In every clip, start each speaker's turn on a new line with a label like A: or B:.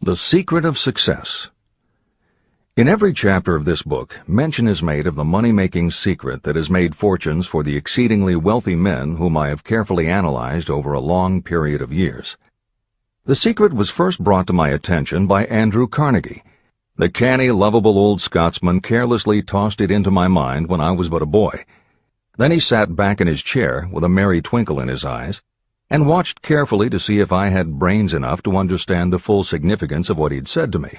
A: The Secret of Success. In every chapter of this book, mention is made of the money-making secret that has made fortunes for the exceedingly wealthy men whom I have carefully analyzed over a long period of years. The secret was first brought to my attention by Andrew Carnegie. The canny, lovable old Scotsman carelessly tossed it into my mind when I was but a boy. Then he sat back in his chair with a merry twinkle in his eyes and watched carefully to see if I had brains enough to understand the full significance of what he'd said to me.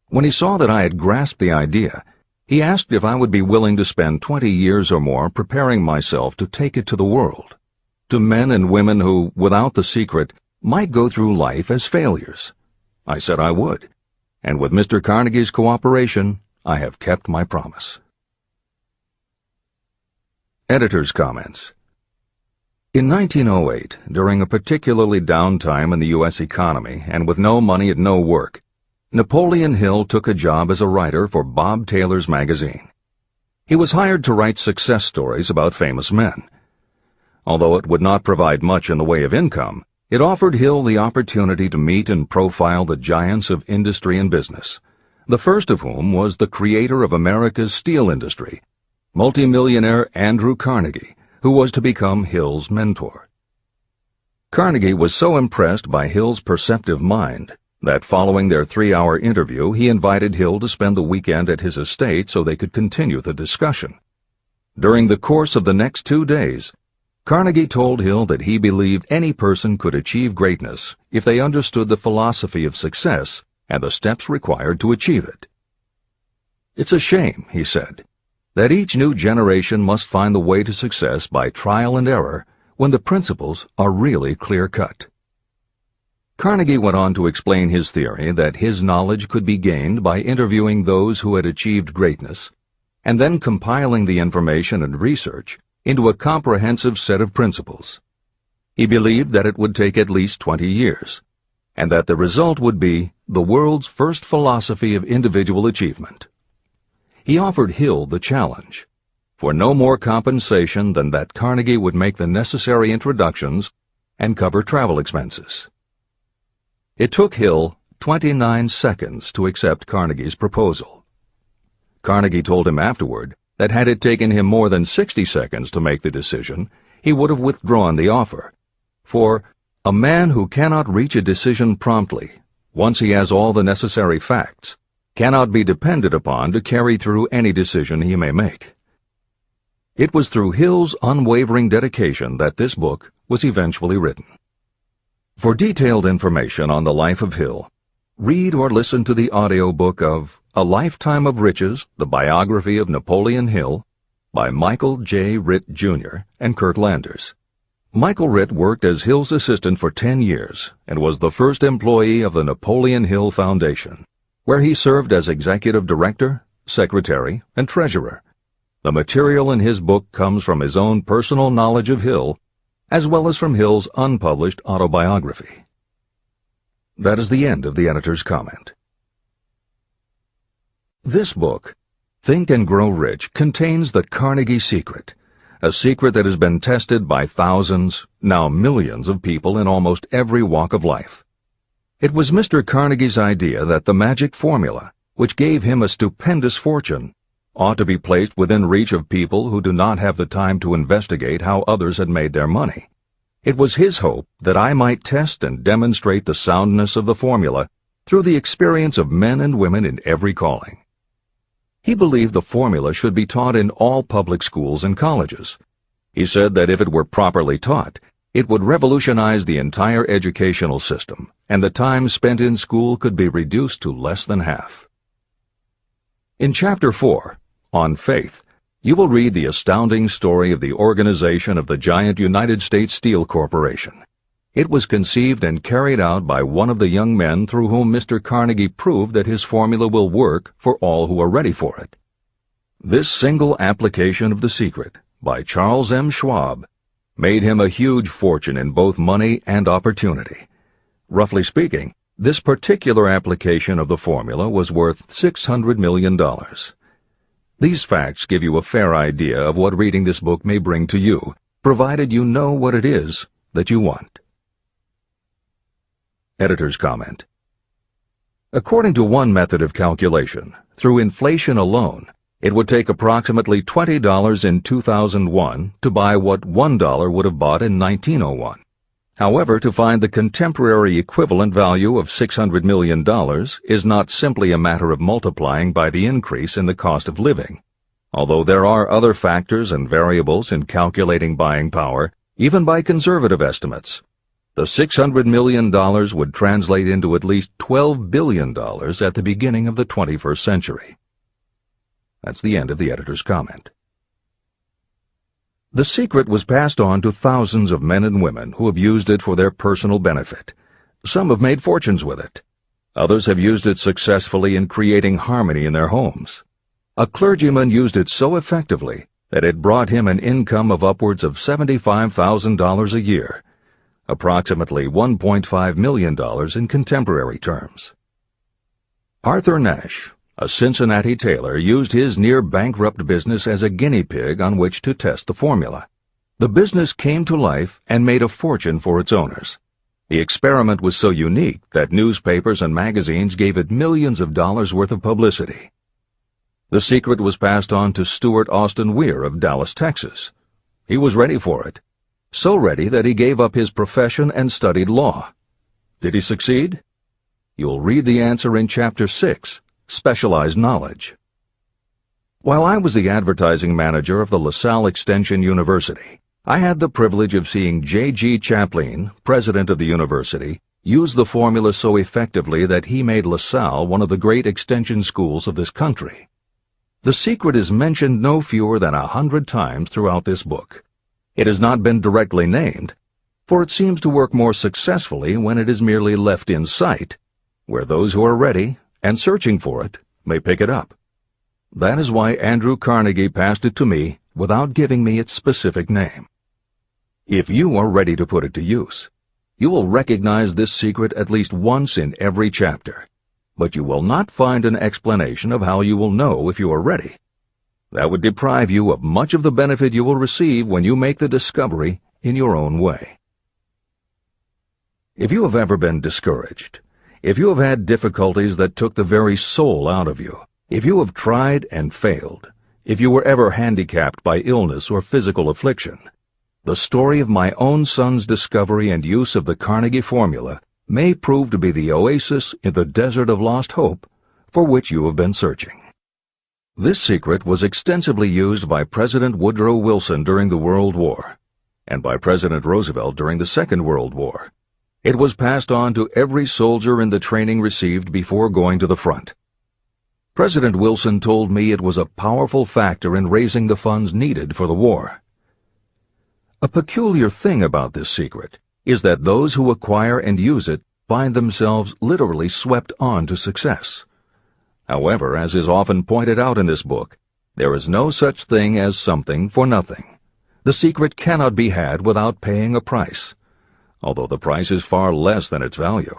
A: When he saw that I had grasped the idea, he asked if I would be willing to spend 20 years or more preparing myself to take it to the world, to men and women who, without the secret, might go through life as failures. I said I would, and with Mr. Carnegie's cooperation, I have kept my promise. Editor's comments. In 1908, during a particularly down time in the U.S. economy and with no money and no work, Napoleon Hill took a job as a writer for Bob Taylor's magazine. He was hired to write success stories about famous men. Although it would not provide much in the way of income, it offered Hill the opportunity to meet and profile the giants of industry and business, the first of whom was the creator of America's steel industry, multimillionaire Andrew Carnegie, who was to become Hill's mentor. Carnegie was so impressed by Hill's perceptive mind that following their 3-hour interview, he invited Hill to spend the weekend at his estate so they could continue the discussion. During the course of the next 2 days, Carnegie told Hill that he believed any person could achieve greatness if they understood the philosophy of success and the steps required to achieve it. "It's a shame," he said, "that each new generation must find the way to success by trial and error when the principles are really clear-cut." Carnegie went on to explain his theory that his knowledge could be gained by interviewing those who had achieved greatness and then compiling the information and research into a comprehensive set of principles. He believed that it would take at least 20 years, and that the result would be the world's first philosophy of individual achievement. He offered Hill the challenge, for no more compensation than that Carnegie would make the necessary introductions and cover travel expenses. It took Hill 29 seconds to accept Carnegie's proposal. Carnegie told him afterward that had it taken him more than 60 seconds to make the decision, he would have withdrawn the offer. For a man who cannot reach a decision promptly, once he has all the necessary facts, cannot be depended upon to carry through any decision he may make. It was through Hill's unwavering dedication that this book was eventually written. For detailed information on the life of Hill, read or listen to the audiobook of A Lifetime of Riches, the Biography of Napoleon Hill, by Michael J. Ritt, Jr. and Kurt Landers. Michael Ritt worked as Hill's assistant for 10 years and was the first employee of the Napoleon Hill Foundation, where he served as executive director, secretary, and treasurer. The material in his book comes from his own personal knowledge of Hill, as well as from Hill's unpublished autobiography. That is the end of the editor's comment. This book, Think and Grow Rich, contains the Carnegie secret, a secret that has been tested by thousands, now millions of people in almost every walk of life. It was Mr. Carnegie's idea that the magic formula, which gave him a stupendous fortune, ought to be placed within reach of people who do not have the time to investigate how others had made their money. It was his hope that I might test and demonstrate the soundness of the formula through the experience of men and women in every calling. He believed the formula should be taught in all public schools and colleges. He said that if it were properly taught, it would revolutionize the entire educational system, and the time spent in school could be reduced to less than half. In Chapter 4, On Faith, you will read the astounding story of the organization of the giant United States Steel Corporation. It was conceived and carried out by one of the young men through whom Mr. Carnegie proved that his formula will work for all who are ready for it. This single application of the secret, by Charles M. Schwab, made him a huge fortune in both money and opportunity. Roughly speaking, this particular application of the formula was worth $600 million. These facts give you a fair idea of what reading this book may bring to you, provided you know what it is that you want. Editor's comment. According to one method of calculation, through inflation alone, it would take approximately $20 in 2001 to buy what $1 would have bought in 1901. However, to find the contemporary equivalent value of $600 million is not simply a matter of multiplying by the increase in the cost of living. Although there are other factors and variables in calculating buying power, even by conservative estimates, the $600 million would translate into at least $12 billion at the beginning of the 21st century. That's the end of the editor's comment. The secret was passed on to thousands of men and women who have used it for their personal benefit. Some have made fortunes with it. Others have used it successfully in creating harmony in their homes. A clergyman used it so effectively that it brought him an income of upwards of $75,000 a year, approximately $1.5 million in contemporary terms. Arthur Nash, a Cincinnati tailor, used his near-bankrupt business as a guinea pig on which to test the formula. The business came to life and made a fortune for its owners. The experiment was so unique that newspapers and magazines gave it millions of dollars worth of publicity. The secret was passed on to Stuart Austin Weir of Dallas, Texas. He was ready for it, so ready that he gave up his profession and studied law. Did he succeed? You'll read the answer in Chapter 6. Specialized knowledge. While I was the advertising manager of the LaSalle Extension University, I had the privilege of seeing J.G. Chaplin, president of the university, use the formula so effectively that he made LaSalle one of the great extension schools of this country. The secret is mentioned no fewer than 100 times throughout this book. It has not been directly named, for it seems to work more successfully when it is merely left in sight, where those who are ready and searching for it may pick it up. That is why Andrew Carnegie passed it to me without giving me its specific name. If you are ready to put it to use, you will recognize this secret at least once in every chapter, but you will not find an explanation of how you will know if you are ready. That would deprive you of much of the benefit you will receive when you make the discovery in your own way. If you have ever been discouraged, if you have had difficulties that took the very soul out of you, if you have tried and failed, if you were ever handicapped by illness or physical affliction, the story of my own son's discovery and use of the Carnegie formula may prove to be the oasis in the desert of lost hope for which you have been searching. This secret was extensively used by President Woodrow Wilson during the World War, and by President Roosevelt during the Second World War. It was passed on to every soldier in the training received before going to the front. President Wilson told me it was a powerful factor in raising the funds needed for the war. A peculiar thing about this secret is that those who acquire and use it find themselves literally swept on to success. However, as is often pointed out in this book, there is no such thing as something for nothing. The secret cannot be had without paying a price, although the price is far less than its value.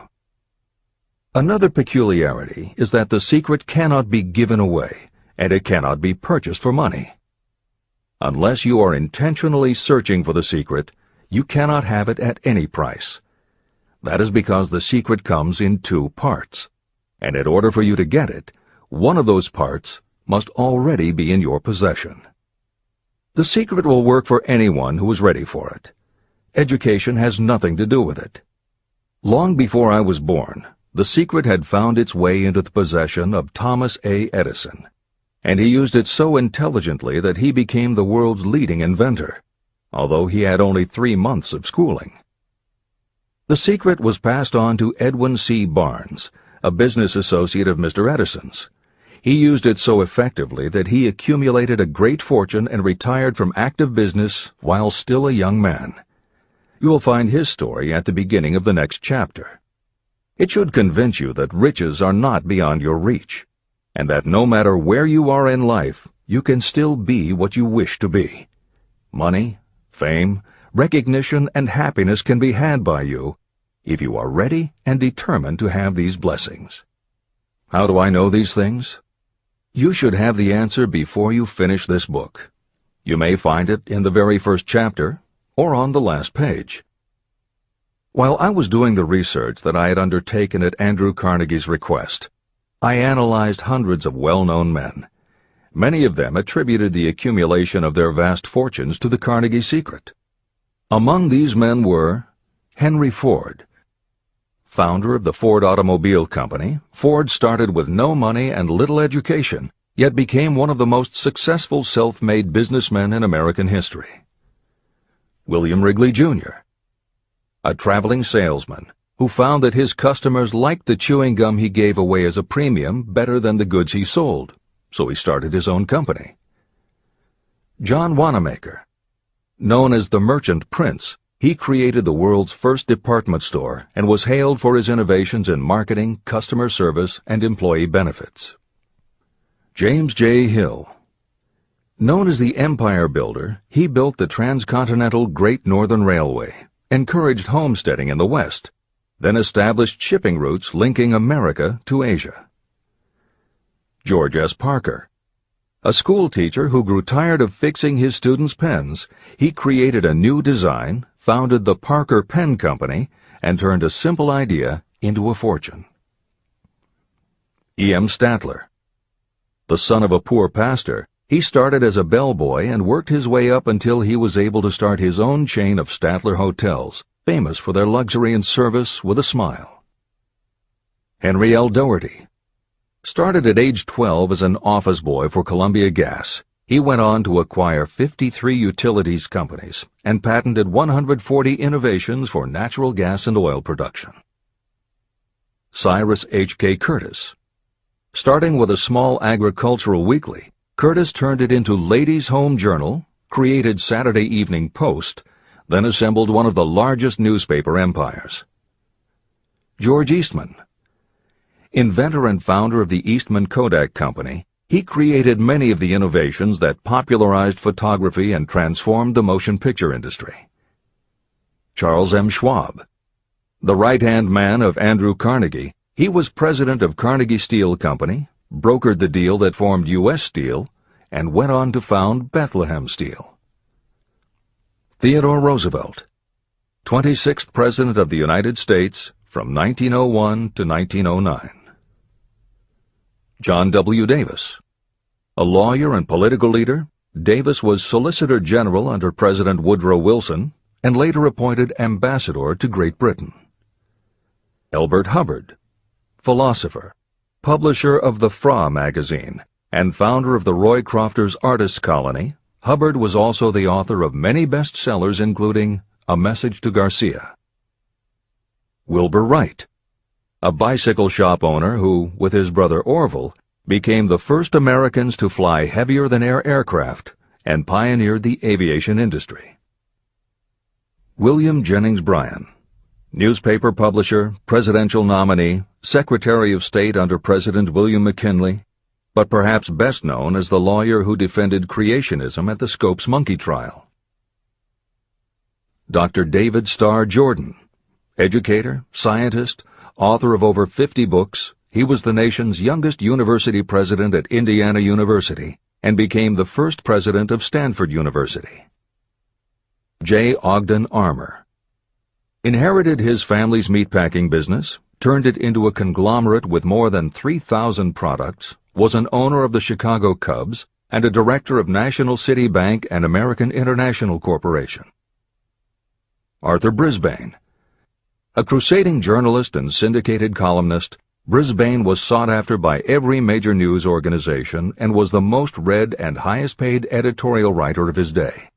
A: Another peculiarity is that the secret cannot be given away, and it cannot be purchased for money. Unless you are intentionally searching for the secret, you cannot have it at any price. That is because the secret comes in two parts, and in order for you to get it, one of those parts must already be in your possession. The secret will work for anyone who is ready for it. Education has nothing to do with it. Long before I was born, the secret had found its way into the possession of Thomas A. Edison, and he used it so intelligently that he became the world's leading inventor, although he had only 3 months of schooling. The secret was passed on to Edwin C. Barnes, a business associate of Mr. Edison's. He used it so effectively that he accumulated a great fortune and retired from active business while still a young man. You will find his story at the beginning of the next chapter. It should convince you that riches are not beyond your reach, and that no matter where you are in life, you can still be what you wish to be. Money, fame, recognition, and happiness can be had by you if you are ready and determined to have these blessings. How do I know these things? You should have the answer before you finish this book. You may find it in the very first chapter or on the last page. While I was doing the research that I had undertaken at Andrew Carnegie's request, I analyzed hundreds of well-known men. Many of them attributed the accumulation of their vast fortunes to the Carnegie secret. Among these men were Henry Ford. Founder of the Ford Automobile Company, Ford started with no money and little education, yet became one of the most successful self-made businessmen in American history. William Wrigley, Jr., a traveling salesman who found that his customers liked the chewing gum he gave away as a premium better than the goods he sold, so he started his own company. John Wanamaker. Known as the Merchant Prince, he created the world's first department store and was hailed for his innovations in marketing, customer service, and employee benefits. James J. Hill. Known as the Empire Builder, he built the transcontinental Great Northern Railway, encouraged homesteading in the West, then established shipping routes linking America to Asia. George S. Parker. A school teacher who grew tired of fixing his students' pens, he created a new design, founded the Parker Pen Company, and turned a simple idea into a fortune. E. M. Statler. The son of a poor pastor, he started as a bellboy and worked his way up until he was able to start his own chain of Statler hotels, famous for their luxury and service with a smile. Henry L. Doherty. Started at age 12 as an office boy for Columbia Gas, he went on to acquire 53 utilities companies and patented 140 innovations for natural gas and oil production. Cyrus H. K. Curtis. Starting with a small agricultural weekly, Curtis turned it into Ladies' Home Journal, created Saturday Evening Post, then assembled one of the largest newspaper empires. George Eastman. Inventor and founder of the Eastman Kodak Company, he created many of the innovations that popularized photography and transformed the motion picture industry. Charles M. Schwab. The right-hand man of Andrew Carnegie, he was president of Carnegie Steel Company, brokered the deal that formed U.S. Steel, and went on to found Bethlehem Steel. Theodore Roosevelt. 26th President of the United States from 1901 to 1909. John W. Davis. A lawyer and political leader, Davis was Solicitor General under President Woodrow Wilson and later appointed Ambassador to Great Britain. Elbert Hubbard. Philosopher, publisher of the Fra magazine, and founder of the Roy Crofters Artists Colony, Hubbard was also the author of many bestsellers including A Message to Garcia. Wilbur Wright. A bicycle shop owner who, with his brother Orville, became the first Americans to fly heavier-than-air aircraft and pioneered the aviation industry. William Jennings Bryan. Newspaper publisher, presidential nominee, Secretary of State under President William McKinley, but perhaps best known as the lawyer who defended creationism at the Scopes monkey trial. Dr. David Starr Jordan. Educator, scientist, author of over 50 books, he was the nation's youngest university president at Indiana University and became the first president of Stanford University. J. Ogden Armour. Inherited his family's meatpacking business, turned it into a conglomerate with more than 3,000 products, was an owner of the Chicago Cubs, and a director of National City Bank and American International Corporation. Arthur Brisbane. A crusading journalist and syndicated columnist, Brisbane was sought after by every major news organization and was the most read and highest-paid editorial writer of his day.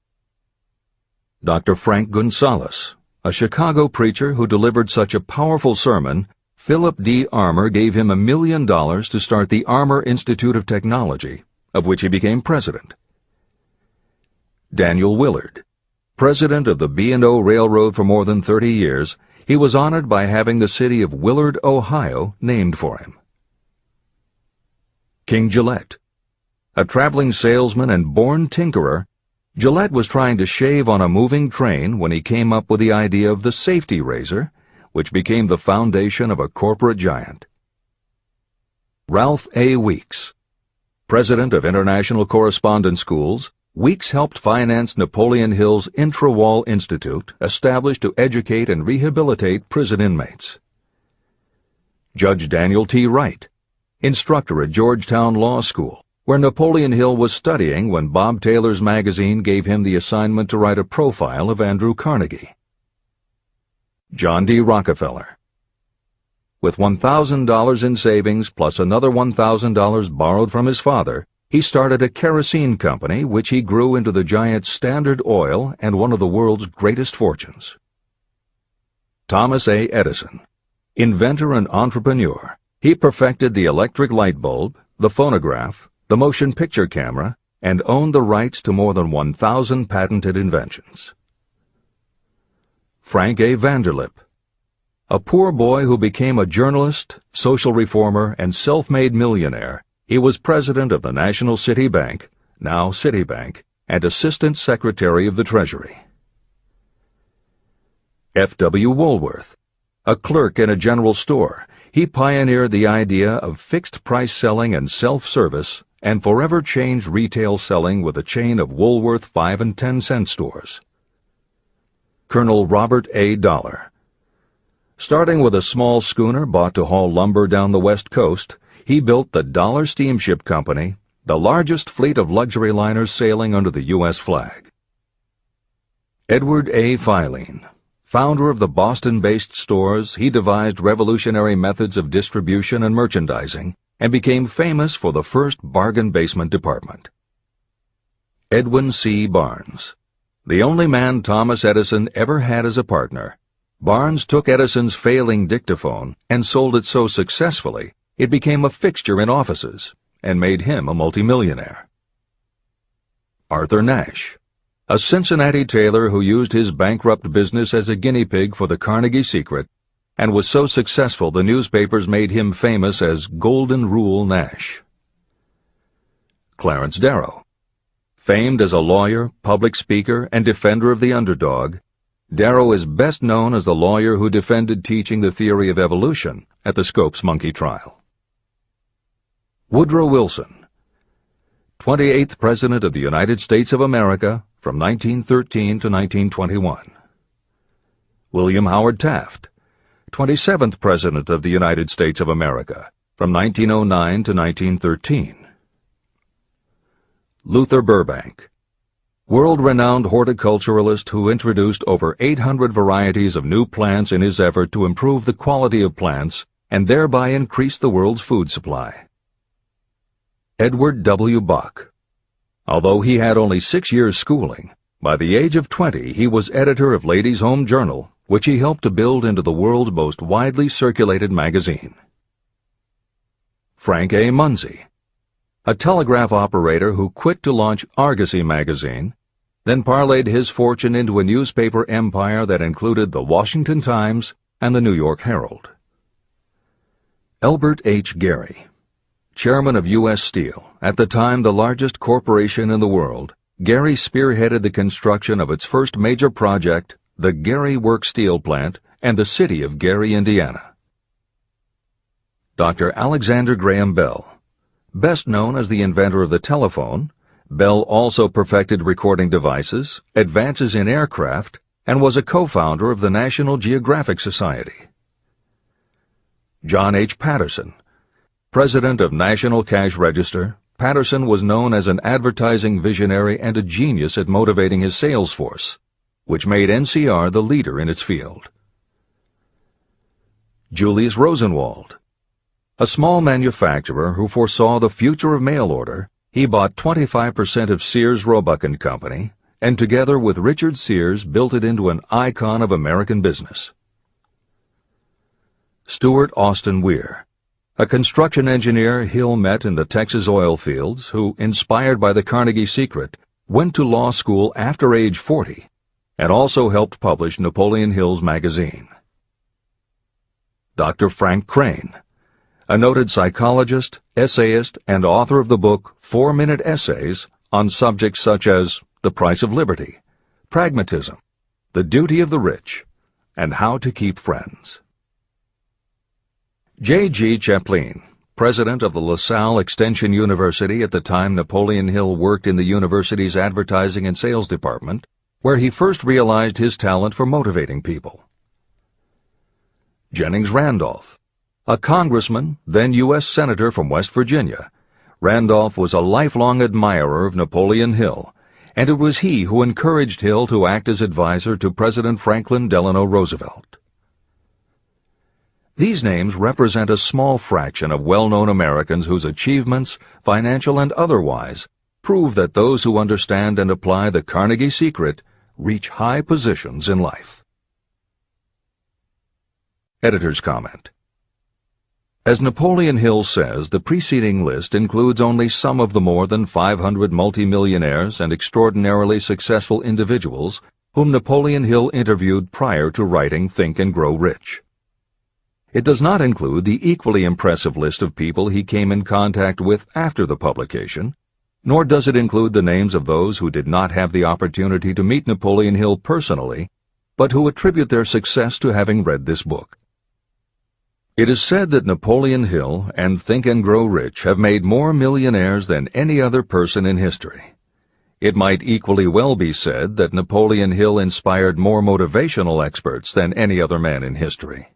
A: Dr. Frank Gonzalez. A Chicago preacher who delivered such a powerful sermon, Philip D. Armour gave him $1 million to start the Armour Institute of Technology, of which he became president. Daniel Willard. President of the B&O Railroad for more than 30 years, he was honored by having the city of Willard, Ohio, named for him. King Gillette. A traveling salesman and born tinkerer, Gillette was trying to shave on a moving train when he came up with the idea of the safety razor, which became the foundation of a corporate giant. Ralph A. Weeks. President of International Correspondence Schools, Weeks helped finance Napoleon Hill's Intra-Wall Institute, established to educate and rehabilitate prison inmates. Judge Daniel T. Wright, instructor at Georgetown Law School, where Napoleon Hill was studying when Bob Taylor's magazine gave him the assignment to write a profile of Andrew Carnegie. John D. Rockefeller. With $1,000 in savings plus another $1,000 borrowed from his father, he started a kerosene company which he grew into the giant Standard Oil and one of the world's greatest fortunes. Thomas A. Edison. Inventor and entrepreneur, he perfected the electric light bulb, the phonograph, the motion picture camera, and owned the rights to more than 1,000 patented inventions. Frank A. Vanderlip. A poor boy who became a journalist, social reformer, and self-made millionaire, he was president of the National City Bank, now Citibank, and Assistant Secretary of the Treasury. F. W. Woolworth. A clerk in a general store, he pioneered the idea of fixed-price selling and self-service and forever changed retail selling with a chain of Woolworth 5 and 10 cent stores. Colonel Robert A. Dollar. Starting with a small schooner bought to haul lumber down the West Coast, he built the Dollar Steamship Company, the largest fleet of luxury liners sailing under the U.S. flag. Edward A. Filene. Founder of the Boston-based stores, he devised revolutionary methods of distribution and merchandising and became famous for the first bargain basement department. Edwin C. Barnes. The only man Thomas Edison ever had as a partner, Barnes took Edison's failing dictaphone and sold it so successfully it became a fixture in offices and made him a multimillionaire. Arthur Nash. A Cincinnati tailor who used his bankrupt business as a guinea pig for the Carnegie Secret and was so successful the newspapers made him famous as Golden Rule Nash. Clarence Darrow. Famed as a lawyer, public speaker, and defender of the underdog, Darrow is best known as the lawyer who defended teaching the theory of evolution at the Scopes monkey trial. Woodrow Wilson. 28th President of the United States of America from 1913 to 1921. William Howard Taft. 27th President of the United States of America from 1909 to 1913. Luther Burbank. World-renowned horticulturalist who introduced over 800 varieties of new plants in his effort to improve the quality of plants and thereby increase the world's food supply. Edward W. Buck. Although he had only 6 years' schooling, by the age of 20 he was editor of Ladies' Home Journal, which he helped to build into the world's most widely circulated magazine. Frank A. Munsey. A telegraph operator who quit to launch Argosy magazine, then parlayed his fortune into a newspaper empire that included the Washington Times and the New York Herald. Elbert H. Gary. Chairman of U.S. Steel, at the time the largest corporation in the world, Gary spearheaded the construction of its first major project, the Gary Works Steel Plant, and the city of Gary, Indiana. Dr. Alexander Graham Bell. Best known as the inventor of the telephone, Bell also perfected recording devices, advances in aircraft, and was a co-founder of the National Geographic Society. John H. Patterson. President of National Cash Register, Patterson was known as an advertising visionary and a genius at motivating his sales force, which made NCR the leader in its field. Julius Rosenwald. A small manufacturer who foresaw the future of mail order, he bought 25% of Sears Roebuck & Company, and together with Richard Sears built it into an icon of American business. Stuart Austin Weir. A construction engineer Hill met in the Texas oil fields who, inspired by the Carnegie Secret, went to law school after age 40 and also helped publish Napoleon Hill's magazine. Dr. Frank Crane. A noted psychologist, essayist, and author of the book 4-Minute Essays on subjects such as the price of liberty, pragmatism, the duty of the rich, and how to keep friends. J. G. Chaplin, president of the LaSalle Extension University at the time Napoleon Hill worked in the university's advertising and sales department, where he first realized his talent for motivating people. Jennings Randolph, a congressman, then U.S. Senator from West Virginia. Randolph was a lifelong admirer of Napoleon Hill, and it was he who encouraged Hill to act as advisor to President Franklin Delano Roosevelt. These names represent a small fraction of well-known Americans whose achievements, financial and otherwise, prove that those who understand and apply the Carnegie Secret reach high positions in life. Editor's comment. As Napoleon Hill says, the preceding list includes only some of the more than 500 multimillionaires and extraordinarily successful individuals whom Napoleon Hill interviewed prior to writing Think and Grow Rich. It does not include the equally impressive list of people he came in contact with after the publication, nor does it include the names of those who did not have the opportunity to meet Napoleon Hill personally, but who attribute their success to having read this book. It is said that Napoleon Hill and Think and Grow Rich have made more millionaires than any other person in history. It might equally well be said that Napoleon Hill inspired more motivational experts than any other man in history.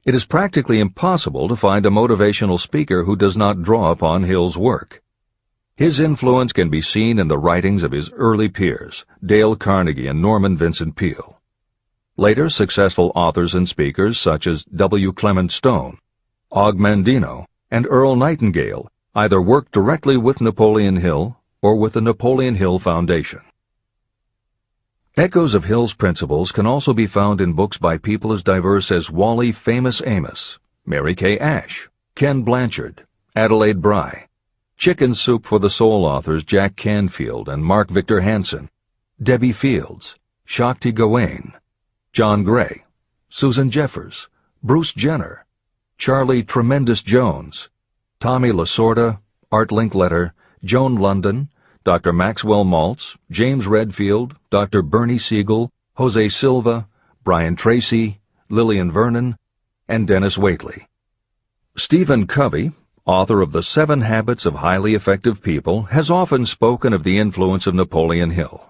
A: It is practically impossible to find a motivational speaker who does not draw upon Hill's work. His influence can be seen in the writings of his early peers, Dale Carnegie and Norman Vincent Peale. Later, successful authors and speakers such as W. Clement Stone, Og Mandino, and Earl Nightingale either worked directly with Napoleon Hill or with the Napoleon Hill Foundation. Echoes of Hill's principles can also be found in books by people as diverse as Wally Famous Amos, Mary Kay Ash, Ken Blanchard, Adelaide Bry, Chicken Soup for the Soul authors Jack Canfield and Mark Victor Hansen, Debbie Fields, Shakti Gawain, John Gray, Susan Jeffers, Bruce Jenner, Charlie Tremendous Jones, Tommy Lasorda, Art Linkletter, Joan London, Dr. Maxwell Maltz, James Redfield, Dr. Bernie Siegel, Jose Silva, Brian Tracy, Lillian Vernon, and Dennis Waitley. Stephen Covey, author of The 7 Habits of Highly Effective People, has often spoken of the influence of Napoleon Hill.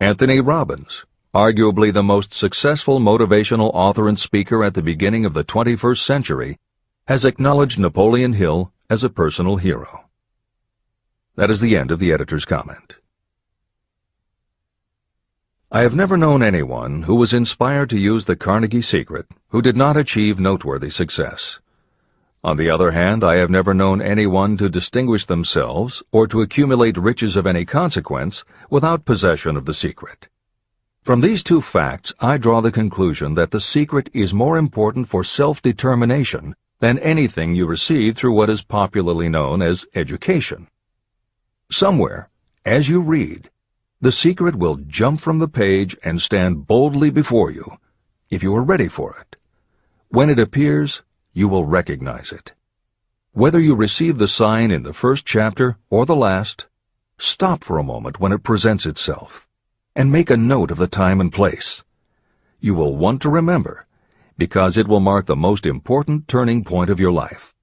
A: Anthony Robbins, arguably the most successful motivational author and speaker at the beginning of the 21st century, has acknowledged Napoleon Hill as a personal hero. That is the end of the editor's comment. I have never known anyone who was inspired to use the Carnegie Secret who did not achieve noteworthy success. On the other hand, I have never known anyone to distinguish themselves or to accumulate riches of any consequence without possession of the secret. From these two facts, I draw the conclusion that the secret is more important for self-determination than anything you receive through what is popularly known as education. Somewhere, as you read, the secret will jump from the page and stand boldly before you, if you are ready for it. When it appears, you will recognize it. Whether you receive the sign in the first chapter or the last, stop for a moment when it presents itself, and make a note of the time and place. You will want to remember, because it will mark the most important turning point of your life.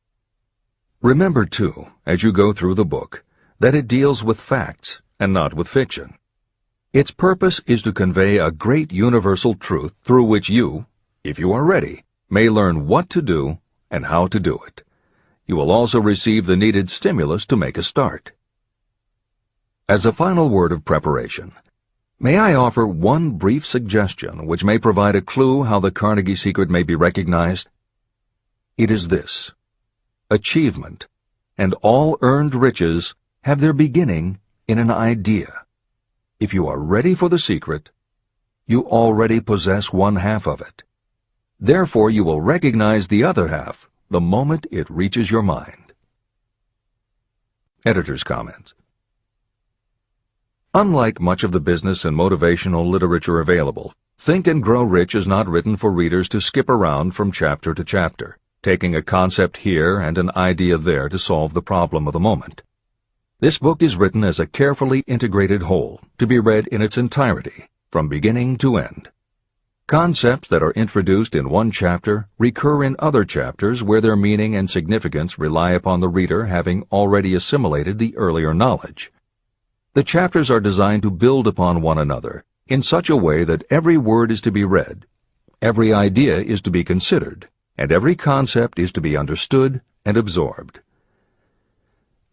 A: Remember, too, as you go through the book, that it deals with facts and not with fiction. Its purpose is to convey a great universal truth through which you, if you are ready, may learn what to do and how to do it. You will also receive the needed stimulus to make a start. As a final word of preparation, may I offer one brief suggestion which may provide a clue how the Carnegie Secret may be recognized? It is this: achievement and all earned riches have their beginning in an idea. If you are ready for the secret, you already possess one half of it. Therefore, you will recognize the other half the moment it reaches your mind. Editor's comments. Unlike much of the business and motivational literature available, Think and Grow Rich is not written for readers to skip around from chapter to chapter, taking a concept here and an idea there to solve the problem of the moment. This book is written as a carefully integrated whole, to be read in its entirety, from beginning to end. Concepts that are introduced in one chapter recur in other chapters where their meaning and significance rely upon the reader having already assimilated the earlier knowledge. The chapters are designed to build upon one another in such a way that every word is to be read, every idea is to be considered, and every concept is to be understood and absorbed.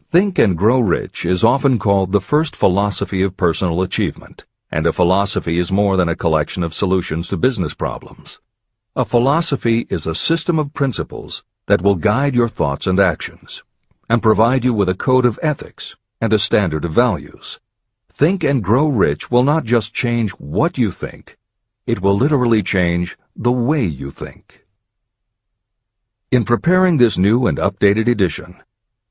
A: Think and Grow Rich is often called the first philosophy of personal achievement, and a philosophy is more than a collection of solutions to business problems. A philosophy is a system of principles that will guide your thoughts and actions, and provide you with a code of ethics and a standard of values. Think and Grow Rich will not just change what you think, it will literally change the way you think. In preparing this new and updated edition,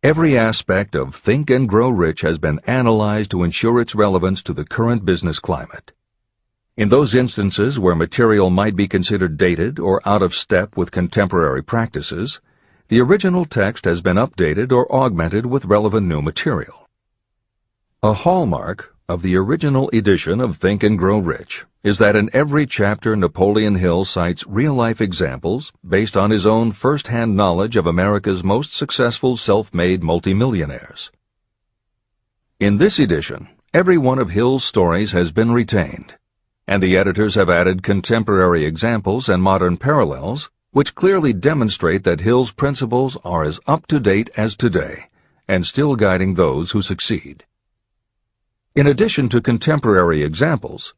A: every aspect of Think and Grow Rich has been analyzed to ensure its relevance to the current business climate. In those instances where material might be considered dated or out of step with contemporary practices, the original text has been updated or augmented with relevant new material. A hallmark of the original edition of Think and Grow Rich is that in every chapter Napoleon Hill cites real-life examples based on his own first-hand knowledge of America's most successful self-made multimillionaires. In this edition, every one of Hill's stories has been retained, and the editors have added contemporary examples and modern parallels which clearly demonstrate that Hill's principles are as up-to-date as today and still guiding those who succeed. In addition to contemporary examples,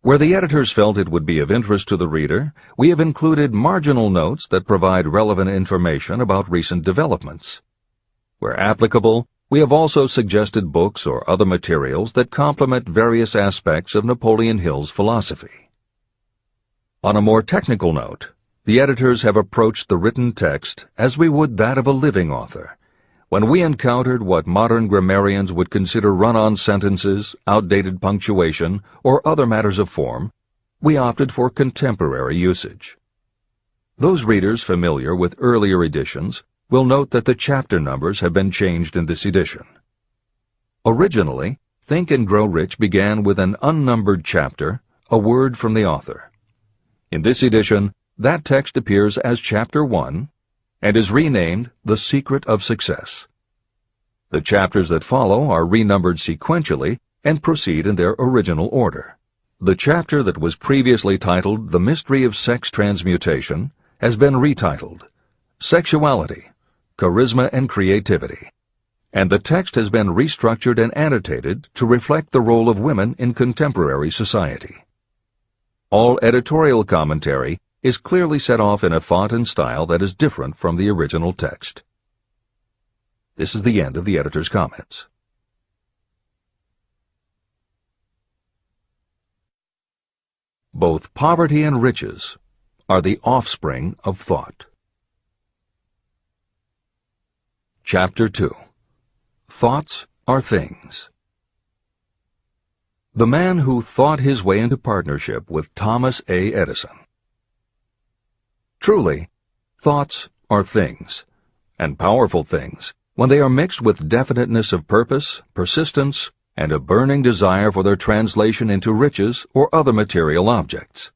A: where the editors felt it would be of interest to the reader, we have included marginal notes that provide relevant information about recent developments. Where applicable, we have also suggested books or other materials that complement various aspects of Napoleon Hill's philosophy. On a more technical note, the editors have approached the written text as we would that of a living author. When we encountered what modern grammarians would consider run-on sentences, outdated punctuation, or other matters of form, we opted for contemporary usage. Those readers familiar with earlier editions will note that the chapter numbers have been changed in this edition. Originally, Think and Grow Rich began with an unnumbered chapter, a word from the author. In this edition, that text appears as Chapter 1, and is renamed The Secret of Success. The chapters that follow are renumbered sequentially and proceed in their original order. The chapter that was previously titled The Mystery of Sex Transmutation has been retitled Sexuality, Charisma and Creativity, and the text has been restructured and annotated to reflect the role of women in contemporary society. All editorial commentary is clearly set off in a font and style that is different from the original text. This is the end of the editor's comments. Both poverty and riches are the offspring of thought. Chapter 2. Thoughts are Things. The man who thought his way into partnership with Thomas A. Edison. Truly, thoughts are things, and powerful things, when they are mixed with definiteness of purpose, persistence, and a burning desire for their translation into riches or other material objects.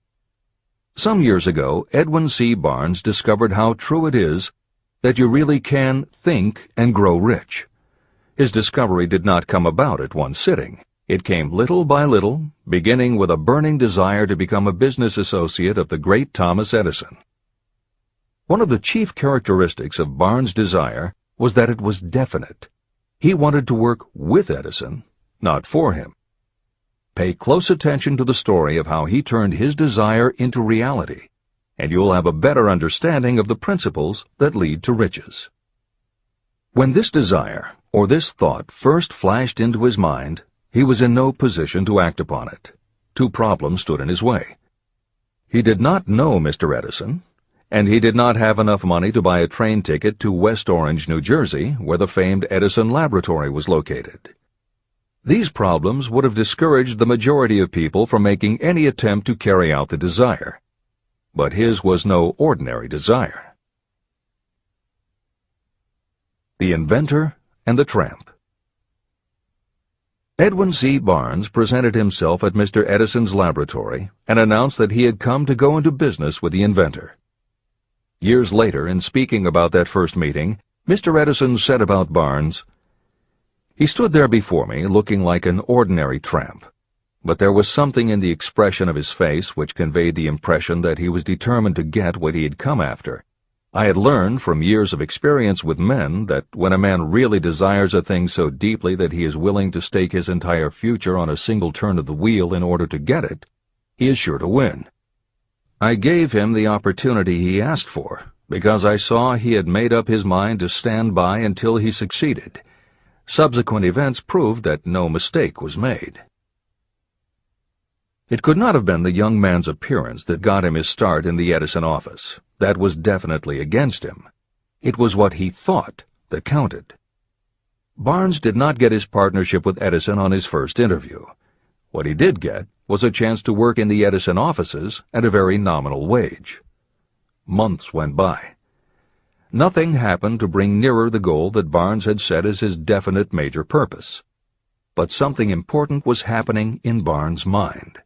A: Some years ago, Edwin C. Barnes discovered how true it is that you really can think and grow rich. His discovery did not come about at one sitting. It came little by little, beginning with a burning desire to become a business associate of the great Thomas Edison. One of the chief characteristics of Barnes' desire was that it was definite. He wanted to work with Edison, not for him. Pay close attention to the story of how he turned his desire into reality, and you'll have a better understanding of the principles that lead to riches. When this desire, or this thought, first flashed into his mind, he was in no position to act upon it. Two problems stood in his way. He did not know Mr. Edison, and he did not have enough money to buy a train ticket to West Orange, New Jersey, where the famed Edison Laboratory was located. These problems would have discouraged the majority of people from making any attempt to carry out the desire. But his was no ordinary desire. The Inventor and the Tramp. Edwin C. Barnes presented himself at Mr. Edison's laboratory and announced that he had come to go into business with the inventor. Years later, in speaking about that first meeting, Mr. Edison said about Barnes, "He stood there before me looking like an ordinary tramp, but there was something in the expression of his face which conveyed the impression that he was determined to get what he had come after. I had learned from years of experience with men that when a man really desires a thing so deeply that he is willing to stake his entire future on a single turn of the wheel in order to get it, he is sure to win. I gave him the opportunity he asked for, because I saw he had made up his mind to stand by until he succeeded. Subsequent events proved that no mistake was made." It could not have been the young man's appearance that got him his start in the Edison office. That was definitely against him. It was what he thought that counted. Barnes did not get his partnership with Edison on his first interview. What he did get was a chance to work in the Edison offices at a very nominal wage. Months went by. Nothing happened to bring nearer the goal that Barnes had set as his definite major purpose. But something important was happening in Barnes' mind.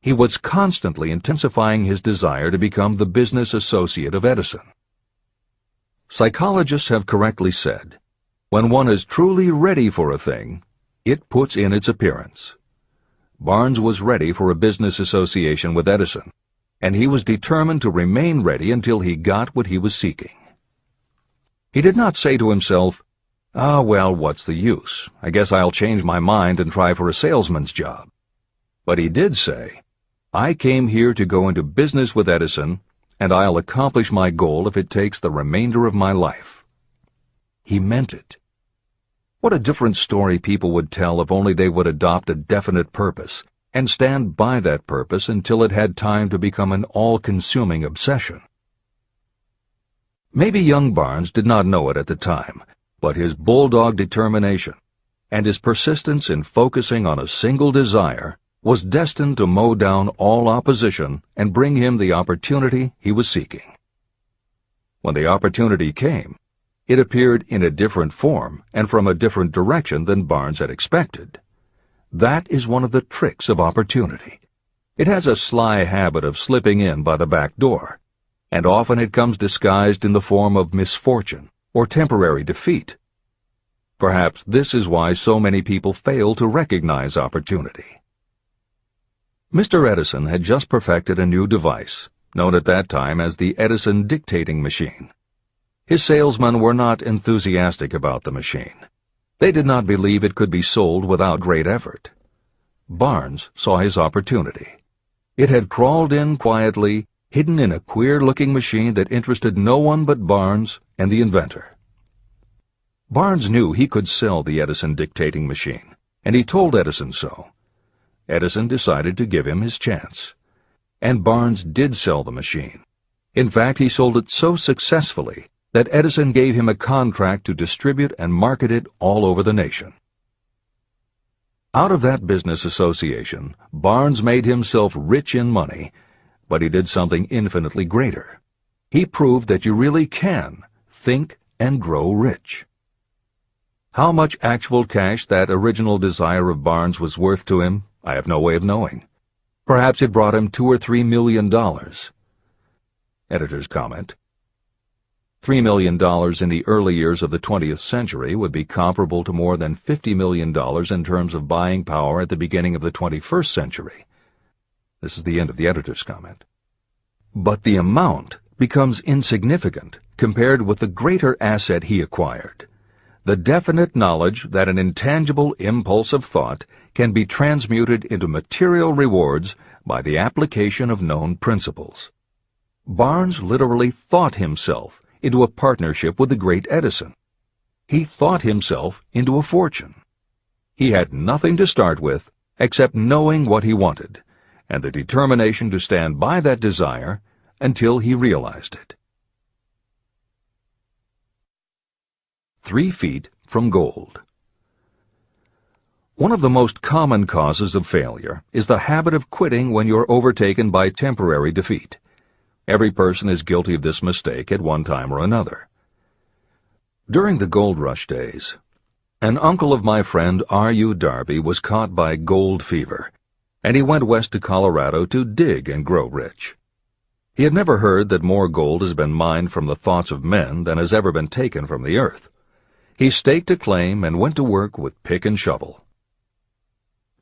A: He was constantly intensifying his desire to become the business associate of Edison. Psychologists have correctly said, when one is truly ready for a thing, it puts in its appearance. Barnes was ready for a business association with Edison, and he was determined to remain ready until he got what he was seeking. He did not say to himself, well, what's the use? I guess I'll change my mind and try for a salesman's job. But he did say, I came here to go into business with Edison, and I'll accomplish my goal if it takes the remainder of my life. He meant it. What a different story people would tell if only they would adopt a definite purpose and stand by that purpose until it had time to become an all-consuming obsession. Maybe young Barnes did not know it at the time, but his bulldog determination and his persistence in focusing on a single desire was destined to mow down all opposition and bring him the opportunity he was seeking. When the opportunity came, it appeared in a different form and from a different direction than Barnes had expected. That is one of the tricks of opportunity. It has a sly habit of slipping in by the back door, and often it comes disguised in the form of misfortune or temporary defeat. Perhaps this is why so many people fail to recognize opportunity. Mr. Edison had just perfected a new device, known at that time as the Edison dictating machine. His salesmen were not enthusiastic about the machine. They did not believe it could be sold without great effort. Barnes saw his opportunity. It had crawled in quietly, hidden in a queer-looking machine that interested no one but Barnes and the inventor. Barnes knew he could sell the Edison dictating machine, and he told Edison so. Edison decided to give him his chance. And Barnes did sell the machine. In fact, he sold it so successfully that Edison gave him a contract to distribute and market it all over the nation. Out of that business association, Barnes made himself rich in money, but he did something infinitely greater. He proved that you really can think and grow rich. How much actual cash that original desire of Barnes was worth to him, I have no way of knowing. Perhaps it brought him $2 or $3 million. Editor's comment. $3 million in the early years of the 20th century would be comparable to more than $50 million in terms of buying power at the beginning of the 21st century. This is the end of the editor's comment. But the amount becomes insignificant compared with the greater asset he acquired. The definite knowledge that an intangible impulse of thought can be transmuted into material rewards by the application of known principles. Barnes literally thought himself into a partnership with the great Edison. He thought himself into a fortune. He had nothing to start with except knowing what he wanted, and the determination to stand by that desire until he realized it. 3 feet from gold. One of the most common causes of failure is the habit of quitting when you're overtaken by temporary defeat. Every person is guilty of this mistake at one time or another. During the gold rush days, An uncle of my friend R.U. Darby was caught by gold fever, and he went west to Colorado to dig and grow rich. He had never heard that more gold has been mined from the thoughts of men than has ever been taken from the earth. He staked a claim and went to work with pick and shovel.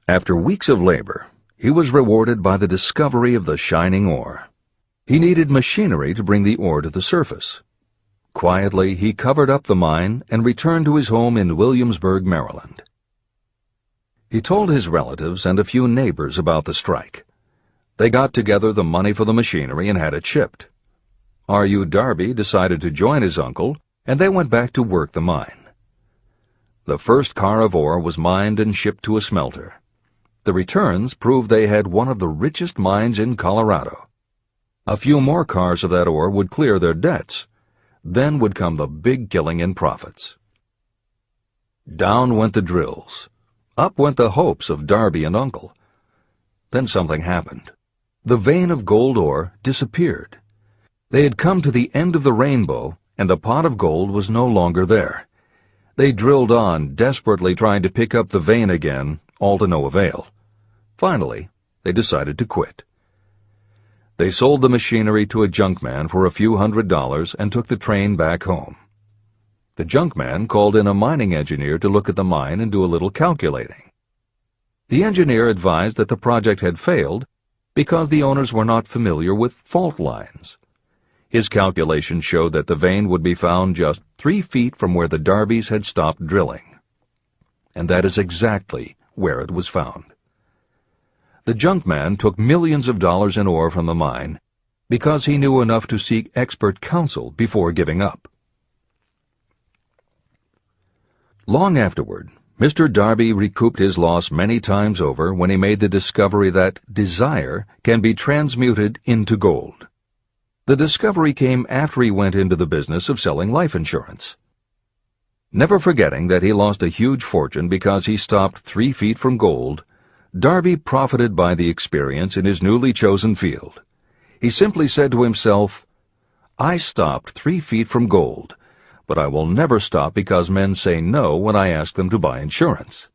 A: After weeks of labor, he was rewarded by the discovery of the shining ore. He needed machinery to bring the ore to the surface. Quietly, he covered up the mine and returned to his home in Williamsburg, Maryland. He told his relatives and a few neighbors about the strike. They got together the money for the machinery and had it shipped. R.U. Darby decided to join his uncle, and they went back to work the mine. The first car of ore was mined and shipped to a smelter. The returns proved they had one of the richest mines in Colorado. A few more cars of that ore would clear their debts. Then would come the big killing in profits. Down went the drills. Up went the hopes of Darby and Uncle. Then something happened. The vein of gold ore disappeared. They had come to the end of the rainbow, and the pot of gold was no longer there. They drilled on, desperately trying to pick up the vein again, all to no avail. Finally, they decided to quit. They sold the machinery to a junkman for a few $100s and took the train back home. The junkman called in a mining engineer to look at the mine and do a little calculating. The engineer advised that the project had failed because the owners were not familiar with fault lines. His calculations showed that the vein would be found just 3 feet from where the Darbys had stopped drilling. And that is exactly where it was found. The junkman took millions of dollars in ore from the mine because he knew enough to seek expert counsel before giving up. Long afterward, Mr. Darby recouped his loss many times over when he made the discovery that desire can be transmuted into gold. The discovery came after he went into the business of selling life insurance. Never forgetting that he lost a huge fortune because he stopped 3 feet from gold, Darby profited by the experience in his newly chosen field. He simply said to himself, "I stopped 3 feet from gold, but I will never stop because men say no when I ask them to buy insurance."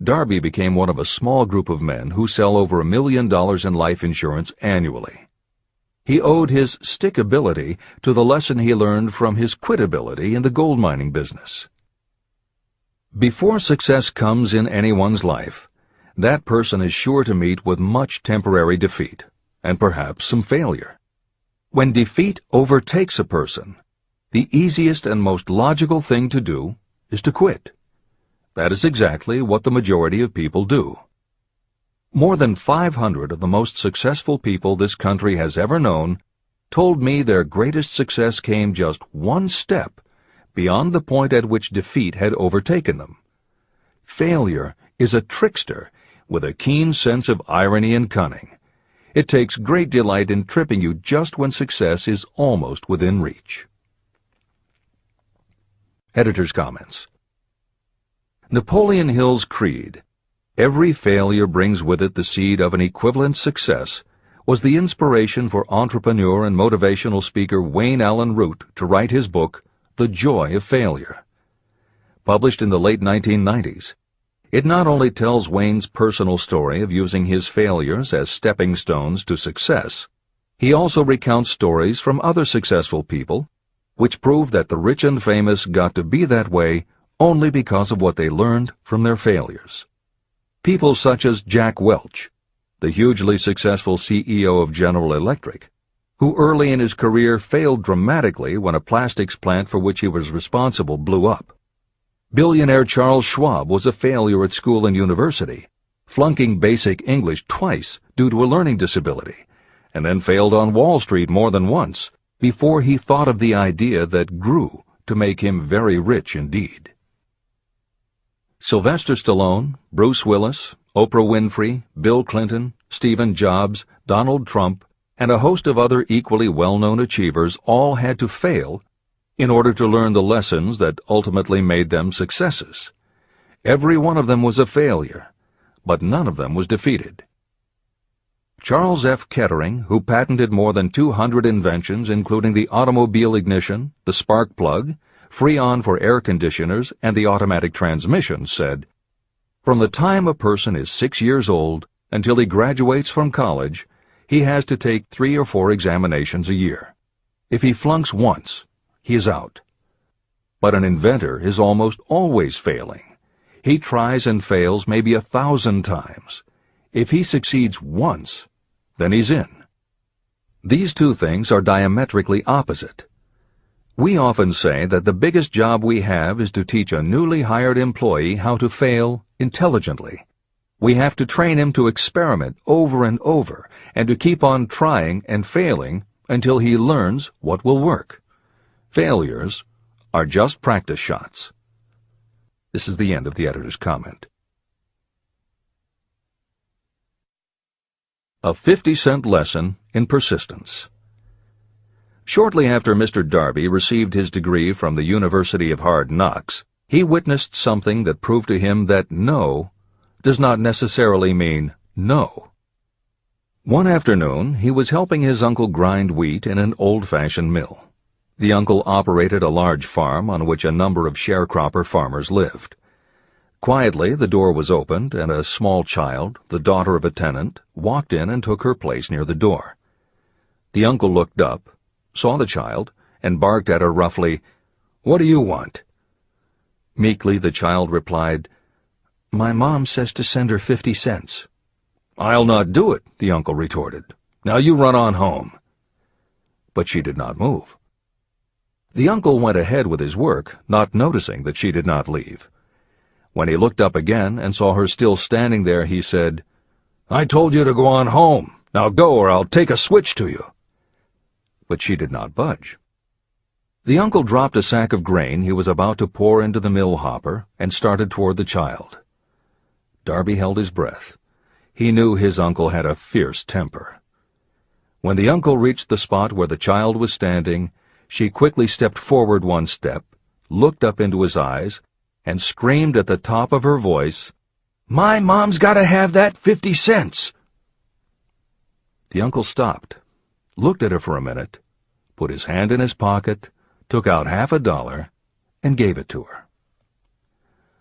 A: Darby became one of a small group of men who sell over $1 million in life insurance annually. He owed his stickability to the lesson he learned from his quitability in the gold mining business. Before success comes in anyone's life, that person is sure to meet with much temporary defeat, and perhaps some failure. When defeat overtakes a person, the easiest and most logical thing to do is to quit. That is exactly what the majority of people do. More than 500 of the most successful people this country has ever known told me their greatest success came just one step beyond the point at which defeat had overtaken them. Failure is a trickster with a keen sense of irony and cunning. It takes great delight in tripping you just when success is almost within reach. Editor's comments. Napoleon Hill's creed, "Every failure brings with it the seed of an equivalent success," was the inspiration for entrepreneur and motivational speaker Wayne Allen Root to write his book, The Joy of Failure. Published in the late 1990s, it not only tells Wayne's personal story of using his failures as stepping stones to success, he also recounts stories from other successful people, which prove that the rich and famous got to be that way only because of what they learned from their failures. People such as Jack Welch, the hugely successful CEO of General Electric, who early in his career failed dramatically when a plastics plant for which he was responsible blew up. Billionaire Charles Schwab was a failure at school and university, flunking basic English twice due to a learning disability, and then failed on Wall Street more than once before he thought of the idea that grew to make him very rich indeed. Sylvester Stallone, Bruce Willis, Oprah Winfrey, Bill Clinton, Stephen Jobs, Donald Trump, and a host of other equally well-known achievers all had to fail in order to learn the lessons that ultimately made them successes. Every one of them was a failure, but none of them was defeated. Charles F. Kettering, who patented more than 200 inventions including the automobile ignition, the spark plug, Freon for air conditioners, and the automatic transmission, said, "From the time a person is 6 years old until he graduates from college, he has to take 3 or 4 examinations a year. If he flunks once, he is out." But an inventor is almost always failing. He tries and fails maybe 1,000 times. If he succeeds once, then he's in. These two things are diametrically opposite. We often say that the biggest job we have is to teach a newly hired employee how to fail intelligently. We have to train him to experiment over and over and to keep on trying and failing until he learns what will work. Failures are just practice shots. This is the end of the editor's comment. A 50-cent lesson in persistence. Shortly after Mr. Darby received his degree from the University of Hard Knocks, he witnessed something that proved to him that no does not necessarily mean no. One afternoon, he was helping his uncle grind wheat in an old-fashioned mill. The uncle operated a large farm on which a number of sharecropper farmers lived. Quietly, the door was opened, and a small child, the daughter of a tenant, walked in and took her place near the door. The uncle looked up, saw the child, and barked at her roughly, "What do you want?" Meekly, the child replied, "My mom says to send her 50 cents. "I'll not do it," the uncle retorted. "Now you run on home." But she did not move. The uncle went ahead with his work, not noticing that she did not leave. When he looked up again and saw her still standing there, he said, "I told you to go on home. Now go, or I'll take a switch to you." But she did not budge. The uncle dropped a sack of grain he was about to pour into the mill hopper and started toward the child. Darby held his breath. He knew his uncle had a fierce temper. When the uncle reached the spot where the child was standing, she quickly stepped forward one step, looked up into his eyes, and screamed at the top of her voice, "My mom's got to have that 50 cents!" The uncle stopped, looked at her for a minute, put his hand in his pocket, took out $50, and gave it to her.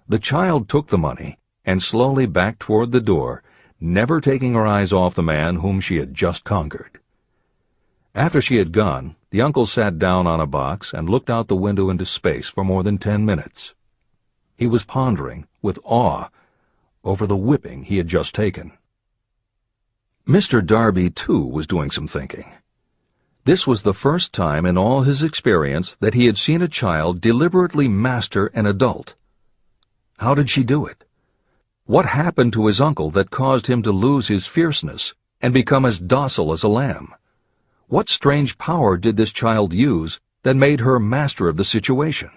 A: The child took the money and slowly backed toward the door, never taking her eyes off the man whom she had just conquered. After she had gone, the uncle sat down on a box and looked out the window into space for more than 10 minutes. He was pondering, with awe, over the whipping he had just taken. Mr. Darby, too, was doing some thinking. This was the first time in all his experience that he had seen a child deliberately master an adult. How did she do it? What happened to his uncle that caused him to lose his fierceness and become as docile as a lamb? What strange power did this child use that made her master of the situation?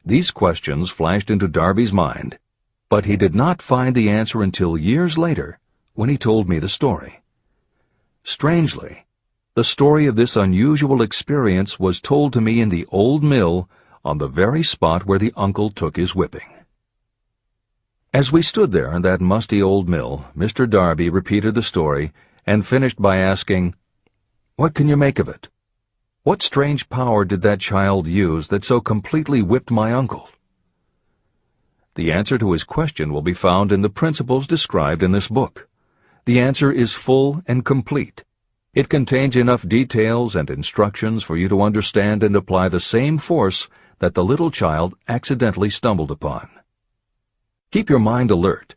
A: These questions flashed into Darby's mind, but he did not find the answer until years later, when he told me the story. Strangely, the story of this unusual experience was told to me in the old mill on the very spot where the uncle took his whipping. As we stood there in that musty old mill, Mr. Darby repeated the story and finished by asking, "What can you make of it? What strange power did that child use that so completely whipped my uncle?" The answer to his question will be found in the principles described in this book. The answer is full and complete. It contains enough details and instructions for you to understand and apply the same force that the little child accidentally stumbled upon. Keep your mind alert,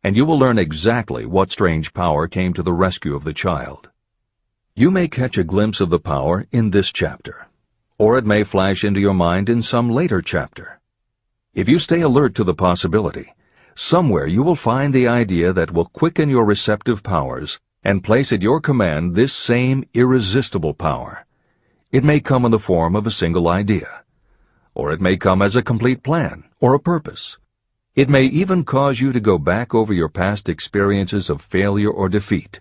A: and you will learn exactly what strange power came to the rescue of the child. You may catch a glimpse of the power in this chapter, or it may flash into your mind in some later chapter. If you stay alert to the possibility, somewhere you will find the idea that will quicken your receptive powers and place at your command this same irresistible power. It may come in the form of a single idea, or it may come as a complete plan or a purpose. It may even cause you to go back over your past experiences of failure or defeat,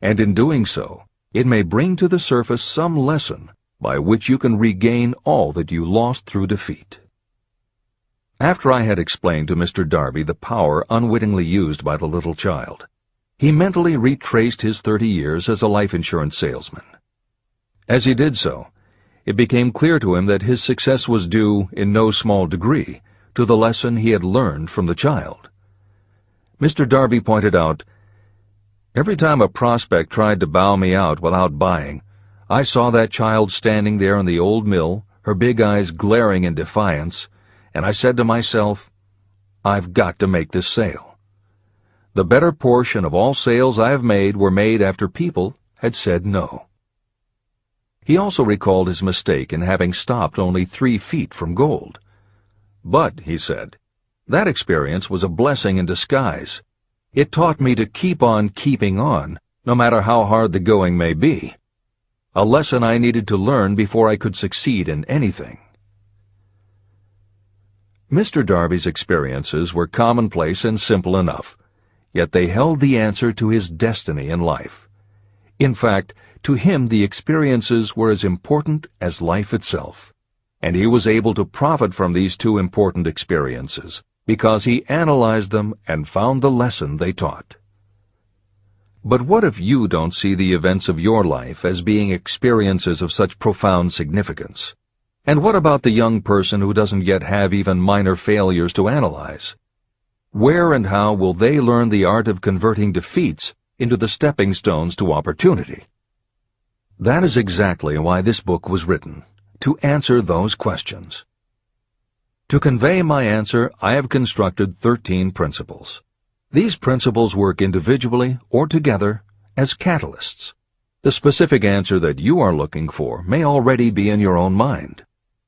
A: and in doing so, it may bring to the surface some lesson by which you can regain all that you lost through defeat. After I had explained to Mr. Darby the power unwittingly used by the little child, he mentally retraced his 30 years as a life insurance salesman. As he did so, it became clear to him that his success was due, in no small degree, to the lesson he had learned from the child. Mr. Darby pointed out, "Every time a prospect tried to bow me out without buying, I saw that child standing there in the old mill, her big eyes glaring in defiance, and I said to myself, I've got to make this sale. The better portion of all sales I have made were made after people had said no." He also recalled his mistake in having stopped only 3 feet from gold. "But," he said, "that experience was a blessing in disguise. It taught me to keep on keeping on, no matter how hard the going may be. A lesson I needed to learn before I could succeed in anything." Mr. Darby's experiences were commonplace and simple enough, yet they held the answer to his destiny in life. In fact, to him the experiences were as important as life itself, and he was able to profit from these 2 important experiences because he analyzed them and found the lesson they taught. But what if you don't see the events of your life as being experiences of such profound significance? And what about the young person who doesn't yet have even minor failures to analyze? Where and how will they learn the art of converting defeats into the stepping stones to opportunity? That is exactly why this book was written, to answer those questions. To convey my answer, I have constructed 13 principles. These principles work individually or together as catalysts. The specific answer that you are looking for may already be in your own mind.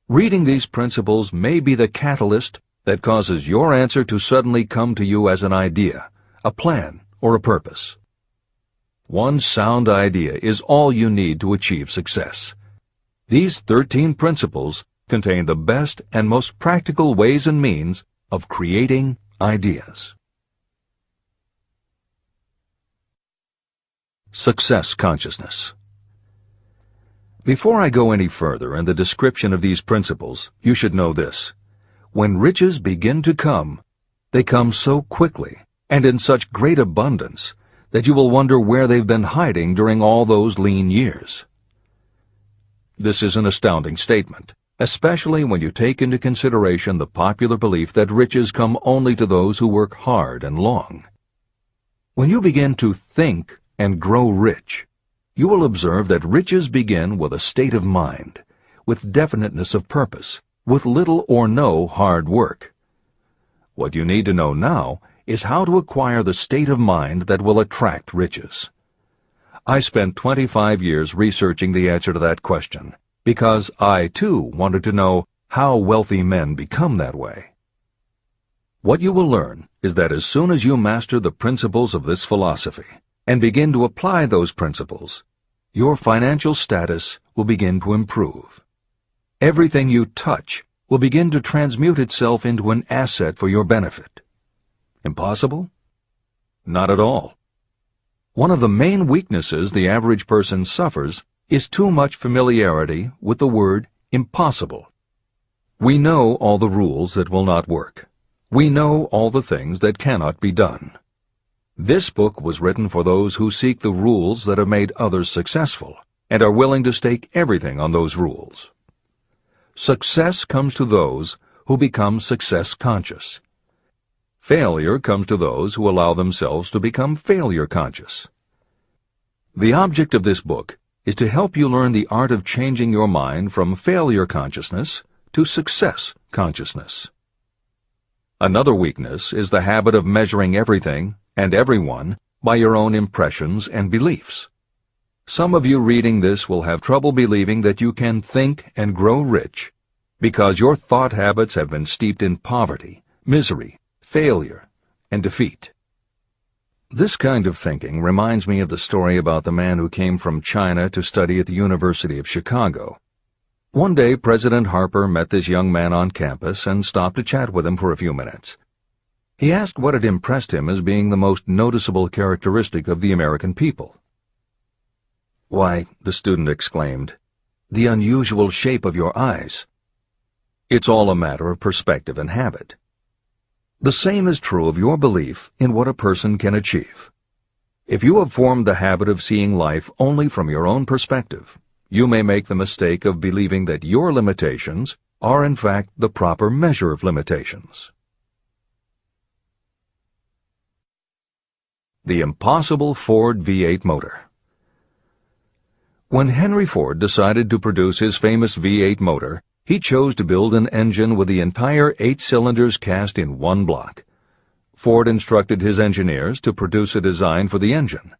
A: Reading these principles may be the catalyst that causes your answer to suddenly come to you as an idea, a plan, or a purpose. One sound idea is all you need to achieve success. These 13 principles contain the best and most practical ways and means of creating ideas. Success consciousness. Before I go any further in the description of these principles, you should know this. When riches begin to come, they come so quickly and in such great abundance that you will wonder where they've been hiding during all those lean years. This is an astounding statement, especially when you take into consideration the popular belief that riches come only to those who work hard and long. When you begin to think and grow rich, you will observe that riches begin with a state of mind, with definiteness of purpose, with little or no hard work. What you need to know now is how to acquire the state of mind that will attract riches. I spent 25 years researching the answer to that question, because I, too, wanted to know how wealthy men become that way. What you will learn is that as soon as you master the principles of this philosophy and begin to apply those principles, your financial status will begin to improve. Everything you touch will begin to transmute itself into an asset for your benefit. Impossible? Not at all. One of the main weaknesses the average person suffers is too much familiarity with the word impossible. We know all the rules that will not work. We know all the things that cannot be done. This book was written for those who seek the rules that have made others successful and are willing to stake everything on those rules. Success comes to those who become success conscious. Failure comes to those who allow themselves to become failure conscious. The object of this book is to help you learn the art of changing your mind from failure consciousness to success consciousness. Another weakness is the habit of measuring everything and everyone by your own impressions and beliefs. Some of you reading this will have trouble believing that you can think and grow rich because your thought habits have been steeped in poverty, misery, failure, and defeat. This kind of thinking reminds me of the story about the man who came from China to study at the University of Chicago. One day, President Harper met this young man on campus and stopped to chat with him for a few minutes. He asked what had impressed him as being the most noticeable characteristic of the American people. "Why," the student exclaimed, "the unusual shape of your eyes." It's all a matter of perspective and habit. The same is true of your belief in what a person can achieve. If you have formed the habit of seeing life only from your own perspective, you may make the mistake of believing that your limitations are in fact the proper measure of limitations. The impossible Ford V8 motor. When Henry Ford decided to produce his famous V8 motor, he chose to build an engine with the entire 8 cylinders cast in one block. Ford instructed his engineers to produce a design for the engine.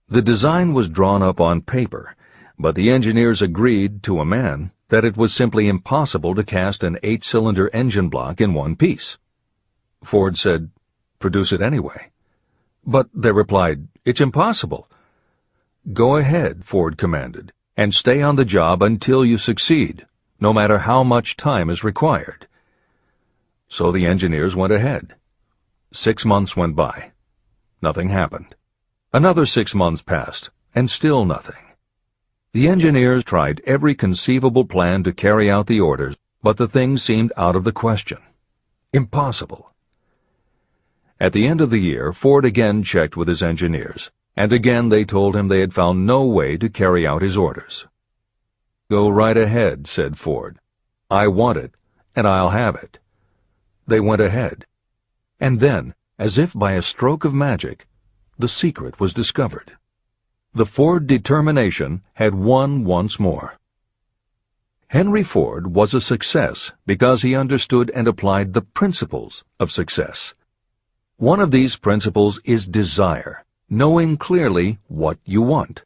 A: The design was drawn up on paper, but the engineers agreed to a man that it was simply impossible to cast an 8-cylinder engine block in one piece. Ford said, "Produce it anyway." But they replied, "It's impossible." "Go ahead," Ford commanded, "and stay on the job until you succeed, no matter how much time is required." So the engineers went ahead. 6 months went by. Nothing happened. Another 6 months passed, and still nothing. The engineers tried every conceivable plan to carry out the orders, but the thing seemed out of the question. Impossible. At the end of the year, Ford again checked with his engineers, and again they told him they had found no way to carry out his orders. "Go right ahead," said Ford. "I want it, and I'll have it." They went ahead. And then, as if by a stroke of magic, the secret was discovered. The Ford determination had won once more. Henry Ford was a success because he understood and applied the principles of success. One of these principles is desire, knowing clearly what you want.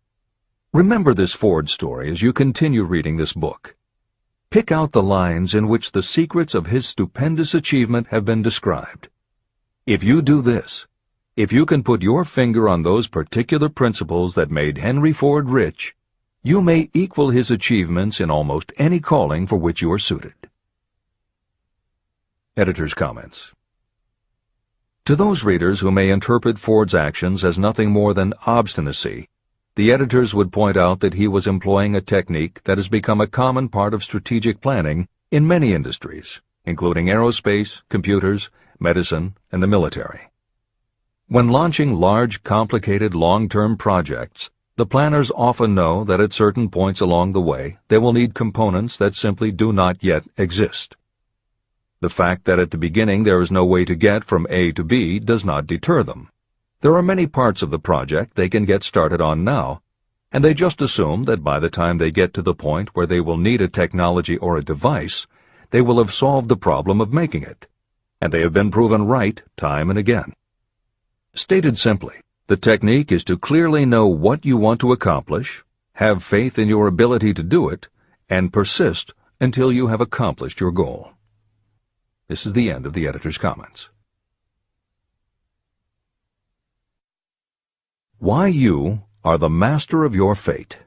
A: Remember this Ford story as you continue reading this book. Pick out the lines in which the secrets of his stupendous achievement have been described. If you do this, if you can put your finger on those particular principles that made Henry Ford rich, you may equal his achievements in almost any calling for which you are suited. Editor's comments. To those readers who may interpret Ford's actions as nothing more than obstinacy, the editors would point out that he was employing a technique that has become a common part of strategic planning in many industries, including aerospace, computers, medicine, and the military. When launching large, complicated, long-term projects, the planners often know that at certain points along the way they will need components that simply do not yet exist. The fact that at the beginning there is no way to get from A to B does not deter them. There are many parts of the project they can get started on now, and they just assume that by the time they get to the point where they will need a technology or a device, they will have solved the problem of making it, and they have been proven right time and again. Stated simply, the technique is to clearly know what you want to accomplish, have faith in your ability to do it, and persist until you have accomplished your goal. This is the end of the editor's comments. Why you are the master of your fate.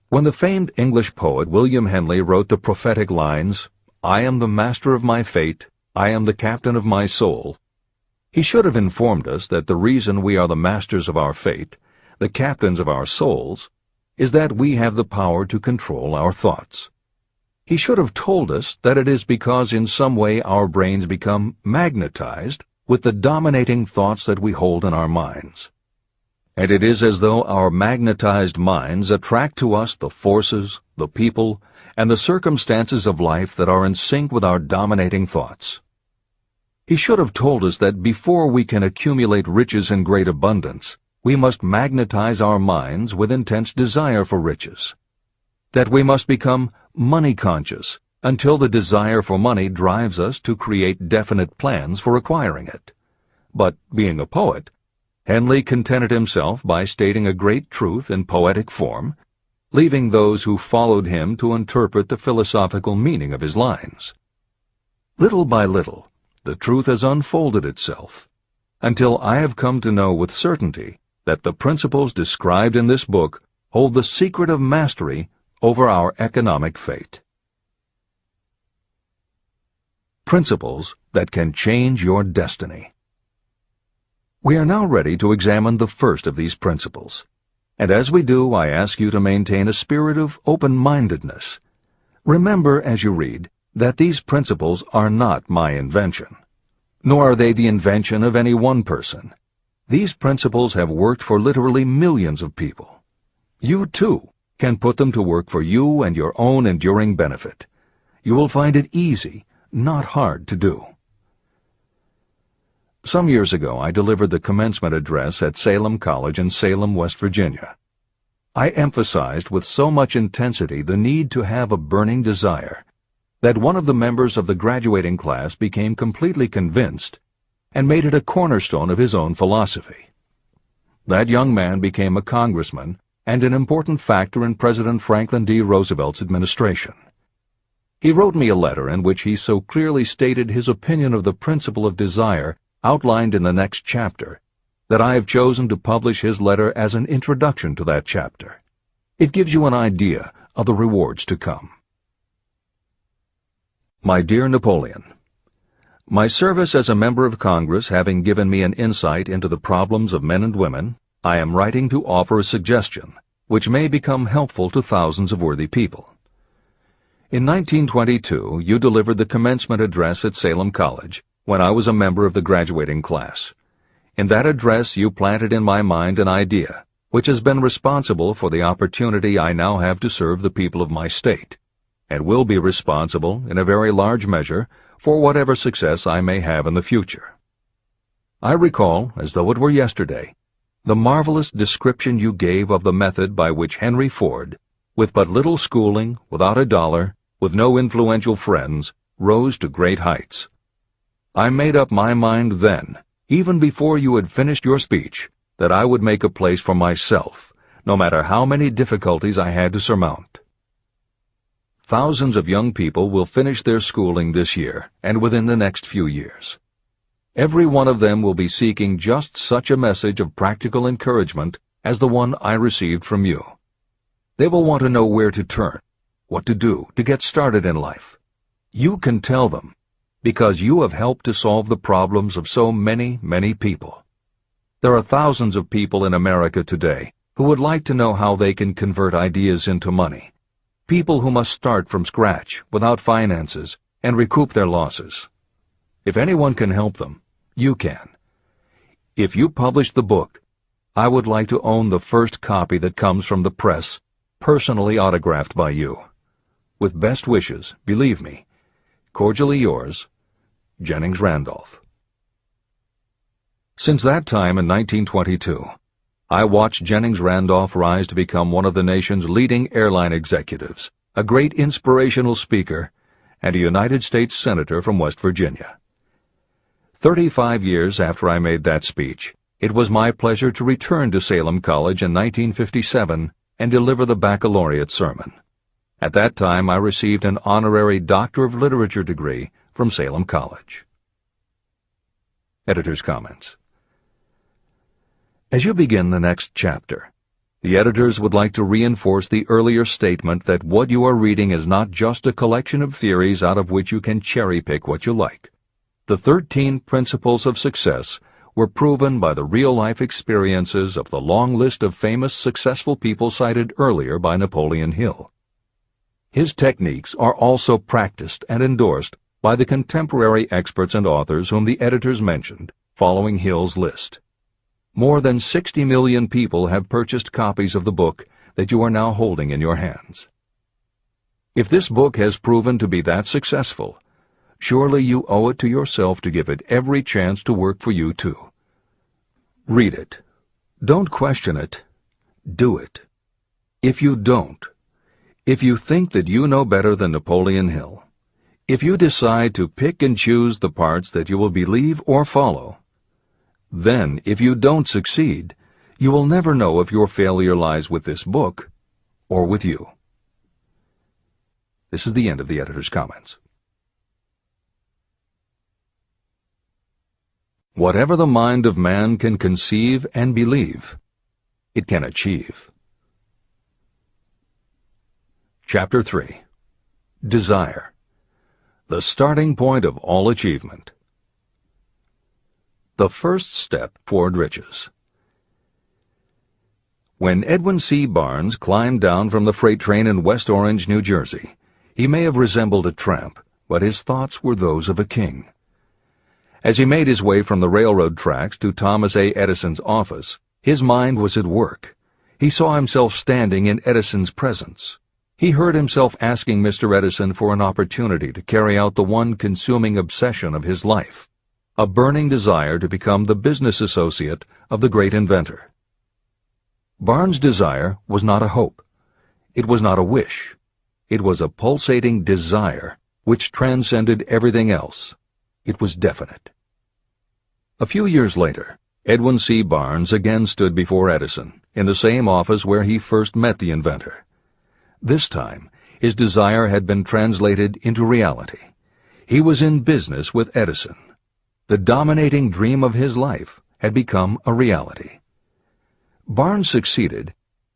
A: When the famed English poet William Henley wrote the prophetic lines, "I am the master of my fate, I am the captain of my soul," he should have informed us that the reason we are the masters of our fate, the captains of our souls, is that we have the power to control our thoughts. He should have told us that it is because in some way our brains become magnetized with the dominating thoughts that we hold in our minds. And it is as though our magnetized minds attract to us the forces, the people, and the circumstances of life that are in sync with our dominating thoughts. He should have told us that before we can accumulate riches in great abundance, we must magnetize our minds with intense desire for riches. That we must become money-conscious until the desire for money drives us to create definite plans for acquiring it. But, being a poet, Henley contented himself by stating a great truth in poetic form, leaving those who followed him to interpret the philosophical meaning of his lines. Little by little, the truth has unfolded itself, until I have come to know with certainty that the principles described in this book hold the secret of mastery over our economic fate. Principles that can change your destiny. We are now ready to examine the first of these principles, and as we do, I ask you to maintain a spirit of open-mindedness. Remember as you read that these principles are not my invention, nor are they the invention of any one person. These principles have worked for literally millions of people. You, too, can put them to work for you and your own enduring benefit. You will find it easy, not hard to do. Some years ago, I delivered the commencement address at Salem College in Salem, West Virginia. I emphasized with so much intensity the need to have a burning desire that one of the members of the graduating class became completely convinced and made it a cornerstone of his own philosophy. That young man became a congressman and an important factor in President Franklin D. Roosevelt's administration. He wrote me a letter in which he so clearly stated his opinion of the principle of desire outlined in the next chapter that I have chosen to publish his letter as an introduction to that chapter. It gives you an idea of the rewards to come. My dear Napoleon, my service as a member of Congress having given me an insight into the problems of men and women, I am writing to offer a suggestion which may become helpful to thousands of worthy people. In 1922, you delivered the commencement address at Salem College when I was a member of the graduating class. In that address, you planted in my mind an idea which has been responsible for the opportunity I now have to serve the people of my state, and will be responsible, in a very large measure, for whatever success I may have in the future. I recall, as though it were yesterday, the marvelous description you gave of the method by which Henry Ford, with but little schooling, without a dollar, with no influential friends, rose to great heights. I made up my mind then, even before you had finished your speech, that I would make a place for myself, no matter how many difficulties I had to surmount. Thousands of young people will finish their schooling this year and within the next few years. Every one of them will be seeking just such a message of practical encouragement as the one I received from you. They will want to know where to turn, what to do to get started in life. You can tell them, because you have helped to solve the problems of so many, many people. There are thousands of people in America today who would like to know how they can convert ideas into money. People who must start from scratch, without finances, and recoup their losses. If anyone can help them, you can. If you publish the book, I would like to own the first copy that comes from the press, personally autographed by you. With best wishes, believe me, cordially yours, Jennings Randolph. Since that time in 1922, I watched Jennings Randolph rise to become one of the nation's leading airline executives, a great inspirational speaker, and a United States Senator from West Virginia. 35 years after I made that speech, it was my pleasure to return to Salem College in 1957 and deliver the baccalaureate sermon. At that time, I received an honorary Doctor of Literature degree from Salem College. Editor's comments. As you begin the next chapter, the editors would like to reinforce the earlier statement that what you are reading is not just a collection of theories out of which you can cherry-pick what you like. The 13 principles of success were proven by the real-life experiences of the long list of famous successful people cited earlier by Napoleon Hill. His techniques are also practiced and endorsed by the contemporary experts and authors whom the editors mentioned, following Hill's list. More than 60 million people have purchased copies of the book that you are now holding in your hands. If this book has proven to be that successful, surely you owe it to yourself to give it every chance to work for you too. Read it. Don't question it. Do it. If you don't, if you think that you know better than Napoleon Hill, if you decide to pick and choose the parts that you will believe or follow, then, if you don't succeed, you will never know if your failure lies with this book or with you. This is the end of the editor's comments. Whatever the mind of man can conceive and believe, it can achieve. Chapter 3. Desire. The starting point of all achievement. The first step toward riches. When Edwin C. Barnes climbed down from the freight train in West Orange, New Jersey, he may have resembled a tramp, but his thoughts were those of a king. As he made his way from the railroad tracks to Thomas A. Edison's office, his mind was at work. He saw himself standing in Edison's presence. He heard himself asking Mr. Edison for an opportunity to carry out the one consuming obsession of his life, a burning desire to become the business associate of the great inventor. Barnes' desire was not a hope. It was not a wish. It was a pulsating desire which transcended everything else. It was definite. A few years later, Edwin C. Barnes again stood before Edison, in the same office where he first met the inventor. This time, his desire had been translated into reality. He was in business with Edison. The dominating dream of his life had become a reality. Barnes succeeded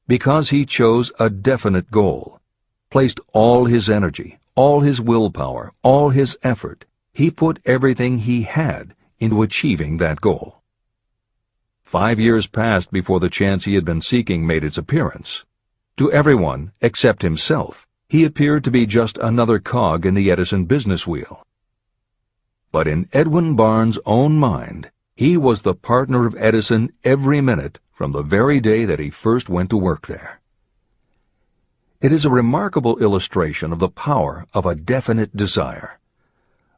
A: because he chose a definite goal, placed all his energy, all his willpower, all his effort. He put everything he had into achieving that goal. 5 years passed before the chance he had been seeking made its appearance. To everyone except himself, he appeared to be just another cog in the Edison business wheel. But in Edwin Barnes' own mind, he was the partner of Edison every minute from the very day that he first went to work there. It is a remarkable illustration of the power of a definite desire.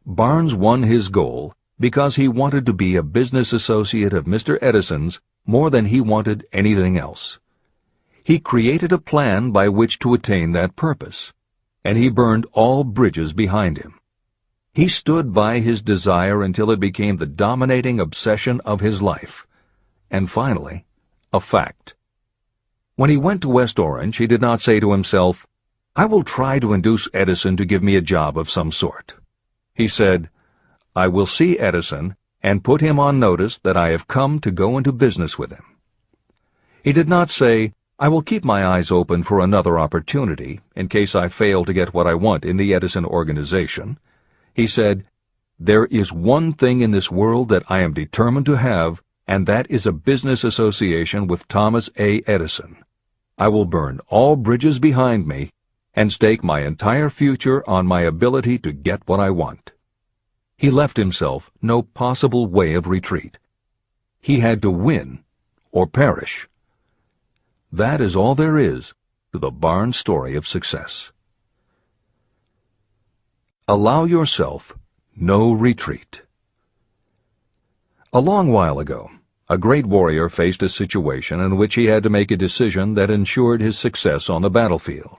A: Barnes won his goal because he wanted to be a business associate of Mr. Edison's more than he wanted anything else. He created a plan by which to attain that purpose, and he burned all bridges behind him. He stood by his desire until it became the dominating obsession of his life, and finally, a fact. When he went to West Orange, he did not say to himself, "I will try to induce Edison to give me a job of some sort." He said, "I will see Edison and put him on notice that I have come to go into business with him." He did not say, "I will keep my eyes open for another opportunity in case I fail to get what I want in the Edison organization." He said, "There is one thing in this world that I am determined to have, and that is a business association with Thomas A. Edison. I will burn all bridges behind me and stake my entire future on my ability to get what I want." He left himself no possible way of retreat. He had to win or perish. That is all there is to the Barnes story of success. Allow yourself no retreat. A long while ago, a great warrior faced a situation in which he had to make a decision that ensured his success on the battlefield.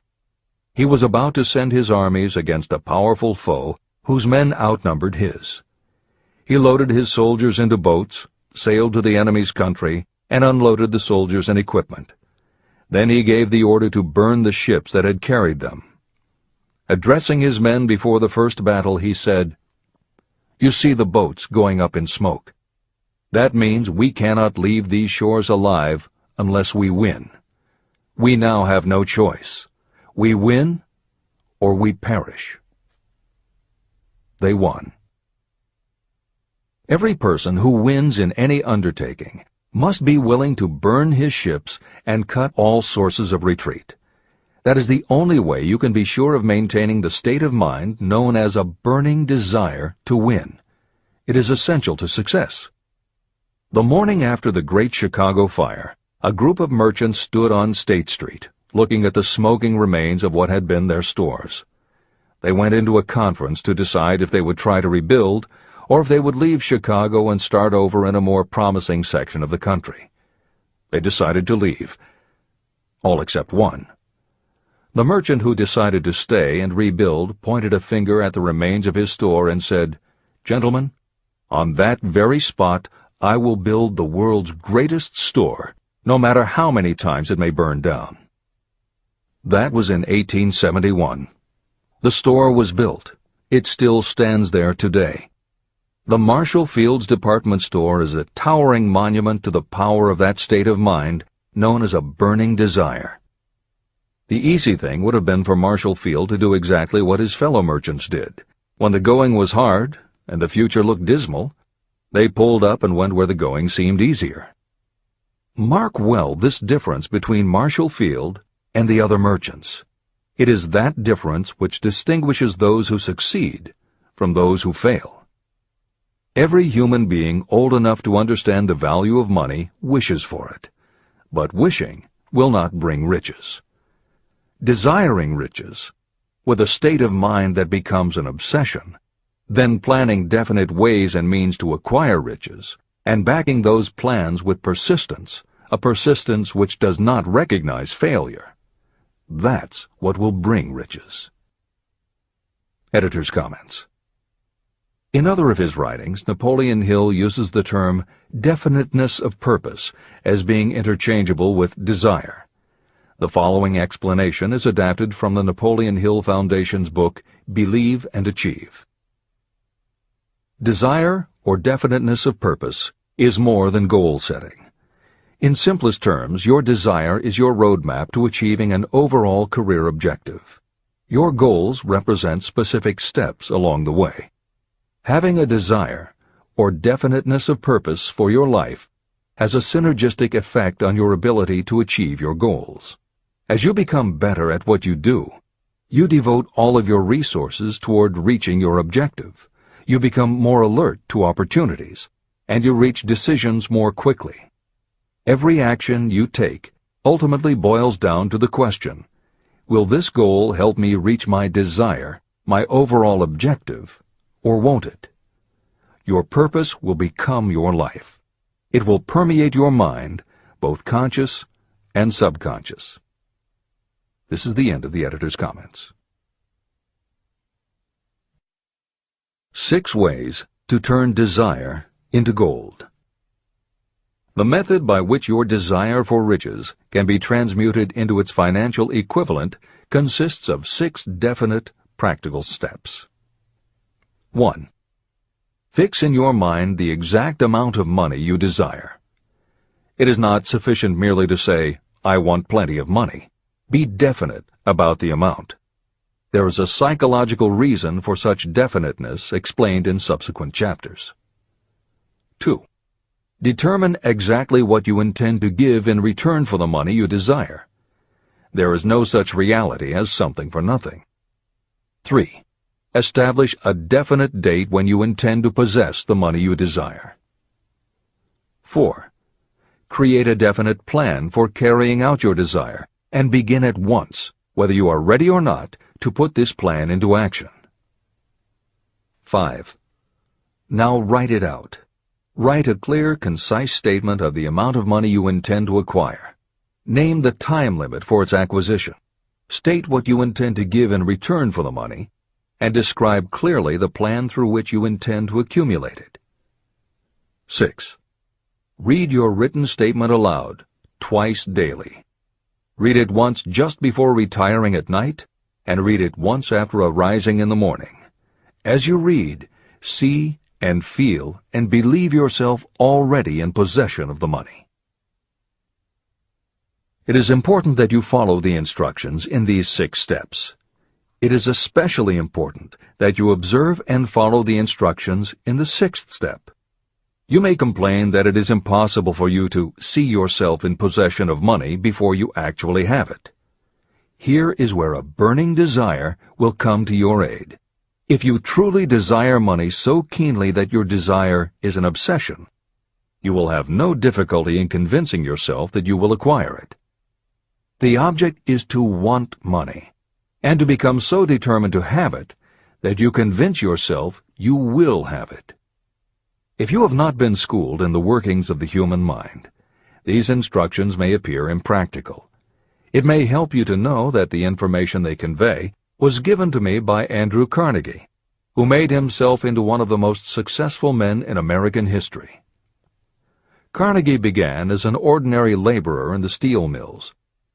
A: He was about to send his armies against a powerful foe whose men outnumbered his. He loaded his soldiers into boats, sailed to the enemy's country, and unloaded the soldiers and equipment. Then he gave the order to burn the ships that had carried them. Addressing his men before the first battle, he said, "You see the boats going up in smoke. That means we cannot leave these shores alive unless we win. We now have no choice. We win or we perish." They won. Every person who wins in any undertaking must be willing to burn his ships and cut all sources of retreat. That is the only way you can be sure of maintaining the state of mind known as a burning desire to win. It is essential to success. The morning after the Great Chicago Fire, a group of merchants stood on State Street, looking at the smoking remains of what had been their stores. They went into a conference to decide if they would try to rebuild or if they would leave Chicago and start over in a more promising section of the country. They decided to leave, all except one. The merchant who decided to stay and rebuild pointed a finger at the remains of his store and said, "Gentlemen, on that very spot I will build the world's greatest store, no matter how many times it may burn down." That was in 1871. The store was built. It still stands there today. The Marshall Field's department store is a towering monument to the power of that state of mind known as a burning desire. The easy thing would have been for Marshall Field to do exactly what his fellow merchants did. When the going was hard and the future looked dismal, they pulled up and went where the going seemed easier. Mark well this difference between Marshall Field and the other merchants. It is that difference which distinguishes those who succeed from those who fail. Every human being old enough to understand the value of money wishes for it, but wishing will not bring riches. Desiring riches, with a state of mind that becomes an obsession, then planning definite ways and means to acquire riches, and backing those plans with persistence, a persistence which does not recognize failure, that's what will bring riches. Editor's comments. In other of his writings, Napoleon Hill uses the term definiteness of purpose as being interchangeable with desire. The following explanation is adapted from the Napoleon Hill Foundation's book, Believe and Achieve. Desire, or definiteness of purpose, is more than goal setting. In simplest terms, your desire is your roadmap to achieving an overall career objective. Your goals represent specific steps along the way. Having a desire, or definiteness of purpose for your life, has a synergistic effect on your ability to achieve your goals. As you become better at what you do, you devote all of your resources toward reaching your objective. You become more alert to opportunities, and you reach decisions more quickly. Every action you take ultimately boils down to the question, will this goal help me reach my desire, my overall objective, or won't it? Your purpose will become your life. It will permeate your mind, both conscious and subconscious. This is the end of the editor's comments. 6 ways to turn desire into gold. The method by which your desire for riches can be transmuted into its financial equivalent consists of 6 definite, practical steps. 1. Fix in your mind the exact amount of money you desire. It is not sufficient merely to say, "I want plenty of money." Be definite about the amount. There is a psychological reason for such definiteness explained in subsequent chapters. 2. Determine exactly what you intend to give in return for the money you desire. There is no such reality as something for nothing. 3. Establish a definite date when you intend to possess the money you desire. 4. Create a definite plan for carrying out your desire, and begin at once, whether you are ready or not, to put this plan into action. 5. Now write it out. Write a clear, concise statement of the amount of money you intend to acquire. Name the time limit for its acquisition. State what you intend to give in return for the money, and describe clearly the plan through which you intend to accumulate it. 6. Read your written statement aloud, twice daily. Read it once just before retiring at night, and read it once after arising in the morning. As you read, see and feel and believe yourself already in possession of the money. It is important that you follow the instructions in these 6 steps. It is especially important that you observe and follow the instructions in the 6th step. You may complain that it is impossible for you to see yourself in possession of money before you actually have it. Here is where a burning desire will come to your aid. If you truly desire money so keenly that your desire is an obsession, you will have no difficulty in convincing yourself that you will acquire it. The object is to want money, and to become so determined to have it that you convince yourself you will have it. If you have not been schooled in the workings of the human mind, these instructions may appear impractical. It may help you to know that the information they convey was given to me by Andrew Carnegie, who made himself into one of the most successful men in American history. Carnegie began as an ordinary laborer in the steel mills,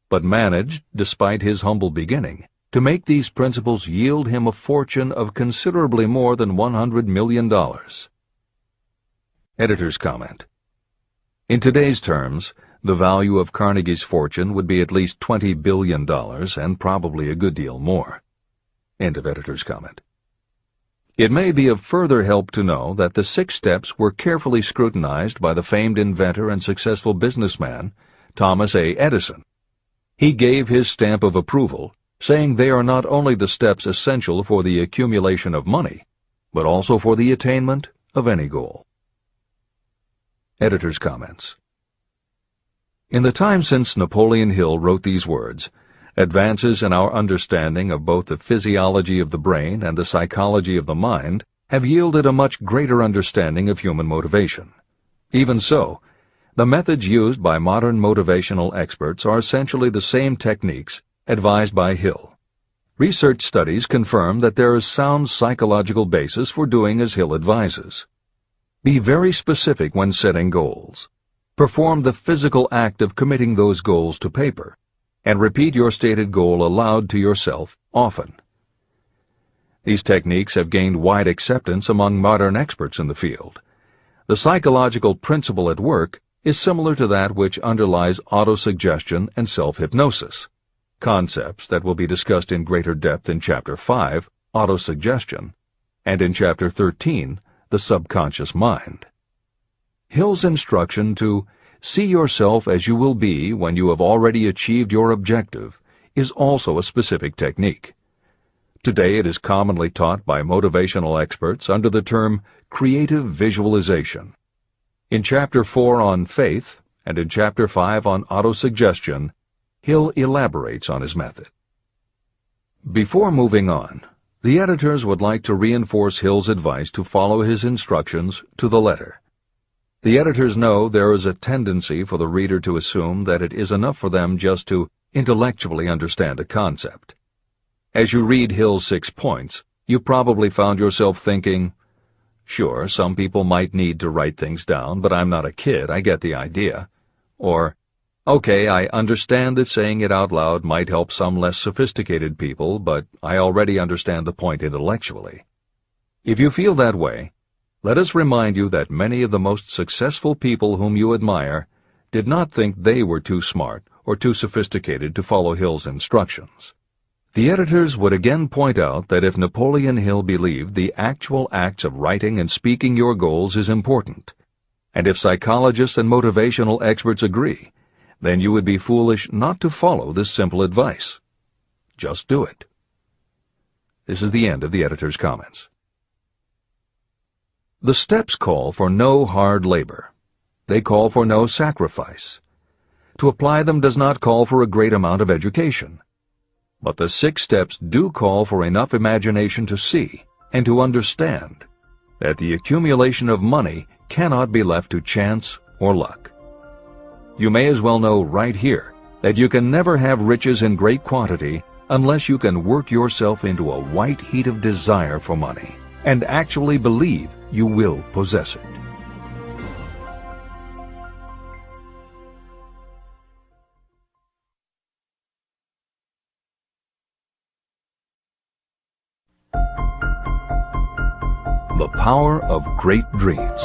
A: but managed, despite his humble beginning, to make these principles yield him a fortune of considerably more than $100 million. Editor's comment. In today's terms, the value of Carnegie's fortune would be at least $20 billion and probably a good deal more. End of editor's comment. It may be of further help to know that the 6 steps were carefully scrutinized by the famed inventor and successful businessman, Thomas A. Edison. He gave his stamp of approval, saying they are not only the steps essential for the accumulation of money, but also for the attainment of any goal. Editor's comments. In the time since Napoleon Hill wrote these words, advances in our understanding of both the physiology of the brain and the psychology of the mind have yielded a much greater understanding of human motivation. Even so, the methods used by modern motivational experts are essentially the same techniques advised by Hill. Research studies confirm that there is sound psychological basis for doing as Hill advises. Be very specific when setting goals. Perform the physical act of committing those goals to paper, and repeat your stated goal aloud to yourself often. These techniques have gained wide acceptance among modern experts in the field. The psychological principle at work is similar to that which underlies autosuggestion and self-hypnosis, concepts that will be discussed in greater depth in Chapter 5, Autosuggestion, and in Chapter 13, The Subconscious Mind. Hill's instruction to see yourself as you will be when you have already achieved your objective is also a specific technique. Today it is commonly taught by motivational experts under the term creative visualization. In Chapter 4 on faith and in Chapter 5 on autosuggestion, Hill elaborates on his method. Before moving on, the editors would like to reinforce Hill's advice to follow his instructions to the letter. The editors know there is a tendency for the reader to assume that it is enough for them just to intellectually understand a concept. As you read Hill's 6 points, you probably found yourself thinking, sure, some people might need to write things down, but I'm not a kid, I get the idea. Or, okay, I understand that saying it out loud might help some less sophisticated people, but I already understand the point intellectually. If you feel that way, let us remind you that many of the most successful people whom you admire did not think they were too smart or too sophisticated to follow Hill's instructions. The editors would again point out that if Napoleon Hill believed the actual acts of writing and speaking your goals is important, and if psychologists and motivational experts agree, then you would be foolish not to follow this simple advice. Just do it. This is the end of the editor's comments. The steps call for no hard labor. They call for no sacrifice. To apply them does not call for a great amount of education. But the 6 steps do call for enough imagination to see and to understand that the accumulation of money cannot be left to chance or luck. You may as well know right here that you can never have riches in great quantity unless you can work yourself into a white heat of desire for money and actually believe you will possess it. The power of great dreams.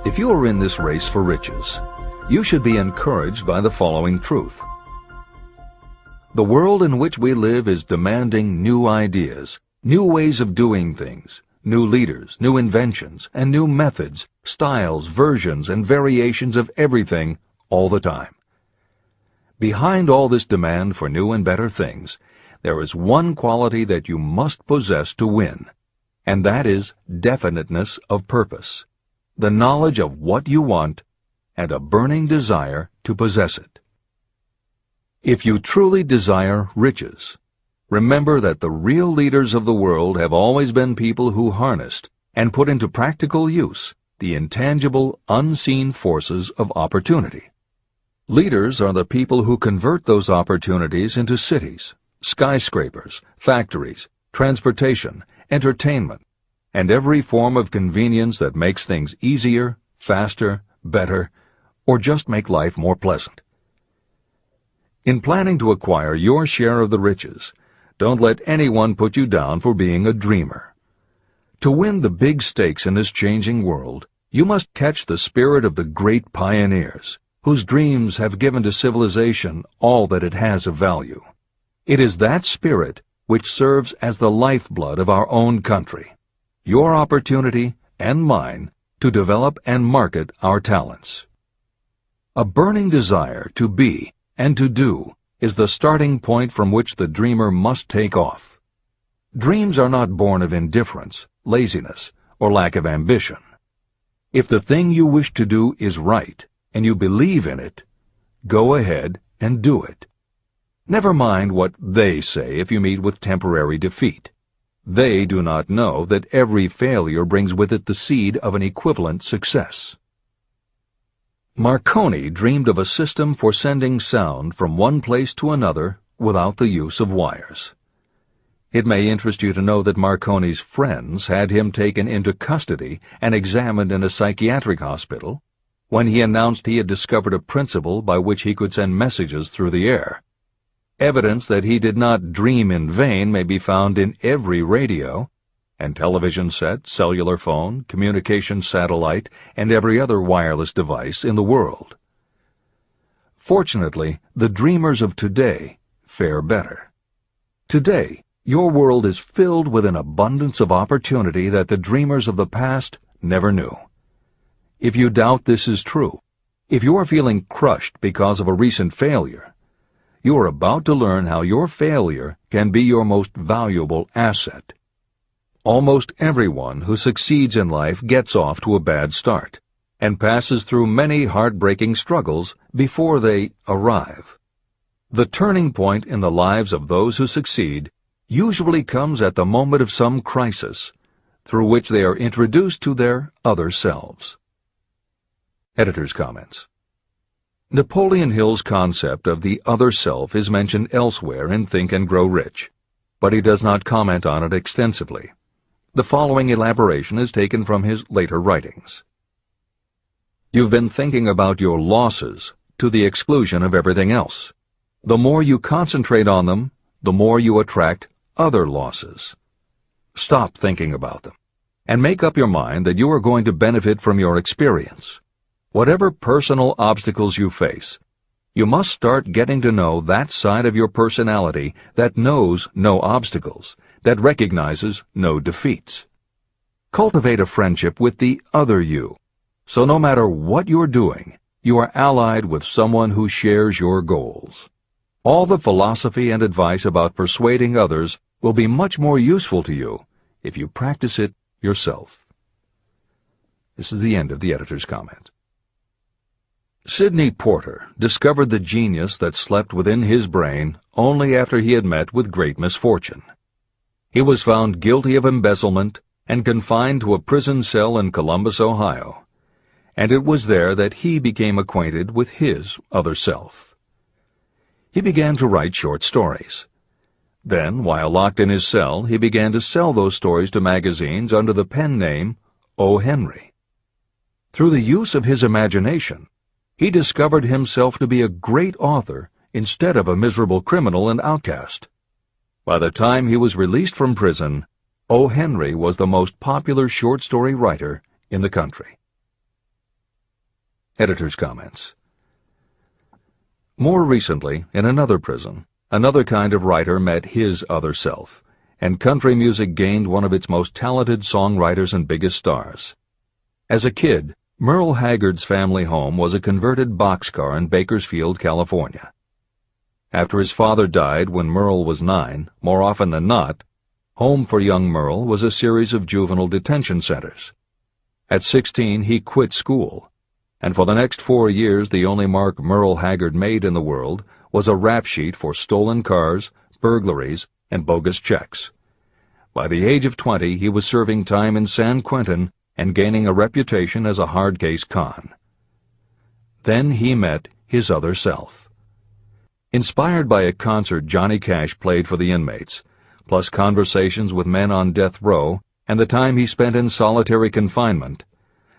A: If you are in this race for riches, you should be encouraged by the following truth. The world in which we live is demanding new ideas, new ways of doing things, new leaders, new inventions, and new methods, styles, versions, and variations of everything all the time. Behind all this demand for new and better things, there is one quality that you must possess to win, and that is definiteness of purpose, the knowledge of what you want, and a burning desire to possess it. If you truly desire riches, remember that the real leaders of the world have always been people who harnessed and put into practical use the intangible, unseen forces of opportunity. Leaders are the people who convert those opportunities into cities, skyscrapers, factories, transportation, entertainment, and every form of convenience that makes things easier, faster, better, or just make life more pleasant. In planning to acquire your share of the riches, don't let anyone put you down for being a dreamer. To win the big stakes in this changing world, you must catch the spirit of the great pioneers, whose dreams have given to civilization all that it has of value. It is that spirit which serves as the lifeblood of our own country, your opportunity and mine to develop and market our talents. A burning desire to be and to do is the starting point from which the dreamer must take off. Dreams are not born of indifference, laziness, or lack of ambition. If the thing you wish to do is right, and you believe in it, go ahead and do it. Never mind what they say if you meet with temporary defeat. They do not know that every failure brings with it the seed of an equivalent success. Marconi dreamed of a system for sending sound from one place to another without the use of wires. It may interest you to know that Marconi's friends had him taken into custody and examined in a psychiatric hospital when he announced he had discovered a principle by which he could send messages through the air. Evidence that he did not dream in vain may be found in every radio and television set, cellular phone, communication satellite, and every other wireless device in the world. Fortunately, the dreamers of today fare better. Today, your world is filled with an abundance of opportunity that the dreamers of the past never knew. If you doubt this is true, if you are feeling crushed because of a recent failure, you are about to learn how your failure can be your most valuable asset. Almost everyone who succeeds in life gets off to a bad start and passes through many heartbreaking struggles before they arrive. The turning point in the lives of those who succeed usually comes at the moment of some crisis through which they are introduced to their other selves. Editor's comments. Napoleon Hill's concept of the other self is mentioned elsewhere in Think and Grow Rich, but he does not comment on it extensively. The following elaboration is taken from his later writings. You've been thinking about your losses to the exclusion of everything else. The more you concentrate on them, the more you attract other losses. Stop thinking about them, and make up your mind that you are going to benefit from your experience. Whatever personal obstacles you face, you must start getting to know that side of your personality that knows no obstacles, that recognizes no defeats. Cultivate a friendship with the other you, so no matter what you're doing, you are allied with someone who shares your goals. All the philosophy and advice about persuading others will be much more useful to you if you practice it yourself. This is the end of the editor's comment. Sidney Porter discovered the genius that slept within his brain only after he had met with great misfortune. He was found guilty of embezzlement and confined to a prison cell in Columbus, Ohio, and it was there that he became acquainted with his other self. He began to write short stories. Then, while locked in his cell, he began to sell those stories to magazines under the pen name O. Henry. Through the use of his imagination, he discovered himself to be a great author instead of a miserable criminal and outcast. By the time he was released from prison, O. Henry was the most popular short story writer in the country. Editor's comments. More recently, in another prison, another kind of writer met his other self, and country music gained one of its most talented songwriters and biggest stars. As a kid, Merle Haggard's family home was a converted boxcar in Bakersfield, California. After his father died when Merle was 9, more often than not, home for young Merle was a series of juvenile detention centers. At 16, he quit school, and for the next 4 years the only mark Merle Haggard made in the world was a rap sheet for stolen cars, burglaries, and bogus checks. By the age of 20, he was serving time in San Quentin and gaining a reputation as a hard-case con. Then he met his other self. Inspired by a concert Johnny Cash played for the inmates, plus conversations with men on death row and the time he spent in solitary confinement,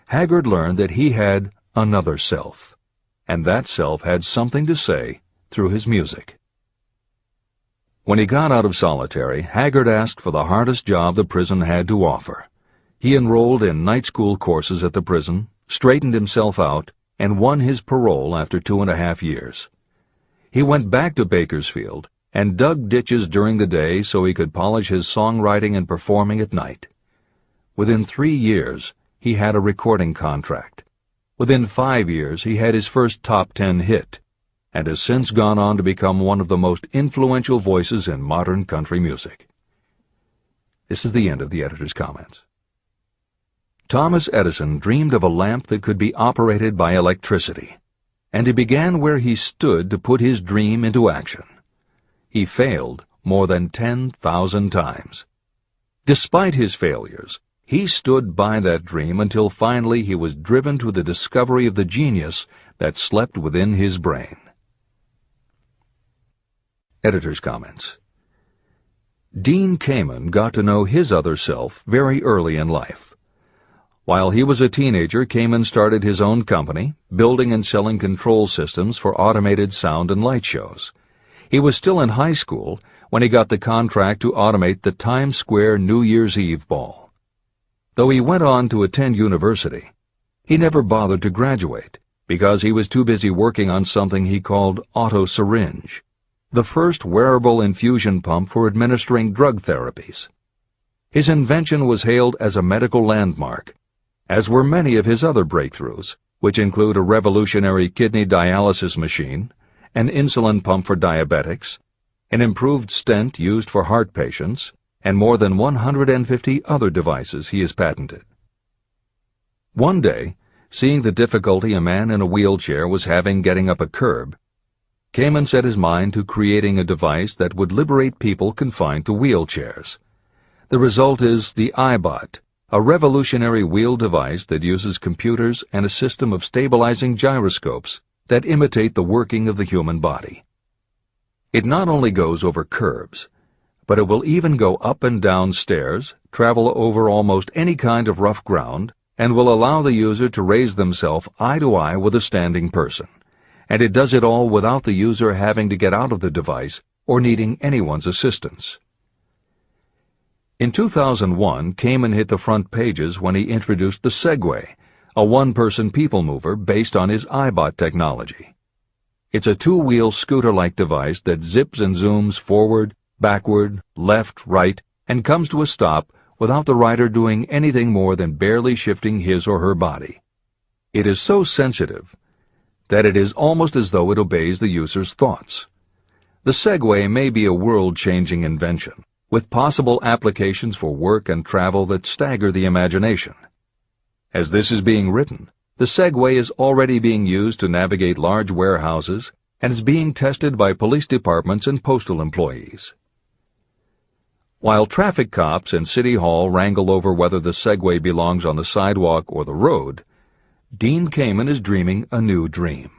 A: Haggard learned that he had another self, and that self had something to say through his music. When he got out of solitary, Haggard asked for the hardest job the prison had to offer. He enrolled in night school courses at the prison, straightened himself out, and won his parole after 2.5 years. He went back to Bakersfield and dug ditches during the day so he could polish his songwriting and performing at night. Within 3 years, he had a recording contract. Within 5 years, he had his first top 10 hit, and has since gone on to become one of the most influential voices in modern country music. This is the end of the editor's comments. Thomas Edison dreamed of a lamp that could be operated by electricity. and he began where he stood to put his dream into action. He failed more than 10,000 times. Despite his failures, he stood by that dream until finally he was driven to the discovery of the genius that slept within his brain. Editor's comments. Dean Kamen got to know his other self very early in life. While he was a teenager, Kamen started his own company, building and selling control systems for automated sound and light shows. He was still in high school when he got the contract to automate the Times Square New Year's Eve ball. Though he went on to attend university, he never bothered to graduate because he was too busy working on something he called auto syringe, the first wearable infusion pump for administering drug therapies. His invention was hailed as a medical landmark, as were many of his other breakthroughs, which include a revolutionary kidney dialysis machine, an insulin pump for diabetics, an improved stent used for heart patients, and more than 150 other devices he has patented. One day, seeing the difficulty a man in a wheelchair was having getting up a curb, Kamen set his mind to creating a device that would liberate people confined to wheelchairs. The result is the iBot, a revolutionary wheel device that uses computers and a system of stabilizing gyroscopes that imitate the working of the human body. It not only goes over curbs, but it will even go up and down stairs, travel over almost any kind of rough ground, and will allow the user to raise themselves eye to eye with a standing person. And it does it all without the user having to get out of the device or needing anyone's assistance. In 2001, Kamen hit the front pages when he introduced the Segway, a one-person people mover based on his iBot technology. It's a two-wheel scooter-like device that zips and zooms forward, backward, left, right, and comes to a stop without the rider doing anything more than barely shifting his or her body. It is so sensitive that it is almost as though it obeys the user's thoughts. The Segway may be a world-changing invention, with possible applications for work and travel that stagger the imagination. As this is being written, the Segway is already being used to navigate large warehouses and is being tested by police departments and postal employees. While traffic cops and City Hall wrangle over whether the Segway belongs on the sidewalk or the road, Dean Kamen is dreaming a new dream.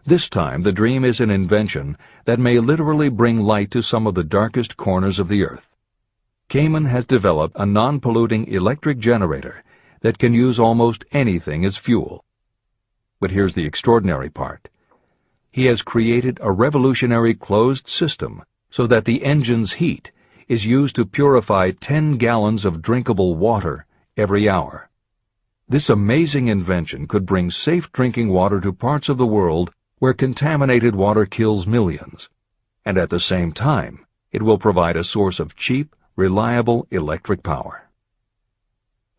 A: This time, the dream is an invention that may literally bring light to some of the darkest corners of the earth. Kamen has developed a non-polluting electric generator that can use almost anything as fuel. But here's the extraordinary part. He has created a revolutionary closed system so that the engine's heat is used to purify 10 gallons of drinkable water every hour. This amazing invention could bring safe drinking water to parts of the world where contaminated water kills millions, and at the same time, it will provide a source of cheap, reliable electric power.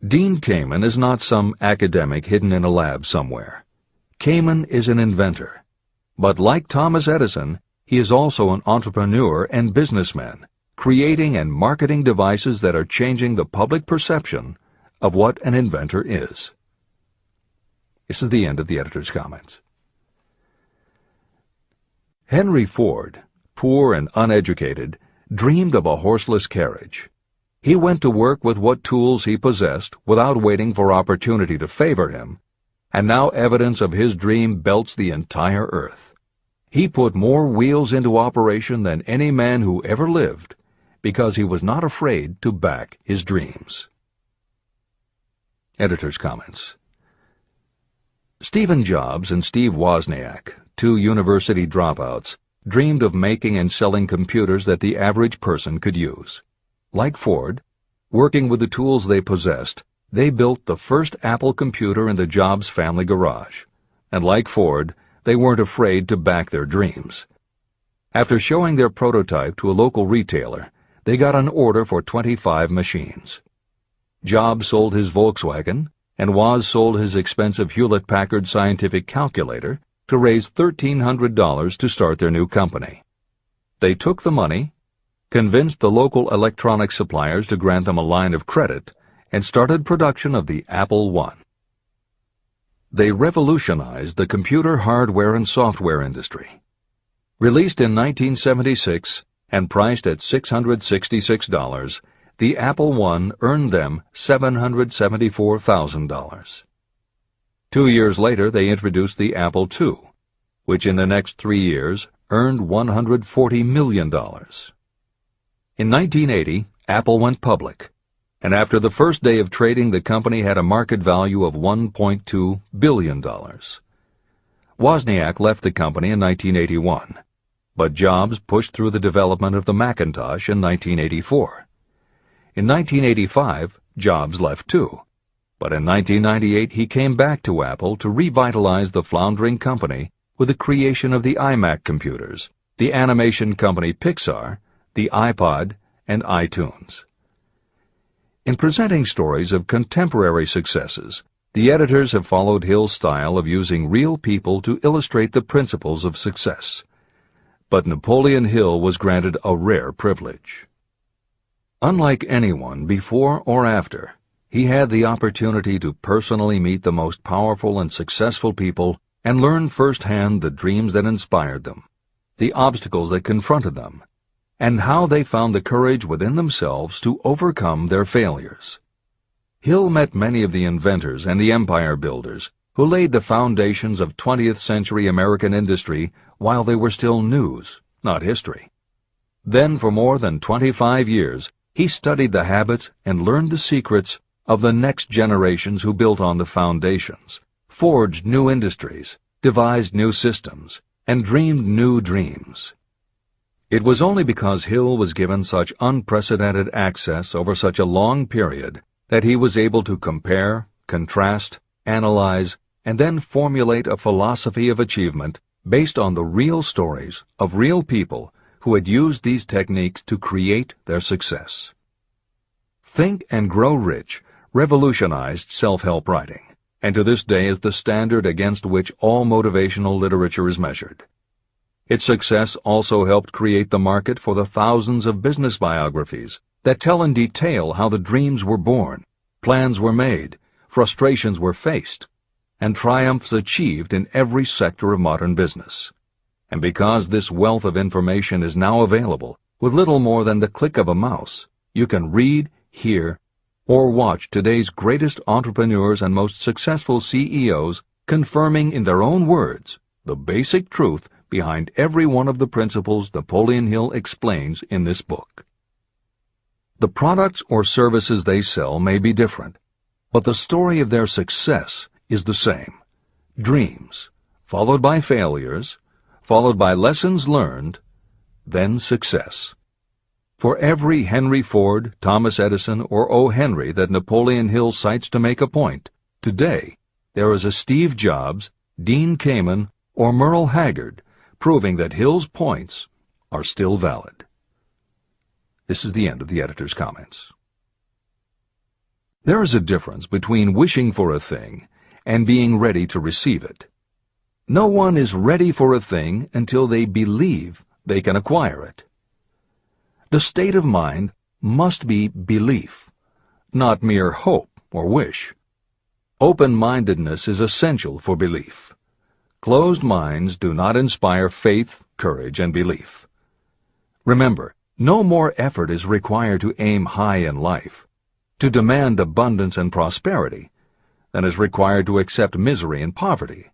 A: Dean Kamen is not some academic hidden in a lab somewhere. Kamen is an inventor. But like Thomas Edison, he is also an entrepreneur and businessman, creating and marketing devices that are changing the public perception of what an inventor is. This is the end of the editor's comments. Henry Ford, poor and uneducated, dreamed of a horseless carriage. He went to work with what tools he possessed without waiting for opportunity to favor him, and now evidence of his dream belts the entire earth. He put more wheels into operation than any man who ever lived because he was not afraid to back his dreams. Editor's comments. Stephen Jobs and Steve Wozniak, two university dropouts, dreamed of making and selling computers that the average person could use. Like Ford, working with the tools they possessed, they built the first Apple computer in the Jobs family garage. And like Ford, they weren't afraid to back their dreams. After showing their prototype to a local retailer, they got an order for 25 machines. Jobs sold his Volkswagen, and Woz sold his expensive Hewlett-Packard scientific calculator to raise $1,300 to start their new company. They took the money, convinced the local electronics suppliers to grant them a line of credit, and started production of the Apple I. They revolutionized the computer hardware and software industry. Released in 1976 and priced at $666, the Apple I earned them $774,000. 2 years later, they introduced the Apple II, which in the next 3 years earned $140 million. In 1980, Apple went public, and after the first day of trading, the company had a market value of $1.2 billion. Wozniak left the company in 1981, but Jobs pushed through the development of the Macintosh in 1984. In 1985, Jobs left too, but in 1998 he came back to Apple to revitalize the floundering company with the creation of the iMac computers, the animation company Pixar, the iPod, and iTunes. In presenting stories of contemporary successes, the editors have followed Hill's style of using real people to illustrate the principles of success. But Napoleon Hill was granted a rare privilege. Unlike anyone before or after, he had the opportunity to personally meet the most powerful and successful people and learn firsthand the dreams that inspired them, the obstacles that confronted them, and how they found the courage within themselves to overcome their failures. Hill met many of the inventors and the empire builders who laid the foundations of 20th century American industry while they were still news, not history. Then, for more than 25 years, he studied the habits and learned the secrets of the next generations who built on the foundations, forged new industries, devised new systems, and dreamed new dreams. It was only because Hill was given such unprecedented access over such a long period that he was able to compare, contrast, analyze, and then formulate a philosophy of achievement based on the real stories of real people who had used these techniques to create their success. Think and Grow Rich revolutionized self-help writing, and to this day is the standard against which all motivational literature is measured. Its success also helped create the market for the thousands of business biographies that tell in detail how the dreams were born, plans were made, frustrations were faced, and triumphs achieved in every sector of modern business. And because this wealth of information is now available with little more than the click of a mouse, you can read, hear, or watch today's greatest entrepreneurs and most successful CEOs confirming in their own words the basic truth behind every one of the principles Napoleon Hill explains in this book. The products or services they sell may be different, but the story of their success is the same. Dreams, followed by failures, followed by lessons learned, then success. For every Henry Ford, Thomas Edison, or O. Henry that Napoleon Hill cites to make a point, today there is a Steve Jobs, Dean Kamen, or Merle Haggard, proving that Hill's points are still valid. This is the end of the editor's comments. There is a difference between wishing for a thing and being ready to receive it. No one is ready for a thing until they believe they can acquire it. The state of mind must be belief, not mere hope or wish. Open-mindedness is essential for belief. Closed minds do not inspire faith, courage, and belief. Remember, no more effort is required to aim high in life, to demand abundance and prosperity, than is required to accept misery and poverty.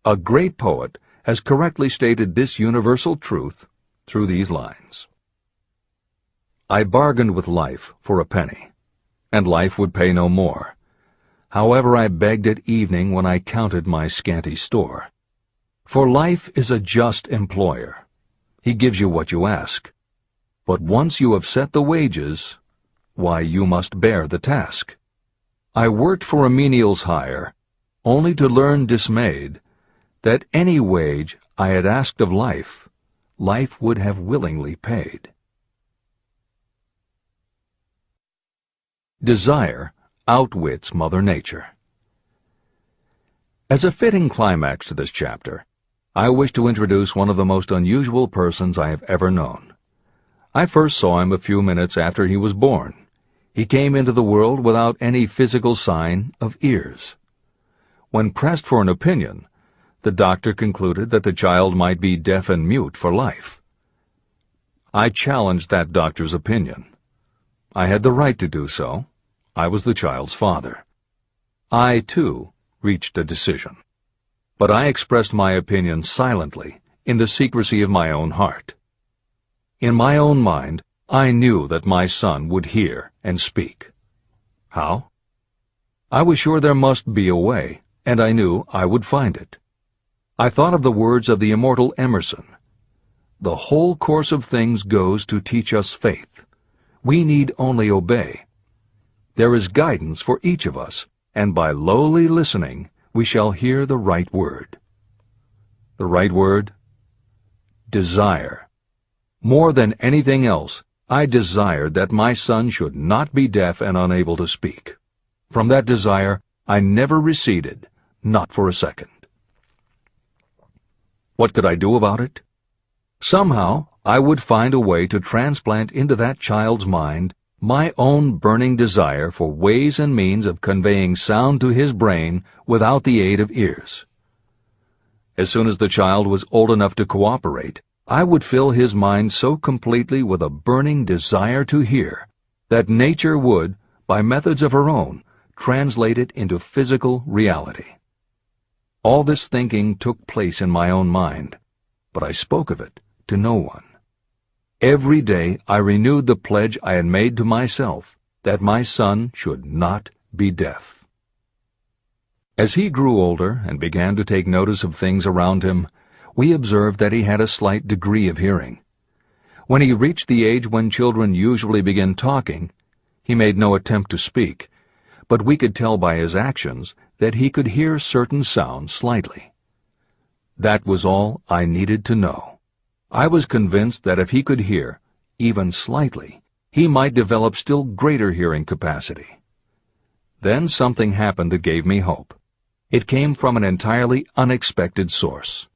A: A great poet has correctly stated this universal truth through these lines. I bargained with life for a penny, and life would pay no more. However, I begged at evening when I counted my scanty store. For life is a just employer. He gives you what you ask. But once you have set the wages, why, you must bear the task. I worked for a menial's hire, only to learn dismayed that any wage I had asked of life, life would have willingly paid. Desire outwits Mother Nature. As a fitting climax to this chapter, I wish to introduce one of the most unusual persons I have ever known. I first saw him a few minutes after he was born. He came into the world without any physical sign of ears. When pressed for an opinion, the doctor concluded that the child might be deaf and mute for life. I challenged that doctor's opinion. I had the right to do so. I was the child's father. I, too, reached a decision. But I expressed my opinion silently, in the secrecy of my own heart. In my own mind, I knew that my son would hear and speak. How? I was sure there must be a way, and I knew I would find it. I thought of the words of the immortal Emerson. The whole course of things goes to teach us faith. We need only obey. There is guidance for each of us, and by lowly listening, we shall hear the right word. The right word? Desire. More than anything else, I desired that my son should not be deaf and unable to speak. From that desire, I never receded, not for a second. What could I do about it? Somehow, I would find a way to transplant into that child's mind my own burning desire for ways and means of conveying sound to his brain without the aid of ears. As soon as the child was old enough to cooperate, I would fill his mind so completely with a burning desire to hear that nature would, by methods of her own, translate it into physical reality. All this thinking took place in my own mind, but I spoke of it to no one. Every day I renewed the pledge I had made to myself that my son should not be deaf. As he grew older and began to take notice of things around him, we observed that he had a slight degree of hearing. When he reached the age when children usually begin talking, he made no attempt to speak, but we could tell by his actions that he could hear certain sounds slightly. That was all I needed to know. I was convinced that if he could hear, even slightly, he might develop still greater hearing capacity. Then something happened that gave me hope. It came from an entirely unexpected source.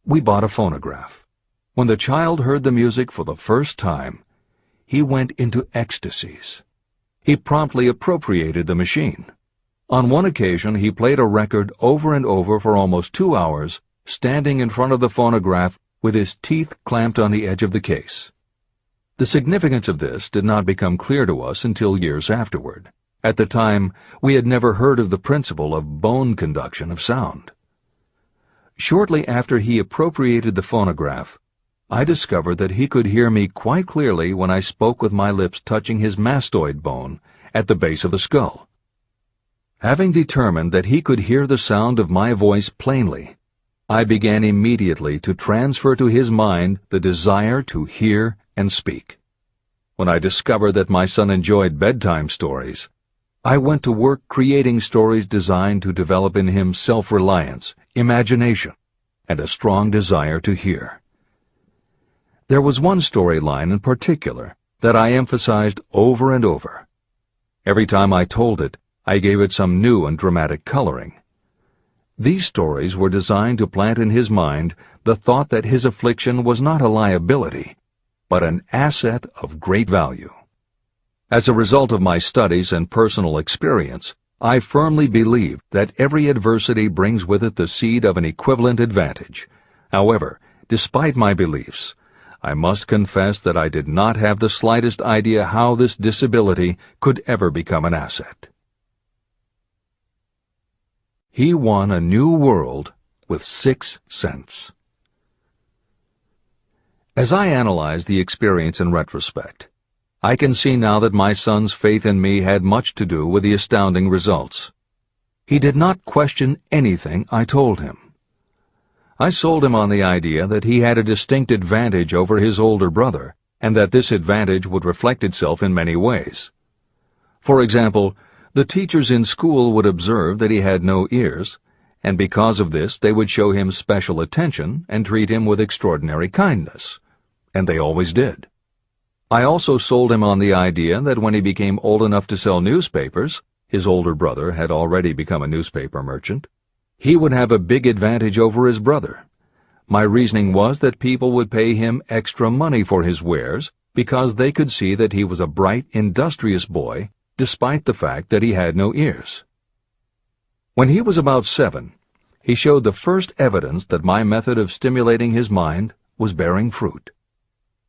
A: We bought a phonograph. When the child heard the music for the first time, he went into ecstasies. He promptly appropriated the machine. On one occasion, he played a record over and over for almost 2 hours, standing in front of the phonograph with his teeth clamped on the edge of the case. The significance of this did not become clear to us until years afterward. At the time, we had never heard of the principle of bone conduction of sound. Shortly after he appropriated the phonograph, I discovered that he could hear me quite clearly when I spoke with my lips touching his mastoid bone at the base of the skull. Having determined that he could hear the sound of my voice plainly, I began immediately to transfer to his mind the desire to hear and speak. When I discovered that my son enjoyed bedtime stories, I went to work creating stories designed to develop in him self-reliance, imagination, and a strong desire to hear. There was one storyline in particular that I emphasized over and over. Every time I told it, I gave it some new and dramatic coloring. These stories were designed to plant in his mind the thought that his affliction was not a liability, but an asset of great value. As a result of my studies and personal experience, I firmly believe that every adversity brings with it the seed of an equivalent advantage. However, despite my beliefs, I must confess that I did not have the slightest idea how this disability could ever become an asset. He won a new world with 6 cents. As I analyze the experience in retrospect, I can see now that my son's faith in me had much to do with the astounding results. He did not question anything I told him. I sold him on the idea that he had a distinct advantage over his older brother, and that this advantage would reflect itself in many ways. For example, the teachers in school would observe that he had no ears, and because of this they would show him special attention and treat him with extraordinary kindness. And they always did. I also sold him on the idea that when he became old enough to sell newspapers, his older brother had already become a newspaper merchant, he would have a big advantage over his brother. My reasoning was that people would pay him extra money for his wares because they could see that he was a bright, industrious boy, despite the fact that he had no ears. When he was about 7, he showed the first evidence that my method of stimulating his mind was bearing fruit.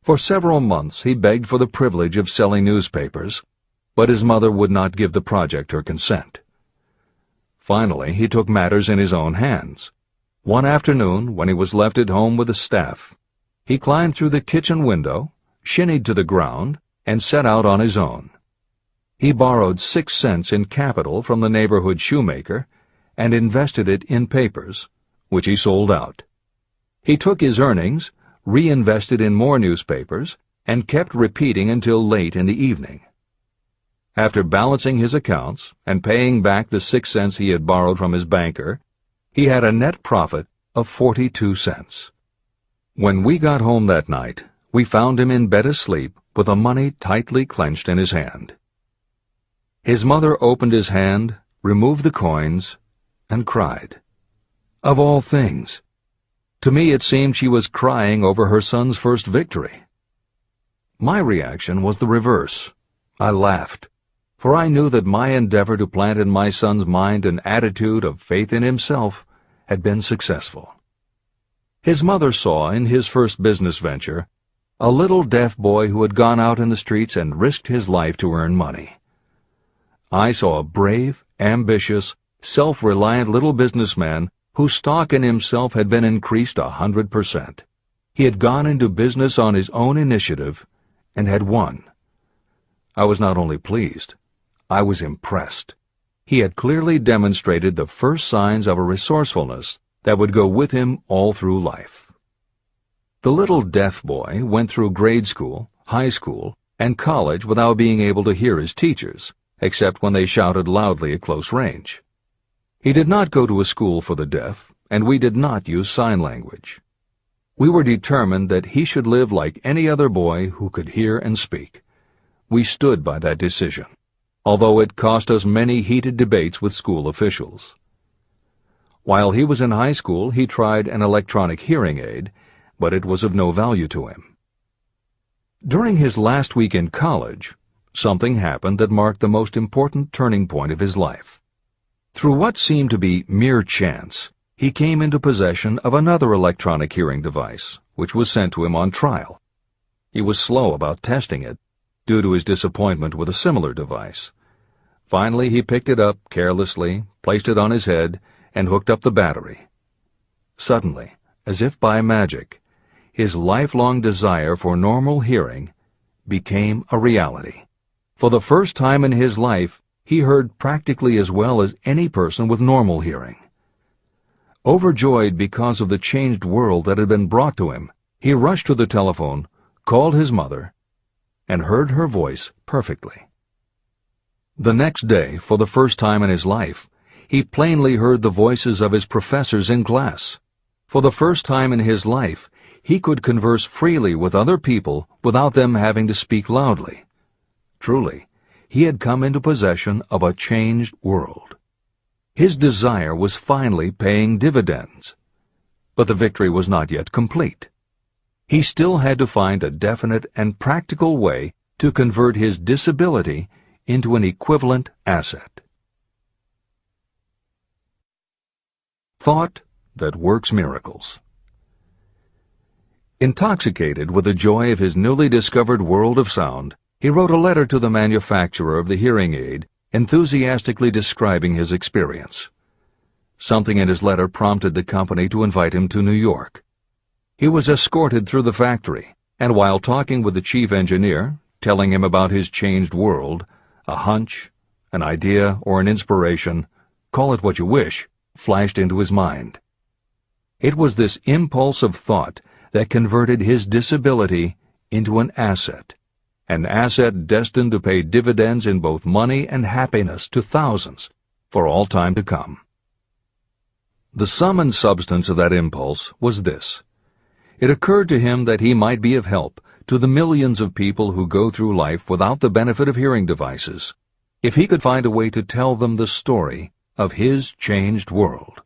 A: For several months he begged for the privilege of selling newspapers, but his mother would not give the project her consent. Finally, he took matters in his own hands. One afternoon, when he was left at home with the staff, he climbed through the kitchen window, shinnied to the ground, and set out on his own. He borrowed 6 cents in capital from the neighborhood shoemaker and invested it in papers, which he sold out. He took his earnings, reinvested in more newspapers, and kept repeating until late in the evening. After balancing his accounts and paying back the 6 cents he had borrowed from his banker, he had a net profit of 42 cents. When we got home that night, we found him in bed asleep with the money tightly clenched in his hand. His mother opened his hand, removed the coins, and cried. Of all things! To me it seemed she was crying over her son's first victory. My reaction was the reverse. I laughed, for I knew that my endeavor to plant in my son's mind an attitude of faith in himself had been successful. His mother saw in his first business venture a little deaf boy who had gone out in the streets and risked his life to earn money. I saw a brave, ambitious, self-reliant little businessman whose stock in himself had been increased 100%. He had gone into business on his own initiative and had won. I was not only pleased, I was impressed. He had clearly demonstrated the first signs of a resourcefulness that would go with him all through life. The little deaf boy went through grade school, high school, and college without being able to hear his teachers, except when they shouted loudly at close range. He did not go to a school for the deaf, and we did not use sign language. We were determined that he should live like any other boy who could hear and speak. We stood by that decision, although it cost us many heated debates with school officials. While he was in high school, he tried an electronic hearing aid, but it was of no value to him. During his last week in college, something happened that marked the most important turning point of his life. Through what seemed to be mere chance, he came into possession of another electronic hearing device, which was sent to him on trial. He was slow about testing it, due to his disappointment with a similar device. Finally, he picked it up carelessly, placed it on his head, and hooked up the battery. Suddenly, as if by magic, his lifelong desire for normal hearing became a reality. For the first time in his life, he heard practically as well as any person with normal hearing. Overjoyed because of the changed world that had been brought to him, he rushed to the telephone, called his mother, and heard her voice perfectly. The next day, for the first time in his life, he plainly heard the voices of his professors in class. For the first time in his life, he could converse freely with other people without them having to speak loudly. Truly, he had come into possession of a changed world. His desire was finally paying dividends. But the victory was not yet complete. He still had to find a definite and practical way to convert his disability into an equivalent asset. Thought that works miracles. Intoxicated with the joy of his newly discovered world of sound, he wrote a letter to the manufacturer of the hearing aid, enthusiastically describing his experience. Something in his letter prompted the company to invite him to New York. He was escorted through the factory, and while talking with the chief engineer, telling him about his changed world, a hunch, an idea, or an inspiration, call it what you wish, flashed into his mind. It was this impulse of thought that converted his disability into an asset destined to pay dividends in both money and happiness to thousands for all time to come. The sum and substance of that impulse was this. It occurred to him that he might be of help to the millions of people who go through life without the benefit of hearing devices, if he could find a way to tell them the story of his changed world.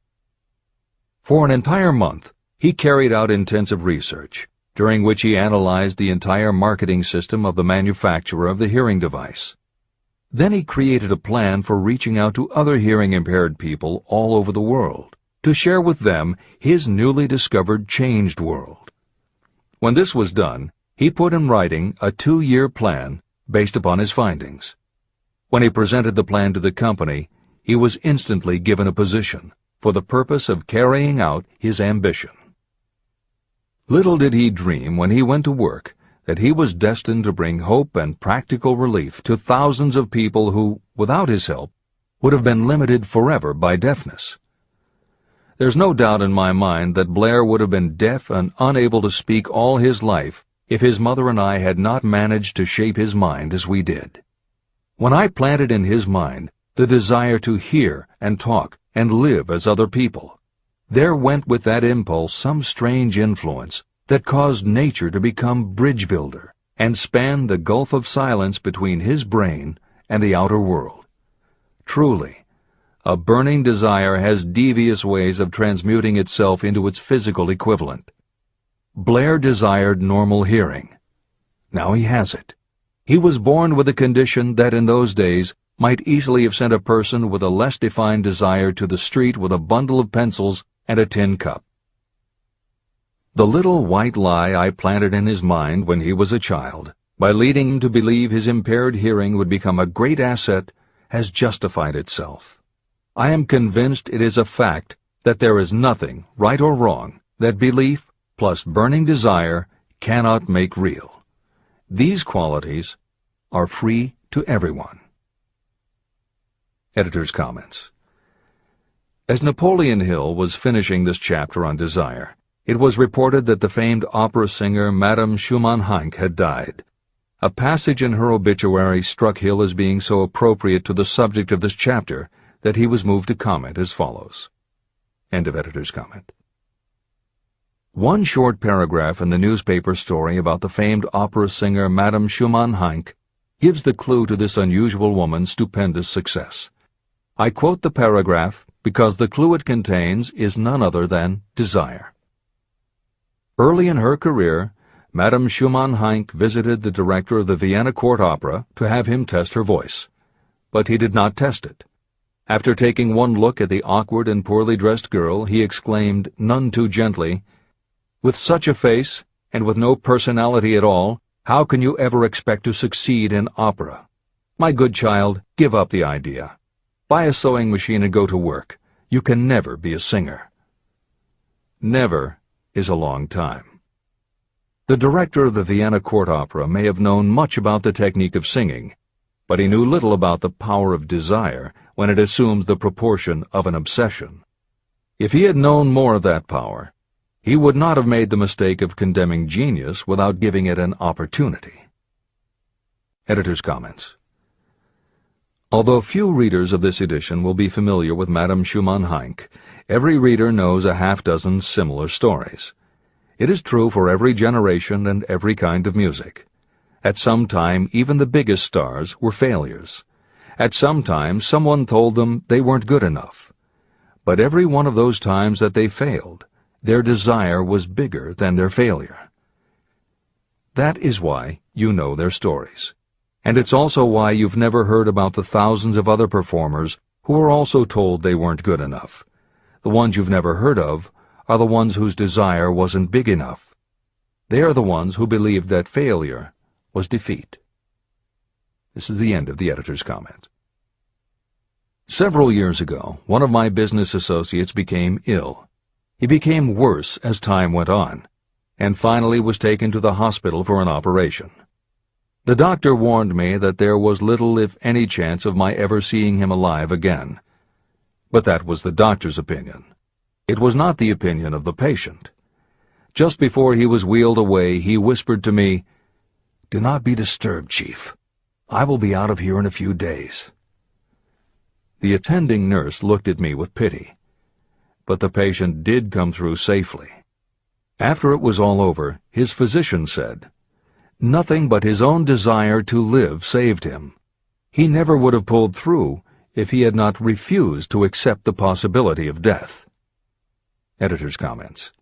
A: For an entire month, he carried out intensive research, during which he analyzed the entire marketing system of the manufacturer of the hearing device. Then he created a plan for reaching out to other hearing-impaired people all over the world, to share with them his newly discovered changed world. When this was done, he put in writing a 2-year plan based upon his findings. When he presented the plan to the company, he was instantly given a position for the purpose of carrying out his ambition. Little did he dream when he went to work that he was destined to bring hope and practical relief to thousands of people who, without his help, would have been limited forever by deafness. There's no doubt in my mind that Blair would have been deaf and unable to speak all his life if his mother and I had not managed to shape his mind as we did. When I planted in his mind the desire to hear and talk and live as other people, there went with that impulse some strange influence that caused nature to become bridge builder and span the gulf of silence between his brain and the outer world. Truly, a burning desire has devious ways of transmuting itself into its physical equivalent. Blair desired normal hearing. Now he has it. He was born with a condition that in those days might easily have sent a person with a less defined desire to the street with a bundle of pencils and a tin cup. The little white lie I planted in his mind when he was a child, by leading him to believe his impaired hearing would become a great asset, has justified itself. I am convinced it is a fact that there is nothing, right or wrong, that belief plus burning desire cannot make real. These qualities are free to everyone. Editor's comments. As Napoleon Hill was finishing this chapter on desire, it was reported that the famed opera singer Madame Schumann-Heink had died. A passage in her obituary struck Hill as being so appropriate to the subject of this chapter that he was moved to comment as follows. End of editor's comment. One short paragraph in the newspaper story about the famed opera singer Madame Schumann-Heink gives the clue to this unusual woman's stupendous success. I quote the paragraph because the clue it contains is none other than desire. Early in her career, Madame Schumann-Heink visited the director of the Vienna Court Opera to have him test her voice. But he did not test it. After taking one look at the awkward and poorly dressed girl, he exclaimed, none too gently, "With such a face, and with no personality at all, how can you ever expect to succeed in opera? My good child, give up the idea. Buy a sewing machine and go to work. You can never be a singer." Never is a long time. The director of the Vienna Court Opera may have known much about the technique of singing, but he knew little about the power of desire when it assumes the proportion of an obsession. If he had known more of that power, he would not have made the mistake of condemning genius without giving it an opportunity. Editor's comments. Although few readers of this edition will be familiar with Madame Schumann-Heink, every reader knows a half-dozen similar stories. It is true for every generation and every kind of music. At some time, even the biggest stars were failures. At some time, someone told them they weren't good enough. But every one of those times that they failed, their desire was bigger than their failure. That is why you know their stories. And it's also why you've never heard about the thousands of other performers who were also told they weren't good enough. The ones you've never heard of are the ones whose desire wasn't big enough. They are the ones who believed that failure was defeat. This is the end of the editor's comment. Several years ago, one of my business associates became ill. He became worse as time went on, and finally was taken to the hospital for an operation. The doctor warned me that there was little, if any, chance of my ever seeing him alive again. But that was the doctor's opinion. It was not the opinion of the patient. Just before he was wheeled away, he whispered to me, "Do not be disturbed, Chief. I will be out of here in a few days." The attending nurse looked at me with pity. But the patient did come through safely. After it was all over, his physician said, nothing but his own desire to live saved him. He never would have pulled through if he had not refused to accept the possibility of death. Editor's comments.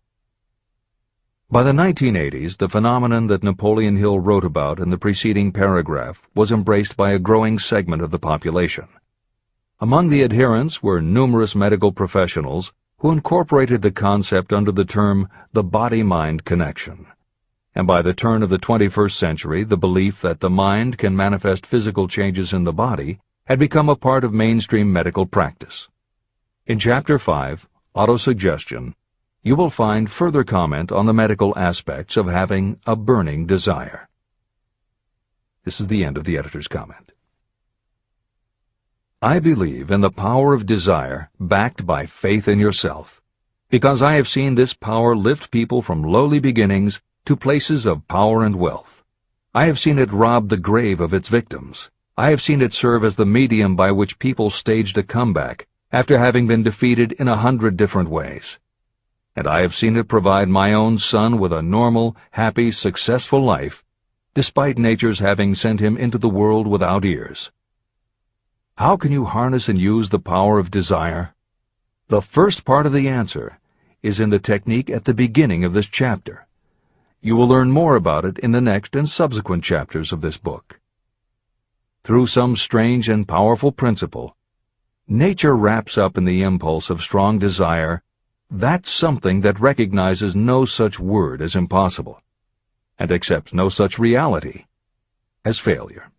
A: By the 1980s, the phenomenon that Napoleon Hill wrote about in the preceding paragraph was embraced by a growing segment of the population. Among the adherents were numerous medical professionals who incorporated the concept under the term the body-mind connection. And by the turn of the 21st century, the belief that the mind can manifest physical changes in the body had become a part of mainstream medical practice. In Chapter 5, Autosuggestion, you will find further comment on the medical aspects of having a burning desire. This is the end of the editor's comment. I believe in the power of desire backed by faith in yourself, because I have seen this power lift people from lowly beginnings to places of power and wealth. I have seen it rob the grave of its victims. I have seen it serve as the medium by which people staged a comeback after having been defeated in 100 different ways. And I have seen it provide my own son with a normal, happy, successful life, despite nature's having sent him into the world without ears. How can you harness and use the power of desire? The first part of the answer is in the technique at the beginning of this chapter. You will learn more about it in the next and subsequent chapters of this book. Through some strange and powerful principle, nature wraps up in the impulse of strong desire that something that recognizes no such word as impossible, and accepts no such reality as failure.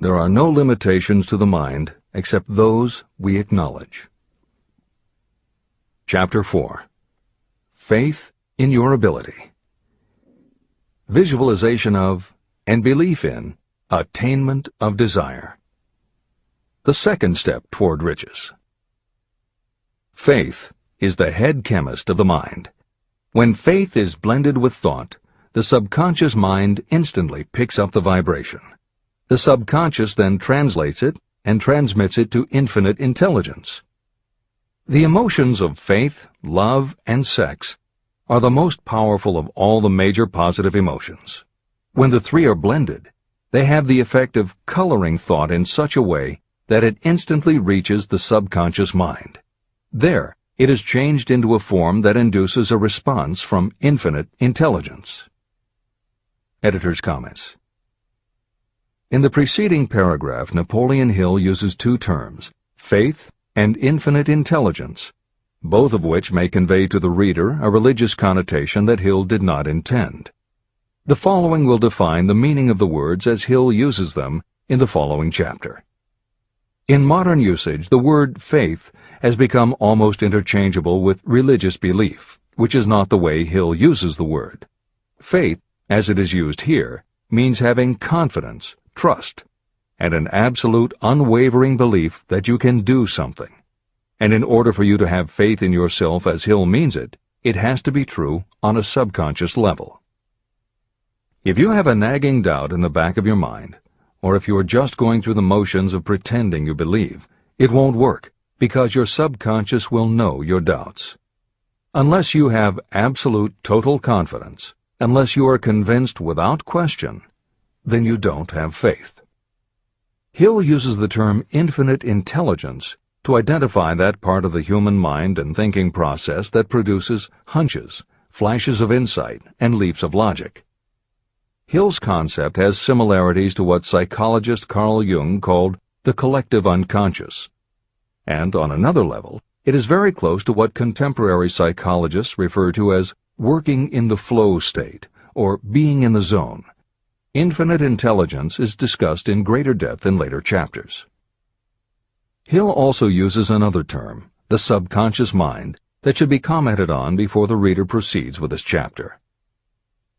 A: There are no limitations to the mind except those we acknowledge. Chapter 4. Faith in your ability. Visualization of and belief in attainment of desire. The second step toward riches. Faith is the head chemist of the mind. When faith is blended with thought, the subconscious mind instantly picks up the vibration. The subconscious then translates it and transmits it to infinite intelligence. The emotions of faith, love, and sex are the most powerful of all the major positive emotions. When the three are blended, they have the effect of coloring thought in such a way that it instantly reaches the subconscious mind. There, it is changed into a form that induces a response from infinite intelligence. Editor's comments. In the preceding paragraph, Napoleon Hill uses two terms, faith and infinite intelligence, both of which may convey to the reader a religious connotation that Hill did not intend. The following will define the meaning of the words as Hill uses them in the following chapter. In modern usage, the word faith has become almost interchangeable with religious belief, which is not the way Hill uses the word. Faith, as it is used here, means having confidence, trust, and an absolute unwavering belief that you can do something. And in order for you to have faith in yourself as Hill means it, it has to be true on a subconscious level. If you have a nagging doubt in the back of your mind, or if you are just going through the motions of pretending you believe, it won't work, because your subconscious will know your doubts. Unless you have absolute total confidence, unless you are convinced without question, then you don't have faith. Hill uses the term infinite intelligence to identify that part of the human mind and thinking process that produces hunches, flashes of insight, and leaps of logic. Hill's concept has similarities to what psychologist Carl Jung called the collective unconscious. And on another level, it is very close to what contemporary psychologists refer to as working in the flow state, or being in the zone. Infinite intelligence is discussed in greater depth in later chapters. Hill also uses another term, the subconscious mind, that should be commented on before the reader proceeds with this chapter.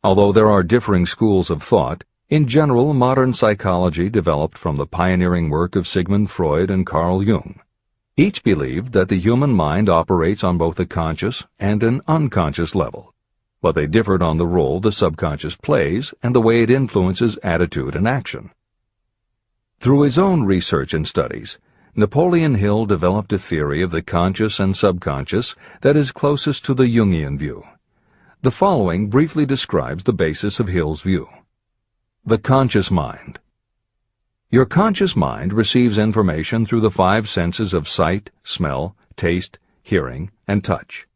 A: Although there are differing schools of thought, in general modern psychology developed from the pioneering work of Sigmund Freud and Carl Jung. Each believed that the human mind operates on both a conscious and an unconscious level, but they differed on the role the subconscious plays and the way it influences attitude and action. Through his own research and studies, Napoleon Hill developed a theory of the conscious and subconscious that is closest to the Jungian view. The following briefly describes the basis of Hill's view. The conscious mind. Your conscious mind receives information through the five senses of sight, smell, taste, hearing, and touch.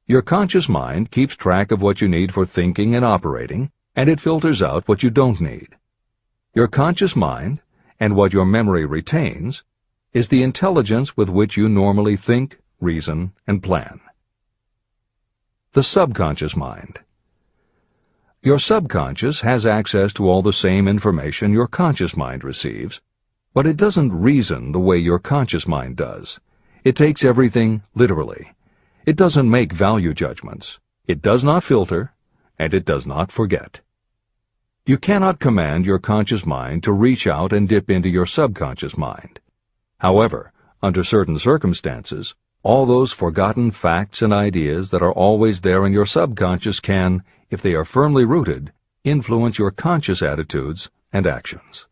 A: Your conscious mind keeps track of what you need for thinking and operating, and it filters out what you don't need. Your conscious mind, and what your memory retains, is the intelligence with which you normally think, reason, and plan. The subconscious mind. Your subconscious has access to all the same information your conscious mind receives, but it doesn't reason the way your conscious mind does. It takes everything literally. It doesn't make value judgments. It does not filter, and it does not forget. You cannot command your conscious mind to reach out and dip into your subconscious mind. However, under certain circumstances, all those forgotten facts and ideas that are always there in your subconscious can, if they are firmly rooted, influence your conscious attitudes and actions.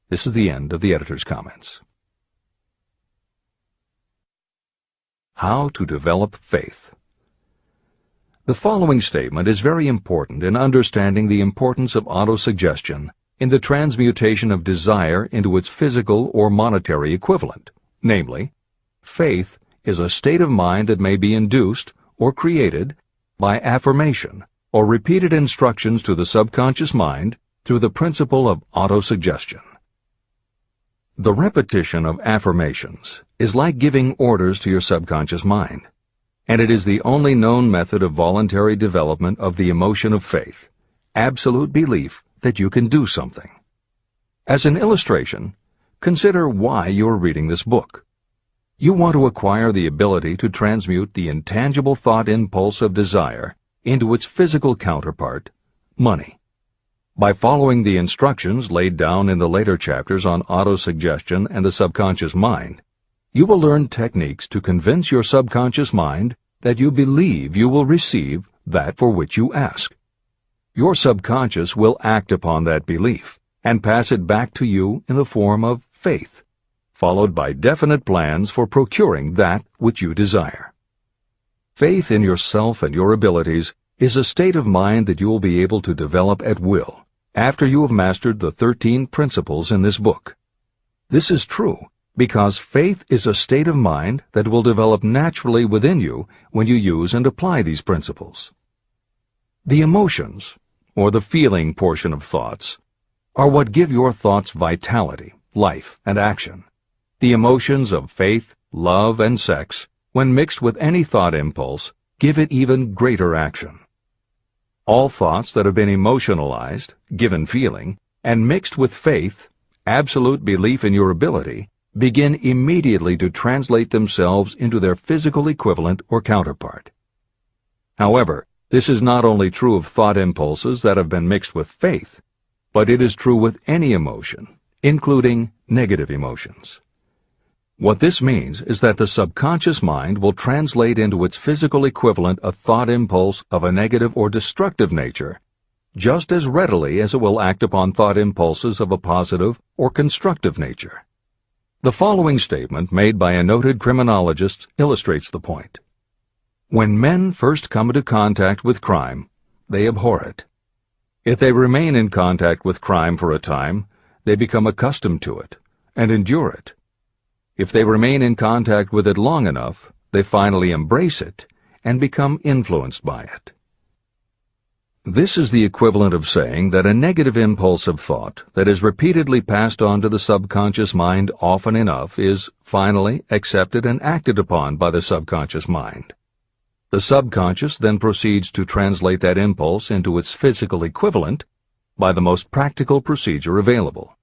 A: This is the end of the editor's comments. How to develop faith. The following statement is very important in understanding the importance of autosuggestion in the transmutation of desire into its physical or monetary equivalent, namely, faith is a state of mind that may be induced or created by affirmation or repeated instructions to the subconscious mind through the principle of autosuggestion. The repetition of affirmations is like giving orders to your subconscious mind, and it is the only known method of voluntary development of the emotion of faith, absolute belief that you can do something. As an illustration, consider why you are reading this book. You want to acquire the ability to transmute the intangible thought impulse of desire into its physical counterpart, money. By following the instructions laid down in the later chapters on autosuggestion and the subconscious mind, you will learn techniques to convince your subconscious mind that you believe you will receive that for which you ask. Your subconscious will act upon that belief and pass it back to you in the form of faith, followed by definite plans for procuring that which you desire. Faith in yourself and your abilities is a state of mind that you will be able to develop at will after you have mastered the 13 principles in this book. This is true because faith is a state of mind that will develop naturally within you when you use and apply these principles. The emotions, or the feeling portion of thoughts, are what give your thoughts vitality, life, and action. The emotions of faith, love, and sex, when mixed with any thought impulse, give it even greater action. All thoughts that have been emotionalized, given feeling, and mixed with faith, absolute belief in your ability, begin immediately to translate themselves into their physical equivalent or counterpart. However, this is not only true of thought impulses that have been mixed with faith, but it is true with any emotion, including negative emotions. What this means is that the subconscious mind will translate into its physical equivalent a thought impulse of a negative or destructive nature, just as readily as it will act upon thought impulses of a positive or constructive nature. The following statement, made by a noted criminologist, illustrates the point. When men first come into contact with crime, they abhor it. If they remain in contact with crime for a time, they become accustomed to it and endure it. If they remain in contact with it long enough, they finally embrace it and become influenced by it. This is the equivalent of saying that a negative impulse of thought that is repeatedly passed on to the subconscious mind often enough is finally accepted and acted upon by the subconscious mind. The subconscious then proceeds to translate that impulse into its physical equivalent by the most practical procedure available.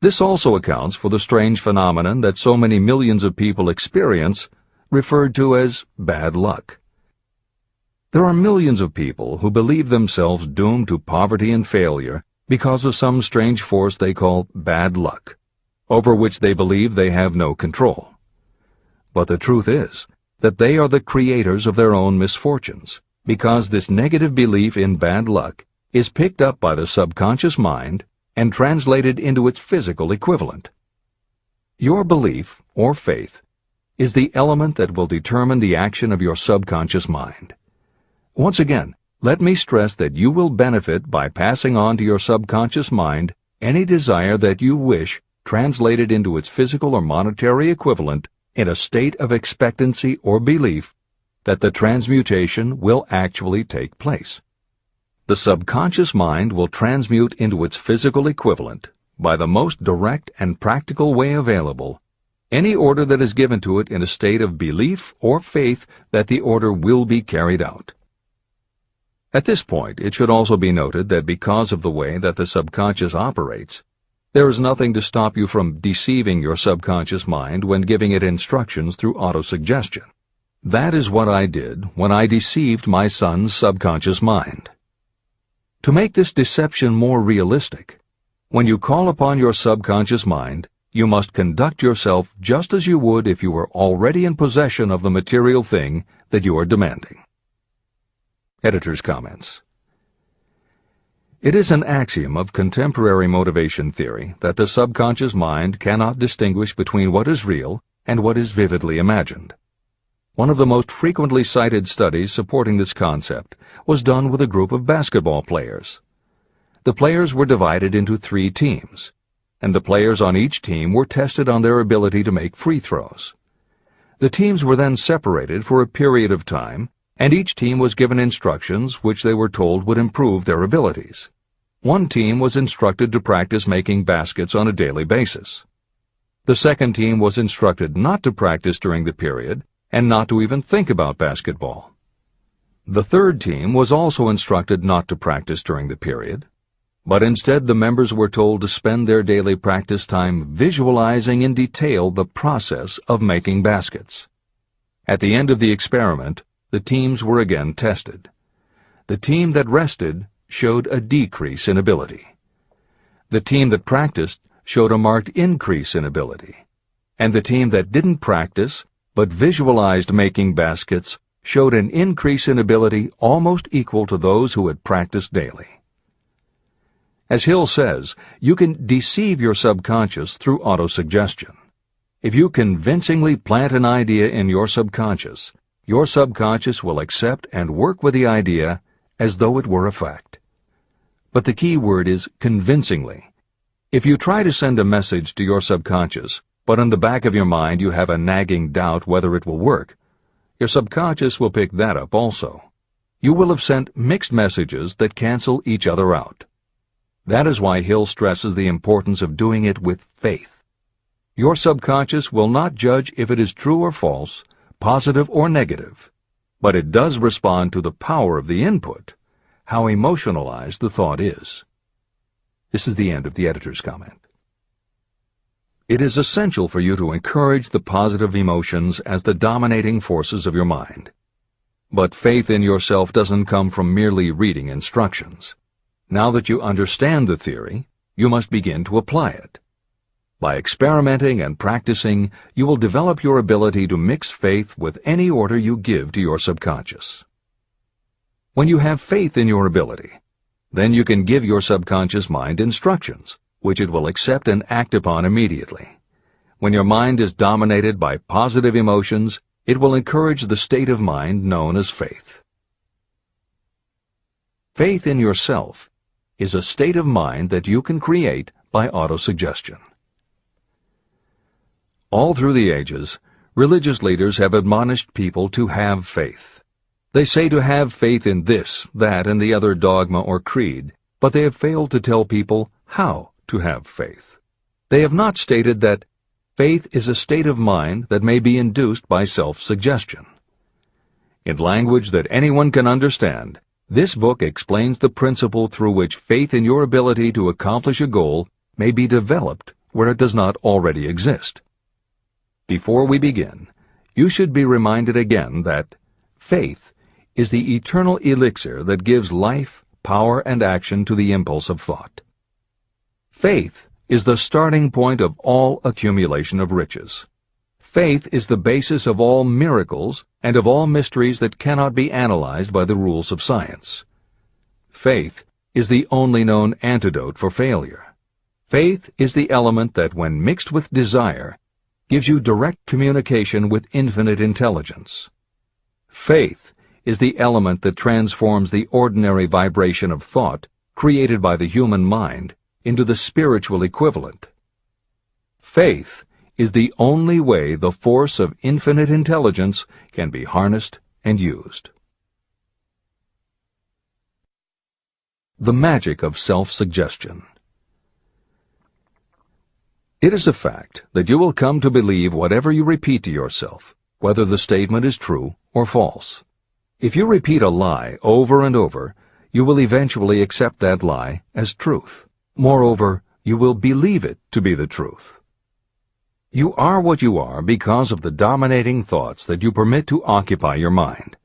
A: This also accounts for the strange phenomenon that so many millions of people experience, referred to as bad luck. There are millions of people who believe themselves doomed to poverty and failure because of some strange force they call bad luck, over which they believe they have no control. But the truth is that they are the creators of their own misfortunes, because this negative belief in bad luck is picked up by the subconscious mind and translated into its physical equivalent. Your belief, or faith, is the element that will determine the action of your subconscious mind. Once again, let me stress that you will benefit by passing on to your subconscious mind any desire that you wish translated into its physical or monetary equivalent in a state of expectancy or belief that the transmutation will actually take place. The subconscious mind will transmute into its physical equivalent, by the most direct and practical way available, any order that is given to it in a state of belief or faith that the order will be carried out. At this point, it should also be noted that because of the way that the subconscious operates, there is nothing to stop you from deceiving your subconscious mind when giving it instructions through autosuggestion. That is what I did when I deceived my son's subconscious mind. To make this deception more realistic, when you call upon your subconscious mind, you must conduct yourself just as you would if you were already in possession of the material thing that you are demanding. Editor's comments. It is an axiom of contemporary motivation theory that the subconscious mind cannot distinguish between what is real and what is vividly imagined. One of the most frequently cited studies supporting this concept was done with a group of basketball players. The players were divided into 3 teams, and the players on each team were tested on their ability to make free throws. The teams were then separated for a period of time, and each team was given instructions which they were told would improve their abilities. One team was instructed to practice making baskets on a daily basis. The second team was instructed not to practice during the period and not to even think about basketball. The third team was also instructed not to practice during the period, but instead the members were told to spend their daily practice time visualizing in detail the process of making baskets. At the end of the experiment, the teams were again tested. The team that rested showed a decrease in ability. The team that practiced showed a marked increase in ability. And the team that didn't practice but visualized making baskets showed an increase in ability almost equal to those who had practiced daily. As Hill says, you can deceive your subconscious through autosuggestion. If you convincingly plant an idea in your subconscious will accept and work with the idea as though it were a fact. But the key word is convincingly. If you try to send a message to your subconscious, but in the back of your mind you have a nagging doubt whether it will work, your subconscious will pick that up also. You will have sent mixed messages that cancel each other out. That is why Hill stresses the importance of doing it with faith. Your subconscious will not judge if it is true or false, positive or negative, but it does respond to the power of the input, how emotionalized the thought is. This is the end of the editor's comment. It is essential for you to encourage the positive emotions as the dominating forces of your mind. But faith in yourself doesn't come from merely reading instructions. Now that you understand the theory, you must begin to apply it. By experimenting and practicing, you will develop your ability to mix faith with any order you give to your subconscious. When you have faith in your ability, then you can give your subconscious mind instructions, which it will accept and act upon immediately. When your mind is dominated by positive emotions, it will encourage the state of mind known as faith. Faith in yourself is a state of mind that you can create by autosuggestion. All through the ages, religious leaders have admonished people to have faith. They say to have faith in this, that, and the other dogma or creed, but they have failed to tell people how to have faith. They have not stated that faith is a state of mind that may be induced by self-suggestion. In language that anyone can understand, this book explains the principle through which faith in your ability to accomplish a goal may be developed where it does not already exist. Before we begin, you should be reminded again that faith is the eternal elixir that gives life, power, and action to the impulse of thought. Faith is the starting point of all accumulation of riches. Faith is the basis of all miracles and of all mysteries that cannot be analyzed by the rules of science. Faith is the only known antidote for failure. Faith is the element that, when mixed with desire, gives you direct communication with infinite intelligence. Faith is the element that transforms the ordinary vibration of thought created by the human mind into the spiritual equivalent. Faith is the only way the force of infinite intelligence can be harnessed and used. The magic of self-suggestion. It is a fact that you will come to believe whatever you repeat to yourself, whether the statement is true or false. If you repeat a lie over and over, you will eventually accept that lie as truth. Moreover, you will believe it to be the truth. You are what you are because of the dominating thoughts that you permit to occupy your mind.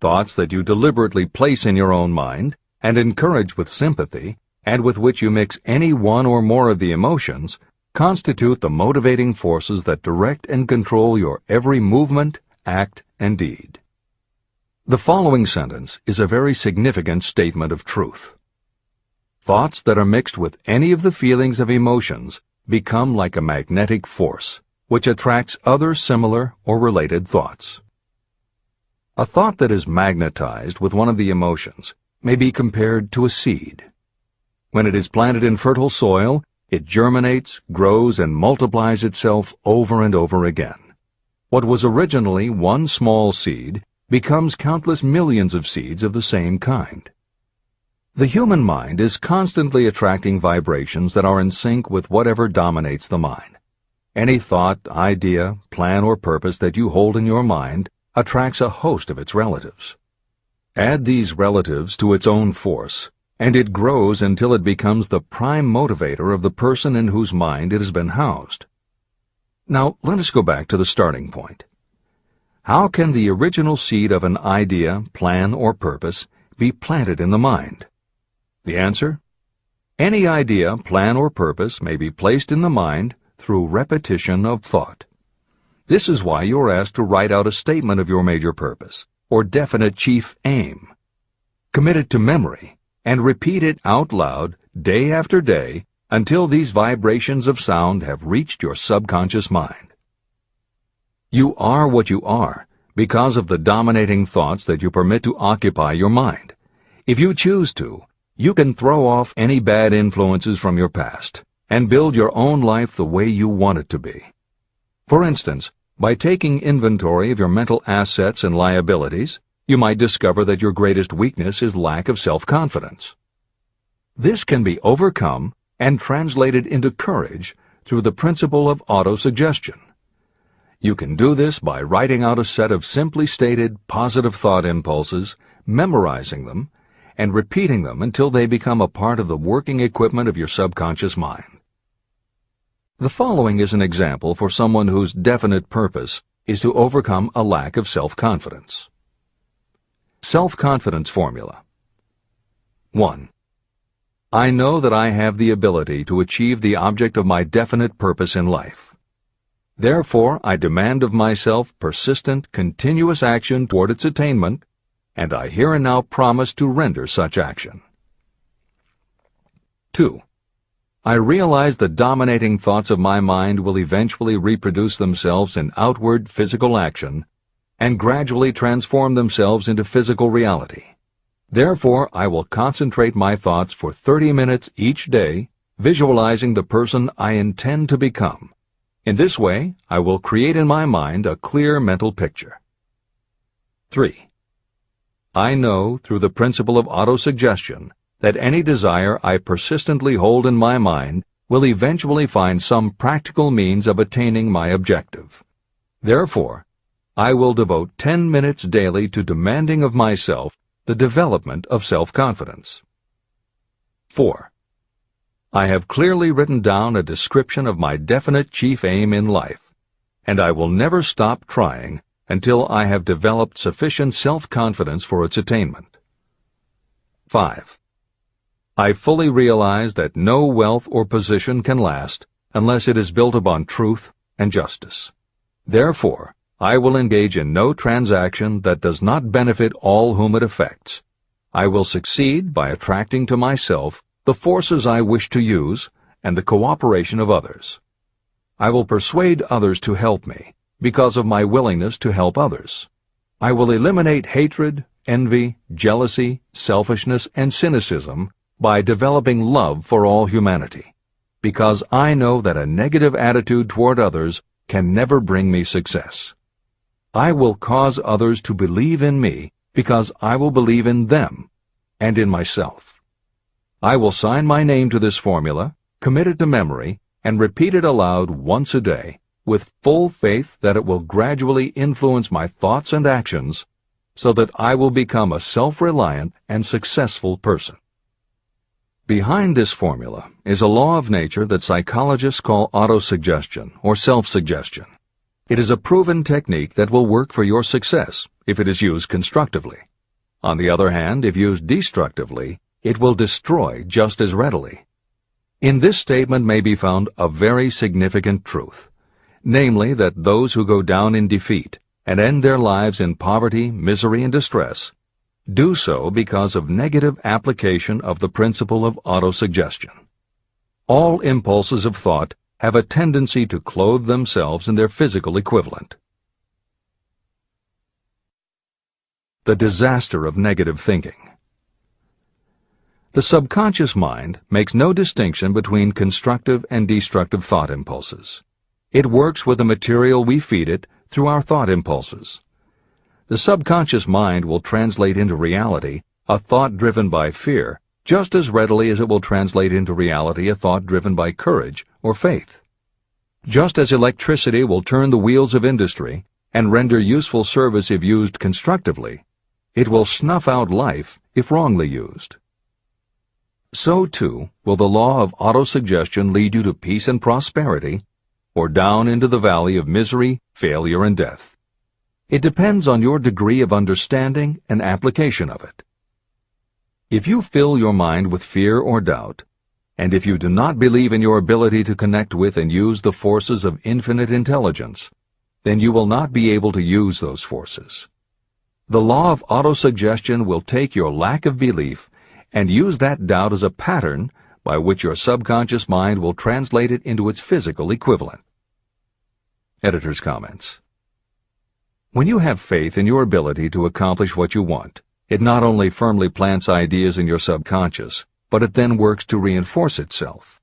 A: Thoughts that you deliberately place in your own mind and encourage with sympathy, and with which you mix any one or more of the emotions, constitute the motivating forces that direct and control your every movement, act, and deed. The following sentence is a very significant statement of truth. Thoughts that are mixed with any of the feelings of emotions become like a magnetic force, which attracts other similar or related thoughts. A thought that is magnetized with one of the emotions may be compared to a seed. When it is planted in fertile soil, it germinates, grows, and multiplies itself over and over again. What was originally one small seed becomes countless millions of seeds of the same kind. The human mind is constantly attracting vibrations that are in sync with whatever dominates the mind. Any thought, idea, plan, or purpose that you hold in your mind attracts a host of its relatives. Add these relatives to its own force, and it grows until it becomes the prime motivator of the person in whose mind it has been housed. Now, let us go back to the starting point. How can the original seed of an idea, plan, or purpose be planted in the mind? The answer? Any idea, plan, or purpose may be placed in the mind through repetition of thought. This is why you are asked to write out a statement of your major purpose, or definite chief aim. Commit it to memory, and repeat it out loud day after day until these vibrations of sound have reached your subconscious mind. You are what you are because of the dominating thoughts that you permit to occupy your mind. If you choose to, you can throw off any bad influences from your past and build your own life the way you want it to be. For instance, by taking inventory of your mental assets and liabilities, you might discover that your greatest weakness is lack of self-confidence. This can be overcome and translated into courage through the principle of autosuggestion. You can do this by writing out a set of simply stated positive thought impulses, memorizing them, and repeating them until they become a part of the working equipment of your subconscious mind. The following is an example for someone whose definite purpose is to overcome a lack of self-confidence. Self-confidence formula. 1. I know that I have the ability to achieve the object of my definite purpose in life. Therefore, I demand of myself persistent, continuous action toward its attainment, and I here and now promise to render such action. 2. I realize the dominating thoughts of my mind will eventually reproduce themselves in outward physical action and gradually transform themselves into physical reality. Therefore, I will concentrate my thoughts for 30 minutes each day, visualizing the person I intend to become. In this way, I will create in my mind a clear mental picture. 3. I know, through the principle of autosuggestion, that any desire I persistently hold in my mind will eventually find some practical means of attaining my objective. Therefore, I will devote 10 minutes daily to demanding of myself the development of self-confidence. 4. I have clearly written down a description of my definite chief aim in life, and I will never stop trying until I have developed sufficient self-confidence for its attainment. 5. I fully realize that no wealth or position can last unless it is built upon truth and justice. Therefore, I will engage in no transaction that does not benefit all whom it affects. I will succeed by attracting to myself the forces I wish to use and the cooperation of others. I will persuade others to help me because of my willingness to help others. I will eliminate hatred, envy, jealousy, selfishness, and cynicism by developing love for all humanity, because I know that a negative attitude toward others can never bring me success. I will cause others to believe in me because I will believe in them and in myself. I will sign my name to this formula, commit it to memory, and repeat it aloud once a day, with full faith that it will gradually influence my thoughts and actions so that I will become a self-reliant and successful person. Behind this formula is a law of nature that psychologists call autosuggestion or self-suggestion. It is a proven technique that will work for your success if it is used constructively. On the other hand, if used destructively, it will destroy just as readily. In this statement may be found a very significant truth, namely that those who go down in defeat and end their lives in poverty, misery, and distress do so because of negative application of the principle of autosuggestion. All impulses of thought have a tendency to clothe themselves in their physical equivalent. The disaster of negative thinking. The subconscious mind makes no distinction between constructive and destructive thought impulses. It works with the material we feed it through our thought impulses. The subconscious mind will translate into reality a thought driven by fear just as readily as it will translate into reality a thought driven by courage or faith. Just as electricity will turn the wheels of industry and render useful service if used constructively, it will snuff out life if wrongly used. So, too, will the law of autosuggestion lead you to peace and prosperity, or down into the valley of misery, failure, and death. It depends on your degree of understanding and application of it. If you fill your mind with fear or doubt, and if you do not believe in your ability to connect with and use the forces of infinite intelligence, then you will not be able to use those forces. The law of autosuggestion will take your lack of belief and use that doubt as a pattern by which your subconscious mind will translate it into its physical equivalent. Editor's comments. When you have faith in your ability to accomplish what you want, it not only firmly plants ideas in your subconscious, but it then works to reinforce itself.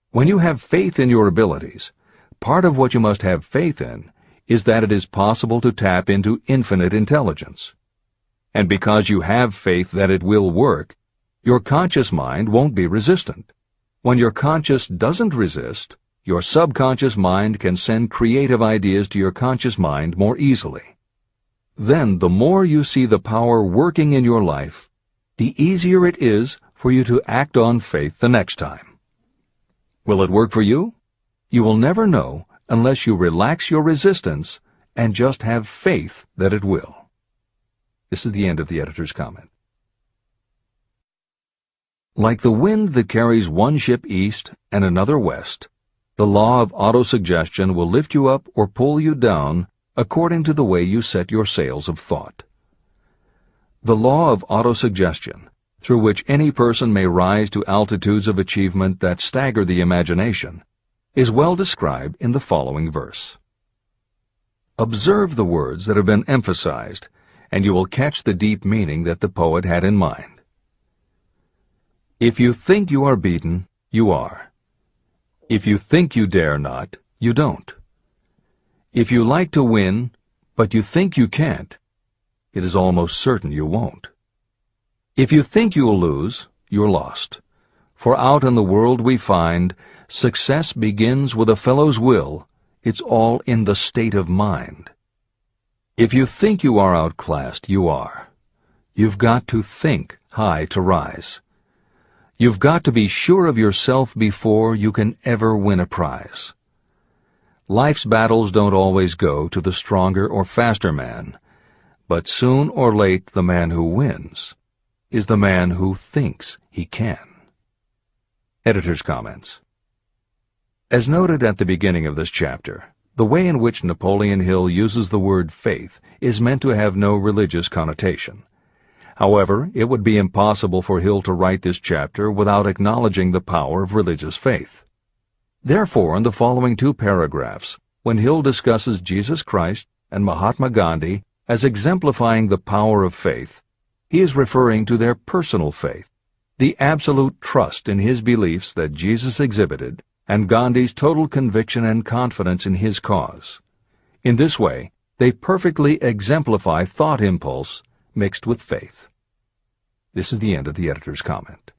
A: When you have faith in your abilities, part of what you must have faith in is that it is possible to tap into infinite intelligence. And because you have faith that it will work, your conscious mind won't be resistant. When your conscious doesn't resist, your subconscious mind can send creative ideas to your conscious mind more easily. Then, the more you see the power working in your life, the easier it is for you to act on faith the next time. Will it work for you? You will never know unless you relax your resistance and just have faith that it will. This is the end of the editor's comment. Like the wind that carries one ship east and another west, the law of autosuggestion will lift you up or pull you down according to the way you set your sails of thought. The law of autosuggestion, through which any person may rise to altitudes of achievement that stagger the imagination, is well described in the following verse. Observe the words that have been emphasized, and you will catch the deep meaning that the poet had in mind. If you think you are beaten, you are. If you think you dare not, you don't. If you like to win, but you think you can't, it is almost certain you won't. If you think you'll lose, you're lost. For out in the world we find, success begins with a fellow's will. It's all in the state of mind. If you think you are outclassed, you are. You've got to think high to rise. You've got to be sure of yourself before you can ever win a prize. Life's battles don't always go to the stronger or faster man, but soon or late the man who wins is the man who thinks he can. Editor's comments. As noted at the beginning of this chapter, the way in which Napoleon Hill uses the word faith is meant to have no religious connotation. However, it would be impossible for Hill to write this chapter without acknowledging the power of religious faith. Therefore, in the following two paragraphs, when Hill discusses Jesus Christ and Mahatma Gandhi as exemplifying the power of faith, he is referring to their personal faith, the absolute trust in his beliefs that Jesus exhibited, and Gandhi's total conviction and confidence in his cause. In this way, they perfectly exemplify thought impulse mixed with faith. This is the end of the editor's comment.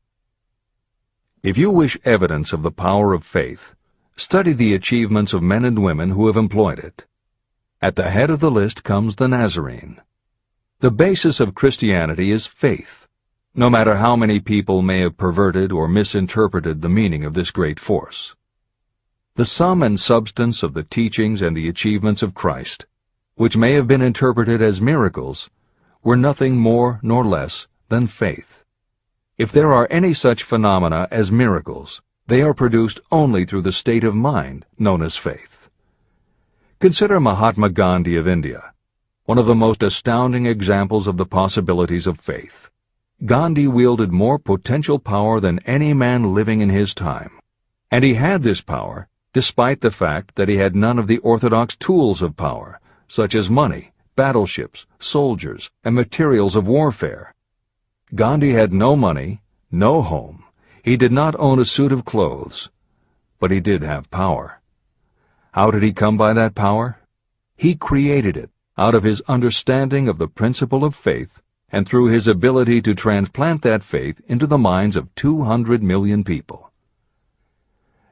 A: If you wish evidence of the power of faith, study the achievements of men and women who have employed it. At the head of the list comes the Nazarene. The basis of Christianity is faith, no matter how many people may have perverted or misinterpreted the meaning of this great force. The sum and substance of the teachings and the achievements of Christ, which may have been interpreted as miracles, were nothing more nor less than faith. If there are any such phenomena as miracles, they are produced only through the state of mind known as faith. Consider Mahatma Gandhi of India, one of the most astounding examples of the possibilities of faith. Gandhi wielded more potential power than any man living in his time, and he had this power despite the fact that he had none of the orthodox tools of power, such as money, battleships, soldiers, and materials of warfare. Gandhi had no money, no home. He did not own a suit of clothes, but he did have power. How did he come by that power? He created it out of his understanding of the principle of faith and through his ability to transplant that faith into the minds of 200 million people.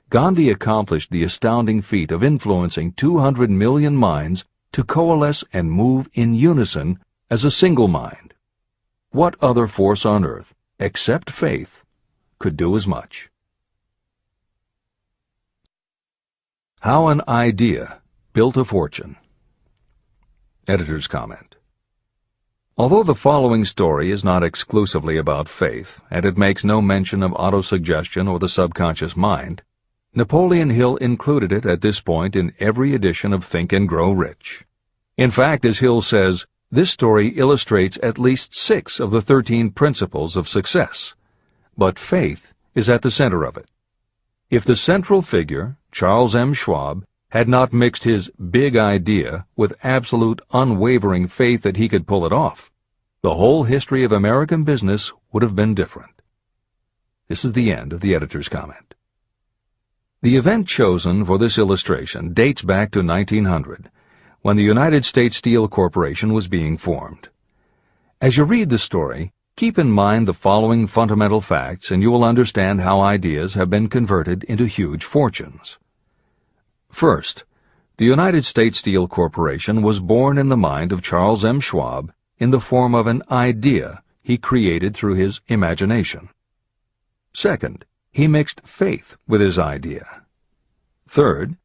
A: Gandhi accomplished the astounding feat of influencing 200 million minds to coalesce and move in unison as a single mind. What other force on earth, except faith, could do as much? How an idea built a fortune. Editor's comment. Although the following story is not exclusively about faith, and it makes no mention of autosuggestion or the subconscious mind, Napoleon Hill included it at this point in every edition of Think and Grow Rich. In fact, as Hill says, this story illustrates at least 6 of the 13 principles of success, but faith is at the center of it. If the central figure, Charles M. Schwab, had not mixed his big idea with absolute unwavering faith that he could pull it off, the whole history of American business would have been different. This is the end of the editor's comment. The event chosen for this illustration dates back to 1900, when the United States Steel Corporation was being formed. As you read the story, keep in mind the following fundamental facts and you will understand how ideas have been converted into huge fortunes. First, the United States Steel Corporation was born in the mind of Charles M. Schwab in the form of an idea he created through his imagination. Second, he mixed faith with his idea. Third,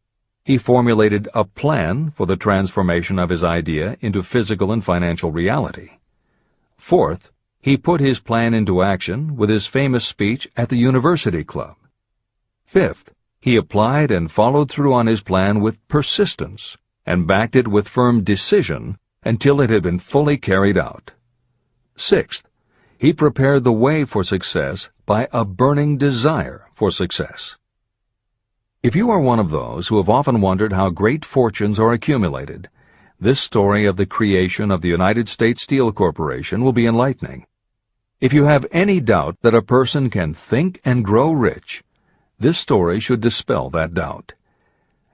A: he formulated a plan for the transformation of his idea into physical and financial reality. Fourth, he put his plan into action with his famous speech at the University Club. Fifth, he applied and followed through on his plan with persistence and backed it with firm decision until it had been fully carried out. Sixth, he prepared the way for success by a burning desire for success. If you are one of those who have often wondered how great fortunes are accumulated, this story of the creation of the United States Steel Corporation will be enlightening. If you have any doubt that a person can think and grow rich, this story should dispel that doubt.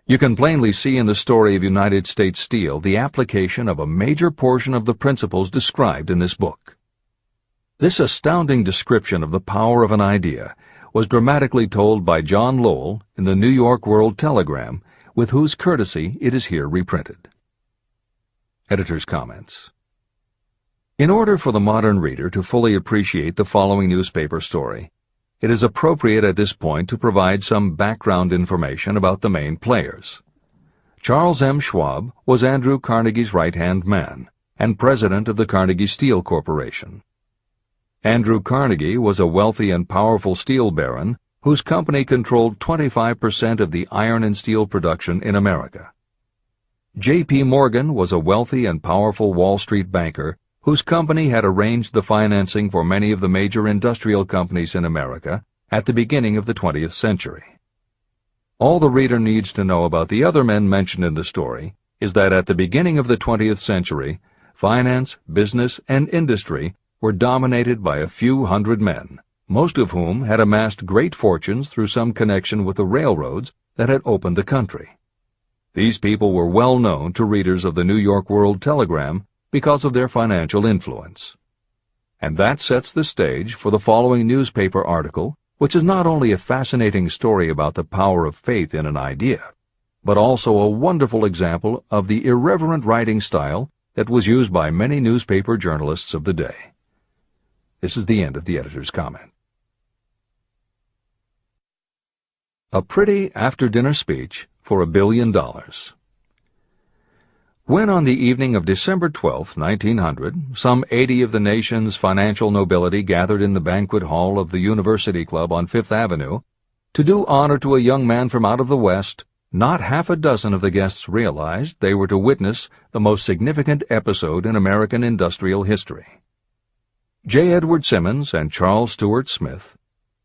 A: You can plainly see in the story of United States Steel the application of a major portion of the principles described in this book. This astounding description of the power of an idea was dramatically told by John Lowell in the New York World Telegram, with whose courtesy it is here reprinted. Editor's comments. In order for the modern reader to fully appreciate the following newspaper story, it is appropriate at this point to provide some background information about the main players. Charles M. Schwab was Andrew Carnegie's right-hand man and president of the Carnegie Steel Corporation. Andrew Carnegie was a wealthy and powerful steel baron whose company controlled 25% of the iron and steel production in America. J.P. Morgan was a wealthy and powerful Wall Street banker whose company had arranged the financing for many of the major industrial companies in America at the beginning of the 20th century. All the reader needs to know about the other men mentioned in the story is that at the beginning of the 20th century, finance, business, and industry were dominated by a few hundred men, most of whom had amassed great fortunes through some connection with the railroads that had opened the country. These people were well known to readers of the New York World Telegram because of their financial influence. And that sets the stage for the following newspaper article, which is not only a fascinating story about the power of faith in an idea, but also a wonderful example of the irreverent writing style that was used by many newspaper journalists of the day. This is the end of the editor's comment. A pretty after-dinner speech for $1 billion. When on the evening of December 12, 1900, some 80 of the nation's financial nobility gathered in the banquet hall of the University Club on Fifth Avenue to do honor to a young man from out of the West, not half a dozen of the guests realized they were to witness the most significant episode in American industrial history. J. Edward Simmons and Charles Stewart Smith,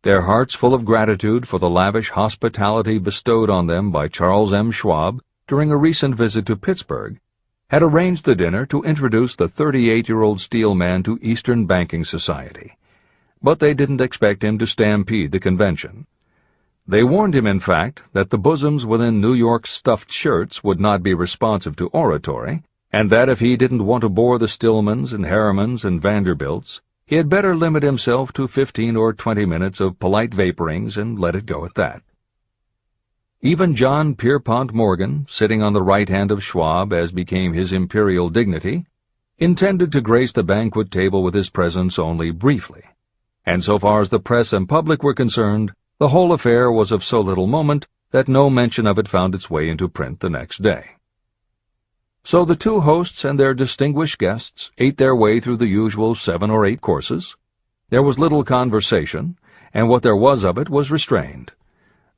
A: their hearts full of gratitude for the lavish hospitality bestowed on them by Charles M. Schwab during a recent visit to Pittsburgh, had arranged the dinner to introduce the 38-year-old steel man to Eastern banking society. But they didn't expect him to stampede the convention. They warned him, in fact, that the bosoms within New York's stuffed shirts would not be responsive to oratory, and that if he didn't want to bore the Stillmans and Harrimans and Vanderbilts, he had better limit himself to 15 or 20 minutes of polite vaporings and let it go at that. Even John Pierpont Morgan, sitting on the right hand of Schwab as became his imperial dignity, intended to grace the banquet table with his presence only briefly, and so far as the press and public were concerned, the whole affair was of so little moment that no mention of it found its way into print the next day. So the two hosts and their distinguished guests ate their way through the usual 7 or 8 courses. There was little conversation, and what there was of it was restrained.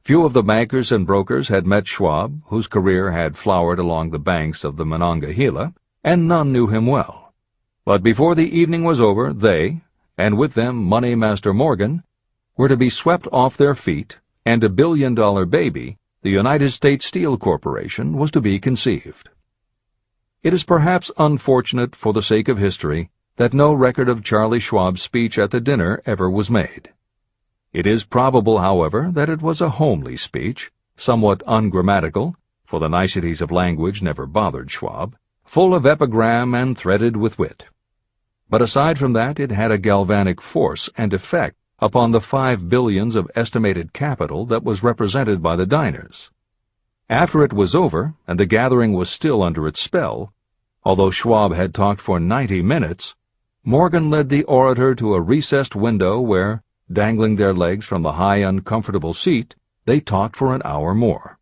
A: Few of the bankers and brokers had met Schwab, whose career had flowered along the banks of the Monongahela, and none knew him well. But before the evening was over, they, and with them Money Master Morgan, were to be swept off their feet, and $1 billion baby, the United States Steel Corporation, was to be conceived. It is perhaps unfortunate for the sake of history that no record of Charlie Schwab's speech at the dinner ever was made. It is probable, however, that it was a homely speech, somewhat ungrammatical, for the niceties of language never bothered Schwab, full of epigram and threaded with wit. But aside from that, it had a galvanic force and effect upon the 5 billions of estimated capital that was represented by the diners. After it was over, and the gathering was still under its spell, although Schwab had talked for 90 minutes, Morgan led the orator to a recessed window where, dangling their legs from the high, uncomfortable seat, they talked for an hour more.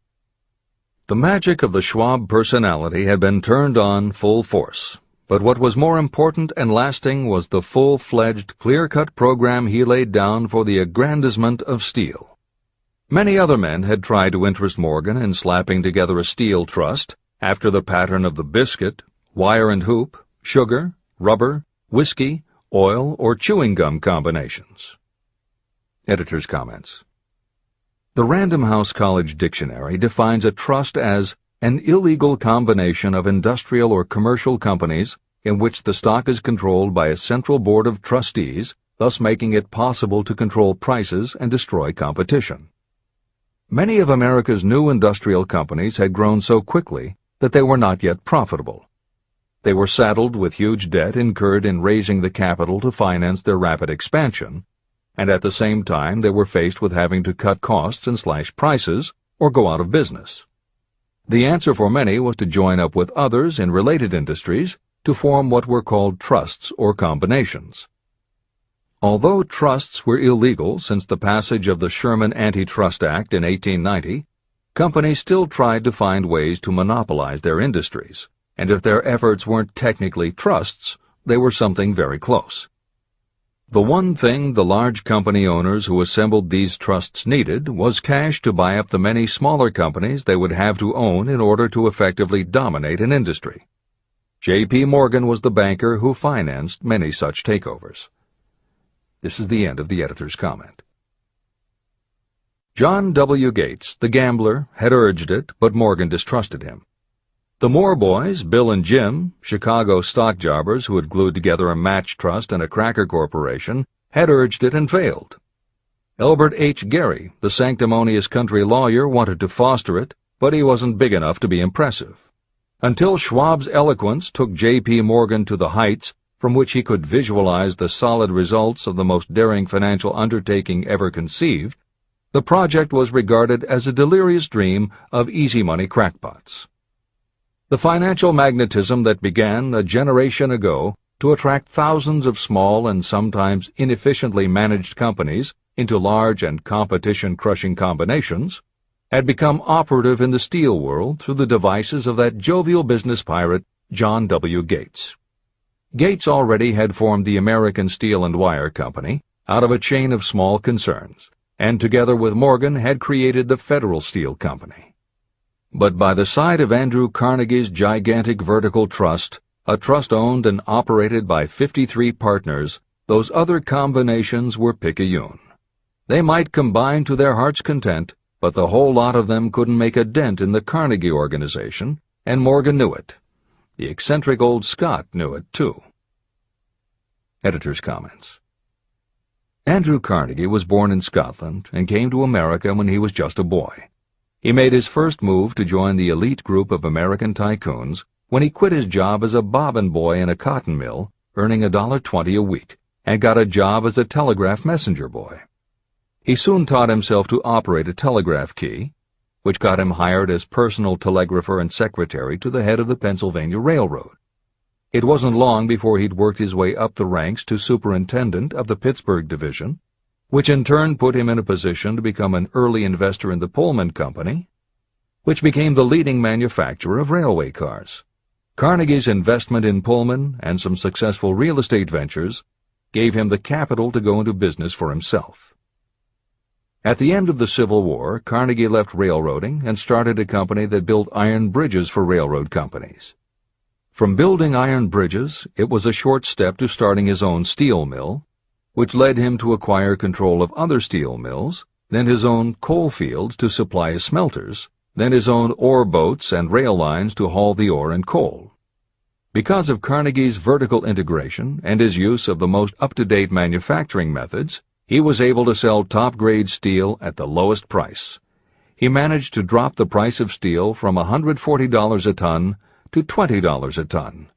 A: The magic of the Schwab personality had been turned on full force, but what was more important and lasting was the full-fledged, clear-cut program he laid down for the aggrandizement of steel. Many other men had tried to interest Morgan in slapping together a steel trust after the pattern of the biscuit, wire and hoop, sugar, rubber, whiskey, oil, or chewing gum combinations. Editor's comments. The Random House College Dictionary defines a trust as an illegal combination of industrial or commercial companies in which the stock is controlled by a central board of trustees, thus making it possible to control prices and destroy competition. Many of America's new industrial companies had grown so quickly that they were not yet profitable. They were saddled with huge debt incurred in raising the capital to finance their rapid expansion, and at the same time they were faced with having to cut costs and slash prices or go out of business. The answer for many was to join up with others in related industries to form what were called trusts or combinations. Although trusts were illegal since the passage of the Sherman Antitrust Act in 1890, companies still tried to find ways to monopolize their industries, and if their efforts weren't technically trusts, they were something very close. The one thing the large company owners who assembled these trusts needed was cash to buy up the many smaller companies they would have to own in order to effectively dominate an industry. J.P. Morgan was the banker who financed many such takeovers. This is the end of the editor's comment. John W. Gates, the gambler, had urged it, but Morgan distrusted him. The Moore boys, Bill and Jim, Chicago stock jobbers who had glued together a match trust and a cracker corporation, had urged it and failed, Elbert H. Gerry, the sanctimonious country lawyer, wanted to foster it, but he wasn't big enough to be impressive. Until Schwab's eloquence took J.P. Morgan to the heights from which he could visualize the solid results of the most daring financial undertaking ever conceived, the project was regarded as a delirious dream of easy-money crackpots. The financial magnetism that began a generation ago to attract thousands of small and sometimes inefficiently managed companies into large and competition-crushing combinations had become operative in the steel world through the devices of that jovial business pirate, John W. Gates. Gates already had formed the American Steel and Wire Company out of a chain of small concerns, and together with Morgan had created the Federal Steel Company. But by the side of Andrew Carnegie's gigantic vertical trust, a trust owned and operated by 53 partners, those other combinations were picayune. They might combine to their heart's content, but the whole lot of them couldn't make a dent in the Carnegie organization, and Morgan knew it. The eccentric old Scot knew it, too. Editor's comments. Andrew Carnegie was born in Scotland and came to America when he was just a boy. He made his first move to join the elite group of American tycoons when he quit his job as a bobbin boy in a cotton mill, earning $1.20 a week, and got a job as a telegraph messenger boy. He soon taught himself to operate a telegraph key, which got him hired as personal telegrapher and secretary to the head of the Pennsylvania Railroad. It wasn't long before he'd worked his way up the ranks to superintendent of the Pittsburgh division, which in turn put him in a position to become an early investor in the Pullman Company, which became the leading manufacturer of railway cars. Carnegie's investment in Pullman and some successful real estate ventures gave him the capital to go into business for himself. At the end of the Civil War, Carnegie left railroading and started a company that built iron bridges for railroad companies. From building iron bridges, it was a short step to starting his own steel mill, which led him to acquire control of other steel mills, then his own coal fields to supply his smelters, then his own ore boats and rail lines to haul the ore and coal. Because of Carnegie's vertical integration and his use of the most up-to-date manufacturing methods, he was able to sell top-grade steel at the lowest price. He managed to drop the price of steel from $140 a ton to $20 a ton.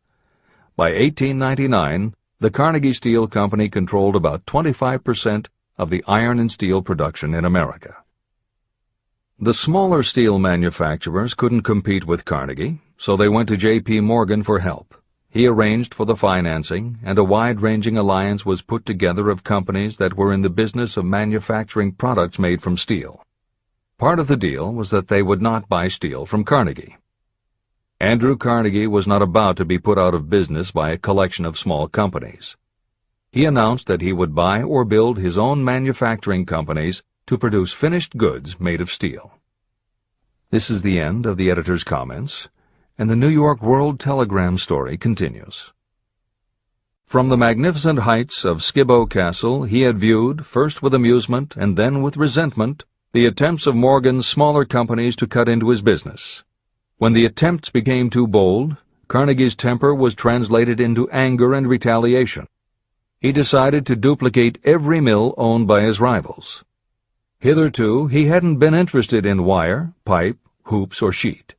A: By 1899, the Carnegie Steel Company controlled about 25% of the iron and steel production in America. The smaller steel manufacturers couldn't compete with Carnegie, so they went to J.P. Morgan for help. He arranged for the financing, and a wide-ranging alliance was put together of companies that were in the business of manufacturing products made from steel. Part of the deal was that they would not buy steel from Carnegie. Andrew Carnegie was not about to be put out of business by a collection of small companies. He announced that he would buy or build his own manufacturing companies to produce finished goods made of steel. This is the end of the editor's comments, and the New York World Telegram story continues. From the magnificent heights of Skibo Castle he had viewed, first with amusement and then with resentment, the attempts of Morgan's smaller companies to cut into his business. When the attempts became too bold, Carnegie's temper was translated into anger and retaliation. He decided to duplicate every mill owned by his rivals. Hitherto, he hadn't been interested in wire, pipe, hoops, or sheet.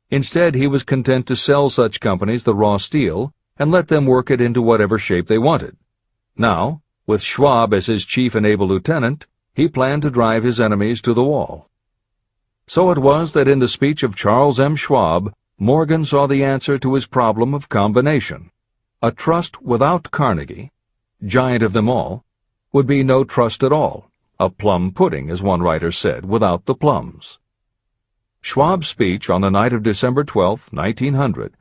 A: Instead, he was content to sell such companies the raw steel and let them work it into whatever shape they wanted. Now, with Schwab as his chief and able lieutenant, he planned to drive his enemies to the wall. So it was that in the speech of Charles M. Schwab, Morgan saw the answer to his problem of combination. A trust without Carnegie, giant of them all, would be no trust at all, a plum pudding, as one writer said, without the plums. Schwab's speech on the night of December 12, 1900,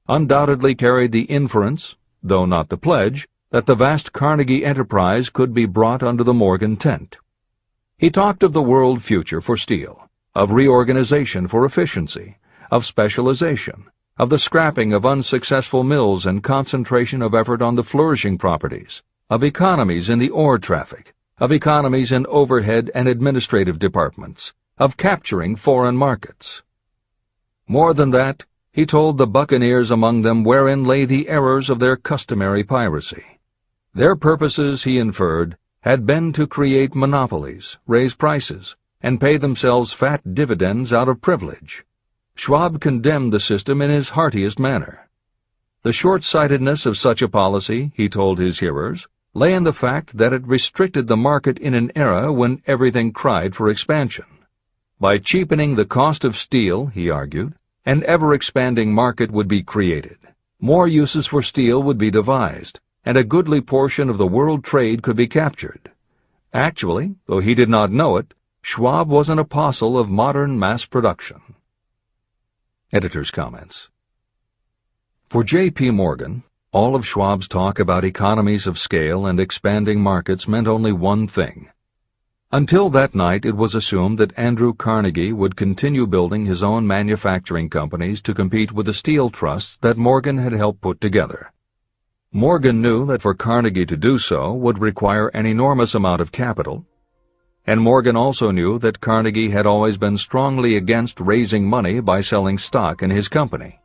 A: undoubtedly carried the inference, though not the pledge, that the vast Carnegie enterprise could be brought under the Morgan tent. He talked of the world future for steel, of reorganization for efficiency, of specialization, of the scrapping of unsuccessful mills and concentration of effort on the flourishing properties, of economies in the ore traffic, of economies in overhead and administrative departments, of capturing foreign markets. More than that, he told the buccaneers among them wherein lay the errors of their customary piracy. Their purposes, he inferred, had been to create monopolies, raise prices, and pay themselves fat dividends out of privilege. Schwab condemned the system in his heartiest manner. The short-sightedness of such a policy, he told his hearers, lay in the fact that it restricted the market in an era when everything cried for expansion. By cheapening the cost of steel, he argued, an ever-expanding market would be created. More uses for steel would be devised, and a goodly portion of the world trade could be captured. Actually, though he did not know it, Schwab was an apostle of modern mass production. Editor's comments. For J.P. Morgan, all of Schwab's talk about economies of scale and expanding markets meant only one thing. Until that night, it was assumed that Andrew Carnegie would continue building his own manufacturing companies to compete with the steel trusts that Morgan had helped put together. Morgan knew that for Carnegie to do so would require an enormous amount of capital, and Morgan also knew that Carnegie had always been strongly against raising money by selling stock in his company.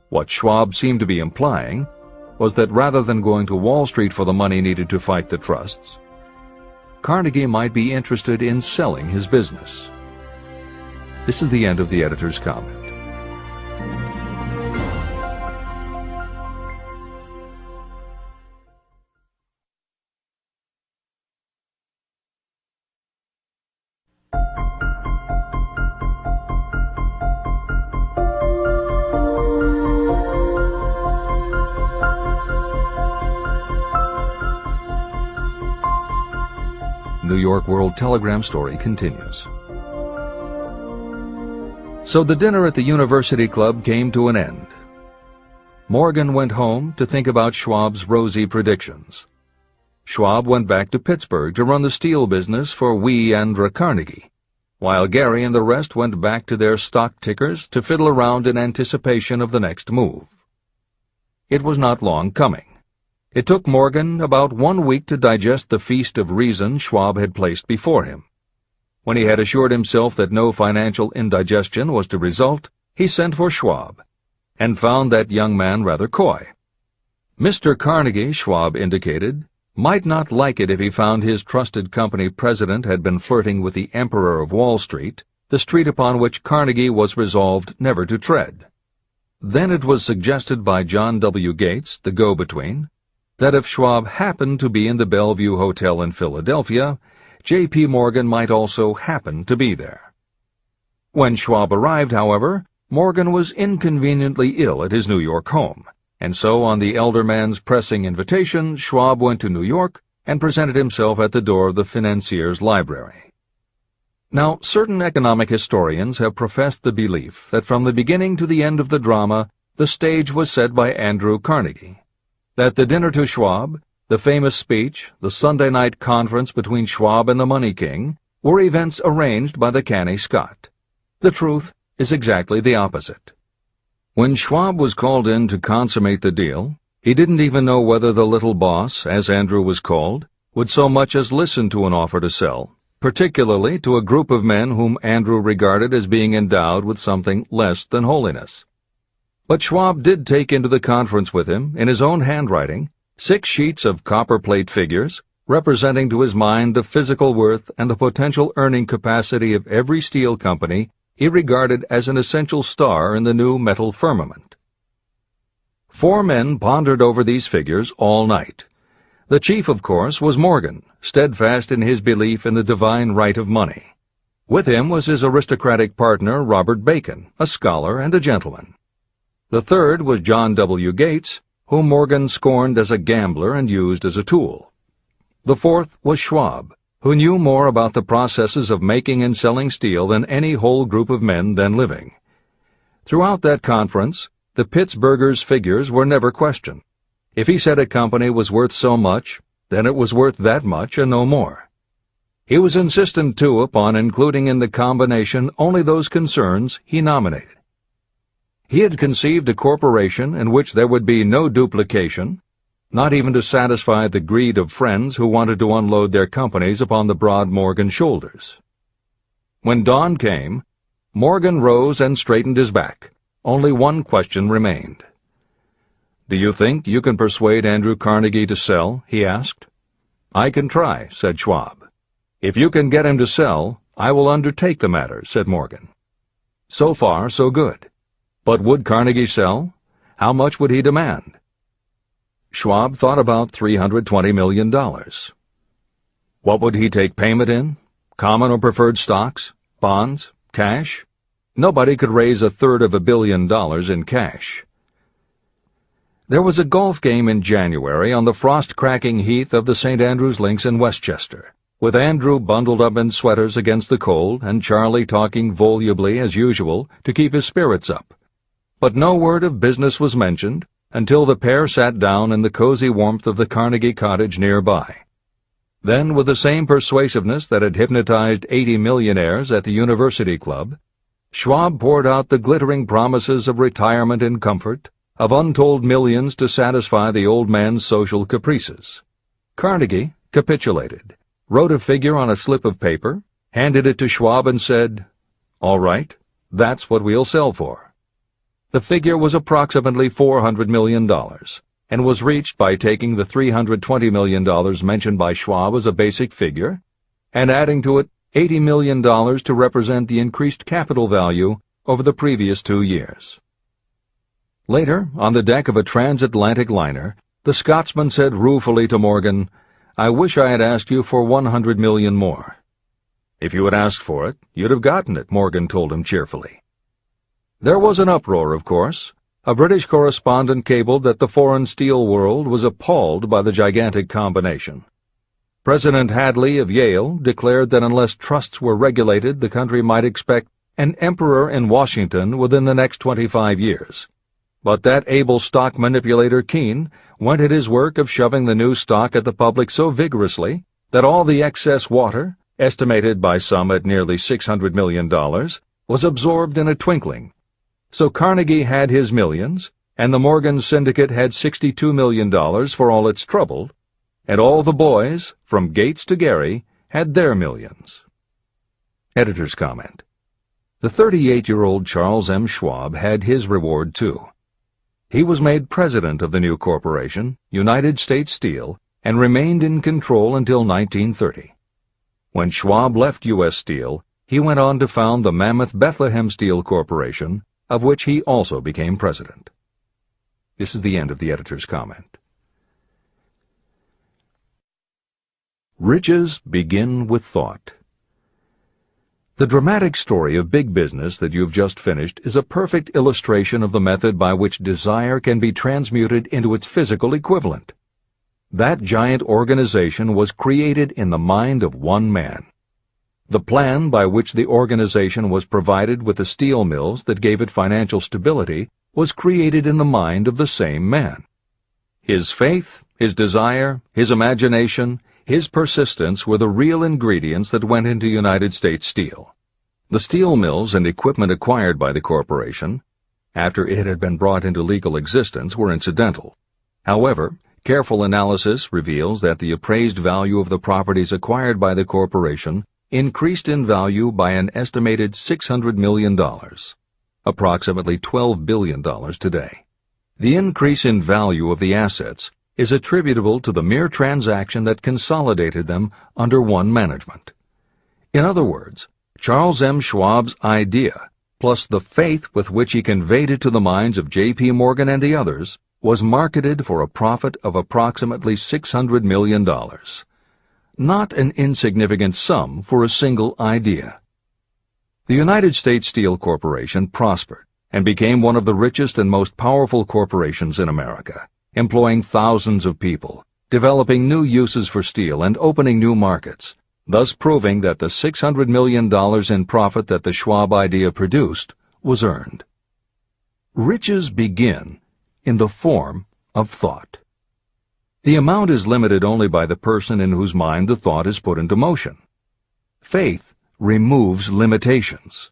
A: What Schwab seemed to be implying was that rather than going to Wall Street for the money needed to fight the trusts, Carnegie might be interested in selling his business. This is the end of the editor's comment. New York World Telegram story continues. So the dinner at the University Club came to an end. Morgan went home to think about Schwab's rosy predictions. Schwab went back to Pittsburgh to run the steel business for Andrew Carnegie, while Gary and the rest went back to their stock tickers to fiddle around in anticipation of the next move. It was not long coming. It took Morgan about 1 week to digest the feast of reason Schwab had placed before him. When he had assured himself that no financial indigestion was to result, he sent for Schwab, and found that young man rather coy. Mr. Carnegie, Schwab indicated, might not like it if he found his trusted company president had been flirting with the Emperor of Wall Street, the street upon which Carnegie was resolved never to tread. Then it was suggested by John W. Gates, the go-between, that if Schwab happened to be in the Bellevue Hotel in Philadelphia, J.P. Morgan might also happen to be there. When Schwab arrived, however, Morgan was inconveniently ill at his New York home, and so on the elder man's pressing invitation, Schwab went to New York and presented himself at the door of the financier's library. Now, certain economic historians have professed the belief that from the beginning to the end of the drama, the stage was set by Andrew Carnegie, that the dinner to Schwab, the famous speech, the Sunday night conference between Schwab and the Money King, were events arranged by the canny Scot. The truth is exactly the opposite. When Schwab was called in to consummate the deal, he didn't even know whether the little boss, as Andrew was called, would so much as listen to an offer to sell, particularly to a group of men whom Andrew regarded as being endowed with something less than holiness. But Schwab did take into the conference with him, in his own handwriting, 6 sheets of copperplate figures, representing to his mind the physical worth and the potential earning capacity of every steel company he regarded as an essential star in the new metal firmament. 4 men pondered over these figures all night. The chief, of course, was Morgan, steadfast in his belief in the divine right of money. With him was his aristocratic partner, Robert Bacon, a scholar and a gentleman. The third was John W. Gates, whom Morgan scorned as a gambler and used as a tool. The fourth was Schwab, who knew more about the processes of making and selling steel than any whole group of men then living. Throughout that conference, the Pittsburgher's figures were never questioned. If he said a company was worth so much, then it was worth that much and no more. He was insistent, too, upon including in the combination only those concerns he nominated. He had conceived a corporation in which there would be no duplication, not even to satisfy the greed of friends who wanted to unload their companies upon the broad Morgan shoulders. When dawn came, Morgan rose and straightened his back. Only one question remained. "Do you think you can persuade Andrew Carnegie to sell?" he asked. "I can try," said Schwab. "If you can get him to sell, I will undertake the matter," said Morgan. So far, so good. But would Carnegie sell? How much would he demand? Schwab thought about $320 million. What would he take payment in? Common or preferred stocks? Bonds? Cash? Nobody could raise $1/3 billion in cash. There was a golf game in January on the frost-cracking heath of the St. Andrews Links in Westchester, with Andrew bundled up in sweaters against the cold and Charlie talking volubly as usual to keep his spirits up. But no word of business was mentioned until the pair sat down in the cozy warmth of the Carnegie cottage nearby. Then, with the same persuasiveness that had hypnotized 80 millionaires at the University Club, Schwab poured out the glittering promises of retirement in comfort, of untold millions to satisfy the old man's social caprices. Carnegie capitulated, wrote a figure on a slip of paper, handed it to Schwab and said, "All right, that's what we'll sell for." The figure was approximately $400 million, and was reached by taking the $320 million mentioned by Schwab as a basic figure, and adding to it $80 million to represent the increased capital value over the previous 2 years. Later, on the deck of a transatlantic liner, the Scotsman said ruefully to Morgan, "I wish I had asked you for $100 million more." "If you had asked for it, you'd have gotten it," Morgan told him cheerfully. There was an uproar, of course. A British correspondent cabled that the foreign steel world was appalled by the gigantic combination. President Hadley of Yale declared that unless trusts were regulated, the country might expect an emperor in Washington within the next 25 years. But that able stock manipulator Keene went at his work of shoving the new stock at the public so vigorously that all the excess water, estimated by some at nearly $600 million, was absorbed in a twinkling. So Carnegie had his millions, and the Morgan Syndicate had $62 million for all its trouble, and all the boys, from Gates to Gary, had their millions. Editor's comment. The 38-year-old Charles M. Schwab had his reward, too. He was made president of the new corporation, United States Steel, and remained in control until 1930. When Schwab left U.S. Steel, he went on to found the mammoth Bethlehem Steel Corporation, of which he also became president. This is the end of the editor's comment. Riches begin with thought. The dramatic story of big business that you've just finished is a perfect illustration of the method by which desire can be transmuted into its physical equivalent. That giant organization was created in the mind of one man. The plan by which the organization was provided with the steel mills that gave it financial stability was created in the mind of the same man. His faith, his desire, his imagination, his persistence were the real ingredients that went into United States Steel. The steel mills and equipment acquired by the corporation, after it had been brought into legal existence, were incidental. However, careful analysis reveals that the appraised value of the properties acquired by the corporation increased in value by an estimated $600 million, approximately $12 billion today. The increase in value of the assets is attributable to the mere transaction that consolidated them under one management. In other words, Charles M. Schwab's idea, plus the faith with which he conveyed it to the minds of J.P. Morgan and the others, was marketed for a profit of approximately $600 million. Not an insignificant sum for a single idea. The United States Steel Corporation prospered and became one of the richest and most powerful corporations in America, employing thousands of people, developing new uses for steel and opening new markets, thus proving that the $600 million in profit that the Schwab idea produced was earned. Riches begin in the form of thought. The amount is limited only by the person in whose mind the thought is put into motion. Faith removes limitations.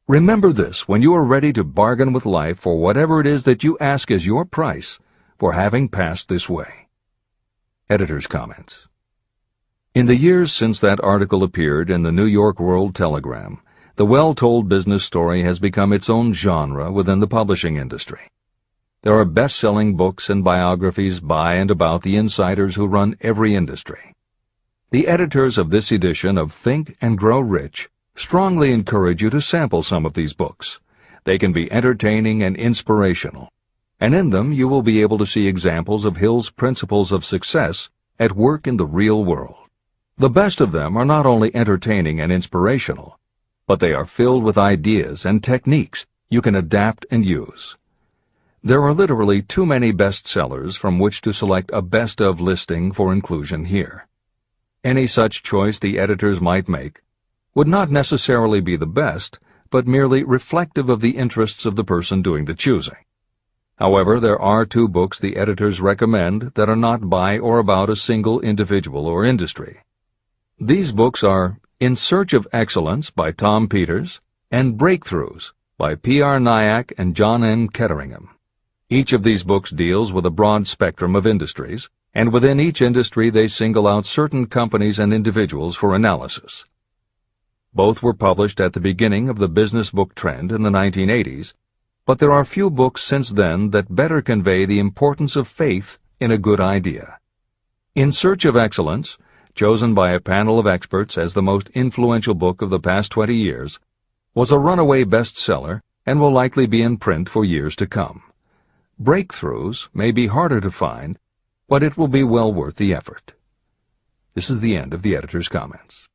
A: Remember this when you are ready to bargain with life for whatever it is that you ask as your price for having passed this way. Editor's comments. In the years since that article appeared in the New York World Telegram, the well-told business story has become its own genre within the publishing industry. There are best-selling books and biographies by and about the insiders who run every industry. The editors of this edition of Think and Grow Rich strongly encourage you to sample some of these books. They can be entertaining and inspirational, and in them you will be able to see examples of Hill's principles of success at work in the real world. The best of them are not only entertaining and inspirational, but they are filled with ideas and techniques you can adapt and use. There are literally too many bestsellers from which to select a best of listing for inclusion here. Any such choice the editors might make would not necessarily be the best, but merely reflective of the interests of the person doing the choosing. However, there are 2 books the editors recommend that are not by or about a single individual or industry. These books are In Search of Excellence by Tom Peters and Breakthroughs by P.R. Nyack and John N. Ketteringham. Each of these books deals with a broad spectrum of industries, and within each industry they single out certain companies and individuals for analysis. Both were published at the beginning of the business book trend in the 1980s, but there are few books since then that better convey the importance of faith in a good idea. In Search of Excellence, chosen by a panel of experts as the most influential book of the past 20 years, was a runaway bestseller and will likely be in print for years to come. Breakthroughs may be harder to find, but it will be well worth the effort. This is the end of the editor's comments.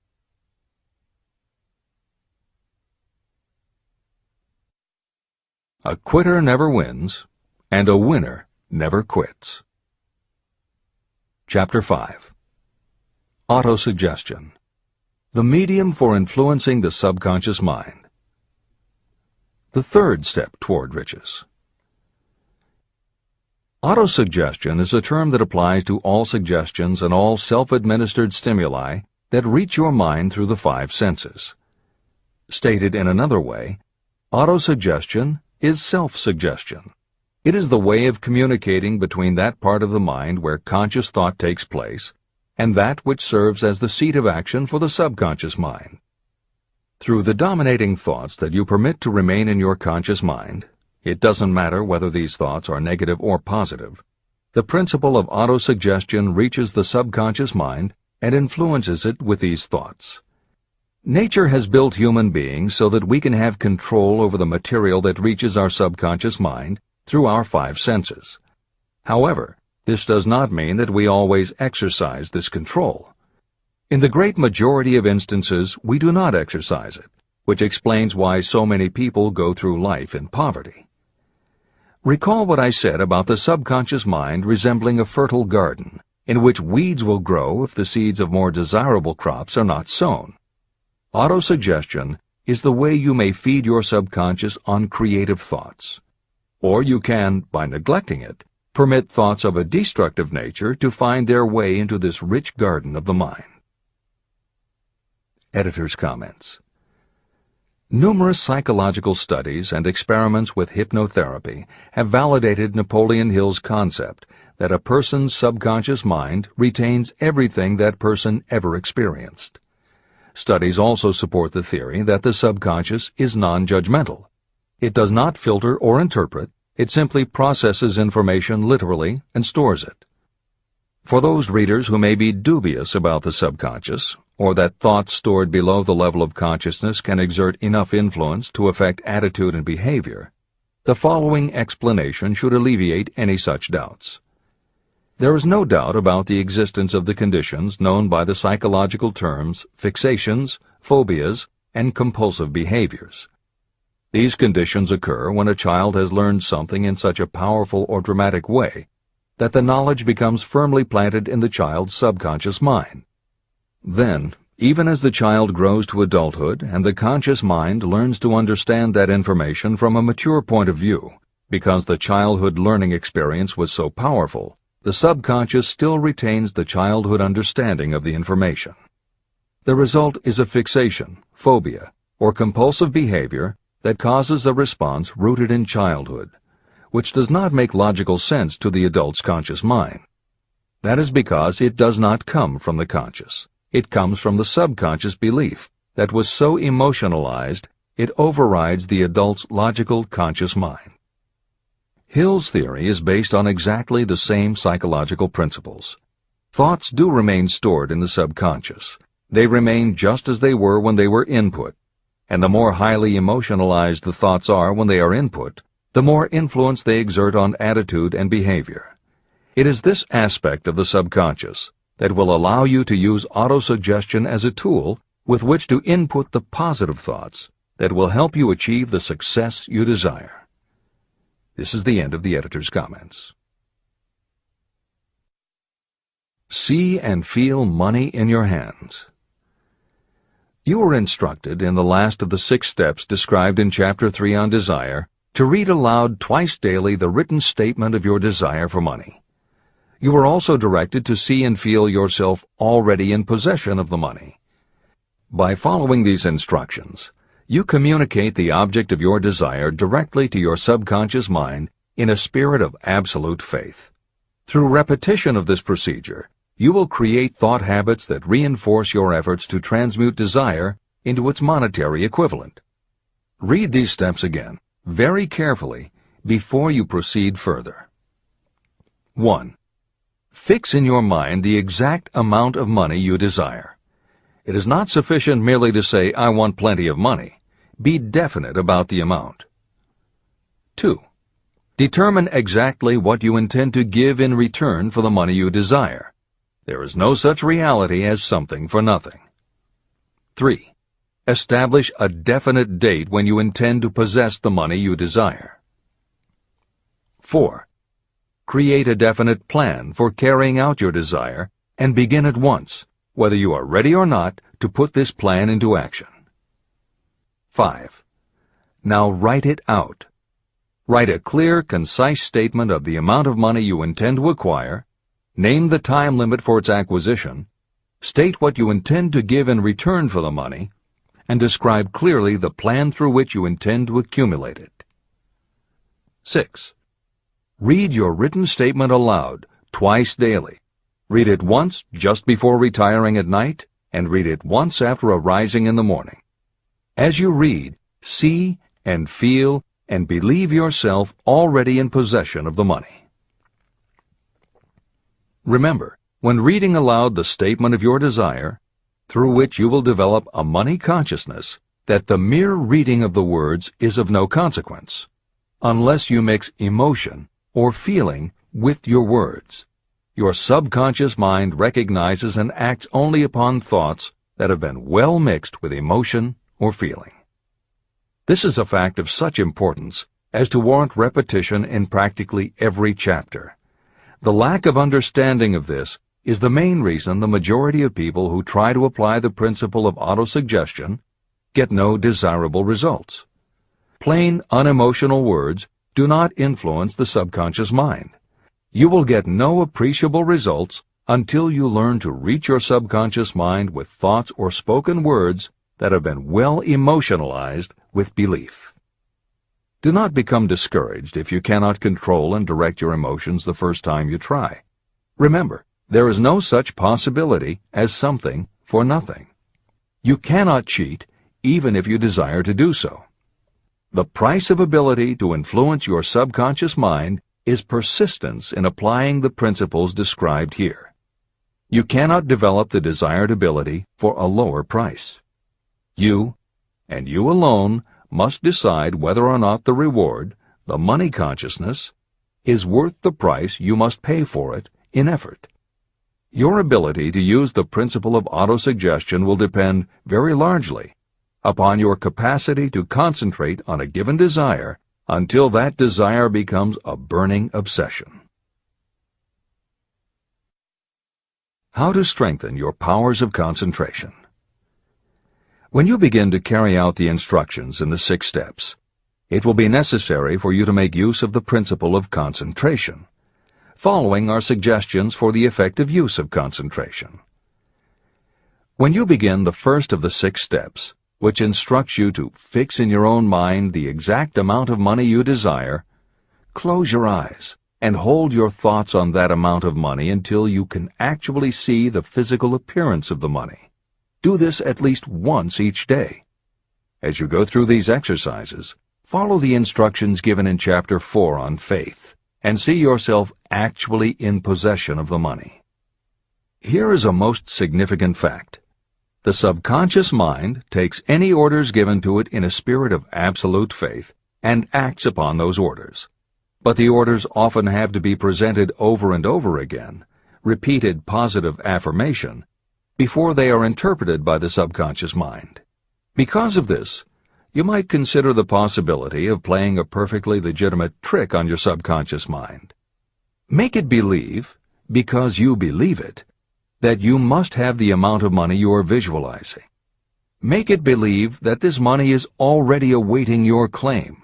A: A quitter never wins, and a winner never quits. Chapter 5. Autosuggestion. The medium for influencing the subconscious mind. The third step toward riches. Autosuggestion is a term that applies to all suggestions and all self-administered stimuli that reach your mind through the 5 senses. Stated in another way, autosuggestion is self-suggestion. It is the way of communicating between that part of the mind where conscious thought takes place and that which serves as the seat of action for the subconscious mind. Through the dominating thoughts that you permit to remain in your conscious mind, it doesn't matter whether these thoughts are negative or positive, the principle of autosuggestion reaches the subconscious mind and influences it with these thoughts. Nature has built human beings so that we can have control over the material that reaches our subconscious mind through our 5 senses. However, this does not mean that we always exercise this control. In the great majority of instances, we do not exercise it, which explains why so many people go through life in poverty. Recall what I said about the subconscious mind resembling a fertile garden, in which weeds will grow if the seeds of more desirable crops are not sown. Autosuggestion is the way you may feed your subconscious on creative thoughts. Or you can, by neglecting it, permit thoughts of a destructive nature to find their way into this rich garden of the mind. Editor's comments. Numerous psychological studies and experiments with hypnotherapy have validated Napoleon Hill's concept that a person's subconscious mind retains everything that person ever experienced. Studies also support the theory that the subconscious is non-judgmental. It does not filter or interpret, it simply processes information literally and stores it. For those readers who may be dubious about the subconscious, or that thoughts stored below the level of consciousness can exert enough influence to affect attitude and behavior, the following explanation should alleviate any such doubts. There is no doubt about the existence of the conditions known by the psychological terms fixations, phobias, and compulsive behaviors. These conditions occur when a child has learned something in such a powerful or dramatic way that the knowledge becomes firmly planted in the child's subconscious mind. Then, even as the child grows to adulthood and the conscious mind learns to understand that information from a mature point of view, because the childhood learning experience was so powerful, the subconscious still retains the childhood understanding of the information. The result is a fixation, phobia, or compulsive behavior that causes a response rooted in childhood, which does not make logical sense to the adult's conscious mind. That is because it does not come from the conscious. It comes from the subconscious belief that was so emotionalized it overrides the adult's logical conscious mind. Hill's theory is based on exactly the same psychological principles. Thoughts do remain stored in the subconscious. They remain just as they were when they were input, and the more highly emotionalized the thoughts are when they are input, the more influence they exert on attitude and behavior. It is this aspect of the subconscious that will allow you to use autosuggestion as a tool with which to input the positive thoughts that will help you achieve the success you desire. This is the end of the editor's comments. See and feel money in your hands. You were instructed in the last of the 6 steps described in Chapter 3 on Desire to read aloud twice daily the written statement of your desire for money. You were also directed to see and feel yourself already in possession of the money. By following these instructions, you communicate the object of your desire directly to your subconscious mind in a spirit of absolute faith. Through repetition of this procedure, you will create thought habits that reinforce your efforts to transmute desire into its monetary equivalent. Read these steps again, very carefully, before you proceed further. 1. Fix in your mind the exact amount of money you desire. It is not sufficient merely to say, "I want plenty of money." Be definite about the amount. 2. Determine exactly what you intend to give in return for the money you desire. There is no such reality as something for nothing. 3. Establish a definite date when you intend to possess the money you desire. 4. Create a definite plan for carrying out your desire and begin at once, whether you are ready or not, to put this plan into action. 5. Now write it out. Write a clear, concise statement of the amount of money you intend to acquire, name the time limit for its acquisition, state what you intend to give in return for the money, and describe clearly the plan through which you intend to accumulate it. 6. Read your written statement aloud, twice daily. Read it once just before retiring at night, and read it once after arising in the morning. As you read, see and feel and believe yourself already in possession of the money. Remember, when reading aloud the statement of your desire, through which you will develop a money consciousness, that the mere reading of the words is of no consequence, unless you mix emotion or feeling with your words. Your subconscious mind recognizes and acts only upon thoughts that have been well mixed with emotion or feeling. This is a fact of such importance as to warrant repetition in practically every chapter. The lack of understanding of this is the main reason the majority of people who try to apply the principle of autosuggestion get no desirable results. Plain, unemotional words do not influence the subconscious mind. You will get no appreciable results until you learn to reach your subconscious mind with thoughts or spoken words that have been well emotionalized with belief. Do not become discouraged if you cannot control and direct your emotions the first time you try. Remember, there is no such possibility as something for nothing. You cannot cheat even if you desire to do so. The price of ability to influence your subconscious mind is persistence in applying the principles described here. You cannot develop the desired ability for a lower price. You, and you alone, must decide whether or not the reward, the money consciousness, is worth the price you must pay for it in effort. Your ability to use the principle of autosuggestion will depend very largely upon your capacity to concentrate on a given desire until that desire becomes a burning obsession. How to strengthen your powers of concentration. When you begin to carry out the instructions in the 6 steps, it will be necessary for you to make use of the principle of concentration. Following are suggestions for the effective use of concentration. When you begin the first of the 6 steps, which instructs you to fix in your own mind the exact amount of money you desire, close your eyes and hold your thoughts on that amount of money until you can actually see the physical appearance of the money. Do this at least once each day. As you go through these exercises, follow the instructions given in Chapter 4 on faith and see yourself actually in possession of the money. Here is a most significant fact. The subconscious mind takes any orders given to it in a spirit of absolute faith and acts upon those orders. But the orders often have to be presented over and over again, repeated positive affirmation, before they are interpreted by the subconscious mind. Because of this, you might consider the possibility of playing a perfectly legitimate trick on your subconscious mind. Make it believe, because you believe it, that you must have the amount of money you are visualizing. Make it believe that this money is already awaiting your claim,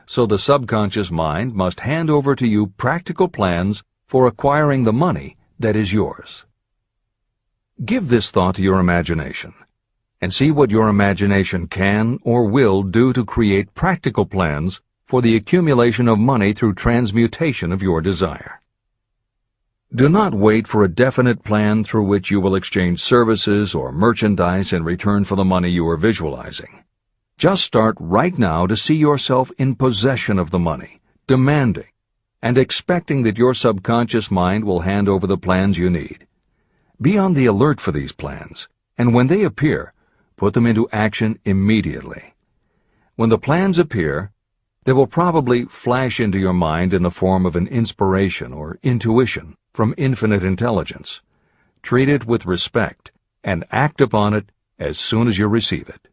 A: so the subconscious mind must hand over to you practical plans for acquiring the money that is yours. Give this thought to your imagination, and see what your imagination can or will do to create practical plans for the accumulation of money through transmutation of your desire. Do not wait for a definite plan through which you will exchange services or merchandise in return for the money you are visualizing. Just start right now to see yourself in possession of the money, demanding, and expecting that your subconscious mind will hand over the plans you need. Be on the alert for these plans, and when they appear, put them into action immediately. When the plans appear, they will probably flash into your mind in the form of an inspiration or intuition from infinite intelligence. Treat it with respect and act upon it as soon as you receive it.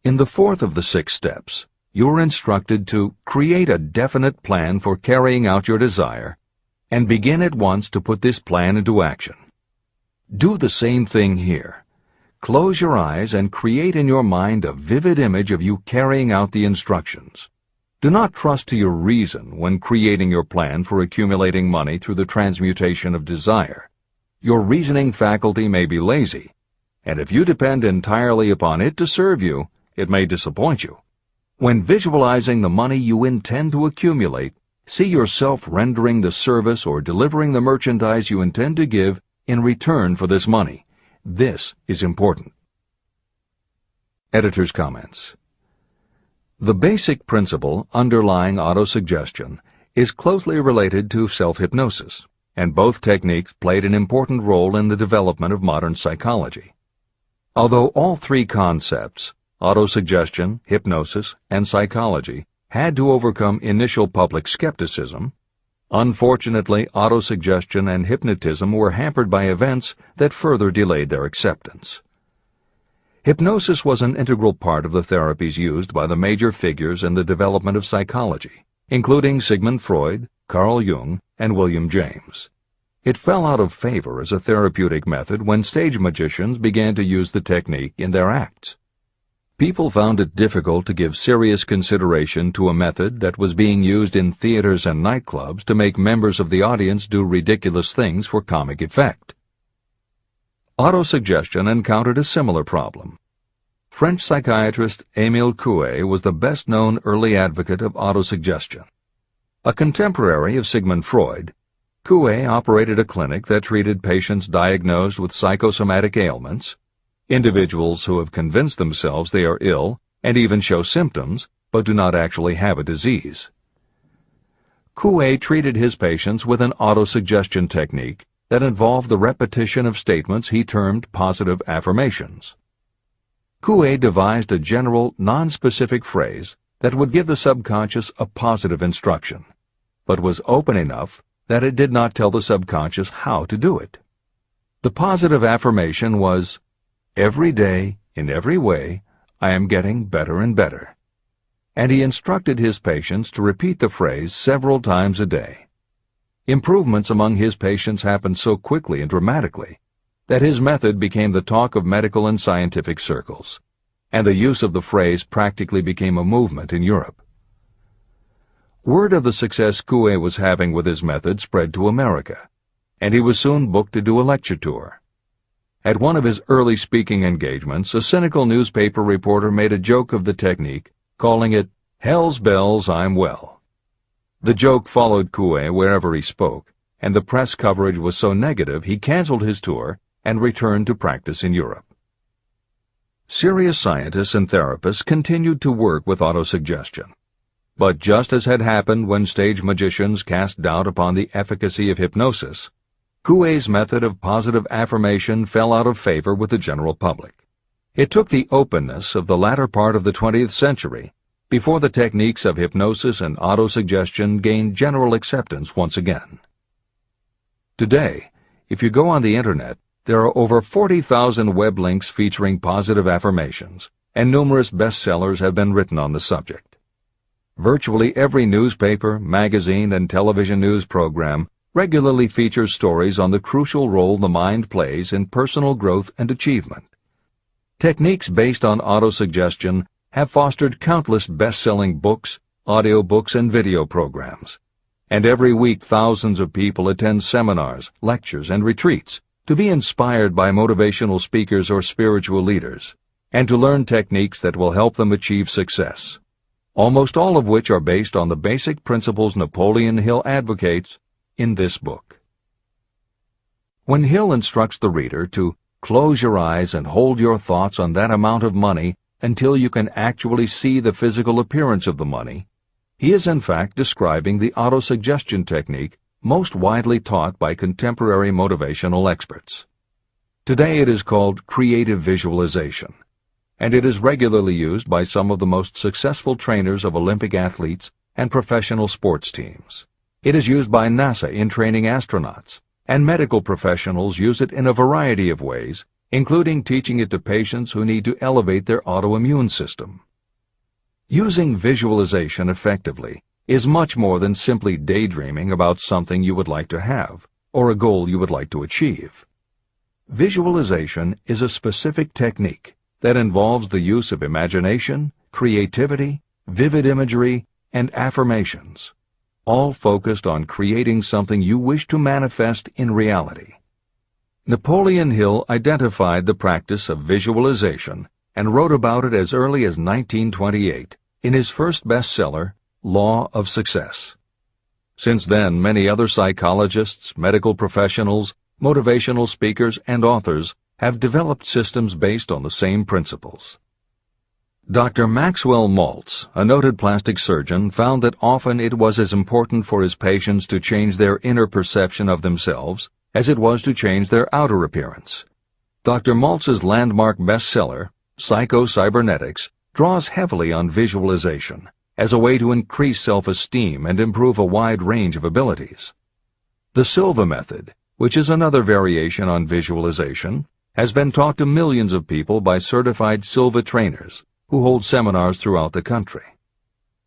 A: In the fourth of the 6 steps, you are instructed to create a definite plan for carrying out your desire and begin at once to put this plan into action. Do the same thing here. Close your eyes and create in your mind a vivid image of you carrying out the instructions. Do not trust to your reason when creating your plan for accumulating money through the transmutation of desire. Your reasoning faculty may be lazy, and if you depend entirely upon it to serve you, it may disappoint you. When visualizing the money you intend to accumulate, see yourself rendering the service or delivering the merchandise you intend to give in return for this money. This is important. Editor's comments. The basic principle underlying autosuggestion is closely related to self-hypnosis, and both techniques played an important role in the development of modern psychology. Although all 3 concepts, autosuggestion, hypnosis, and psychology, had to overcome initial public skepticism, unfortunately, autosuggestion and hypnotism were hampered by events that further delayed their acceptance. Hypnosis was an integral part of the therapies used by the major figures in the development of psychology, including Sigmund Freud, Carl Jung, and William James. It fell out of favor as a therapeutic method when stage magicians began to use the technique in their acts. People found it difficult to give serious consideration to a method that was being used in theaters and nightclubs to make members of the audience do ridiculous things for comic effect. Autosuggestion encountered a similar problem. French psychiatrist Émile Coué was the best-known early advocate of autosuggestion. A contemporary of Sigmund Freud, Coué operated a clinic that treated patients diagnosed with psychosomatic ailments, individuals who have convinced themselves they are ill and even show symptoms but do not actually have a disease. Coué treated his patients with an autosuggestion technique that involved the repetition of statements he termed positive affirmations. Coué devised a general, non-specific phrase that would give the subconscious a positive instruction, but was open enough that it did not tell the subconscious how to do it. The positive affirmation was, "Every day, in every way, I am getting better and better." And he instructed his patients to repeat the phrase several times a day. Improvements among his patients happened so quickly and dramatically that his method became the talk of medical and scientific circles, and the use of the phrase practically became a movement in Europe. Word of the success Coué was having with his method spread to America, and he was soon booked to do a lecture tour. At one of his early speaking engagements, a cynical newspaper reporter made a joke of the technique, calling it, "Hell's bells, I'm well." The joke followed Coué wherever he spoke, and the press coverage was so negative he canceled his tour and returned to practice in Europe. Serious scientists and therapists continued to work with autosuggestion. But just as had happened when stage magicians cast doubt upon the efficacy of hypnosis, Coué's method of positive affirmation fell out of favor with the general public. It took the openness of the latter part of the 20th century before the techniques of hypnosis and autosuggestion gained general acceptance once again. Today, if you go on the Internet, there are over 40,000 web links featuring positive affirmations, and numerous bestsellers have been written on the subject. Virtually every newspaper, magazine, and television news program regularly features stories on the crucial role the mind plays in personal growth and achievement. Techniques based on autosuggestion have fostered countless best-selling books, audiobooks, and video programs. And every week thousands of people attend seminars, lectures, and retreats to be inspired by motivational speakers or spiritual leaders, and to learn techniques that will help them achieve success, almost all of which are based on the basic principles Napoleon Hill advocates in this book. When Hill instructs the reader to close your eyes and hold your thoughts on that amount of money until you can actually see the physical appearance of the money, he is in fact describing the autosuggestion technique most widely taught by contemporary motivational experts. Today it is called creative visualization, and it is regularly used by some of the most successful trainers of Olympic athletes and professional sports teams. It is used by NASA in training astronauts, and medical professionals use it in a variety of ways, including teaching it to patients who need to elevate their autoimmune system. Using visualization effectively is much more than simply daydreaming about something you would like to have or a goal you would like to achieve. Visualization is a specific technique that involves the use of imagination, creativity, vivid imagery, and affirmations, all focused on creating something you wish to manifest in reality. Napoleon Hill identified the practice of visualization and wrote about it as early as 1928 in his first bestseller, Law of Success. Since then, many other psychologists, medical professionals, motivational speakers, and authors have developed systems based on the same principles. Dr. Maxwell Maltz, a noted plastic surgeon, found that often it was as important for his patients to change their inner perception of themselves as it was to change their outer appearance. Dr. Maltz's landmark bestseller, Psycho-Cybernetics, draws heavily on visualization as a way to increase self-esteem and improve a wide range of abilities. The Silva method, which is another variation on visualization, has been taught to millions of people by certified Silva trainers who hold seminars throughout the country.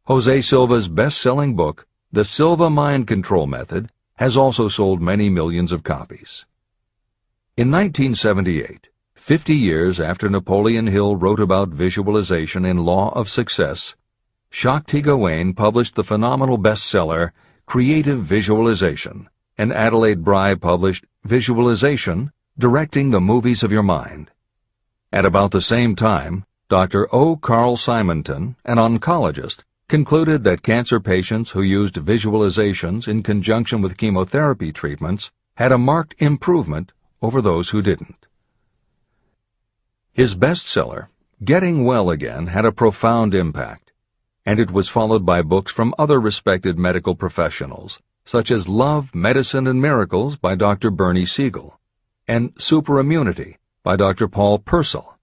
A: Jose Silva's best-selling book, The Silva Mind Control Method, has also sold many millions of copies. In 1978, 50 years after Napoleon Hill wrote about visualization in Law of Success, Shakti Gawain published the phenomenal bestseller Creative Visualization, and Adelaide Bry published Visualization, Directing the Movies of Your Mind. At about the same time, Dr. O. Carl Simonton, an oncologist, concluded that cancer patients who used visualizations in conjunction with chemotherapy treatments had a marked improvement over those who didn't. His bestseller, Getting Well Again, had a profound impact, and it was followed by books from other respected medical professionals, such as Love, Medicine, and Miracles by Dr. Bernie Siegel, and Superimmunity by Dr. Paul Purcell.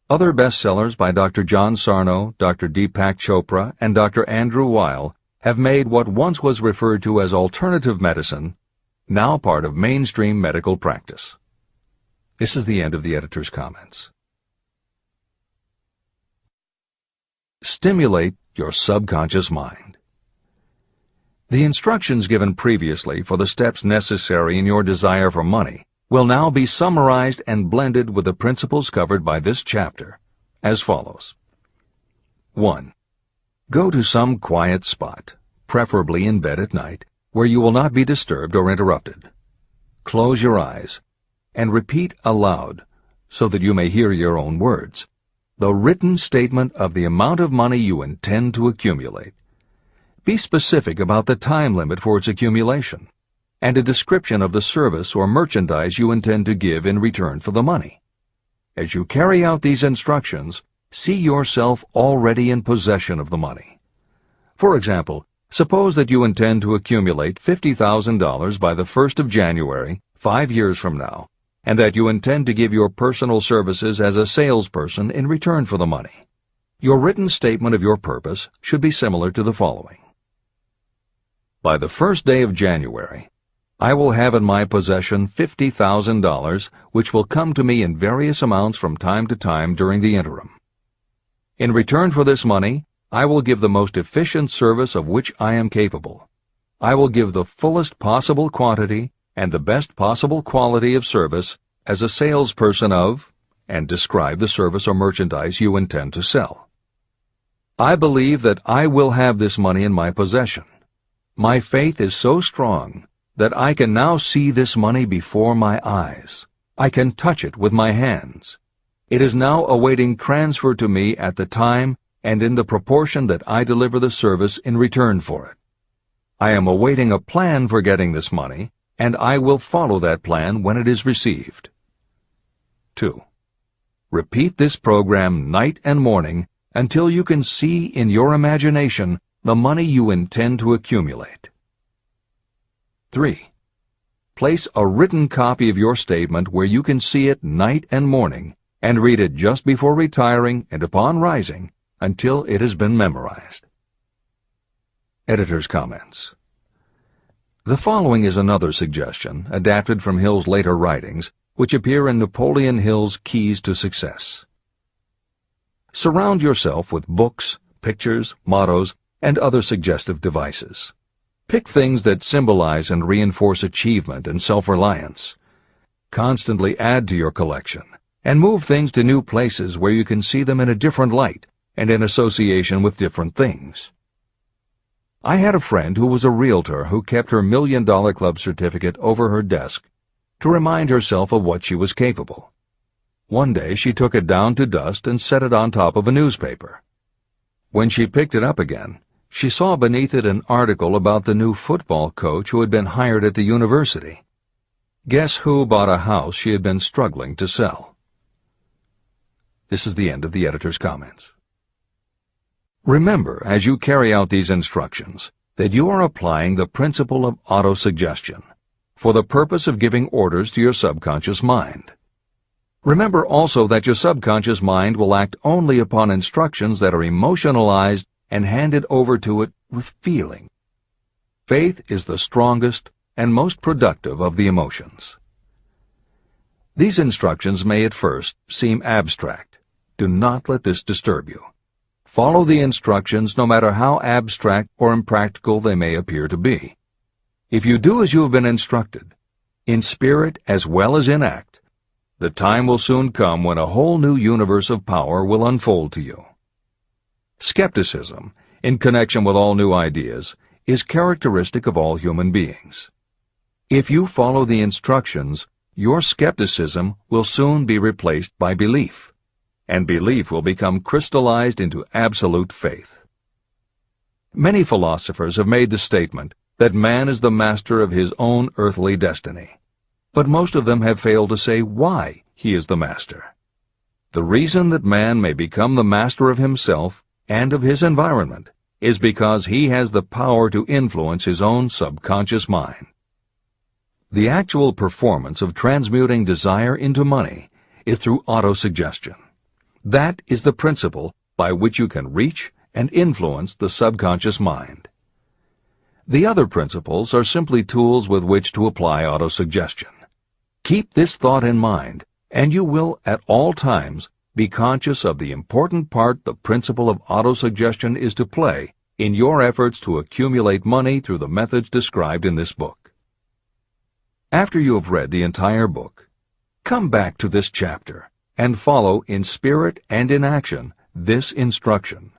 A: Other bestsellers by Dr. John Sarno, Dr. Deepak Chopra, and Dr. Andrew Weil have made what once was referred to as alternative medicine now part of mainstream medical practice. This is the end of the editor's comments. Stimulate your subconscious mind. The instructions given previously for the steps necessary in your desire for money will now be summarized and blended with the principles covered by this chapter, as follows. 1. Go to some quiet spot, preferably in bed at night, where you will not be disturbed or interrupted. Close your eyes and repeat aloud, so that you may hear your own words, the written statement of the amount of money you intend to accumulate. Be specific about the time limit for its accumulation, and a description of the service or merchandise you intend to give in return for the money. As you carry out these instructions, see yourself already in possession of the money. For example, suppose that you intend to accumulate $50,000 by the 1st of January 5 years from now, and that you intend to give your personal services as a salesperson in return for the money. Your written statement of your purpose should be similar to the following. By the first day of January, I will have in my possession $50,000, which will come to me in various amounts from time to time during the interim. In return for this money, I will give the most efficient service of which I am capable. I will give the fullest possible quantity and the best possible quality of service as a salesperson of, and describe the service or merchandise you intend to sell. I believe that I will have this money in my possession. My faith is so strong that I can now see this money before my eyes. I can touch it with my hands. It is now awaiting transfer to me at the time and in the proportion that I deliver the service in return for it. I am awaiting a plan for getting this money, and I will follow that plan when it is received. 2. Repeat this program night and morning until you can see in your imagination the money you intend to accumulate. 3. Place a written copy of your statement where you can see it night and morning, and read it just before retiring and upon rising until it has been memorized. Editor's comments. The following is another suggestion, adapted from Hill's later writings, which appear in Napoleon Hill's Keys to Success. Surround yourself with books, pictures, mottos, and other suggestive devices. Pick things that symbolize and reinforce achievement and self-reliance. Constantly add to your collection, and move things to new places where you can see them in a different light and in association with different things. I had a friend who was a realtor who kept her $1 Million Club certificate over her desk to remind herself of what she was capable. One day she took it down to dust and set it on top of a newspaper. When she picked it up again, she saw beneath it an article about the new football coach who had been hired at the university. Guess who bought a house she had been struggling to sell? This is the end of the editor's comments. Remember, as you carry out these instructions, that you are applying the principle of autosuggestion for the purpose of giving orders to your subconscious mind. Remember also that your subconscious mind will act only upon instructions that are emotionalized and handed over to it with feeling. Faith is the strongest and most productive of the emotions. These instructions may at first seem abstract. Do not let this disturb you. Follow the instructions no matter how abstract or impractical they may appear to be. If you do as you have been instructed, in spirit as well as in act, the time will soon come when a whole new universe of power will unfold to you. Skepticism, in connection with all new ideas, is characteristic of all human beings. If you follow the instructions, your skepticism will soon be replaced by belief, and belief will become crystallized into absolute faith. Many philosophers have made the statement that man is the master of his own earthly destiny, but most of them have failed to say why he is the master. The reason that man may become the master of himself and of his environment is because he has the power to influence his own subconscious mind. The actual performance of transmuting desire into money is through autosuggestion. That is the principle by which you can reach and influence the subconscious mind. The other principles are simply tools with which to apply autosuggestion. Keep this thought in mind, and you will at all times be conscious of the important part the principle of autosuggestion is to play in your efforts to accumulate money through the methods described in this book. After you have read the entire book, come back to this chapter and follow in spirit and in action this instruction.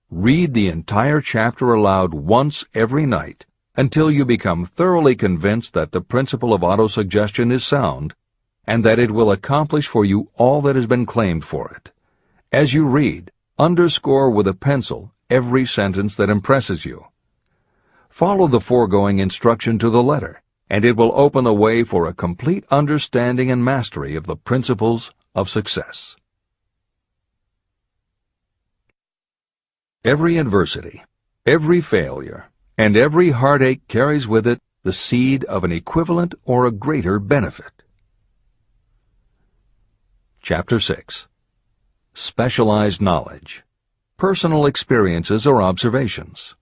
A: Read the entire chapter aloud once every night until you become thoroughly convinced that the principle of autosuggestion is sound and that it will accomplish for you all that has been claimed for it. As you read, underscore with a pencil every sentence that impresses you. Follow the foregoing instruction to the letter, and it will open the way for a complete understanding and mastery of the principles of success. Every adversity, every failure, and every heartache carries with it the seed of an equivalent or a greater benefit. Chapter 6. Specialized knowledge. Personal experiences or observations.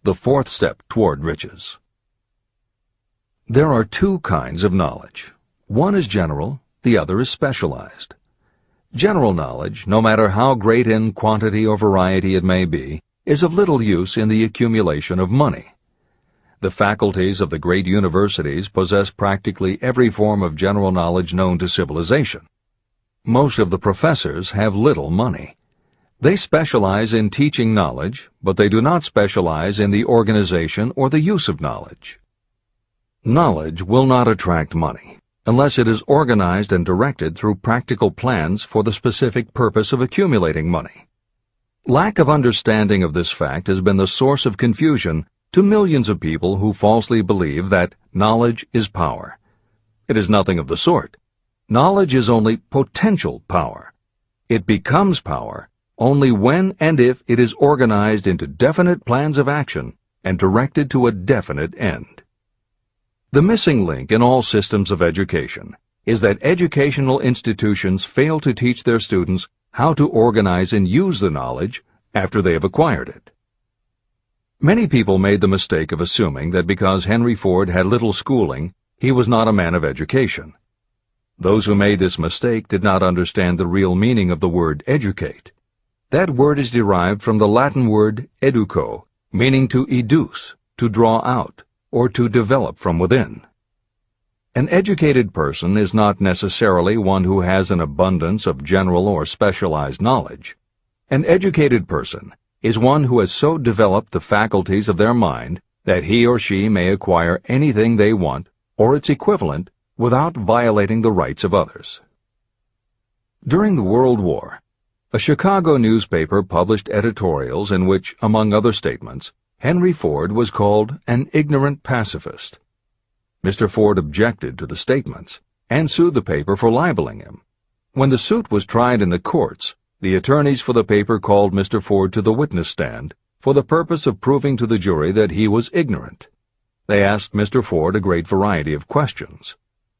A: The fourth step toward riches. There are two kinds of knowledge. One is general, the other is specialized. General knowledge, no matter how great in quantity or variety it may be, is of little use in the accumulation of money. The faculties of the great universities possess practically every form of general knowledge known to civilization. Most of the professors have little money. They specialize in teaching knowledge, but they do not specialize in the organization or the use of knowledge. Knowledge will not attract money unless it is organized and directed through practical plans for the specific purpose of accumulating money. Lack of understanding of this fact has been the source of confusion to millions of people who falsely believe that knowledge is power. It is nothing of the sort. Knowledge is only potential power. It becomes power only when and if it is organized into definite plans of action and directed to a definite end. The missing link in all systems of education is that educational institutions fail to teach their students how to organize and use the knowledge after they have acquired it. Many people made the mistake of assuming that because Henry Ford had little schooling, he was not a man of education. Those who made this mistake did not understand the real meaning of the word educate. That word is derived from the Latin word educo, meaning to educe, to draw out, or to develop from within. An educated person is not necessarily one who has an abundance of general or specialized knowledge. An educated person is one who has so developed the faculties of their mind that he or she may acquire anything they want, or its equivalent, without violating the rights of others. During the World War, a Chicago newspaper published editorials in which, among other statements, Henry Ford was called an ignorant pacifist. Mr. Ford objected to the statements and sued the paper for libeling him. When the suit was tried in the courts, the attorneys for the paper called Mr. Ford to the witness stand for the purpose of proving to the jury that he was ignorant. They asked Mr. Ford a great variety of questions.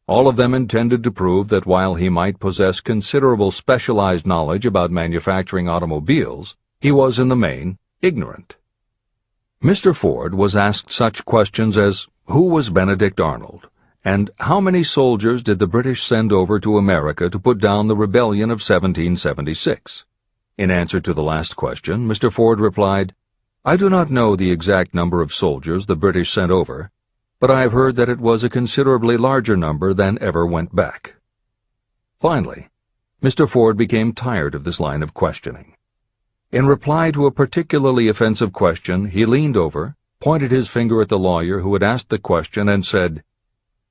A: All of them intended to prove that while he might possess considerable specialized knowledge about manufacturing automobiles, he was in the main ignorant. Mr. Ford was asked such questions as, who was Benedict Arnold, and how many soldiers did the British send over to America to put down the rebellion of 1776? In answer to the last question, Mr. Ford replied, I do not know the exact number of soldiers the British sent over, but I have heard that it was a considerably larger number than ever went back. Finally, Mr. Ford became tired of this line of questioning. In reply to a particularly offensive question, he leaned over, pointed his finger at the lawyer who had asked the question, and said,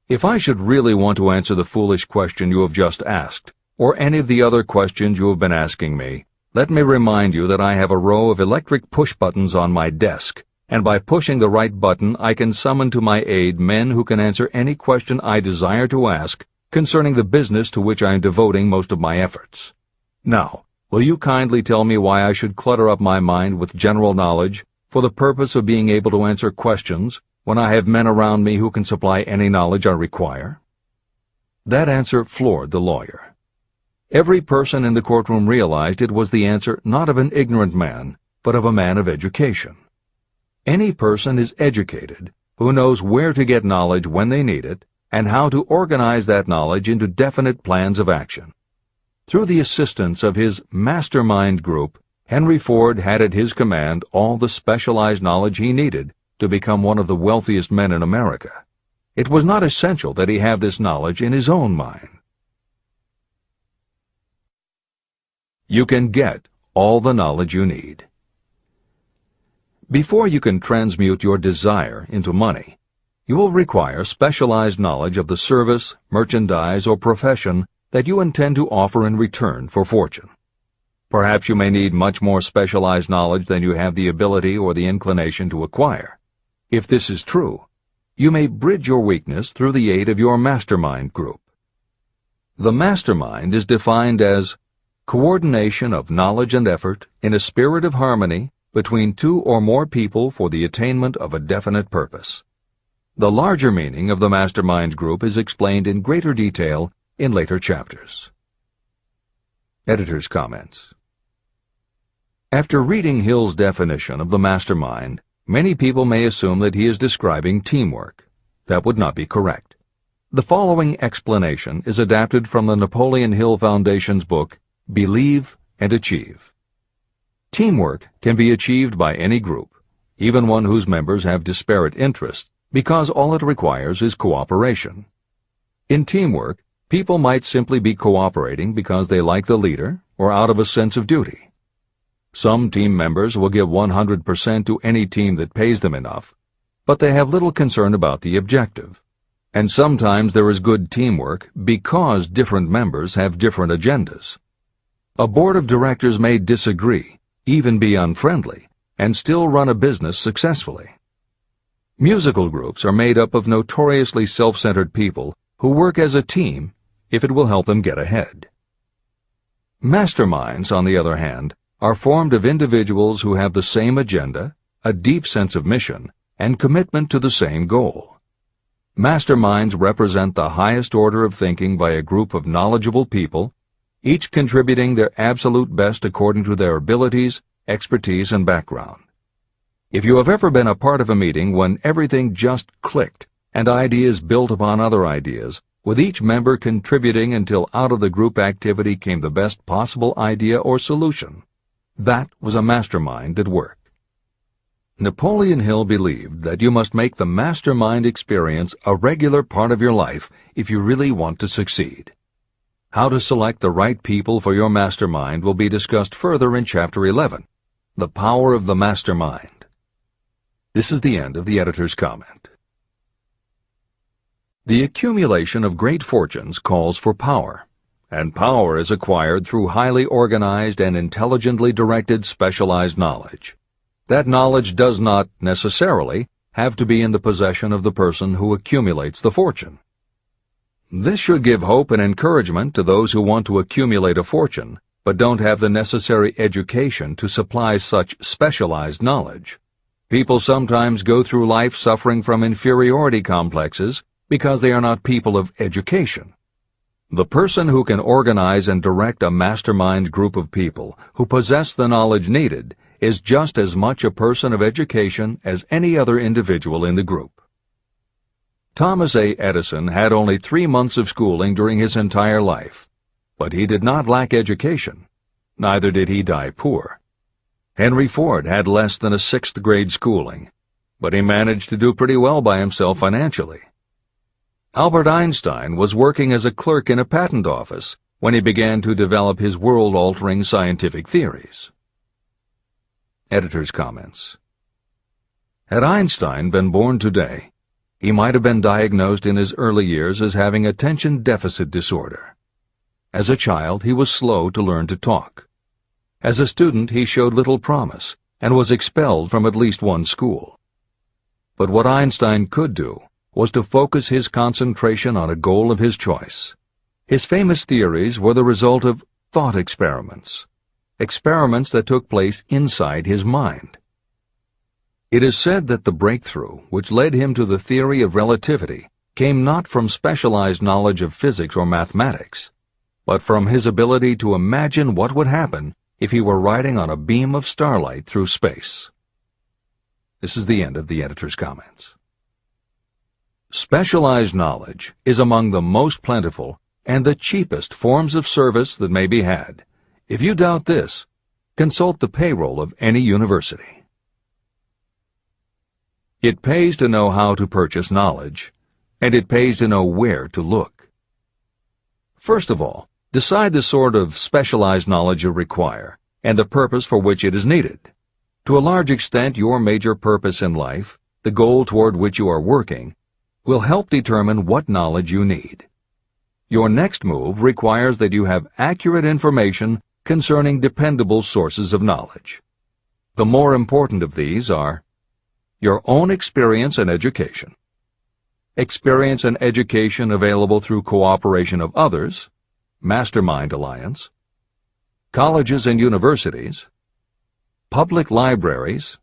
A: If I should really want to answer the foolish question you have just asked, or any of the other questions you have been asking me, let me remind you that I have a row of electric push buttons on my desk, and by pushing the right button I can summon to my aid men who can answer any question I desire to ask concerning the business to which I am devoting most of my efforts. Now, will you kindly tell me why I should clutter up my mind with general knowledge for the purpose of being able to answer questions when I have men around me who can supply any knowledge I require? That answer floored the lawyer. Every person in the courtroom realized it was the answer not of an ignorant man, but of a man of education. Any person is educated who knows where to get knowledge when they need it and how to organize that knowledge into definite plans of action. Through the assistance of his mastermind group, Henry Ford had at his command all the specialized knowledge he needed to become one of the wealthiest men in America. It was not essential that he have this knowledge in his own mind. You can get all the knowledge you need. Before you can transmute your desire into money, you will require specialized knowledge of the service, merchandise, or profession that you intend to offer in return for fortune. Perhaps you may need much more specialized knowledge than you have the ability or the inclination to acquire. If this is true, you may bridge your weakness through the aid of your mastermind group. The mastermind is defined as coordination of knowledge and effort in a spirit of harmony between two or more people for the attainment of a definite purpose. The larger meaning of the mastermind group is explained in greater detail in later chapters. Editor's comments. After reading Hill's definition of the mastermind, many people may assume that he is describing teamwork. That would not be correct. The following explanation is adapted from the Napoleon Hill Foundation's book, Believe and Achieve. Teamwork can be achieved by any group, even one whose members have disparate interests, because all it requires is cooperation. In teamwork, people might simply be cooperating because they like the leader or out of a sense of duty. Some team members will give 100% to any team that pays them enough, but they have little concern about the objective. And sometimes there is good teamwork because different members have different agendas. A board of directors may disagree, even be unfriendly, and still run a business successfully. Musical groups are made up of notoriously self-centered people who work as a team if it will help them get ahead. Masterminds, on the other hand, are formed of individuals who have the same agenda, a deep sense of mission, and commitment to the same goal. Masterminds represent the highest order of thinking by a group of knowledgeable people, each contributing their absolute best according to their abilities, expertise, and background. If you have ever been a part of a meeting when everything just clicked and ideas built upon other ideas, with each member contributing until out of the group activity came the best possible idea or solution, that was a mastermind at work. Napoleon Hill believed that you must make the mastermind experience a regular part of your life if you really want to succeed. How to select the right people for your mastermind will be discussed further in Chapter 11, The Power of the Mastermind. This is the end of the editor's comment. The accumulation of great fortunes calls for power, and power is acquired through highly organized and intelligently directed specialized knowledge. That knowledge does not, necessarily, have to be in the possession of the person who accumulates the fortune. This should give hope and encouragement to those who want to accumulate a fortune, but don't have the necessary education to supply such specialized knowledge. People sometimes go through life suffering from inferiority complexes because they are not people of education. The person who can organize and direct a mastermind group of people who possess the knowledge needed is just as much a person of education as any other individual in the group. Thomas A. Edison had only 3 months of schooling during his entire life, but he did not lack education. Neither did he die poor. Henry Ford had less than a 6th grade schooling, but he managed to do pretty well by himself financially. Albert Einstein was working as a clerk in a patent office when he began to develop his world-altering scientific theories. Editor's comments. Had Einstein been born today, he might have been diagnosed in his early years as having attention deficit disorder. As a child, he was slow to learn to talk. As a student, he showed little promise and was expelled from at least one school. But what Einstein could do was to focus his concentration on a goal of his choice. His famous theories were the result of thought experiments, experiments that took place inside his mind. It is said that the breakthrough which led him to the theory of relativity came not from specialized knowledge of physics or mathematics, but from his ability to imagine what would happen if he were riding on a beam of starlight through space. This is the end of the editor's comments. Specialized knowledge is among the most plentiful and the cheapest forms of service that may be had. If you doubt this, consult the payroll of any university. It pays to know how to purchase knowledge, and it pays to know where to look. First of all, decide the sort of specialized knowledge you require and the purpose for which it is needed. To a large extent, your major purpose in life, the goal toward which you are working, will help determine what knowledge you need. Your next move requires that you have accurate information concerning dependable sources of knowledge. The more important of these are your own experience and education, experience and education available through cooperation of others, mastermind alliance, colleges and universities, public libraries,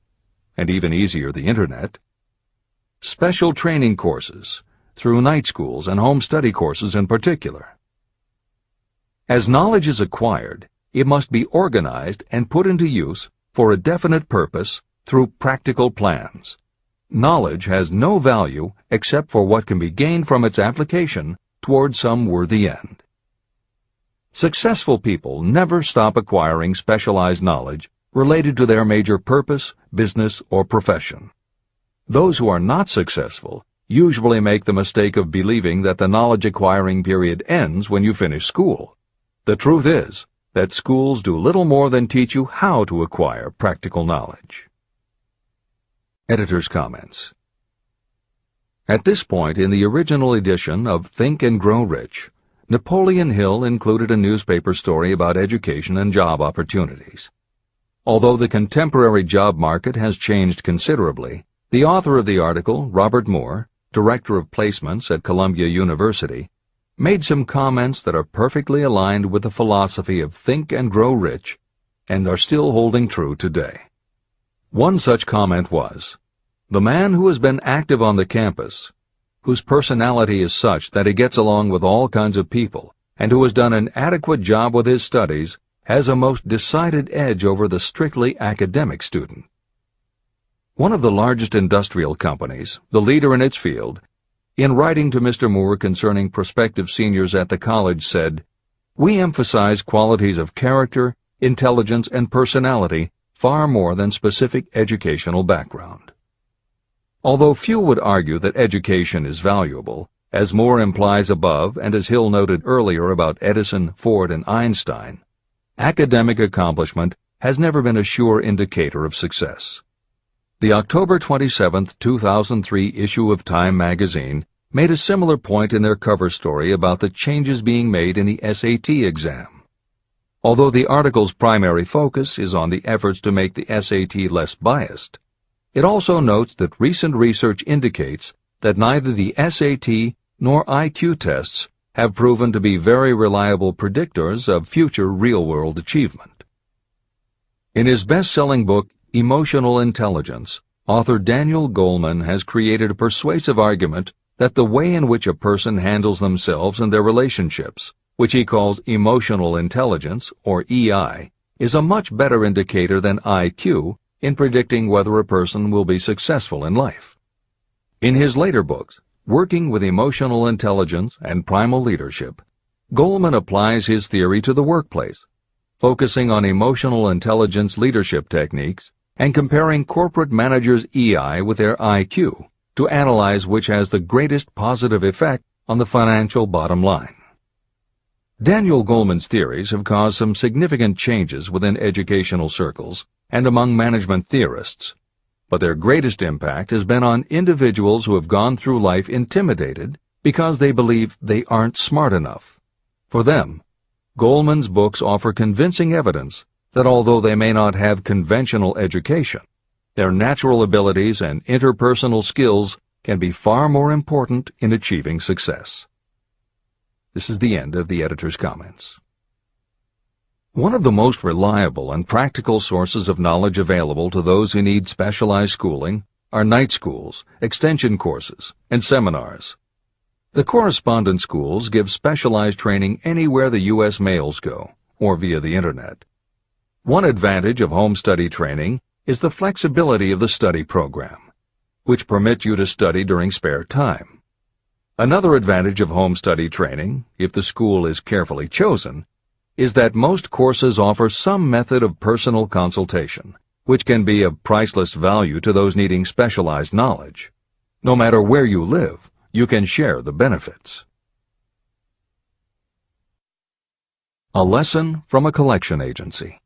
A: and even easier, the Internet, special training courses, through night schools and home study courses in particular. As knowledge is acquired, it must be organized and put into use for a definite purpose through practical plans. Knowledge has no value except for what can be gained from its application toward some worthy end. Successful people never stop acquiring specialized knowledge related to their major purpose, business, or profession. Those who are not successful usually make the mistake of believing that the knowledge-acquiring period ends when you finish school. The truth is that schools do little more than teach you how to acquire practical knowledge. Editor's comments. At this point in the original edition of Think and Grow Rich, Napoleon Hill included a newspaper story about education and job opportunities. Although the contemporary job market has changed considerably, the author of the article, Robert Moore, Director of Placements at Columbia University, made some comments that are perfectly aligned with the philosophy of Think and Grow Rich and are still holding true today. One such comment was, "The man who has been active on the campus, whose personality is such that he gets along with all kinds of people, and who has done an adequate job with his studies, has a most decided edge over the strictly academic student." One of the largest industrial companies, the leader in its field, in writing to Mr. Moore concerning prospective seniors at the college said, "We emphasize qualities of character, intelligence, and personality far more than specific educational background." Although few would argue that education is valuable, as Moore implies above and as Hill noted earlier about Edison, Ford, and Einstein, academic accomplishment has never been a sure indicator of success. The October 27, 2003 issue of Time magazine made a similar point in their cover story about the changes being made in the SAT exam. Although the article's primary focus is on the efforts to make the SAT less biased, it also notes that recent research indicates that neither the SAT nor IQ tests have proven to be very reliable predictors of future real-world achievement. In his best-selling book, Emotional Intelligence, author Daniel Goleman has created a persuasive argument that the way in which a person handles themselves and their relationships, which he calls emotional intelligence, or EI, is a much better indicator than IQ in predicting whether a person will be successful in life. In his later books, Working with Emotional Intelligence and Primal Leadership, Goleman applies his theory to the workplace, focusing on emotional intelligence leadership techniques and comparing corporate managers' EI with their IQ to analyze which has the greatest positive effect on the financial bottom line. Daniel Goleman's theories have caused some significant changes within educational circles and among management theorists, but their greatest impact has been on individuals who have gone through life intimidated because they believe they aren't smart enough. For them, Goleman's books offer convincing evidence that although they may not have conventional education, their natural abilities and interpersonal skills can be far more important in achieving success. This is the end of the editor's comments. One of the most reliable and practical sources of knowledge available to those who need specialized schooling are night schools, extension courses, and seminars. The correspondence schools give specialized training anywhere the U.S. mails go, or via the Internet. One advantage of home study training is the flexibility of the study program, which permits you to study during spare time. Another advantage of home study training, if the school is carefully chosen, is that most courses offer some method of personal consultation, which can be of priceless value to those needing specialized knowledge. No matter where you live, you can share the benefits. A lesson from a collection agency.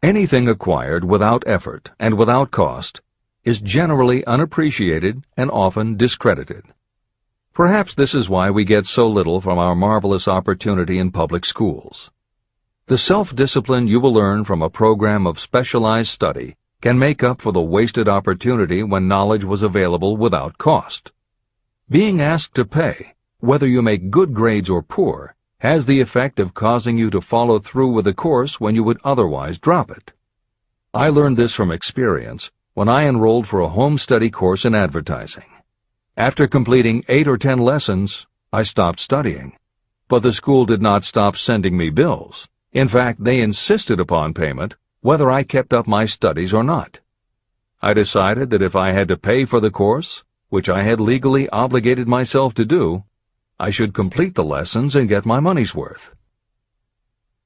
A: Anything acquired without effort and without cost is generally unappreciated and often discredited. Perhaps this is why we get so little from our marvelous opportunity in public schools. The self-discipline you will learn from a program of specialized study can make up for the wasted opportunity when knowledge was available without cost. Being asked to pay, whether you make good grades or poor, has the effect of causing you to follow through with the course when you would otherwise drop it. I learned this from experience when I enrolled for a home study course in advertising. After completing 8 or 10 lessons, I stopped studying. But the school did not stop sending me bills. In fact, they insisted upon payment, whether I kept up my studies or not. I decided that if I had to pay for the course, which I had legally obligated myself to do, I should complete the lessons and get my money's worth.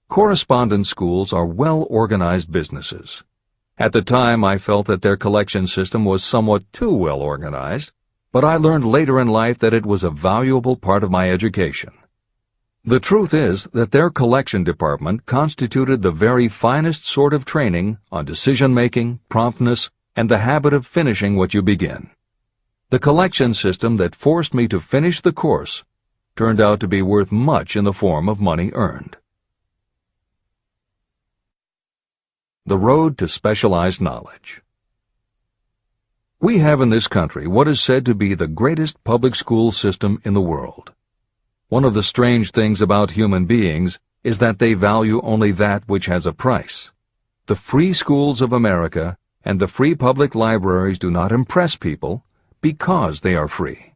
A: Correspondence schools are well-organized businesses. At the time, I felt that their collection system was somewhat too well organized, but I learned later in life that it was a valuable part of my education. The truth is that their collection department constituted the very finest sort of training on decision-making, promptness, and the habit of finishing what you begin. The collection system that forced me to finish the course turned out to be worth much in the form of money earned. The road to specialized knowledge. We have in this country what is said to be the greatest public school system in the world. One of the strange things about human beings is that they value only that which has a price. The free schools of America and the free public libraries do not impress people because they are free.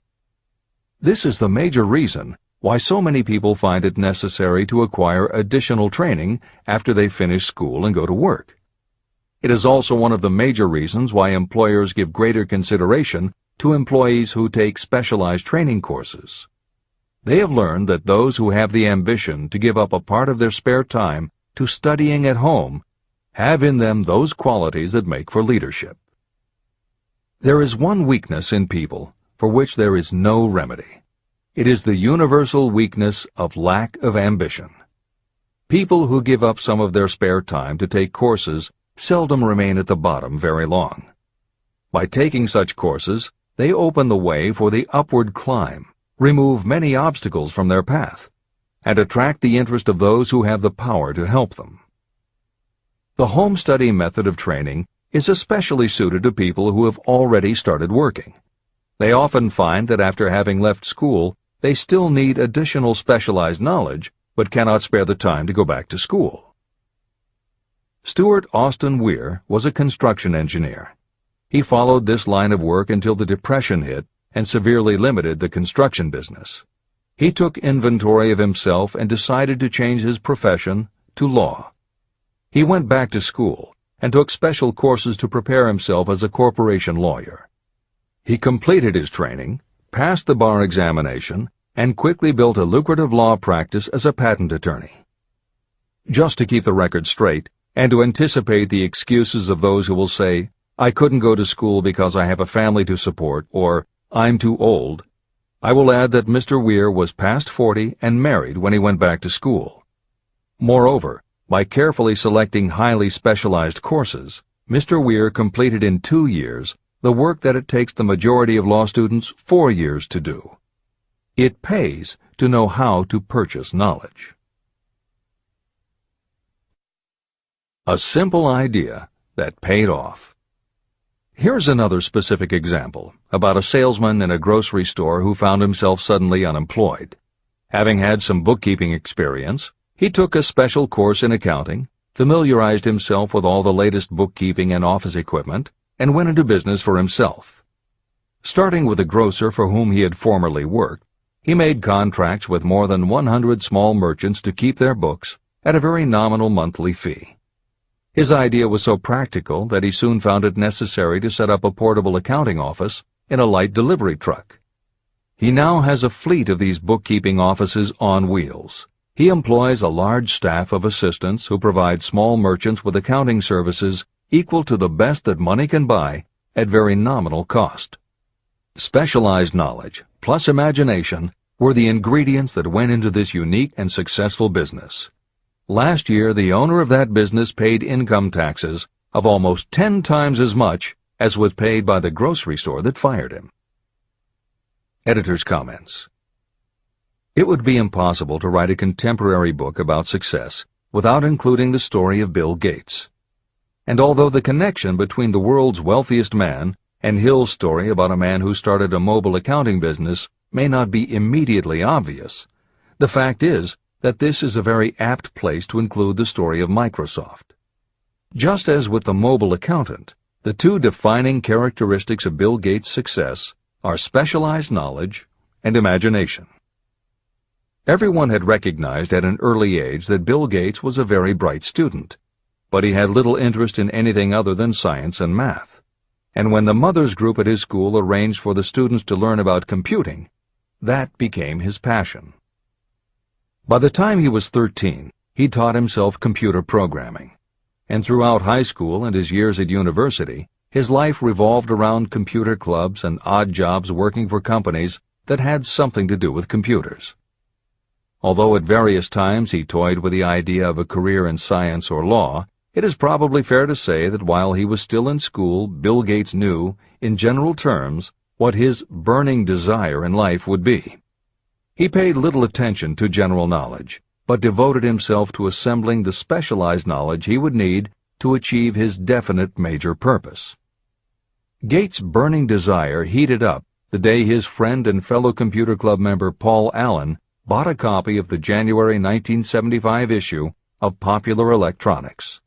A: This is the major reason why so many people find it necessary to acquire additional training after they finish school and go to work. It is also one of the major reasons why employers give greater consideration to employees who take specialized training courses. They have learned that those who have the ambition to give up a part of their spare time to studying at home have in them those qualities that make for leadership. There is one weakness in people for which there is no remedy. It is the universal weakness of lack of ambition. People who give up some of their spare time to take courses seldom remain at the bottom very long. By taking such courses, they open the way for the upward climb, remove many obstacles from their path, and attract the interest of those who have the power to help them. The home study method of training is especially suited to people who have already started working. They often find that after having left school, they still need additional specialized knowledge, but cannot spare the time to go back to school. Stuart Austin Weir was a construction engineer. He followed this line of work until the Depression hit and severely limited the construction business. He took inventory of himself and decided to change his profession to law. He went back to school and took special courses to prepare himself as a corporation lawyer. He completed his training, passed the bar examination, and quickly built a lucrative law practice as a patent attorney. Just to keep the record straight, and to anticipate the excuses of those who will say, "I couldn't go to school because I have a family to support," or "I'm too old," I will add that Mr. Weir was past 40 and married when he went back to school. Moreover, by carefully selecting highly specialized courses, Mr. Weir completed in 2 years the work that it takes the majority of law students 4 years to do. It pays to know how to purchase knowledge. A simple idea that paid off. Here's another specific example about a salesman in a grocery store who found himself suddenly unemployed. Having had some bookkeeping experience, he took a special course in accounting, familiarized himself with all the latest bookkeeping and office equipment, and went into business for himself. Starting with a grocer for whom he had formerly worked, he made contracts with more than 100 small merchants to keep their books at a very nominal monthly fee. His idea was so practical that he soon found it necessary to set up a portable accounting office in a light delivery truck. He now has a fleet of these bookkeeping offices on wheels. He employs a large staff of assistants who provide small merchants with accounting services equal to the best that money can buy at very nominal cost. Specialized knowledge plus imagination were the ingredients that went into this unique and successful business. Last year, the owner of that business paid income taxes of almost 10 times as much as was paid by the grocery store that fired him. Editor's comments. It would be impossible to write a contemporary book about success without including the story of Bill Gates. And although the connection between the world's wealthiest man and Hill's story about a man who started a mobile accounting business may not be immediately obvious, the fact is that this is a very apt place to include the story of Microsoft. Just as with the mobile accountant, The two defining characteristics of Bill Gates' success are specialized knowledge and imagination. Everyone had recognized at an early age that Bill Gates was a very bright student, but he had little interest in anything other than science and math. And when the mothers group at his school arranged for the students to learn about computing, that became his passion. By the time he was 13, he taught himself computer programming, and throughout high school and his years at university, his life revolved around computer clubs and odd jobs working for companies that had something to do with computers. Although at various times he toyed with the idea of a career in science or law, it is probably fair to say that while he was still in school, Bill Gates knew, in general terms, what his burning desire in life would be. He paid little attention to general knowledge, but devoted himself to assembling the specialized knowledge he would need to achieve his definite major purpose. Gates' burning desire heated up the day his friend and fellow computer club member Paul Allen bought a copy of the January 1975 issue of Popular Electronics.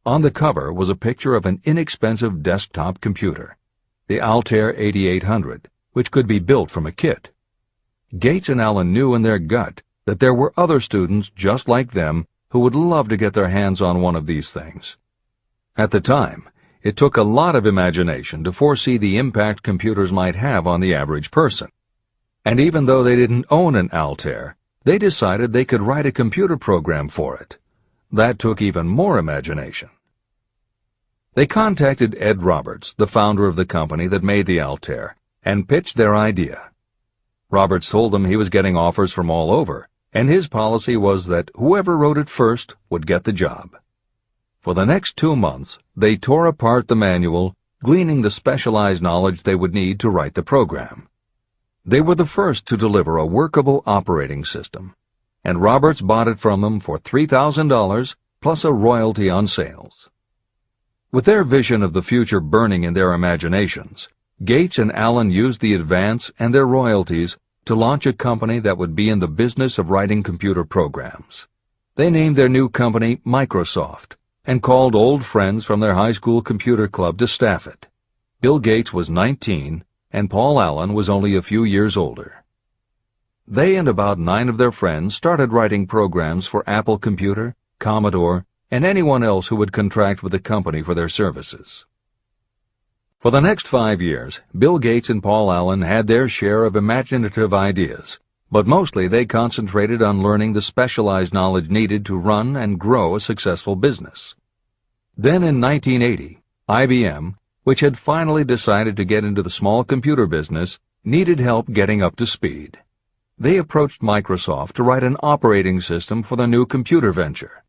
A: On the cover was a picture of an inexpensive desktop computer, the Altair 8800, which could be built from a kit. Gates and Allen knew in their gut that there were other students just like them who would love to get their hands on one of these things. At the time, it took a lot of imagination to foresee the impact computers might have on the average person. And even though they didn't own an Altair, they decided they could write a computer program for it. That took even more imagination. They contacted Ed Roberts, the founder of the company that made the Altair, and pitched their idea. Roberts told them he was getting offers from all over, and his policy was that whoever wrote it first would get the job. For the next 2 months, they tore apart the manual, gleaning the specialized knowledge they would need to write the program. They were the first to deliver a workable operating system, and Roberts bought it from them for $3,000 plus a royalty on sales. With their vision of the future burning in their imaginations, Gates and Allen used the advance and their royalties to launch a company that would be in the business of writing computer programs. They named their new company Microsoft and called old friends from their high school computer club to staff it. Bill Gates was 19, and Paul Allen was only a few years older. They and about 9 of their friends started writing programs for Apple Computer, Commodore, and anyone else who would contract with the company for their services. For the next 5 years, Bill Gates and Paul Allen had their share of imaginative ideas, but mostly they concentrated on learning the specialized knowledge needed to run and grow a successful business. Then in 1980, IBM, which had finally decided to get into the small computer business, needed help getting up to speed. They approached Microsoft to write an operating system for the new computer venture.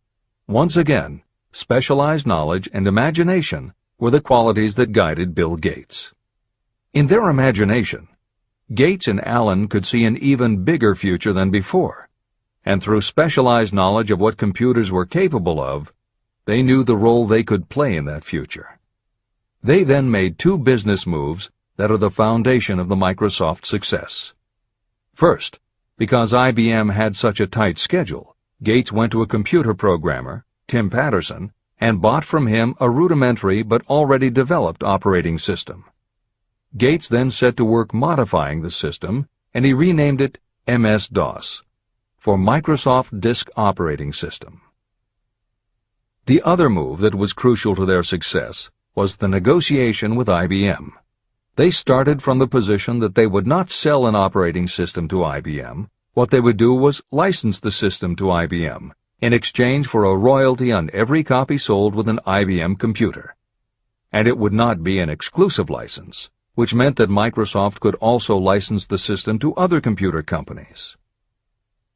A: Once again, specialized knowledge and imagination were the qualities that guided Bill Gates. In their imagination, Gates and Allen could see an even bigger future than before, and through specialized knowledge of what computers were capable of, they knew the role they could play in that future. They then made 2 business moves that are the foundation of the Microsoft success. First, because IBM had such a tight schedule, Gates went to a computer programmer, Tim Patterson, and bought from him a rudimentary but already developed operating system. Gates then set to work modifying the system, and he renamed it MS-DOS, for Microsoft Disk Operating System. The other move that was crucial to their success was the negotiation with IBM. They started from the position that they would not sell an operating system to IBM. What they would do was license the system to IBM in exchange for a royalty on every copy sold with an IBM computer. And it would not be an exclusive license, which meant that Microsoft could also license the system to other computer companies.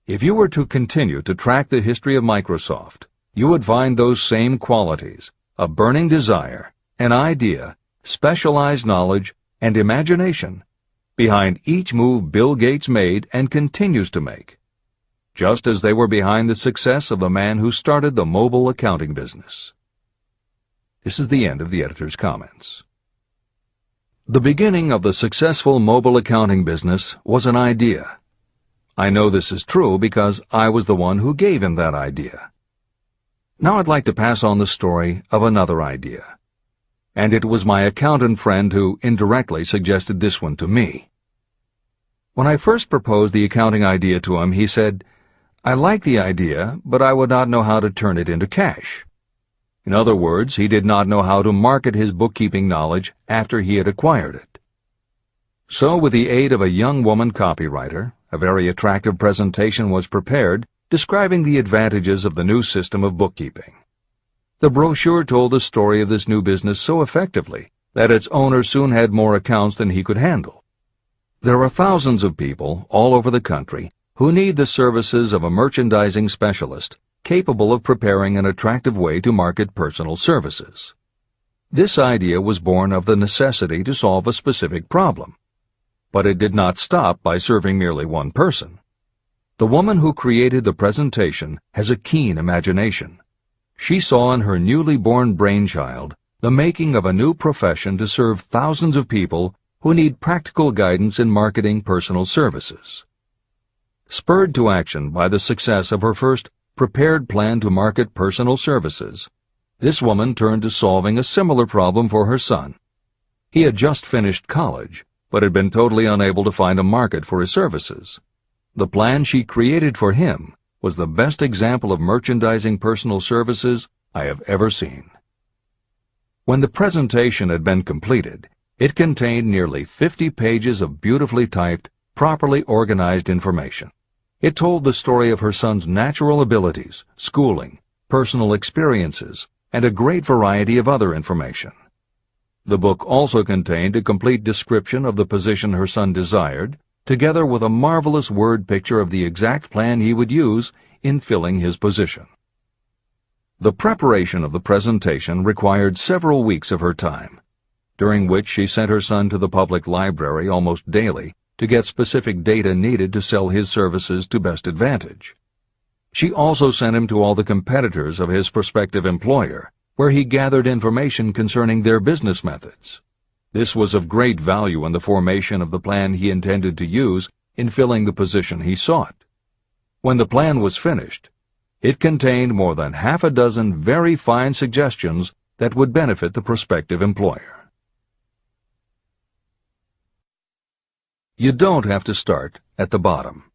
A: If you were to continue to track the history of Microsoft, you would find those same qualities: a burning desire, an idea, specialized knowledge, and imagination behind each move Bill Gates made and continues to make, just as they were behind the success of the man who started the mobile accounting business. This is the end of the editor's comments. The beginning of the successful mobile accounting business was an idea. I know this is true because I was the one who gave him that idea. Now I'd like to pass on the story of another idea. and it was my accountant friend who indirectly suggested this one to me. When I first proposed the accounting idea to him, he said, "I like the idea, but I would not know how to turn it into cash." In other words, he did not know how to market his bookkeeping knowledge after he had acquired it. So, with the aid of a young woman copywriter, a very attractive presentation was prepared describing the advantages of the new system of bookkeeping. The brochure told the story of this new business so effectively that its owner soon had more accounts than he could handle. There are thousands of people all over the country who need the services of a merchandising specialist capable of preparing an attractive way to market personal services. This idea was born of the necessity to solve a specific problem. But it did not stop by serving merely one person. The woman who created the presentation has a keen imagination. She saw in her newly born brainchild the making of a new profession to serve thousands of people who need practical guidance in marketing personal services. Spurred to action by the success of her first prepared plan to market personal services, this woman turned to solving a similar problem for her son. He had just finished college, but had been totally unable to find a market for his services. The plan she created for him was the best example of merchandising personal services I have ever seen. When the presentation had been completed, it contained nearly 50 pages of beautifully typed, properly organized information. It told the story of her son's natural abilities, schooling, personal experiences, and a great variety of other information. The book also contained a complete description of the position her son desired, together with a marvelous word picture of the exact plan he would use in filling his position. The preparation of the presentation required several weeks of her time, during which she sent her son to the public library almost daily to get specific data needed to sell his services to best advantage. She also sent him to all the competitors of his prospective employer, where he gathered information concerning their business methods. This was of great value in the formation of the plan he intended to use in filling the position he sought. When the plan was finished, it contained more than half a dozen very fine suggestions that would benefit the prospective employer. You don't have to start at the bottom.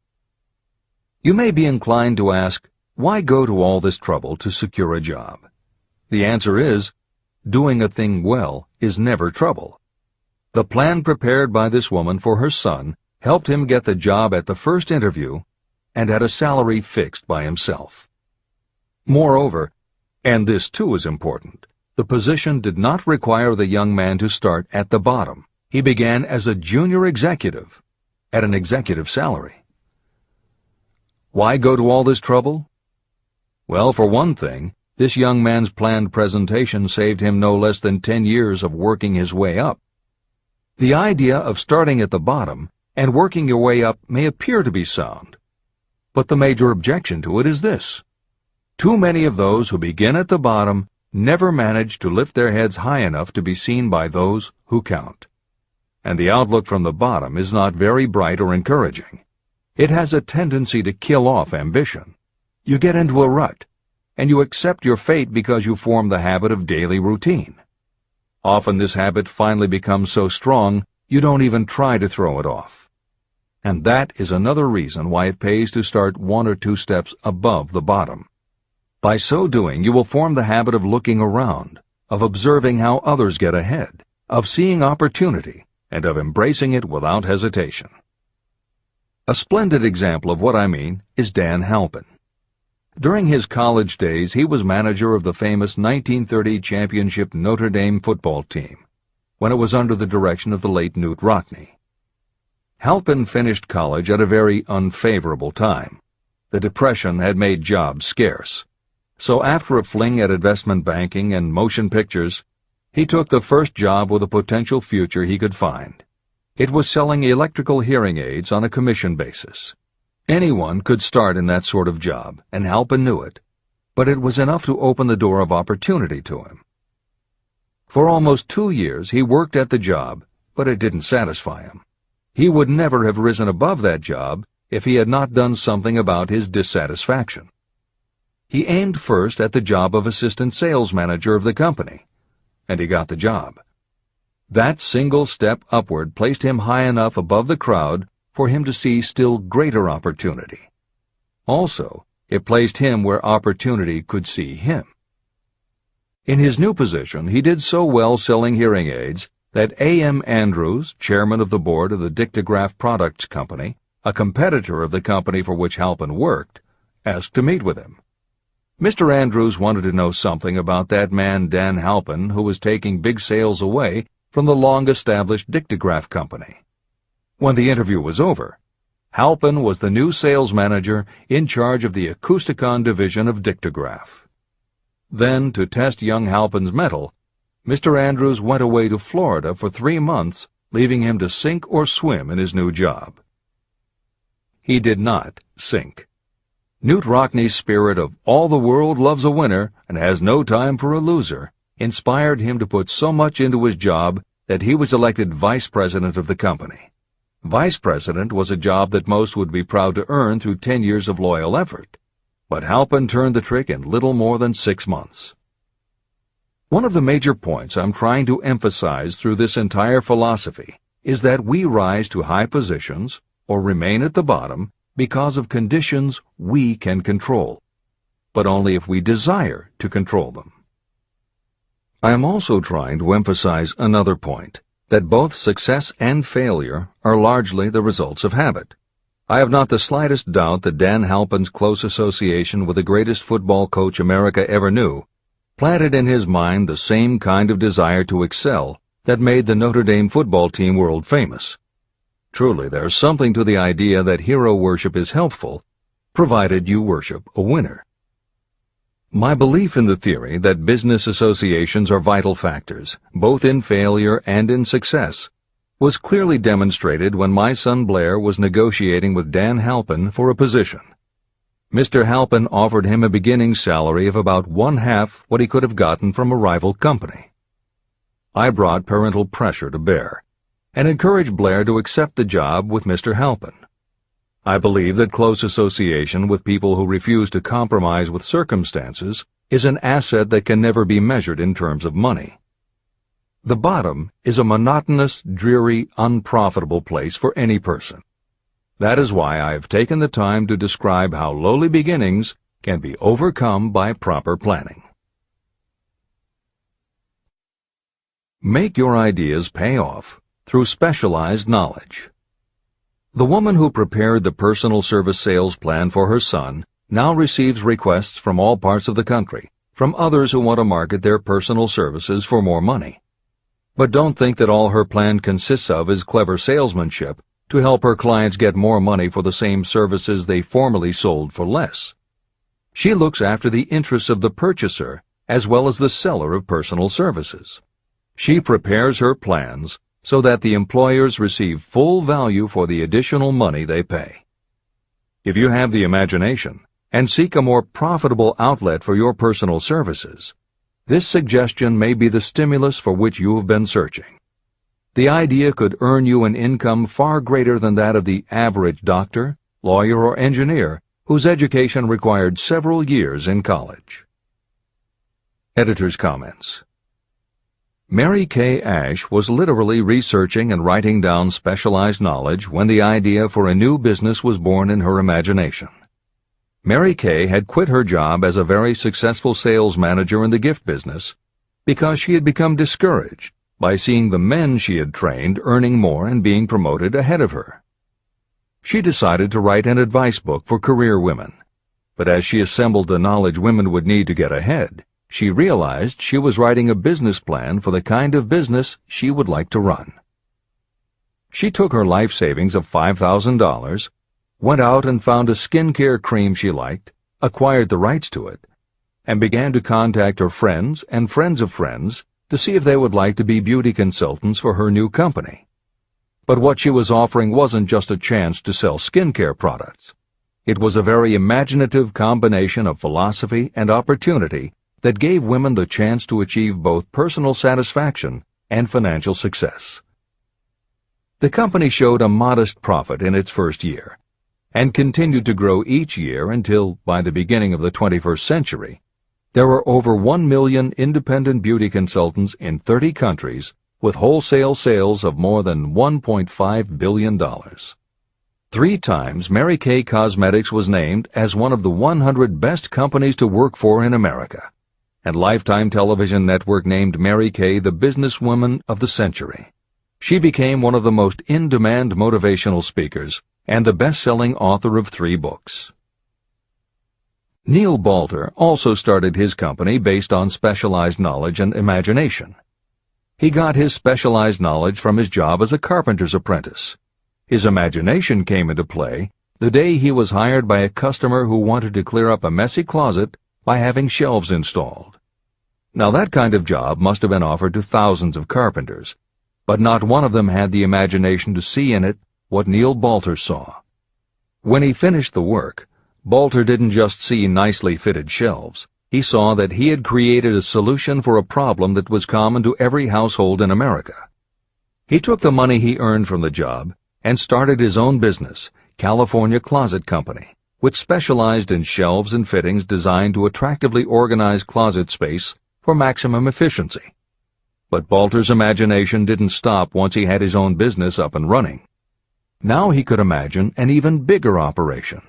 A: You may be inclined to ask, why go to all this trouble to secure a job? The answer is, doing a thing well is never trouble. The plan prepared by this woman for her son helped him get the job at the first interview and at a salary fixed by himself. Moreover, and this too is important, the position did not require the young man to start at the bottom. He began as a junior executive at an executive salary. Why go to all this trouble? Well, for one thing, this young man's planned presentation saved him no less than 10 years of working his way up. The idea of starting at the bottom and working your way up may appear to be sound, but the major objection to it is this. Too many of those who begin at the bottom never manage to lift their heads high enough to be seen by those who count. And the outlook from the bottom is not very bright or encouraging. It has a tendency to kill off ambition. You get into a rut, and you accept your fate because you form the habit of daily routine. Often this habit finally becomes so strong you don't even try to throw it off. And that is another reason why it pays to start 1 or 2 steps above the bottom. By so doing, you will form the habit of looking around, of observing how others get ahead, of seeing opportunity, and of embracing it without hesitation. A splendid example of what I mean is Dan Halpin. During his college days, he was manager of the famous 1930 championship Notre Dame football team, when it was under the direction of the late Knute Rockne. Halpin finished college at a very unfavorable time. The Depression had made jobs scarce. So after a fling at investment banking and motion pictures, he took the first job with a potential future he could find. It was selling electrical hearing aids on a commission basis. Anyone could start in that sort of job, and Halpin knew it, but it was enough to open the door of opportunity to him. For almost 2 years he worked at the job, but it didn't satisfy him. He would never have risen above that job if he had not done something about his dissatisfaction. He aimed first at the job of assistant sales manager of the company, and he got the job. That single step upward placed him high enough above the crowd for him to see still greater opportunity. Also, it placed him where opportunity could see him. In his new position, he did so well selling hearing aids that A.M. Andrews, chairman of the board of the Dictograph Products Company, a competitor of the company for which Halpin worked, asked to meet with him. Mr. Andrews wanted to know something about that man Dan Halpin, who was taking big sales away from the long-established Dictograph Company. When the interview was over, Halpin was the new sales manager in charge of the Acousticon division of Dictograph. Then, to test young Halpin's mettle, Mr. Andrews went away to Florida for 3 months, leaving him to sink or swim in his new job. He did not sink. Knute Rockne's spirit of all the world loves a winner and has no time for a loser inspired him to put so much into his job that he was elected vice president of the company. Vice president was a job that most would be proud to earn through 10 years of loyal effort, but Halpin turned the trick in little more than 6 months. One of the major points I'm trying to emphasize through this entire philosophy is that we rise to high positions or remain at the bottom because of conditions we can control, but only if we desire to control them. I am also trying to emphasize another point, that both success and failure are largely the results of habit. I have not the slightest doubt that Dan Halpin's close association with the greatest football coach America ever knew planted in his mind the same kind of desire to excel that made the Notre Dame football team world famous. Truly, there's something to the idea that hero worship is helpful, provided you worship a winner. My belief in the theory that business associations are vital factors, both in failure and in success, was clearly demonstrated when my son Blair was negotiating with Dan Halpin for a position. Mr. Halpin offered him a beginning salary of about 1/2 what he could have gotten from a rival company. I brought parental pressure to bear, and encouraged Blair to accept the job with Mr. Halpin. I believe that close association with people who refuse to compromise with circumstances is an asset that can never be measured in terms of money. The bottom is a monotonous, dreary, unprofitable place for any person. That is why I have taken the time to describe how lowly beginnings can be overcome by proper planning. Make your ideas pay off through specialized knowledge. The woman who prepared the personal service sales plan for her son now receives requests from all parts of the country, from others who want to market their personal services for more money. But don't think that all her plan consists of is clever salesmanship to help her clients get more money for the same services they formerly sold for less. She looks after the interests of the purchaser as well as the seller of personal services. She prepares her plans so that the employers receive full value for the additional money they pay. If you have the imagination and seek a more profitable outlet for your personal services, this suggestion may be the stimulus for which you have been searching. The idea could earn you an income far greater than that of the average doctor, lawyer, or engineer whose education required several years in college. Editor's comments. Mary Kay Ash was literally researching and writing down specialized knowledge when the idea for a new business was born in her imagination. Mary Kay had quit her job as a very successful sales manager in the gift business because she had become discouraged by seeing the men she had trained earning more and being promoted ahead of her. She decided to write an advice book for career women, but as she assembled the knowledge women would need to get ahead, she realized she was writing a business plan for the kind of business she would like to run. She took her life savings of $5,000, went out and found a skincare cream she liked, acquired the rights to it, and began to contact her friends and friends of friends to see if they would like to be beauty consultants for her new company. But what she was offering wasn't just a chance to sell skincare products. It was a very imaginative combination of philosophy and opportunity that gave women the chance to achieve both personal satisfaction and financial success. The company showed a modest profit in its first year, and continued to grow each year until, by the beginning of the 21st century, There are over 1 million independent beauty consultants in 30 countries with wholesale sales of more than $1.5 billion. 3 times Mary Kay Cosmetics was named as one of the 100 best companies to work for in America, and Lifetime Television Network named Mary Kay the businesswoman of the century. She became one of the most in-demand motivational speakers and the best-selling author of 3 books. Neil Balter also started his company based on specialized knowledge and imagination. He got his specialized knowledge from his job as a carpenter's apprentice. His imagination came into play the day he was hired by a customer who wanted to clear up a messy closet by having shelves installed. Now that kind of job must have been offered to thousands of carpenters, but not one of them had the imagination to see in it what Neil Balter saw. When he finished the work, Balter didn't just see nicely fitted shelves. He saw that he had created a solution for a problem that was common to every household in America. He took the money he earned from the job and started his own business, California Closet Company, which specialized in shelves and fittings designed to attractively organize closet space for maximum efficiency. But Balter's imagination didn't stop once he had his own business up and running. Now he could imagine an even bigger operation.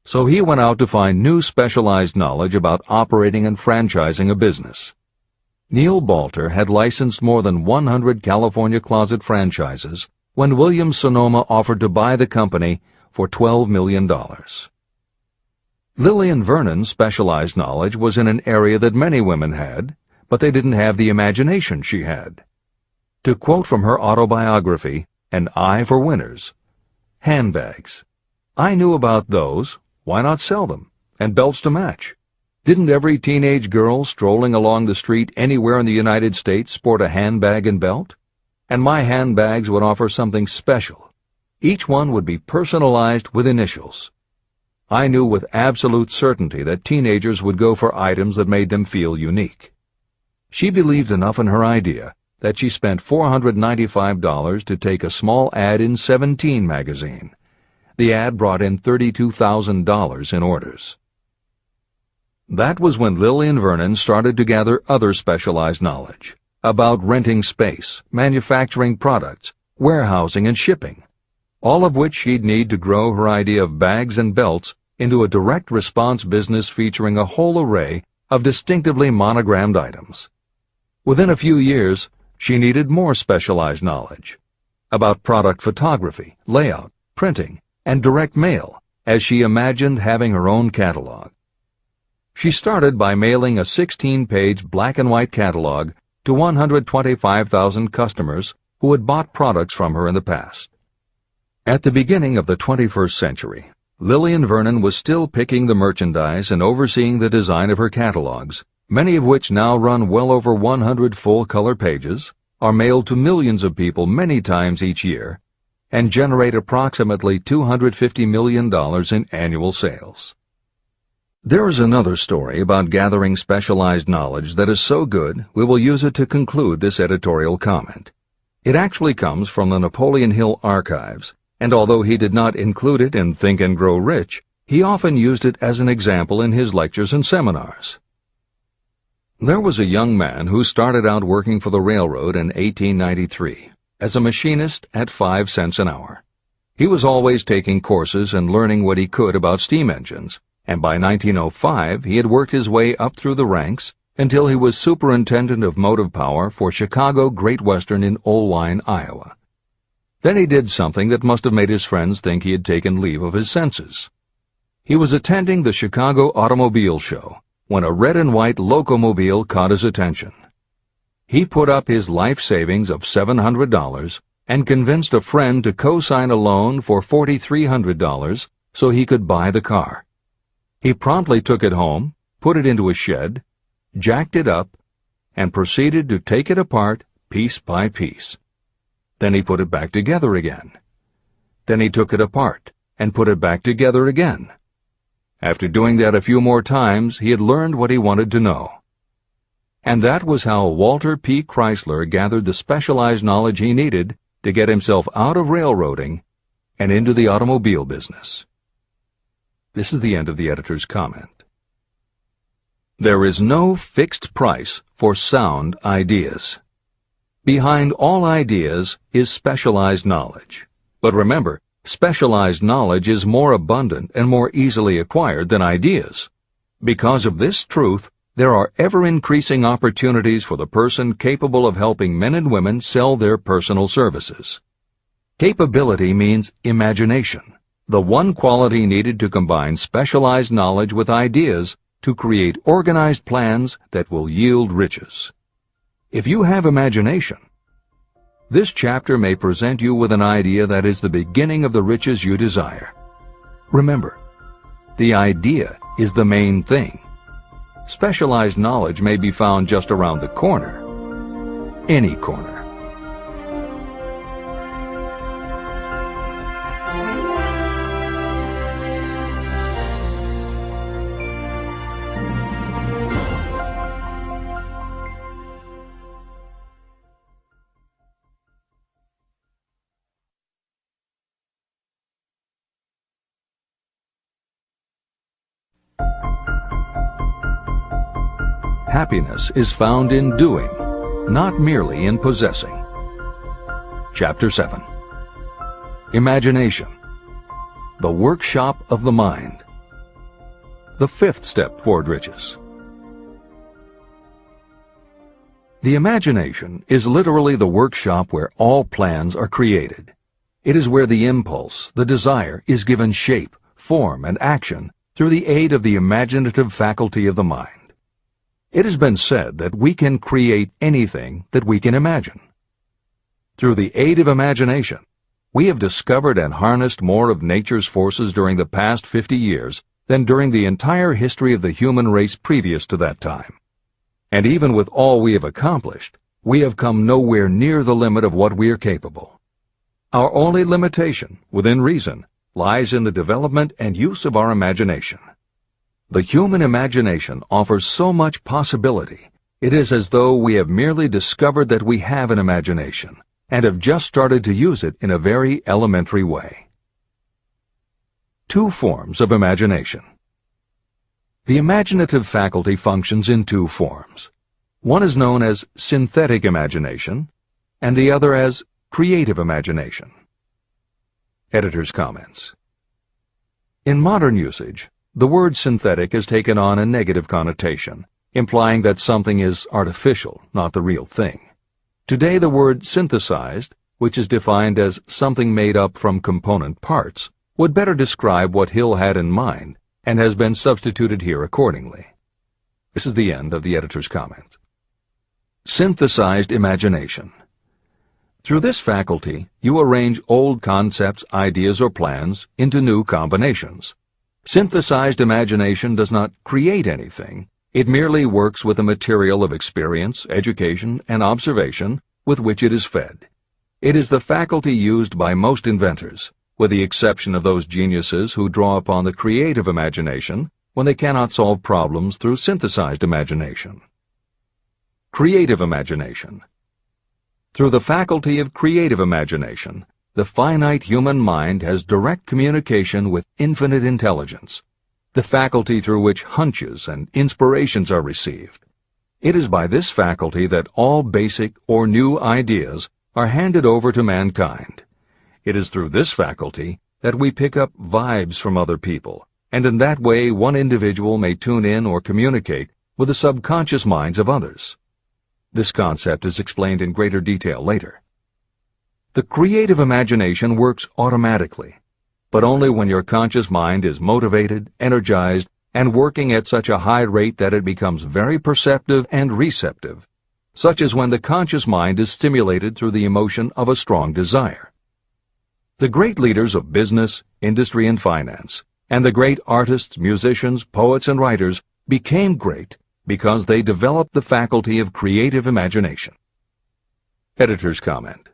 A: So he went out to find new specialized knowledge about operating and franchising a business. Neil Balter had licensed more than 100 California closet franchises when Williams-Sonoma offered to buy the company for $12 million. Lillian Vernon's specialized knowledge was in an area that many women had, but they didn't have the imagination she had. To quote from her autobiography, An Eye for Winners, handbags. I knew about those. Why not sell them? And belts to match. Didn't every teenage girl strolling along the street anywhere in the United States sport a handbag and belt? And my handbags would offer something special. Each one would be personalized with initials. I knew with absolute certainty that teenagers would go for items that made them feel unique. She believed enough in her idea that she spent $495 to take a small ad in 17 magazine. The ad brought in $32,000 in orders. That was when Lillian Vernon started to gather other specialized knowledge about renting space, manufacturing products, warehousing, and shipping, all of which she'd need to grow her idea of bags and belts into a direct response business featuring a whole array of distinctively monogrammed items. Within a few years, she needed more specialized knowledge about product photography, layout, printing, and direct mail, as she imagined having her own catalog. She started by mailing a 16-page black-and-white catalog to 125,000 customers who had bought products from her in the past. At the beginning of the 21st century, Lillian Vernon was still picking the merchandise and overseeing the design of her catalogs, many of which now run well over 100 full-color pages, are mailed to millions of people many times each year, and generate approximately $250 million in annual sales. There is another story about gathering specialized knowledge that is so good we will use it to conclude this editorial comment. It actually comes from the Napoleon Hill archives, and although he did not include it in Think and Grow Rich, he often used it as an example in his lectures and seminars. There was a young man who started out working for the railroad in 1893. As a machinist at 5 cents an hour. He was always taking courses and learning what he could about steam engines, and by 1905 he had worked his way up through the ranks until he was superintendent of motive power for Chicago Great Western in Olwine, Iowa. Then he did something that must have made his friends think he had taken leave of his senses. He was attending the Chicago Automobile Show when a red and white locomobile caught his attention. He put up his life savings of $700 and convinced a friend to co-sign a loan for $4,300 so he could buy the car. He promptly took it home, put it into a shed, jacked it up, and proceeded to take it apart piece by piece. Then he put it back together again. Then he took it apart and put it back together again. After doing that a few more times, he had learned what he wanted to know. And that was how Walter P. Chrysler gathered the specialized knowledge he needed to get himself out of railroading and into the automobile business. This is the end of the editor's comment. There is no fixed price for sound ideas. Behind all ideas is specialized knowledge. But remember, specialized knowledge is more abundant and more easily acquired than ideas. Because of this truth, there are ever-increasing opportunities for the person capable of helping men and women sell their personal services. Capability means imagination, the one quality needed to combine specialized knowledge with ideas to create organized plans that will yield riches. If you have imagination, this chapter may present you with an idea that is the beginning of the riches you desire. Remember, the idea is the main thing. Specialized knowledge may be found just around the corner. Any corner. Happiness is found in doing, not merely in possessing. Chapter 7. Imagination, the workshop of the mind. The fifth step toward riches. The imagination is literally the workshop where all plans are created. It is where the impulse, the desire, is given shape, form, and action through the aid of the imaginative faculty of the mind. It has been said that we can create anything that we can imagine. Through the aid of imagination, we have discovered and harnessed more of nature's forces during the past 50 years than during the entire history of the human race previous to that time. And even with all we have accomplished, we have come nowhere near the limit of what we are capable. Our only limitation, within reason, lies in the development and use of our imagination. The human imagination offers so much possibility, it is as though we have merely discovered that we have an imagination, and have just started to use it in a very elementary way. Two forms of imagination. The imaginative faculty functions in two forms. One is known as synthetic imagination, and the other as creative imagination. Editor's comments. In modern usage, the word synthetic has taken on a negative connotation, implying that something is artificial, not the real thing. Today the word synthesized, which is defined as something made up from component parts, would better describe what Hill had in mind, and has been substituted here accordingly. This is the end of the editor's comment. Synthesized imagination. Through this faculty, you arrange old concepts, ideas, or plans into new combinations. Synthesized imagination does not create anything. It merely works with the material of experience, education, and observation with which it is fed. It is the faculty used by most inventors, with the exception of those geniuses who draw upon the creative imagination when they cannot solve problems through synthesized imagination. Creative imagination. Through the faculty of creative imagination, the finite human mind has direct communication with infinite intelligence, the faculty through which hunches and inspirations are received. It is by this faculty that all basic or new ideas are handed over to mankind. It is through this faculty that we pick up vibes from other people, and in that way one individual may tune in or communicate with the subconscious minds of others. This concept is explained in greater detail later. The creative imagination works automatically, but only when your conscious mind is motivated, energized, and working at such a high rate that it becomes very perceptive and receptive, such as when the conscious mind is stimulated through the emotion of a strong desire. The great leaders of business, industry, and finance, and the great artists, musicians, poets, and writers became great because they developed the faculty of creative imagination. Editor's comment.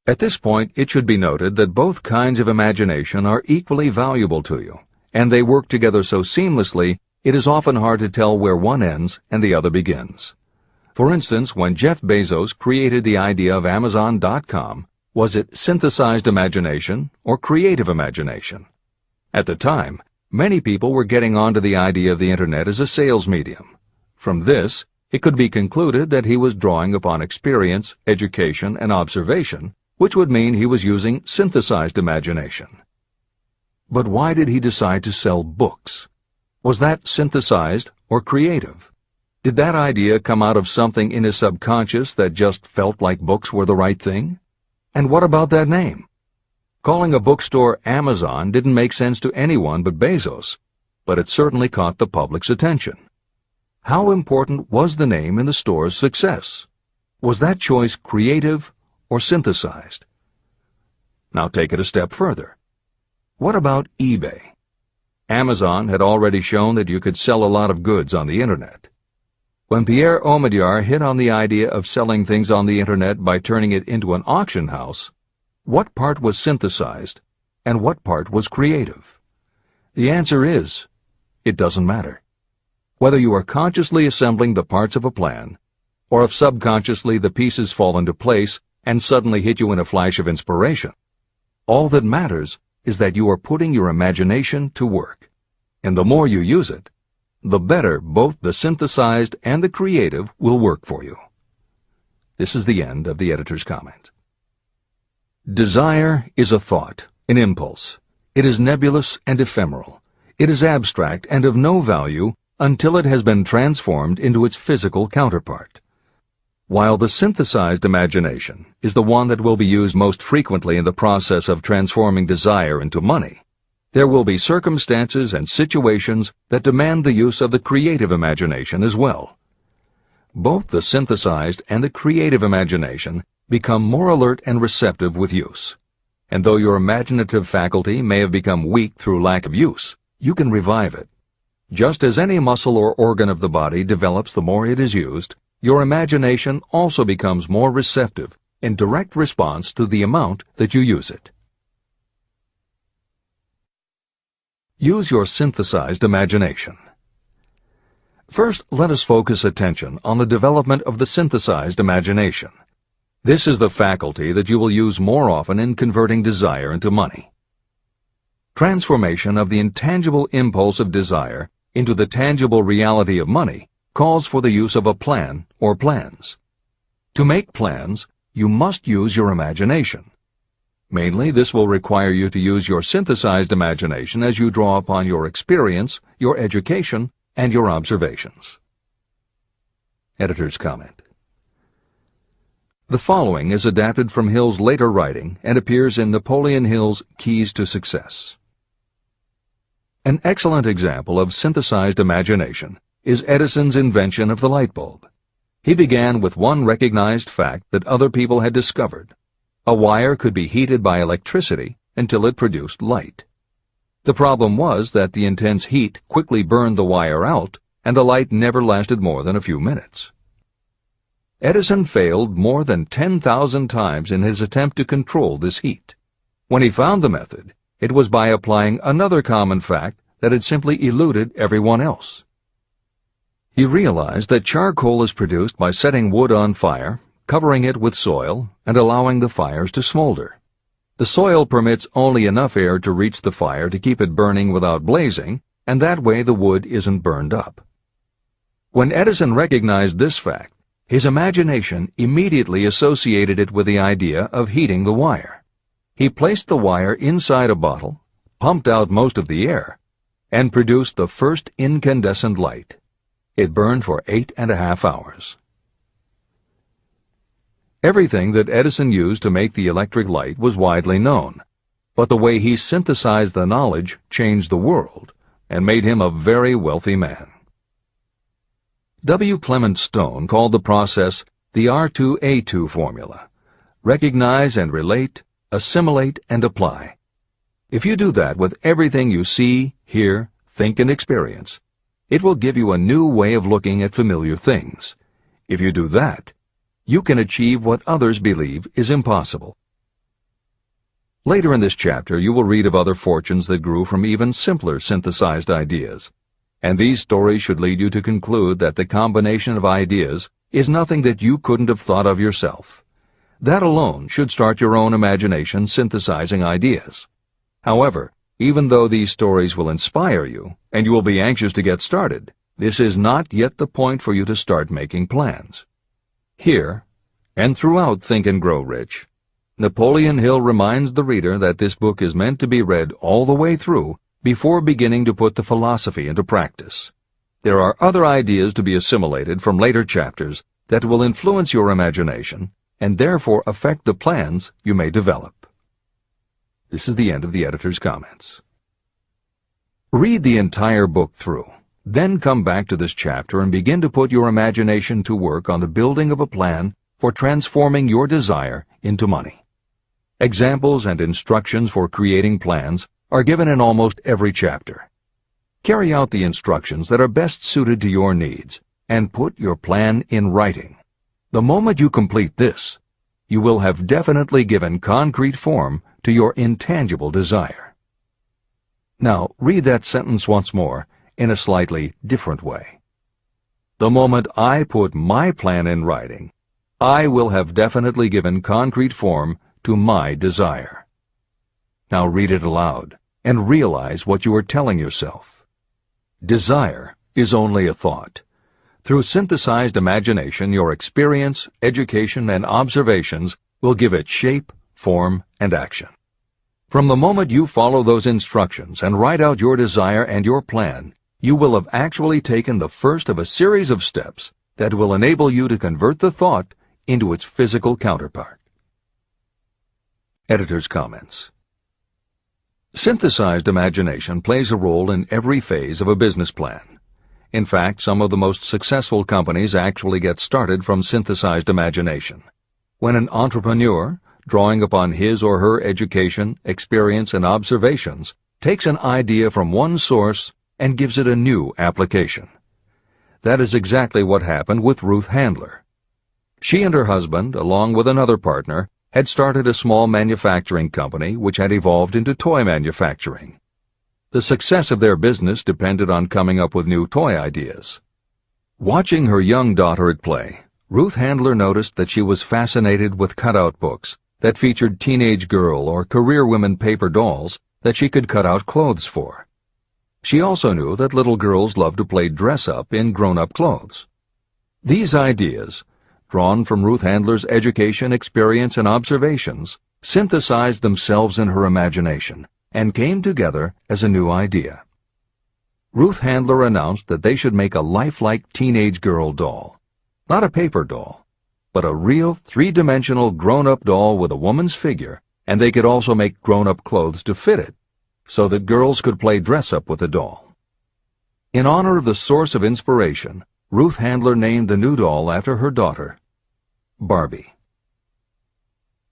A: At this point, it should be noted that both kinds of imagination are equally valuable to you, and they work together so seamlessly it is often hard to tell where one ends and the other begins. For instance, when Jeff Bezos created the idea of Amazon.com, was it synthesized imagination or creative imagination? At the time, Many people were getting onto the idea of the Internet as a sales medium. From this, it could be concluded that he was drawing upon experience, education, and observation, which would mean he was using synthesized imagination. But why did he decide to sell books? Was that synthesized or creative? Did that idea come out of something in his subconscious that just felt like books were the right thing? And what about that name? Calling a bookstore Amazon didn't make sense to anyone but Bezos, but it certainly caught the public's attention. How important was the name in the store's success? Was that choice creative or synthesized? Now take it a step further. What about eBay? Amazon had already shown that you could sell a lot of goods on the Internet. When Pierre Omidyar hit on the idea of selling things on the Internet by turning it into an auction house, what part was synthesized and what part was creative? The answer is, it doesn't matter. Whether you are consciously assembling the parts of a plan, or if subconsciously the pieces fall into place and suddenly hit you in a flash of inspiration, all that matters is that you are putting your imagination to work. And the more you use it, the better both the synthesized and the creative will work for you. This is the end of the editor's comment. Desire is a thought, an impulse. It is nebulous and ephemeral. It is abstract and of no value until it has been transformed into its physical counterpart. While the synthesized imagination is the one that will be used most frequently in the process of transforming desire into money, there will be circumstances and situations that demand the use of the creative imagination as well. Both the synthesized and the creative imagination become more alert and receptive with use. And though your imaginative faculty may have become weak through lack of use, you can revive it. Just as any muscle or organ of the body develops the more it is used, your imagination also becomes more receptive in direct response to the amount that you use it. Use your synthesized imagination. First, let us focus attention on the development of the synthesized imagination. This is the faculty that you will use more often in converting desire into money. Transformation of the intangible impulse of desire into the tangible reality of money calls for the use of a plan or plans. To make plans, you must use your imagination. Mainly, this will require you to use your synthesized imagination as you draw upon your experience, your education, and your observations. Editor's comment. The following is adapted from Hill's later writing and appears in Napoleon Hill's Keys to Success. An excellent example of synthesized imagination is Edison's invention of the light bulb. He began with one recognized fact that other people had discovered. A wire could be heated by electricity until it produced light. The problem was that the intense heat quickly burned the wire out, and the light never lasted more than a few minutes. Edison failed more than 10,000 times in his attempt to control this heat. When he found the method, it was by applying another common fact that had simply eluded everyone else. He realized that charcoal is produced by setting wood on fire, covering it with soil, and allowing the fires to smolder. The soil permits only enough air to reach the fire to keep it burning without blazing, and that way the wood isn't burned up. When Edison recognized this fact, his imagination immediately associated it with the idea of heating the wire. He placed the wire inside a bottle, pumped out most of the air, and produced the first incandescent light. It burned for 8.5 hours. Everything that Edison used to make the electric light was widely known, but the way he synthesized the knowledge changed the world and made him a very wealthy man. W. Clement Stone called the process the R2A2 formula: recognize and relate, assimilate and apply. If you do that with everything you see, hear, think, and experience, it will give you a new way of looking at familiar things. If you do that, you can achieve what others believe is impossible. Later in this chapter, you will read of other fortunes that grew from even simpler synthesized ideas. And these stories should lead you to conclude that the combination of ideas is nothing that you couldn't have thought of yourself. That alone should start your own imagination synthesizing ideas. However, Even though these stories will inspire you, and you will be anxious to get started, this is not yet the point for you to start making plans. Here, and throughout Think and Grow Rich, Napoleon Hill reminds the reader that this book is meant to be read all the way through before beginning to put the philosophy into practice. There are other ideas to be assimilated from later chapters that will influence your imagination and therefore affect the plans you may develop. This is the end of the editor's comments. Read the entire book through, then come back to this chapter and begin to put your imagination to work on the building of a plan for transforming your desire into money. Examples and instructions for creating plans are given in almost every chapter. Carry out the instructions that are best suited to your needs and put your plan in writing. The moment you complete this, you will have definitely given concrete form to your intangible desire. Now, read that sentence once more in a slightly different way. The moment I put my plan in writing, I will have definitely given concrete form to my desire. Now read it aloud and realize what you are telling yourself. Desire is only a thought. Through synthesized imagination, your experience, education, and observations will give it shape, form, and action. From the moment you follow those instructions and write out your desire and your plan, you will have actually taken the first of a series of steps that will enable you to convert the thought into its physical counterpart. Editor's comments. Synthesized imagination plays a role in every phase of a business plan. In fact, some of the most successful companies actually get started from synthesized imagination. When an entrepreneur, drawing upon his or her education, experience, and observations, takes an idea from one source and gives it a new application. That is exactly what happened with Ruth Handler. She and her husband, along with another partner, had started a small manufacturing company which had evolved into toy manufacturing. The success of their business depended on coming up with new toy ideas. Watching her young daughter at play, Ruth Handler noticed that she was fascinated with cutout books that featured teenage girl or career women paper dolls that she could cut out clothes for. She also knew that little girls loved to play dress-up in grown-up clothes. These ideas, drawn from Ruth Handler's education, experience, and observations, synthesized themselves in her imagination and came together as a new idea. Ruth Handler announced that they should make a lifelike teenage girl doll. Not a paper doll, but a real three-dimensional grown-up doll with a woman's figure, and they could also make grown-up clothes to fit it, so that girls could play dress-up with the doll. In honor of the source of inspiration, Ruth Handler named the new doll after her daughter, Barbie.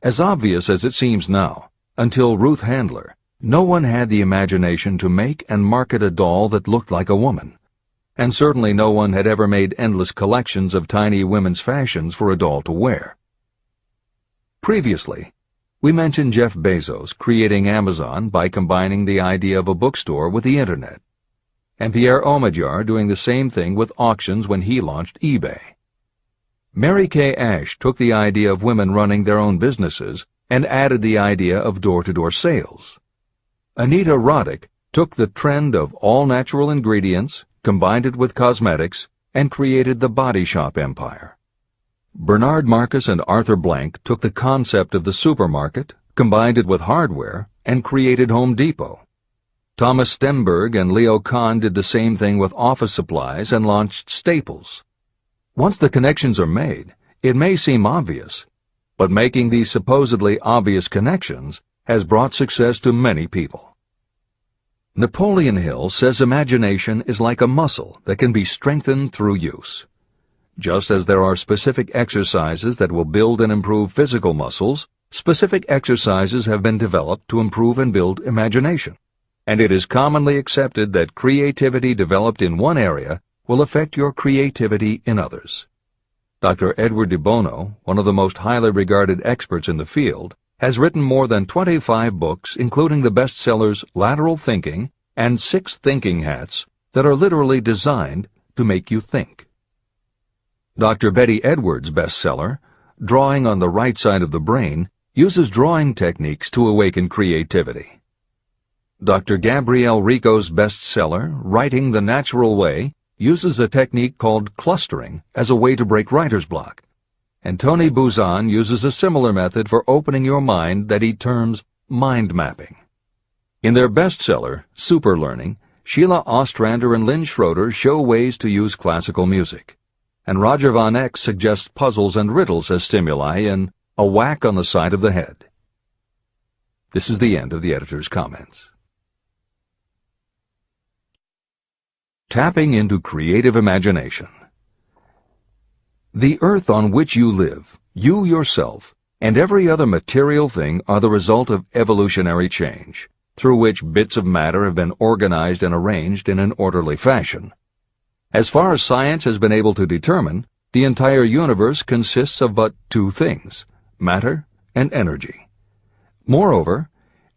A: As obvious as it seems now, until Ruth Handler, no one had the imagination to make and market a doll that looked like a woman, and certainly no one had ever made endless collections of tiny women's fashions for a doll to wear. Previously, we mentioned Jeff Bezos creating Amazon by combining the idea of a bookstore with the Internet, and Pierre Omidyar doing the same thing with auctions when he launched eBay. Mary Kay Ash took the idea of women running their own businesses and added the idea of door-to-door sales. Anita Roddick took the trend of all-natural ingredients, combined it with cosmetics, and created the body shop empire. Bernard Marcus and Arthur Blank took the concept of the supermarket, combined it with hardware, and created Home Depot. Thomas Stemberg and Leo Kahn did the same thing with office supplies and launched Staples. Once the connections are made, it may seem obvious, but making these supposedly obvious connections has brought success to many people. Napoleon Hill says imagination is like a muscle that can be strengthened through use. Just as there are specific exercises that will build and improve physical muscles, specific exercises have been developed to improve and build imagination, and it is commonly accepted that creativity developed in one area will affect your creativity in others. Dr. Edward de Bono, one of the most highly regarded experts in the field, has written more than 25 books, including the bestsellers Lateral Thinking and 6 Thinking Hats, that are literally designed to make you think. Dr. Betty Edwards' bestseller, Drawing on the Right Side of the Brain, uses drawing techniques to awaken creativity. Dr. Gabrielle Rico's bestseller, Writing the Natural Way, uses a technique called clustering as a way to break writer's block. And Tony Buzan uses a similar method for opening your mind that he terms mind mapping. In their bestseller, Super Learning, Sheila Ostrander and Lynn Schroeder show ways to use classical music. And Roger Von Eck suggests puzzles and riddles as stimuli in A Whack on the Side of the Head. This is the end of the editor's comments. Tapping into creative imagination. The earth on which you live, you yourself, and every other material thing are the result of evolutionary change, through which bits of matter have been organized and arranged in an orderly fashion. As far as science has been able to determine, the entire universe consists of but two things, matter and energy. Moreover,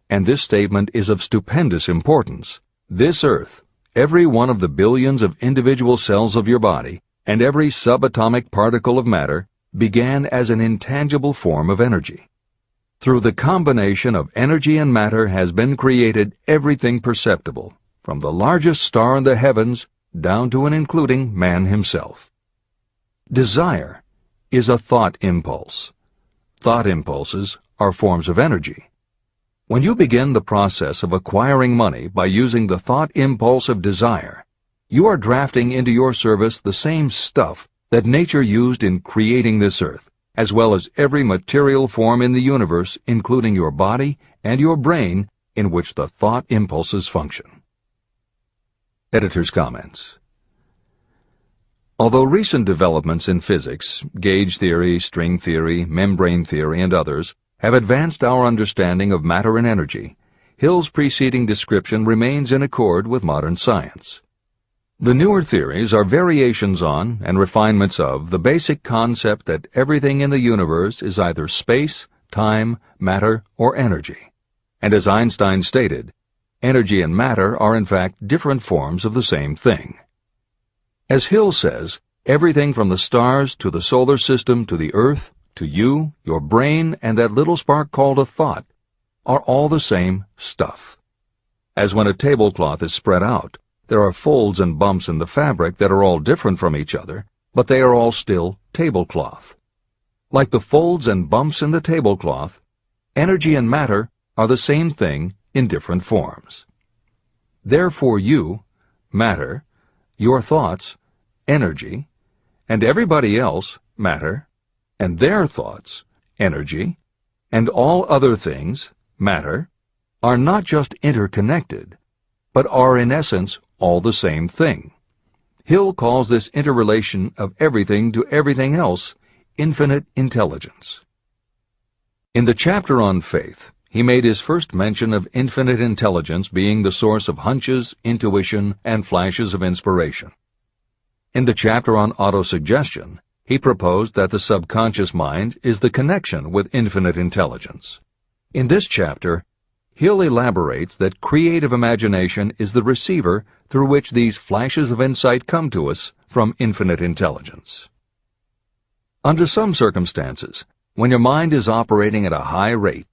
A: and this statement is of stupendous importance, this earth, every one of the billions of individual cells of your body, and every subatomic particle of matter began as an intangible form of energy. Through the combination of energy and matter has been created everything perceptible, from the largest star in the heavens down to and including man himself. Desire is a thought impulse. Thought impulses are forms of energy. When you begin the process of acquiring money by using the thought impulse of desire, you are drafting into your service the same stuff that nature used in creating this earth, as well as every material form in the universe, including your body and your brain, in which the thought impulses function. Editor's comments. Although recent developments in physics, gauge theory, string theory, membrane theory, and others, have advanced our understanding of matter and energy, Hill's preceding description remains in accord with modern science. The newer theories are variations on and refinements of the basic concept that everything in the universe is either space, time, matter, or energy. And as Einstein stated, energy and matter are in fact different forms of the same thing. As Hill says, everything from the stars to the solar system to the earth, to you, your brain, and that little spark called a thought, are all the same stuff. As when a tablecloth is spread out, there are folds and bumps in the fabric that are all different from each other, but they are all still tablecloth. Like the folds and bumps in the tablecloth, energy and matter are the same thing in different forms. Therefore you, matter, your thoughts, energy, and everybody else, matter, and their thoughts, energy, and all other things, matter, are not just interconnected, but are in essence all the same thing. Hill calls this interrelation of everything to everything else infinite intelligence. In the chapter on faith, he made his first mention of infinite intelligence being the source of hunches, intuition, and flashes of inspiration. In the chapter on autosuggestion, he proposed that the subconscious mind is the connection with infinite intelligence. In this chapter, Hill elaborates that creative imagination is the receiver through which these flashes of insight come to us from infinite intelligence. Under some circumstances, when your mind is operating at a high rate,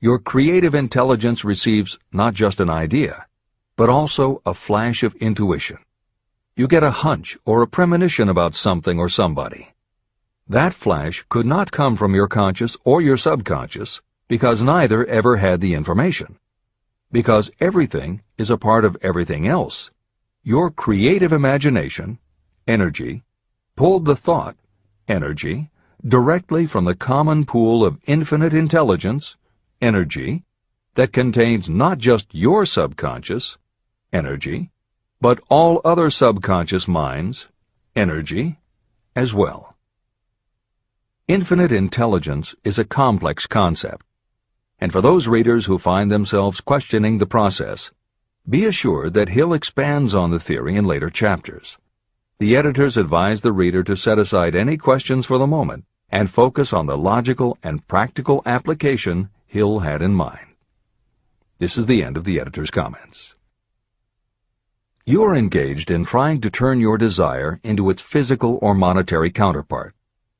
A: your creative intelligence receives not just an idea, but also a flash of intuition. You get a hunch or a premonition about something or somebody. That flash could not come from your conscious or your subconscious, because neither ever had the information. Because everything is a part of everything else, your creative imagination, energy, pulled the thought, energy, directly from the common pool of infinite intelligence, energy, that contains not just your subconscious, energy, but all other subconscious minds, energy, as well. Infinite intelligence is a complex concept, and for those readers who find themselves questioning the process, be assured that Hill expands on the theory in later chapters. The editors advise the reader to set aside any questions for the moment and focus on the logical and practical application Hill had in mind. This is the end of the editor's comments. You are engaged in trying to turn your desire into its physical or monetary counterpart,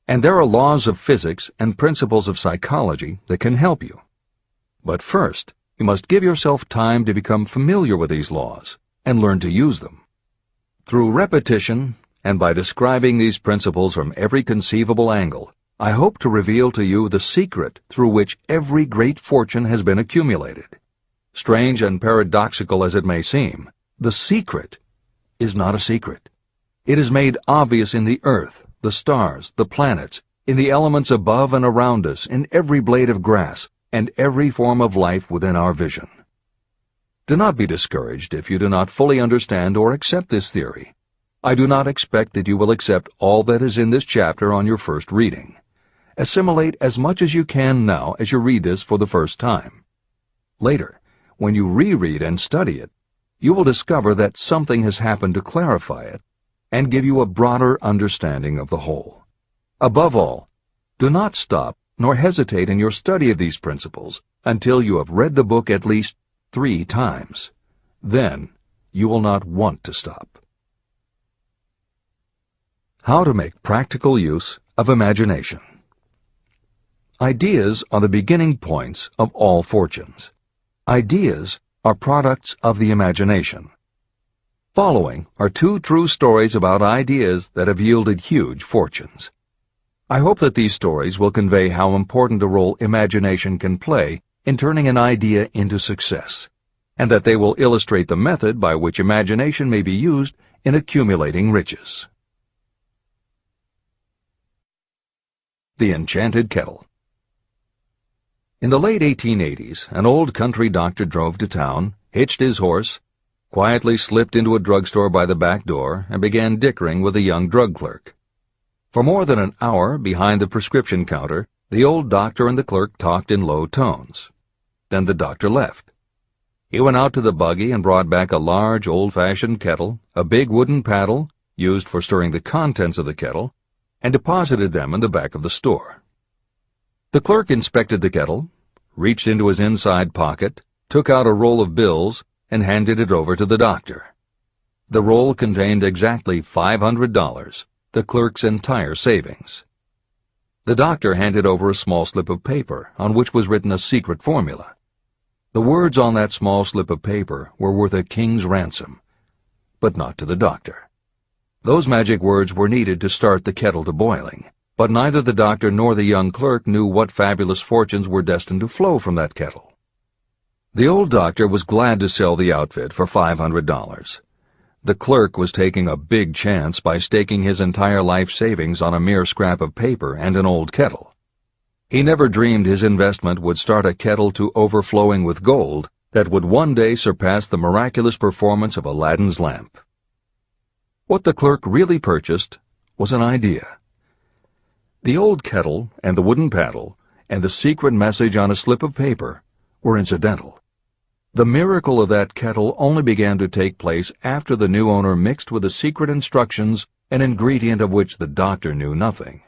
A: and there are laws of physics and principles of psychology that can help you. But first, You must give yourself time to become familiar with these laws and learn to use them. Through repetition, and by describing these principles from every conceivable angle, I hope to reveal to you the secret through which every great fortune has been accumulated. Strange and paradoxical as it may seem, the secret is not a secret. It is made obvious in the earth, the stars, the planets, in the elements above and around us, in every blade of grass, and every form of life within our vision. Do not be discouraged if you do not fully understand or accept this theory. I do not expect that you will accept all that is in this chapter on your first reading. Assimilate as much as you can now as you read this for the first time. Later, when you reread and study it, you will discover that something has happened to clarify it and give you a broader understanding of the whole. Above all, do not stop nor hesitate in your study of these principles until you have read the book at least 3 times. Then you will not want to stop. How to make practical use of imagination. Ideas are the beginning points of all fortunes. Ideas are products of the imagination. Following are 2 true stories about ideas that have yielded huge fortunes. I hope that these stories will convey how important a role imagination can play in turning an idea into success, and that they will illustrate the method by which imagination may be used in accumulating riches. The Enchanted Kettle. In the late 1880s, an old country doctor drove to town, hitched his horse, quietly slipped into a drugstore by the back door, and began dickering with a young drug clerk. For more than an hour, behind the prescription counter, the old doctor and the clerk talked in low tones. Then the doctor left. He went out to the buggy and brought back a large, old-fashioned kettle, a big wooden paddle, used for stirring the contents of the kettle, and deposited them in the back of the store. The clerk inspected the kettle, reached into his inside pocket, took out a roll of bills, and handed it over to the doctor. The roll contained exactly $500, the clerk's entire savings. The doctor handed over a small slip of paper on which was written a secret formula. The words on that small slip of paper were worth a king's ransom, but not to the doctor. Those magic words were needed to start the kettle to boiling, but neither the doctor nor the young clerk knew what fabulous fortunes were destined to flow from that kettle. The old doctor was glad to sell the outfit for $500. The clerk was taking a big chance by staking his entire life savings on a mere scrap of paper and an old kettle. He never dreamed his investment would start a kettle to overflowing with gold that would one day surpass the miraculous performance of Aladdin's lamp. What the clerk really purchased was an idea. The old kettle and the wooden paddle and the secret message on a slip of paper were incidental. The miracle of that kettle only began to take place after the new owner mixed with the secret instructions an ingredient of which the doctor knew nothing.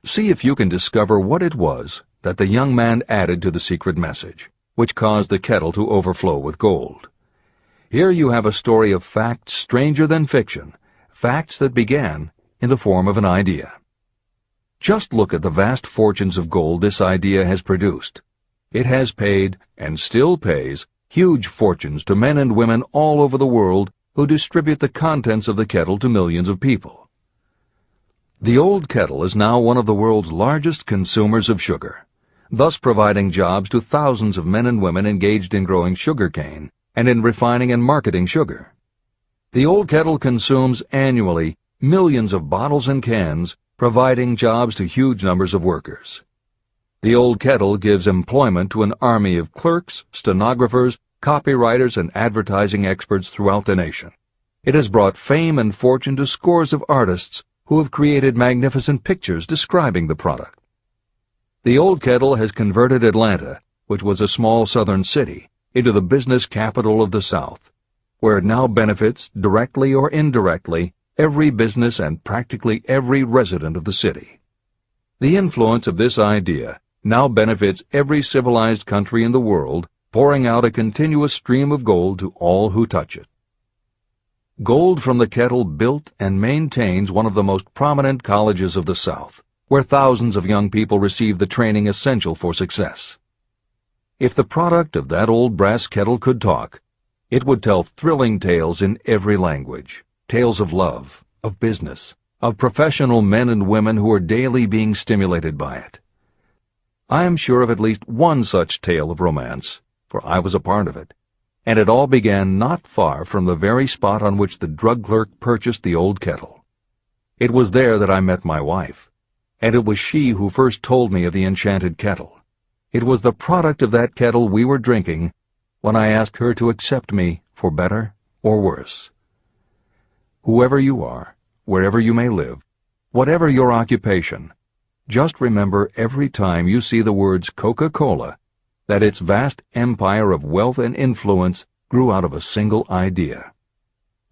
A: See if you can discover what it was that the young man added to the secret message, which caused the kettle to overflow with gold. Here you have a story of facts stranger than fiction, facts that began in the form of an idea. Just look at the vast fortunes of gold this idea has produced. It has paid, and still pays, huge fortunes to men and women all over the world who distribute the contents of the kettle to millions of people. The old kettle is now one of the world's largest consumers of sugar, thus providing jobs to thousands of men and women engaged in growing sugarcane and in refining and marketing sugar. The old kettle consumes annually millions of bottles and cans, providing jobs to huge numbers of workers. The old kettle gives employment to an army of clerks, stenographers, copywriters, and advertising experts throughout the nation. It has brought fame and fortune to scores of artists who have created magnificent pictures describing the product. The old kettle has converted Atlanta, which was a small southern city, into the business capital of the South, where it now benefits, directly or indirectly, every business and practically every resident of the city. The influence of this idea now benefits every civilized country in the world, pouring out a continuous stream of gold to all who touch it. Gold from the kettle built and maintains one of the most prominent colleges of the South, where thousands of young people receive the training essential for success. If the product of that old brass kettle could talk, it would tell thrilling tales in every language, tales of love, of business, of professional men and women who are daily being stimulated by it. I am sure of at least one such tale of romance, for I was a part of it, and it all began not far from the very spot on which the drug clerk purchased the old kettle. It was there that I met my wife, and it was she who first told me of the enchanted kettle. It was the product of that kettle we were drinking when I asked her to accept me for better or worse. Whoever you are, wherever you may live, whatever your occupation, just remember every time you see the words Coca-Cola that its vast empire of wealth and influence grew out of a single idea.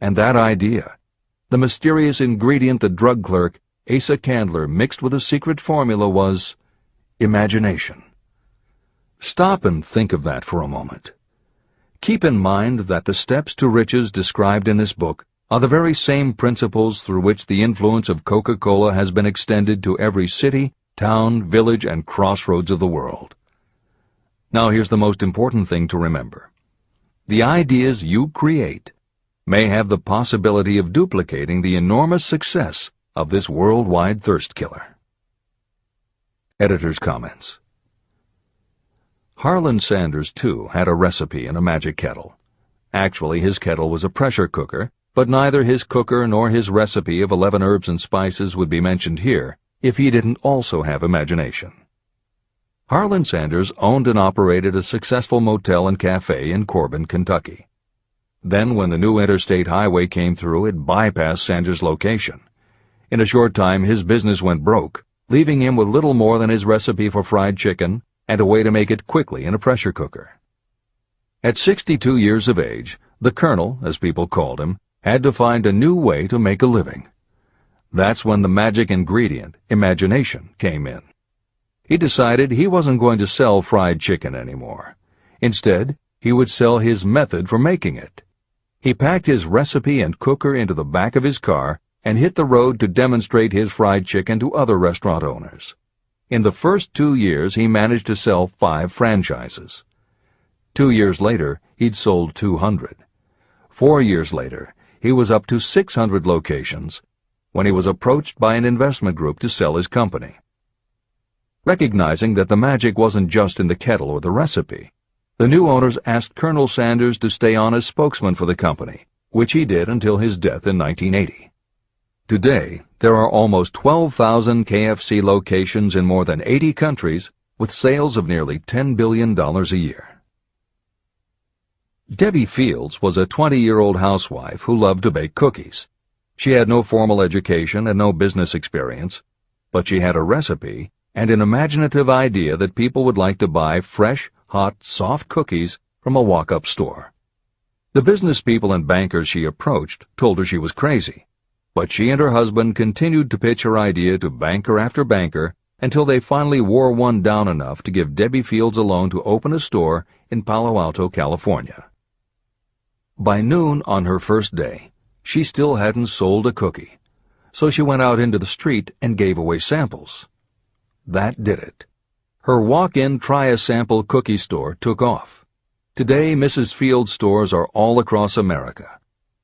A: And that idea, the mysterious ingredient the drug clerk, Asa Candler, mixed with a secret formula, was imagination. Stop and think of that for a moment. Keep in mind that the steps to riches described in this book are the very same principles through which the influence of Coca-Cola has been extended to every city, town, village, and crossroads of the world. Now here's the most important thing to remember. The ideas you create may have the possibility of duplicating the enormous success of this worldwide thirst killer. Editor's comments. Harlan Sanders, too, had a recipe in a magic kettle. Actually, his kettle was a pressure cooker, but neither his cooker nor his recipe of 11 herbs and spices would be mentioned here if he didn't also have imagination. Harlan Sanders owned and operated a successful motel and cafe in Corbin, Kentucky. Then, when the new interstate highway came through, it bypassed Sanders' location. In a short time, his business went broke, leaving him with little more than his recipe for fried chicken and a way to make it quickly in a pressure cooker. At 62 years of age, the Colonel, as people called him, had to find a new way to make a living. That's when the magic ingredient, imagination, came in. He decided he wasn't going to sell fried chicken anymore. Instead, he would sell his method for making it. He packed his recipe and cooker into the back of his car and hit the road to demonstrate his fried chicken to other restaurant owners. In the first 2 years, he managed to sell 5 franchises. 2 years later, he'd sold 200. 4 years later, he was up to 600 locations when he was approached by an investment group to sell his company. Recognizing that the magic wasn't just in the kettle or the recipe, the new owners asked Colonel Sanders to stay on as spokesman for the company, which he did until his death in 1980. Today, there are almost 12,000 KFC locations in more than 80 countries with sales of nearly $10 billion a year. Debbie Fields was a 20-year-old housewife who loved to bake cookies. She had no formal education and no business experience, but she had a recipe and an imaginative idea that people would like to buy fresh, hot, soft cookies from a walk-up store. The business people and bankers she approached told her she was crazy, but she and her husband continued to pitch her idea to banker after banker until they finally wore one down enough to give Debbie Fields a loan to open a store in Palo Alto, California. By noon on her first day, she still hadn't sold a cookie, so she went out into the street and gave away samples. That did it. Her walk-in try-a-sample cookie store took off. Today, Mrs. Fields' stores are all across America.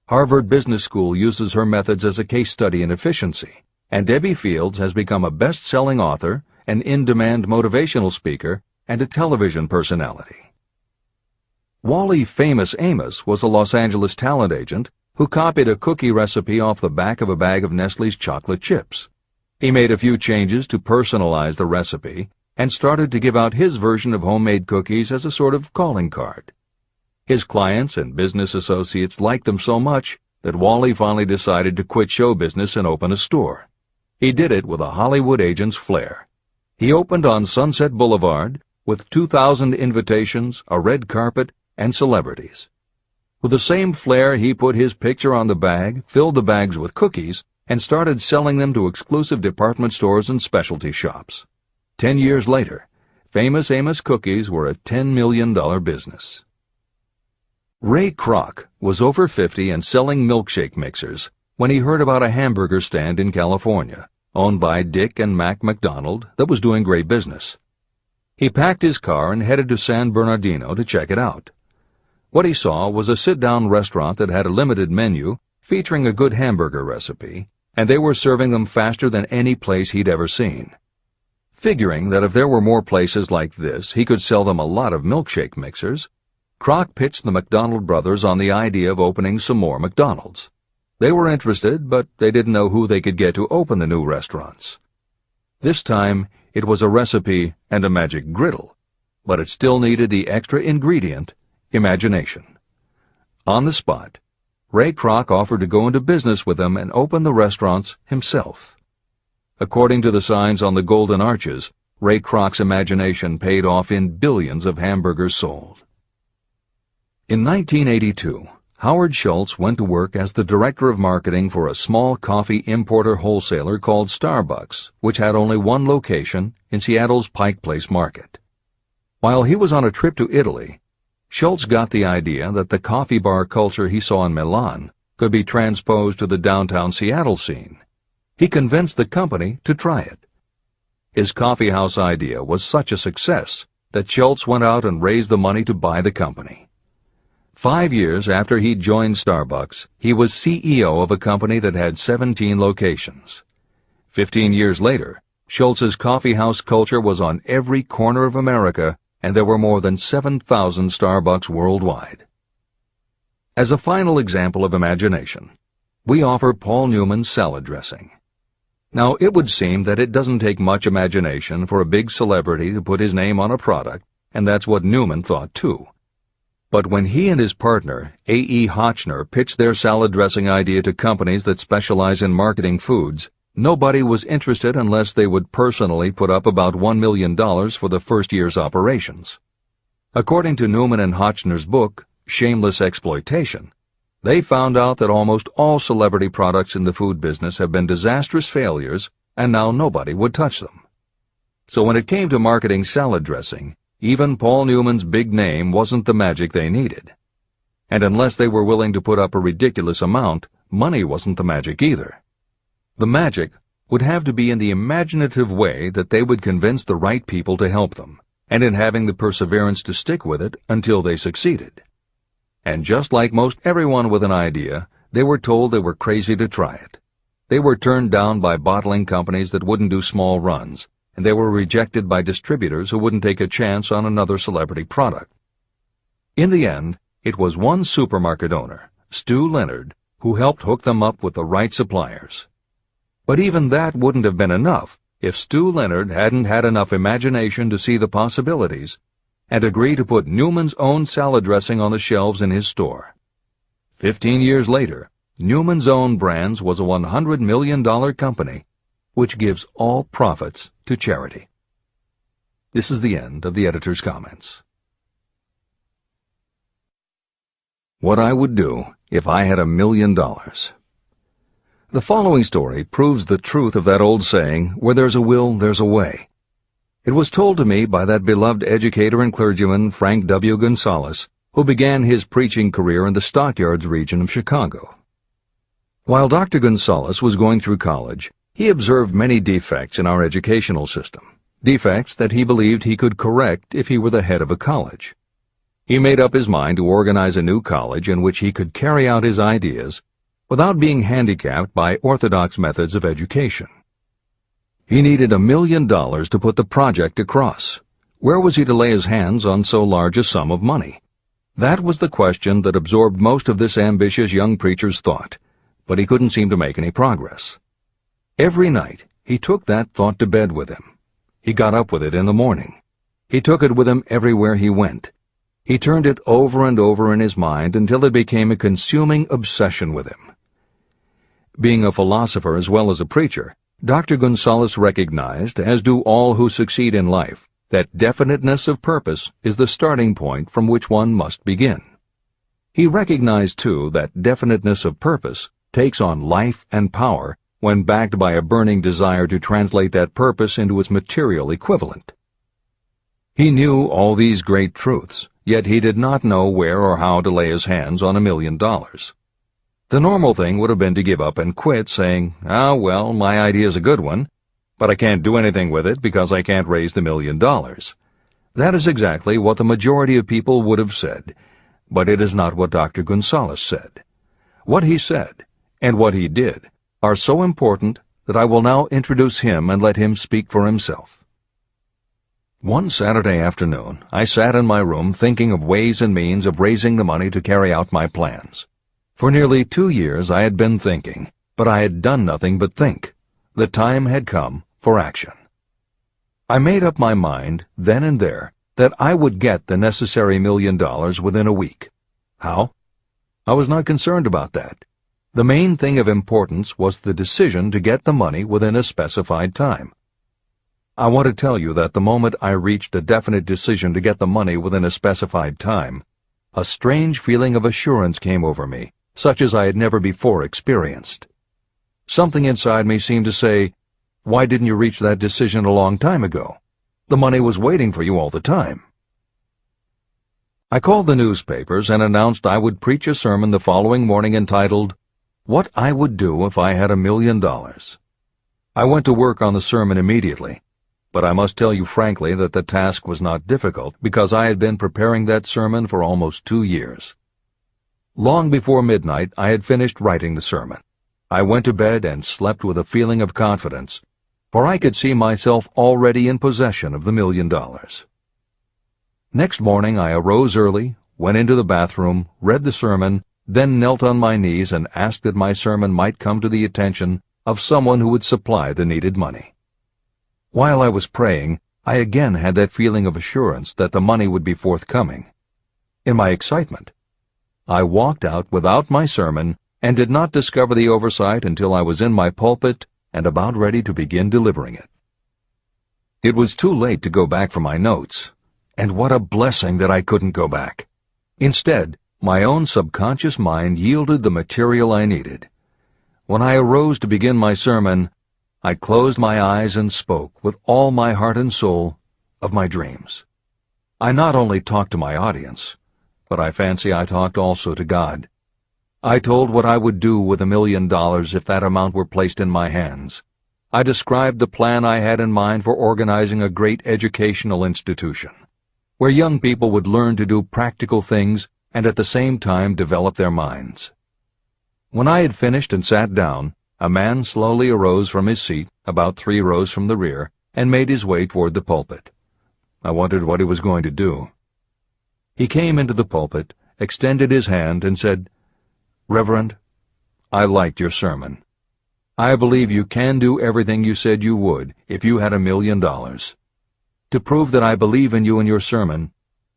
A: Harvard Business School uses her methods as a case study in efficiency, and Debbie Fields has become a best-selling author, an in-demand motivational speaker, and a television personality. Wally Famous Amos was a Los Angeles talent agent who copied a cookie recipe off the back of a bag of Nestle's chocolate chips. He made a few changes to personalize the recipe and started to give out his version of homemade cookies as a sort of calling card. His clients and business associates liked them so much that Wally finally decided to quit show business and open a store. He did it with a Hollywood agent's flair. He opened on Sunset Boulevard with 2,000 invitations, a red carpet, and celebrities. With the same flair, he put his picture on the bag, filled the bags with cookies, and started selling them to exclusive department stores and specialty shops. 10 years later, Famous Amos cookies were a $10 million business. Ray Kroc was over 50 and selling milkshake mixers when he heard about a hamburger stand in California, owned by Dick and Mac McDonald, that was doing great business. He packed his car and headed to San Bernardino to check it out. What he saw was a sit-down restaurant that had a limited menu featuring a good hamburger recipe, and they were serving them faster than any place he'd ever seen. Figuring that if there were more places like this, he could sell them a lot of milkshake mixers, Kroc pitched the McDonald brothers on the idea of opening some more McDonald's. They were interested, but they didn't know who they could get to open the new restaurants. This time, it was a recipe and a magic griddle, but it still needed the extra ingredient, imagination. On the spot, Ray Kroc offered to go into business with them and open the restaurants himself. According to the signs on the golden arches, Ray Kroc's imagination paid off in billions of hamburgers sold. In 1982, Howard Schultz went to work as the director of marketing for a small coffee importer wholesaler called Starbucks, which had only one location in Seattle's Pike Place market. While he was on a trip to Italy, Schultz got the idea that the coffee bar culture he saw in Milan could be transposed to the downtown Seattle scene. He convinced the company to try it. His coffeehouse idea was such a success that Schultz went out and raised the money to buy the company. 5 years after he joined Starbucks, he was CEO of a company that had 17 locations. 15 years later, Schultz's coffeehouse culture was on every corner of America, and there were more than 7,000 Starbucks worldwide. As a final example of imagination, we offer Paul Newman's salad dressing. Now, it would seem that it doesn't take much imagination for a big celebrity to put his name on a product, and that's what Newman thought too. But when he and his partner, A.E. Hotchner, pitched their salad dressing idea to companies that specialize in marketing foods, nobody was interested unless they would personally put up about $1 million for the first year's operations. According to Newman and Hotchner's book, Shameless Exploitation, they found out that almost all celebrity products in the food business have been disastrous failures, and now nobody would touch them. So when it came to marketing salad dressing, even Paul Newman's big name wasn't the magic they needed. And unless they were willing to put up a ridiculous amount, money wasn't the magic either. The magic would have to be in the imaginative way that they would convince the right people to help them, and in having the perseverance to stick with it until they succeeded. And just like most everyone with an idea, they were told they were crazy to try it. They were turned down by bottling companies that wouldn't do small runs, and they were rejected by distributors who wouldn't take a chance on another celebrity product. In the end, it was one supermarket owner, Stu Leonard, who helped hook them up with the right suppliers. But even that wouldn't have been enough if Stu Leonard hadn't had enough imagination to see the possibilities and agree to put Newman's own salad dressing on the shelves in his store. 15 years later, Newman's Own Brands was a $100 million company, which gives all profits to charity. This is the end of the editor's comments. What I would do if I had $1 million. The following story proves the truth of that old saying, where there's a will, there's a way. It was told to me by that beloved educator and clergyman Frank W. Gonzalez, who began his preaching career in the Stockyards region of Chicago. While Dr. Gonzalez was going through college, he observed many defects in our educational system, defects that he believed he could correct if he were the head of a college. He made up his mind to organize a new college in which he could carry out his ideas without being handicapped by orthodox methods of education. He needed $1 million to put the project across. Where was he to lay his hands on so large a sum of money? That was the question that absorbed most of this ambitious young preacher's thought, but he couldn't seem to make any progress. Every night, he took that thought to bed with him. He got up with it in the morning. He took it with him everywhere he went. He turned it over and over in his mind until it became a consuming obsession with him. Being a philosopher as well as a preacher, Dr. Gonzalez recognized, as do all who succeed in life, that definiteness of purpose is the starting point from which one must begin. He recognized, too, that definiteness of purpose takes on life and power when backed by a burning desire to translate that purpose into its material equivalent. He knew all these great truths, yet he did not know where or how to lay his hands on $1 million. The normal thing would have been to give up and quit, saying, well, my idea's a good one, but I can't do anything with it because I can't raise the $1 million. That is exactly what the majority of people would have said, but it is not what Dr. Gonzalez said. What he said, and what he did, are so important that I will now introduce him and let him speak for himself. One Saturday afternoon, I sat in my room thinking of ways and means of raising the money to carry out my plans. For nearly 2 years I had been thinking, but I had done nothing but think. The time had come for action. I made up my mind, then and there, that I would get the necessary $1 million within a week. How? I was not concerned about that. The main thing of importance was the decision to get the money within a specified time. I want to tell you that the moment I reached a definite decision to get the money within a specified time, a strange feeling of assurance came over me, such as I had never before experienced. Something inside me seemed to say, "Why didn't you reach that decision a long time ago? The money was waiting for you all the time." I called the newspapers and announced I would preach a sermon the following morning entitled, "What I Would Do If I Had $1 Million." I went to work on the sermon immediately, but I must tell you frankly that the task was not difficult because I had been preparing that sermon for almost 2 years. Long before midnight, I had finished writing the sermon. I went to bed and slept with a feeling of confidence, for I could see myself already in possession of the $1 million. Next morning I arose early, went into the bathroom, read the sermon, then knelt on my knees and asked that my sermon might come to the attention of someone who would supply the needed money. While I was praying, I again had that feeling of assurance that the money would be forthcoming. In my excitement, I walked out without my sermon and did not discover the oversight until I was in my pulpit and about ready to begin delivering it. It was too late to go back for my notes, and what a blessing that I couldn't go back. Instead, my own subconscious mind yielded the material I needed. When I arose to begin my sermon, I closed my eyes and spoke with all my heart and soul of my dreams. I not only talked to my audience, but I fancy I talked also to God. I told what I would do with $1 million if that amount were placed in my hands. I described the plan I had in mind for organizing a great educational institution, where young people would learn to do practical things and at the same time develop their minds. When I had finished and sat down, a man slowly arose from his seat, about 3 rows from the rear, and made his way toward the pulpit. I wondered what he was going to do. He came into the pulpit, extended his hand, and said, "Reverend, I liked your sermon. I believe you can do everything you said you would if you had $1 million. To prove that I believe in you and your sermon,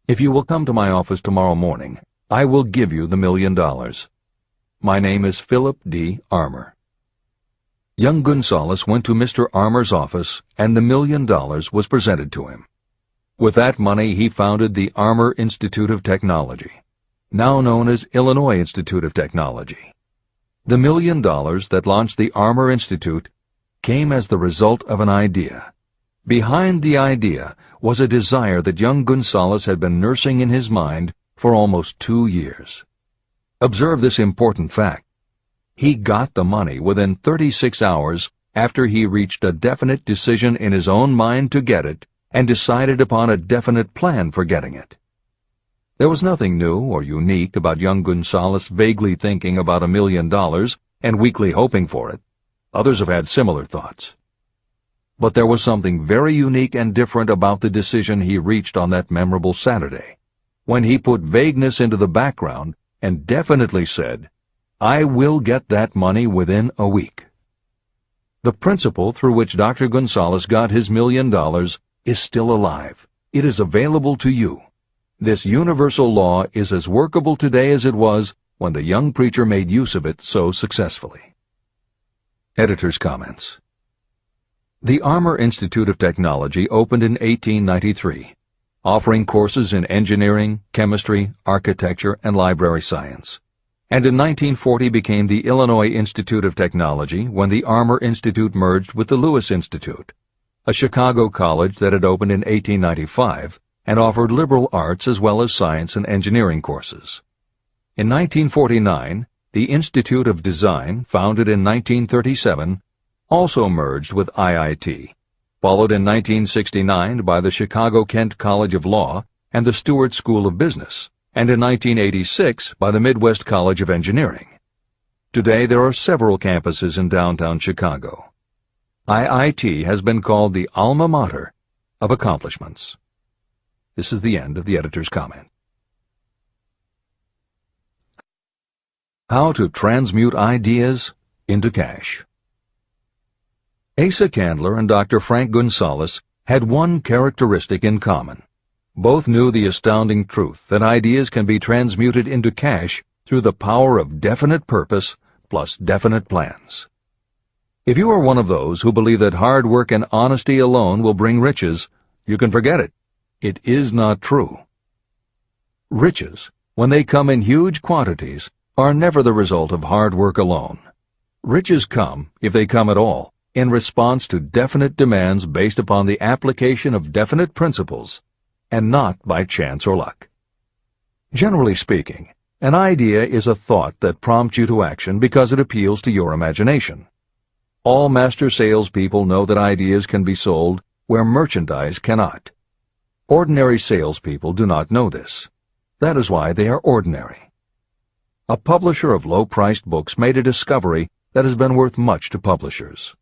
A: if you will come to my office tomorrow morning, I will give you the $1 million. My name is Philip D. Armour." Young Gonzalez went to Mr. Armour's office, and the $1 million was presented to him. With that money he founded the Armour Institute of Technology, now known as Illinois Institute of Technology. The $1 million that launched the Armour Institute came as the result of an idea. Behind the idea was a desire that young Gonzalez had been nursing in his mind for almost 2 years. Observe this important fact. He got the money within 36 hours after he reached a definite decision in his own mind to get it and decided upon a definite plan for getting it. There was nothing new or unique about young Gonzalez vaguely thinking about $1 million and weakly hoping for it. Others have had similar thoughts. But there was something very unique and different about the decision he reached on that memorable Saturday, when he put vagueness into the background and definitely said, "I will get that money within a week." The principle through which Dr. Gonzalez got his $1 million is still alive. It is available to you. This universal law is as workable today as it was when the young preacher made use of it so successfully. Editor's comments. The Armour Institute of Technology opened in 1893, offering courses in engineering, chemistry, architecture, and library science, and in 1940 became the Illinois Institute of Technology when the Armour Institute merged with the Lewis Institute, a Chicago college that had opened in 1895 and offered liberal arts as well as science and engineering courses. In 1949, the Institute of Design, founded in 1937, also merged with IIT, followed in 1969 by the Chicago-Kent College of Law and the Stewart School of Business, and in 1986 by the Midwest College of Engineering. Today there are several campuses in downtown Chicago. IIT has been called the alma mater of accomplishments. This is the end of the editor's comment. How to transmute ideas into cash. Asa Candler and Dr. Frank Gunsaulus had one characteristic in common. Both knew the astounding truth that ideas can be transmuted into cash through the power of definite purpose plus definite plans. If you are one of those who believe that hard work and honesty alone will bring riches, you can forget it. It is not true. Riches, when they come in huge quantities, are never the result of hard work alone. Riches come, if they come at all, in response to definite demands based upon the application of definite principles, and not by chance or luck. Generally speaking, an idea is a thought that prompts you to action because it appeals to your imagination. All master salespeople know that ideas can be sold where merchandise cannot. Ordinary salespeople do not know this. That is why they are ordinary. A publisher of low-priced books made a discovery that has been worth much to publishers.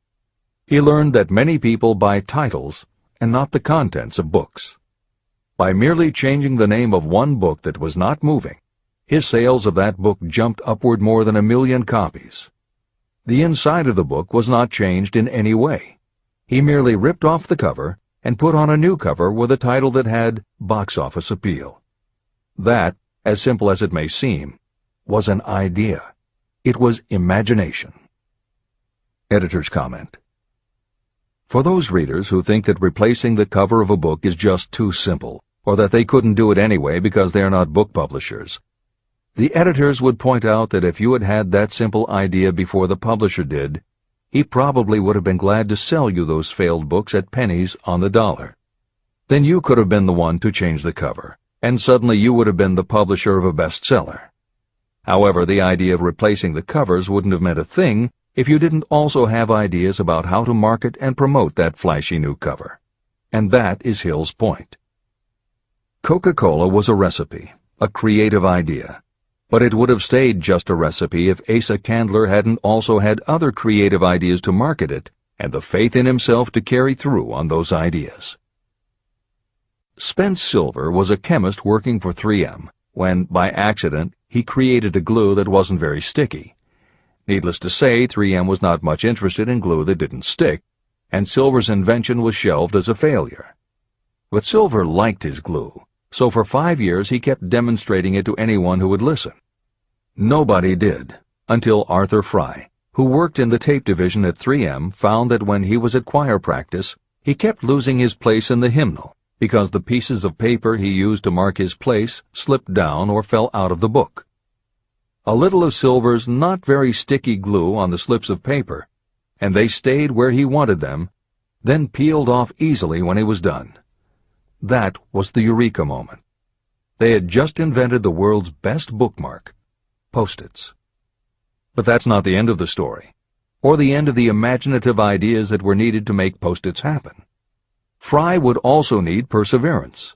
A: He learned that many people buy titles and not the contents of books. By merely changing the name of one book that was not moving, his sales of that book jumped upward more than 1 million copies. The inside of the book was not changed in any way. He merely ripped off the cover and put on a new cover with a title that had box office appeal. That, as simple as it may seem, was an idea. It was imagination. Editor's comment. For those readers who think that replacing the cover of a book is just too simple, or that they couldn't do it anyway because they are not book publishers, the editors would point out that if you had had that simple idea before the publisher did, he probably would have been glad to sell you those failed books at pennies on the dollar. Then you could have been the one to change the cover, and suddenly you would have been the publisher of a bestseller. However, the idea of replacing the covers wouldn't have meant a thing if you didn't also have ideas about how to market and promote that flashy new cover. And that is Hill's point. Coca-Cola was a recipe, a creative idea. But it would have stayed just a recipe if Asa Candler hadn't also had other creative ideas to market it and the faith in himself to carry through on those ideas. Spence Silver was a chemist working for 3M when, by accident, he created a glue that wasn't very sticky. Needless to say, 3M was not much interested in glue that didn't stick, and Silver's invention was shelved as a failure. But Silver liked his glue, so for 5 years he kept demonstrating it to anyone who would listen. Nobody did, until Arthur Fry, who worked in the tape division at 3M, found that when he was at choir practice, he kept losing his place in the hymnal because the pieces of paper he used to mark his place slipped down or fell out of the book. A little of Silver's not very sticky glue on the slips of paper, and they stayed where he wanted them, then peeled off easily when he was done. That was the eureka moment. They had just invented the world's best bookmark, Post-its. But that's not the end of the story, or the end of the imaginative ideas that were needed to make Post-its happen. Fry would also need perseverance.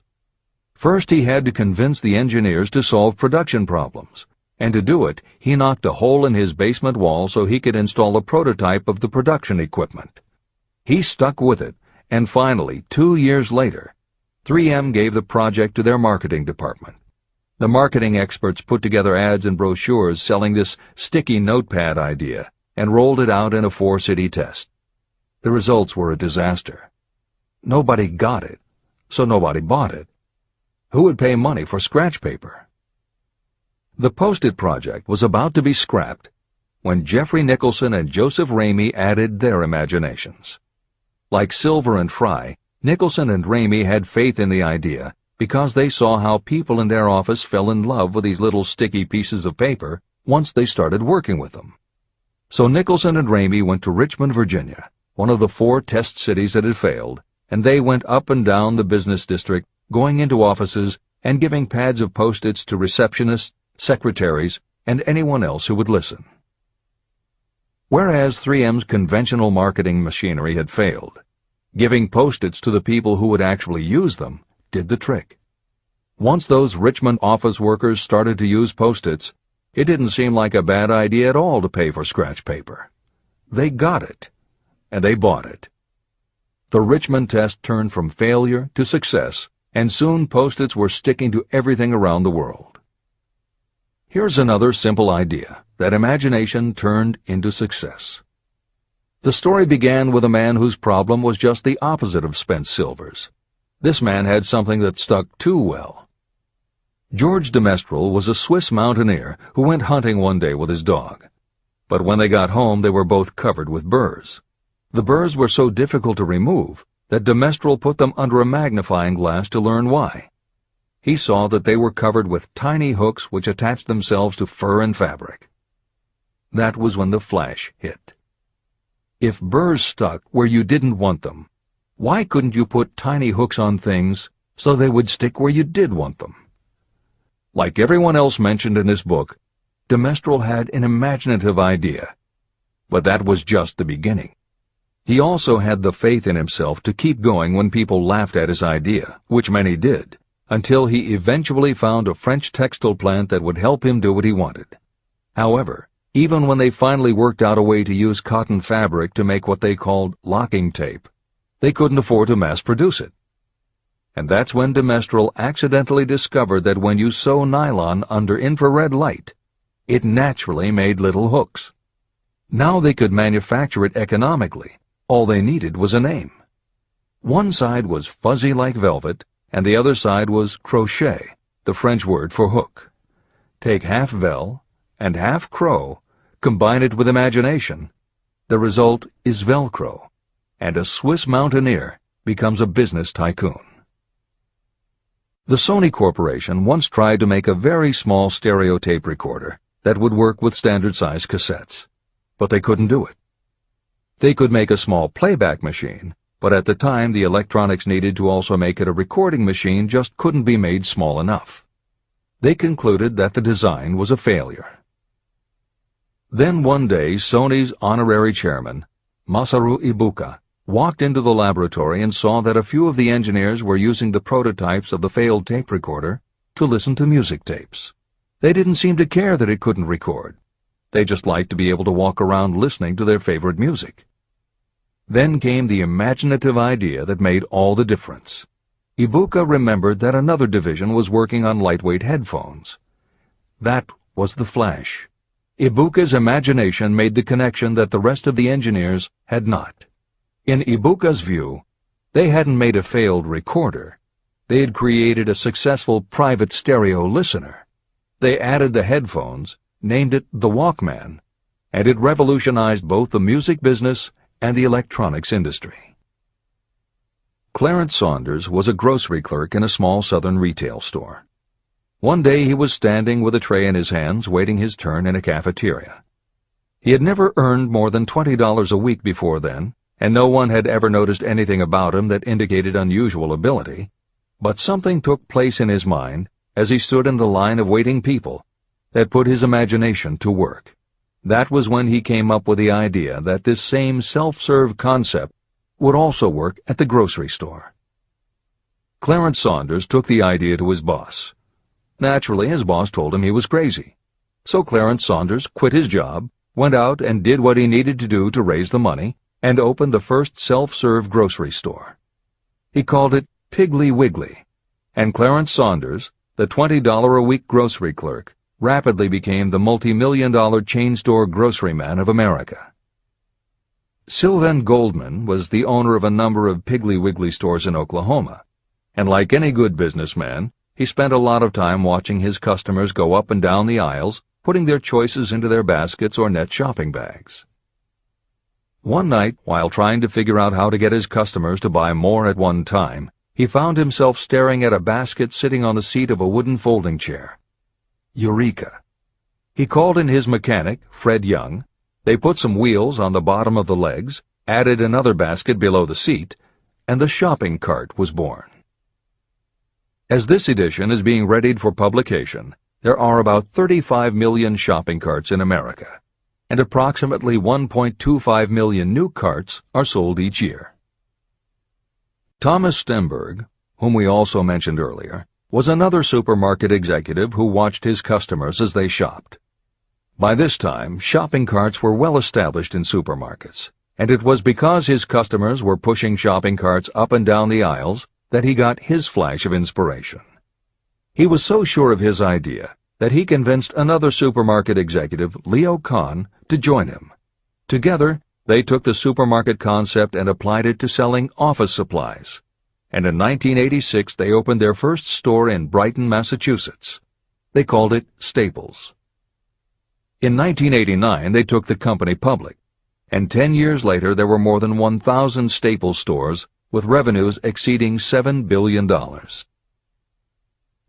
A: First, he had to convince the engineers to solve production problems, and to do it, he knocked a hole in his basement wall so he could install a prototype of the production equipment. He stuck with it, and finally, 2 years later, 3M gave the project to their marketing department. The marketing experts put together ads and brochures selling this sticky notepad idea and rolled it out in a 4-city test. The results were a disaster. Nobody got it, so nobody bought it. Who would pay money for scratch paper? The Post-it project was about to be scrapped when Jeffrey Nicholson and Joseph Ramey added their imaginations. Like Silver and Fry, Nicholson and Ramey had faith in the idea because they saw how people in their office fell in love with these little sticky pieces of paper once they started working with them. So Nicholson and Ramey went to Richmond, Virginia, one of the 4 test cities that had failed, and they went up and down the business district, going into offices and giving pads of Post-its to receptionists, secretaries, and anyone else who would listen. Whereas 3M's conventional marketing machinery had failed, Giving Post-its to the people who would actually use them did the trick. Once those Richmond office workers started to use Post-its, it didn't seem like a bad idea at all to pay for scratch paper. They got it, and they bought it. The Richmond test turned from failure to success, and soon Post-its were sticking to everything around the world. Here's another simple idea that imagination turned into success. The story began with a man whose problem was just the opposite of spent silvers. This man had something that stuck too well. George de Mestral was a Swiss mountaineer who went hunting one day with his dog. But when they got home, they were both covered with burrs. The burrs were so difficult to remove that de Mestral put them under a magnifying glass to learn why. He saw that they were covered with tiny hooks which attached themselves to fur and fabric. That was when the flash hit. If burrs stuck where you didn't want them, why couldn't you put tiny hooks on things so they would stick where you did want them? Like everyone else mentioned in this book, de Mestral had an imaginative idea, but that was just the beginning. He also had the faith in himself to keep going when people laughed at his idea, which many did, until he eventually found a French textile plant that would help him do what he wanted. However, even when they finally worked out a way to use cotton fabric to make what they called locking tape, they couldn't afford to mass-produce it. And that's when de Mestral accidentally discovered that when you sew nylon under infrared light, it naturally made little hooks. Now they could manufacture it economically. All they needed was a name. One side was fuzzy like velvet, and the other side was crochet, the French word for hook. Take half vel and half crow, combine it with imagination. The result is Velcro, and a Swiss mountaineer becomes a business tycoon. The Sony Corporation once tried to make a very small stereo tape recorder that would work with standard-size cassettes, but they couldn't do it. They could make a small playback machine, but at the time the electronics needed to also make it a recording machine just couldn't be made small enough. They concluded that the design was a failure. Then one day Sony's honorary chairman, Masaru Ibuka, walked into the laboratory and saw that a few of the engineers were using the prototypes of the failed tape recorder to listen to music tapes. They didn't seem to care that it couldn't record. They just liked to be able to walk around listening to their favorite music. Then came the imaginative idea that made all the difference. Ibuka remembered that another division was working on lightweight headphones. That was the flash. Ibuka's imagination made the connection that the rest of the engineers had not. In Ibuka's view, they hadn't made a failed recorder. They had created a successful private stereo listener. They added the headphones, named it the Walkman, and it revolutionized both the music business and the electronics industry. Clarence Saunders was a grocery clerk in a small southern retail store. One day he was standing with a tray in his hands waiting his turn in a cafeteria. He had never earned more than $20 a week before then, and no one had ever noticed anything about him that indicated unusual ability, but something took place in his mind as he stood in the line of waiting people that put his imagination to work. That was when he came up with the idea that this same self-serve concept would also work at the grocery store. Clarence Saunders took the idea to his boss. Naturally, his boss told him he was crazy. So Clarence Saunders quit his job, went out and did what he needed to do to raise the money, and opened the first self-serve grocery store. He called it Piggly Wiggly, and Clarence Saunders, the $20-a-week grocery clerk, rapidly became the multi-million-dollar chain store groceryman of America. Sylvan Goldman was the owner of a number of Piggly Wiggly stores in Oklahoma, and like any good businessman, he spent a lot of time watching his customers go up and down the aisles, putting their choices into their baskets or net shopping bags. One night, while trying to figure out how to get his customers to buy more at one time, he found himself staring at a basket sitting on the seat of a wooden folding chair. Eureka! He called in his mechanic, Fred Young. They put some wheels on the bottom of the legs, added another basket below the seat, and the shopping cart was born. As this edition is being readied for publication, there are about 35 million shopping carts in America, and approximately 1.25 million new carts are sold each year. Thomas Stemberg, whom we also mentioned earlier, was another supermarket executive who watched his customers as they shopped. By this time, shopping carts were well established in supermarkets, and it was because his customers were pushing shopping carts up and down the aisles that he got his flash of inspiration. He was so sure of his idea that he convinced another supermarket executive, Leo Kahn, to join him. Together, they took the supermarket concept and applied it to selling office supplies. And in 1986 they opened their first store in Brighton, Massachusetts. They called it Staples. In 1989 they took the company public, and 10 years later there were more than 1,000 Staples stores with revenues exceeding $7 billion.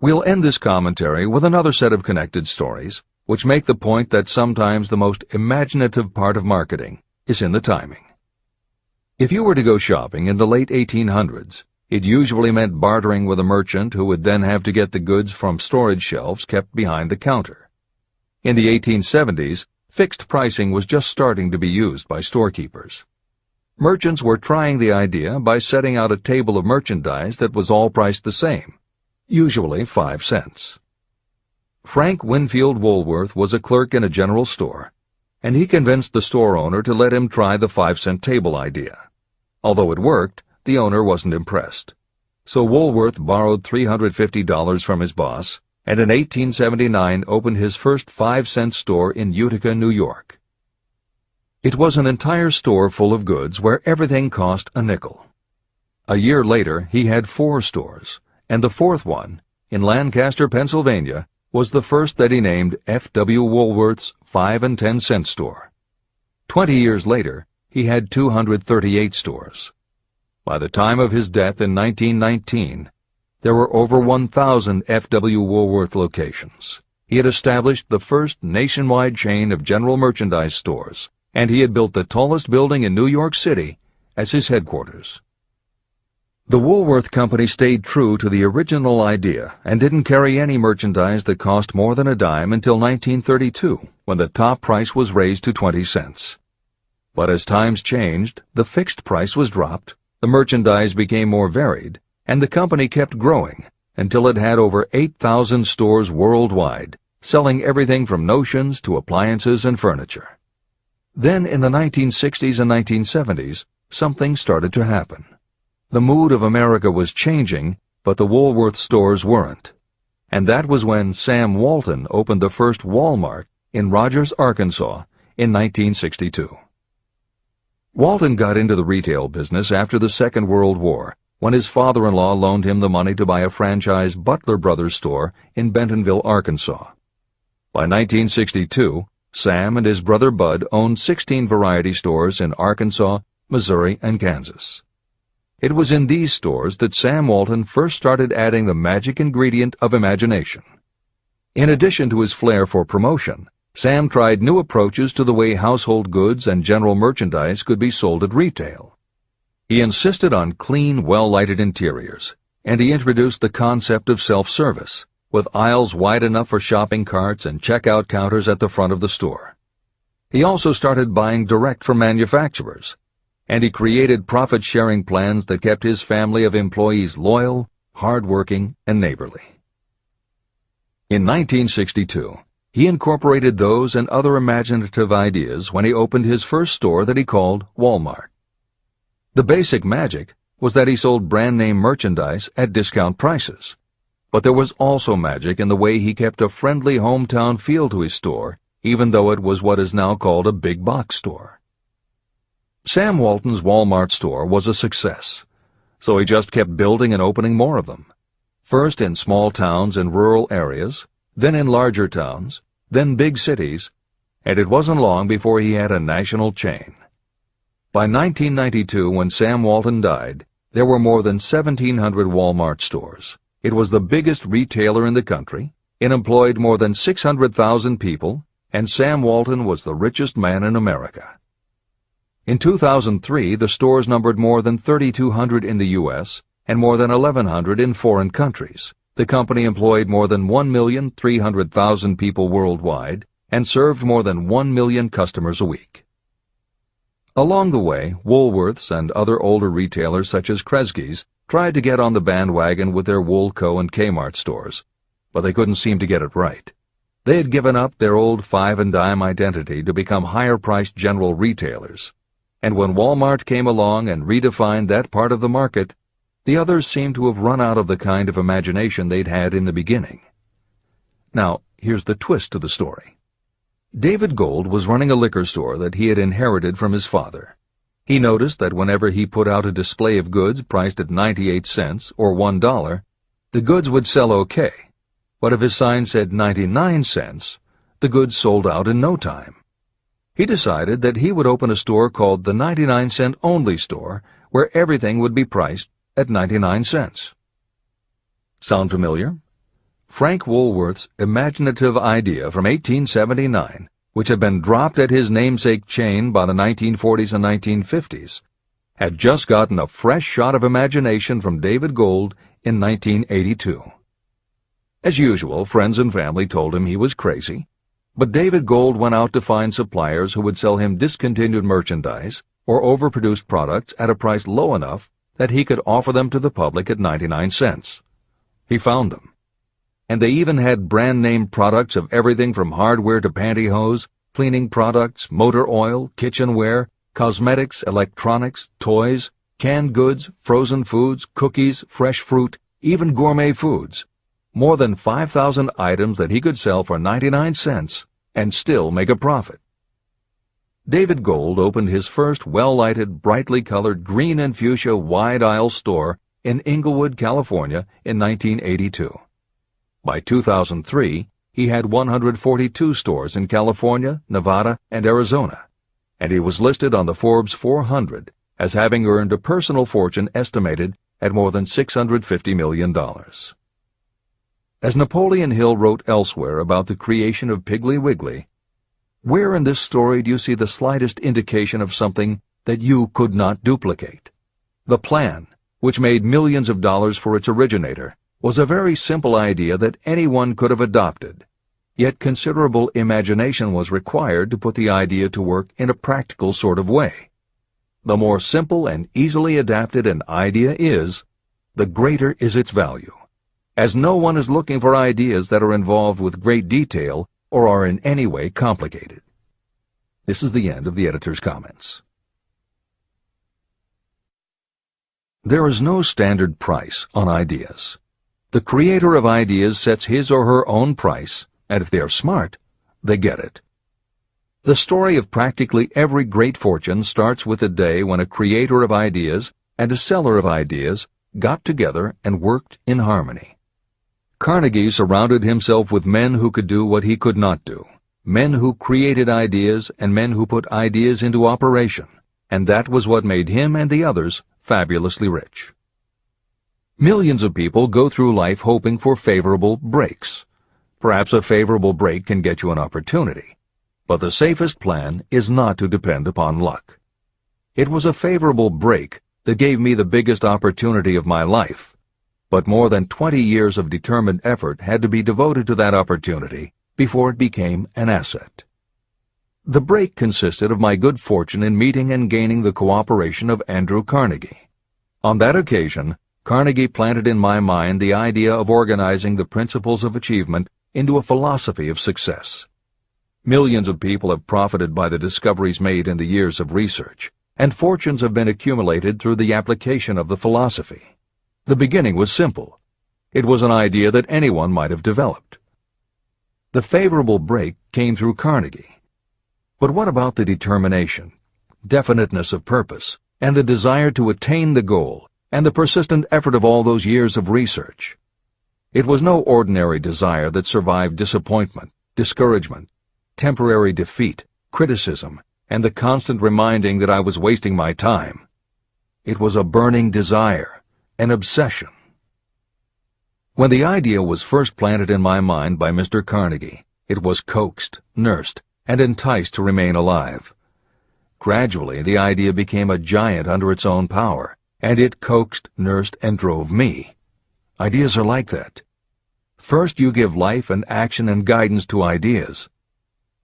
A: We'll end this commentary with another set of connected stories, which make the point that sometimes the most imaginative part of marketing is in the timing. If you were to go shopping in the late 1800s, it usually meant bartering with a merchant who would then have to get the goods from storage shelves kept behind the counter. In the 1870s, fixed pricing was just starting to be used by storekeepers. Merchants were trying the idea by setting out a table of merchandise that was all priced the same, usually 5 cents. Frank Winfield Woolworth was a clerk in a general store, and he convinced the store owner to let him try the 5-cent table idea. Although it worked, the owner wasn't impressed. So Woolworth borrowed $350 from his boss, and in 1879 opened his first 5-cent store in Utica, New York. It was an entire store full of goods where everything cost a nickel. A year later, he had 4 stores, and the 4th one, in Lancaster, Pennsylvania, was the first that he named F.W. Woolworth's 5 and 10 cent store. 20 years later, he had 238 stores. By the time of his death in 1919, there were over 1,000 F.W. Woolworth locations. He had established the first nationwide chain of general merchandise stores, and he had built the tallest building in New York City as his headquarters. The Woolworth Company stayed true to the original idea and didn't carry any merchandise that cost more than a dime until 1932, when the top price was raised to 20 cents. But as times changed, the fixed price was dropped, the merchandise became more varied, and the company kept growing until it had over 8,000 stores worldwide, selling everything from notions to appliances and furniture. Then in the 1960s and 1970s, something started to happen. The mood of America was changing, but the Woolworth stores weren't. And that was when Sam Walton opened the first Walmart in Rogers, Arkansas, in 1962. Walton got into the retail business after the Second World War, when his father-in-law loaned him the money to buy a franchise Butler Brothers store in Bentonville, Arkansas. By 1962, Sam and his brother Bud owned 16 variety stores in Arkansas, Missouri, and Kansas. It was in these stores that Sam Walton first started adding the magic ingredient of imagination. In addition to his flair for promotion, Sam tried new approaches to the way household goods and general merchandise could be sold at retail. He insisted on clean, well-lighted interiors, and he introduced the concept of self-service, with aisles wide enough for shopping carts and checkout counters at the front of the store. He also started buying direct from manufacturers, and he created profit-sharing plans that kept his family of employees loyal, hard-working, and neighborly. In 1962, he incorporated those and other imaginative ideas when he opened his first store that he called Walmart. The basic magic was that he sold brand-name merchandise at discount prices, but there was also magic in the way he kept a friendly hometown feel to his store, even though it was what is now called a big box store. Sam Walton's Walmart store was a success, so he just kept building and opening more of them, first in small towns and rural areas, then in larger towns, then big cities, and it wasn't long before he had a national chain. By 1992, when Sam Walton died, there were more than 1,700 Walmart stores. It was the biggest retailer in the country, it employed more than 600,000 people, and Sam Walton was the richest man in America. In 2003, the stores numbered more than 3,200 in the U.S. and more than 1,100 in foreign countries. The company employed more than 1,300,000 people worldwide and served more than 1 million customers a week. Along the way, Woolworths and other older retailers such as Kresge's tried to get on the bandwagon with their Woolco and Kmart stores, but they couldn't seem to get it right. They had given up their old five-and-dime identity to become higher-priced general retailers, and when Walmart came along and redefined that part of the market, the others seemed to have run out of the kind of imagination they'd had in the beginning. Now, here's the twist to the story. David Gold was running a liquor store that he had inherited from his father. He noticed that whenever he put out a display of goods priced at 98 cents or $1, the goods would sell okay, but if his sign said 99 cents, the goods sold out in no time. He decided that he would open a store called the 99-cent only store, where everything would be priced at 99 cents. Sound familiar? Frank Woolworth's imaginative idea from 1879, which had been dropped at his namesake chain by the 1940s and 1950s, had just gotten a fresh shot of imagination from David Gold in 1982. As usual, friends and family told him he was crazy, but David Gold went out to find suppliers who would sell him discontinued merchandise or overproduced products at a price low enough that he could offer them to the public at 99 cents. He found them. And they even had brand-name products of everything from hardware to pantyhose, cleaning products, motor oil, kitchenware, cosmetics, electronics, toys, canned goods, frozen foods, cookies, fresh fruit, even gourmet foods. More than 5,000 items that he could sell for 99 cents and still make a profit. David Gold opened his first well-lighted, brightly colored green and fuchsia wide-aisle store in Inglewood, California in 1982. By 2003, he had 142 stores in California, Nevada, and Arizona, and he was listed on the Forbes 400 as having earned a personal fortune estimated at more than $650 million. As Napoleon Hill wrote elsewhere about the creation of Piggly Wiggly, where in this story do you see the slightest indication of something that you could not duplicate? The plan, which made millions of dollars for its originator, was a very simple idea that anyone could have adopted, yet considerable imagination was required to put the idea to work in a practical sort of way. The more simple and easily adapted an idea is, the greater is its value, as no one is looking for ideas that are involved with great detail or are in any way complicated. This is the end of the editor's comments. There is no standard price on ideas. The creator of ideas sets his or her own price, and if they are smart, they get it. The story of practically every great fortune starts with the day when a creator of ideas and a seller of ideas got together and worked in harmony. Carnegie surrounded himself with men who could do what he could not do, men who created ideas and men who put ideas into operation, and that was what made him and the others fabulously rich. Millions of people go through life hoping for favorable breaks. Perhaps a favorable break can get you an opportunity, but the safest plan is not to depend upon luck. It was a favorable break that gave me the biggest opportunity of my life, but more than 20 years of determined effort had to be devoted to that opportunity before it became an asset. The break consisted of my good fortune in meeting and gaining the cooperation of Andrew Carnegie. On that occasion, Carnegie planted in my mind the idea of organizing the principles of achievement into a philosophy of success. Millions of people have profited by the discoveries made in the years of research, and fortunes have been accumulated through the application of the philosophy. The beginning was simple. It was an idea that anyone might have developed. The favorable break came through Carnegie. But what about the determination, definiteness of purpose, and the desire to attain the goal, and the persistent effort of all those years of research? It was no ordinary desire that survived disappointment, discouragement, temporary defeat, criticism, and the constant reminding that I was wasting my time. It was a burning desire, an obsession. When the idea was first planted in my mind by Mr. Carnegie, it was coaxed, nursed, and enticed to remain alive. Gradually, the idea became a giant under its own power, and it coaxed, nursed, and drove me. Ideas are like that. First you give life and action and guidance to ideas.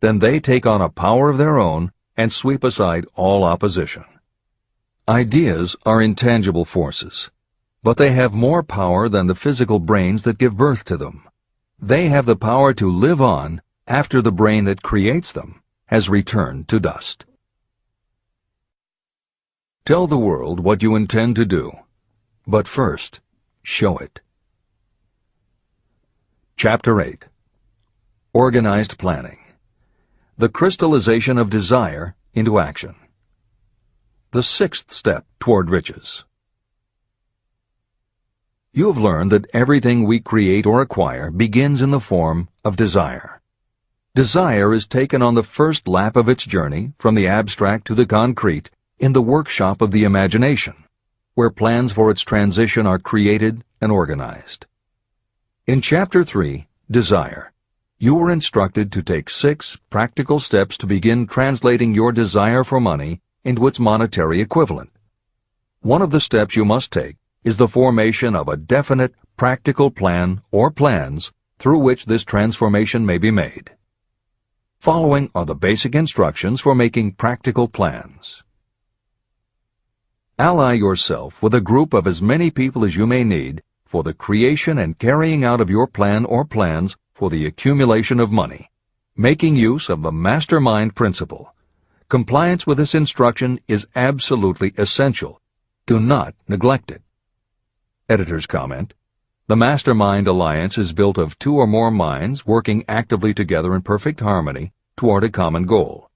A: Then they take on a power of their own and sweep aside all opposition. Ideas are intangible forces. but they have more power than the physical brains that give birth to them. They have the power to live on after the brain that creates them has returned to dust. Tell the world what you intend to do, but first, show it. Chapter 8. Organized Planning. The crystallization of desire into action. The sixth step toward riches. You have learned that everything we create or acquire begins in the form of desire. Desire is taken on the first lap of its journey from the abstract to the concrete in the workshop of the imagination, where plans for its transition are created and organized. In Chapter 3, Desire, you were instructed to take 6 practical steps to begin translating your desire for money into its monetary equivalent. One of the steps you must take is the formation of a definite, practical plan or plans through which this transformation may be made. Following are the basic instructions for making practical plans. Ally yourself with a group of as many people as you may need for the creation and carrying out of your plan or plans for the accumulation of money, making use of the mastermind principle. Compliance with this instruction is absolutely essential. Do not neglect it. Editor's comment: the Mastermind Alliance is built of 2 or more minds working actively together in perfect harmony toward a common goal.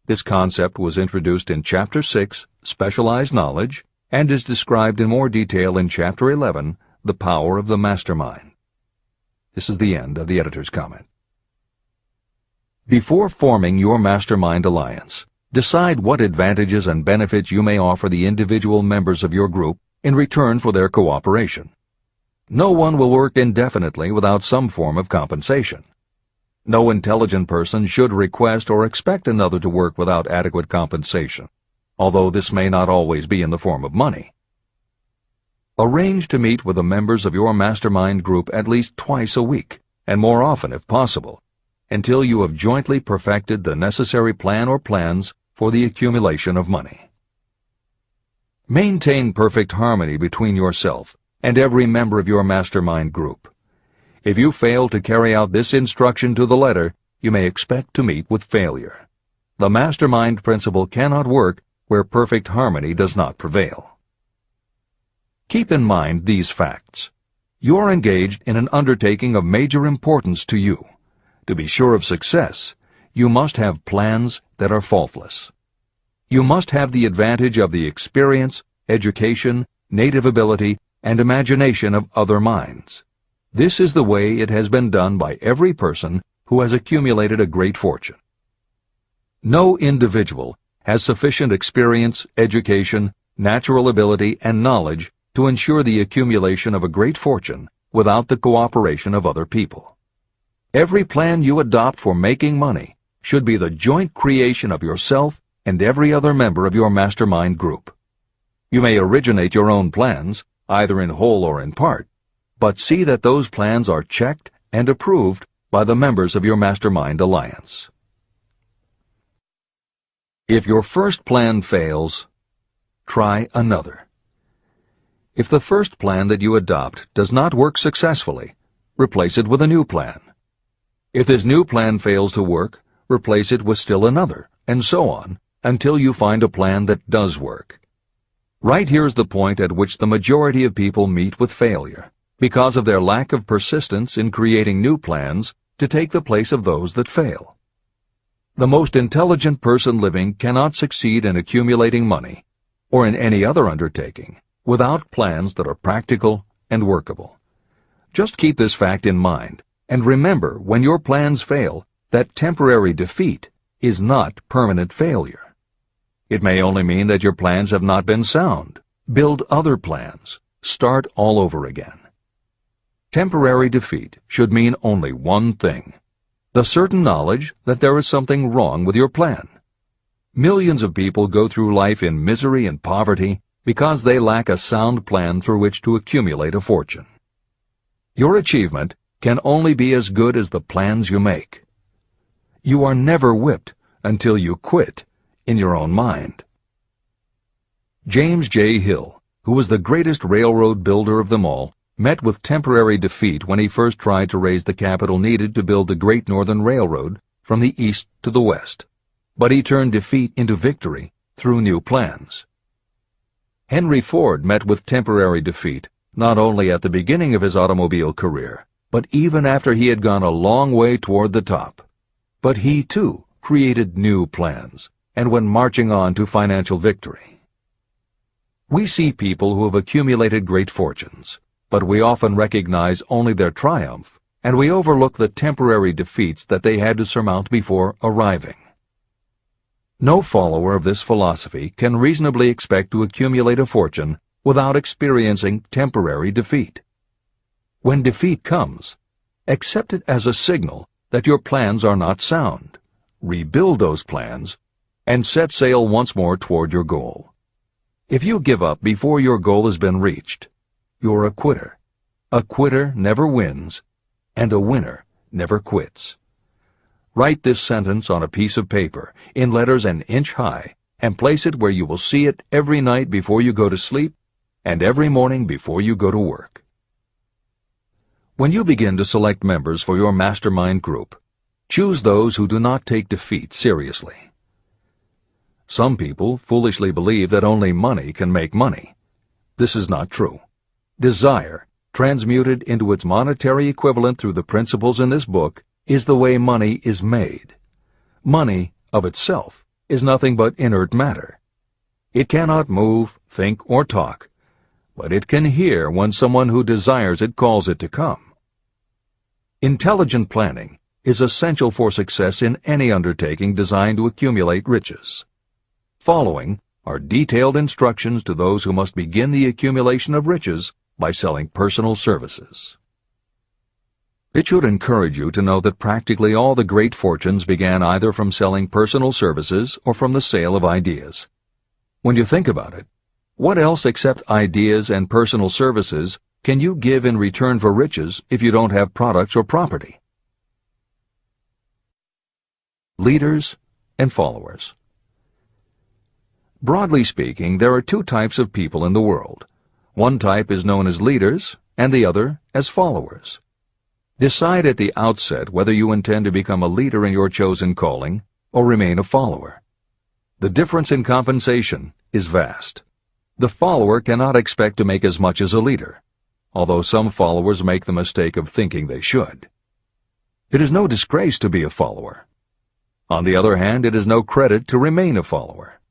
A: This concept was introduced in Chapter 6, Specialized Knowledge, and is described in more detail in Chapter 11, The Power of the Mastermind. This is the end of the editor's comment. Before forming your Mastermind Alliance, decide what advantages and benefits you may offer the individual members of your group in return for their cooperation. No one will work indefinitely without some form of compensation. No intelligent person should request or expect another to work without adequate compensation, although this may not always be in the form of money. Arrange to meet with the members of your mastermind group at least twice a week, and more often if possible, until you have jointly perfected the necessary plan or plans for the accumulation of money. Maintain perfect harmony between yourself and every member of your mastermind group. If you fail to carry out this instruction to the letter, you may expect to meet with failure. The mastermind principle cannot work where perfect harmony does not prevail. Keep in mind these facts. You are engaged in an undertaking of major importance to you. To be sure of success, you must have plans that are faultless. You must have the advantage of the experience, education, native ability, and imagination of other minds. This is the way it has been done by every person who has accumulated a great fortune. No individual has sufficient experience, education, natural ability, and knowledge to ensure the accumulation of a great fortune without the cooperation of other people. Every plan you adopt for making money should be the joint creation of yourself and every other member of your mastermind group. You may originate your own plans, either in whole or in part, but see that those plans are checked and approved by the members of your Mastermind Alliance. If your first plan fails, try another. If the first plan that you adopt does not work successfully, replace it with a new plan. If this new plan fails to work, replace it with still another, and so on, until you find a plan that does work. Right here is the point at which the majority of people meet with failure, because of their lack of persistence in creating new plans to take the place of those that fail. The most intelligent person living cannot succeed in accumulating money, or in any other undertaking, without plans that are practical and workable. Just keep this fact in mind, and remember when your plans fail that temporary defeat is not permanent failure. It may only mean that your plans have not been sound. Build other plans. Start all over again. Temporary defeat should mean only one thing: the certain knowledge that there is something wrong with your plan. Millions of people go through life in misery and poverty because they lack a sound plan through which to accumulate a fortune. Your achievement can only be as good as the plans you make. You are never whipped until you quit in your own mind. James J. Hill, who was the greatest railroad builder of them all, met with temporary defeat when he first tried to raise the capital needed to build the Great Northern Railroad from the east to the west. But he turned defeat into victory through new plans. Henry Ford met with temporary defeat not only at the beginning of his automobile career, but even after he had gone a long way toward the top. But he, too, created new plans and went marching on to financial victory. We see people who have accumulated great fortunes, but we often recognize only their triumph, and we overlook the temporary defeats that they had to surmount before arriving. No follower of this philosophy can reasonably expect to accumulate a fortune without experiencing temporary defeat. When defeat comes, accept it as a signal that your plans are not sound. Rebuild those plans and set sail once more toward your goal. If you give up before your goal has been reached, you're a quitter. A quitter never wins, and a winner never quits. Write this sentence on a piece of paper in letters an inch high and place it where you will see it every night before you go to sleep and every morning before you go to work. When you begin to select members for your mastermind group, choose those who do not take defeat seriously. Some people foolishly believe that only money can make money. This is not true. Desire, transmuted into its monetary equivalent through the principles in this book, is the way money is made. Money, of itself, is nothing but inert matter. It cannot move, think, or talk, but it can hear when someone who desires it calls it to come. Intelligent planning is essential for success in any undertaking designed to accumulate riches. Following are detailed instructions to those who must begin the accumulation of riches by selling personal services. It should encourage you to know that practically all the great fortunes began either from selling personal services or from the sale of ideas. When you think about it, what else except ideas and personal services can you give in return for riches if you don't have products or property? Leaders and followers. Broadly speaking, there are two types of people in the world. One type is known as leaders, and the other as followers. Decide at the outset whether you intend to become a leader in your chosen calling or remain a follower. The difference in compensation is vast. The follower cannot expect to make as much as a leader, although some followers make the mistake of thinking they should. It is no disgrace to be a follower. On the other hand, it is no credit to remain a follower.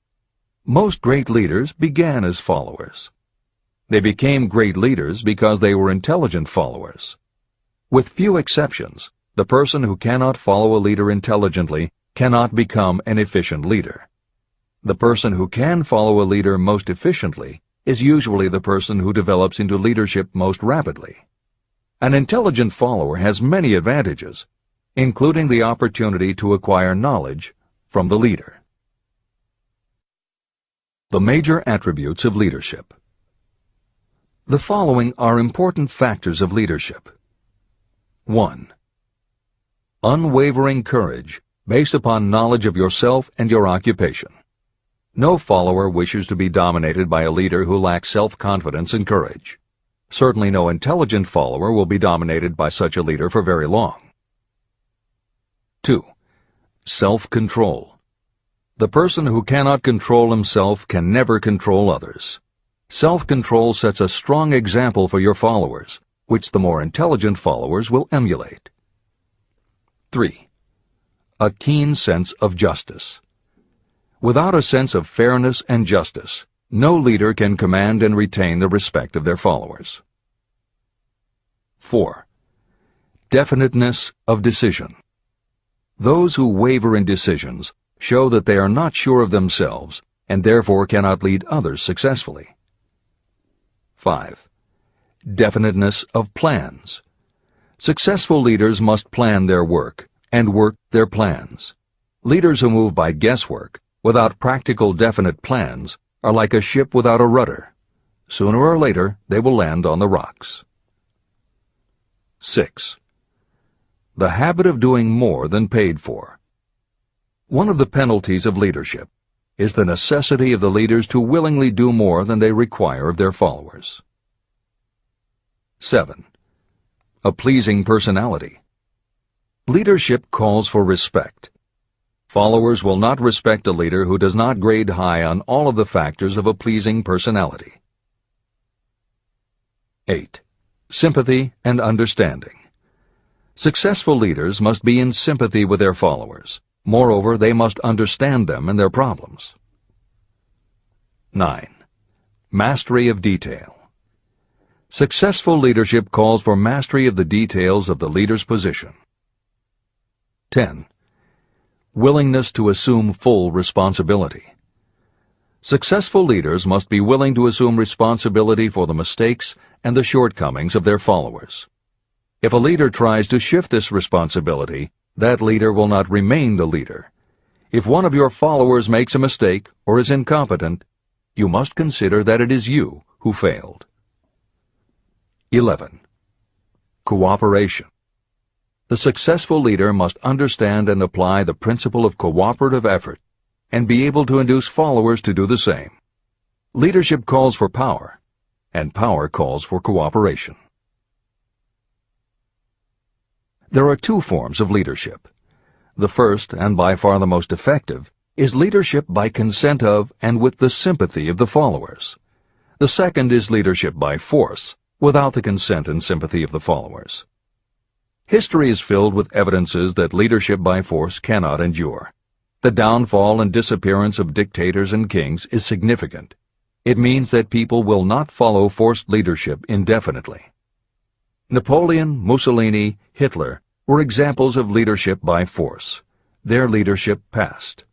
A: Most great leaders began as followers. They became great leaders because they were intelligent followers. With few exceptions, the person who cannot follow a leader intelligently cannot become an efficient leader. The person who can follow a leader most efficiently is usually the person who develops into leadership most rapidly. An intelligent follower has many advantages, including the opportunity to acquire knowledge from the leader. The major attributes of leadership. The following are important factors of leadership. 1. Unwavering courage based upon knowledge of yourself and your occupation. No follower wishes to be dominated by a leader who lacks self-confidence and courage. Certainly no intelligent follower will be dominated by such a leader for very long. 2. Self-control. The person who cannot control himself can never control others. Self-control sets a strong example for your followers, which the more intelligent followers will emulate. 3. A keen sense of justice. Without a sense of fairness and justice, no leader can command and retain the respect of their followers. 4. Definiteness of decision. Those who waver in decisions show that they are not sure of themselves and therefore cannot lead others successfully. 5. Definiteness of plans. Successful leaders must plan their work and work their plans. Leaders who move by guesswork, without practical definite plans, are like a ship without a rudder. Sooner or later, they will land on the rocks. 6. The habit of doing more than paid for. One of the penalties of leadership is the necessity of the leaders to willingly do more than they require of their followers. 7. A pleasing personality. Leadership calls for respect. Followers will not respect a leader who does not grade high on all of the factors of a pleasing personality. 8. Sympathy and understanding. Successful leaders must be in sympathy with their followers. Moreover, they must understand them and their problems. 9. Mastery of detail. Successful leadership calls for mastery of the details of the leader's position. 10. Willingness to assume full responsibility. Successful leaders must be willing to assume responsibility for the mistakes and the shortcomings of their followers. If a leader tries to shift this responsibility, that leader will not remain the leader. If one of your followers makes a mistake or is incompetent, you must consider that it is you who failed. 11. Cooperation. The successful leader must understand and apply the principle of cooperative effort and be able to induce followers to do the same. Leadership calls for power, and power calls for cooperation. There are two forms of leadership. The first, and by far the most effective, is leadership by consent of and with the sympathy of the followers. The second is leadership by force, without the consent and sympathy of the followers. History is filled with evidences that leadership by force cannot endure. The downfall and disappearance of dictators and kings is significant. It means that people will not follow forced leadership indefinitely. Napoleon, Mussolini, Hitler were examples of leadership by force. Their leadership passed.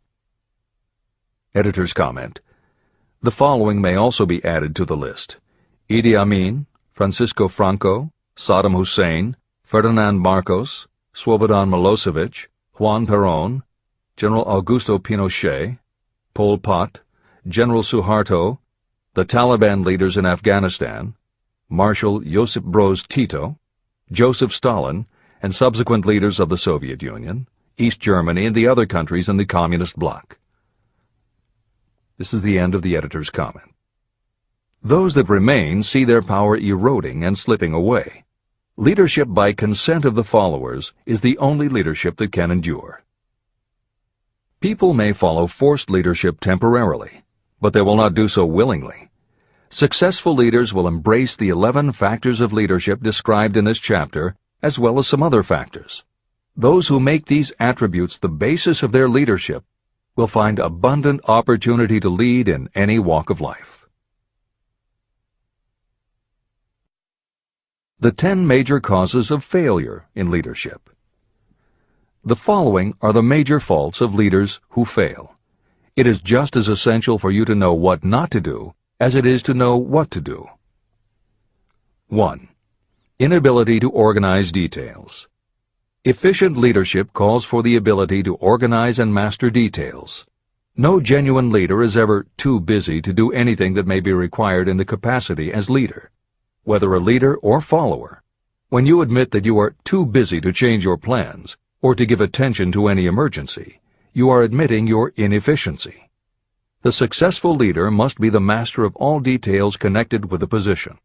A: Editor's comment. The following may also be added to the list: Idi Amin, Francisco Franco, Saddam Hussein, Ferdinand Marcos, Slobodan Milosevic, Juan Perón, General Augusto Pinochet, Pol Pot, General Suharto, the Taliban leaders in Afghanistan, Marshal Josip Broz Tito, Joseph Stalin, and subsequent leaders of the Soviet Union, East Germany, and the other countries in the Communist bloc. This is the end of the editor's comment. Those that remain see their power eroding and slipping away. Leadership by consent of the followers is the only leadership that can endure. People may follow forced leadership temporarily, but they will not do so willingly. Successful leaders will embrace the 11 factors of leadership described in this chapter, as well as some other factors. Those who make these attributes the basis of their leadership will find abundant opportunity to lead in any walk of life. The 10 major causes of failure in leadership. The following are the major faults of leaders who fail. It is just as essential for you to know what not to do as it is to know what to do. 1. Inability to organize details. Efficient leadership calls for the ability to organize and master details. No genuine leader is ever too busy to do anything that may be required in the capacity as leader. Whether a leader or follower, when you admit that you are too busy to change your plans or to give attention to any emergency, you are admitting your inefficiency. The successful leader must be the master of all details connected with the position.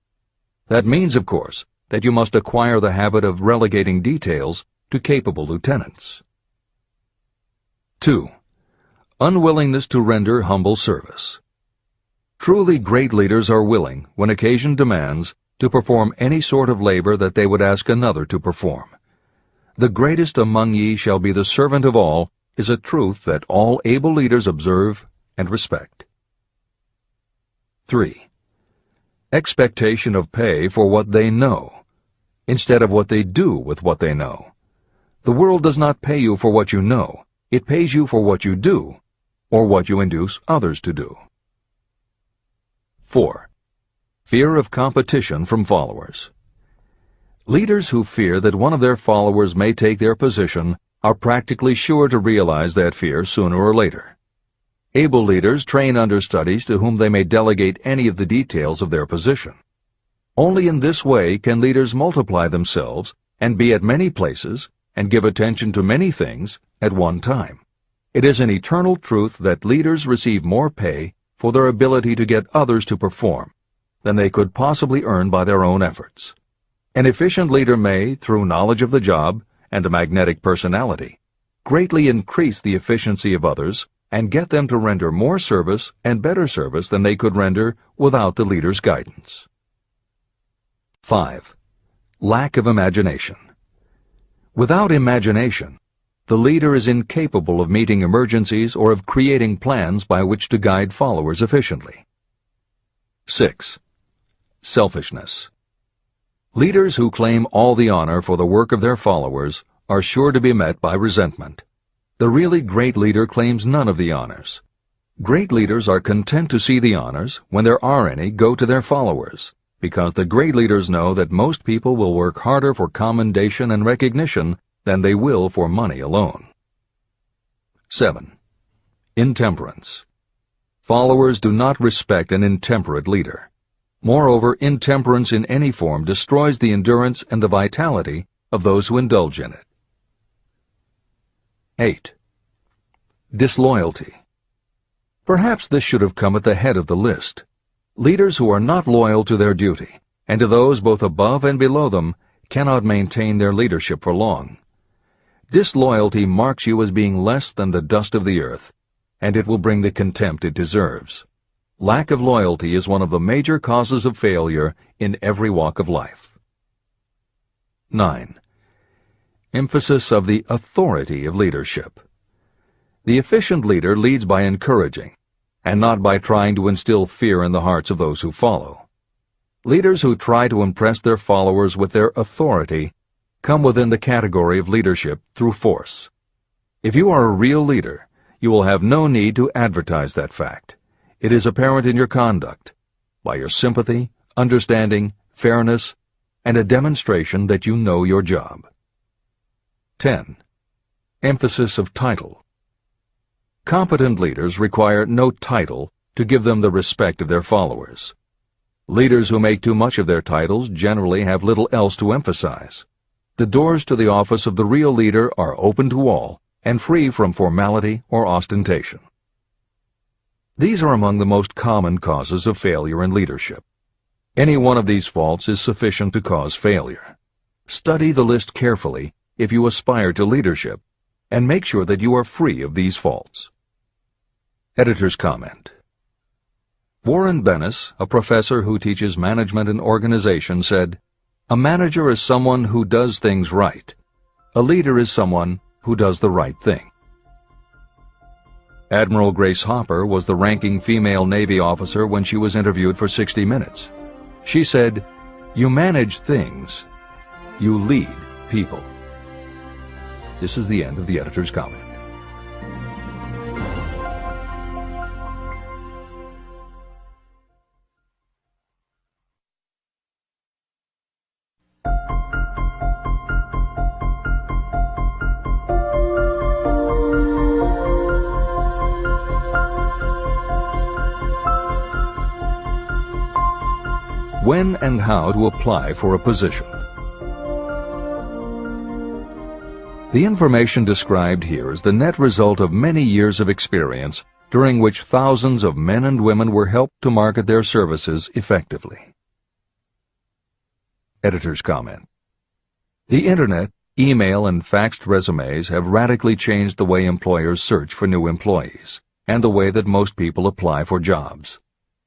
A: That means, of course, that you must acquire the habit of relegating details to capable lieutenants. 2. Unwillingness to render humble service. Truly great leaders are willing, when occasion demands, to perform any sort of labor that they would ask another to perform. The greatest among ye shall be the servant of all is a truth that all able leaders observe and respect. 3. Expectation of pay for what they know, instead of what they do with what they know. The world does not pay you for what you know. It pays you for what you do, or what you induce others to do. 4. Fear of competition from followers. Leaders who fear that one of their followers may take their position are practically sure to realize that fear sooner or later. Able leaders train understudies to whom they may delegate any of the details of their position. Only in this way can leaders multiply themselves and be at many places and give attention to many things at one time. It is an eternal truth that leaders receive more pay for their ability to get others to perform than they could possibly earn by their own efforts. An efficient leader may, through knowledge of the job and a magnetic personality, greatly increase the efficiency of others and get them to render more service and better service than they could render without the leader's guidance. 5. Lack of imagination. Without imagination, the leader is incapable of meeting emergencies or of creating plans by which to guide followers efficiently. 6. Selfishness. Leaders who claim all the honor for the work of their followers are sure to be met by resentment. The really great leader claims none of the honors. Great leaders are content to see the honors, when there are any, go to their followers, because the great leaders know that most people will work harder for commendation and recognition than they will for money alone. 7. Intemperance. Followers do not respect an intemperate leader. Moreover, intemperance in any form destroys the endurance and the vitality of those who indulge in it. 8. Disloyalty. Perhaps this should have come at the head of the list. Leaders who are not loyal to their duty, and to those both above and below them, cannot maintain their leadership for long. Disloyalty marks you as being less than the dust of the earth, and it will bring the contempt it deserves. Lack of loyalty is one of the major causes of failure in every walk of life. 9. Emphasis of the authority of leadership. The efficient leader leads by encouraging, and not by trying to instill fear in the hearts of those who follow. Leaders who try to impress their followers with their authority come within the category of leadership through force. If you are a real leader, you will have no need to advertise that fact. It is apparent in your conduct, by your sympathy, understanding, fairness, and a demonstration that you know your job. 10. Emphasis of title. Competent leaders require no title to give them the respect of their followers. Leaders who make too much of their titles generally have little else to emphasize. The doors to the office of the real leader are open to all and free from formality or ostentation. These are among the most common causes of failure in leadership. Any one of these faults is sufficient to cause failure. Study the list carefully if you aspire to leadership, and make sure that you are free of these faults. Editor's comment. Warren Bennis, a professor who teaches management and organization, said, "A manager is someone who does things right. A leader is someone who does the right thing." Admiral Grace Hopper was the ranking female Navy officer when she was interviewed for 60 Minutes. She said, "You manage things. You lead people." This is the end of the editor's comment. When and how to apply for a position. The information described here is the net result of many years of experience during which thousands of men and women were helped to market their services effectively. Editor's comment. The Internet, email, and faxed resumes have radically changed the way employers search for new employees, and the way that most people apply for jobs.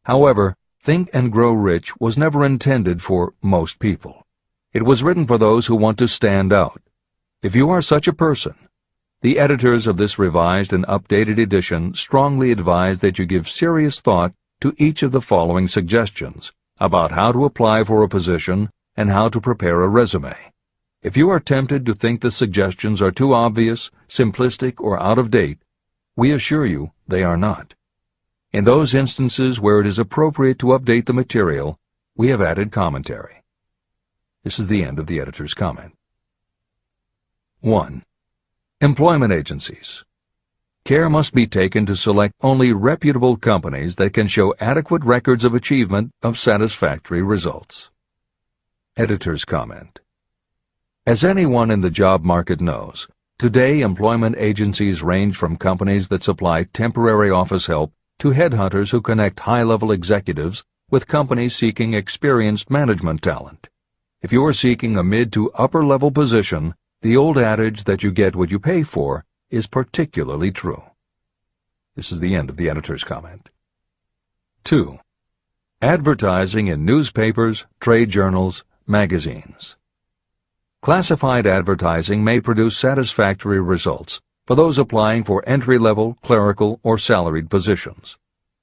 A: However, Think and Grow Rich was never intended for most people. It was written for those who want to stand out. If you are such a person, the editors of this revised and updated edition strongly advise that you give serious thought to each of the following suggestions about how to apply for a position and how to prepare a resume. If you are tempted to think the suggestions are too obvious, simplistic, or out of date, we assure you they are not. In those instances where it is appropriate to update the material, we have added commentary. This is the end of the editor's comment. 1. Employment agencies. Care must be taken to select only reputable companies that can show adequate records of achievement of satisfactory results. Editor's comment. As anyone in the job market knows, Today, employment agencies range from companies that supply temporary office help to headhunters who connect high-level executives with companies seeking experienced management talent. If you are seeking a mid to upper-level position, the old adage that you get what you pay for is particularly true. This is the end of the editor's comment. 2. Advertising in newspapers, trade journals, magazines. Classified advertising may produce satisfactory results for those applying for entry-level, clerical, or salaried positions.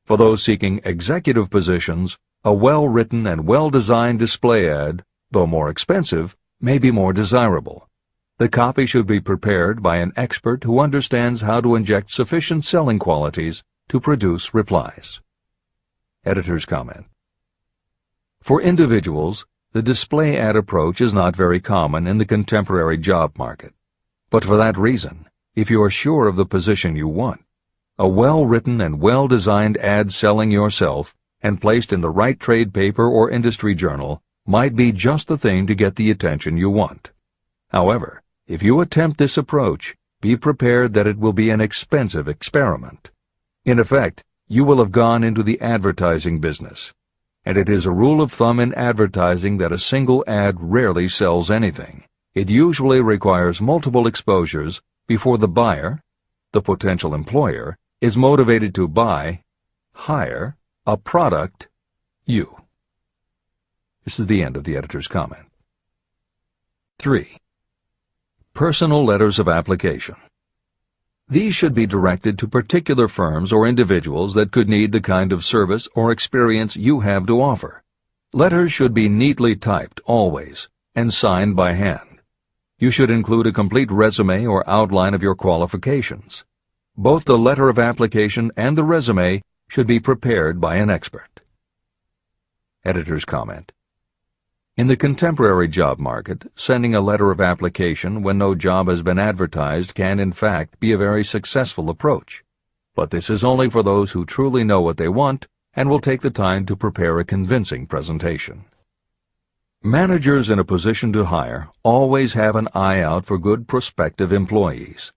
A: For those seeking executive positions, a well-written and well-designed display ad, though more expensive, may be more desirable. The copy should be prepared by an expert who understands how to inject sufficient selling qualities to produce replies. Editor's comment. For individuals, the display ad approach is not very common in the contemporary job market. But for that reason, if you are sure of the position you want, a well-written and well-designed ad selling yourself and placed in the right trade paper or industry journal might be just the thing to get the attention you want. However, if you attempt this approach, be prepared that it will be an expensive experiment. In effect, you will have gone into the advertising business, and it is a rule of thumb in advertising that a single ad rarely sells anything. It usually requires multiple exposures before the buyer, the potential employer, is motivated to buy, hire, a product, you. This is the end of the editor's comment. 3. Personal letters of application. These should be directed to particular firms or individuals that could need the kind of service or experience you have to offer. Letters should be neatly typed always and signed by hand. You should include a complete resume or outline of your qualifications. Both the letter of application and the resume should be prepared by an expert. Editor's comment. In the contemporary job market, sending a letter of application when no job has been advertised can, in fact, be a very successful approach. But this is only for those who truly know what they want and will take the time to prepare a convincing presentation. Managers in a position to hire always have an eye out for good prospective employees.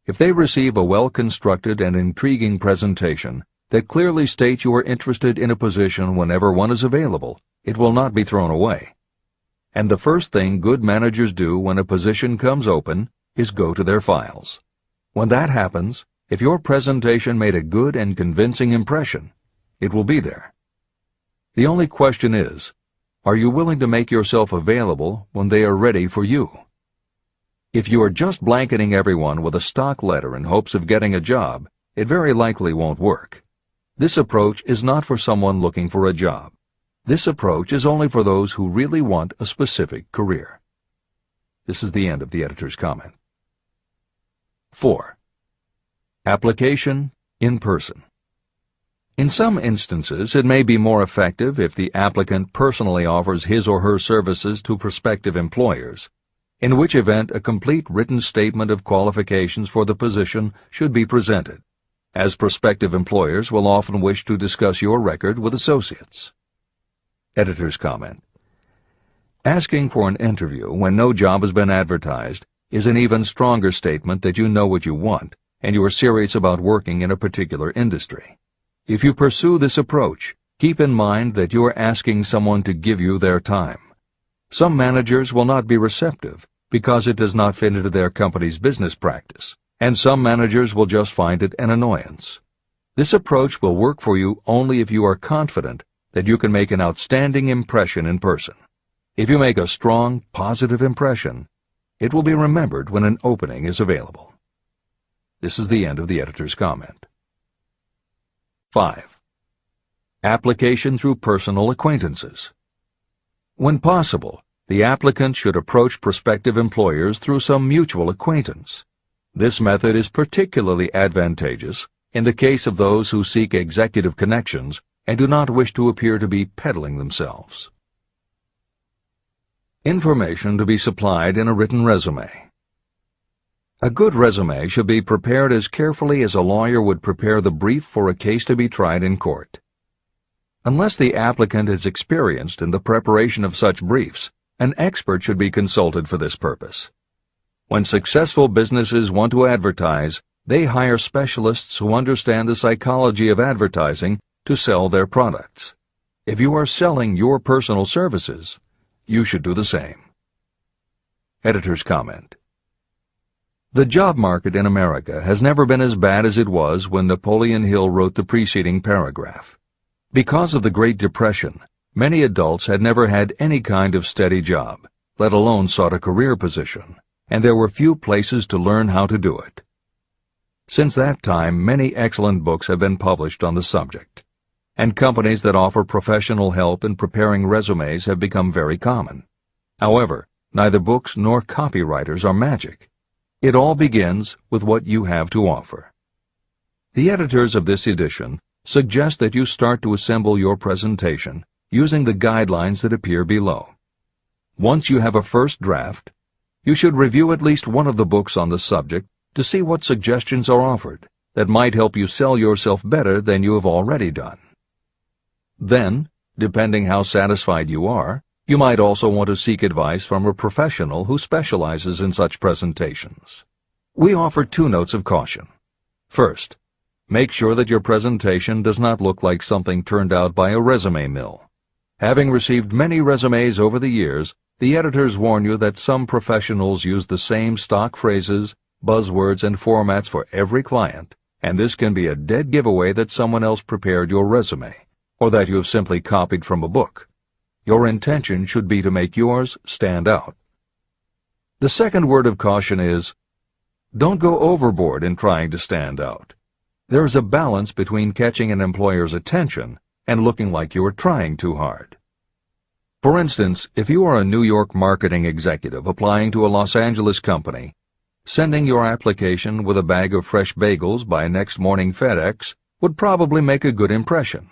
A: If they receive a well-constructed and intriguing presentation that clearly states you are interested in a position whenever one is available, it will not be thrown away. And the first thing good managers do when a position comes open is go to their files. When that happens, if your presentation made a good and convincing impression, it will be there. The only question is, are you willing to make yourself available when they are ready for you? If you are just blanketing everyone with a stock letter in hopes of getting a job, it very likely won't work. This approach is not for someone looking for a job. This approach is only for those who really want a specific career. This is the end of the editor's comment. 4. Application in person. In some instances, it may be more effective if the applicant personally offers his or her services to prospective employers, in which event a complete written statement of qualifications for the position should be presented, as prospective employers will often wish to discuss your record with associates. Editor's comment. Asking for an interview when no job has been advertised is an even stronger statement that you know what you want and you are serious about working in a particular industry. If you pursue this approach, keep in mind that you are asking someone to give you their time. Some managers will not be receptive because it does not fit into their company's business practice, and some managers will just find it an annoyance. This approach will work for you only if you are confident that you can make an outstanding impression in person. If you make a strong, positive impression, it will be remembered when an opening is available. This is the end of the editor's comment. 5. Application through personal acquaintances. When possible, the applicant should approach prospective employers through some mutual acquaintance. This method is particularly advantageous in the case of those who seek executive connections and do not wish to appear to be peddling themselves. Information to be supplied in a written resume. A good resume should be prepared as carefully as a lawyer would prepare the brief for a case to be tried in court. Unless the applicant is experienced in the preparation of such briefs, an expert should be consulted for this purpose. When successful businesses want to advertise, they hire specialists who understand the psychology of advertising to sell their products. If you are selling your personal services, you should do the same. Editor's comment. The job market in America has never been as bad as it was when Napoleon Hill wrote the preceding paragraph. Because of the Great Depression, many adults had never had any kind of steady job, let alone sought a career position, and there were few places to learn how to do it. Since that time, many excellent books have been published on the subject, and companies that offer professional help in preparing resumes have become very common. However, neither books nor copywriters are magic. It all begins with what you have to offer. The editors of this edition suggest that you start to assemble your presentation using the guidelines that appear below. Once you have a first draft, you should review at least one of the books on the subject to see what suggestions are offered that might help you sell yourself better than you have already done. Then, depending how satisfied you are, you might also want to seek advice from a professional who specializes in such presentations. We offer 2 notes of caution. First, make sure that your presentation does not look like something turned out by a resume mill. Having received many resumes over the years, the editors warn you that some professionals use the same stock phrases, buzzwords, and formats for every client, and this can be a dead giveaway that someone else prepared your resume, or that you have simply copied from a book. Your intention should be to make yours stand out. The second word of caution is, don't go overboard in trying to stand out. There is a balance between catching an employer's attention and looking like you are trying too hard. For instance, if you are a New York marketing executive applying to a Los Angeles company, sending your application with a bag of fresh bagels by next morning FedEx would probably make a good impression,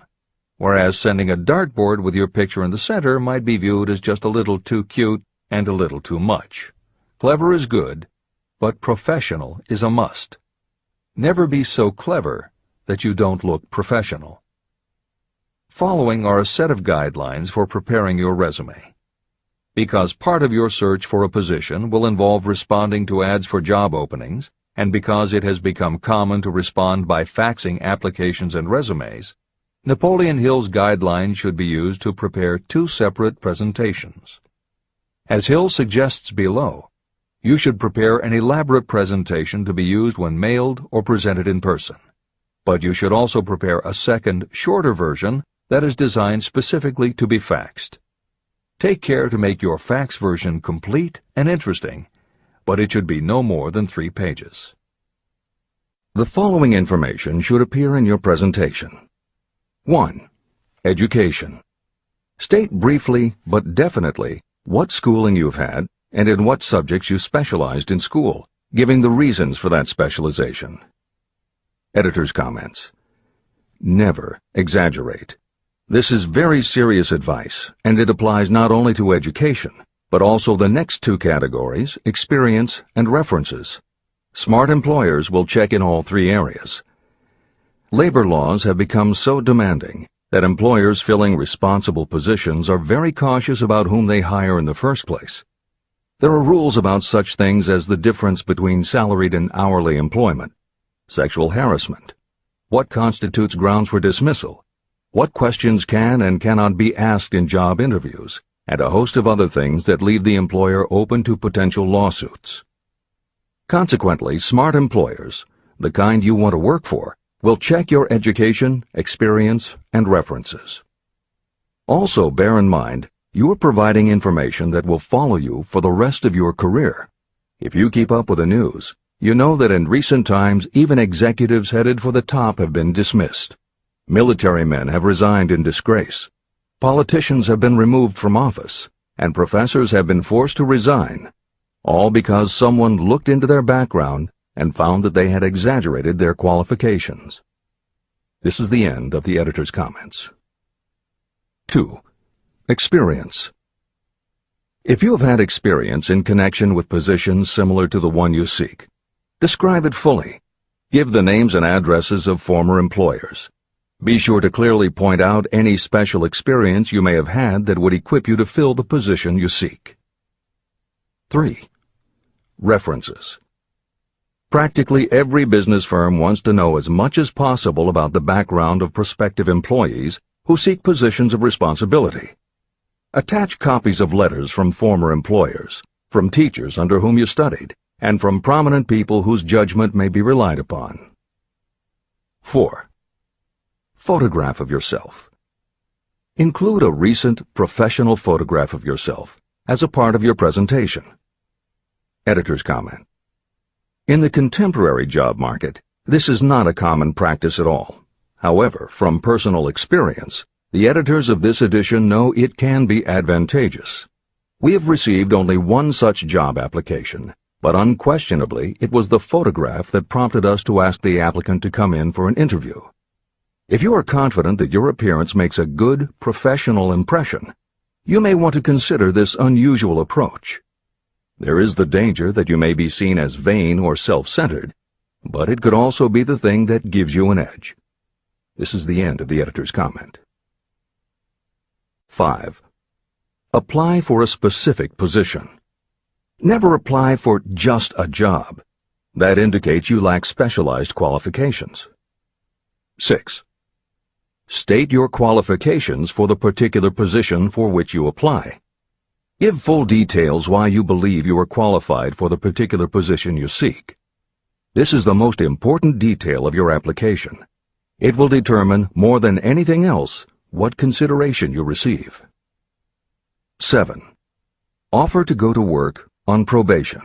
A: whereas sending a dartboard with your picture in the center might be viewed as just a little too cute and a little too much. Clever is good, but professional is a must. Never be so clever that you don't look professional. Following are a set of guidelines for preparing your resume. Because part of your search for a position will involve responding to ads for job openings, and because it has become common to respond by faxing applications and resumes, Napoleon Hill's guidelines should be used to prepare 2 separate presentations. As Hill suggests below, you should prepare an elaborate presentation to be used when mailed or presented in person. But you should also prepare a second, shorter version that is designed specifically to be faxed. Take care to make your fax version complete and interesting, but it should be no more than 3 pages. The following information should appear in your presentation. 1. Education. State briefly but definitely what schooling you've had and in what subjects you specialized in school, giving the reasons for that specialization. Editor's comments. Never exaggerate. This is very serious advice, and it applies not only to education, but also the next 2 categories, experience and references. Smart employers will check in all 3 areas. Labor laws have become so demanding that employers filling responsible positions are very cautious about whom they hire in the first place. There are rules about such things as the difference between salaried and hourly employment, sexual harassment, what constitutes grounds for dismissal, what questions can and cannot be asked in job interviews, and a host of other things that leave the employer open to potential lawsuits. Consequently, smart employers, the kind you want to work for, will check your education, experience, and references. Also, bear in mind, you are providing information that will follow you for the rest of your career. If you keep up with the news, you know that in recent times even executives headed for the top have been dismissed. Military men have resigned in disgrace. Politicians have been removed from office, and professors have been forced to resign, all because someone looked into their background and found that they had exaggerated their qualifications. This is the end of the editor's comments. 2. Experience. If you have had experience in connection with positions similar to the one you seek, describe it fully. Give the names and addresses of former employers. Be sure to clearly point out any special experience you may have had that would equip you to fill the position you seek. 3. References. Practically every business firm wants to know as much as possible about the background of prospective employees who seek positions of responsibility. Attach copies of letters from former employers, from teachers under whom you studied, and from prominent people whose judgment may be relied upon. 4. Photograph of yourself. Include a recent professional photograph of yourself as a part of your presentation. Editor's comment. In the contemporary job market, this is not a common practice at all. However, from personal experience, the editors of this edition know it can be advantageous. We have received only one such job application, but unquestionably it was the photograph that prompted us to ask the applicant to come in for an interview. If you are confident that your appearance makes a good, professional impression, you may want to consider this unusual approach. There is the danger that you may be seen as vain or self-centered, but it could also be the thing that gives you an edge. This is the end of the editor's comment. 5. Apply for a specific position. Never apply for just a job. That indicates you lack specialized qualifications. 6. State your qualifications for the particular position for which you apply. Give full details why you believe you are qualified for the particular position you seek. This is the most important detail of your application. It will determine, more than anything else, what consideration you receive. 7. Offer to go to work on probation.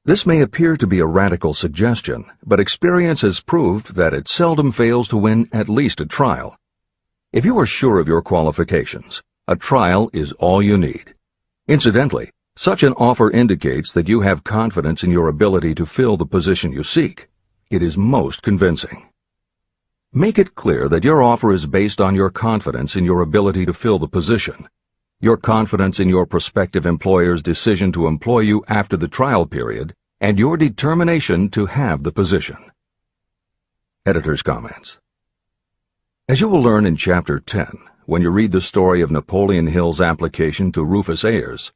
A: This may appear to be a radical suggestion, but experience has proved that it seldom fails to win at least a trial. If you are sure of your qualifications, a trial is all you need. Incidentally, such an offer indicates that you have confidence in your ability to fill the position you seek. It is most convincing. Make it clear that your offer is based on your confidence in your ability to fill the position, your confidence in your prospective employer's decision to employ you after the trial period, and your determination to have the position. Editor's comments. As you will learn in Chapter 10, when you read the story of Napoleon Hill's application to Rufus Ayers,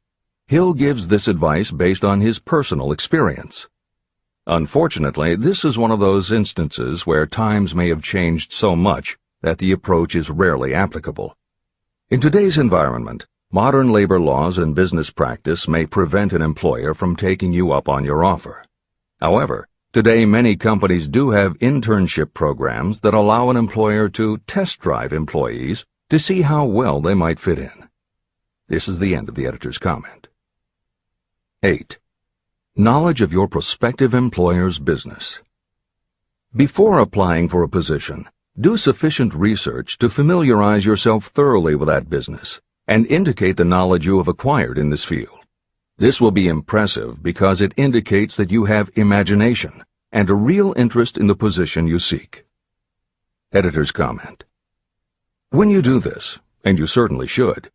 A: Hill gives this advice based on his personal experience. Unfortunately, this is one of those instances where times may have changed so much that the approach is rarely applicable. In today's environment, modern labor laws and business practice may prevent an employer from taking you up on your offer. However, today many companies do have internship programs that allow an employer to test drive employees to see how well they might fit in. This is the end of the editor's comment. 8. Knowledge of your prospective employer's business. Before applying for a position, do sufficient research to familiarize yourself thoroughly with that business and indicate the knowledge you have acquired in this field. This will be impressive because it indicates that you have imagination and a real interest in the position you seek. Editor's comment. When you do this, and you certainly should,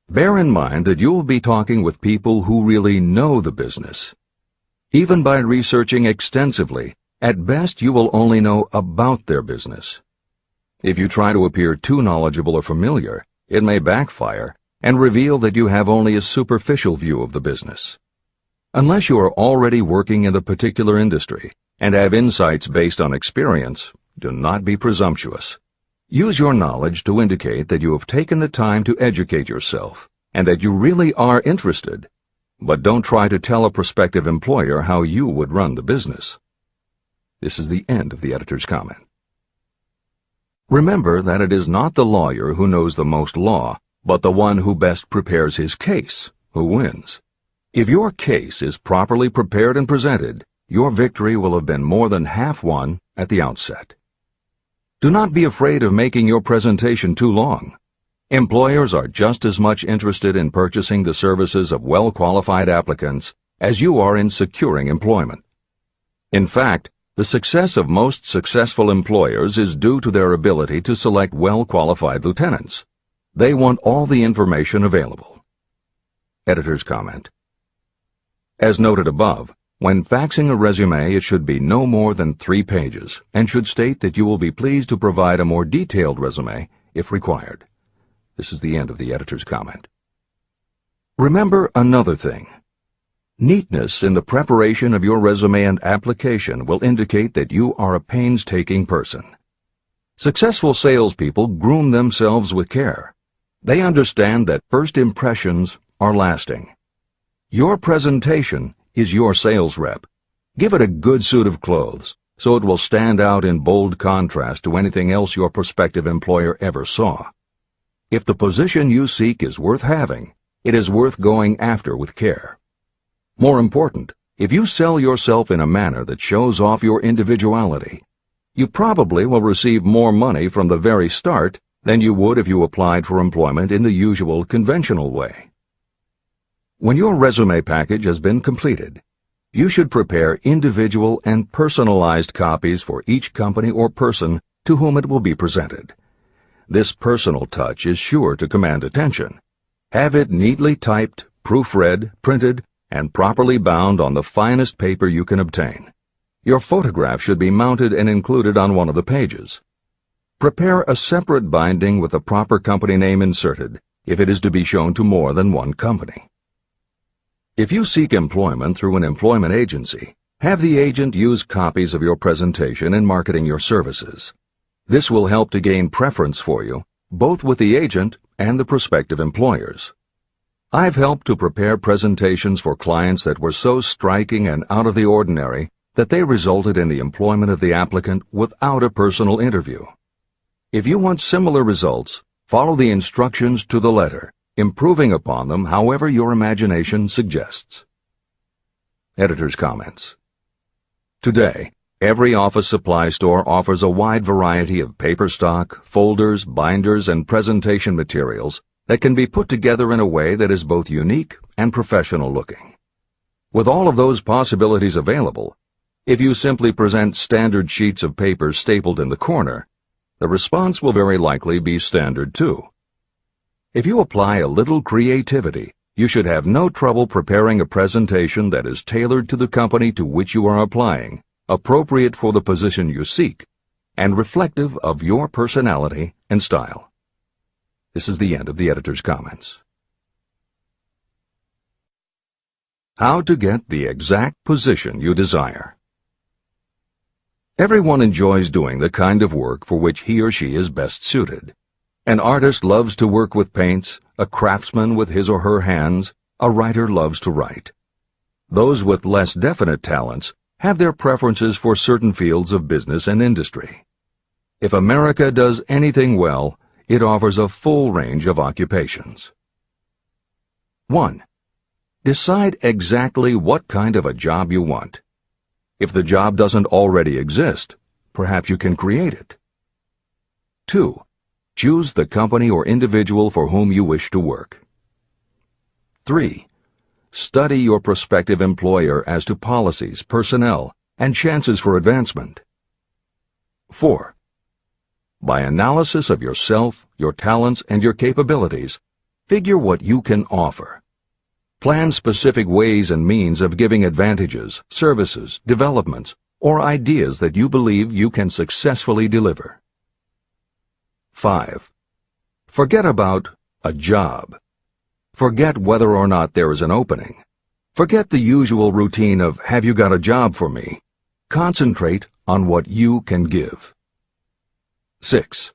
A: bear in mind that you will be talking with people who really know the business. Even by researching extensively, at best you will only know about their business. If you try to appear too knowledgeable or familiar, it may backfire and reveal that you have only a superficial view of the business. Unless you are already working in the particular industry and have insights based on experience, do not be presumptuous. Use your knowledge to indicate that you have taken the time to educate yourself and that you really are interested, but don't try to tell a prospective employer how you would run the business. This is the end of the editor's comment. Remember that it is not the lawyer who knows the most law, but the one who best prepares his case who wins. If your case is properly prepared and presented, your victory will have been more than half won at the outset. Do not be afraid of making your presentation too long. Employers are just as much interested in purchasing the services of well-qualified applicants as you are in securing employment. In fact, the success of most successful employers is due to their ability to select well-qualified lieutenants. They want all the information available. Editor's comment. As noted above, when faxing a resume, it should be no more than 3 pages and should state that you will be pleased to provide a more detailed resume if required. This is the end of the editor's comment. Remember another thing. Neatness in the preparation of your resume and application will indicate that you are a painstaking person. Successful salespeople groom themselves with care. They understand that first impressions are lasting. Your presentation is your sales rep. Give it a good suit of clothes, so it will stand out in bold contrast to anything else your prospective employer ever saw. If the position you seek is worth having, it is worth going after with care. More important, if you sell yourself in a manner that shows off your individuality, you probably will receive more money from the very start than you would if you applied for employment in the usual conventional way. When your resume package has been completed, you should prepare individual and personalized copies for each company or person to whom it will be presented. This personal touch is sure to command attention. Have it neatly typed, proofread, printed, and properly bound on the finest paper you can obtain. Your photograph should be mounted and included on one of the pages. Prepare a separate binding with the proper company name inserted if it is to be shown to more than one company. If you seek employment through an employment agency, have the agent use copies of your presentation in marketing your services. This will help to gain preference for you, both with the agent and the prospective employers. I've helped to prepare presentations for clients that were so striking and out of the ordinary that they resulted in the employment of the applicant without a personal interview. If you want similar results, follow the instructions to the letter, improving upon them however your imagination suggests. Editor's comments. Today, every office supply store offers a wide variety of paper stock, folders, binders, and presentation materials that can be put together in a way that is both unique and professional looking. With all of those possibilities available, if you simply present standard sheets of paper stapled in the corner, the response will very likely be standard too. If you apply a little creativity, you should have no trouble preparing a presentation that is tailored to the company to which you are applying, appropriate for the position you seek, and reflective of your personality and style. This is the end of the editor's comments. How to get the exact position you desire. Everyone enjoys doing the kind of work for which he or she is best suited. An artist loves to work with paints, a craftsman with his or her hands, a writer loves to write. Those with less definite talents have their preferences for certain fields of business and industry. If America does anything well, it offers a full range of occupations. 1. Decide exactly what kind of a job you want. If the job doesn't already exist, perhaps you can create it. 2. Choose the company or individual for whom you wish to work. 3. Study your prospective employer as to policies, personnel, and chances for advancement. 4. By analysis of yourself, your talents, and your capabilities, figure what you can offer. Plan specific ways and means of giving advantages, services, developments, or ideas that you believe you can successfully deliver. 5. Forget about a job. Forget whether or not there is an opening. Forget the usual routine of, have you got a job for me? Concentrate on what you can give. 6.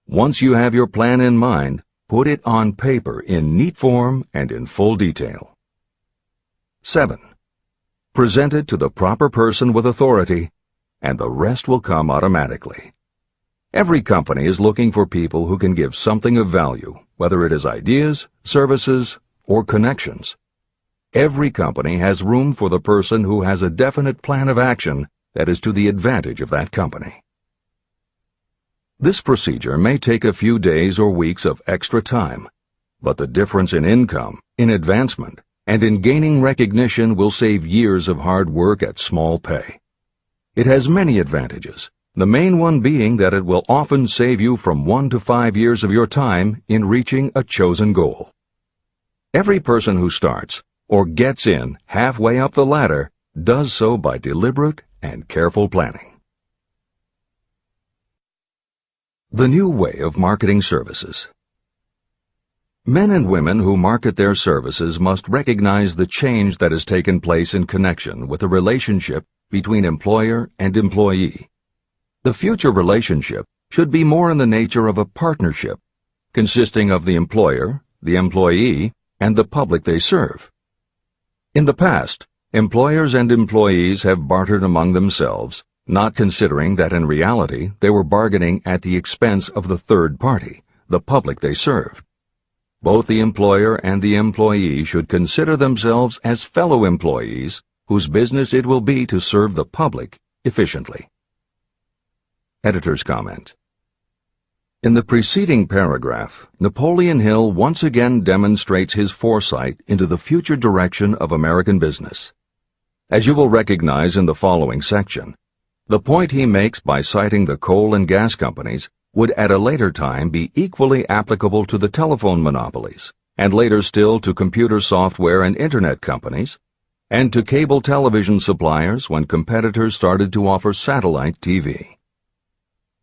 A: Once you have your plan in mind, put it on paper in neat form and in full detail. 7. Present it to the proper person with authority, and the rest will come automatically. Every company is looking for people who can give something of value, whether it is ideas, services, or connections. Every company has room for the person who has a definite plan of action that is to the advantage of that company. This procedure may take a few days or weeks of extra time, but the difference in income, in advancement, and in gaining recognition will save years of hard work at small pay. It has many advantages, the main one being that it will often save you from 1 to 5 years of your time in reaching a chosen goal. Every person who starts, or gets in halfway up the ladder, does so by deliberate and careful planning. The new way of marketing services. Men and women who market their services must recognize the change that has taken place in connection with the relationship between employer and employee. The future relationship should be more in the nature of a partnership, consisting of the employer, the employee, and the public they serve. In the past, employers and employees have bartered among themselves, not considering that in reality they were bargaining at the expense of the third party, the public they served. Both the employer and the employee should consider themselves as fellow employees whose business it will be to serve the public efficiently. Editor's comment. In the preceding paragraph, Napoleon Hill once again demonstrates his foresight into the future direction of American business. As you will recognize in the following section, the point he makes by citing the coal and gas companies would at a later time be equally applicable to the telephone monopolies, and later still to computer software and internet companies, and to cable television suppliers when competitors started to offer satellite TV.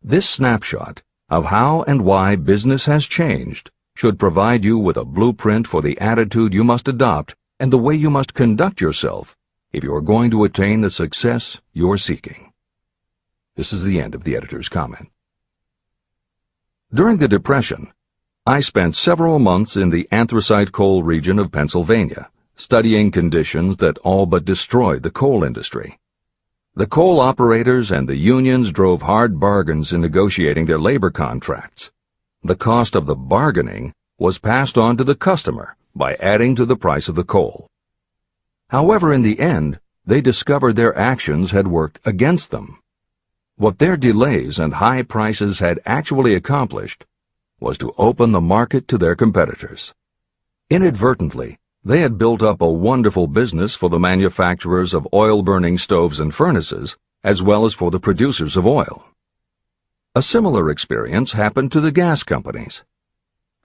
A: This snapshot of how and why business has changed should provide you with a blueprint for the attitude you must adopt and the way you must conduct yourself if you are going to attain the success you're seeking. This is the end of the editor's comment. During the Depression, I spent several months in the anthracite coal region of Pennsylvania, studying conditions that all but destroyed the coal industry. The coal operators and the unions drove hard bargains in negotiating their labor contracts. The cost of the bargaining was passed on to the customer by adding to the price of the coal. However, in the end, they discovered their actions had worked against them. What their delays and high prices had actually accomplished was to open the market to their competitors. Inadvertently, they had built up a wonderful business for the manufacturers of oil-burning stoves and furnaces, as well as for the producers of oil. A similar experience happened to the gas companies.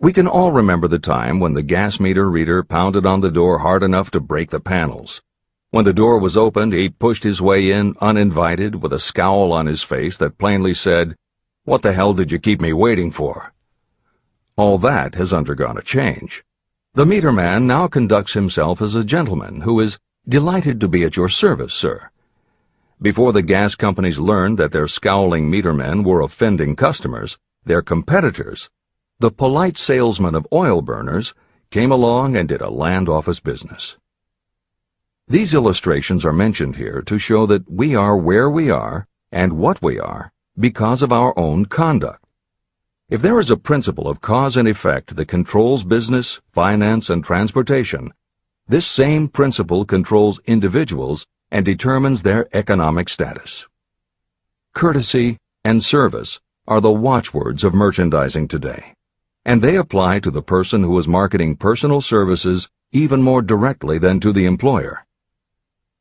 A: We can all remember the time when the gas meter reader pounded on the door hard enough to break the panels. When the door was opened, he pushed his way in uninvited with a scowl on his face that plainly said, "What the hell did you keep me waiting for?" All that has undergone a change. The meter man now conducts himself as a gentleman who is delighted to be at your service, sir. Before the gas companies learned that their scowling meter men were offending customers, their competitors, the polite salesmen of oil burners came along and did a land office business. These illustrations are mentioned here to show that we are where we are and what we are because of our own conduct. If there is a principle of cause and effect that controls business, finance, and transportation, this same principle controls individuals and determines their economic status. Courtesy and service are the watchwords of merchandising today, and they apply to the person who is marketing personal services even more directly than to the employer.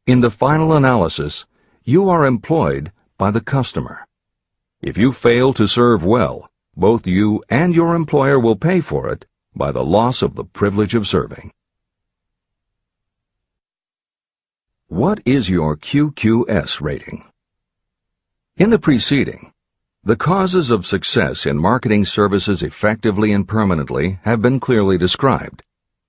A: In the final analysis, you are employed by the customer. If you fail to serve well, both you and your employer will pay for it by the loss of the privilege of serving. What is your QQS rating? In the preceding, the causes of success in marketing services effectively and permanently have been clearly described.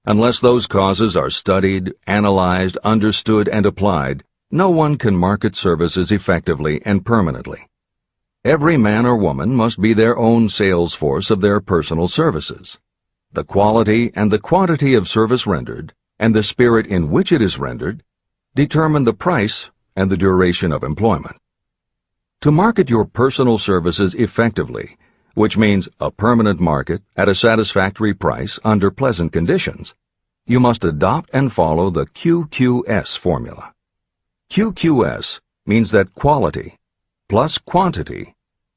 A: Unless those causes are studied, analyzed, understood, and applied, no one can market services effectively and permanently. Every man or woman must be their own sales force of their personal services. The quality and the quantity of service rendered, and the spirit in which it is rendered, determine the price and the duration of employment. To market your personal services effectively, which means a permanent market at a satisfactory price under pleasant conditions, you must adopt and follow the QQS formula. QQS means that quality plus quantity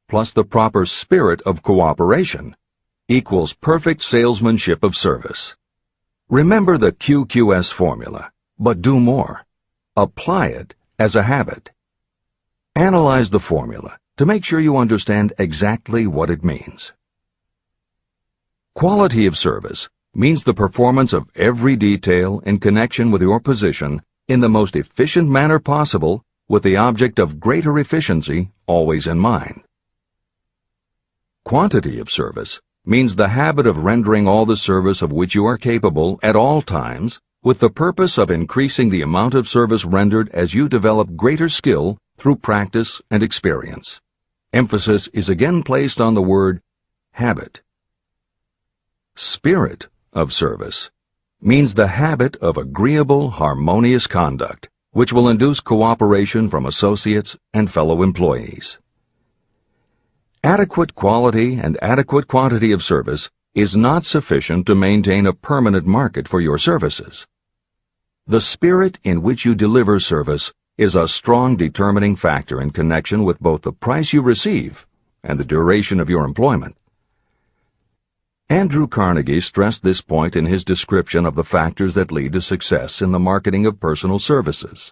A: plus the proper spirit of cooperation equals perfect salesmanship of service. Remember the QQS formula, but do more. Apply it as a habit. Analyze the formula to make sure you understand exactly what it means. Quality of service means the performance of every detail in connection with your position in the most efficient manner possible with the object of greater efficiency always in mind. Quantity of service means the habit of rendering all the service of which you are capable at all times with the purpose of increasing the amount of service rendered as you develop greater skill through practice and experience. Emphasis is again placed on the word habit. Spirit of service means the habit of agreeable, harmonious conduct, which will induce cooperation from associates and fellow employees. Adequate quality and adequate quantity of service is not sufficient to maintain a permanent market for your services. The spirit in which you deliver service is a strong determining factor in connection with both the price you receive and the duration of your employment. Andrew Carnegie stressed this point in his description of the factors that lead to success in the marketing of personal services.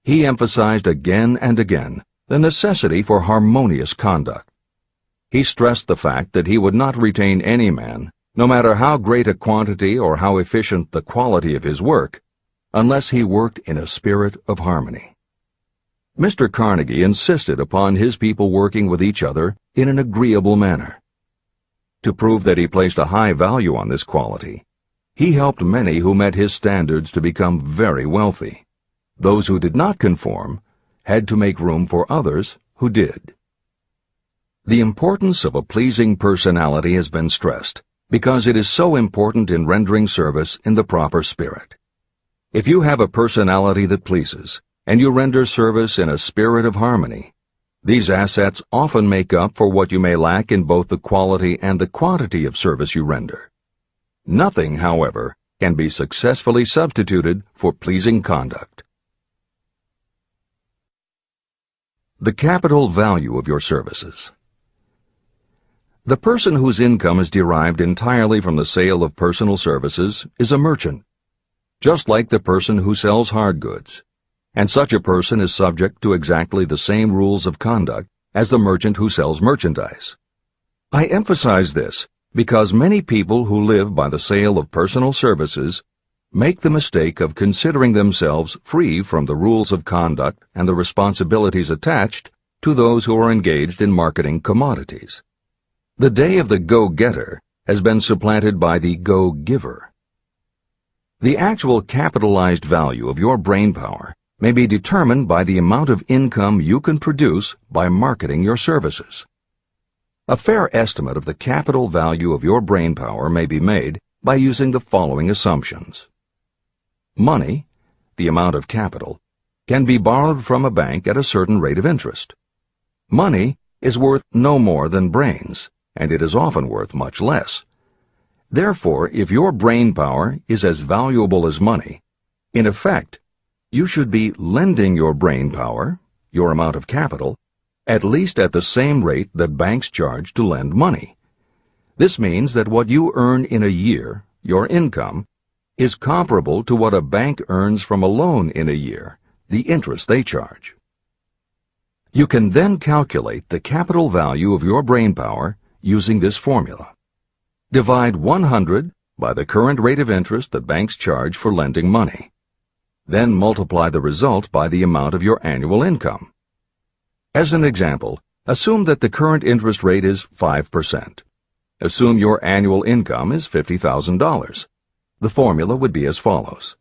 A: He emphasized again and again the necessity for harmonious conduct. He stressed the fact that he would not retain any man, no matter how great a quantity or how efficient the quality of his work, unless he worked in a spirit of harmony. Mr. Carnegie insisted upon his people working with each other in an agreeable manner. To prove that he placed a high value on this quality, he helped many who met his standards to become very wealthy. Those who did not conform had to make room for others who did. The importance of a pleasing personality has been stressed because it is so important in rendering service in the proper spirit. If you have a personality that pleases, and you render service in a spirit of harmony, these assets often make up for what you may lack in both the quality and the quantity of service you render. Nothing, however, can be successfully substituted for pleasing conduct. The capital value of your services. The person whose income is derived entirely from the sale of personal services is a merchant, just like the person who sells hard goods, and such a person is subject to exactly the same rules of conduct as the merchant who sells merchandise. I emphasize this because many people who live by the sale of personal services make the mistake of considering themselves free from the rules of conduct and the responsibilities attached to those who are engaged in marketing commodities. The day of the go-getter has been supplanted by the go-giver. The actual capitalized value of your brainpower may be determined by the amount of income you can produce by marketing your services. A fair estimate of the capital value of your brainpower may be made by using the following assumptions. Money, the amount of capital, can be borrowed from a bank at a certain rate of interest. Money is worth no more than brains, and it is often worth much less. Therefore, if your brainpower is as valuable as money, in effect, you should be lending your brainpower, your amount of capital, at least at the same rate that banks charge to lend money. This means that what you earn in a year, your income, is comparable to what a bank earns from a loan in a year, the interest they charge. You can then calculate the capital value of your brainpower using this formula. Divide 100 by the current rate of interest that banks charge for lending money. Then multiply the result by the amount of your annual income. As an example, assume that the current interest rate is 5%. Assume your annual income is $50,000. The formula would be as follows.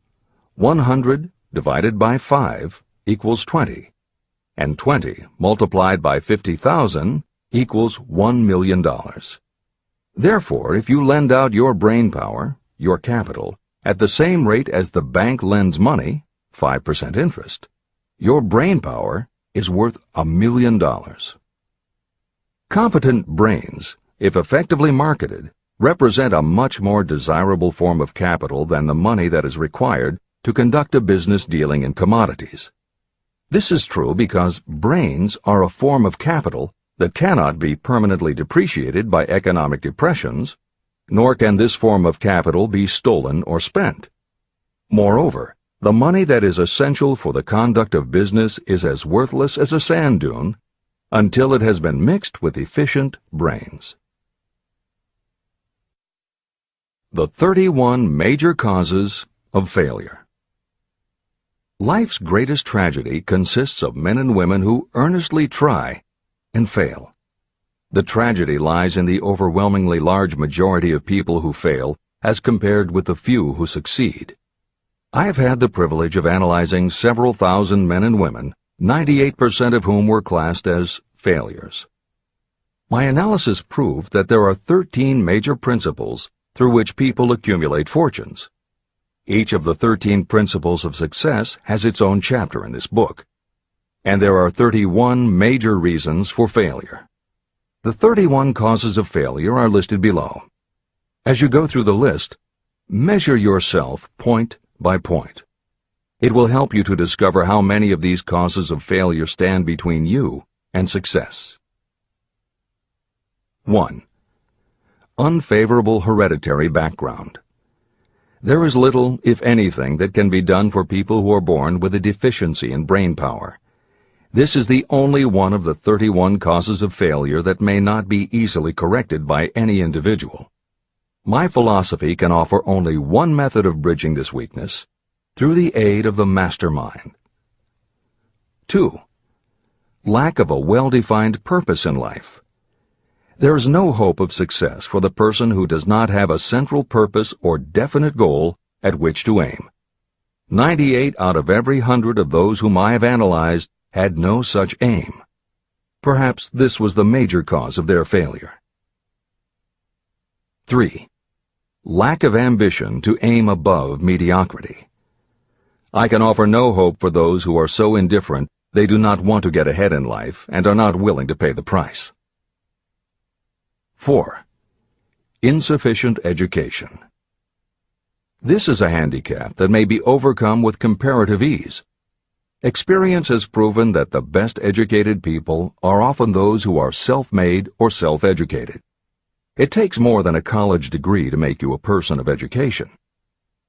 A: 100 divided by 5 equals 20, and 20 multiplied by 50,000 equals $1 million. Therefore, if you lend out your brainpower, your capital, at the same rate as the bank lends money, 5% interest, your brainpower is worth $1 million. Competent brains, if effectively marketed, represent a much more desirable form of capital than the money that is required to conduct a business dealing in commodities. This is true because brains are a form of capital that cannot be permanently depreciated by economic depressions, nor can this form of capital be stolen or spent. Moreover, the money that is essential for the conduct of business is as worthless as a sand dune until it has been mixed with efficient brains. The 31 major causes of failure. Life's greatest tragedy consists of men and women who earnestly try and fail. The tragedy lies in the overwhelmingly large majority of people who fail as compared with the few who succeed. I have had the privilege of analyzing several thousand men and women, 98% of whom were classed as failures. My analysis proved that there are 13 major principles through which people accumulate fortunes. Each of the 13 principles of success has its own chapter in this book, and there are 31 major reasons for failure. The 31 causes of failure are listed below. As you go through the list, measure yourself point by point. It will help you to discover how many of these causes of failure stand between you and success. 1. Unfavorable hereditary background. There is little, if anything, that can be done for people who are born with a deficiency in brain power. This is the only one of the 31 causes of failure that may not be easily corrected by any individual. My philosophy can offer only one method of bridging this weakness, through the aid of the mastermind. 2. Lack of a well-defined purpose in life. There is no hope of success for the person who does not have a central purpose or definite goal at which to aim. 98 out of every 100 of those whom I have analyzed had no such aim. Perhaps this was the major cause of their failure. 3. Lack of ambition to aim above mediocrity. I can offer no hope for those who are so indifferent they do not want to get ahead in life and are not willing to pay the price. 4. Insufficient education. This is a handicap that may be overcome with comparative ease. Experience has proven that the best educated people are often those who are self-made or self-educated. It takes more than a college degree to make you a person of education.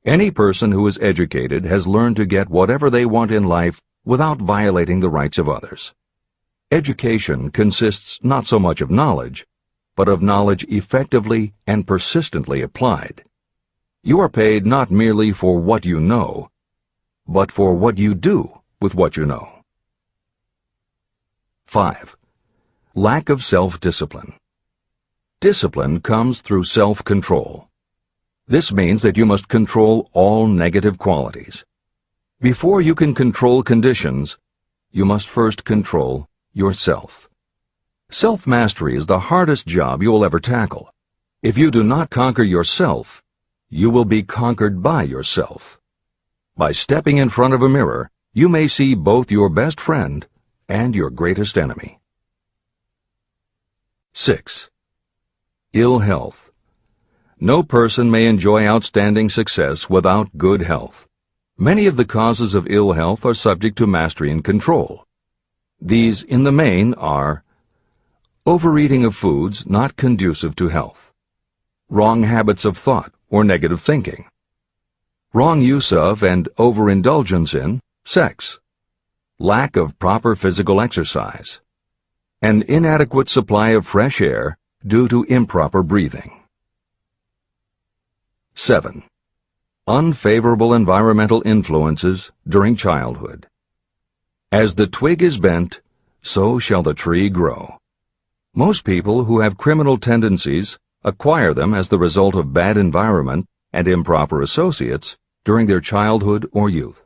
A: Any person who is educated has learned to get whatever they want in life without violating the rights of others. Education consists not so much of knowledge, but of knowledge effectively and persistently applied. You are paid not merely for what you know, but for what you do with what you know. 5. Lack of self-discipline. Discipline comes through self-control. This means that you must control all negative qualities. Before you can control conditions, you must first control yourself. Self-mastery is the hardest job you will ever tackle. If you do not conquer yourself, you will be conquered by yourself. By stepping in front of a mirror, you may see both your best friend and your greatest enemy. 6. Ill health. No person may enjoy outstanding success without good health. Many of the causes of ill health are subject to mastery and control. These, in the main, are overeating of foods not conducive to health, wrong habits of thought or negative thinking, wrong use of and overindulgence in sex, lack of proper physical exercise, an inadequate supply of fresh air due to improper breathing. 7. Unfavorable environmental influences during childhood. As the twig is bent, so shall the tree grow. Most people who have criminal tendencies acquire them as the result of bad environment and improper associates during their childhood or youth.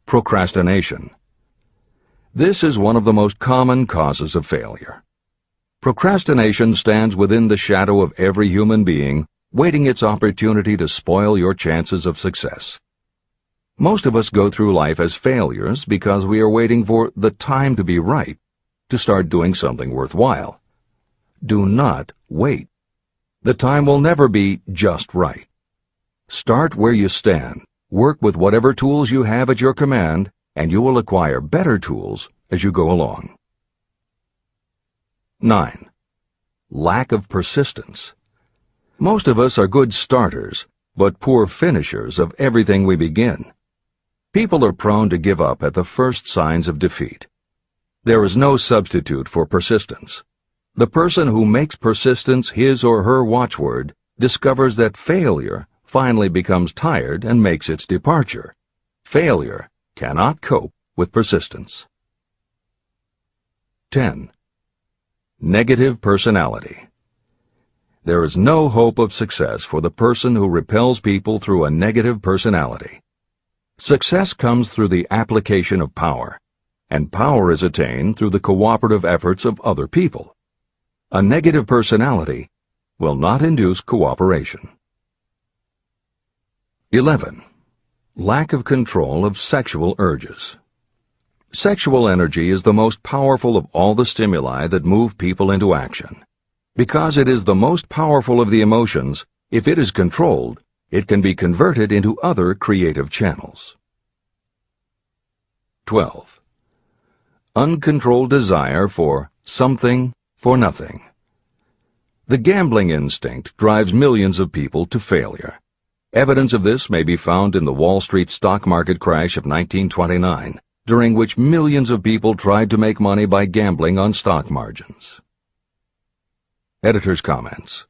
A: Procrastination. This is one of the most common causes of failure. Procrastination stands within the shadow of every human being, waiting its opportunity to spoil your chances of success. Most of us go through life as failures because we are waiting for the time to be right to start doing something worthwhile. Do not wait. The time will never be just right. Start where you stand, work with whatever tools you have at your command, and you will acquire better tools as you go along. 9. Lack of persistence. Most of us are good starters, but poor finishers of everything we begin. People are prone to give up at the first signs of defeat. There is no substitute for persistence. The person who makes persistence his or her watchword discovers that failure finally becomes tired and makes its departure. Failure cannot cope with persistence. 10. Negative personality. There is no hope of success for the person who repels people through a negative personality. Success comes through the application of power, and power is attained through the cooperative efforts of other people. A negative personality will not induce cooperation. 11. Lack of control of sexual urges. Sexual energy is the most powerful of all the stimuli that move people into action. Because it is the most powerful of the emotions, if it is controlled, it can be converted into other creative channels. 12. Uncontrolled desire for something for nothing. The gambling instinct drives millions of people to failure. Evidence of this may be found in the Wall Street stock market crash of 1929, during which millions of people tried to make money by gambling on stock margins. Editor's comments.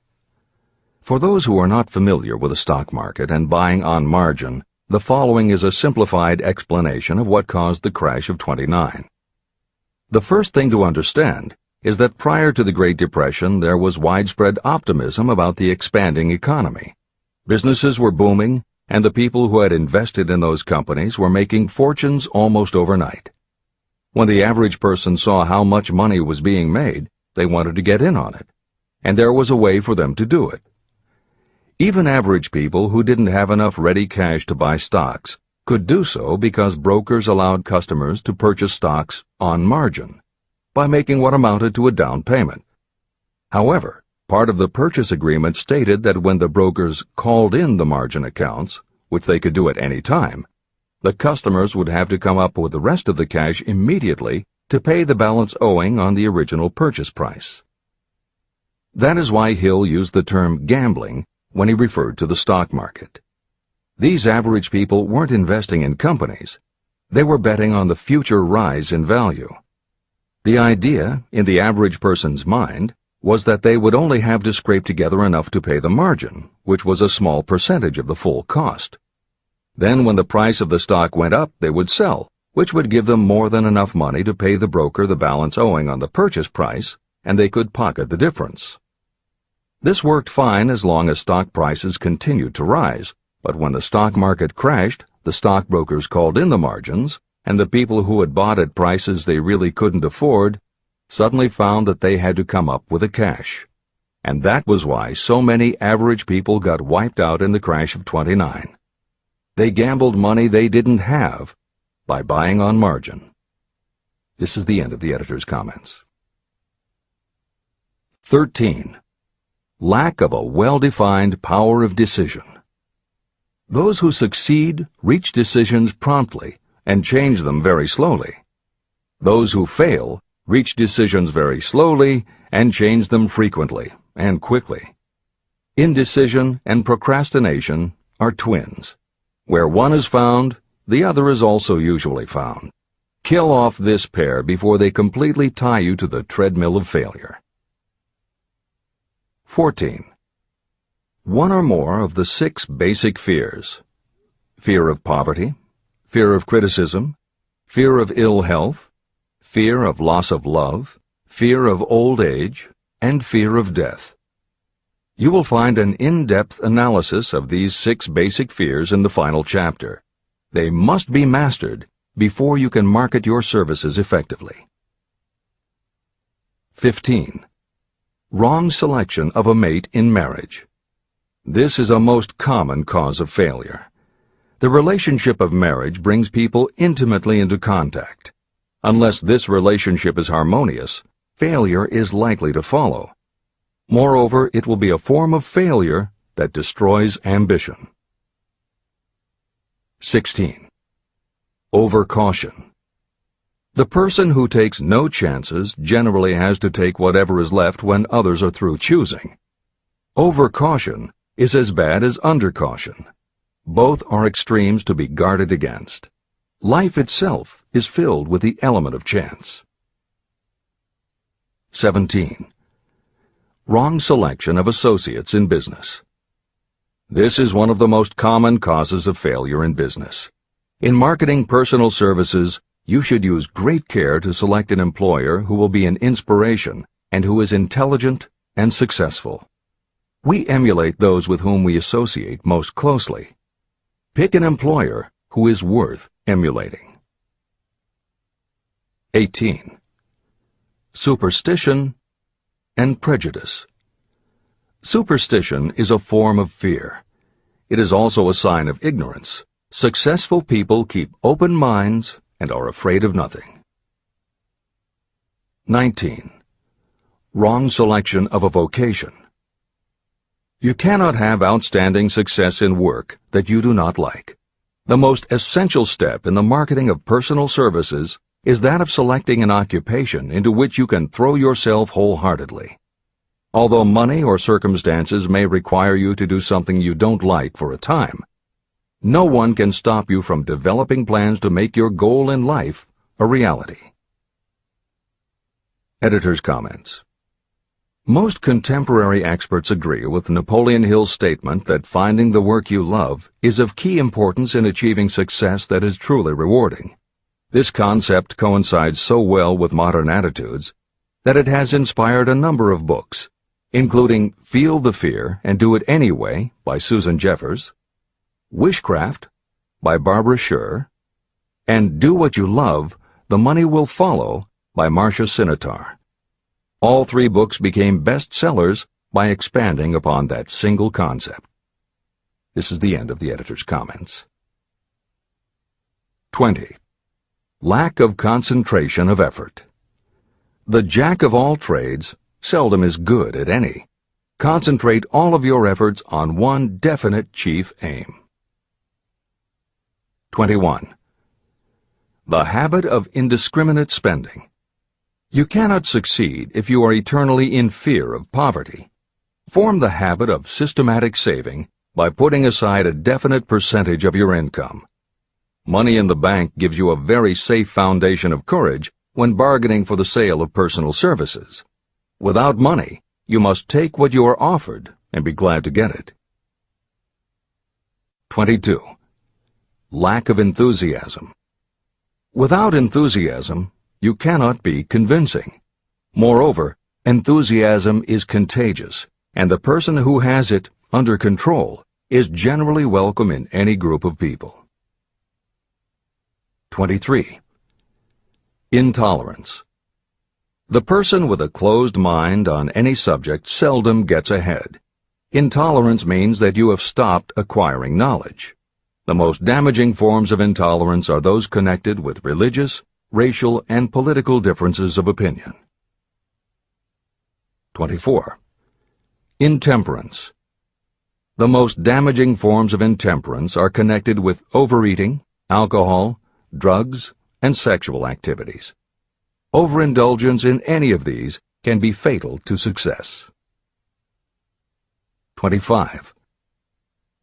A: For those who are not familiar with the stock market and buying on margin, the following is a simplified explanation of what caused the crash of '29. The first thing to understand is that prior to the Great Depression there was widespread optimism about the expanding economy. Businesses were booming, and the people who had invested in those companies were making fortunes almost overnight. When the average person saw how much money was being made, they wanted to get in on it, and there was a way for them to do it. Even average people who didn't have enough ready cash to buy stocks could do so because brokers allowed customers to purchase stocks on margin by making what amounted to a down payment. However, part of the purchase agreement stated that when the brokers called in the margin accounts, which they could do at any time, the customers would have to come up with the rest of the cash immediately to pay the balance owing on the original purchase price. That is why Hill used the term gambling when he referred to the stock market. These average people weren't investing in companies. They were betting on the future rise in value. The idea, in the average person's mind, was that they would only have to scrape together enough to pay the margin, which was a small percentage of the full cost. Then when the price of the stock went up, they would sell, which would give them more than enough money to pay the broker the balance owing on the purchase price, and they could pocket the difference. This worked fine as long as stock prices continued to rise, but when the stock market crashed, the stockbrokers called in the margins, and the people who had bought at prices they really couldn't afford suddenly found that they had to come up with the cash. And that was why so many average people got wiped out in the crash of '29. They gambled money they didn't have by buying on margin. This is the end of the editor's comments. 13. Lack of a well-defined power of decision. Those who succeed reach decisions promptly and change them very slowly. Those who fail reach decisions very slowly and change them frequently and quickly. Indecision and procrastination are twins. Where one is found, the other is also usually found. Kill off this pair before they completely tie you to the treadmill of failure. 14. One or more of the 6 basic fears: fear of poverty, fear of criticism, fear of ill health, fear of loss of love, fear of old age, and fear of death. You will find an in-depth analysis of these 6 basic fears in the final chapter. They must be mastered before you can market your services effectively. 15. Wrong selection of a mate in marriage. This is a most common cause of failure. The relationship of marriage brings people intimately into contact. Unless this relationship is harmonious, failure is likely to follow. Moreover, it will be a form of failure that destroys ambition. 16. Overcaution. The person who takes no chances generally has to take whatever is left when others are through choosing. Overcaution is as bad as undercaution. Both are extremes to be guarded against. Life itself is filled with the element of chance. 17. Wrong selection of associates in business. This is one of the most common causes of failure in business. In marketing personal services, you should use great care to select an employer who will be an inspiration and who is intelligent and successful. We emulate those with whom we associate most closely. Pick an employer who is worth emulating. 18. Superstition and prejudice. Superstition is a form of fear. It is also a sign of ignorance. Successful people keep open minds and are afraid of nothing. 19. Wrong selection of a vocation. You cannot have outstanding success in work that you do not like. The most essential step in the marketing of personal services is that of selecting an occupation into which you can throw yourself wholeheartedly. Although money or circumstances may require you to do something you don't like for a time, no one can stop you from developing plans to make your goal in life a reality. Editor's comments. Most contemporary experts agree with Napoleon Hill's statement that finding the work you love is of key importance in achieving success that is truly rewarding. This concept coincides so well with modern attitudes that it has inspired a number of books, including Feel the Fear and Do It Anyway by Susan Jeffers, Wishcraft by Barbara Sher, and Do What You Love, The Money Will Follow by Marcia Sinitar. All three books became bestsellers by expanding upon that single concept. This is the end of the editor's comments. 20. Lack of concentration of effort. The jack of all trades seldom is good at any. Concentrate all of your efforts on one definite chief aim. 21. The habit of indiscriminate spending. You cannot succeed if you are eternally in fear of poverty. Form the habit of systematic saving by putting aside a definite percentage of your income. Money in the bank gives you a very safe foundation of courage when bargaining for the sale of personal services. Without money, you must take what you are offered and be glad to get it. 22. Lack of enthusiasm. Without enthusiasm, you cannot be convincing. Moreover, enthusiasm is contagious, and the person who has it under control is generally welcome in any group of people. 23. Intolerance. The person with a closed mind on any subject seldom gets ahead. Intolerance means that you have stopped acquiring knowledge. The most damaging forms of intolerance are those connected with religious, racial, and political differences of opinion. 24. Intemperance. The most damaging forms of intemperance are connected with overeating, alcohol, drugs, and sexual activities. Overindulgence in any of these can be fatal to success. 25.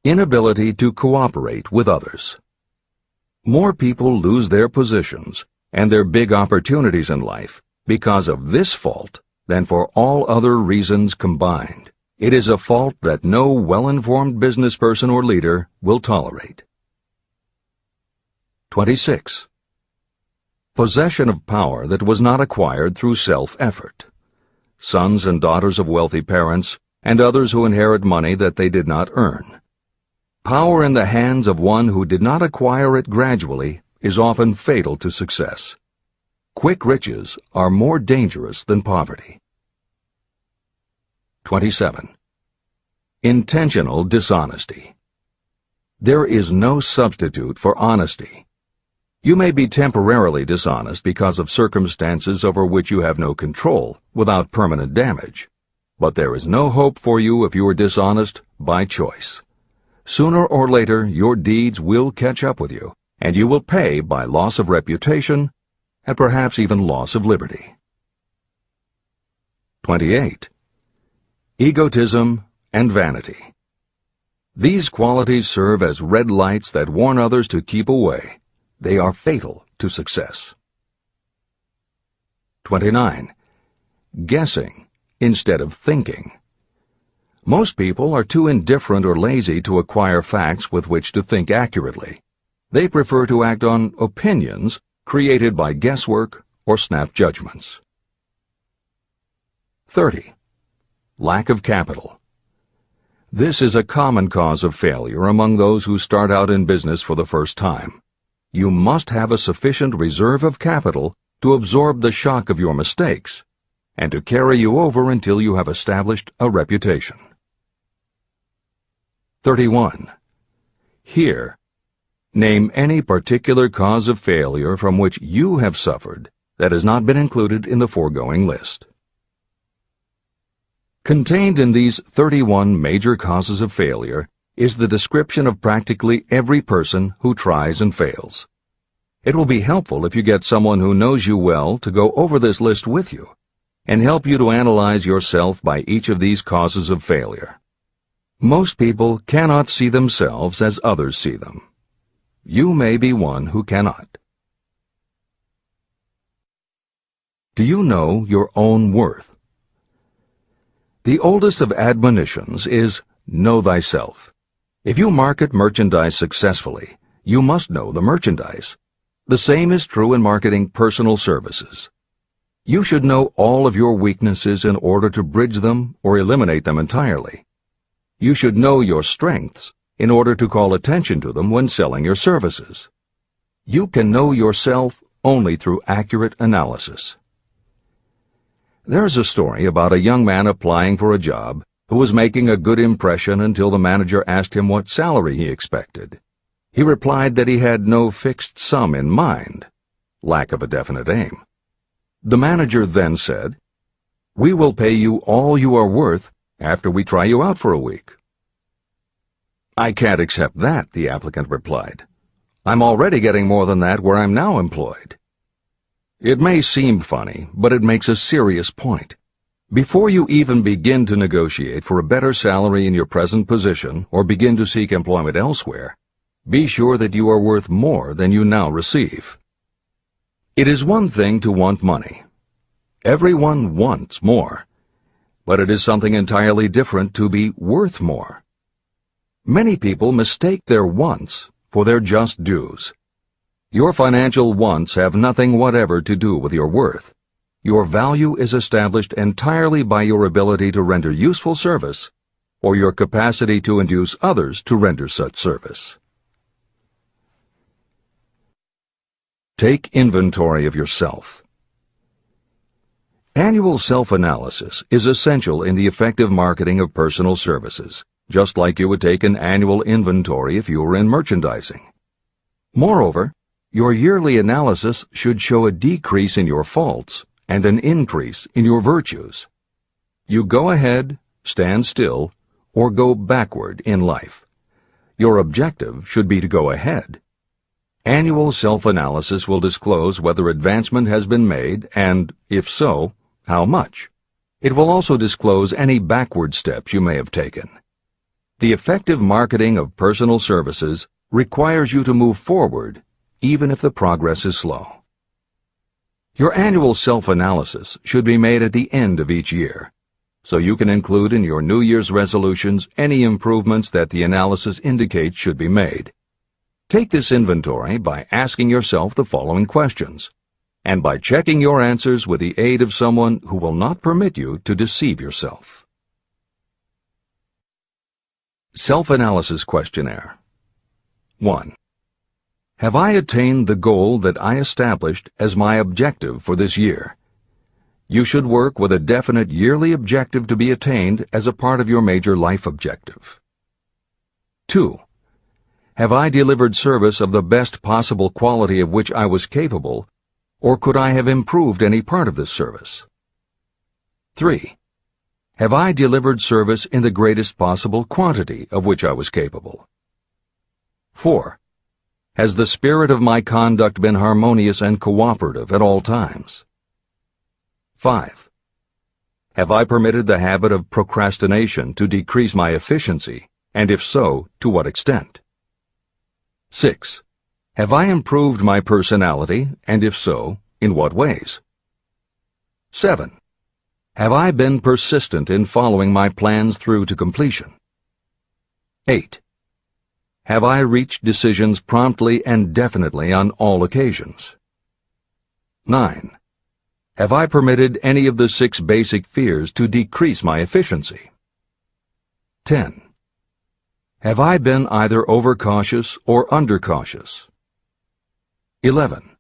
A: Inability to cooperate with others. More people lose their positions and their big opportunities in life because of this fault than for all other reasons combined. It is a fault that no well-informed business person or leader will tolerate. 26. Possession of power that was not acquired through self-effort. Sons and daughters of wealthy parents and others who inherit money that they did not earn. Power in the hands of one who did not acquire it gradually is often fatal to success. Quick riches are more dangerous than poverty. 27. Intentional dishonesty. There is no substitute for honesty. You may be temporarily dishonest because of circumstances over which you have no control without permanent damage, but there is no hope for you if you are dishonest by choice. Sooner or later, your deeds will catch up with you, and you will pay by loss of reputation and perhaps even loss of liberty. 28. Egotism and vanity. These qualities serve as red lights that warn others to keep away. They are fatal to success. 29. Guessing instead of thinking. Most people are too indifferent or lazy to acquire facts with which to think accurately. They prefer to act on opinions created by guesswork or snap judgments. 30. Lack of capital. This is a common cause of failure among those who start out in business for the first time. You must have a sufficient reserve of capital to absorb the shock of your mistakes and to carry you over until you have established a reputation. 31. Here, name any particular cause of failure from which you have suffered that has not been included in the foregoing list. Contained in these 31 major causes of failure is the description of practically every person who tries and fails. It will be helpful if you get someone who knows you well to go over this list with you and help you to analyze yourself by each of these causes of failure. Most people cannot see themselves as others see them. You may be one who cannot. Do you know your own worth? The oldest of admonitions is, know thyself. If you market merchandise successfully, you must know the merchandise. The same is true in marketing personal services. You should know all of your weaknesses in order to bridge them or eliminate them entirely. You should know your strengths in order to call attention to them when selling your services. You can know yourself only through accurate analysis. There's a story about a young man applying for a job who was making a good impression until the manager asked him what salary he expected. He replied that he had no fixed sum in mind, lack of a definite aim. The manager then said, "We will pay you all you are worth after we try you out for a week." "I can't accept that," the applicant replied. "I'm already getting more than that where I'm now employed." It may seem funny, but it makes a serious point. Before you even begin to negotiate for a better salary in your present position or begin to seek employment elsewhere, be sure that you are worth more than you now receive. It is one thing to want money. Everyone wants more, but it is something entirely different to be worth more. Many people mistake their wants for their just dues. Your financial wants have nothing whatever to do with your worth. Your value is established entirely by your ability to render useful service or your capacity to induce others to render such service. Take inventory of yourself. Annual self-analysis is essential in the effective marketing of personal services, just like you would take an annual inventory if you were in merchandising. Moreover, your yearly analysis should show a decrease in your faults and an increase in your virtues. You go ahead, stand still, or go backward in life. Your objective should be to go ahead. Annual self-analysis will disclose whether advancement has been made and, if so, how much. It will also disclose any backward steps you may have taken. The effective marketing of personal services requires you to move forward even if the progress is slow. Your annual self-analysis should be made at the end of each year, so you can include in your New Year's resolutions any improvements that the analysis indicates should be made. Take this inventory by asking yourself the following questions, and by checking your answers with the aid of someone who will not permit you to deceive yourself. Self-analysis questionnaire. 1. Have I attained the goal that I established as my objective for this year? You should work with a definite yearly objective to be attained as a part of your major life objective. 2. Have I delivered service of the best possible quality of which I was capable, or could I have improved any part of this service? 3. Have I delivered service in the greatest possible quantity of which I was capable? 4. Has the spirit of my conduct been harmonious and cooperative at all times? 5. Have I permitted the habit of procrastination to decrease my efficiency, and if so, to what extent? 6. Have I improved my personality, and if so, in what ways? 7. Have I been persistent in following my plans through to completion? 8. Have I reached decisions promptly and definitely on all occasions? 9. Have I permitted any of the 6 basic fears to decrease my efficiency? 10. Have I been either overcautious or undercautious? 11.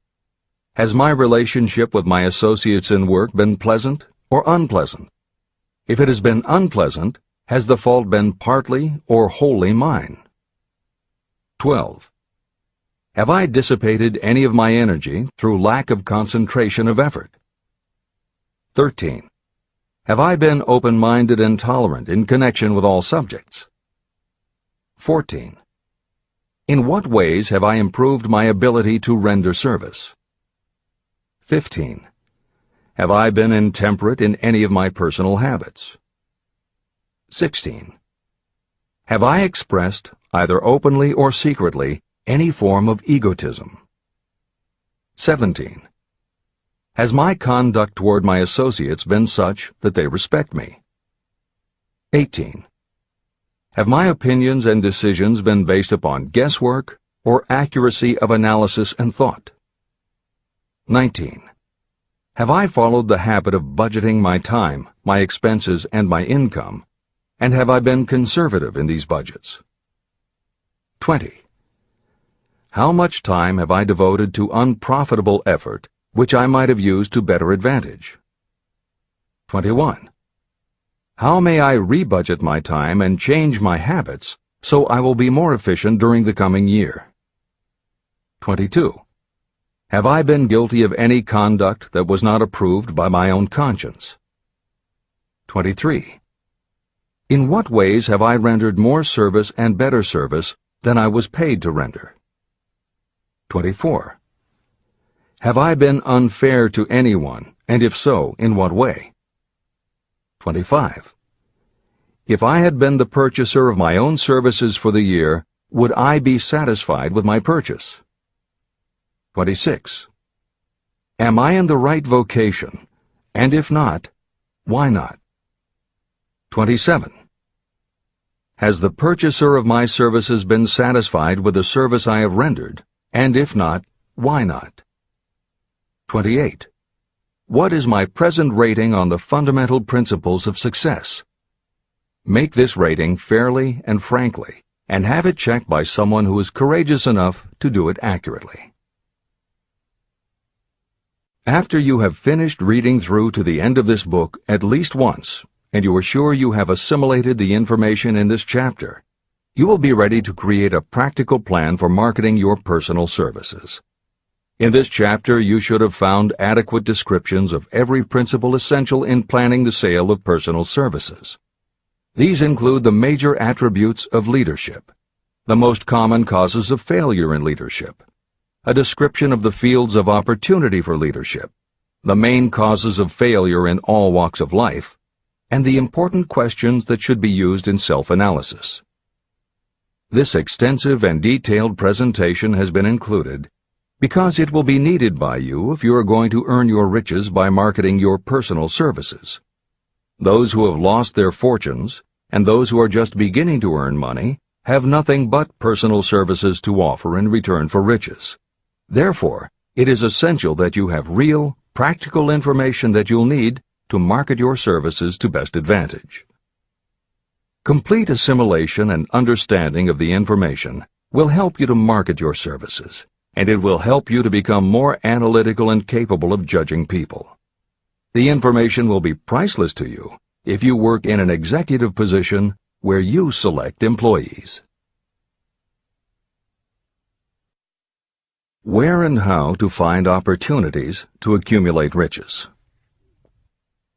A: Has my relationship with my associates in work been pleasant or unpleasant? If it has been unpleasant, has the fault been partly or wholly mine? 12. Have I dissipated any of my energy through lack of concentration of effort? 13. Have I been open-minded and tolerant in connection with all subjects? 14. In what ways have I improved my ability to render service? 15. Have I been intemperate in any of my personal habits? 16. Have I expressed, either openly or secretly, any form of egotism? 17. Has my conduct toward my associates been such that they respect me? 18. Have my opinions and decisions been based upon guesswork or accuracy of analysis and thought? 19. Have I followed the habit of budgeting my time, my expenses, and my income, and have I been conservative in these budgets? 20. How much time have I devoted to unprofitable effort which I might have used to better advantage? 21. How may I rebudget my time and change my habits so I will be more efficient during the coming year? 22. Have I been guilty of any conduct that was not approved by my own conscience? 23. In what ways have I rendered more service and better service than I was paid to render? 24. Have I been unfair to anyone, and if so, in what way? 25. If I had been the purchaser of my own services for the year, would I be satisfied with my purchase? 26. Am I in the right vocation, and if not, why not? 27. Has the purchaser of my services been satisfied with the service I have rendered, and if not, why not? 28. What is my present rating on the fundamental principles of success? Make this rating fairly and frankly, and have it checked by someone who is courageous enough to do it accurately. After you have finished reading through to the end of this book at least once, and you are sure you have assimilated the information in this chapter, you will be ready to create a practical plan for marketing your personal services. In this chapter, you should have found adequate descriptions of every principle essential in planning the sale of personal services. These include the major attributes of leadership, the most common causes of failure in leadership, a description of the fields of opportunity for leadership, the main causes of failure in all walks of life, and the important questions that should be used in self-analysis. This extensive and detailed presentation has been included because it will be needed by you if you are going to earn your riches by marketing your personal services. Those who have lost their fortunes and those who are just beginning to earn money have nothing but personal services to offer in return for riches. Therefore, it is essential that you have real, practical information that you'll need to market your services to best advantage. Complete assimilation and understanding of the information will help you to market your services, and it will help you to become more analytical and capable of judging people. The information will be priceless to you if you work in an executive position where you select employees. Where and how to find opportunities to accumulate riches.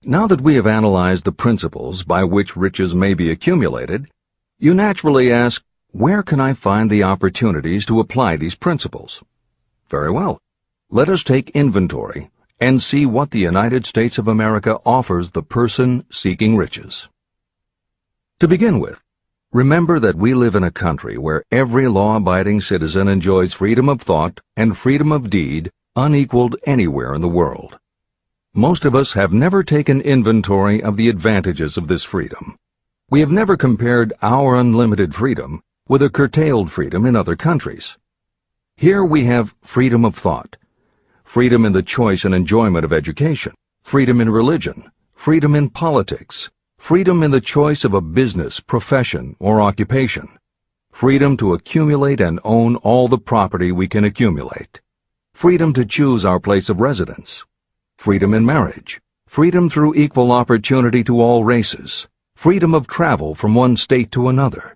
A: Now that we have analyzed the principles by which riches may be accumulated, you naturally ask, where can I find the opportunities to apply these principles? Very well. Let us take inventory and see what the United States of America offers the person seeking riches. To begin with, remember that we live in a country where every law-abiding citizen enjoys freedom of thought and freedom of deed unequaled anywhere in the world. Most of us have never taken inventory of the advantages of this freedom. We have never compared our unlimited freedom with a curtailed freedom in other countries. Here we have freedom of thought, freedom in the choice and enjoyment of education, freedom in religion, freedom in politics, freedom in the choice of a business, profession, or occupation, freedom to accumulate and own all the property we can accumulate, freedom to choose our place of residence, freedom in marriage, freedom through equal opportunity to all races, freedom of travel from one state to another,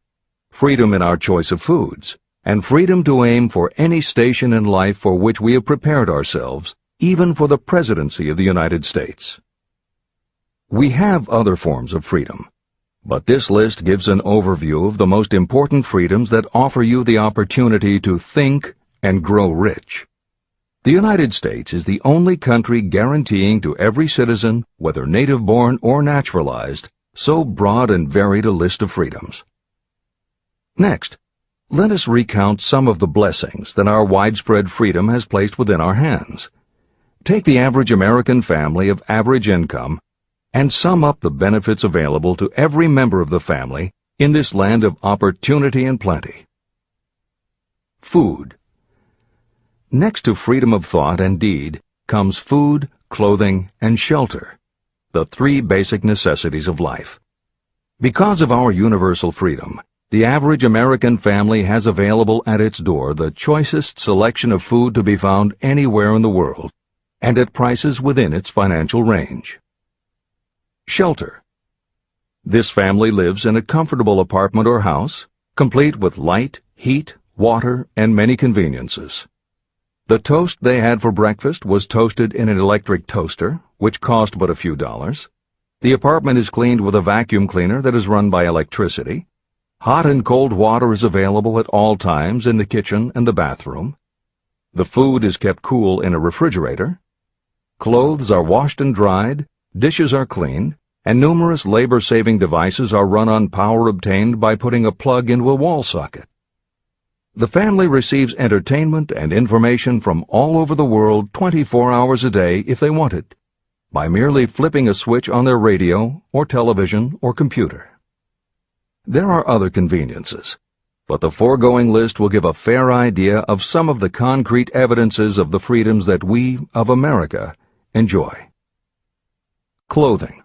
A: freedom in our choice of foods, and freedom to aim for any station in life for which we have prepared ourselves, even for the presidency of the United States. We have other forms of freedom, but this list gives an overview of the most important freedoms that offer you the opportunity to think and grow rich. The United States is the only country guaranteeing to every citizen, whether native-born or naturalized, so broad and varied a list of freedoms. Next, let us recount some of the blessings that our widespread freedom has placed within our hands. Take the average American family of average income and sum up the benefits available to every member of the family in this land of opportunity and plenty. Food. Next to freedom of thought and deed comes food, clothing, and shelter, the three basic necessities of life. Because of our universal freedom, the average American family has available at its door the choicest selection of food to be found anywhere in the world, and at prices within its financial range. Shelter. This family lives in a comfortable apartment or house, complete with light, heat, water, and many conveniences. The toast they had for breakfast was toasted in an electric toaster, which cost but a few dollars. The apartment is cleaned with a vacuum cleaner that is run by electricity. Hot and cold water is available at all times in the kitchen and the bathroom. The food is kept cool in a refrigerator. Clothes are washed and dried, dishes are cleaned, and numerous labor-saving devices are run on power obtained by putting a plug into a wall socket. The family receives entertainment and information from all over the world 24 hours a day if they want it, by merely flipping a switch on their radio or television or computer. There are other conveniences, but the foregoing list will give a fair idea of some of the concrete evidences of the freedoms that we, of America, enjoy. Clothing.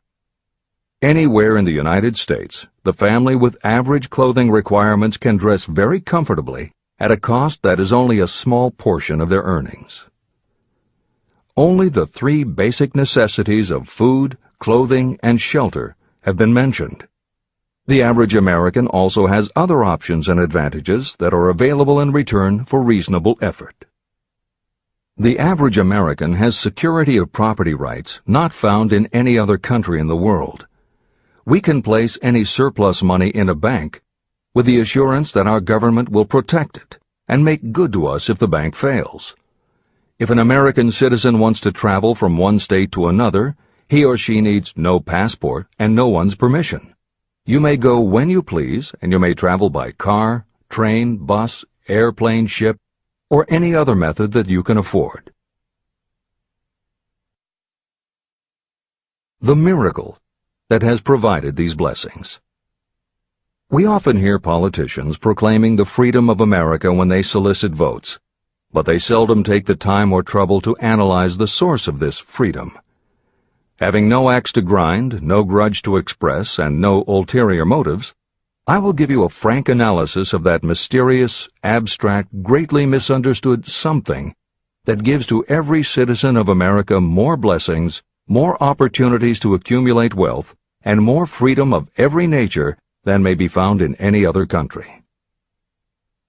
A: Anywhere in the United States, the family with average clothing requirements can dress very comfortably at a cost that is only a small portion of their earnings. Only the three basic necessities of food, clothing, and shelter have been mentioned. The average American also has other options and advantages that are available in return for reasonable effort. The average American has security of property rights not found in any other country in the world. We can place any surplus money in a bank with the assurance that our government will protect it and make good to us if the bank fails. If an American citizen wants to travel from one state to another, he or she needs no passport and no one's permission. You may go when you please, and you may travel by car, train, bus, airplane, ship, or any other method that you can afford. The miracle that has provided these blessings. We often hear politicians proclaiming the freedom of America when they solicit votes, but they seldom take the time or trouble to analyze the source of this freedom. Having no axe to grind, no grudge to express, and no ulterior motives, I will give you a frank analysis of that mysterious, abstract, greatly misunderstood something that gives to every citizen of America more blessings, more opportunities to accumulate wealth, and more freedom of every nature than may be found in any other country.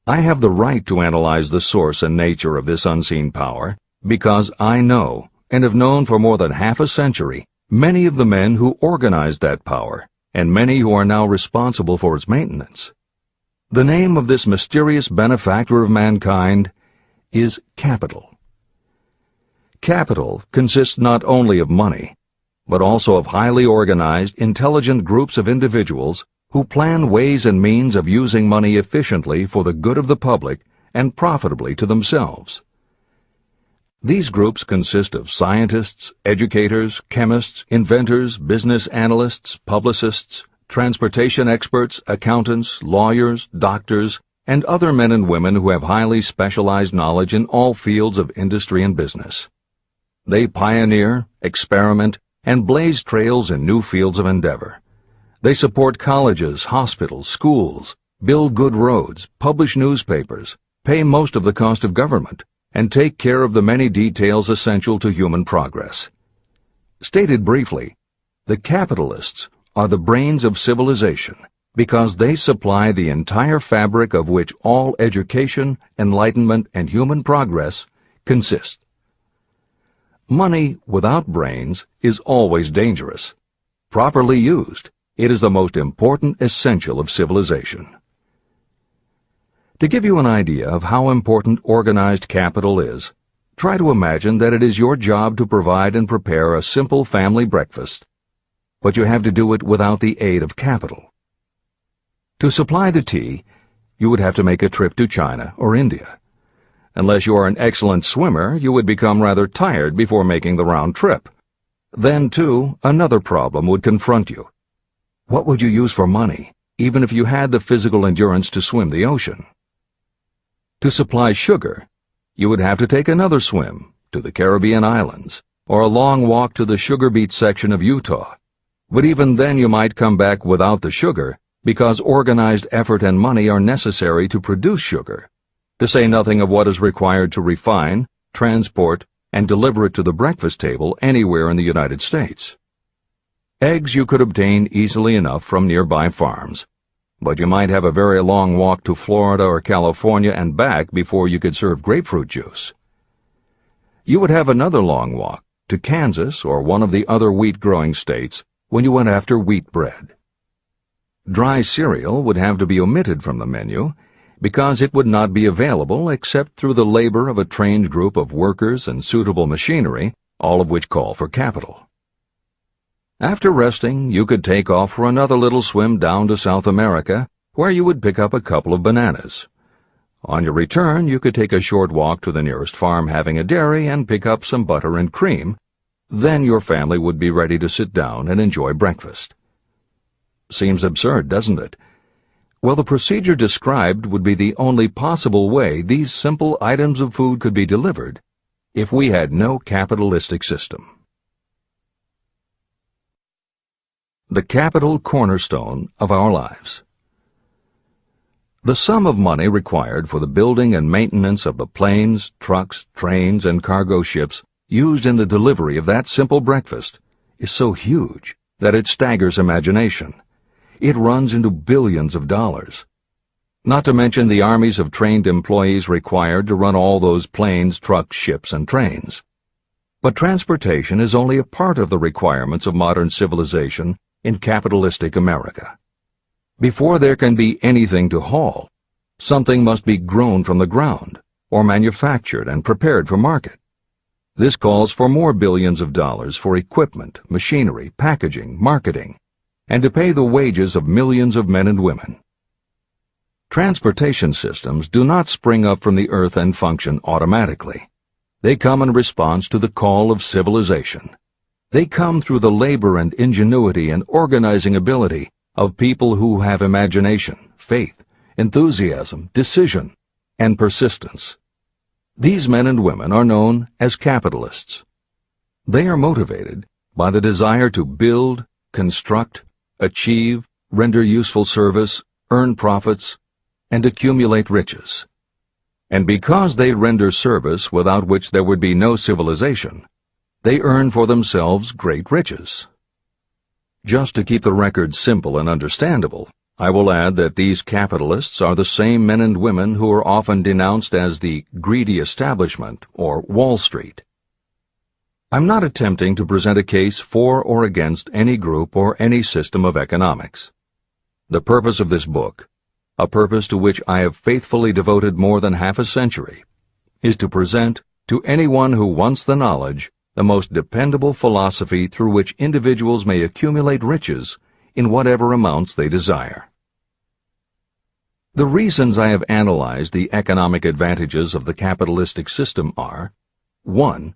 A: I have the right to analyze the source and nature of this unseen power because I know, and have known for more than half a century, many of the men who organized that power, and many who are now responsible for its maintenance. The name of this mysterious benefactor of mankind is capital. Capital consists not only of money, but also of highly organized, intelligent groups of individuals who plan ways and means of using money efficiently for the good of the public and profitably to themselves. These groups consist of scientists, educators, chemists, inventors, business analysts, publicists, transportation experts, accountants, lawyers, doctors, and other men and women who have highly specialized knowledge in all fields of industry and business. They pioneer, experiment, and blaze trails in new fields of endeavor. They support colleges, hospitals, schools, build good roads, publish newspapers, pay most of the cost of government, and take care of the many details essential to human progress. Stated briefly, the capitalists are the brains of civilization because they supply the entire fabric of which all education, enlightenment, and human progress consist. Money without brains is always dangerous. Properly used, it is the most important essential of civilization. To give you an idea of how important organized capital is, try to imagine that it is your job to provide and prepare a simple family breakfast, but you have to do it without the aid of capital. To supply the tea, you would have to make a trip to China or India. Unless you are an excellent swimmer, you would become rather tired before making the round trip. Then, too, another problem would confront you. What would you use for money, even if you had the physical endurance to swim the ocean? To supply sugar, you would have to take another swim to the Caribbean islands, or a long walk to the sugar beet section of Utah. But even then you might come back without the sugar, because organized effort and money are necessary to produce sugar, to say nothing of what is required to refine, transport, and deliver it to the breakfast table anywhere in the United States. Eggs you could obtain easily enough from nearby farms, but you might have a very long walk to Florida or California and back before you could serve grapefruit juice. You would have another long walk to Kansas or one of the other wheat-growing states when you went after wheat bread. Dry cereal would have to be omitted from the menu because it would not be available except through the labor of a trained group of workers and suitable machinery, all of which call for capital. After resting, you could take off for another little swim down to South America, where you would pick up a couple of bananas. On your return, you could take a short walk to the nearest farm having a dairy and pick up some butter and cream. Then your family would be ready to sit down and enjoy breakfast. Seems absurd, doesn't it? Well, the procedure described would be the only possible way these simple items of food could be delivered if we had no capitalistic system. The capital cornerstone of our lives. The sum of money required for the building and maintenance of the planes, trucks, trains, and cargo ships used in the delivery of that simple breakfast is so huge that it staggers imagination. It runs into billions of dollars. Not to mention the armies of trained employees required to run all those planes, trucks, ships, and trains. But transportation is only a part of the requirements of modern civilization in capitalistic America. Before there can be anything to haul, something must be grown from the ground, or manufactured and prepared for market. This calls for more billions of dollars for equipment, machinery, packaging, marketing, and to pay the wages of millions of men and women. Transportation systems do not spring up from the earth and function automatically. They come in response to the call of civilization. They come through the labor and ingenuity and organizing ability of people who have imagination, faith, enthusiasm, decision, and persistence. These men and women are known as capitalists. They are motivated by the desire to build, construct, achieve, render useful service, earn profits, and accumulate riches. And because they render service without which there would be no civilization, they earn for themselves great riches. Just to keep the record simple and understandable, I will add that these capitalists are the same men and women who are often denounced as the greedy establishment or Wall Street. I'm not attempting to present a case for or against any group or any system of economics. The purpose of this book, a purpose to which I have faithfully devoted more than half a century, is to present to anyone who wants the knowledge the most dependable philosophy through which individuals may accumulate riches in whatever amounts they desire. The reasons I have analyzed the economic advantages of the capitalistic system are: 1.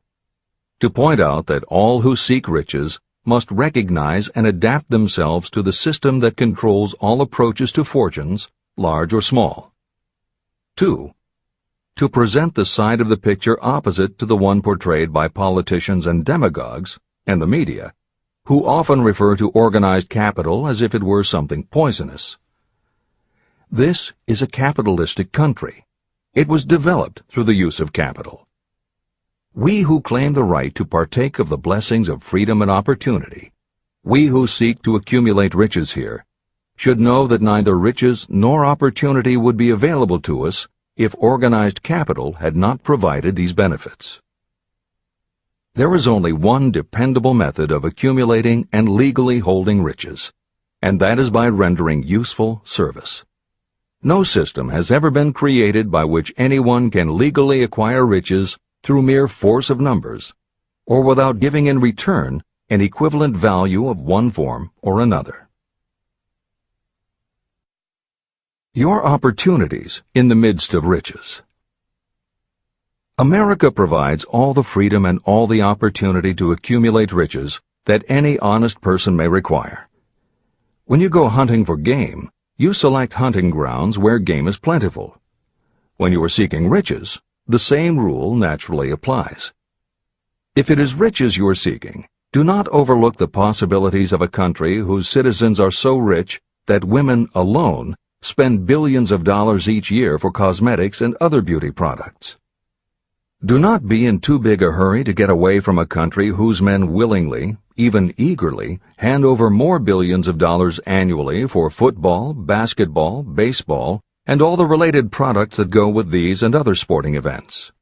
A: To point out that all who seek riches must recognize and adapt themselves to the system that controls all approaches to fortunes, large or small. 2. to present the side of the picture opposite to the one portrayed by politicians and demagogues, and the media, who often refer to organized capital as if it were something poisonous. This is a capitalistic country. It was developed through the use of capital. We who claim the right to partake of the blessings of freedom and opportunity, we who seek to accumulate riches here, should know that neither riches nor opportunity would be available to us if organized capital had not provided these benefits. There is only one dependable method of accumulating and legally holding riches, and that is by rendering useful service. No system has ever been created by which anyone can legally acquire riches through mere force of numbers, or without giving in return an equivalent value of one form or another. Your opportunities in the midst of riches. America provides all the freedom and all the opportunity to accumulate riches that any honest person may require. When you go hunting for game, you select hunting grounds where game is plentiful. When you are seeking riches, the same rule naturally applies. If it is riches you are seeking, do not overlook the possibilities of a country whose citizens are so rich that women alone spend billions of dollars each year for cosmetics and other beauty products. Do not be in too big a hurry to get away from a country whose men willingly, even eagerly, hand over more billions of dollars annually for football, basketball, baseball, and all the related products that go with these and other sporting events.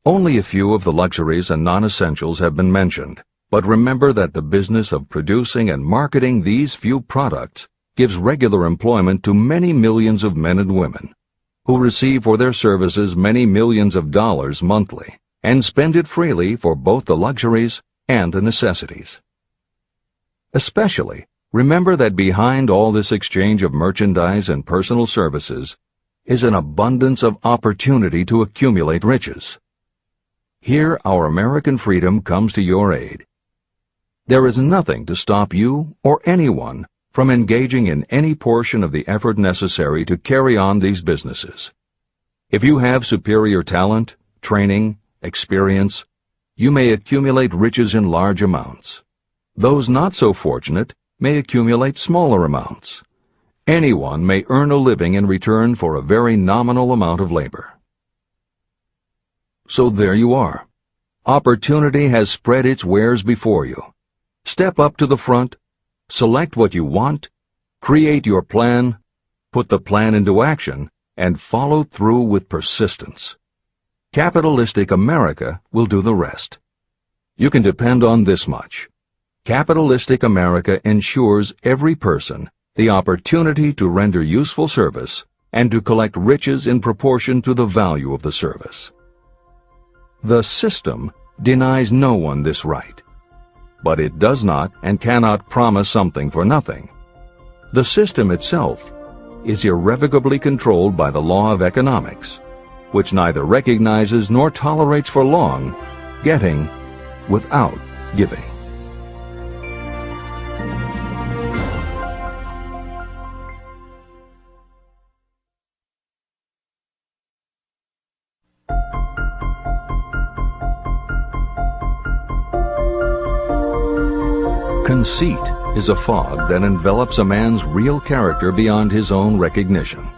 A: Only a few of the luxuries and non-essentials have been mentioned, but remember that the business of producing and marketing these few products gives regular employment to many millions of men and women, who receive for their services many millions of dollars monthly, and spend it freely for both the luxuries and the necessities. Especially, remember that behind all this exchange of merchandise and personal services is an abundance of opportunity to accumulate riches. Here our American freedom comes to your aid. There is nothing to stop you or anyone from engaging in any portion of the effort necessary to carry on these businesses. If you have superior talent, training, experience, you may accumulate riches in large amounts. Those not so fortunate may accumulate smaller amounts. Anyone may earn a living in return for a very nominal amount of labor. So there you are. Opportunity has spread its wares before you. Step up to the front, select what you want, create your plan, put the plan into action, and follow through with persistence. Capitalistic America will do the rest. You can depend on this much. Capitalistic America ensures every person the opportunity to render useful service and to collect riches in proportion to the value of the service. The system denies no one this right, but it does not and cannot promise something for nothing. The system itself is irrevocably controlled by the law of economics, which neither recognizes nor tolerates for long getting without giving. Conceit is a fog that envelops a man's real character beyond his own recognition.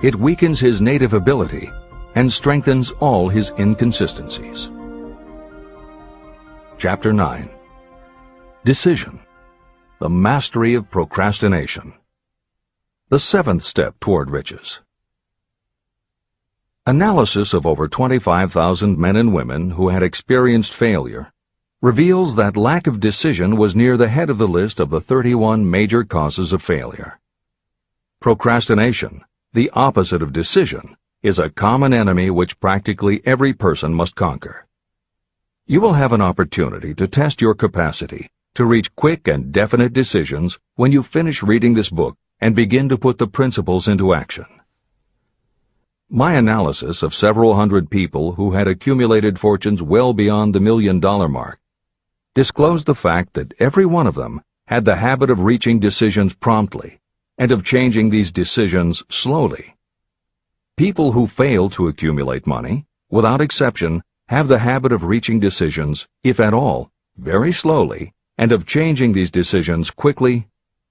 A: It weakens his native ability and strengthens all his inconsistencies. Chapter 9. Decision. The mastery of procrastination. The seventh step toward riches. Analysis of over 25,000 men and women who had experienced failure reveals that lack of decision was near the head of the list of the 31 major causes of failure. Procrastination, the opposite of decision, is a common enemy which practically every person must conquer. You will have an opportunity to test your capacity to reach quick and definite decisions when you finish reading this book and begin to put the principles into action. My analysis of several hundred people who had accumulated fortunes well beyond the $1 million mark disclosed the fact that every one of them had the habit of reaching decisions promptly and of changing these decisions slowly. People who fail to accumulate money, without exception, have the habit of reaching decisions, if at all, very slowly, and of changing these decisions quickly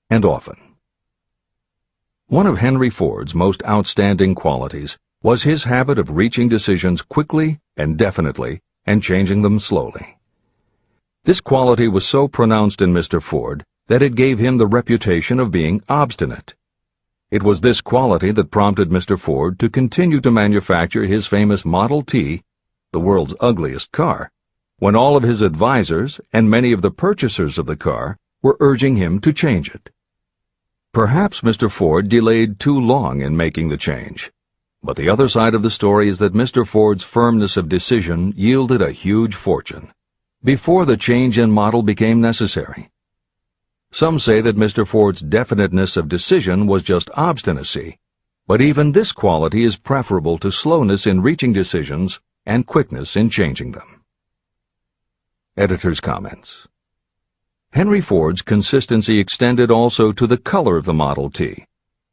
A: and often. One of Henry Ford's most outstanding qualities was his habit of reaching decisions quickly and definitely and changing them slowly. This quality was so pronounced in Mr. Ford that it gave him the reputation of being obstinate. It was this quality that prompted Mr. Ford to continue to manufacture his famous Model T, the world's ugliest car, when all of his advisors and many of the purchasers of the car were urging him to change it. Perhaps Mr. Ford delayed too long in making the change, but the other side of the story is that Mr. Ford's firmness of decision yielded a huge fortune before the change in model became necessary. Some say that Mr. Ford's definiteness of decision was just obstinacy, but even this quality is preferable to slowness in reaching decisions and quickness in changing them. Editor's comments. Henry Ford's consistency extended also to the color of the Model T,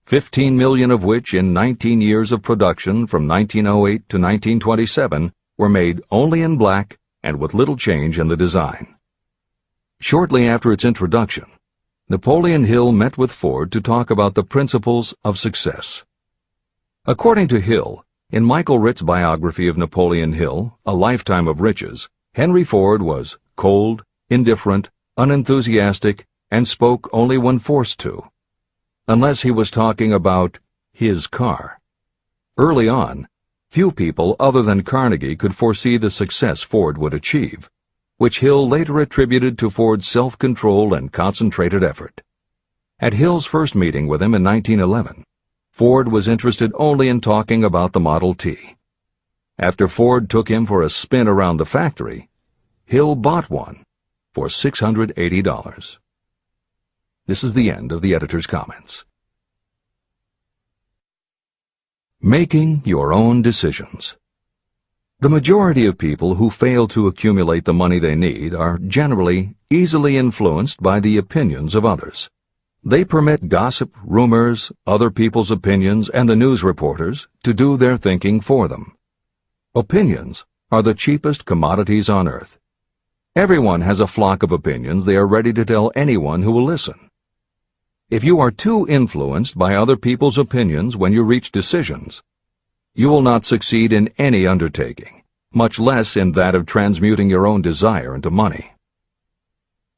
A: 15 million of which in 19 years of production from 1908 to 1927 were made only in black and with little change in the design. Shortly after its introduction, Napoleon Hill met with Ford to talk about the principles of success. According to Hill, in Michael Ritt's biography of Napoleon Hill, A Lifetime of Riches, Henry Ford was cold, indifferent, unenthusiastic, and spoke only when forced to, unless he was talking about his car. Early on, few people other than Carnegie could foresee the success Ford would achieve, which Hill later attributed to Ford's self-control and concentrated effort. At Hill's first meeting with him in 1911, Ford was interested only in talking about the Model T. After Ford took him for a spin around the factory, Hill bought one for $680. This is the end of the editor's comments. Making your own decisions. The majority of people who fail to accumulate the money they need are generally easily influenced by the opinions of others. They permit gossip, rumors, other people's opinions, and the news reporters to do their thinking for them. Opinions are the cheapest commodities on earth. Everyone has a flock of opinions they are ready to tell anyone who will listen. If you are too influenced by other people's opinions when you reach decisions, you will not succeed in any undertaking, much less in that of transmuting your own desire into money.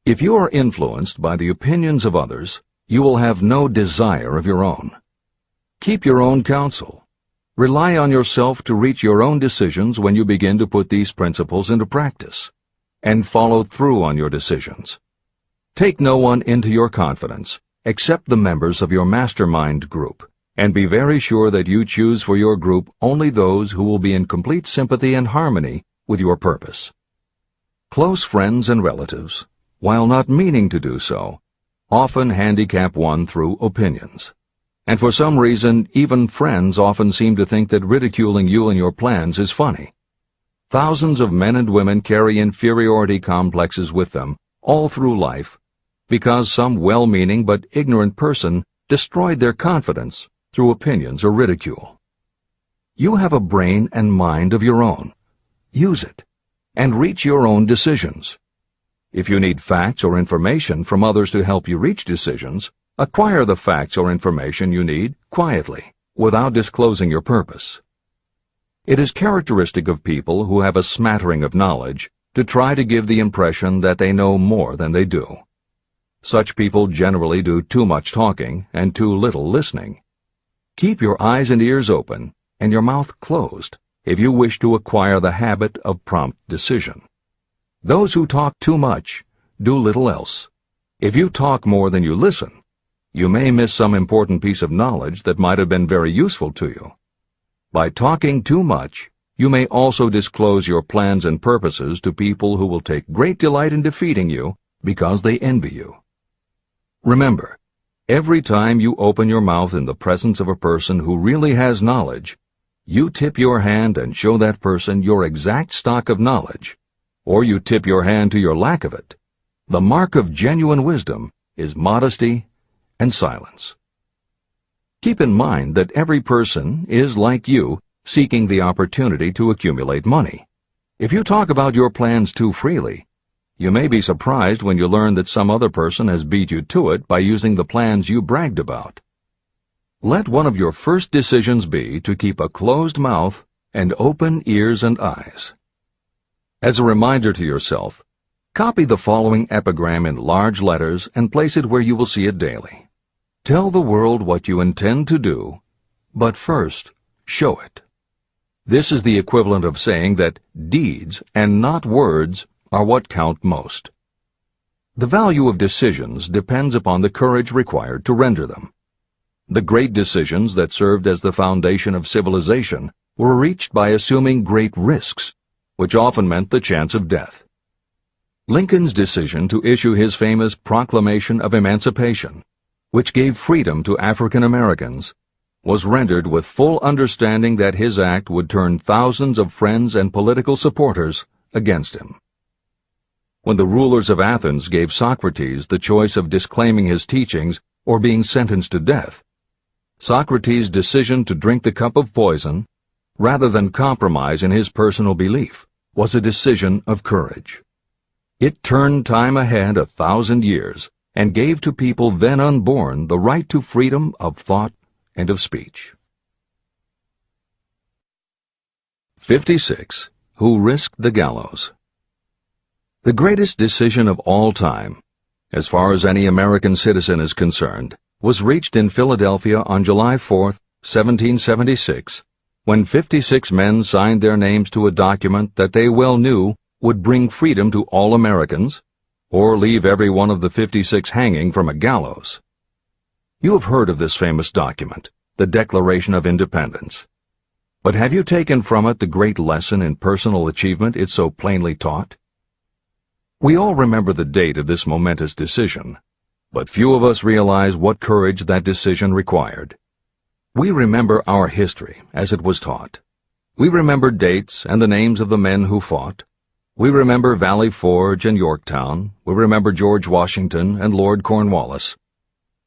A: If you are influenced by the opinions of others, you will have no desire of your own. Keep your own counsel. Rely on yourself to reach your own decisions when you begin to put these principles into practice, and follow through on your decisions. Take no one into your confidence except the members of your mastermind group, and be very sure that you choose for your group only those who will be in complete sympathy and harmony with your purpose. Close friends and relatives, while not meaning to do so, often handicap one through opinions. And for some reason, even friends often seem to think that ridiculing you and your plans is funny. Thousands of men and women carry inferiority complexes with them all through life because some well-meaning but ignorant person destroyed their confidence through opinions or ridicule. You have a brain and mind of your own. Use it, and reach your own decisions. If you need facts or information from others to help you reach decisions, acquire the facts or information you need quietly, without disclosing your purpose. It is characteristic of people who have a smattering of knowledge to try to give the impression that they know more than they do. Such people generally do too much talking and too little listening. Keep your eyes and ears open and your mouth closed if you wish to acquire the habit of prompt decision. Those who talk too much do little else. If you talk more than you listen, you may miss some important piece of knowledge that might have been very useful to you. By talking too much, you may also disclose your plans and purposes to people who will take great delight in defeating you because they envy you. Remember, every time you open your mouth in the presence of a person who really has knowledge, you tip your hand and show that person your exact stock of knowledge, or you tip your hand to your lack of it. The mark of genuine wisdom is modesty and silence. Keep in mind that every person is, like you, seeking the opportunity to accumulate money. If you talk about your plans too freely, you may be surprised when you learn that some other person has beat you to it by using the plans you bragged about. Let one of your first decisions be to keep a closed mouth and open ears and eyes. As a reminder to yourself, copy the following epigram in large letters and place it where you will see it daily. Tell the world what you intend to do, but first, show it. This is the equivalent of saying that deeds and not words are what count most. The value of decisions depends upon the courage required to render them. The great decisions that served as the foundation of civilization were reached by assuming great risks, which often meant the chance of death. Lincoln's decision to issue his famous Proclamation of Emancipation, which gave freedom to African Americans, was rendered with full understanding that his act would turn thousands of friends and political supporters against him. When the rulers of Athens gave Socrates the choice of disclaiming his teachings or being sentenced to death, Socrates' decision to drink the cup of poison, rather than compromise in his personal belief, was a decision of courage. It turned time ahead 1,000 years and gave to people then unborn the right to freedom of thought and of speech. 56. Who risked the gallows? The greatest decision of all time, as far as any American citizen is concerned, was reached in Philadelphia on July 4, 1776, when 56 men signed their names to a document that they well knew would bring freedom to all Americans, or leave every one of the 56 hanging from a gallows. You have heard of this famous document, the Declaration of Independence. But have you taken from it the great lesson in personal achievement it so plainly taught? We all remember the date of this momentous decision, but few of us realize what courage that decision required. We remember our history as it was taught. We remember dates and the names of the men who fought. We remember Valley Forge and Yorktown. We remember George Washington and Lord Cornwallis.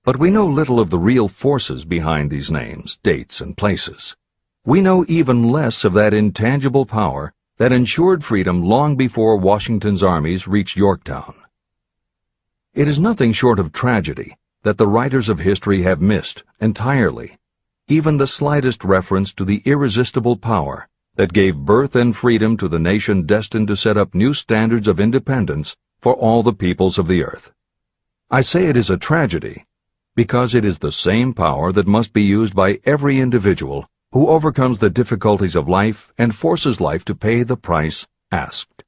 A: But we know little of the real forces behind these names, dates, and places. We know even less of that intangible power that ensured freedom long before Washington's armies reached Yorktown. It is nothing short of tragedy that the writers of history have missed entirely even the slightest reference to the irresistible power that gave birth and freedom to the nation destined to set up new standards of independence for all the peoples of the earth. I say it is a tragedy because it is the same power that must be used by every individual who overcomes the difficulties of life and forces life to pay the price asked.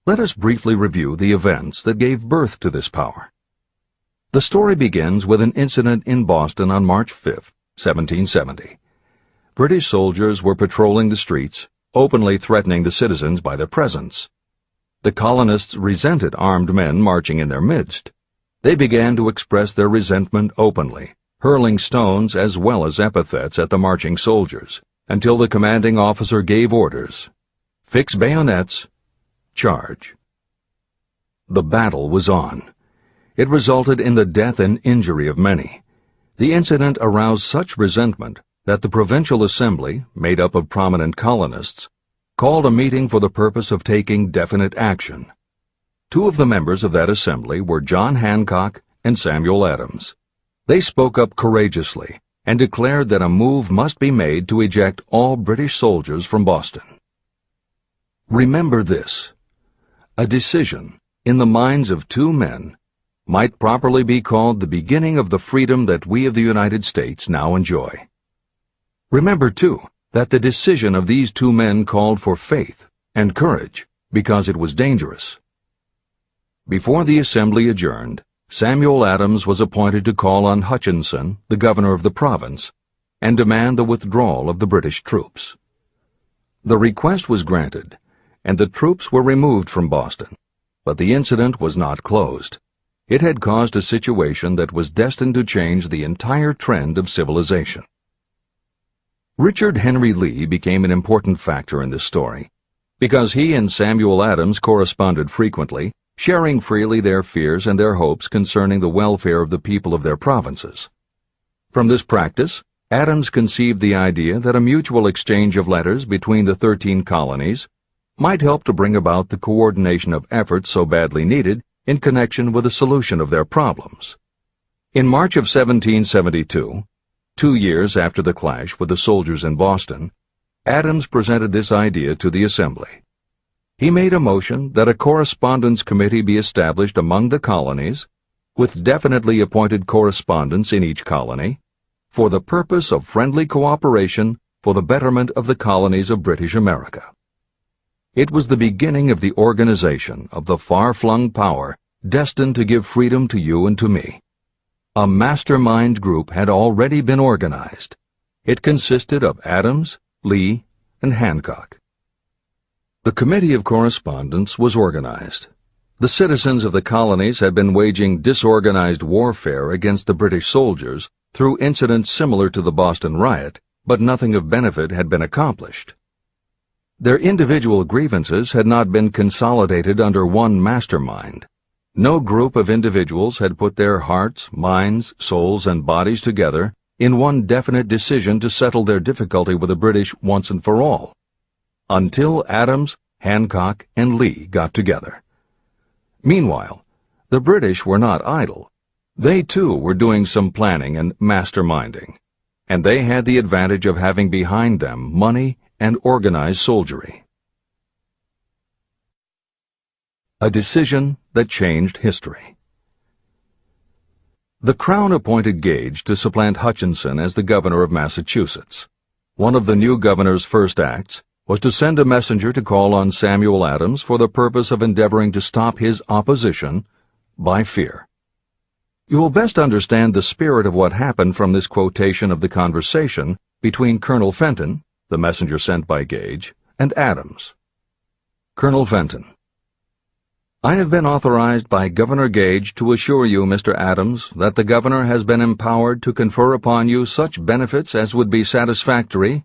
A: Let us briefly review the events that gave birth to this power. The story begins with an incident in Boston on March 5, 1770. British soldiers were patrolling the streets, openly threatening the citizens by their presence. The colonists resented armed men marching in their midst. They began to express their resentment openly, hurling stones as well as epithets at the marching soldiers, until the commanding officer gave orders. Fix bayonets, charge. The battle was on. It resulted in the death and injury of many. The incident aroused such resentment that the Provincial Assembly, made up of prominent colonists, called a meeting for the purpose of taking definite action. Two of the members of that assembly were John Hancock and Samuel Adams. They spoke up courageously and declared that a move must be made to eject all British soldiers from Boston. Remember this: a decision, in the minds of two men, might properly be called the beginning of the freedom that we of the United States now enjoy. Remember, too, that the decision of these two men called for faith and courage because it was dangerous. Before the assembly adjourned, Samuel Adams was appointed to call on Hutchinson, the governor of the province, and demand the withdrawal of the British troops. The request was granted, and the troops were removed from Boston, but the incident was not closed. It had caused a situation that was destined to change the entire trend of civilization. Richard Henry Lee became an important factor in this story, because he and Samuel Adams corresponded frequently, sharing freely their fears and their hopes concerning the welfare of the people of their provinces. From this practice, Adams conceived the idea that a mutual exchange of letters between the 13 colonies might help to bring about the coordination of efforts so badly needed in connection with the solution of their problems. In March of 1772, 2 years after the clash with the soldiers in Boston, Adams presented this idea to the Assembly. He made a motion that a correspondence committee be established among the colonies, with definitely appointed correspondents in each colony, for the purpose of friendly cooperation for the betterment of the colonies of British America. It was the beginning of the organization of the far-flung power destined to give freedom to you and to me. A mastermind group had already been organized. It consisted of Adams, Lee, and Hancock. The Committee of Correspondence was organized. The citizens of the colonies had been waging disorganized warfare against the British soldiers through incidents similar to the Boston riot, but nothing of benefit had been accomplished. Their individual grievances had not been consolidated under one mastermind. No group of individuals had put their hearts, minds, souls, and bodies together in one definite decision to settle their difficulty with the British once and for all, until Adams, Hancock, and Lee got together. Meanwhile, the British were not idle. They, too, were doing some planning and masterminding, and they had the advantage of having behind them money and organized soldiery. A decision that changed history. The Crown appointed Gage to supplant Hutchinson as the governor of Massachusetts. One of the new governor's first acts was to send a messenger to call on Samuel Adams for the purpose of endeavoring to stop his opposition by fear. You will best understand the spirit of what happened from this quotation of the conversation between Colonel Fenton, the messenger sent by Gage, and Adams. Colonel Fenton: I have been authorized by Governor Gage to assure you, Mr. Adams, that the governor has been empowered to confer upon you such benefits as would be satisfactory,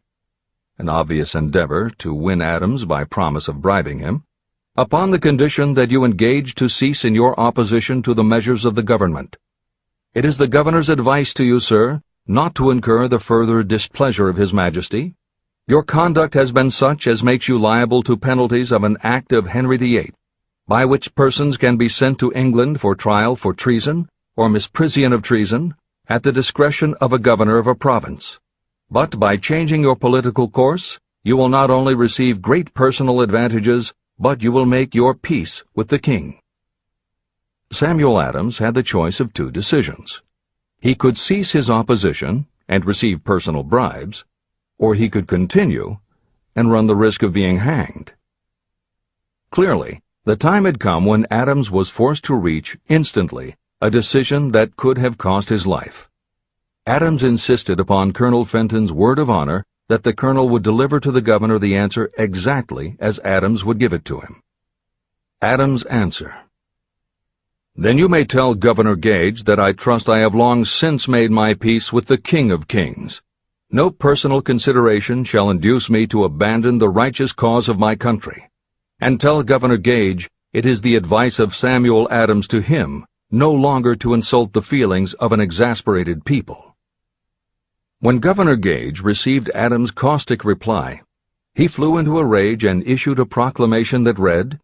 A: an obvious endeavor to win Adams by promise of bribing him, upon the condition that you engage to cease in your opposition to the measures of the government. It is the governor's advice to you, sir, not to incur the further displeasure of His Majesty. Your conduct has been such as makes you liable to penalties of an act of Henry VIII, by which persons can be sent to England for trial for treason or misprision of treason at the discretion of a governor of a province. But by changing your political course, you will not only receive great personal advantages, but you will make your peace with the king. Samuel Adams had the choice of two decisions. He could cease his opposition and receive personal bribes, or he could continue and run the risk of being hanged. Clearly, the time had come when Adams was forced to reach, instantly, a decision that could have cost his life. Adams insisted upon Colonel Fenton's word of honor that the colonel would deliver to the governor the answer exactly as Adams would give it to him. Adams' answer: Then you may tell Governor Gage that I trust I have long since made my peace with the King of Kings. No personal consideration shall induce me to abandon the righteous cause of my country. And tell Governor Gage it is the advice of Samuel Adams to him no longer to insult the feelings of an exasperated people. When Governor Gage received Adams' caustic reply, he flew into a rage and issued a proclamation that read,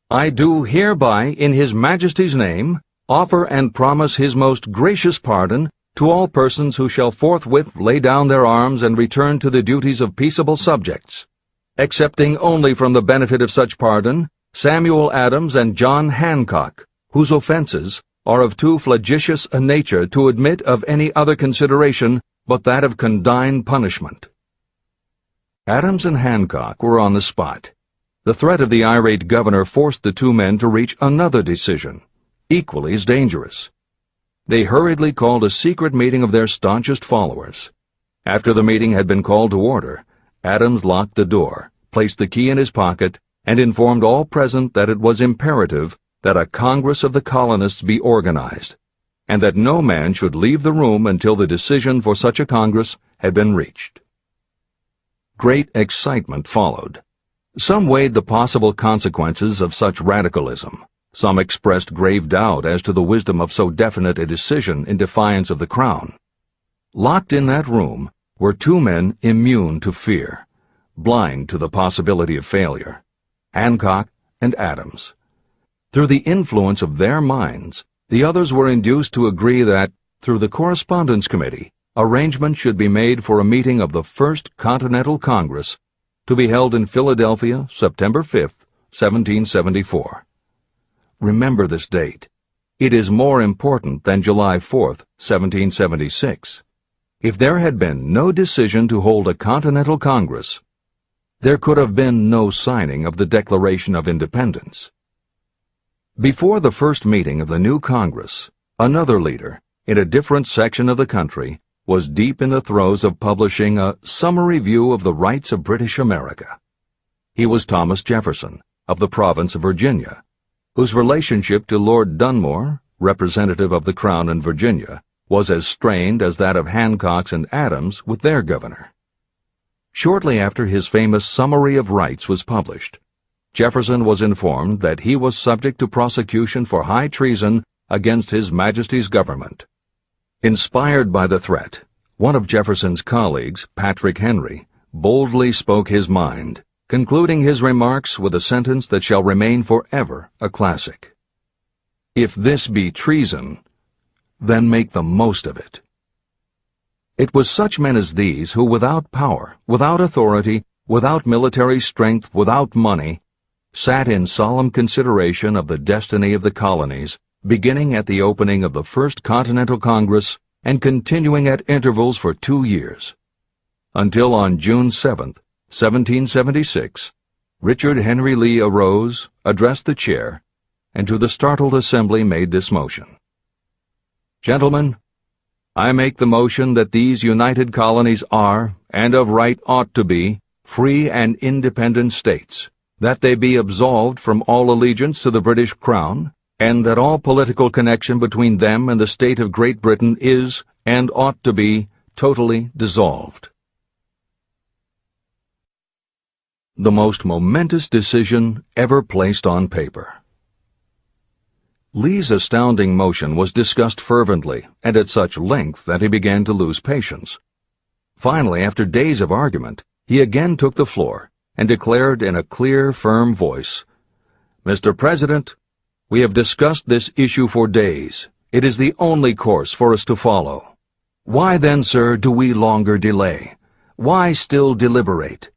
A: I do hereby, in His Majesty's name, offer and promise His most gracious pardon to all persons who shall forthwith lay down their arms and return to the duties of peaceable subjects, excepting only from the benefit of such pardon Samuel Adams and John Hancock, whose offenses are of too flagitious a nature to admit of any other consideration but that of condign punishment. Adams and Hancock were on the spot. The threat of the irate governor forced the two men to reach another decision, equally as dangerous. They hurriedly called a secret meeting of their staunchest followers. After the meeting had been called to order, Adams locked the door, placed the key in his pocket, and informed all present that it was imperative that a Congress of the colonists be organized, and that no man should leave the room until the decision for such a Congress had been reached. Great excitement followed. Some weighed the possible consequences of such radicalism. Some expressed grave doubt as to the wisdom of so definite a decision in defiance of the Crown. Locked in that room were two men immune to fear, blind to the possibility of failure, Hancock and Adams. Through the influence of their minds, the others were induced to agree that, through the Correspondence Committee, arrangement should be made for a meeting of the First Continental Congress to be held in Philadelphia, September 5, 1774. Remember this date. It is more important than July 4, 1776. If there had been no decision to hold a Continental Congress, there could have been no signing of the Declaration of Independence. Before the first meeting of the new Congress, another leader, in a different section of the country, was deep in the throes of publishing a summary view of the rights of British America. He was Thomas Jefferson, of the province of Virginia, whose relationship to Lord Dunmore, representative of the Crown in Virginia, was as strained as that of Hancock's and Adams with their governor. Shortly after his famous Summary of Rights was published, Jefferson was informed that he was subject to prosecution for high treason against His Majesty's government. Inspired by the threat, one of Jefferson's colleagues, Patrick Henry, boldly spoke his mind, concluding his remarks with a sentence that shall remain forever a classic. "If this be treason, then make the most of it." It was such men as these who, without power, without authority, without military strength, without money, sat in solemn consideration of the destiny of the colonies, beginning at the opening of the First Continental Congress and continuing at intervals for 2 years, until on June 7, 1776, Richard Henry Lee arose, addressed the chair, and to the startled assembly made this motion: "Gentlemen, I make the motion that these united colonies are, and of right ought to be, free and independent states, that they be absolved from all allegiance to the British Crown, and that all political connection between them and the state of Great Britain is, and ought to be, totally dissolved." The most momentous decision ever placed on paper. Lee's astounding motion was discussed fervently and at such length that he began to lose patience. Finally, after days of argument, he again took the floor and declared in a clear, firm voice, "Mr. President, we have discussed this issue for days. It is the only course for us to follow. Why then, sir, do we longer delay? Why still deliberate?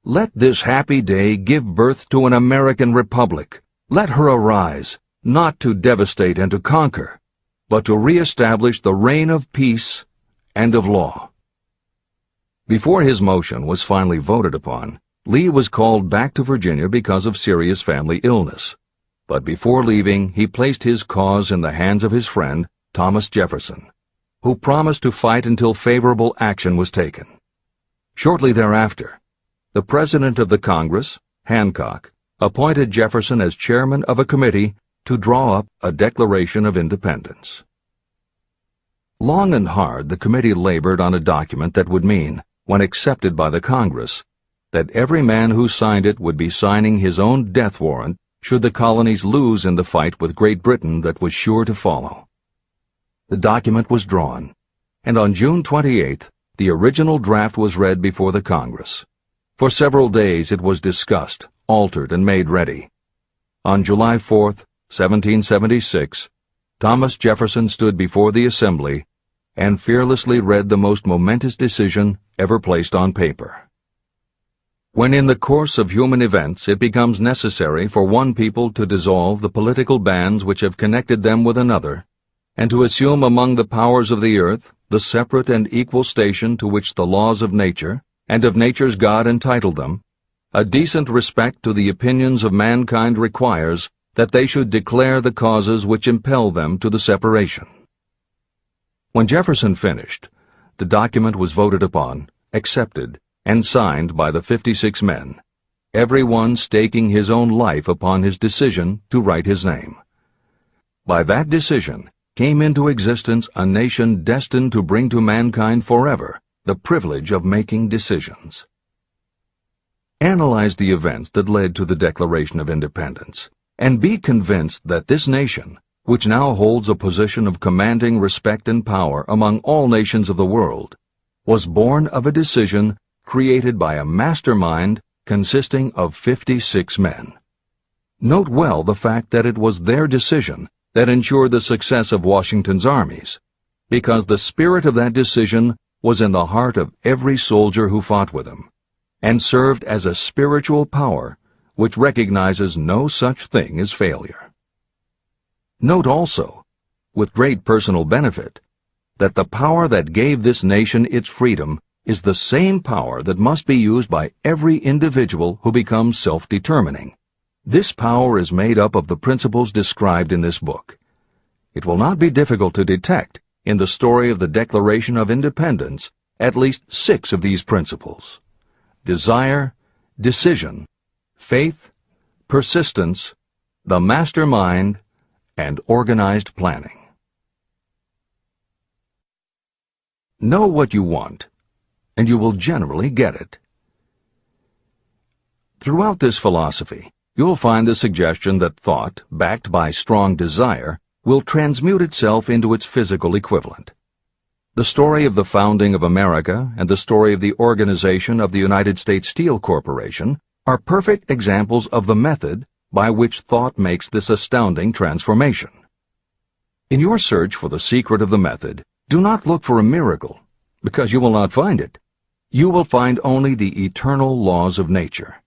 A: Let this happy day give birth to an American Republic. Let her arise, not to devastate and to conquer, but to re-establish the reign of peace and of law." Before his motion was finally voted upon, Lee was called back to Virginia because of serious family illness. But before leaving, he placed his cause in the hands of his friend, Thomas Jefferson, who promised to fight until favorable action was taken. Shortly thereafter, the President of the Congress, Hancock, appointed Jefferson as chairman of a committee to draw up a Declaration of Independence. Long and hard the committee labored on a document that would mean, when accepted by the Congress, that every man who signed it would be signing his own death warrant should the colonies lose in the fight with Great Britain that was sure to follow. The document was drawn, and on June 28th, the original draft was read before the Congress. For several days it was discussed, altered, and made ready. On July 4th, 1776, Thomas Jefferson stood before the Assembly and fearlessly read the most momentous decision ever placed on paper. When in the course of human events it becomes necessary for one people to dissolve the political bands which have connected them with another, and to assume among the powers of the earth the separate and equal station to which the laws of nature and of nature's God entitled them, a decent respect to the opinions of mankind requires that they should declare the causes which impel them to the separation. When Jefferson finished, the document was voted upon, accepted, and signed by the 56 men, every one staking his own life upon his decision to write his name. By that decision came into existence a nation destined to bring to mankind forever the privilege of making decisions. Analyze the events that led to the Declaration of Independence, and be convinced that this nation, which now holds a position of commanding respect and power among all nations of the world, was born of a decision created by a mastermind consisting of 56 men. Note well the fact that it was their decision that ensured the success of Washington's armies, because the spirit of that decision was in the heart of every soldier who fought with him, and served as a spiritual power which recognizes no such thing as failure. Note also, with great personal benefit, that the power that gave this nation its freedom is the same power that must be used by every individual who becomes self-determining. This power is made up of the principles described in this book. It will not be difficult to detect in the story of the Declaration of Independence at least 6 of these principles: desire, decision, faith, persistence, the mastermind, and organized planning. Know what you want, and you will generally get it. Throughout this philosophy, you will find the suggestion that thought, backed by strong desire, will transmute itself into its physical equivalent. The story of the founding of America and the story of the organization of the United States Steel Corporation are perfect examples of the method by which thought makes this astounding transformation. In your search for the secret of the method, do not look for a miracle, because you will not find it. You will find only the eternal laws of nature.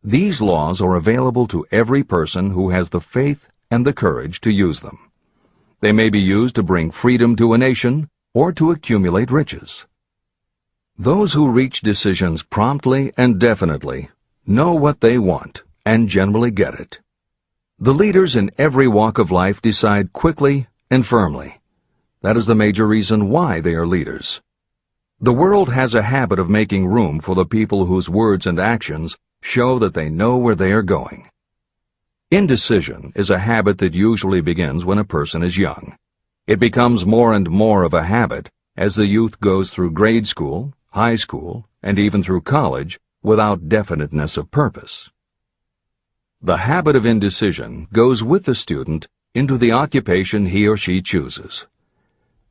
A: These laws are available to every person who has the faith and the courage to use them. They may be used to bring freedom to a nation or to accumulate riches. Those who reach decisions promptly and definitely know what they want and generally get it. The leaders in every walk of life decide quickly and firmly. That is the major reason why they are leaders. The world has a habit of making room for the people whose words and actions show that they know where they are going. Indecision is a habit that usually begins when a person is young. It becomes more and more of a habit as the youth goes through grade school, high school, and even through college without definiteness of purpose. The habit of indecision goes with the student into the occupation he or she chooses.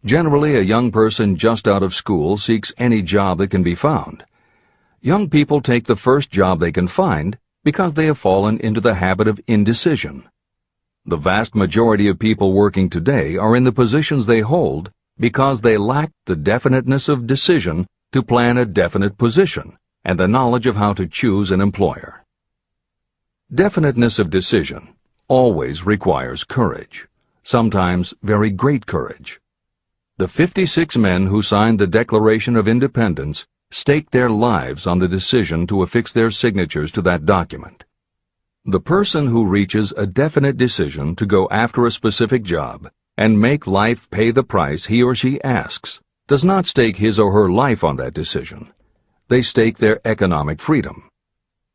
A: Generally, a young person just out of school seeks any job that can be found. Young people take the first job they can find because they have fallen into the habit of indecision. The vast majority of people working today are in the positions they hold because they lack the definiteness of decision to plan a definite position and the knowledge of how to choose an employer. Definiteness of decision always requires courage, sometimes very great courage. The 56 men who signed the Declaration of Independence staked their lives on the decision to affix their signatures to that document. The person who reaches a definite decision to go after a specific job and make life pay the price he or she asks does not stake his or her life on that decision. They stake their economic freedom.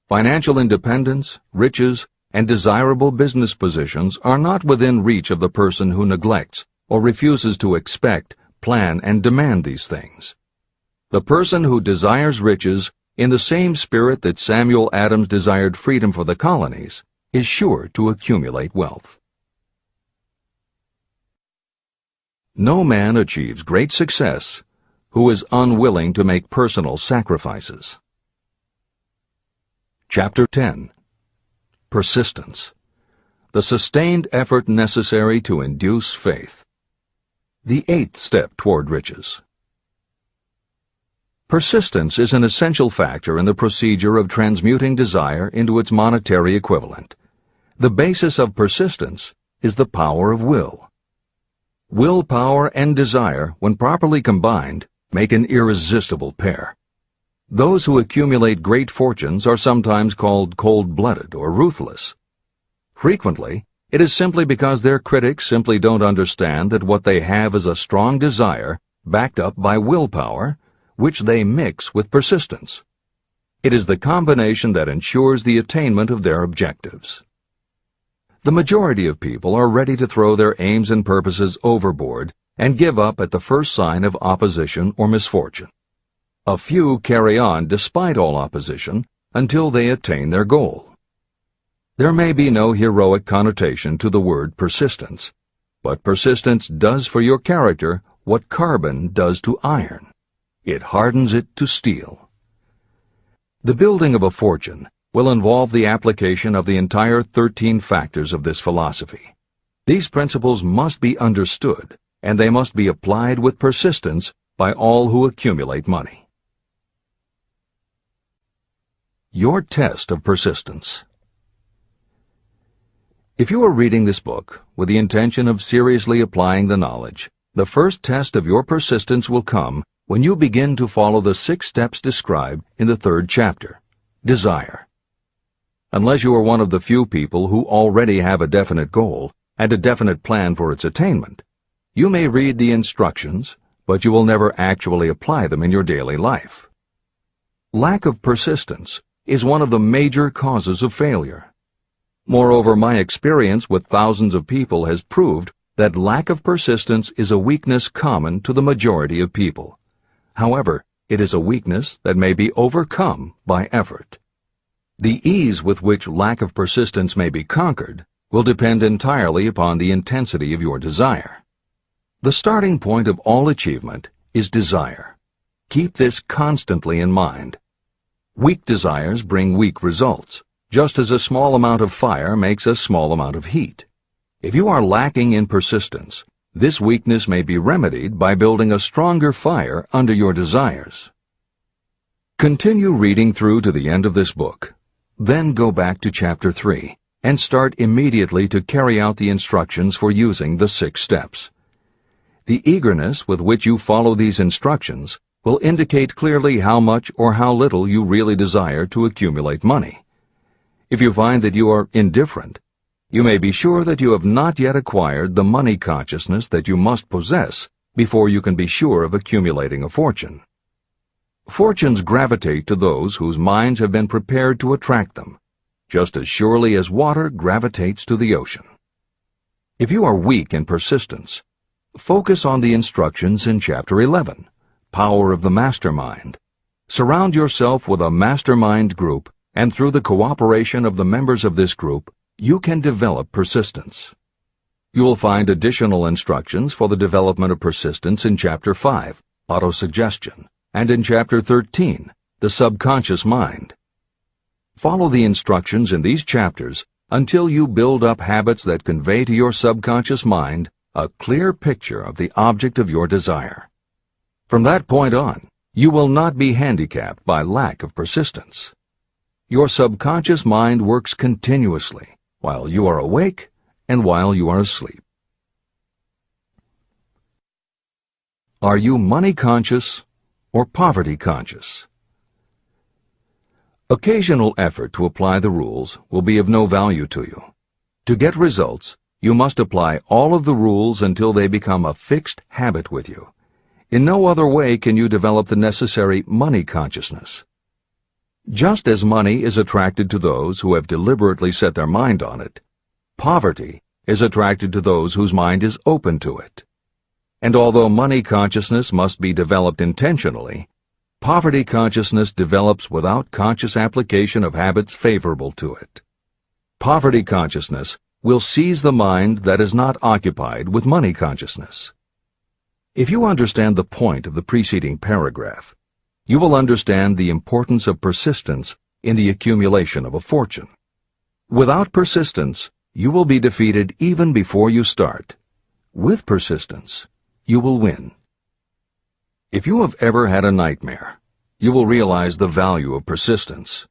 A: Financial independence, riches, and desirable business positions are not within reach of the person who neglects or refuses to expect, plan, and demand these things. The person who desires riches in the same spirit that Samuel Adams desired freedom for the colonies is sure to accumulate wealth. No man achieves great success who is unwilling to make personal sacrifices. Chapter 10. Persistence. The sustained effort necessary to induce faith. The 8th step toward riches. Persistence is an essential factor in the procedure of transmuting desire into its monetary equivalent. The basis of persistence is the power of will. Willpower and desire, when properly combined, make an irresistible pair. Those who accumulate great fortunes are sometimes called cold-blooded or ruthless. Frequently, it is simply because their critics simply don't understand that what they have is a strong desire backed up by willpower, which they mix with persistence. It is the combination that ensures the attainment of their objectives. The majority of people are ready to throw their aims and purposes overboard and give up at the first sign of opposition or misfortune. A few carry on despite all opposition until they attain their goal. There may be no heroic connotation to the word persistence, But persistence does for your character what carbon does to iron. It hardens it to steel. The building of a fortune will involve the application of the entire 13 factors of this philosophy. These principles must be understood, and they must be applied with persistence by all who accumulate money. Your test of persistence. If you are reading this book with the intention of seriously applying the knowledge, the first test of your persistence will come when you begin to follow the 6 steps described in the 3rd chapter. Desire. Unless you are one of the few people who already have a definite goal and a definite plan for its attainment, you may read the instructions, but you will never actually apply them in your daily life. Lack of persistence is one of the major causes of failure. Moreover, my experience with thousands of people has proved that lack of persistence is a weakness common to the majority of people. However, it is a weakness that may be overcome by effort. The ease with which lack of persistence may be conquered will depend entirely upon the intensity of your desire. The starting point of all achievement is desire. Keep this constantly in mind. Weak desires bring weak results, just as a small amount of fire makes a small amount of heat. If you are lacking in persistence, this weakness may be remedied by building a stronger fire under your desires. Continue reading through to the end of this book. Then go back to Chapter 3 and start immediately to carry out the instructions for using the 6 steps. The eagerness with which you follow these instructions will indicate clearly how much or how little you really desire to accumulate money. If you find that you are indifferent, you may be sure that you have not yet acquired the money consciousness that you must possess before you can be sure of accumulating a fortune. Fortunes gravitate to those whose minds have been prepared to attract them, just as surely as water gravitates to the ocean. If you are weak in persistence, focus on the instructions in Chapter 11, Power of the Mastermind. Surround yourself with a mastermind group, and through the cooperation of the members of this group, you can develop persistence. You will find additional instructions for the development of persistence in Chapter 5, Autosuggestion, and in Chapter 13, The Subconscious Mind. Follow the instructions in these chapters until you build up habits that convey to your subconscious mind a clear picture of the object of your desire. From that point on, you will not be handicapped by lack of persistence. Your subconscious mind works continuously while you are awake and while you are asleep. Are you money conscious or poverty conscious? Occasional effort to apply the rules will be of no value to you. To get results, you must apply all of the rules until they become a fixed habit with you. In no other way can you develop the necessary money consciousness. Just as money is attracted to those who have deliberately set their mind on it, poverty is attracted to those whose mind is open to it. And although money consciousness must be developed intentionally, poverty consciousness develops without conscious application of habits favorable to it. Poverty consciousness will seize the mind that is not occupied with money consciousness. If you understand the point of the preceding paragraph, you will understand the importance of persistence in the accumulation of a fortune. Without persistence, you will be defeated even before you start. With persistence, you will win. If you have ever had a nightmare, you will realize the value of persistence.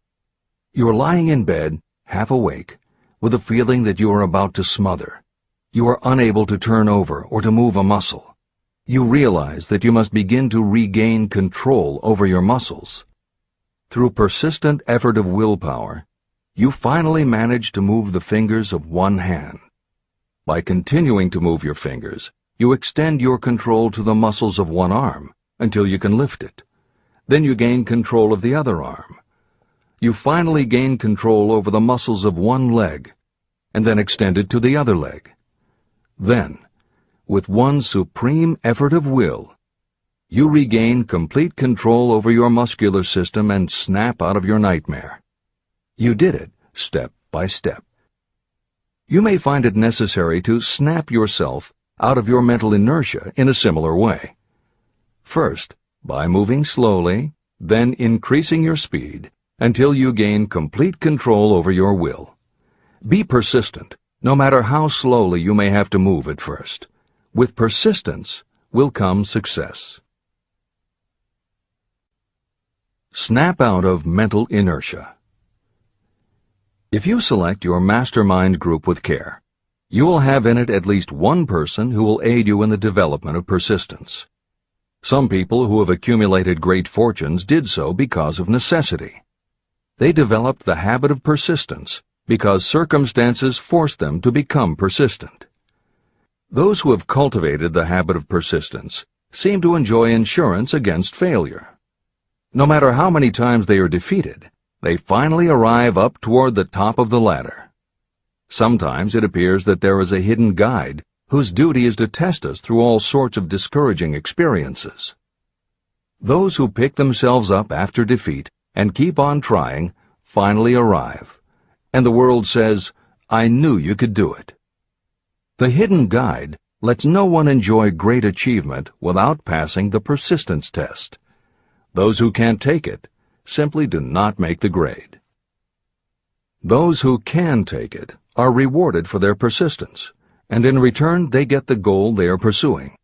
A: You are lying in bed, half awake, with a feeling that you are about to smother. You are unable to turn over or to move a muscle. You realize that you must begin to regain control over your muscles. Through persistent effort of willpower, you finally manage to move the fingers of one hand. By continuing to move your fingers, you extend your control to the muscles of one arm until you can lift it. Then you gain control of the other arm. You finally gain control over the muscles of one leg, and then extend it to the other leg. Then, with one supreme effort of will, you regain complete control over your muscular system and snap out of your nightmare. You did it step by step. You may find it necessary to snap yourself out of your mental inertia in a similar way. First, by moving slowly, then increasing your speed until you gain complete control over your will. Be persistent, no matter how slowly you may have to move at first. With persistence will come success. Snap out of mental inertia. If you select your mastermind group with care, you will have in it at least one person who will aid you in the development of persistence. Some people who have accumulated great fortunes did so because of necessity. They developed the habit of persistence because circumstances forced them to become persistent. Those who have cultivated the habit of persistence seem to enjoy insurance against failure. No matter how many times they are defeated, they finally arrive up toward the top of the ladder. Sometimes it appears that there is a hidden guide whose duty is to test us through all sorts of discouraging experiences. Those who pick themselves up after defeat and keep on trying finally arrive, and the world says, "I knew you could do it." The hidden guide lets no one enjoy great achievement without passing the persistence test. Those who can't take it simply do not make the grade. Those who can take it are rewarded for their persistence, and in return they get the goal they are pursuing.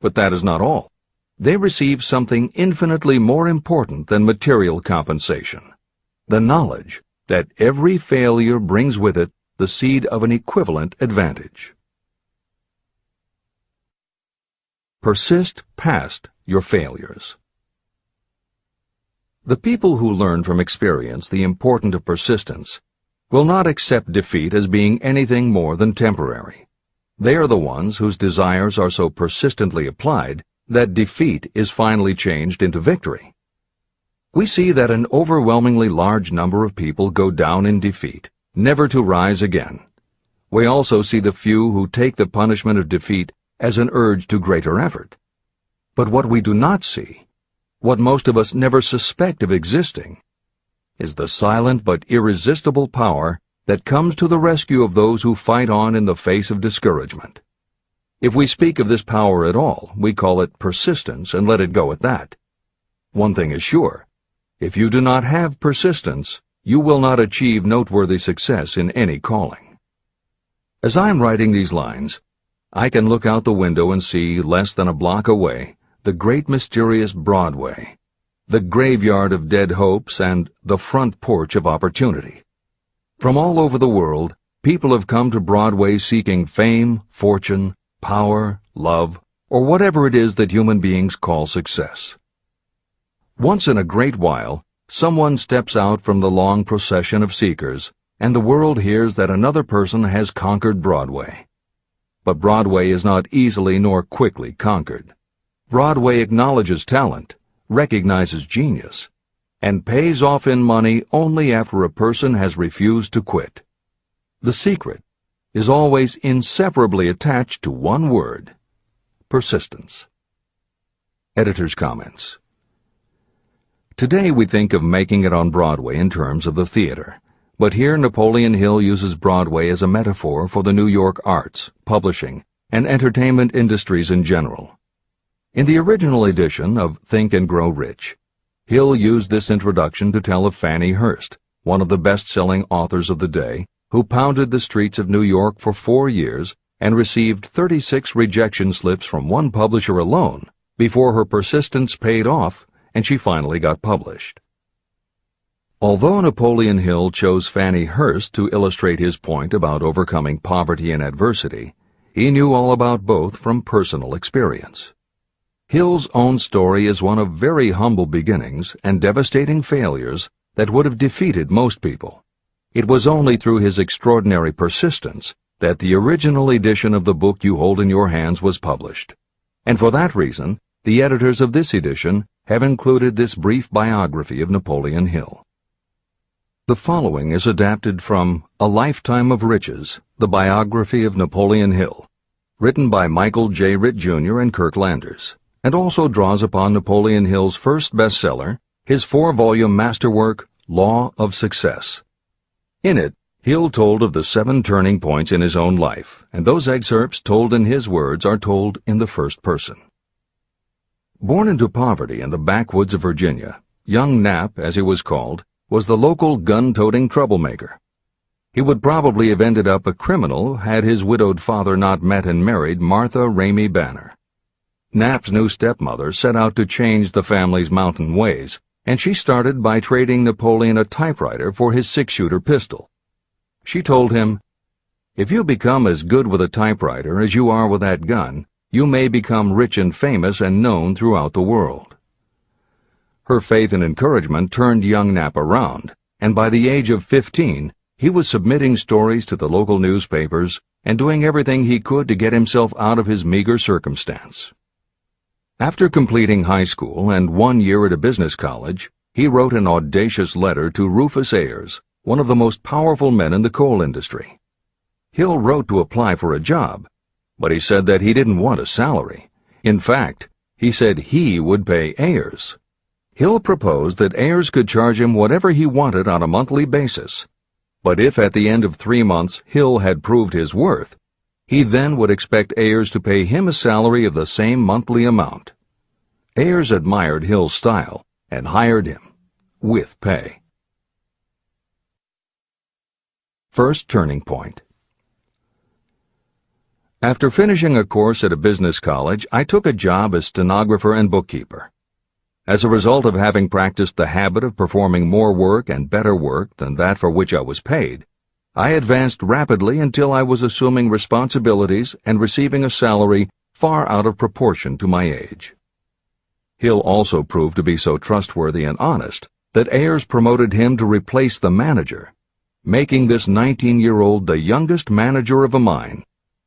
A: But that is not all. They receive something infinitely more important than material compensation: the knowledge that every failure brings with it the seed of an equivalent advantage. Persist past your failures. The people who learn from experience the importance of persistence will not accept defeat as being anything more than temporary. They are the ones whose desires are so persistently applied that defeat is finally changed into victory. We see that an overwhelmingly large number of people go down in defeat, never to rise again. We also see the few who take the punishment of defeat as an urge to greater effort. But what we do not see, what most of us never suspect of existing, is the silent but irresistible power that comes to the rescue of those who fight on in the face of discouragement. If we speak of this power at all, we call it persistence and let it go at that. One thing is sure: if you do not have persistence, you will not achieve noteworthy success in any calling. As I am writing these lines, I can look out the window and see, less than a block away, the great mysterious Broadway, the graveyard of dead hopes and the front porch of opportunity. From all over the world, people have come to Broadway seeking fame, fortune, power, love, or whatever it is that human beings call success. Once in a great while, someone steps out from the long procession of seekers, and the world hears that another person has conquered Broadway. But Broadway is not easily nor quickly conquered. Broadway acknowledges talent, recognizes genius, and pays off in money only after a person has refused to quit. The secret is always inseparably attached to one word: persistence. Editor's comments. Today we think of making it on Broadway in terms of the theater, but here Napoleon Hill uses Broadway as a metaphor for the New York arts, publishing, and entertainment industries in general. In the original edition of Think and Grow Rich, Hill used this introduction to tell of Fannie Hurst, one of the best-selling authors of the day, who pounded the streets of New York for 4 years and received 36 rejection slips from one publisher alone before her persistence paid off and she finally got published. Although Napoleon Hill chose Fannie Hurst to illustrate his point about overcoming poverty and adversity, he knew all about both from personal experience. Hill's own story is one of very humble beginnings and devastating failures that would have defeated most people. It was only through his extraordinary persistence that the original edition of the book you hold in your hands was published. And for that reason, the editors of this edition have included this brief biography of Napoleon Hill. The following is adapted from A Lifetime of Riches, the biography of Napoleon Hill, written by Michael J. Ritt, Jr. and Kirk Landers, and also draws upon Napoleon Hill's first bestseller, his 4-volume masterwork, Law of Success. In it, Hill told of the 7 turning points in his own life, and those excerpts told in his words are told in the first person. Born into poverty in the backwoods of Virginia, young Knapp, as he was called, was the local gun-toting troublemaker. He would probably have ended up a criminal had his widowed father not met and married Martha Ramey Banner. Knapp's new stepmother set out to change the family's mountain ways, and she started by trading Napoleon a typewriter for his 6-shooter pistol. She told him, "If you become as good with a typewriter as you are with that gun, you may become rich and famous and known throughout the world." Her faith and encouragement turned young Knapp around, and by the age of 15, he was submitting stories to the local newspapers and doing everything he could to get himself out of his meager circumstance. After completing high school and 1 year at a business college, he wrote an audacious letter to Rufus Ayers, one of the most powerful men in the coal industry. Hill wrote to apply for a job, but he said that he didn't want a salary. In fact, he said he would pay Ayers. Hill proposed that Ayers could charge him whatever he wanted on a monthly basis, but if at the end of 3 months Hill had proved his worth, he then would expect Ayers to pay him a salary of the same monthly amount. Ayers admired Hill's style and hired him, with pay. First turning point. After finishing a course at a business college, I took a job as stenographer and bookkeeper. As a result of having practiced the habit of performing more work and better work than that for which I was paid, I advanced rapidly until I was assuming responsibilities and receiving a salary far out of proportion to my age. Hill also proved to be so trustworthy and honest that Ayers promoted him to replace the manager, making this 19-year-old the youngest manager of a mine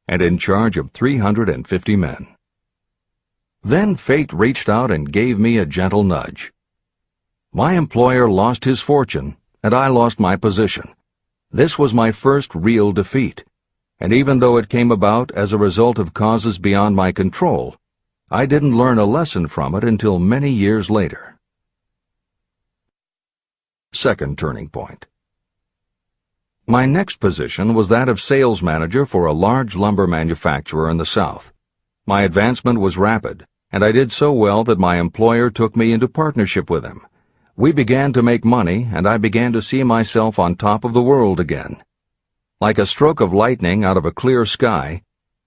A: and in charge of 350 men. Then fate reached out and gave me a gentle nudge. My employer lost his fortune, and I lost my position. This was my first real defeat, and even though it came about as a result of causes beyond my control, I didn't learn a lesson from it until many years later. Second turning point. My next position was that of sales manager for a large lumber manufacturer in the South. My advancement was rapid, and I did so well that my employer took me into partnership with him. We began to make money, and I began to see myself on top of the world again. Like a stroke of lightning out of a clear sky,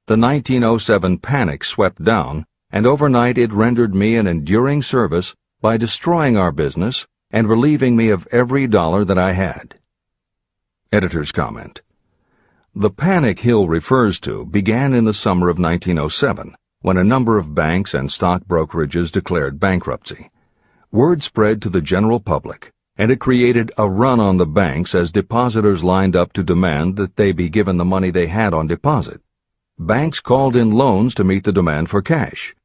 A: the 1907 panic swept down, and overnight it rendered me an enduring service by destroying our business and relieving me of every dollar that I had. Editor's comment. The panic Hill refers to began in the summer of 1907, when a number of banks and stock brokerages declared bankruptcy. Word spread to the general public, and it created a run on the banks as depositors lined up to demand that they be given the money they had on deposit. Banks called in loans to meet the demand for cash,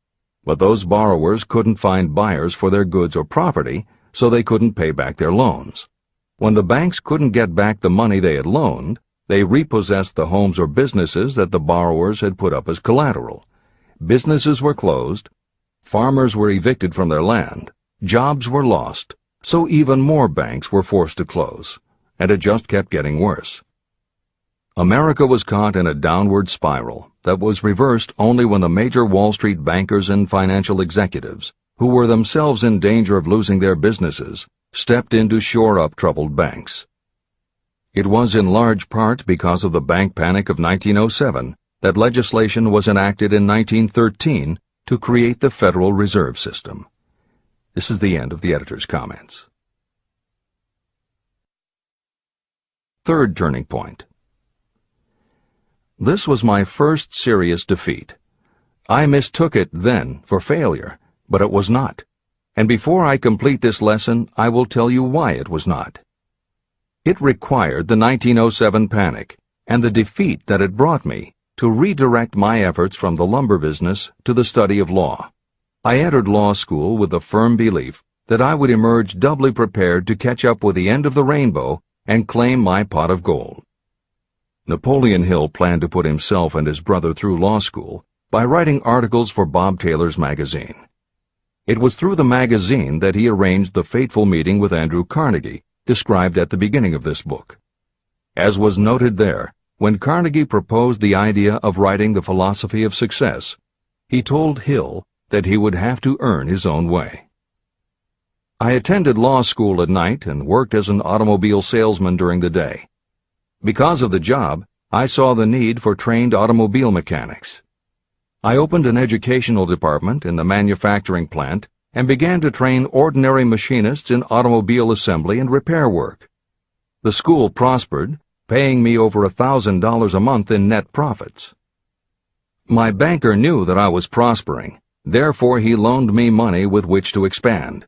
A: but those borrowers couldn't find buyers for their goods or property, so they couldn't pay back their loans. When the banks couldn't get back the money they had loaned, they repossessed the homes or businesses that the borrowers had put up as collateral. Businesses were closed, farmers were evicted from their land, jobs were lost, so even more banks were forced to close, and it just kept getting worse. America was caught in a downward spiral that was reversed only when the major Wall Street bankers and financial executives, who were themselves in danger of losing their businesses, stepped in to shore up troubled banks. It was in large part because of the bank panic of 1907 that legislation was enacted in 1913 to create the Federal Reserve System. This is the end of the editor's comments. Third turning point. This was my first serious defeat. I mistook it then for failure, but it was not. And before I complete this lesson, I will tell you why it was not. It required the 1907 panic and the defeat that it brought me to redirect my efforts from the lumber business to the study of law. I entered law school with the firm belief that I would emerge doubly prepared to catch up with the end of the rainbow and claim my pot of gold. Napoleon Hill planned to put himself and his brother through law school by writing articles for Bob Taylor's magazine. It was through the magazine that he arranged the fateful meeting with Andrew Carnegie, described at the beginning of this book. As was noted there, when Carnegie proposed the idea of writing The Philosophy of Success, he told Hill that he would have to earn his own way. I attended law school at night and worked as an automobile salesman during the day. Because of the job, I saw the need for trained automobile mechanics. I opened an educational department in the manufacturing plant and began to train ordinary machinists in automobile assembly and repair work. The school prospered, paying me over $1,000 a month in net profits. My banker knew that I was prospering, therefore he loaned me money with which to expand.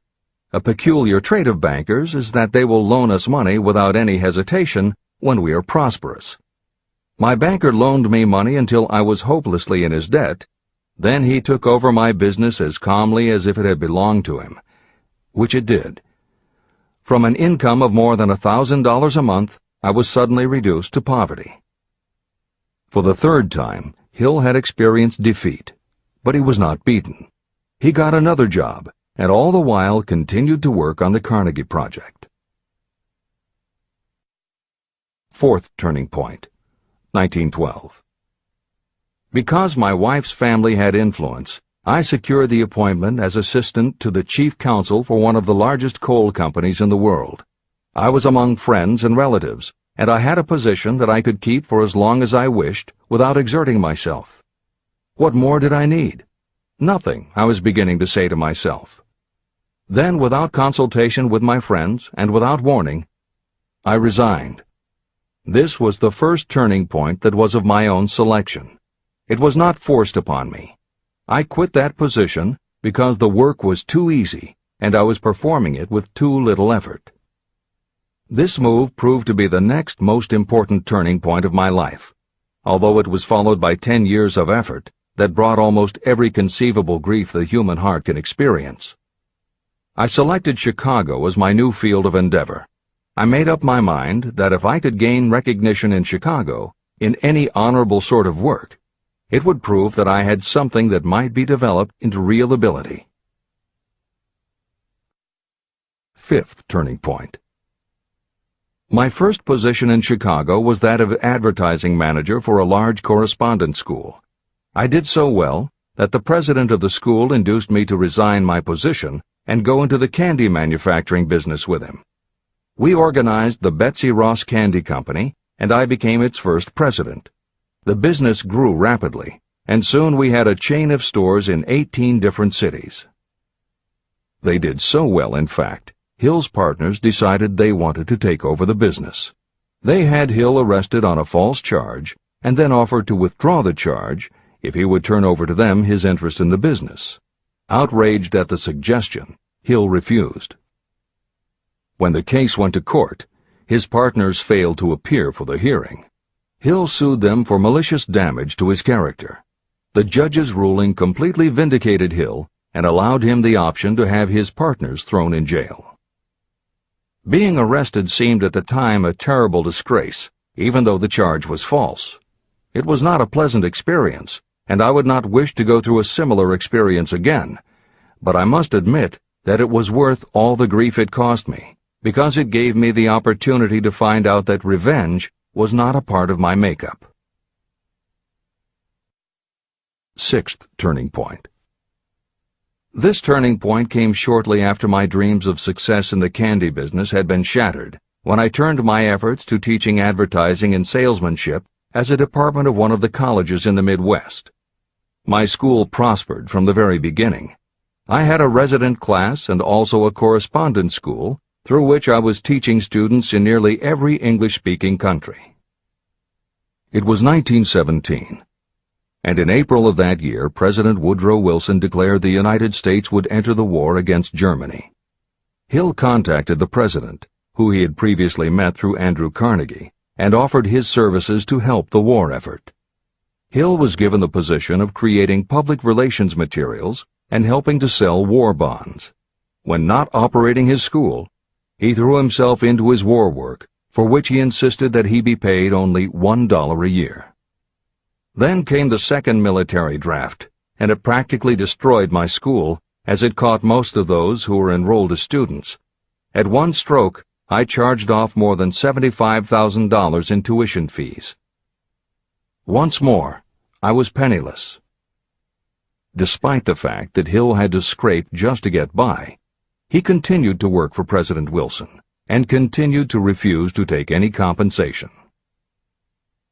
A: A peculiar trait of bankers is that they will loan us money without any hesitation when we are prosperous. My banker loaned me money until I was hopelessly in his debt. Then he took over my business as calmly as if it had belonged to him, which it did. From an income of more than $1,000 a month, I was suddenly reduced to poverty. For the third time, Hill had experienced defeat, but he was not beaten. He got another job, and all the while continued to work on the Carnegie Project. Fourth turning point, 1912. Because my wife's family had influence, I secured the appointment as assistant to the chief counsel for one of the largest coal companies in the world. I was among friends and relatives, and I had a position that I could keep for as long as I wished without exerting myself. What more did I need? Nothing, I was beginning to say to myself. Then, without consultation with my friends and without warning, I resigned. This was the first turning point that was of my own selection. It was not forced upon me. I quit that position because the work was too easy and I was performing it with too little effort. This move proved to be the next most important turning point of my life, although it was followed by 10 years of effort that brought almost every conceivable grief the human heart can experience. I selected Chicago as my new field of endeavor. I made up my mind that if I could gain recognition in Chicago, in any honorable sort of work, it would prove that I had something that might be developed into real ability. Fifth turning point. My first position in Chicago was that of advertising manager for a large correspondence school. I did so well that the president of the school induced me to resign my position and go into the candy manufacturing business with him. We organized the Betsy Ross Candy Company, and I became its first president. The business grew rapidly, and soon we had a chain of stores in 18 different cities. They did so well, in fact, Hill's partners decided they wanted to take over the business. They had Hill arrested on a false charge, and then offered to withdraw the charge if he would turn over to them his interest in the business. Outraged at the suggestion, Hill refused. When the case went to court, his partners failed to appear for the hearing. Hill sued them for malicious damage to his character. The judge's ruling completely vindicated Hill and allowed him the option to have his partners thrown in jail. Being arrested seemed at the time a terrible disgrace, even though the charge was false. It was not a pleasant experience, and I would not wish to go through a similar experience again, but I must admit that it was worth all the grief it cost me, because it gave me the opportunity to find out that revenge was not a part of my makeup. Sixth turning point. This turning point came shortly after my dreams of success in the candy business had been shattered, when I turned my efforts to teaching advertising and salesmanship as a department of one of the colleges in the Midwest. My school prospered from the very beginning. I had a resident class and also a correspondence school, through which I was teaching students in nearly every English-speaking country. It was 1917, and in April of that year, President Woodrow Wilson declared the United States would enter the war against Germany. Hill contacted the president, who he had previously met through Andrew Carnegie, and offered his services to help the war effort. Hill was given the position of creating public relations materials and helping to sell war bonds. When not operating his school, he threw himself into his war work, for which he insisted that he be paid only $1 a year. Then came the second military draft, and it practically destroyed my school, as it caught most of those who were enrolled as students. At one stroke, I charged off more than $75,000 in tuition fees. Once more, I was penniless. Despite the fact that Hill had to scrape just to get by, he continued to work for President Wilson and continued to refuse to take any compensation.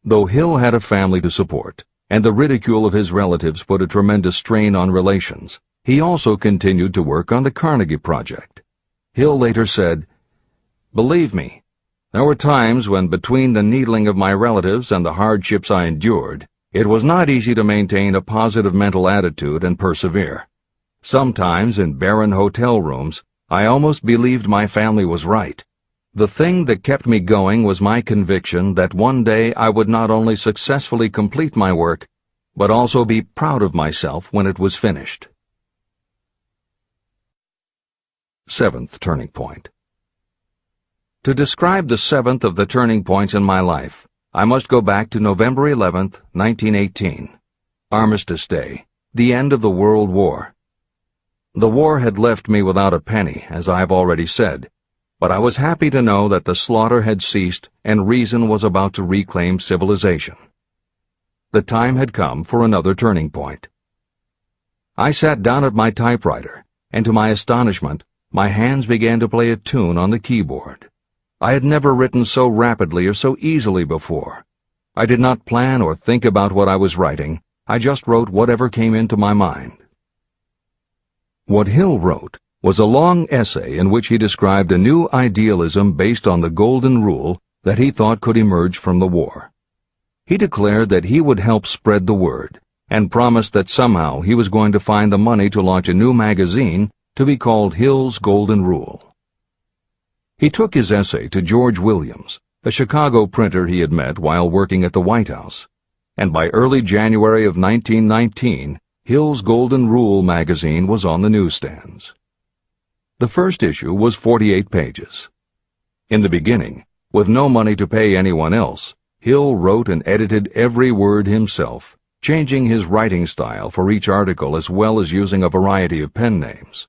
A: Though Hill had a family to support, and the ridicule of his relatives put a tremendous strain on relations, he also continued to work on the Carnegie Project. Hill later said, "Believe me, there were times when between the needling of my relatives and the hardships I endured, it was not easy to maintain a positive mental attitude and persevere. Sometimes in barren hotel rooms, I almost believed my family was right. The thing that kept me going was my conviction that one day I would not only successfully complete my work, but also be proud of myself when it was finished." Seventh turning point. To describe the seventh of the turning points in my life, I must go back to November 11th, 1918, Armistice Day, the end of the World War. The war had left me without a penny, as I have already said, but I was happy to know that the slaughter had ceased and reason was about to reclaim civilization. The time had come for another turning point. I sat down at my typewriter, and to my astonishment, my hands began to play a tune on the keyboard. I had never written so rapidly or so easily before. I did not plan or think about what I was writing. I just wrote whatever came into my mind. What Hill wrote was a long essay in which he described a new idealism based on the Golden Rule that he thought could emerge from the war. He declared that he would help spread the word, and promised that somehow he was going to find the money to launch a new magazine to be called Hill's Golden Rule. He took his essay to George Williams, a Chicago printer he had met while working at the White House, and by early January of 1919, Hill's Golden Rule magazine was on the newsstands. The first issue was 48 pages. In the beginning, with no money to pay anyone else, Hill wrote and edited every word himself, changing his writing style for each article as well as using a variety of pen names.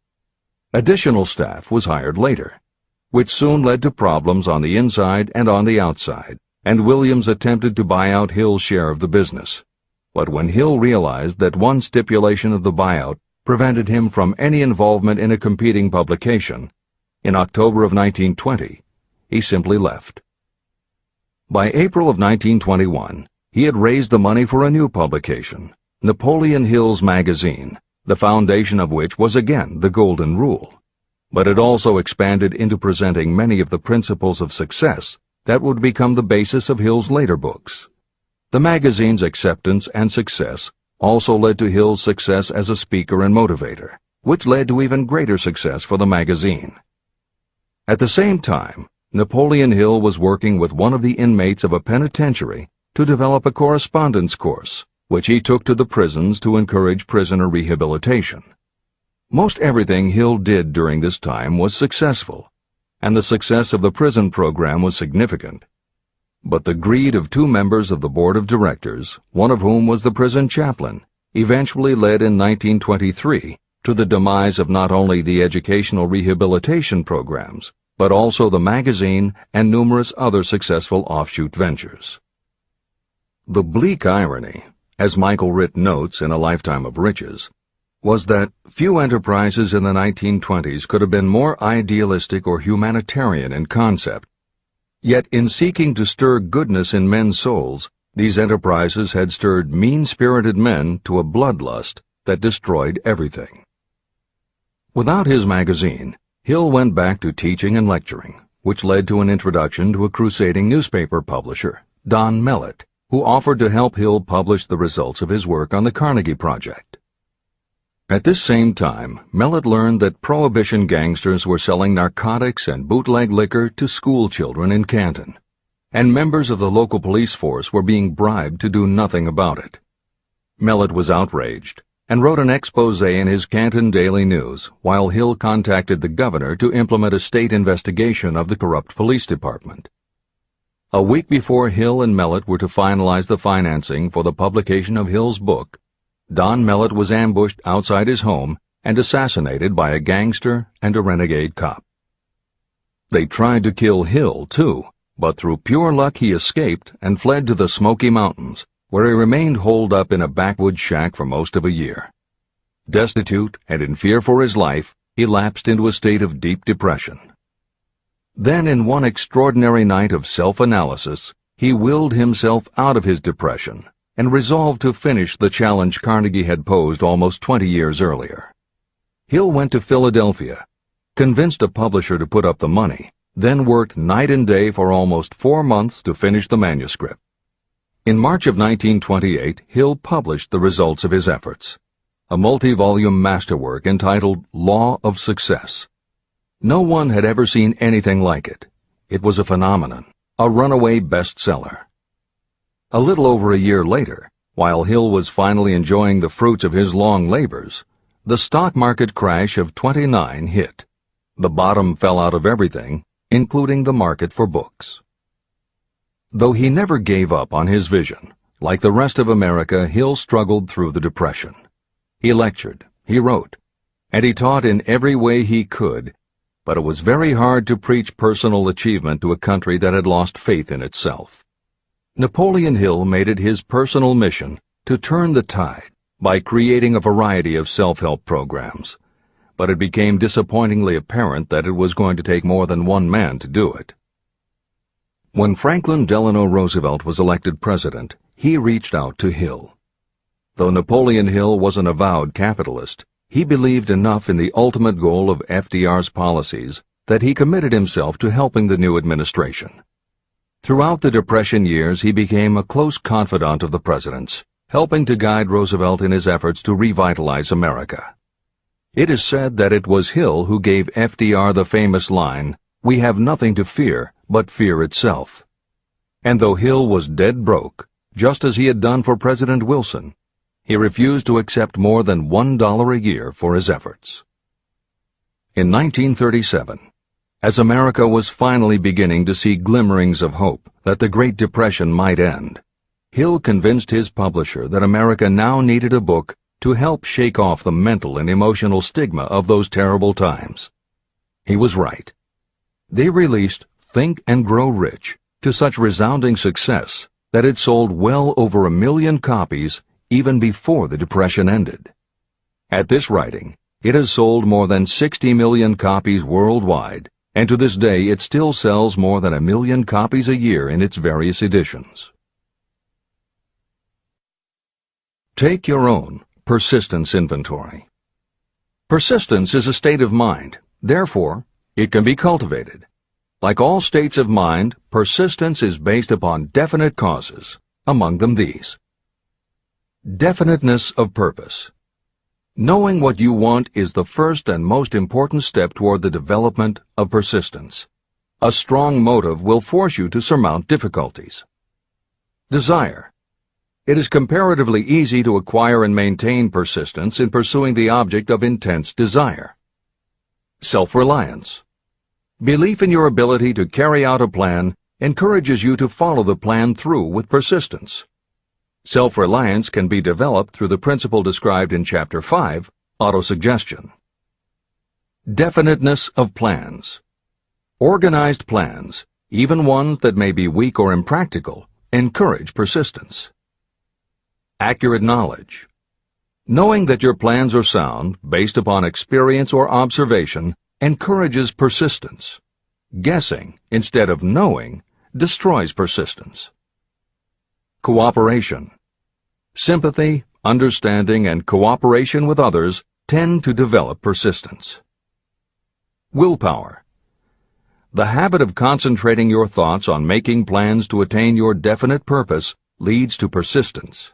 A: Additional staff was hired later, which soon led to problems on the inside and on the outside, and Williams attempted to buy out Hill's share of the business. But when Hill realized that one stipulation of the buyout prevented him from any involvement in a competing publication, in October of 1920, he simply left. By April of 1921, he had raised the money for a new publication, Napoleon Hill's magazine, the foundation of which was again the Golden Rule. But it also expanded into presenting many of the principles of success that would become the basis of Hill's later books. The magazine's acceptance and success also led to Hill's success as a speaker and motivator, which led to even greater success for the magazine. At the same time, Napoleon Hill was working with one of the inmates of a penitentiary to develop a correspondence course, which he took to the prisons to encourage prisoner rehabilitation. Most everything Hill did during this time was successful, and the success of the prison program was significant. But the greed of two members of the board of directors, one of whom was the prison chaplain, eventually led in 1923 to the demise of not only the educational rehabilitation programs, but also the magazine and numerous other successful offshoot ventures. The bleak irony, as Michael Ritt notes in A Lifetime of Riches, was that few enterprises in the 1920s could have been more idealistic or humanitarian in concept. Yet in seeking to stir goodness in men's souls, these enterprises had stirred mean-spirited men to a bloodlust that destroyed everything. Without his magazine, Hill went back to teaching and lecturing, which led to an introduction to a crusading newspaper publisher, Don Mellett, who offered to help Hill publish the results of his work on the Carnegie Project. At this same time, Mellett learned that Prohibition gangsters were selling narcotics and bootleg liquor to school children in Canton, and members of the local police force were being bribed to do nothing about it. Mellett was outraged and wrote an expose in his Canton Daily News while Hill contacted the governor to implement a state investigation of the corrupt police department. A week before Hill and Mellett were to finalize the financing for the publication of Hill's book, Don Mellett was ambushed outside his home and assassinated by a gangster and a renegade cop. They tried to kill Hill, too, but through pure luck he escaped and fled to the Smoky Mountains, where he remained holed up in a backwoods shack for most of a year. Destitute and in fear for his life, he lapsed into a state of deep depression. Then, in one extraordinary night of self-analysis, he willed himself out of his depression and resolved to finish the challenge Carnegie had posed almost 20 years earlier. Hill went to Philadelphia, convinced a publisher to put up the money, then worked night and day for almost 4 months to finish the manuscript. In March of 1928, Hill published the results of his efforts, a multi-volume masterwork entitled Law of Success. No one had ever seen anything like it. It was a phenomenon, a runaway bestseller. A little over a year later, while Hill was finally enjoying the fruits of his long labors, the stock market crash of '29 hit. The bottom fell out of everything, including the market for books. Though he never gave up on his vision, like the rest of America, Hill struggled through the Depression. He lectured, he wrote, and he taught in every way he could, but it was very hard to preach personal achievement to a country that had lost faith in itself. Napoleon Hill made it his personal mission to turn the tide by creating a variety of self-help programs, but it became disappointingly apparent that it was going to take more than one man to do it. When Franklin Delano Roosevelt was elected president, he reached out to Hill. Though Napoleon Hill was an avowed capitalist, he believed enough in the ultimate goal of FDR's policies that he committed himself to helping the new administration. Throughout the Depression years, he became a close confidant of the president's, helping to guide Roosevelt in his efforts to revitalize America. It is said that it was Hill who gave FDR the famous line, "We have nothing to fear but fear itself." And though Hill was dead broke, just as he had done for President Wilson, he refused to accept more than $1 a year for his efforts. In 1937, as America was finally beginning to see glimmerings of hope that the Great Depression might end, Hill convinced his publisher that America now needed a book to help shake off the mental and emotional stigma of those terrible times. He was right. They released Think and Grow Rich to such resounding success that it sold well over 1 million copies even before the Depression ended. At this writing, it has sold more than 60 million copies worldwide, and to this day it still sells more than 1 million copies a year in its various editions. Take your own persistence inventory. Persistence is a state of mind. Therefore, it can be cultivated. Like all states of mind, persistence is based upon definite causes, among them these. Definiteness of purpose. Knowing what you want is the first and most important step toward the development of persistence. A strong motive will force you to surmount difficulties. Desire. It is comparatively easy to acquire and maintain persistence in pursuing the object of intense desire. Self-reliance. Belief in your ability to carry out a plan encourages you to follow the plan through with persistence. Self-reliance can be developed through the principle described in Chapter 5, Autosuggestion. Definiteness of plans. Organized plans, even ones that may be weak or impractical, encourage persistence. Accurate knowledge. Knowing that your plans are sound, based upon experience or observation, encourages persistence. Guessing, instead of knowing, destroys persistence. Cooperation. Sympathy, understanding, and cooperation with others tend to develop persistence. Willpower. The habit of concentrating your thoughts on making plans to attain your definite purpose leads to persistence.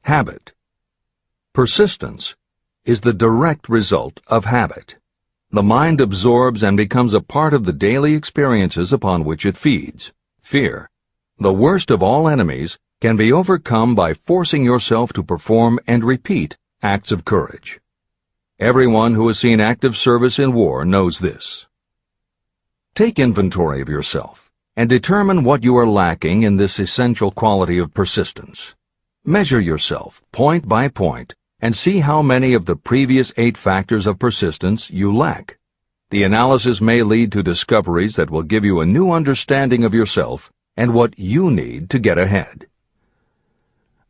A: Habit. Persistence is the direct result of habit. The mind absorbs and becomes a part of the daily experiences upon which it feeds. Fear, the worst of all enemies, can be overcome by forcing yourself to perform and repeat acts of courage. Everyone who has seen active service in war knows this. Take inventory of yourself and determine what you are lacking in this essential quality of persistence. Measure yourself point by point and see how many of the previous 8 factors of persistence you lack. The analysis may lead to discoveries that will give you a new understanding of yourself and what you need to get ahead.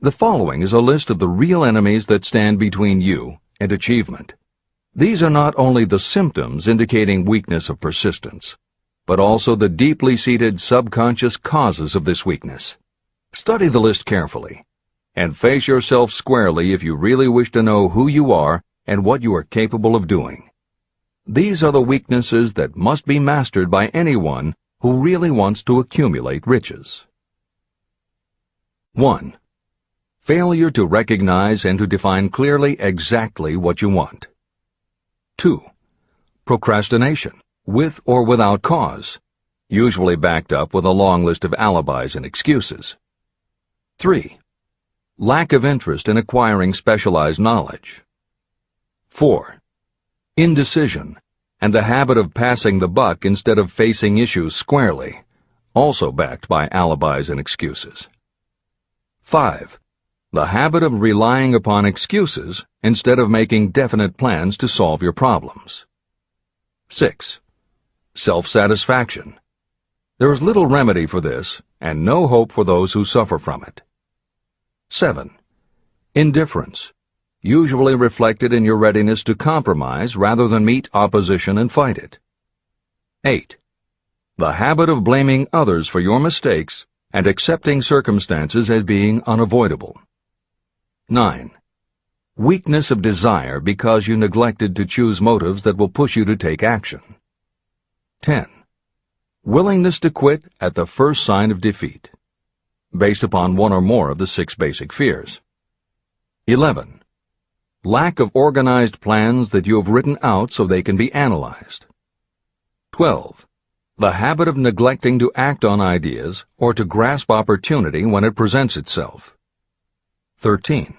A: The following is a list of the real enemies that stand between you and achievement. These are not only the symptoms indicating weakness of persistence, but also the deeply seated subconscious causes of this weakness. Study the list carefully, and face yourself squarely if you really wish to know who you are and what you are capable of doing. These are the weaknesses that must be mastered by anyone who really wants to accumulate riches. 1. Failure to recognize and to define clearly exactly what you want. 2. Procrastination, with or without cause, usually backed up with a long list of alibis and excuses. 3. Lack of interest in acquiring specialized knowledge. 4. Indecision, and the habit of passing the buck instead of facing issues squarely, also backed by alibis and excuses. 5. The habit of relying upon excuses instead of making definite plans to solve your problems. 6. Self-satisfaction. There is little remedy for this, and no hope for those who suffer from it. 7. Indifference, usually reflected in your readiness to compromise rather than meet opposition and fight it. 8. The habit of blaming others for your mistakes and accepting circumstances as being unavoidable. 9. Weakness of desire because you neglected to choose motives that will push you to take action. 10. Willingness to quit at the first sign of defeat, based upon one or more of the 6 basic fears. 11. Lack of organized plans that you have written out so they can be analyzed. 12. The habit of neglecting to act on ideas or to grasp opportunity when it presents itself. 13.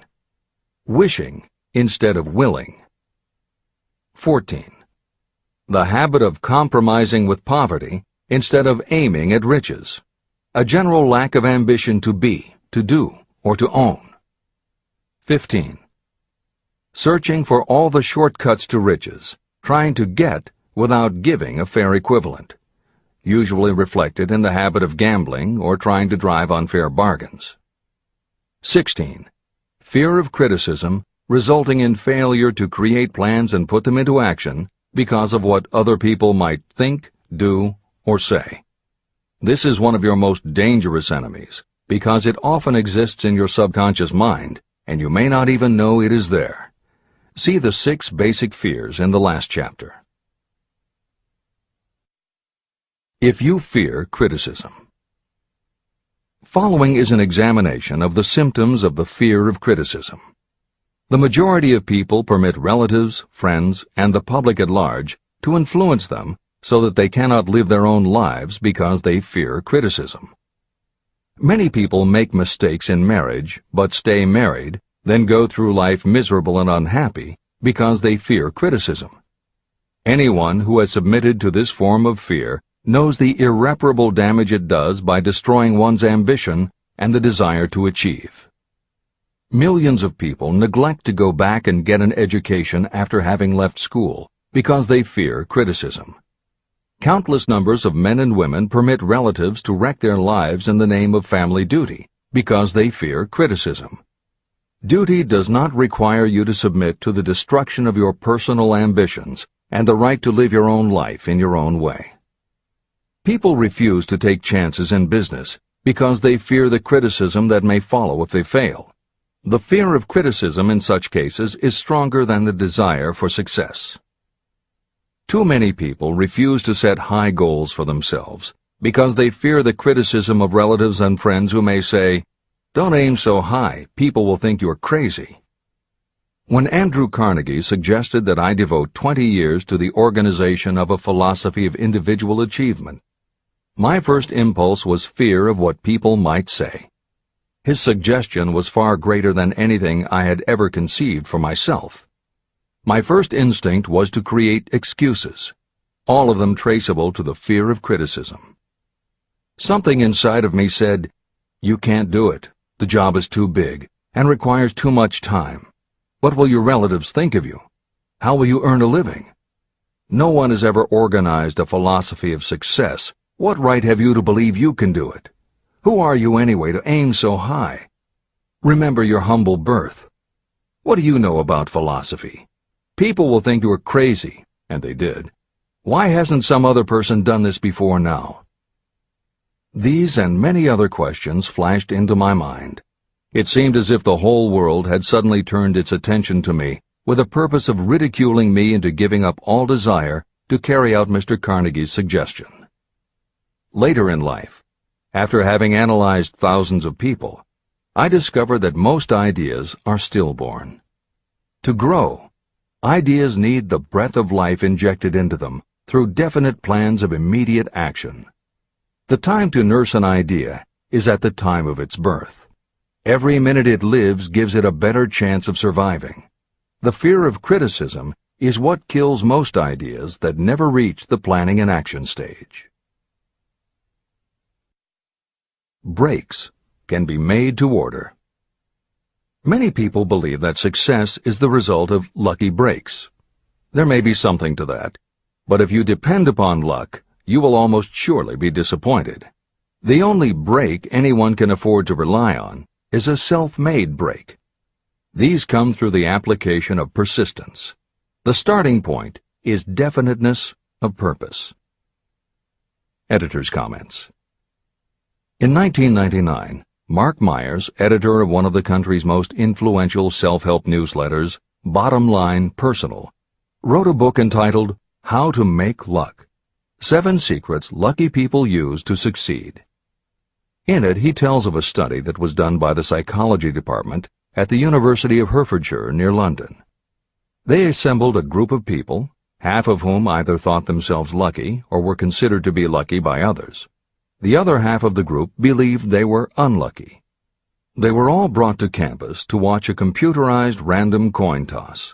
A: Wishing instead of willing. 14. The habit of compromising with poverty instead of aiming at riches. A general lack of ambition to be, to do, or to own. 15. Searching for all the shortcuts to riches, trying to get without giving a fair equivalent, usually reflected in the habit of gambling or trying to drive unfair bargains. 16. Fear of criticism, resulting in failure to create plans and put them into action because of what other people might think, do, or say. This is one of your most dangerous enemies because it often exists in your subconscious mind and you may not even know it is there. See the 6 basic fears in the last chapter. If you fear criticism. Following is an examination of the symptoms of the fear of criticism. The majority of people permit relatives, friends, and the public at large to influence them so that they cannot live their own lives because they fear criticism. Many people make mistakes in marriage but stay married, then go through life miserable and unhappy because they fear criticism. Anyone who has submitted to this form of fear knows the irreparable damage it does by destroying one's ambition and the desire to achieve. Millions of people neglect to go back and get an education after having left school because they fear criticism. Countless numbers of men and women permit relatives to wreck their lives in the name of family duty because they fear criticism. Duty does not require you to submit to the destruction of your personal ambitions and the right to live your own life in your own way. People refuse to take chances in business because they fear the criticism that may follow if they fail. The fear of criticism in such cases is stronger than the desire for success. Too many people refuse to set high goals for themselves because they fear the criticism of relatives and friends who may say, "Don't aim so high, people will think you're crazy." When Andrew Carnegie suggested that I devote 20 years to the organization of a philosophy of individual achievement, my first impulse was fear of what people might say. His suggestion was far greater than anything I had ever conceived for myself. My first instinct was to create excuses, all of them traceable to the fear of criticism. Something inside of me said, "You can't do it. The job is too big and requires too much time. What will your relatives think of you? How will you earn a living? No one has ever organized a philosophy of success. What right have you to believe you can do it? Who are you anyway to aim so high? Remember your humble birth. What do you know about philosophy? People will think you are crazy, and they did. Why hasn't some other person done this before now? These and many other questions flashed into my mind. It seemed as if the whole world had suddenly turned its attention to me with the purpose of ridiculing me into giving up all desire to carry out Mr. Carnegie's suggestion. Later in life, after having analyzed thousands of people, I discovered that most ideas are stillborn. To grow, ideas need the breath of life injected into them through definite plans of immediate action. The time to nurse an idea is at the time of its birth. Every minute it lives gives it a better chance of surviving. The fear of criticism is what kills most ideas that never reach the planning and action stage. Breaks can be made to order. Many people believe that success is the result of lucky breaks. There may be something to that, but if you depend upon luck, you will almost surely be disappointed. The only break anyone can afford to rely on is a self-made break. These come through the application of persistence. The starting point is definiteness of purpose. Editor's comments. In 1999, Mark Myers, editor of one of the country's most influential self-help newsletters, Bottom Line Personal, wrote a book entitled How to Make Luck: 7 Secrets Lucky People Use to Succeed. In it, he tells of a study that was done by the psychology department at the University of Hertfordshire near London. They assembled a group of people, half of whom either thought themselves lucky or were considered to be lucky by others. The other half of the group believed they were unlucky. They were all brought to campus to watch a computerized random coin toss.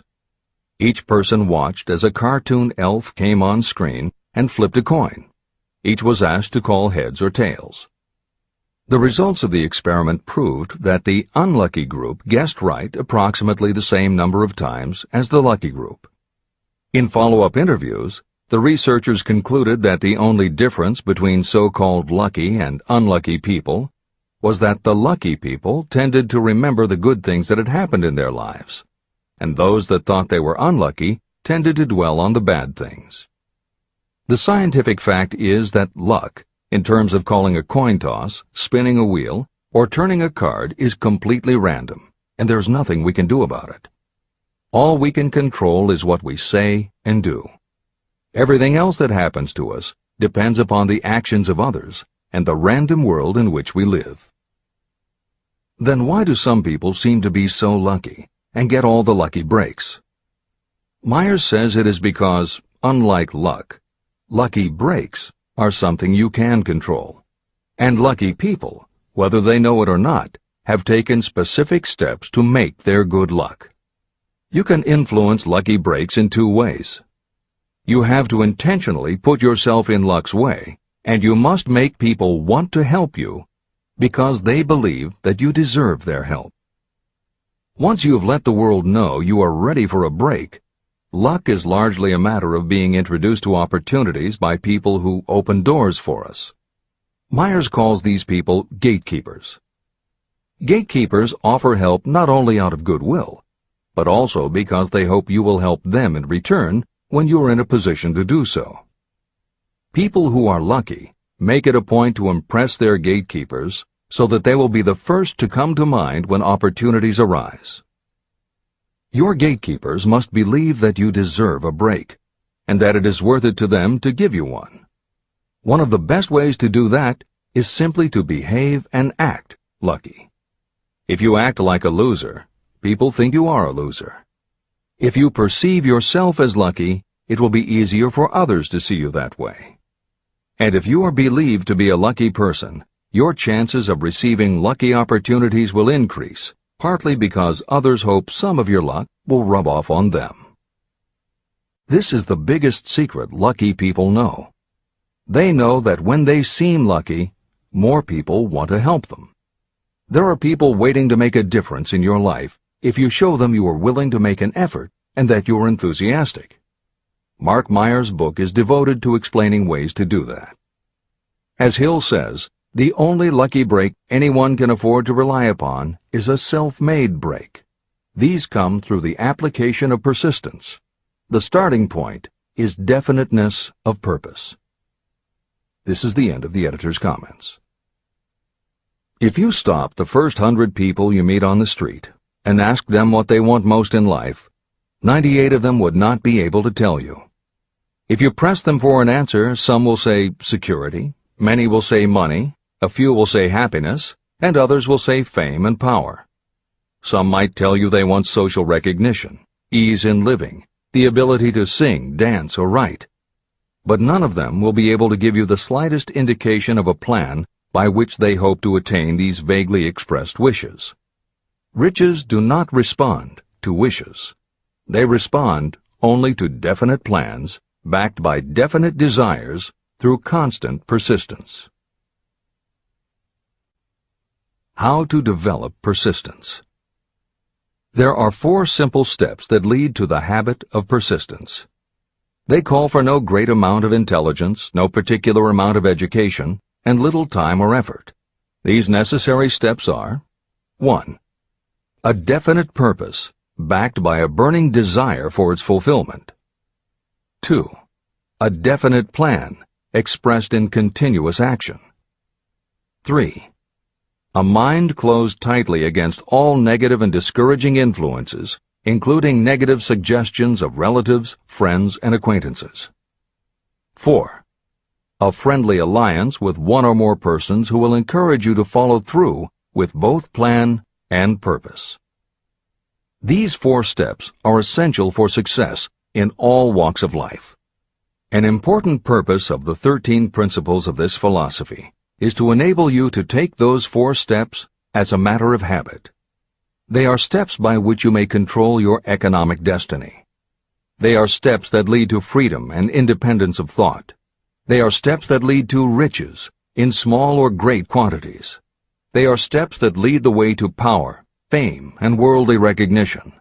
A: Each person watched as a cartoon elf came on screen and flipped a coin. Each was asked to call heads or tails. The results of the experiment proved that the unlucky group guessed right approximately the same number of times as the lucky group. In follow-up interviews, the researchers concluded that the only difference between so-called lucky and unlucky people was that the lucky people tended to remember the good things that had happened in their lives, and those that thought they were unlucky tended to dwell on the bad things. The scientific fact is that luck, in terms of calling a coin toss, spinning a wheel, or turning a card, is completely random, and there's nothing we can do about it. All we can control is what we say and do. Everything else that happens to us depends upon the actions of others and the random world in which we live. Then why do some people seem to be so lucky and get all the lucky breaks? Myers says it is because, unlike luck, lucky breaks are something you can control, and lucky people, whether they know it or not, have taken specific steps to make their good luck. You can influence lucky breaks in 2 ways. You have to intentionally put yourself in luck's way, and you must make people want to help you because they believe that you deserve their help. Once you have let the world know you are ready for a break, luck is largely a matter of being introduced to opportunities by people who open doors for us. Myers calls these people gatekeepers. Gatekeepers offer help not only out of goodwill, but also because they hope you will help them in return when you are in a position to do so. People who are lucky make it a point to impress their gatekeepers so that they will be the first to come to mind when opportunities arise. Your gatekeepers must believe that you deserve a break, and that it is worth it to them to give you one. One of the best ways to do that is simply to behave and act lucky. If you act like a loser, people think you are a loser. If you perceive yourself as lucky, it will be easier for others to see you that way. And if you are believed to be a lucky person, your chances of receiving lucky opportunities will increase, partly because others hope some of your luck will rub off on them. This is the biggest secret lucky people know. They know that when they seem lucky, more people want to help them. There are people waiting to make a difference in your life if you show them you are willing to make an effort and that you are enthusiastic. Mark Meyer's book is devoted to explaining ways to do that. As Hill says, the only lucky break anyone can afford to rely upon is a self-made break. These come through the application of persistence. The starting point is definiteness of purpose. This is the end of the editor's comments. If you stop the first 100 people you meet on the street and ask them what they want most in life, 98 of them would not be able to tell you. If you press them for an answer, some will say security, many will say money, a few will say happiness, and others will say fame and power. Some might tell you they want social recognition, ease in living, the ability to sing, dance, or write. But none of them will be able to give you the slightest indication of a plan by which they hope to attain these vaguely expressed wishes. Riches do not respond to wishes. They respond only to definite plans backed by definite desires through constant persistence. How to develop persistence. There are 4 simple steps that lead to the habit of persistence. They call for no great amount of intelligence, no particular amount of education, and little time or effort. These necessary steps are: 1. A definite purpose, backed by a burning desire for its fulfillment. 2. A definite plan, expressed in continuous action. 3. A mind closed tightly against all negative and discouraging influences, including negative suggestions of relatives, friends, and acquaintances. 4. A friendly alliance with one or more persons who will encourage you to follow through with both plan and purpose. These 4 steps are essential for success in all walks of life. An important purpose of the 13 principles of this philosophy is to enable you to take those 4 steps as a matter of habit. They are steps by which you may control your economic destiny. They are steps that lead to freedom and independence of thought. They are steps that lead to riches, in small or great quantities. They are steps that lead the way to power, fame, and worldly recognition.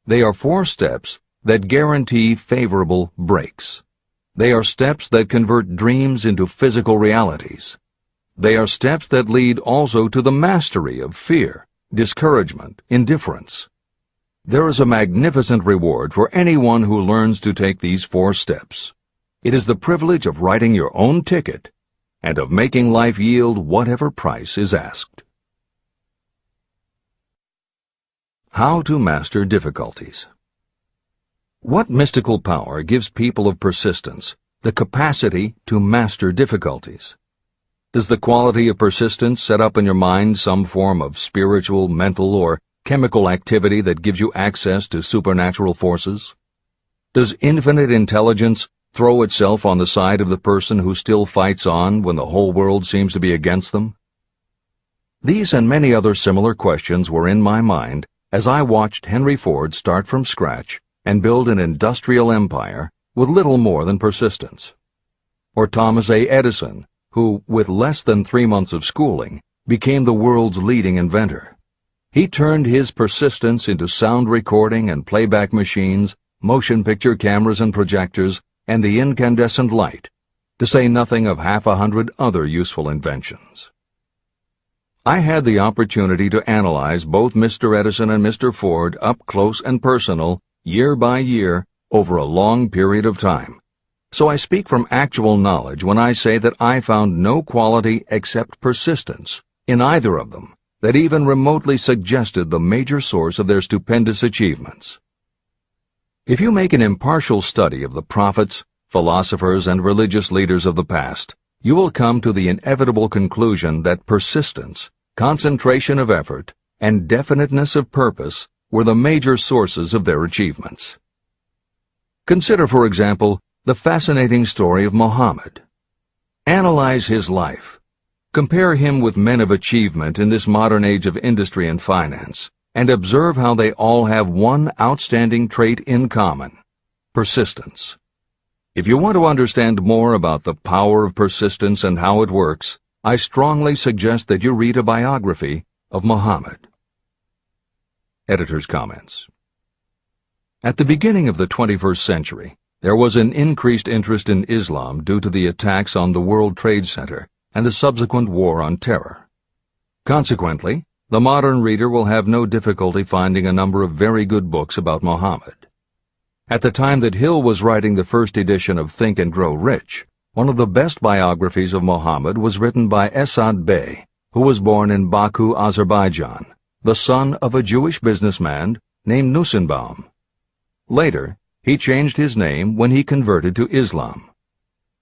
A: They are 4 steps that guarantee favorable breaks. They are steps that convert dreams into physical realities. They are steps that lead also to the mastery of fear, discouragement, indifference. There is a magnificent reward for anyone who learns to take these 4 steps. It is the privilege of writing your own ticket and of making life yield whatever price is asked. How to master difficulties. What mystical power gives people of persistence the capacity to master difficulties? Does the quality of persistence set up in your mind some form of spiritual, mental, or chemical activity that gives you access to supernatural forces? Does infinite intelligence throw itself on the side of the person who still fights on when the whole world seems to be against them? These and many other similar questions were in my mind as I watched Henry Ford start from scratch and build an industrial empire with little more than persistence. Or Thomas A. Edison, who, with less than 3 months of schooling, became the world's leading inventor. He turned his persistence into sound recording and playback machines, motion picture cameras and projectors, and the incandescent light, to say nothing of 100 other useful inventions. I had the opportunity to analyze both Mr. Edison and Mr. Ford up close and personal, year by year, over a long period of time. So I speak from actual knowledge when I say that I found no quality except persistence in either of them that even remotely suggested the major source of their stupendous achievements. If you make an impartial study of the prophets, philosophers, and religious leaders of the past, you will come to the inevitable conclusion that persistence, concentration of effort, and definiteness of purpose were the major sources of their achievements. Consider, for example, the fascinating story of Muhammad. Analyze his life. Compare him with men of achievement in this modern age of industry and finance, and observe how they all have one outstanding trait in common: persistence. If you want to understand more about the power of persistence and how it works, I strongly suggest that you read a biography of Muhammad. Editor's comments. At the beginning of the 21st century, There was an increased interest in Islam due to the attacks on the World Trade Center and the subsequent War on Terror. Consequently, the modern reader will have no difficulty finding a number of very good books about Muhammad. At the time that Hill was writing the first edition of Think and Grow Rich, one of the best biographies of Muhammad was written by Esad Bey, who was born in Baku, Azerbaijan, the son of a Jewish businessman named Nusenbaum. Later, he changed his name when he converted to Islam.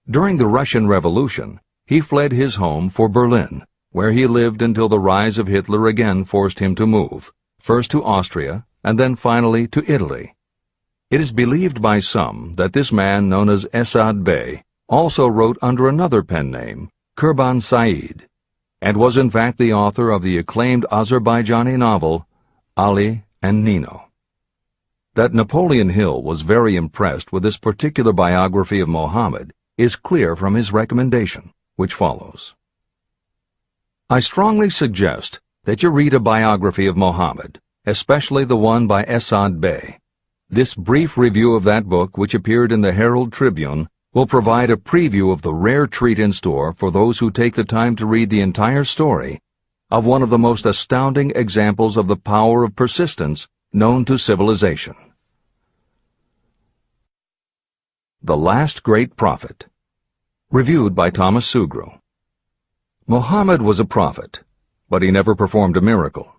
A: During the Russian Revolution, he fled his home for Berlin, where he lived until the rise of Hitler again forced him to move, first to Austria and then finally to Italy. It is believed by some that this man, known as Esad Bey, also wrote under another pen name, Kurban Said, and was in fact the author of the acclaimed Azerbaijani novel, Ali and Nino. That Napoleon Hill was very impressed with this particular biography of Muhammad is clear from his recommendation, which follows. I strongly suggest that you read a biography of Muhammad, especially the one by Esad Bey. This brief review of that book, which appeared in the Herald Tribune, will provide a preview of the rare treat in store for those who take the time to read the entire story of one of the most astounding examples of the power of persistence known to civilization. The Last Great Prophet. Reviewed by Thomas Sugru. Muhammad was a prophet, but he never performed a miracle.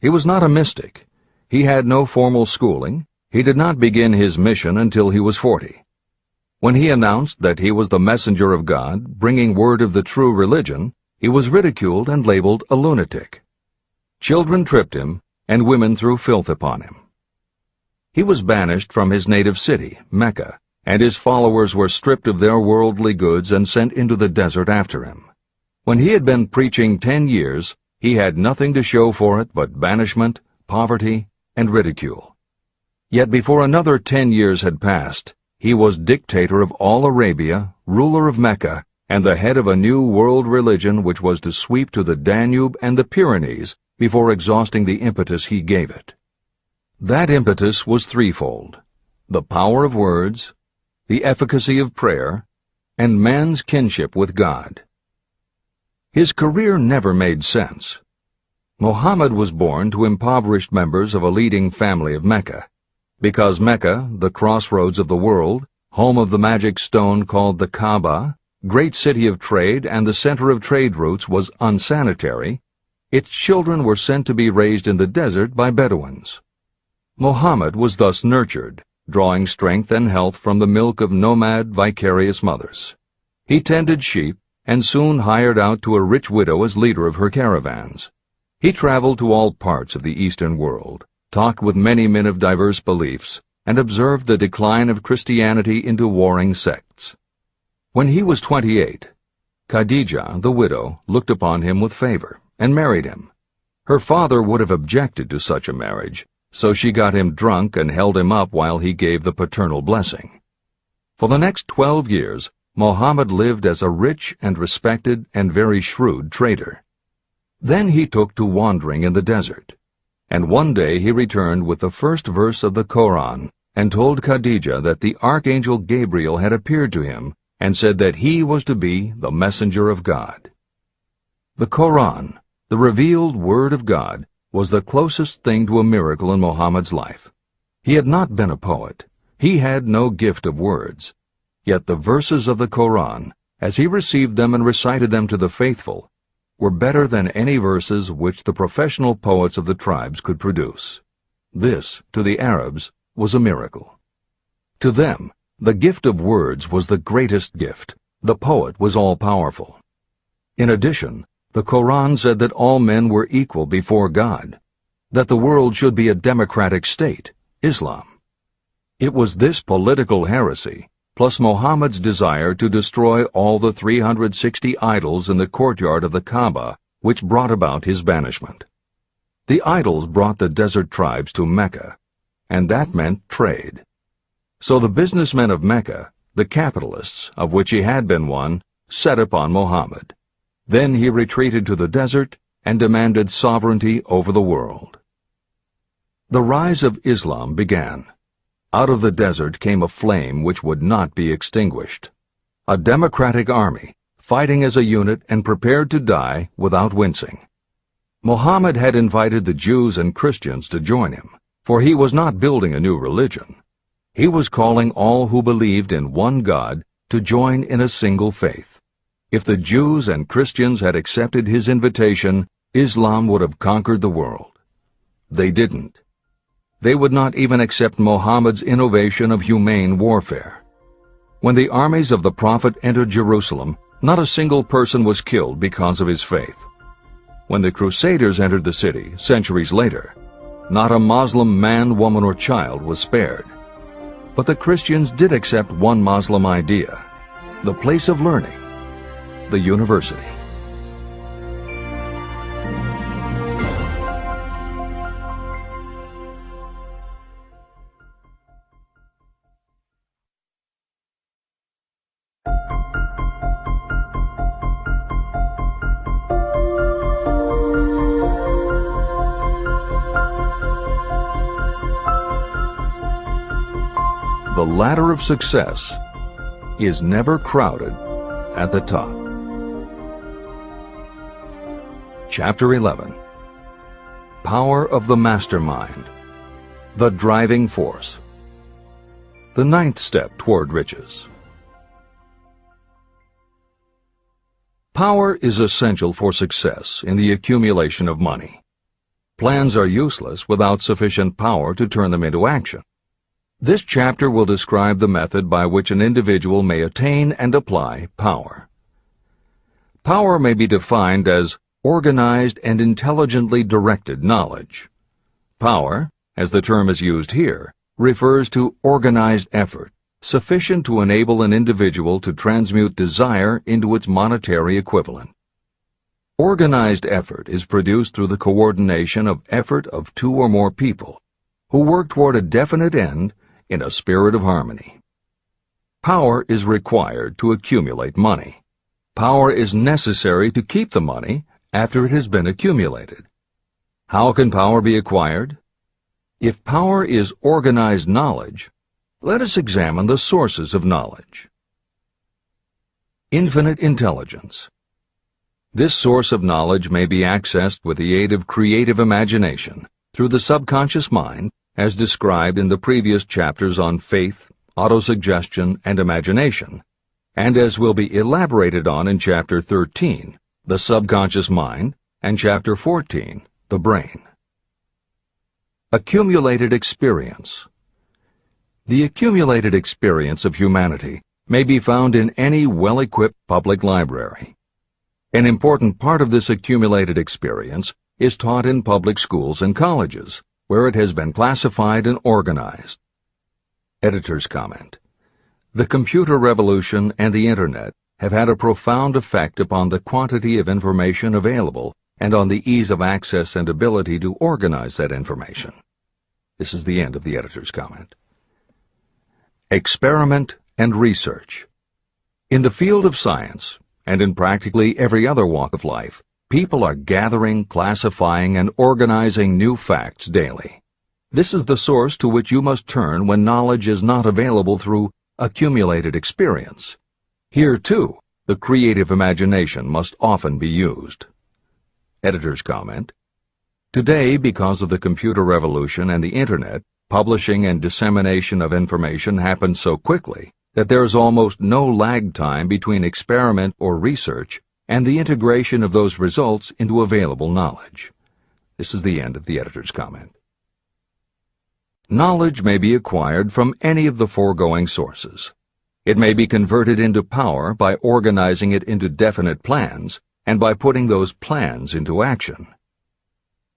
A: He was not a mystic. He had no formal schooling. He did not begin his mission until he was 40. When he announced that he was the messenger of God, bringing word of the true religion, he was ridiculed and labeled a lunatic. Children tripped him, and women threw filth upon him. He was banished from his native city, Mecca, and his followers were stripped of their worldly goods and sent into the desert after him. When he had been preaching 10 years, he had nothing to show for it but banishment, poverty, and ridicule. Yet before another 10 years had passed, he was dictator of all Arabia, ruler of Mecca, and the head of a new world religion which was to sweep to the Danube and the Pyrenees before exhausting the impetus he gave it. That impetus was threefold: the power of words, the efficacy of prayer, and man's kinship with God. His career never made sense. Muhammad was born to impoverished members of a leading family of Mecca. Because Mecca, the crossroads of the world, home of the magic stone called the Kaaba, great city of trade and the center of trade routes, was unsanitary, its children were sent to be raised in the desert by Bedouins. Muhammad was thus nurtured, drawing strength and health from the milk of nomad, vicarious mothers. He tended sheep and soon hired out to a rich widow as leader of her caravans. He traveled to all parts of the Eastern world, talked with many men of diverse beliefs, and observed the decline of Christianity into warring sects. When he was 28, Khadijah, the widow, looked upon him with favor and married him. Her father would have objected to such a marriage, so she got him drunk and held him up while he gave the paternal blessing. For the next 12 years, Muhammad lived as a rich and respected and very shrewd trader. Then he took to wandering in the desert, and one day he returned with the first verse of the Koran and told Khadijah that the archangel Gabriel had appeared to him and said that he was to be the messenger of God. The Koran, the revealed word of God, was the closest thing to a miracle in Muhammad's life. He had not been a poet. He had no gift of words. Yet the verses of the Koran, as he received them and recited them to the faithful, were better than any verses which the professional poets of the tribes could produce. This, to the Arabs, was a miracle. To them, the gift of words was the greatest gift. The poet was all-powerful. In addition, the Koran said that all men were equal before God, that the world should be a democratic state, Islam. It was this political heresy, plus Muhammad's desire to destroy all the 360 idols in the courtyard of the Kaaba, which brought about his banishment. The idols brought the desert tribes to Mecca, and that meant trade. So the businessmen of Mecca, the capitalists, of which he had been one, set upon Muhammad. Then he retreated to the desert and demanded sovereignty over the world. The rise of Islam began. Out of the desert came a flame which would not be extinguished. A democratic army, fighting as a unit and prepared to die without wincing. Muhammad had invited the Jews and Christians to join him, for he was not building a new religion. He was calling all who believed in one God to join in a single faith. If the Jews and Christians had accepted his invitation, Islam would have conquered the world. They didn't. They would not even accept Muhammad's innovation of humane warfare. When the armies of the Prophet entered Jerusalem, not a single person was killed because of his faith. When the Crusaders entered the city, centuries later, not a Muslim man, woman, or child was spared. But the Christians did accept one Muslim idea, the place of learning, the university. The ladder of success is never crowded at the top. Chapter 11. Power of the Mastermind, the Driving Force. The ninth step toward riches. Power is essential for success in the accumulation of money. Plans are useless without sufficient power to turn them into action. This chapter will describe the method by which an individual may attain and apply power. Power may be defined as organized and intelligently directed knowledge. Power, as the term is used here, refers to organized effort, sufficient to enable an individual to transmute desire into its monetary equivalent. Organized effort is produced through the coordination of effort of two or more people who work toward a definite end in a spirit of harmony. Power is required to accumulate money. Power is necessary to keep the money after it has been accumulated. How can power be acquired? If power is organized knowledge, let us examine the sources of knowledge. Infinite intelligence. This source of knowledge may be accessed with the aid of creative imagination through the subconscious mind, as described in the previous chapters on faith, autosuggestion, and imagination, and as will be elaborated on in Chapter 13, the subconscious mind, and Chapter 14, the brain. Accumulated experience. The accumulated experience of humanity may be found in any well-equipped public library. An important part of this accumulated experience is taught in public schools and colleges, where it has been classified and organized. Editor's comment. The computer revolution and the Internet have had a profound effect upon the quantity of information available and on the ease of access and ability to organize that information. This is the end of the editor's comment. Experiment and research. In the field of science, and in practically every other walk of life, people are gathering, classifying, and organizing new facts daily. This is the source to which you must turn when knowledge is not available through accumulated experience. Here, too, the creative imagination must often be used. Editor's comment. Today, because of the computer revolution and the Internet, publishing and dissemination of information happens so quickly that there is almost no lag time between experiment or research and the integration of those results into available knowledge. This is the end of the editor's comment. Knowledge may be acquired from any of the foregoing sources. It may be converted into power by organizing it into definite plans and by putting those plans into action.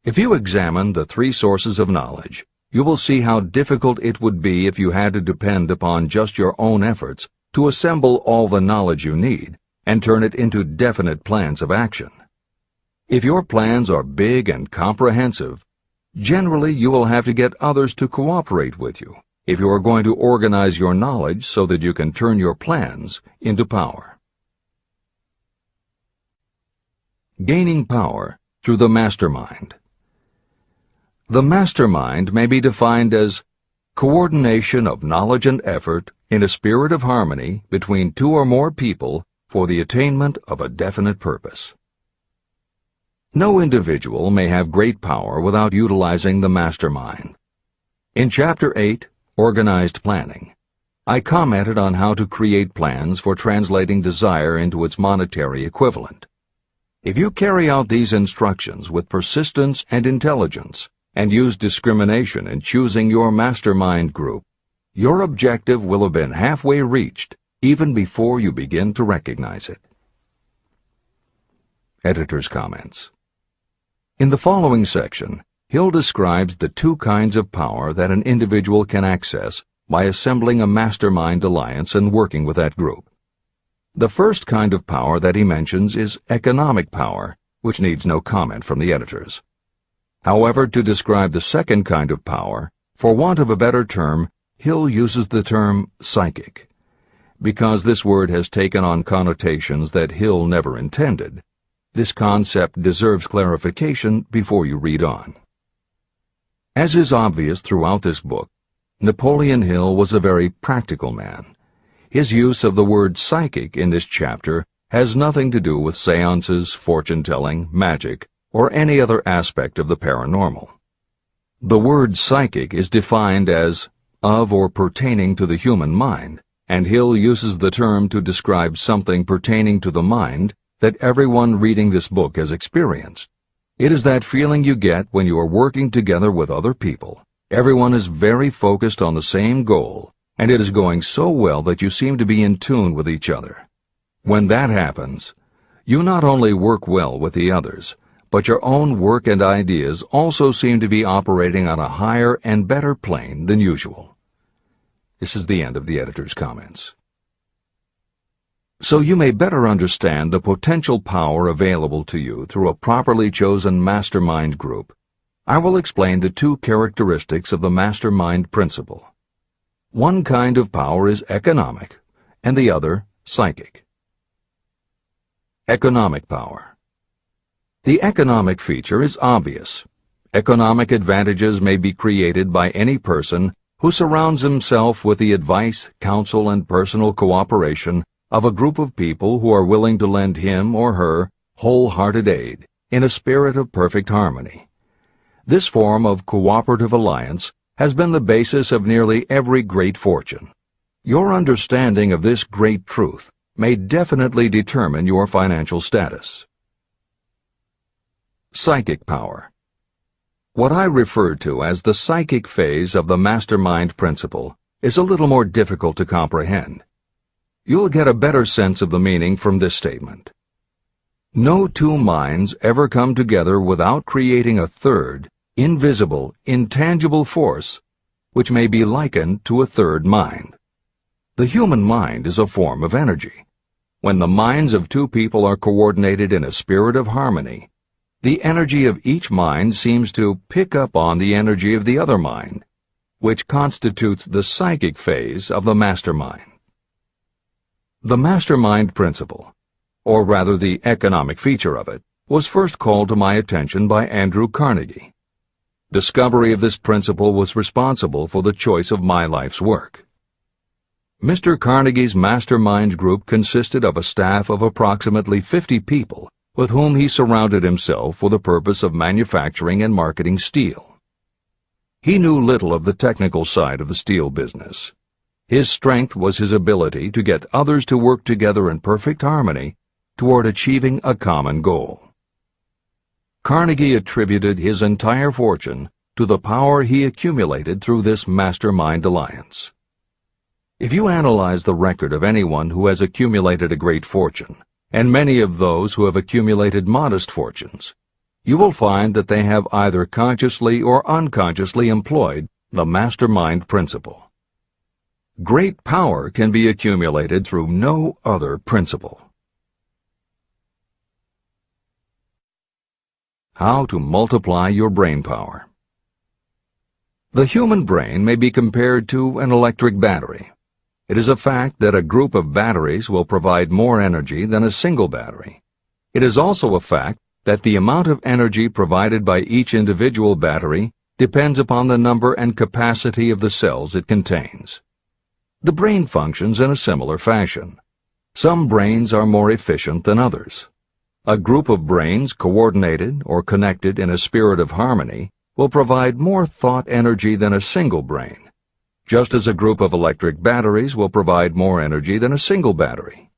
A: If you examine the three sources of knowledge, you will see how difficult it would be if you had to depend upon just your own efforts to assemble all the knowledge you need and turn it into definite plans of action. If your plans are big and comprehensive, generally you will have to get others to cooperate with you if you are going to organize your knowledge so that you can turn your plans into power. Gaining power through the mastermind. The mastermind may be defined as Coordination of knowledge and effort in a spirit of harmony between two or more people for the attainment of a definite purpose. No individual may have great power without utilizing the mastermind. In Chapter 8, Organized Planning, I commented on how to create plans for translating desire into its monetary equivalent. If you carry out these instructions with persistence and intelligence, and use discrimination in choosing your mastermind group, your objective will have been halfway reached even before you begin to recognize it. Editor's comments. In the following section, Hill describes the two kinds of power that an individual can access by assembling a mastermind alliance and working with that group. The first kind of power that he mentions is economic power, which needs no comment from the editors. However, to describe the second kind of power, for want of a better term, Hill uses the term psychic. Because this word has taken on connotations that Hill never intended, this concept deserves clarification before you read on. As is obvious throughout this book, Napoleon Hill was a very practical man. His use of the word psychic in this chapter has nothing to do with seances, fortune-telling, magic, or any other aspect of the paranormal. The word psychic is defined as of or pertaining to the human mind, and Hill uses the term to describe something pertaining to the mind that everyone reading this book has experienced. It is that feeling you get when you are working together with other people. Everyone is very focused on the same goal, and it is going so well that you seem to be in tune with each other. When that happens, you not only work well with the others, but your own work and ideas also seem to be operating on a higher and better plane than usual. This is the end of the editor's comments. So you may better understand the potential power available to you through a properly chosen mastermind group, I will explain the two characteristics of the mastermind principle. One kind of power is economic, and the other psychic. Economic power. The economic feature is obvious. Economic advantages may be created by any person who surrounds himself with the advice, counsel, and personal cooperation of a group of people who are willing to lend him or her wholehearted aid in a spirit of perfect harmony. This form of cooperative alliance has been the basis of nearly every great fortune. Your understanding of this great truth may definitely determine your financial status. Psychic power. What I refer to as the psychic phase of the mastermind principle is a little more difficult to comprehend. You'll get a better sense of the meaning from this statement. No two minds ever come together without creating a third, invisible, intangible force, which may be likened to a third mind. The human mind is a form of energy. When the minds of two people are coordinated in a spirit of harmony, the energy of each mind seems to pick up on the energy of the other mind, which constitutes the psychic phase of the mastermind. The mastermind principle, or rather the economic feature of it, was first called to my attention by Andrew Carnegie. Discovery of this principle was responsible for the choice of my life's work. Mr. Carnegie's mastermind group consisted of a staff of approximately 50 people with whom he surrounded himself for the purpose of manufacturing and marketing steel. He knew little of the technical side of the steel business. His strength was his ability to get others to work together in perfect harmony toward achieving a common goal. Carnegie attributed his entire fortune to the power he accumulated through this mastermind alliance. If you analyze the record of anyone who has accumulated a great fortune, and many of those who have accumulated modest fortunes, you will find that they have either consciously or unconsciously employed the mastermind principle. Great power can be accumulated through no other principle. How to multiply your brain power. The human brain may be compared to an electric battery. It is a fact that a group of batteries will provide more energy than a single battery. It is also a fact that the amount of energy provided by each individual battery depends upon the number and capacity of the cells it contains. The brain functions in a similar fashion. Some brains are more efficient than others. A group of brains coordinated or connected in a spirit of harmony will provide more thought energy than a single brain, just as a group of electric batteries will provide more energy than a single battery.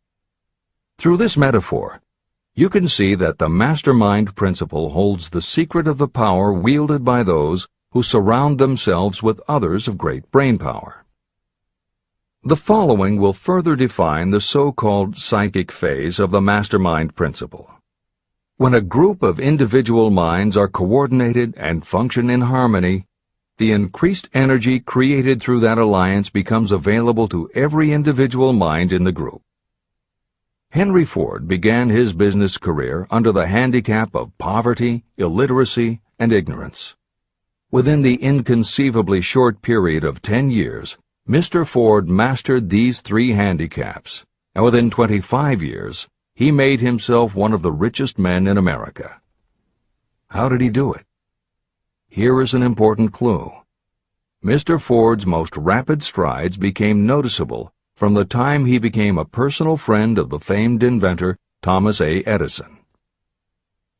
A: Through this metaphor, you can see that the mastermind principle holds the secret of the power wielded by those who surround themselves with others of great brain power. The following will further define the so-called psychic phase of the mastermind principle. When a group of individual minds are coordinated and function in harmony, the increased energy created through that alliance becomes available to every individual mind in the group. Henry Ford began his business career under the handicap of poverty, illiteracy, and ignorance. Within the inconceivably short period of 10 years, Mr. Ford mastered these three handicaps, and within 25 years, he made himself one of the richest men in America. How did he do it? Here is an important clue. Mr. Ford's most rapid strides became noticeable from the time he became a personal friend of the famed inventor Thomas A. Edison.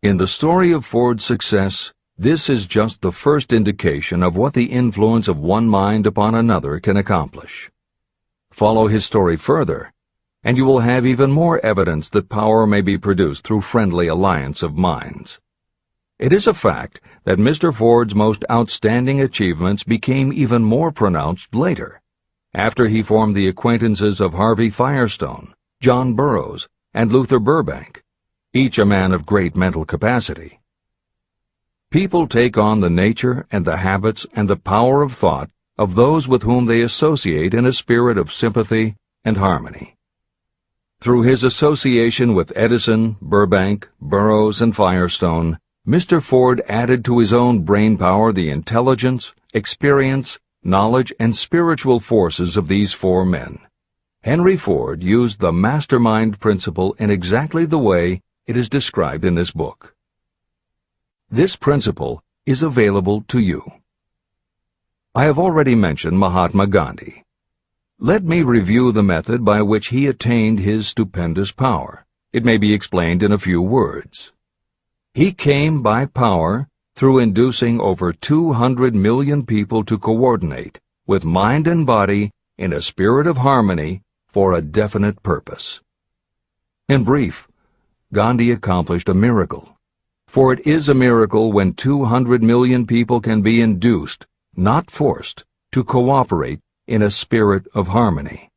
A: In the story of Ford's success, this is just the first indication of what the influence of one mind upon another can accomplish. Follow his story further, and you will have even more evidence that power may be produced through friendly alliance of minds. It is a fact that Mr. Ford's most outstanding achievements became even more pronounced later, after he formed the acquaintances of Harvey Firestone, John Burroughs, and Luther Burbank, each a man of great mental capacity. People take on the nature and the habits and the power of thought of those with whom they associate in a spirit of sympathy and harmony. Through his association with Edison, Burbank, Burroughs, and Firestone, Mr. Ford added to his own brain power the intelligence, experience, knowledge, and spiritual forces of these four men. Henry Ford used the mastermind principle in exactly the way it is described in this book. This principle is available to you. I have already mentioned Mahatma Gandhi. Let me review the method by which he attained his stupendous power. It may be explained in a few words. He came by power through inducing over 200 million people to coordinate with mind and body in a spirit of harmony for a definite purpose. In brief, Gandhi accomplished a miracle. For it is a miracle when 200 million people can be induced, not forced, to cooperate in a spirit of harmony.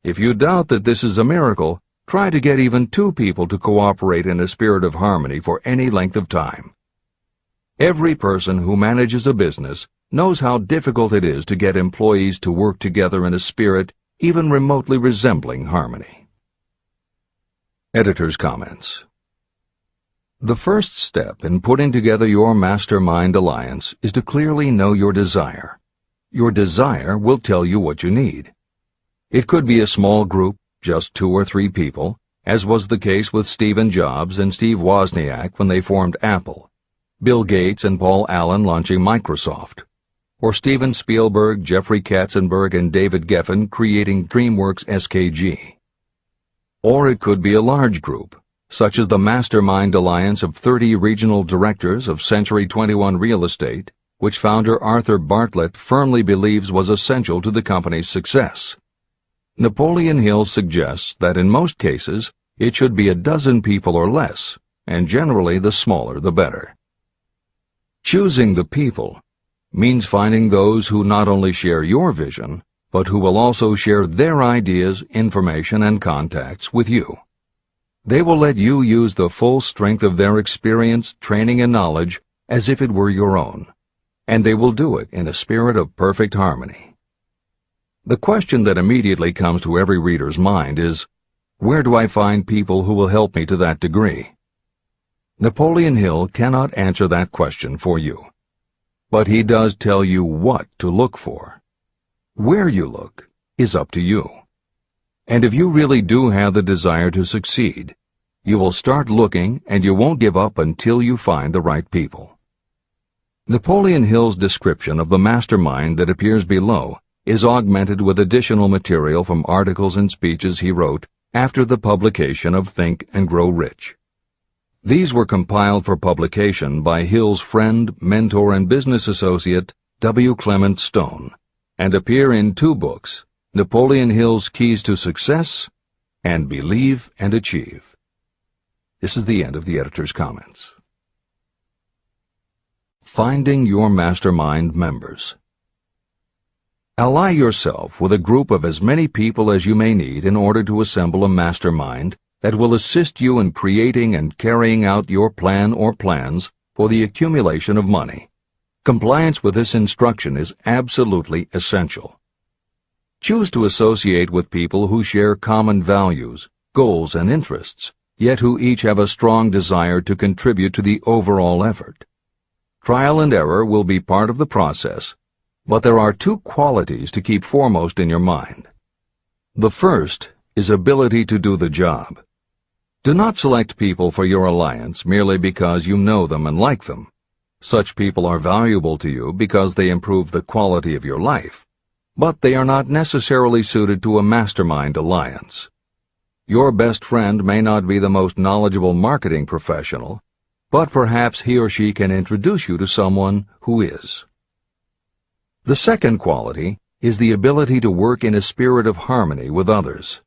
A: If you doubt that this is a miracle, try to get even 2 people to cooperate in a spirit of harmony for any length of time. Every person who manages a business knows how difficult it is to get employees to work together in a spirit even remotely resembling harmony. Editor's comments. The first step in putting together your mastermind alliance is to clearly know your desire. Your desire will tell you what you need. It could be a small group, just 2 or 3 people, as was the case with Stephen Jobs and Steve Wozniak when they formed Apple, Bill Gates and Paul Allen launching Microsoft, or Steven Spielberg, Jeffrey Katzenberg, and David Geffen creating DreamWorks SKG. Or it could be a large group, such as the Mastermind Alliance of 30 regional directors of Century 21 Real Estate, which founder Arthur Bartlett firmly believes was essential to the company's success. Napoleon Hill suggests that in most cases it should be a dozen people or less, and generally the smaller the better. Choosing the people means finding those who not only share your vision, but who will also share their ideas, information, and contacts with you. They will let you use the full strength of their experience, training, and knowledge as if it were your own, and they will do it in a spirit of perfect harmony. The question that immediately comes to every reader's mind is, where do I find people who will help me to that degree? Napoleon Hill cannot answer that question for you, but he does tell you what to look for. Where you look is up to you. And if you really do have the desire to succeed, you will start looking and you won't give up until you find the right people. Napoleon Hill's description of the mastermind that appears below is augmented with additional material from articles and speeches he wrote after the publication of Think and Grow Rich. These were compiled for publication by Hill's friend, mentor, and business associate, W. Clement Stone, and appear in two books, Napoleon Hill's Keys to Success and Believe and Achieve. This is the end of the editor's comments. Finding your mastermind members. Ally yourself with a group of as many people as you may need in order to assemble a mastermind that will assist you in creating and carrying out your plan or plans for the accumulation of money. Compliance with this instruction is absolutely essential. Choose to associate with people who share common values, goals, and interests, yet who each have a strong desire to contribute to the overall effort. Trial and error will be part of the process, but there are two qualities to keep foremost in your mind. The first is ability to do the job. Do not select people for your alliance merely because you know them and like them. Such people are valuable to you because they improve the quality of your life, but they are not necessarily suited to a mastermind alliance. Your best friend may not be the most knowledgeable marketing professional, but perhaps he or she can introduce you to someone who is. The second quality is the ability to work in a spirit of harmony with others.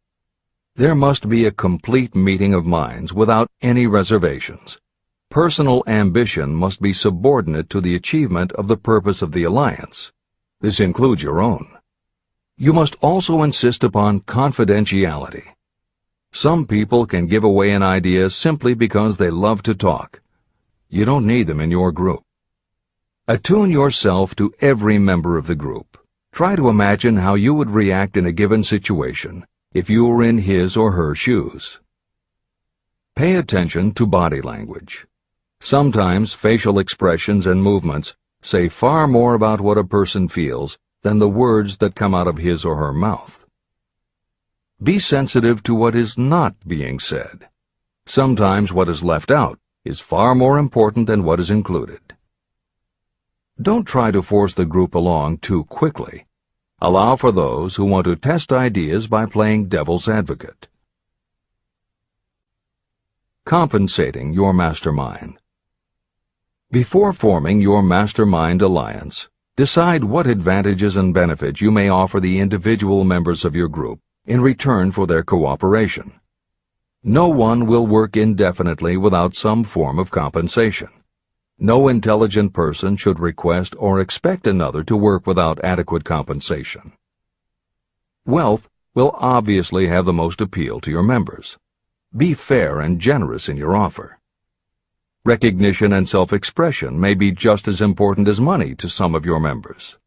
A: There must be a complete meeting of minds without any reservations. Personal ambition must be subordinate to the achievement of the purpose of the alliance. This includes your own. You must also insist upon confidentiality. Some people can give away an idea simply because they love to talk. You don't need them in your group. Attune yourself to every member of the group. Try to imagine how you would react in a given situation if you were in his or her shoes. Pay attention to body language. Sometimes facial expressions and movements say far more about what a person feels than the words that come out of his or her mouth. Be sensitive to what is not being said. Sometimes what is left out is far more important than what is included. Don't try to force the group along too quickly. Allow for those who want to test ideas by playing devil's advocate. Compensating your mastermind. Before forming your mastermind alliance, decide what advantages and benefits you may offer the individual members of your group in return for their cooperation. No one will work indefinitely without some form of compensation. No intelligent person should request or expect another to work without adequate compensation. Wealth will obviously have the most appeal to your members. Be fair and generous in your offer. Recognition and self-expression may be just as important as money to some of your members.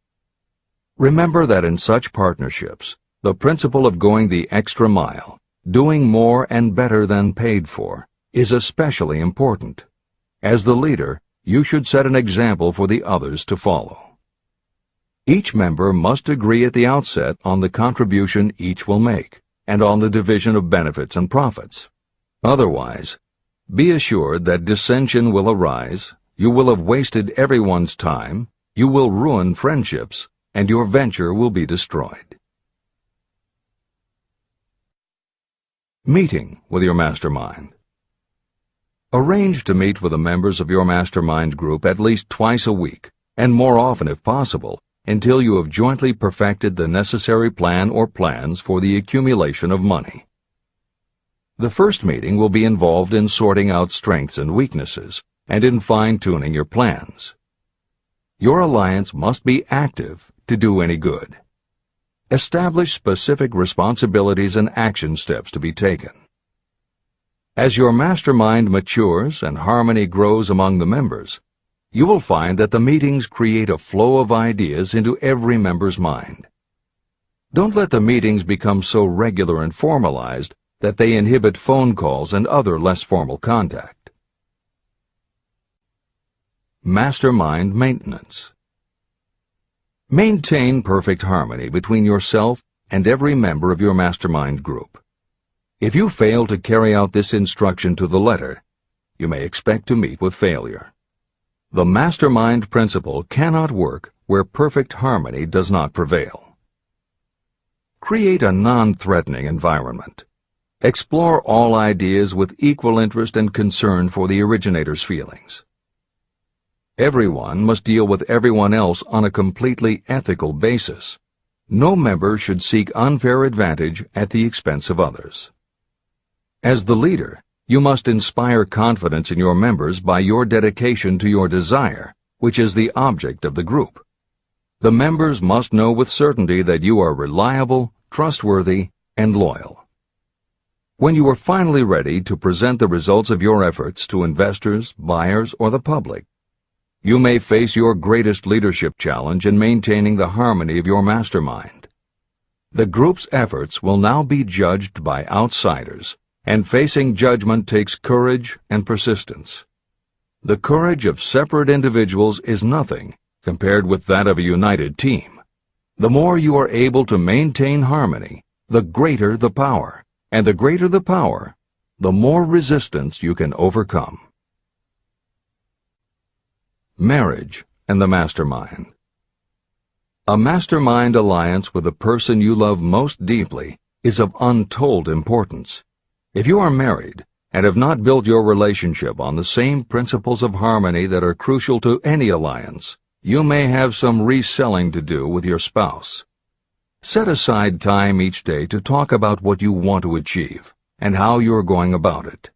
A: Remember that in such partnerships, the principle of going the extra mile, doing more and better than paid for, is especially important. As the leader, you should set an example for the others to follow. Each member must agree at the outset on the contribution each will make, and on the division of benefits and profits. Otherwise, be assured that dissension will arise, you will have wasted everyone's time, you will ruin friendships, and your venture will be destroyed. Meeting with your mastermind. Arrange to meet with the members of your mastermind group at least twice a week, and more often if possible, until you have jointly perfected the necessary plan or plans for the accumulation of money. The first meeting will be involved in sorting out strengths and weaknesses, and in fine-tuning your plans. Your alliance must be active to do any good. Establish specific responsibilities and action steps to be taken. As your mastermind matures and harmony grows among the members, you will find that the meetings create a flow of ideas into every member's mind. Don't let the meetings become so regular and formalized that they inhibit phone calls and other less formal contact. Mastermind maintenance. Maintain perfect harmony between yourself and every member of your mastermind group. If you fail to carry out this instruction to the letter, you may expect to meet with failure. The mastermind principle cannot work where perfect harmony does not prevail. Create a non-threatening environment. Explore all ideas with equal interest and concern for the originator's feelings. Everyone must deal with everyone else on a completely ethical basis. No member should seek unfair advantage at the expense of others. As the leader, you must inspire confidence in your members by your dedication to your desire, which is the object of the group. The members must know with certainty that you are reliable, trustworthy, and loyal. When you are finally ready to present the results of your efforts to investors, buyers, or the public, you may face your greatest leadership challenge in maintaining the harmony of your mastermind. The group's efforts will now be judged by outsiders, and facing judgment takes courage and persistence. The courage of separate individuals is nothing compared with that of a united team. The more you are able to maintain harmony, the greater the power, and the greater the power, the more resistance you can overcome. Marriage and the mastermind. A mastermind alliance with the person you love most deeply is of untold importance. If you are married and have not built your relationship on the same principles of harmony that are crucial to any alliance, you may have some reselling to do with your spouse. Set aside time each day to talk about what you want to achieve and how you are going about it.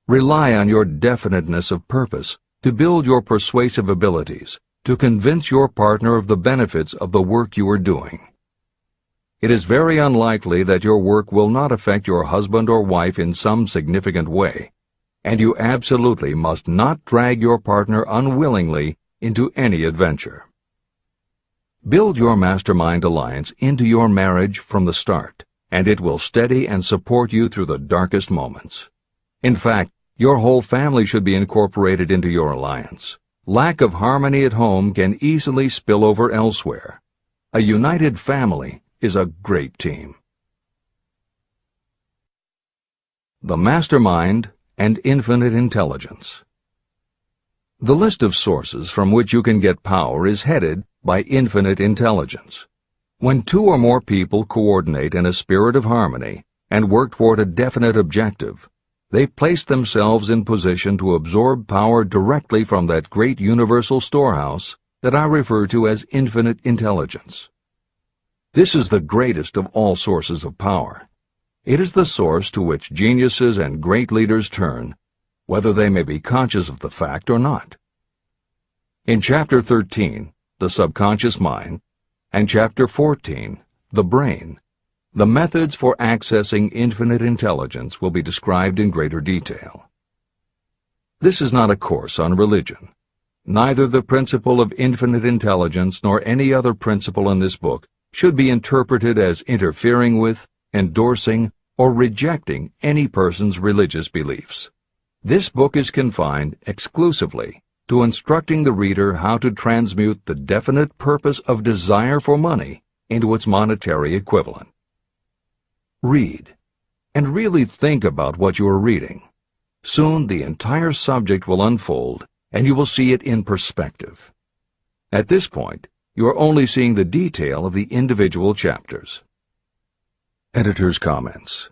A: Rely on your definiteness of purpose to build your persuasive abilities, to convince your partner of the benefits of the work you are doing. It is very unlikely that your work will not affect your husband or wife in some significant way, and you absolutely must not drag your partner unwillingly into any adventure. Build your mastermind alliance into your marriage from the start, and it will steady and support you through the darkest moments. In fact, your whole family should be incorporated into your alliance. Lack of harmony at home can easily spill over elsewhere. A united family is a great team. The mastermind and infinite intelligence. The list of sources from which you can get power is headed by infinite intelligence. When two or more people coordinate in a spirit of harmony and work toward a definite objective, they place themselves in position to absorb power directly from that great universal storehouse that I refer to as infinite intelligence. This is the greatest of all sources of power. It is the source to which geniuses and great leaders turn, whether they may be conscious of the fact or not. In Chapter 13, The Subconscious Mind, and Chapter 14, The Brain, the methods for accessing infinite intelligence will be described in greater detail. This is not a course on religion. Neither the principle of infinite intelligence nor any other principle in this book should be interpreted as interfering with, endorsing, or rejecting any person's religious beliefs. This book is confined exclusively to instructing the reader how to transmute the definite purpose of desire for money into its monetary equivalent. Read, and really think about what you are reading. Soon the entire subject will unfold, and you will see it in perspective. At this point, you are only seeing the detail of the individual chapters. Editor's comments.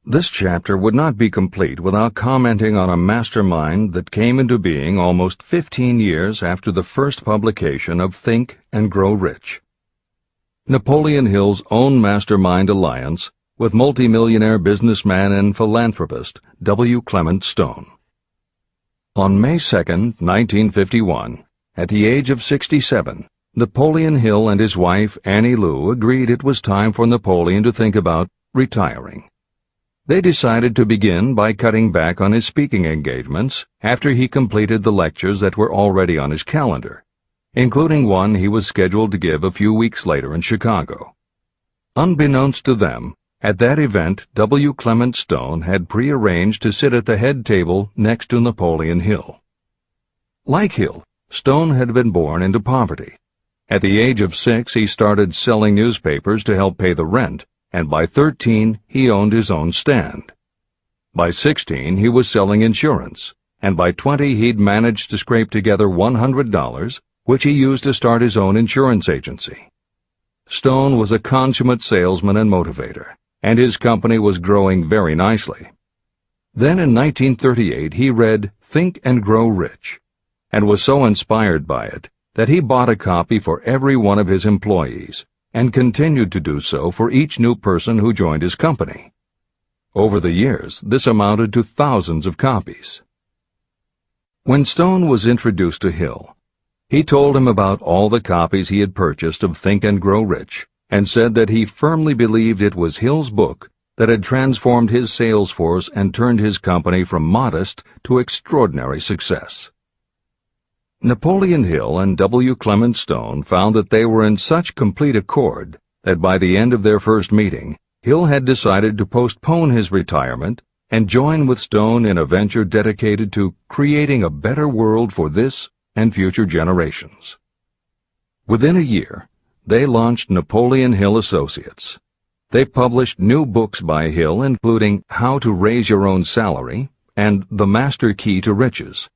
A: This chapter would not be complete without commenting on a mastermind that came into being almost 15 years after the first publication of Think and Grow Rich. Napoleon Hill's own mastermind alliance with multimillionaire businessman and philanthropist W. Clement Stone. On May 2, 1951, at the age of 67, Napoleon Hill and his wife Annie Lou agreed it was time for Napoleon to think about retiring. They decided to begin by cutting back on his speaking engagements after he completed the lectures that were already on his calendar, including one he was scheduled to give a few weeks later in Chicago. Unbeknownst to them, at that event W. Clement Stone had prearranged to sit at the head table next to Napoleon Hill. Like Hill, Stone had been born into poverty. At the age of 6, he started selling newspapers to help pay the rent, and by 13, he owned his own stand. By 16, he was selling insurance, and by 20 he'd managed to scrape together $100, which he used to start his own insurance agency. Stone was a consummate salesman and motivator, and his company was growing very nicely. Then in 1938 he read Think and Grow Rich, and was so inspired by it that he bought a copy for every one of his employees, and continued to do so for each new person who joined his company. Over the years, this amounted to thousands of copies. When Stone was introduced to Hill, he told him about all the copies he had purchased of Think and Grow Rich, and said that he firmly believed it was Hill's book that had transformed his sales force and turned his company from modest to extraordinary success. Napoleon Hill and W. Clement Stone found that they were in such complete accord that by the end of their first meeting, Hill had decided to postpone his retirement and join with Stone in a venture dedicated to creating a better world for this and future generations. Within a year, they launched Napoleon Hill Associates. They published new books by Hill, including How to Raise Your Own Salary and The Master Key to Riches.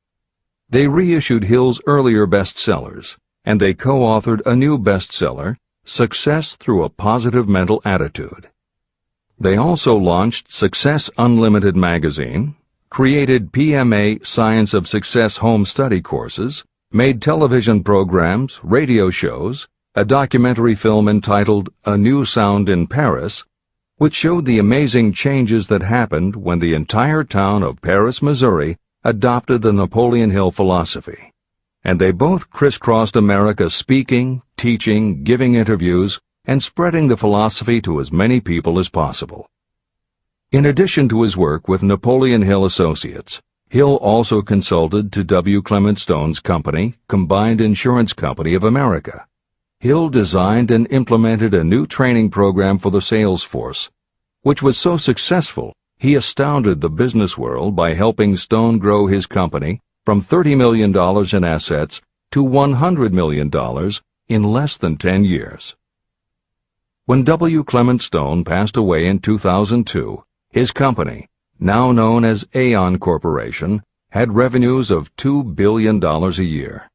A: They reissued Hill's earlier bestsellers, and they co-authored a new bestseller, Success Through a Positive Mental Attitude. They also launched Success Unlimited magazine, created PMA Science of Success home study courses, made television programs, radio shows, a documentary film entitled A New Sound in Paris, which showed the amazing changes that happened when the entire town of Paris, Missouri, adopted the Napoleon Hill philosophy. And they both crisscrossed America speaking, teaching, giving interviews, and spreading the philosophy to as many people as possible. In addition to his work with Napoleon Hill Associates, Hill also consulted to W. Clement Stone's company, Combined Insurance Company of America. Hill designed and implemented a new training program for the sales force, which was so successful he astounded the business world by helping Stone grow his company from $30 million in assets to $100 million in less than 10 years. When W. Clement Stone passed away in 2002, his company, now known as Aon Corporation, had revenues of $2 billion a year.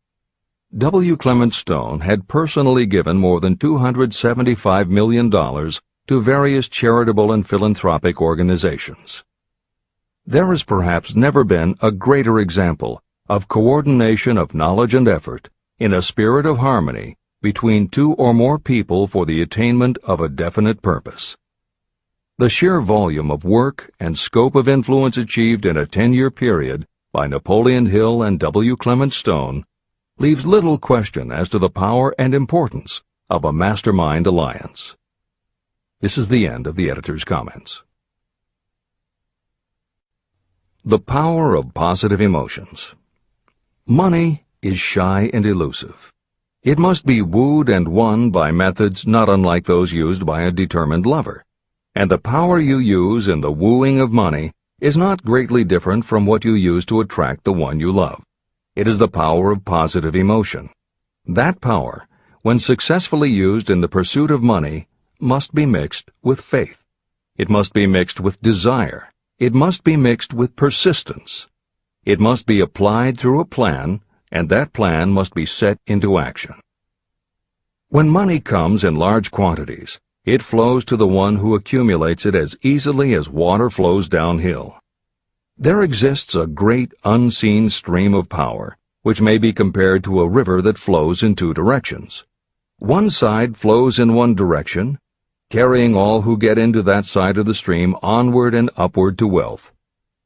A: W. Clement Stone had personally given more than $275 million to various charitable and philanthropic organizations. There has perhaps never been a greater example of coordination of knowledge and effort in a spirit of harmony between two or more people for the attainment of a definite purpose. The sheer volume of work and scope of influence achieved in a 10-year period by Napoleon Hill and W. Clement Stone leaves little question as to the power and importance of a mastermind alliance. This is the end of the editor's comments. The power of positive emotions. Money is shy and elusive. It must be wooed and won by methods not unlike those used by a determined lover. And the power you use in the wooing of money is not greatly different from what you use to attract the one you love. It is the power of positive emotion. That power, when successfully used in the pursuit of money, must be mixed with faith. It must be mixed with desire. It must be mixed with persistence. It must be applied through a plan, and that plan must be set into action. When money comes in large quantities, it flows to the one who accumulates it as easily as water flows downhill. There exists a great unseen stream of power, which may be compared to a river that flows in two directions. One side flows in one direction, carrying all who get into that side of the stream onward and upward to wealth.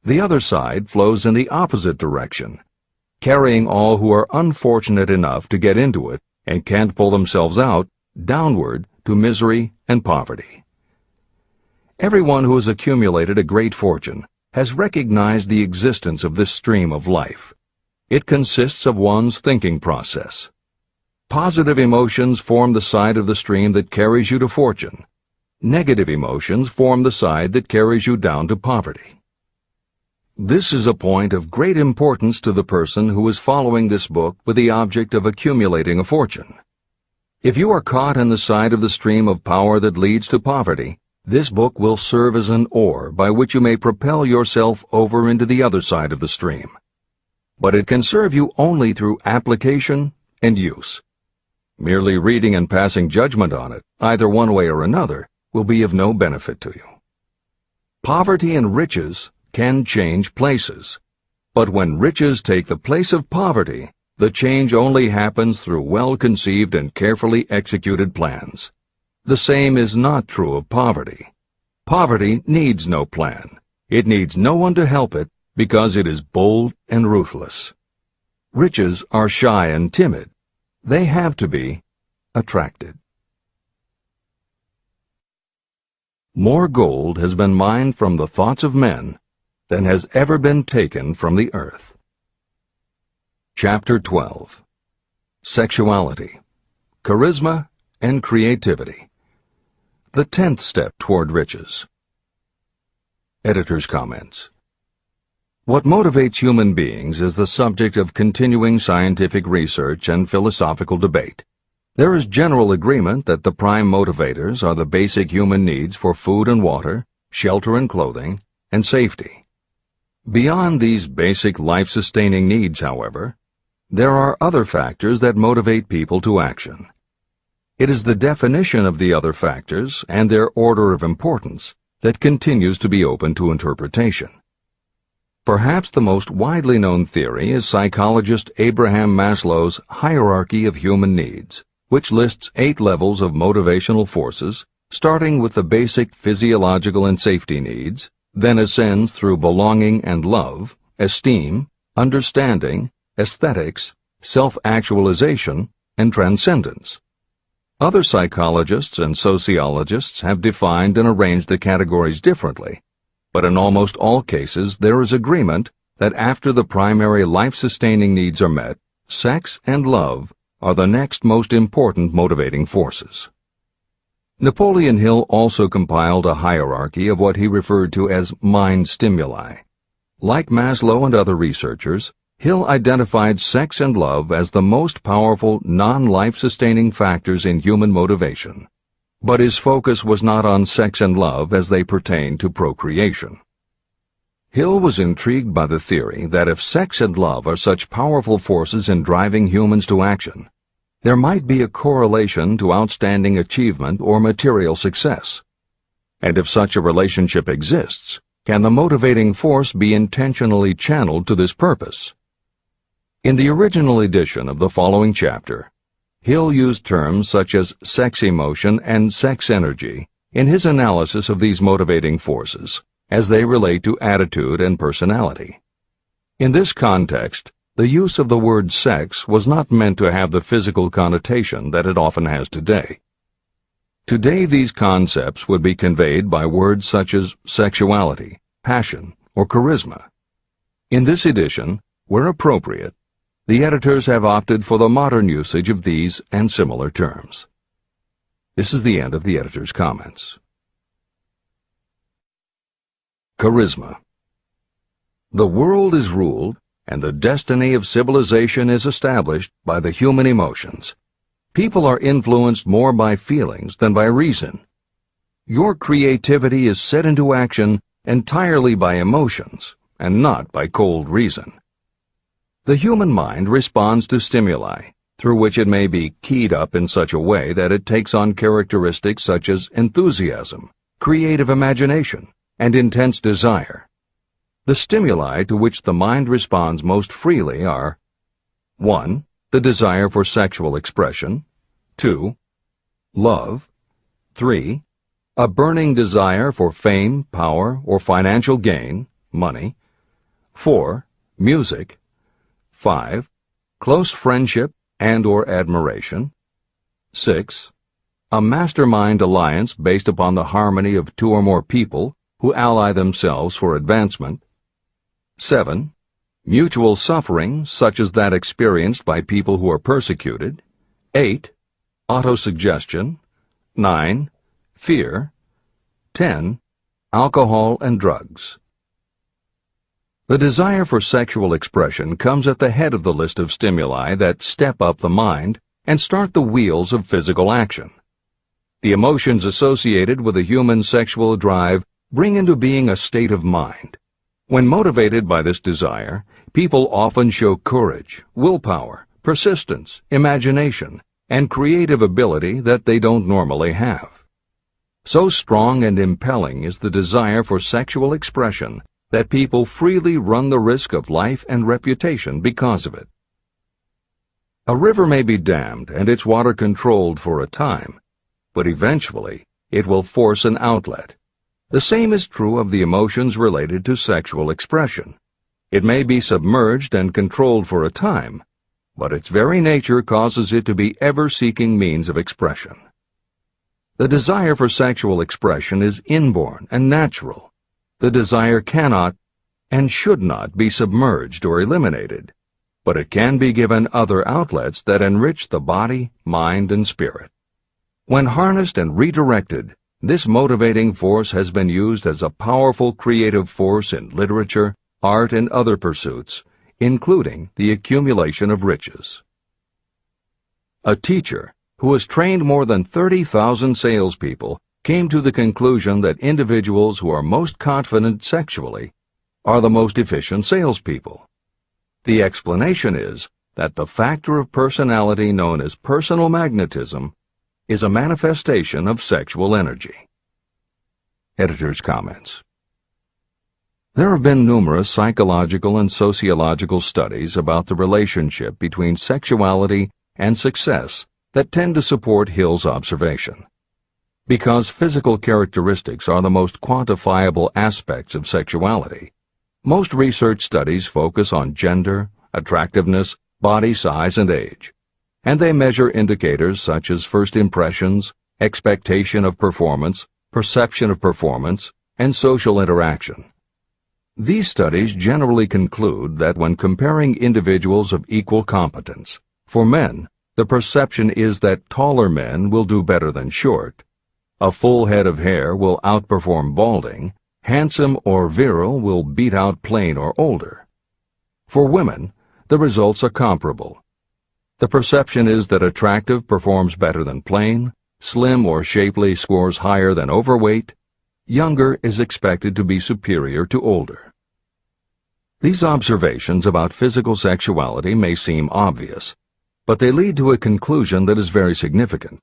A: The other side flows in the opposite direction, carrying all who are unfortunate enough to get into it and can't pull themselves out downward to misery and poverty. Everyone who has accumulated a great fortune has recognized the existence of this stream of life. It consists of one's thinking process. Positive emotions form the side of the stream that carries you to fortune. Negative emotions form the side that carries you down to poverty. This is a point of great importance to the person who is following this book with the object of accumulating a fortune. If you are caught in the side of the stream of power that leads to poverty, this book will serve as an oar by which you may propel yourself over into the other side of the stream. but it can serve you only through application and use. Merely reading and passing judgment on it, either one way or another, will be of no benefit to you. Poverty and riches can change places, but when riches take the place of poverty, the change only happens through well-conceived and carefully executed plans. The same is not true of poverty. Poverty needs no plan. It needs no one to help it because it is bold and ruthless. Riches are shy and timid. They have to be attracted. More gold has been mined from the thoughts of men than has ever been taken from the earth. Chapter 12. Sexuality, Charisma, and Creativity. The 10th step toward riches. Editor's comments. What motivates human beings is the subject of continuing scientific research and philosophical debate. There is general agreement that the prime motivators are the basic human needs for food and water, shelter and clothing, and safety. Beyond these basic life-sustaining needs, however, there are other factors that motivate people to action. It is the definition of the other factors and their order of importance that continues to be open to interpretation. Perhaps the most widely known theory is psychologist Abraham Maslow's hierarchy of human needs, which lists 8 levels of motivational forces, starting with the basic physiological and safety needs, then ascends through belonging and love, esteem, understanding, aesthetics, self-actualization, and transcendence. Other psychologists and sociologists have defined and arranged the categories differently, but in almost all cases there is agreement that after the primary life-sustaining needs are met, sex and love are the next most important motivating forces. Napoleon Hill also compiled a hierarchy of what he referred to as mind stimuli. Like Maslow and other researchers, Hill identified sex and love as the most powerful non-life-sustaining factors in human motivation, but his focus was not on sex and love as they pertain to procreation. Hill was intrigued by the theory that if sex and love are such powerful forces in driving humans to action, there might be a correlation to outstanding achievement or material success. And if such a relationship exists, can the motivating force be intentionally channeled to this purpose? In the original edition of the following chapter, Hill used terms such as sex emotion and sex energy in his analysis of these motivating forces as they relate to attitude and personality. In this context, the use of the word sex was not meant to have the physical connotation that it often has today. Today these concepts would be conveyed by words such as sexuality, passion, or charisma. In this edition, where appropriate, the editors have opted for the modern usage of these and similar terms. This is the end of the editor's comments. Charisma. The world is ruled, and the destiny of civilization is established by the human emotions. People are influenced more by feelings than by reason. Your creativity is set into action entirely by emotions, and not by cold reason. The human mind responds to stimuli, through which it may be keyed up in such a way that it takes on characteristics such as enthusiasm, creative imagination, and intense desire. The stimuli to which the mind responds most freely are 1. The desire for sexual expression, 2. Love, 3. A burning desire for fame, power, or financial gain, money, 4. Music, 5. Close friendship and or admiration, 6. A mastermind alliance based upon the harmony of 2 or more people who ally themselves for advancement, 7. Mutual suffering, such as that experienced by people who are persecuted, 8. Autosuggestion, 9. Fear, 10. Alcohol and drugs. The desire for sexual expression comes at the head of the list of stimuli that step up the mind and start the wheels of physical action. The emotions associated with a human sexual drive bring into being a state of mind. When motivated by this desire, people often show courage, willpower, persistence, imagination, and creative ability that they don't normally have. So strong and impelling is the desire for sexual expression that people freely run the risk of life and reputation because of it. A river may be dammed and its water controlled for a time, but eventually it will force an outlet. The same is true of the emotions related to sexual expression. It may be submerged and controlled for a time, but its very nature causes it to be ever-seeking means of expression. The desire for sexual expression is inborn and natural. The desire cannot and should not be submerged or eliminated, but it can be given other outlets that enrich the body, mind, and spirit. When harnessed and redirected, this motivating force has been used as a powerful creative force in literature, art, and other pursuits, including the accumulation of riches. A teacher who has trained more than 30,000 salespeople came to the conclusion that individuals who are most confident sexually are the most efficient salespeople. The explanation is that the factor of personality known as personal magnetism is a manifestation of sexual energy. Editor's comments. There have been numerous psychological and sociological studies about the relationship between sexuality and success that tend to support Hill's observation. Because physical characteristics are the most quantifiable aspects of sexuality, most research studies focus on gender, attractiveness, body size, and age, and they measure indicators such as first impressions, expectation of performance, perception of performance, and social interaction. These studies generally conclude that when comparing individuals of equal competence, for men, the perception is that taller men will do better than short, a full head of hair will outperform balding, handsome or virile will beat out plain or older. For women, the results are comparable. The perception is that attractive performs better than plain, slim or shapely scores higher than overweight, younger is expected to be superior to older. These observations about physical sexuality may seem obvious, but they lead to a conclusion that is very significant.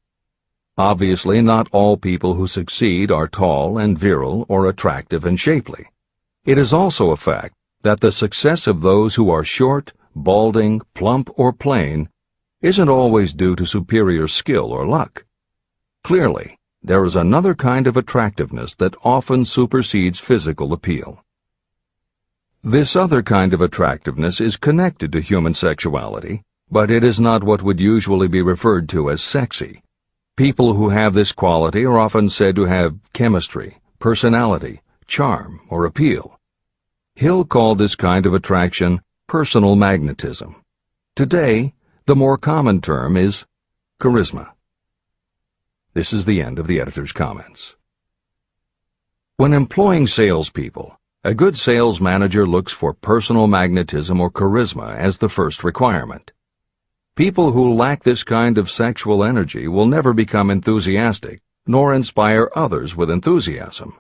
A: Obviously, not all people who succeed are tall and virile or attractive and shapely. It is also a fact that the success of those who are short, balding, plump, or plain isn't always due to superior skill or luck. Clearly, there is another kind of attractiveness that often supersedes physical appeal. This other kind of attractiveness is connected to human sexuality, but it is not what would usually be referred to as sexy. People who have this quality are often said to have chemistry, personality, charm, or appeal. Hill called this kind of attraction personal magnetism. Today, the more common term is charisma. This is the end of the editor's comments. When employing salespeople, a good sales manager looks for personal magnetism or charisma as the first requirement. People who lack this kind of sexual energy will never become enthusiastic, nor inspire others with enthusiasm.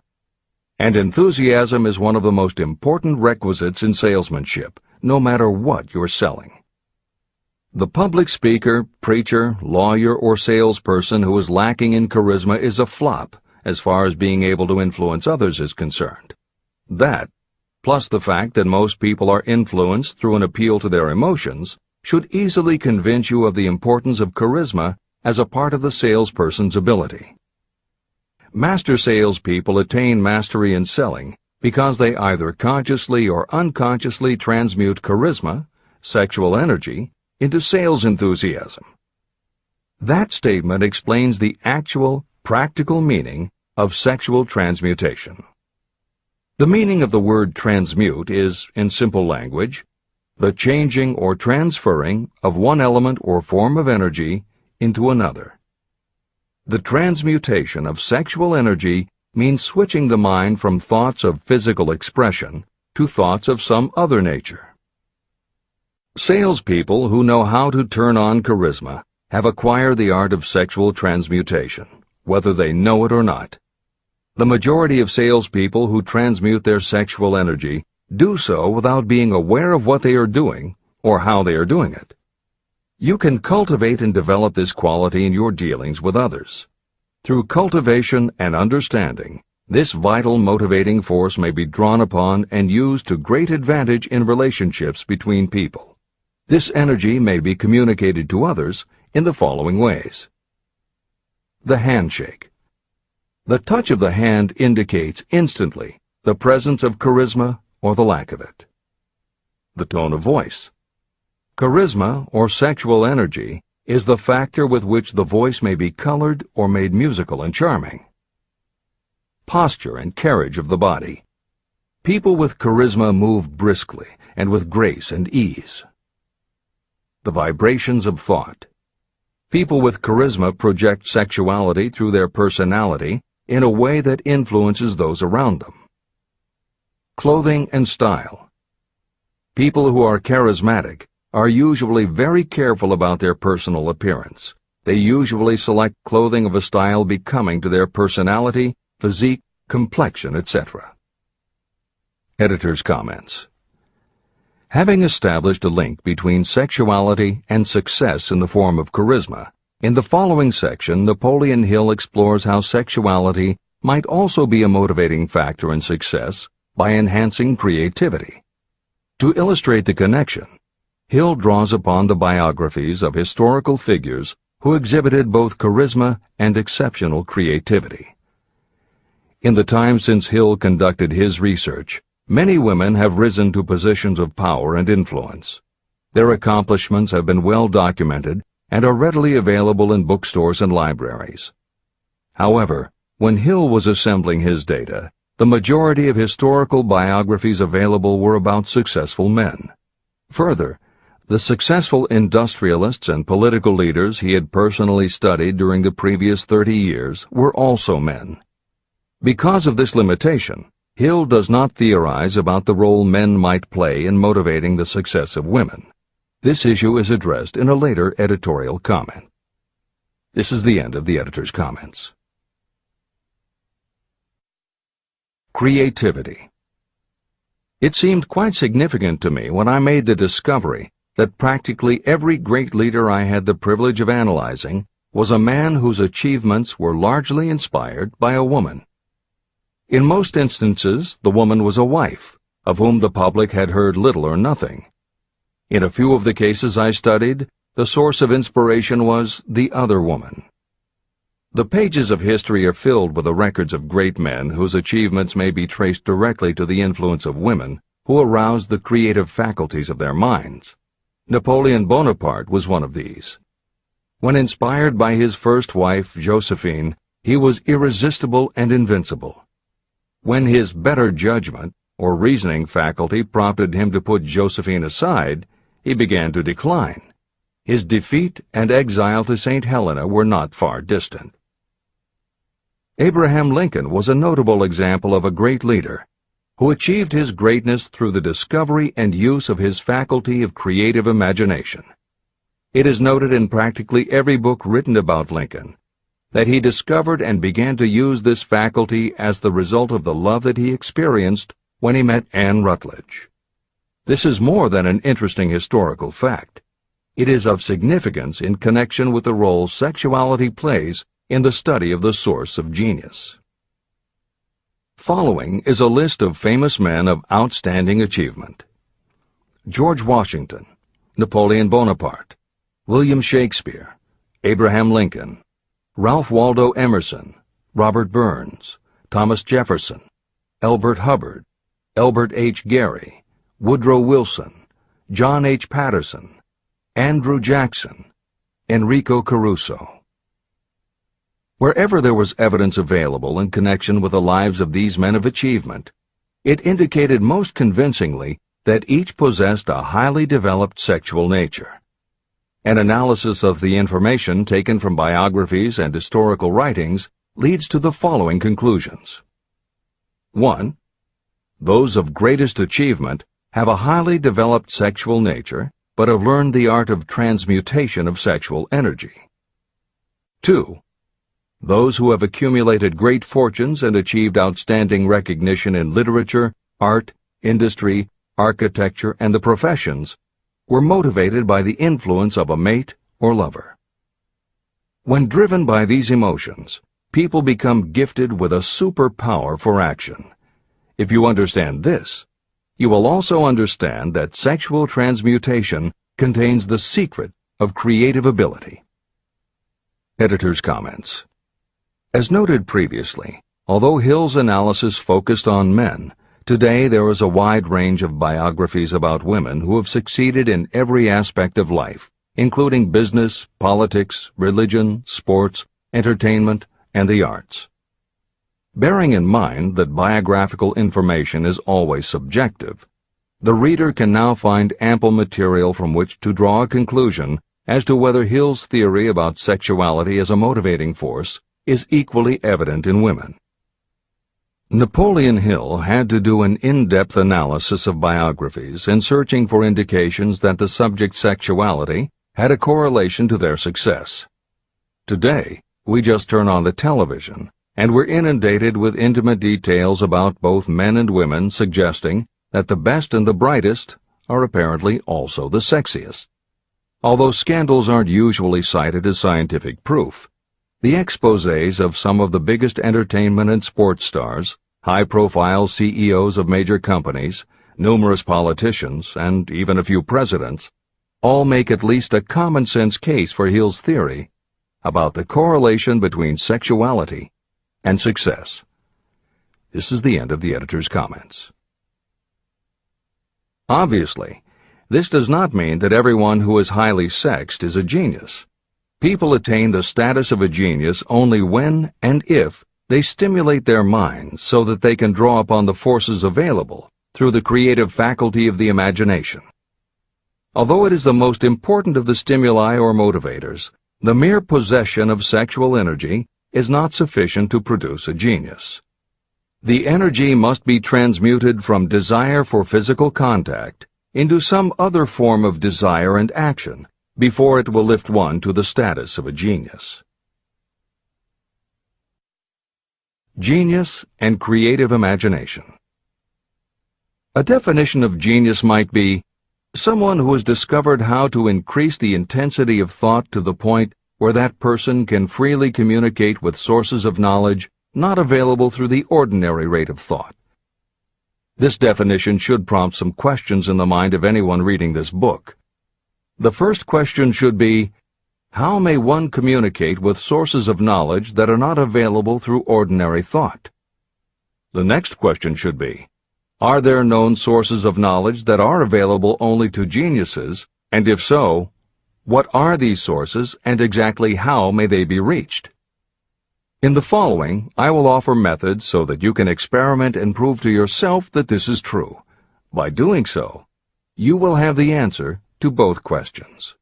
A: And enthusiasm is one of the most important requisites in salesmanship, no matter what you're selling. The public speaker, preacher, lawyer, or salesperson who is lacking in charisma is a flop as far as being able to influence others is concerned. That, plus the fact that most people are influenced through an appeal to their emotions, should easily convince you of the importance of charisma as a part of the salesperson's ability. Master salespeople attain mastery in selling because they either consciously or unconsciously transmute charisma, sexual energy, into sales enthusiasm. That statement explains the actual, practical meaning of sexual transmutation. The meaning of the word transmute is, in simple language, the changing or transferring of one element or form of energy into another. The transmutation of sexual energy means switching the mind from thoughts of physical expression to thoughts of some other nature. Salespeople who know how to turn on charisma have acquired the art of sexual transmutation, whether they know it or not. The majority of salespeople who transmute their sexual energy do so without being aware of what they are doing or how they are doing it. You can cultivate and develop this quality in your dealings with others. Through cultivation and understanding, this vital motivating force may be drawn upon and used to great advantage in relationships between people. This energy may be communicated to others in the following ways. The handshake. The touch of the hand indicates instantly the presence of charisma or the lack of it. The tone of voice. Charisma, or sexual energy, is the factor with which the voice may be colored or made musical and charming. Posture and carriage of the body. People with charisma move briskly and with grace and ease. The vibrations of thought. People with charisma project sexuality through their personality in a way that influences those around them. Clothing and style. People who are charismatic are usually very careful about their personal appearance. They usually select clothing of a style becoming to their personality, physique, complexion, etc. Editor's comments. Having established a link between sexuality and success in the form of charisma, in the following section, Napoleon Hill explores how sexuality might also be a motivating factor in success by enhancing creativity. To illustrate the connection, Hill draws upon the biographies of historical figures who exhibited both charisma and exceptional creativity. In the time since Hill conducted his research, many women have risen to positions of power and influence. Their accomplishments have been well documented and are readily available in bookstores and libraries. However, when Hill was assembling his data, the majority of historical biographies available were about successful men. Further, the successful industrialists and political leaders he had personally studied during the previous 30 years were also men. Because of this limitation, Hill does not theorize about the role men might play in motivating the success of women. This issue is addressed in a later editorial comment. This is the end of the editor's comments. Creativity. It seemed quite significant to me when I made the discovery that practically every great leader I had the privilege of analyzing was a man whose achievements were largely inspired by a woman. In most instances, the woman was a wife, of whom the public had heard little or nothing. In a few of the cases I studied, the source of inspiration was the other woman. The pages of history are filled with the records of great men whose achievements may be traced directly to the influence of women who aroused the creative faculties of their minds. Napoleon Bonaparte was one of these. When inspired by his first wife, Josephine, he was irresistible and invincible. When his better judgment or reasoning faculty prompted him to put Josephine aside, he began to decline. His defeat and exile to St. Helena were not far distant. Abraham Lincoln was a notable example of a great leader who achieved his greatness through the discovery and use of his faculty of creative imagination. It is noted in practically every book written about Lincoln that he discovered and began to use this faculty as the result of the love that he experienced when he met Anne Rutledge. This is more than an interesting historical fact. It is of significance in connection with the role sexuality plays in the study of the source of genius. Following is a list of famous men of outstanding achievement: George Washington, Napoleon Bonaparte, William Shakespeare, Abraham Lincoln, Ralph Waldo Emerson, Robert Burns, Thomas Jefferson, Elbert Hubbard, Elbert H. Gary, Woodrow Wilson, John H. Patterson, Andrew Jackson, Enrico Caruso. Wherever there was evidence available in connection with the lives of these men of achievement, it indicated most convincingly that each possessed a highly developed sexual nature. An analysis of the information taken from biographies and historical writings leads to the following conclusions. 1. Those of greatest achievement have a highly developed sexual nature, but have learned the art of transmutation of sexual energy. 2. Those who have accumulated great fortunes and achieved outstanding recognition in literature, art, industry, architecture, and the professions were motivated by the influence of a mate or lover. When driven by these emotions, people become gifted with a superpower for action. If you understand this, you will also understand that sexual transmutation contains the secret of creative ability. Editor's comments. As noted previously, although Hill's analysis focused on men, today there is a wide range of biographies about women who have succeeded in every aspect of life, including business, politics, religion, sports, entertainment, and the arts. Bearing in mind that biographical information is always subjective, the reader can now find ample material from which to draw a conclusion as to whether Hill's theory about sexuality as a motivating force is equally evident in women. Napoleon Hill had to do an in-depth analysis of biographies in searching for indications that the subject's sexuality had a correlation to their success. Today, we just turn on the television, and we're inundated with intimate details about both men and women suggesting that the best and the brightest are apparently also the sexiest. Although scandals aren't usually cited as scientific proof, the exposés of some of the biggest entertainment and sports stars, high-profile CEOs of major companies, numerous politicians, and even a few presidents, all make at least a common-sense case for Hill's theory about the correlation between sexuality and success. This is the end of the editor's comments. Obviously, this does not mean that everyone who is highly sexed is a genius. People attain the status of a genius only when and if they stimulate their minds so that they can draw upon the forces available through the creative faculty of the imagination. Although it is the most important of the stimuli or motivators, the mere possession of sexual energy is not sufficient to produce a genius. The energy must be transmuted from desire for physical contact into some other form of desire and action before it will lift one to the status of a genius. Genius and creative imagination. A definition of genius might be someone who has discovered how to increase the intensity of thought to the point where that person can freely communicate with sources of knowledge not available through the ordinary rate of thought. This definition should prompt some questions in the mind of anyone reading this book. The first question should be, how may one communicate with sources of knowledge that are not available through ordinary thought? The next question should be, are there known sources of knowledge that are available only to geniuses, and if so, what are these sources and exactly how may they be reached? In the following, I will offer methods so that you can experiment and prove to yourself that this is true. By doing so, you will have the answer to both questions.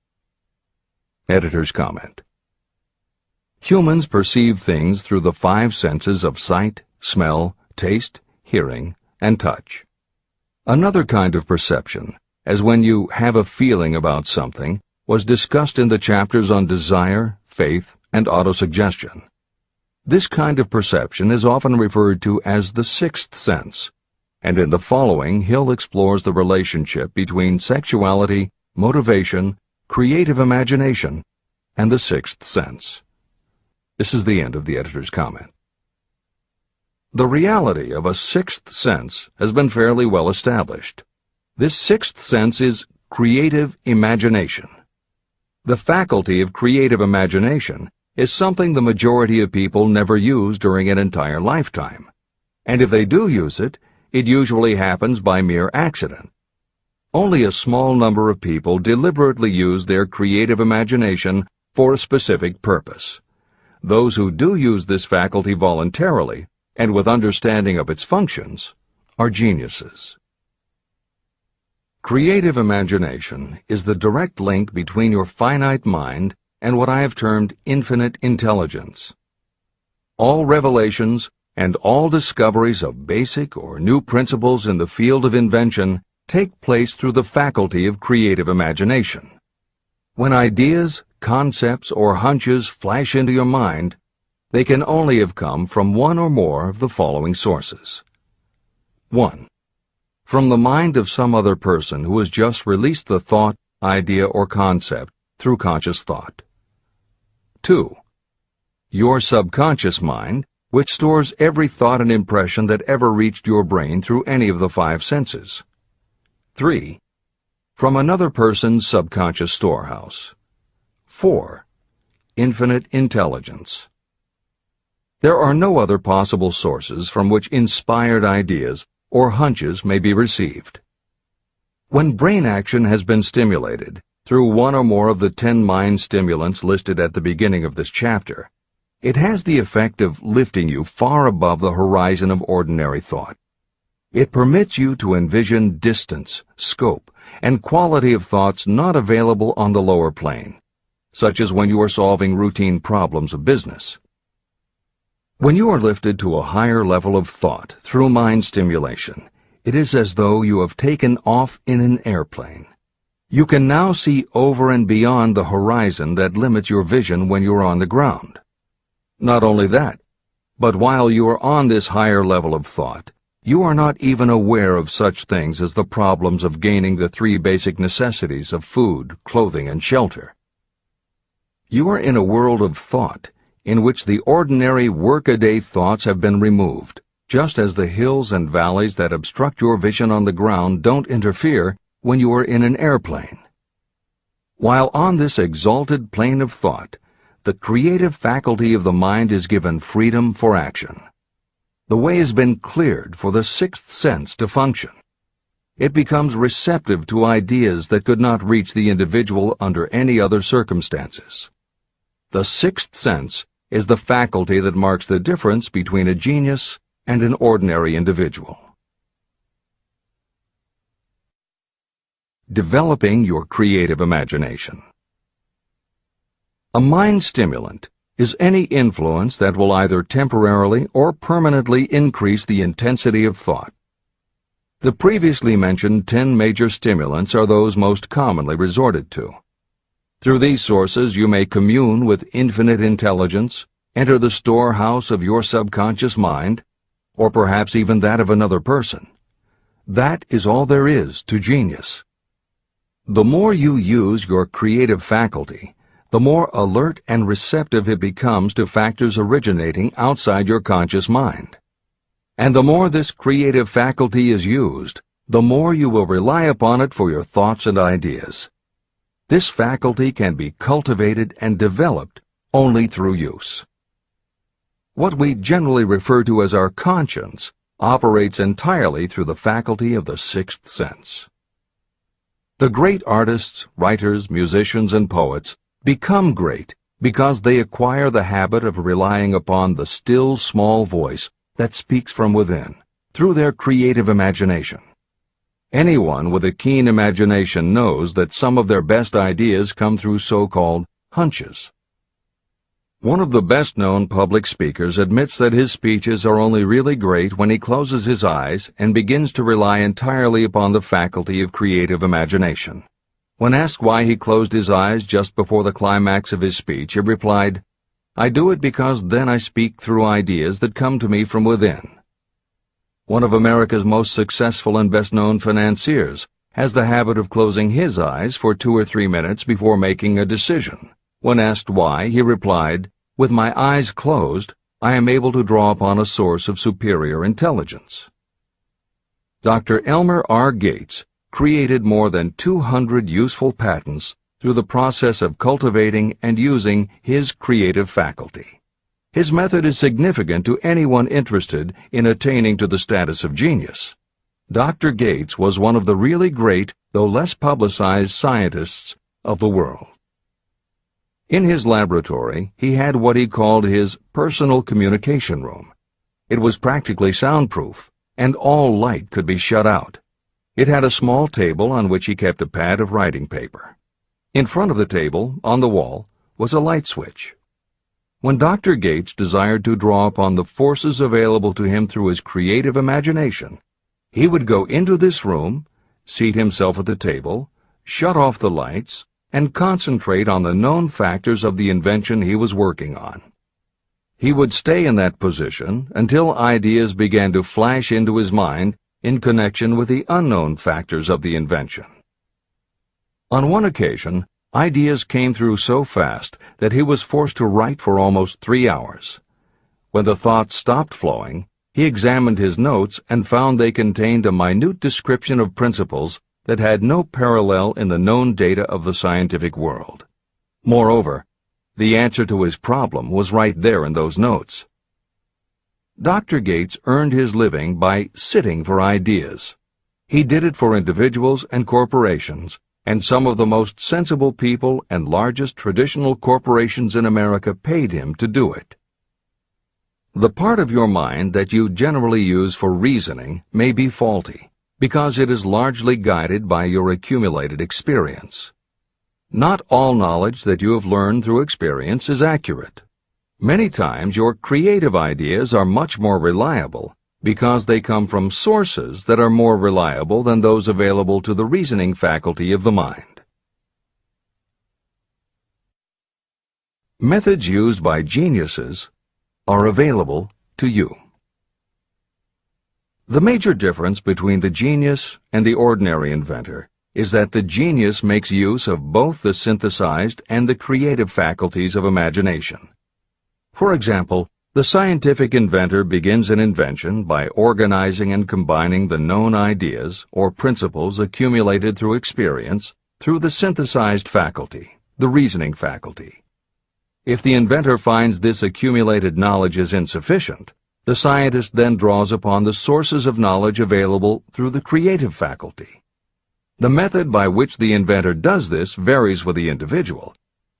A: Editor's comment. Humans perceive things through the 5 senses of sight, smell, taste, hearing, and touch. Another kind of perception, as when you have a feeling about something, was discussed in the chapters on desire, faith, and autosuggestion. This kind of perception is often referred to as the 6th sense, and in the following Hill explores the relationship between sexuality, motivation, creative imagination, and the 6th sense. This is the end of the editor's comment. The reality of a 6th sense has been fairly well established. This 6th sense is creative imagination. The faculty of creative imagination is something the majority of people never use during an entire lifetime, and if they do use it, it usually happens by mere accident. Only a small number of people deliberately use their creative imagination for a specific purpose. Those who do use this faculty voluntarily and with understanding of its functions are geniuses. Creative imagination is the direct link between your finite mind and what I have termed infinite intelligence. All revelations and all discoveries of basic or new principles in the field of invention take place through the faculty of creative imagination. When ideas, concepts, or hunches flash into your mind, they can only have come from one or more of the following sources. 1. from the mind of some other person who has just released the thought, idea, or concept through conscious thought. 2. Your subconscious mind, which stores every thought and impression that ever reached your brain through any of the 5 senses. 3. From another person's subconscious storehouse. 4. Infinite intelligence. There are no other possible sources from which inspired ideas or hunches may be received. When brain action has been stimulated through one or more of the 10 mind stimulants listed at the beginning of this chapter, it has the effect of lifting you far above the horizon of ordinary thought. It permits you to envision distance, scope, and quality of thoughts not available on the lower plane, such as when you are solving routine problems of business. When you are lifted to a higher level of thought through mind stimulation, it is as though you have taken off in an airplane. You can now see over and beyond the horizon that limits your vision when you are on the ground. Not only that, but while you are on this higher level of thought, you are not even aware of such things as the problems of gaining the 3 basic necessities of food, clothing, and shelter. You are in a world of thought in which the ordinary workaday thoughts have been removed, just as the hills and valleys that obstruct your vision on the ground don't interfere when you are in an airplane. While on this exalted plane of thought, the creative faculty of the mind is given freedom for action. The way has been cleared for the 6th sense to function. It becomes receptive to ideas that could not reach the individual under any other circumstances. The 6th sense is the faculty that marks the difference between a genius and an ordinary individual. Developing your creative imagination. A mind stimulant is any influence that will either temporarily or permanently increase the intensity of thought. The previously mentioned 10 major stimulants are those most commonly resorted to. Through these sources you may commune with infinite intelligence, enter the storehouse of your subconscious mind, or perhaps even that of another person. That is all there is to genius. The more you use your creative faculty, the more alert and receptive it becomes to factors originating outside your conscious mind. And the more this creative faculty is used, the more you will rely upon it for your thoughts and ideas. This faculty can be cultivated and developed only through use. What we generally refer to as our conscience operates entirely through the faculty of the 6th sense. The great artists, writers, musicians, and poets become great because they acquire the habit of relying upon the still small voice that speaks from within, through their creative imagination. Anyone with a keen imagination knows that some of their best ideas come through so-called hunches. One of the best-known public speakers admits that his speeches are only really great when he closes his eyes and begins to rely entirely upon the faculty of creative imagination. When asked why he closed his eyes just before the climax of his speech, he replied, "I do it because then I speak through ideas that come to me from within." One of America's most successful and best-known financiers has the habit of closing his eyes for 2 or 3 minutes before making a decision. When asked why, he replied, "With my eyes closed, I am able to draw upon a source of superior intelligence." Dr. Elmer R. Gates created more than 200 useful patents through the process of cultivating and using his creative faculty. His method is significant to anyone interested in attaining to the status of genius. Dr. Gates was one of the really great, though less publicized, scientists of the world. In his laboratory, he had what he called his personal communication room. It was practically soundproof, and all light could be shut out. It had a small table on which he kept a pad of writing paper. In front of the table, on the wall, was a light switch. When Dr. Gates desired to draw upon the forces available to him through his creative imagination, he would go into this room, seat himself at the table, shut off the lights, and concentrate on the known factors of the invention he was working on. He would stay in that position until ideas began to flash into his mind in connection with the unknown factors of the invention. On one occasion, ideas came through so fast that he was forced to write for almost 3 hours. When the thoughts stopped flowing, he examined his notes and found they contained a minute description of principles that had no parallel in the known data of the scientific world. Moreover, the answer to his problem was right there in those notes. Dr. Gates earned his living by sitting for ideas. He did it for individuals and corporations, and some of the most sensible people and largest traditional corporations in America paid him to do it. The part of your mind that you generally use for reasoning may be faulty, because it is largely guided by your accumulated experience. Not all knowledge that you have learned through experience is accurate. Many times your creative ideas are much more reliable because they come from sources that are more reliable than those available to the reasoning faculty of the mind. Methods used by geniuses are available to you. The major difference between the genius and the ordinary inventor is that the genius makes use of both the synthesized and the creative faculties of imagination. For example, the scientific inventor begins an invention by organizing and combining the known ideas or principles accumulated through experience through the synthesized faculty, the reasoning faculty. If the inventor finds this accumulated knowledge is insufficient, the scientist then draws upon the sources of knowledge available through the creative faculty. The method by which the inventor does this varies with the individual,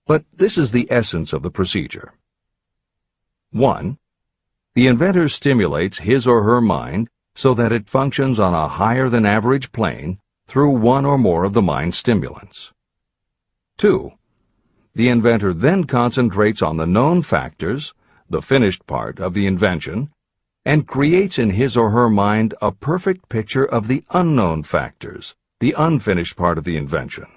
A: but this is the essence of the procedure. 1. The inventor stimulates his or her mind so that it functions on a higher-than-average plane through one or more of the mind stimulants. 2. The inventor then concentrates on the known factors, the finished part of the invention, and creates in his or her mind a perfect picture of the unknown factors, the unfinished part of the invention.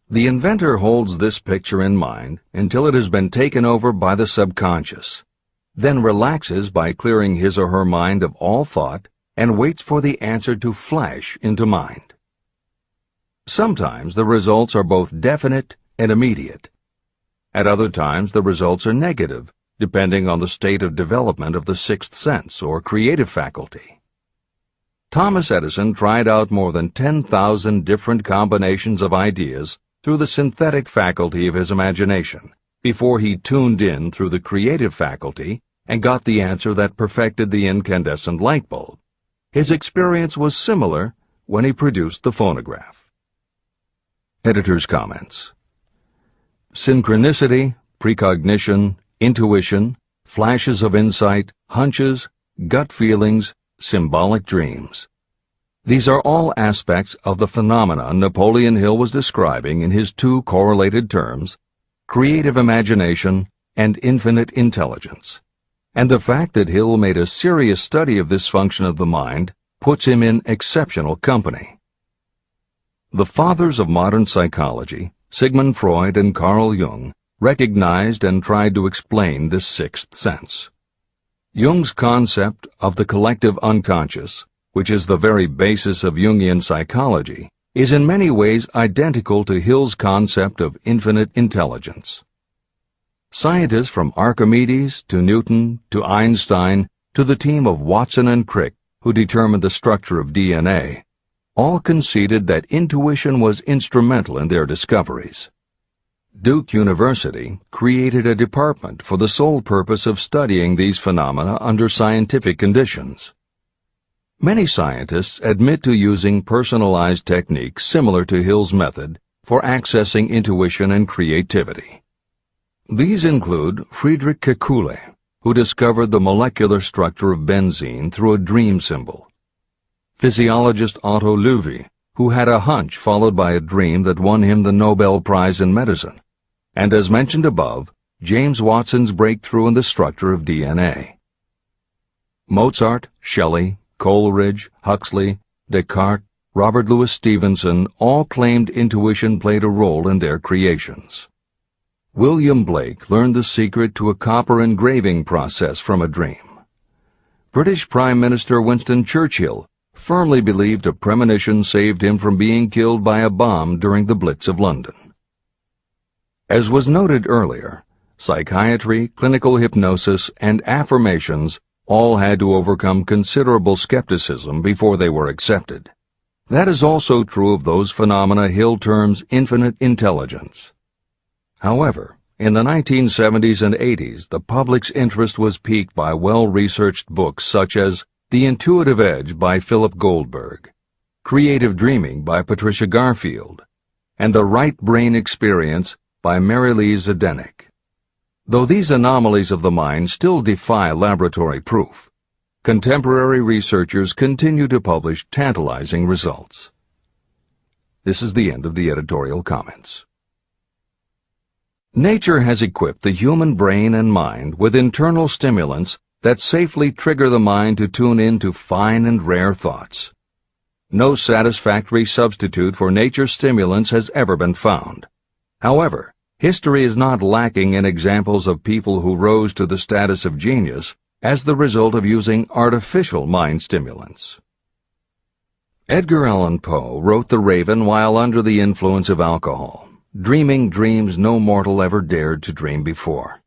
A: The inventor holds this picture in mind until it has been taken over by the subconscious, then relaxes by clearing his or her mind of all thought and waits for the answer to flash into mind. Sometimes the results are both definite and immediate. At other times the results are negative, depending on the state of development of the sixth sense or creative faculty. Thomas Edison tried out more than 10,000 different combinations of ideas through the synthetic faculty of his imagination before he tuned in through the creative faculty and got the answer that perfected the incandescent light bulb. His experience was similar when he produced the phonograph. Editor's comments. Synchronicity, precognition, intuition, flashes of insight, hunches, gut feelings, symbolic dreams. These are all aspects of the phenomenon Napoleon Hill was describing in his two correlated terms, creative imagination and infinite intelligence. And the fact that Hill made a serious study of this function of the mind puts him in exceptional company. The fathers of modern psychology, Sigmund Freud and Carl Jung, recognized and tried to explain this sixth sense. Jung's concept of the collective unconscious, which is the very basis of Jungian psychology, is in many ways identical to Hill's concept of infinite intelligence. Scientists from Archimedes to Newton to Einstein to the team of Watson and Crick, who determined the structure of DNA, all conceded that intuition was instrumental in their discoveries. Duke University created a department for the sole purpose of studying these phenomena under scientific conditions. Many scientists admit to using personalized techniques similar to Hill's method for accessing intuition and creativity. These include Friedrich Kekule, who discovered the molecular structure of benzene through a dream symbol; physiologist Otto Loewi, who had a hunch followed by a dream that won him the Nobel Prize in Medicine; and as mentioned above, James Watson's breakthrough in the structure of DNA. Mozart, Shelley, Coleridge, Huxley, Descartes, Robert Louis Stevenson all claimed intuition played a role in their creations. William Blake learned the secret to a copper engraving process from a dream. British Prime Minister Winston Churchill firmly believed a premonition saved him from being killed by a bomb during the Blitz of London. As was noted earlier, psychiatry, clinical hypnosis, and affirmations all had to overcome considerable skepticism before they were accepted. That is also true of those phenomena Hill terms infinite intelligence. However, in the 1970s and 80s, the public's interest was piqued by well-researched books such as The Intuitive Edge by Philip Goldberg, Creative Dreaming by Patricia Garfield, and The Right Brain Experience by Mary Lee Zdenek. Though these anomalies of the mind still defy laboratory proof, contemporary researchers continue to publish tantalizing results. This is the end of the editorial comments. Nature has equipped the human brain and mind with internal stimulants that safely trigger the mind to tune in to fine and rare thoughts. No satisfactory substitute for nature's stimulants has ever been found. However, history is not lacking in examples of people who rose to the status of genius as the result of using artificial mind stimulants. Edgar Allan Poe wrote The Raven while under the influence of alcohol, dreaming dreams no mortal ever dared to dream before.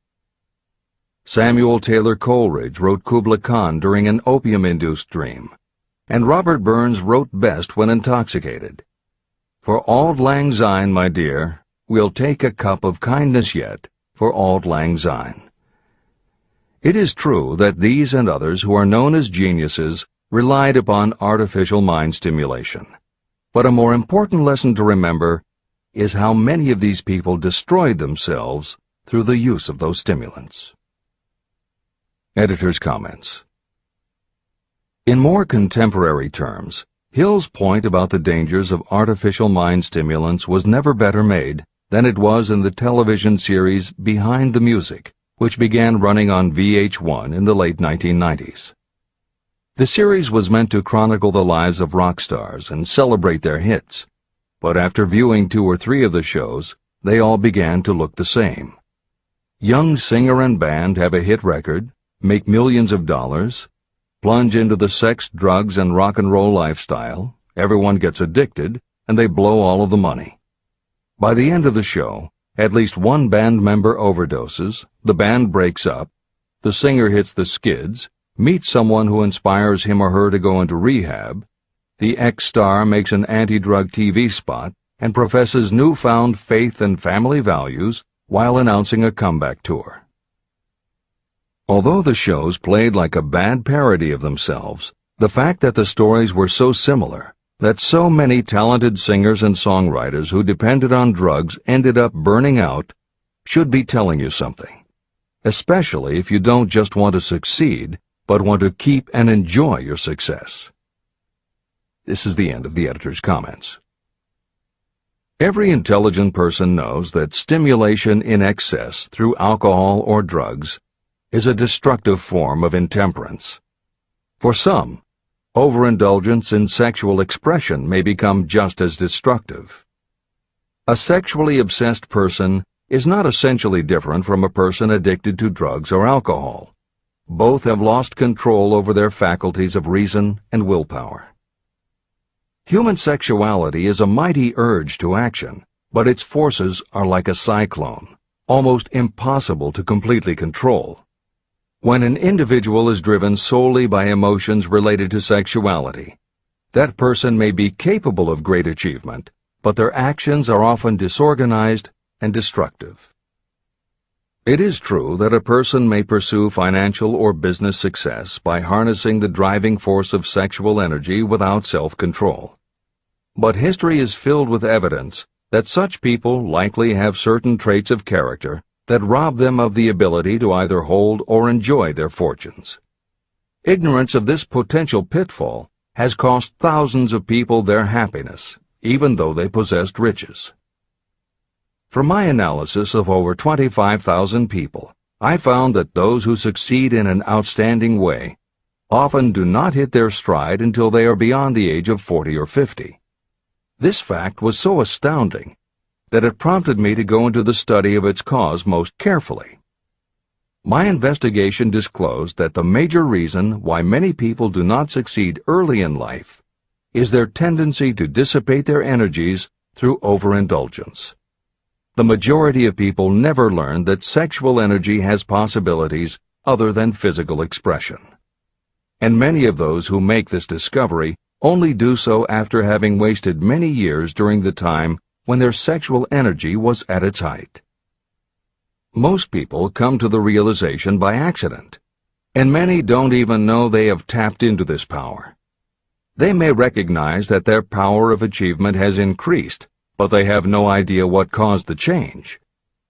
A: Samuel Taylor Coleridge wrote Kubla Khan during an opium-induced dream, and Robert Burns wrote best when intoxicated. For auld lang syne, my dear, we'll take a cup of kindness yet for auld lang syne. It is true that these and others who are known as geniuses relied upon artificial mind stimulation. But a more important lesson to remember is how many of these people destroyed themselves through the use of those stimulants. Editor's comments. In more contemporary terms, Hill's point about the dangers of artificial mind stimulants was never better made than it was in the television series Behind the Music, which began running on VH1 in the late 1990s. The series was meant to chronicle the lives of rock stars and celebrate their hits, but after viewing 2 or 3 of the shows, they all began to look the same. Young singer and band have a hit record, make millions of dollars, plunge into the sex, drugs, and rock and roll lifestyle, everyone gets addicted, and they blow all of the money. By the end of the show, at least one band member overdoses, the band breaks up, the singer hits the skids, meets someone who inspires him or her to go into rehab, the ex-star makes an anti-drug TV spot and professes newfound faith and family values while announcing a comeback tour. Although the shows played like a bad parody of themselves, the fact that the stories were so similar, that so many talented singers and songwriters who depended on drugs ended up burning out, should be telling you something, especially if you don't just want to succeed, but want to keep and enjoy your success. This is the end of the editor's comments. Every intelligent person knows that stimulation in excess through alcohol or drugs is a destructive form of intemperance. For some, overindulgence in sexual expression may become just as destructive. A sexually obsessed person is not essentially different from a person addicted to drugs or alcohol. Both have lost control over their faculties of reason and willpower. Human sexuality is a mighty urge to action, but its forces are like a cyclone, almost impossible to completely control. When an individual is driven solely by emotions related to sexuality, that person may be capable of great achievement, but their actions are often disorganized and destructive. It is true that a person may pursue financial or business success by harnessing the driving force of sexual energy without self-control. But history is filled with evidence that such people likely have certain traits of character that rob them of the ability to either hold or enjoy their fortunes. Ignorance of this potential pitfall has cost thousands of people their happiness, even though they possessed riches. From my analysis of over 25,000 people, I found that those who succeed in an outstanding way often do not hit their stride until they are beyond the age of 40 or 50. This fact was so astounding that it prompted me to go into the study of its cause most carefully. My investigation disclosed that the major reason why many people do not succeed early in life is their tendency to dissipate their energies through overindulgence. The majority of people never learn that sexual energy has possibilities other than physical expression. And many of those who make this discovery only do so after having wasted many years during the time when their sexual energy was at its height. Most people come to the realization by accident, and many don't even know they have tapped into this power. They may recognize that their power of achievement has increased, but they have no idea what caused the change.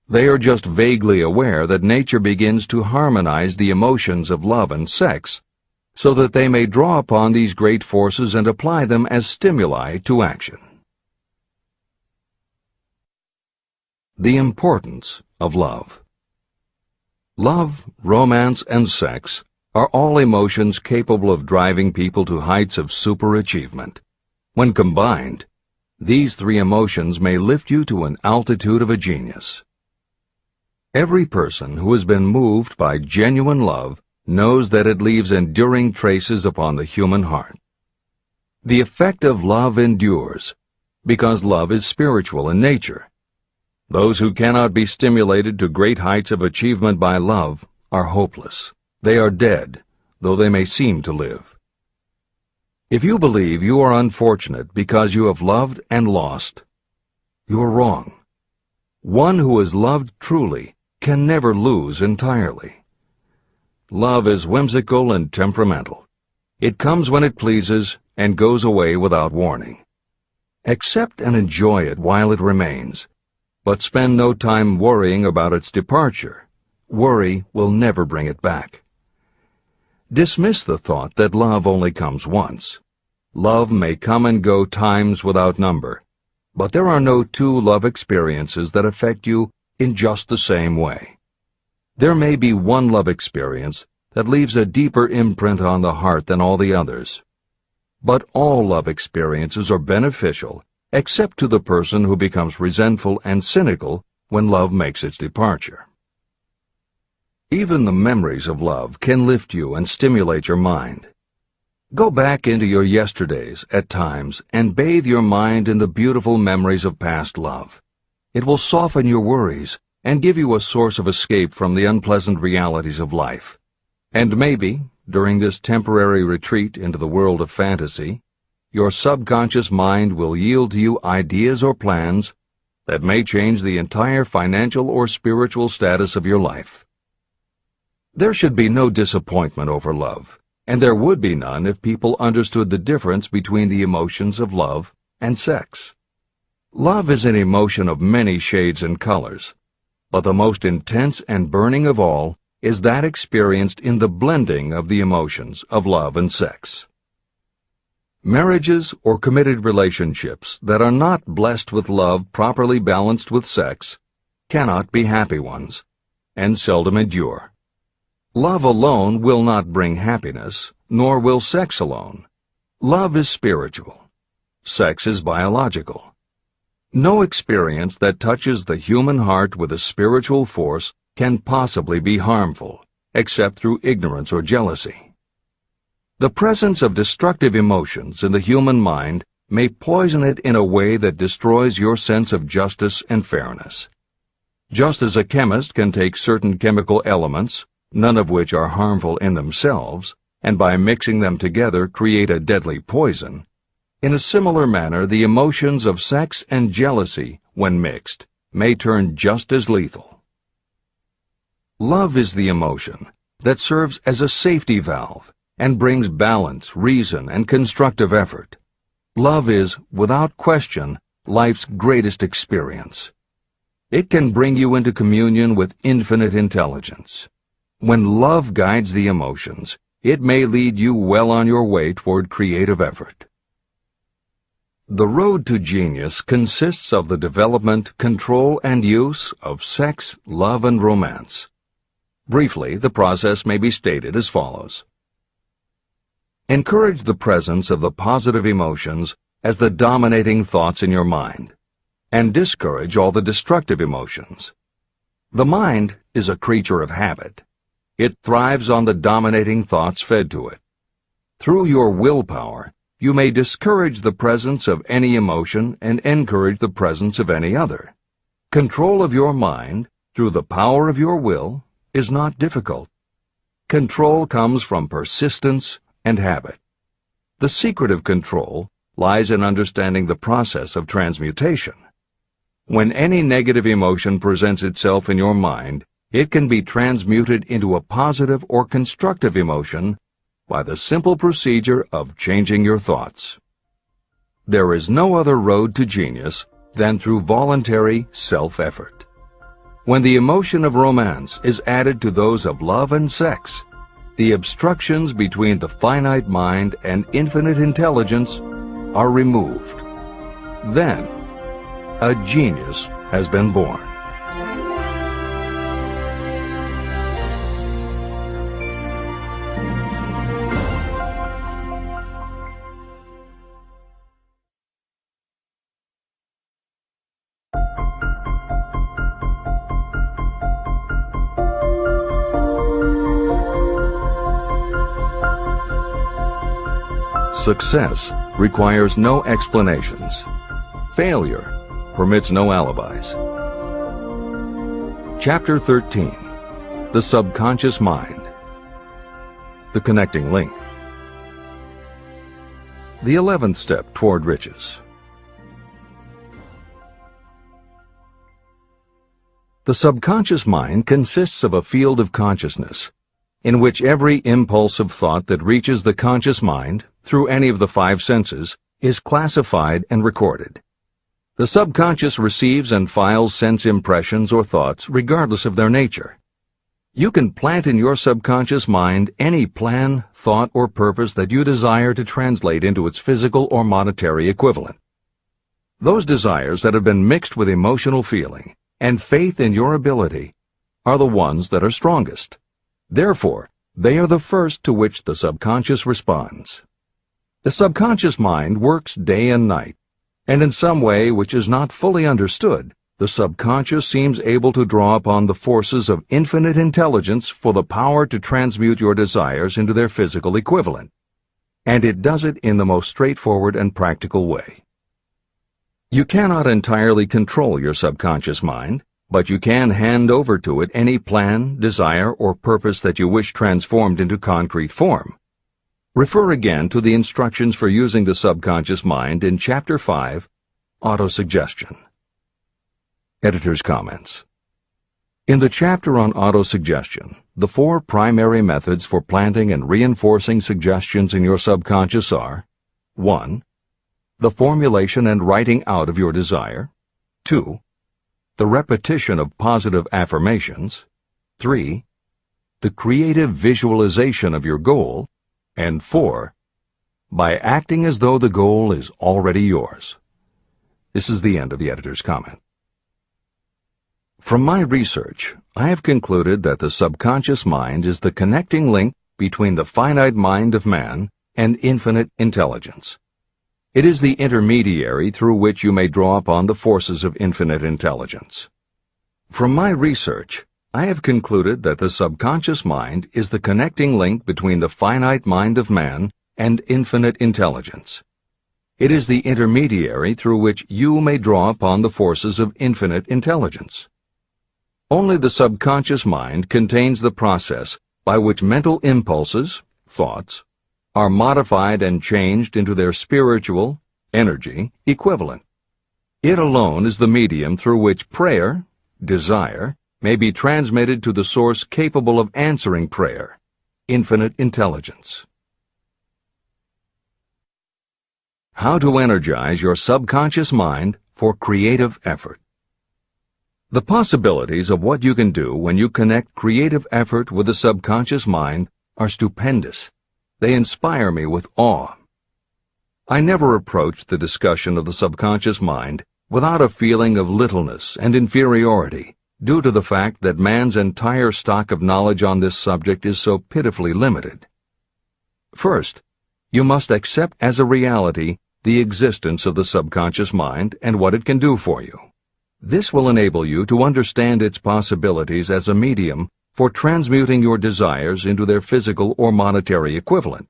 A: They are just vaguely aware that nature begins to harmonize the emotions of love and sex, so that they may draw upon these great forces and apply them as stimuli to action. The importance of love. Love, romance, and sex are all emotions capable of driving people to heights of superachievement. When combined, these three emotions may lift you to an altitude of a genius. Every person who has been moved by genuine love knows that it leaves enduring traces upon the human heart. The effect of love endures, because love is spiritual in nature. Those who cannot be stimulated to great heights of achievement by love are hopeless. They are dead, though they may seem to live. If you believe you are unfortunate because you have loved and lost, you are wrong. One who has loved truly can never lose entirely. Love is whimsical and temperamental. It comes when it pleases and goes away without warning. Accept and enjoy it while it remains, but spend no time worrying about its departure. Worry will never bring it back. Dismiss the thought that love only comes once. Love may come and go times without number, but there are no two love experiences that affect you in just the same way. There may be one love experience that leaves a deeper imprint on the heart than all the others. But all love experiences are beneficial, except to the person who becomes resentful and cynical when love makes its departure. Even the memories of love can lift you and stimulate your mind. Go back into your yesterdays at times and bathe your mind in the beautiful memories of past love. It will soften your worries and give you a source of escape from the unpleasant realities of life. And maybe, during this temporary retreat into the world of fantasy, your subconscious mind will yield to you ideas or plans that may change the entire financial or spiritual status of your life. There should be no disappointment over love, and there would be none if people understood the difference between the emotions of love and sex. Love is an emotion of many shades and colors, but the most intense and burning of all is that experienced in the blending of the emotions of love and sex. Marriages or committed relationships that are not blessed with love properly balanced with sex cannot be happy ones, and seldom endure. Love alone will not bring happiness, nor will sex alone. Love is spiritual. Sex is biological. No experience that touches the human heart with a spiritual force can possibly be harmful, except through ignorance or jealousy. The presence of destructive emotions in the human mind may poison it in a way that destroys your sense of justice and fairness. Just as a chemist can take certain chemical elements, none of which are harmful in themselves, and by mixing them together create a deadly poison, in a similar manner the emotions of sex and jealousy, when mixed, may turn just as lethal. Love is the emotion that serves as a safety valve and brings balance, reason, and constructive effort. Love is, without question, life's greatest experience. It can bring you into communion with infinite intelligence. When love guides the emotions, it may lead you well on your way toward creative effort. The road to genius consists of the development, control, and use of sex, love, and romance. Briefly, the process may be stated as follows. Encourage the presence of the positive emotions as the dominating thoughts in your mind, and discourage all the destructive emotions. The mind is a creature of habit. It thrives on the dominating thoughts fed to it. Through your willpower, you may discourage the presence of any emotion and encourage the presence of any other. Control of your mind, through the power of your will, is not difficult. Control comes from persistence and habit. The secret of control lies in understanding the process of transmutation. When any negative emotion presents itself in your mind, it can be transmuted into a positive or constructive emotion by the simple procedure of changing your thoughts. There is no other road to genius than through voluntary self-effort. When the emotion of romance is added to those of love and sex, the obstructions between the finite mind and infinite intelligence are removed. Then, a genius has been born. Success requires no explanations. Failure permits no alibis. Chapter 13. The Subconscious Mind. The Connecting Link. The 11th step toward riches. The subconscious mind consists of a field of consciousness, in which every impulse of thought that reaches the conscious mind, through any of the five senses, is classified and recorded. The subconscious receives and files sense impressions or thoughts regardless of their nature. You can plant in your subconscious mind any plan, thought, or purpose that you desire to translate into its physical or monetary equivalent. Those desires that have been mixed with emotional feeling and faith in your ability are the ones that are strongest. Therefore, they are the first to which the subconscious responds. The subconscious mind works day and night, and in some way which is not fully understood, the subconscious seems able to draw upon the forces of infinite intelligence for the power to transmute your desires into their physical equivalent. And it does it in the most straightforward and practical way. You cannot entirely control your subconscious mind, but you can hand over to it any plan, desire, or purpose that you wish transformed into concrete form. Refer again to the instructions for using the subconscious mind in Chapter 5, Autosuggestion. Editor's comments. In the chapter on autosuggestion, the four primary methods for planting and reinforcing suggestions in your subconscious are: 1. The formulation and writing out of your desire. 2. The repetition of positive affirmations. 3. The creative visualization of your goal. And 4. By acting as though the goal is already yours. This is the end of the editor's comment. From my research, I have concluded that the subconscious mind is the connecting link between the finite mind of man and infinite intelligence. It is the intermediary through which you may draw upon the forces of infinite intelligence. From my research, I have concluded that the subconscious mind is the connecting link between the finite mind of man and infinite intelligence. It is the intermediary through which you may draw upon the forces of infinite intelligence. Only the subconscious mind contains the process by which mental impulses, thoughts, are modified and changed into their spiritual, energy, equivalent. It alone is the medium through which prayer, desire, may be transmitted to the source capable of answering prayer, infinite intelligence. How to energize your subconscious mind for creative effort. The possibilities of what you can do when you connect creative effort with the subconscious mind are stupendous. They inspire me with awe. I never approached the discussion of the subconscious mind without a feeling of littleness and inferiority, due to the fact that man's entire stock of knowledge on this subject is so pitifully limited. First, you must accept as a reality the existence of the subconscious mind and what it can do for you. This will enable you to understand its possibilities as a medium for transmuting your desires into their physical or monetary equivalent.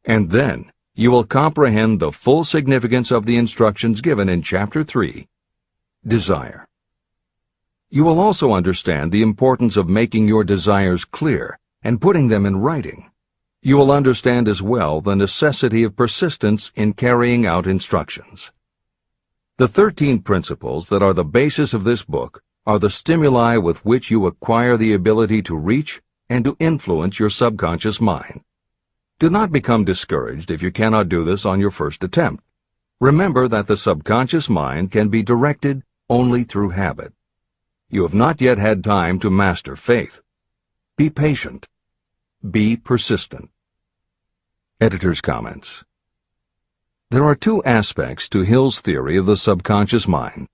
A: And then, you will comprehend the full significance of the instructions given in Chapter 3, Desire. You will also understand the importance of making your desires clear and putting them in writing. You will understand as well the necessity of persistence in carrying out instructions. The 13 principles that are the basis of this book are the stimuli with which you acquire the ability to reach and to influence your subconscious mind. Do not become discouraged if you cannot do this on your first attempt. Remember that the subconscious mind can be directed only through habit. You have not yet had time to master faith. Be patient. Be persistent. Editor's comments. There are two aspects to Hill's theory of the subconscious mind.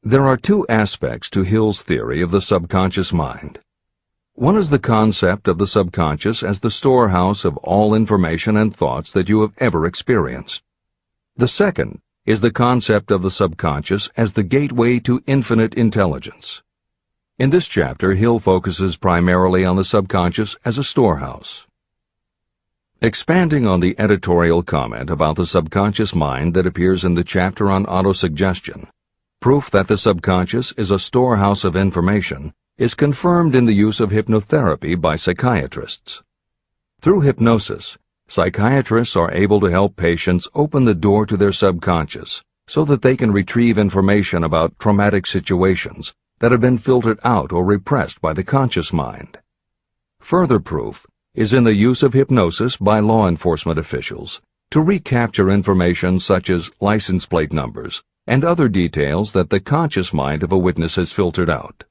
A: There are two aspects to Hill's theory of the subconscious mind. One is the concept of the subconscious as the storehouse of all information and thoughts that you have ever experienced. The second is the concept of the subconscious as the gateway to infinite intelligence. In this chapter, Hill focuses primarily on the subconscious as a storehouse. Expanding on the editorial comment about the subconscious mind that appears in the chapter on autosuggestion, proof that the subconscious is a storehouse of information is confirmed in the use of hypnotherapy by psychiatrists. Through hypnosis, psychiatrists are able to help patients open the door to their subconscious so that they can retrieve information about traumatic situations that have been filtered out or repressed by the conscious mind. Further proof is in the use of hypnosis by law enforcement officials to recapture information such as license plate numbers and other details that the conscious mind of a witness has filtered out.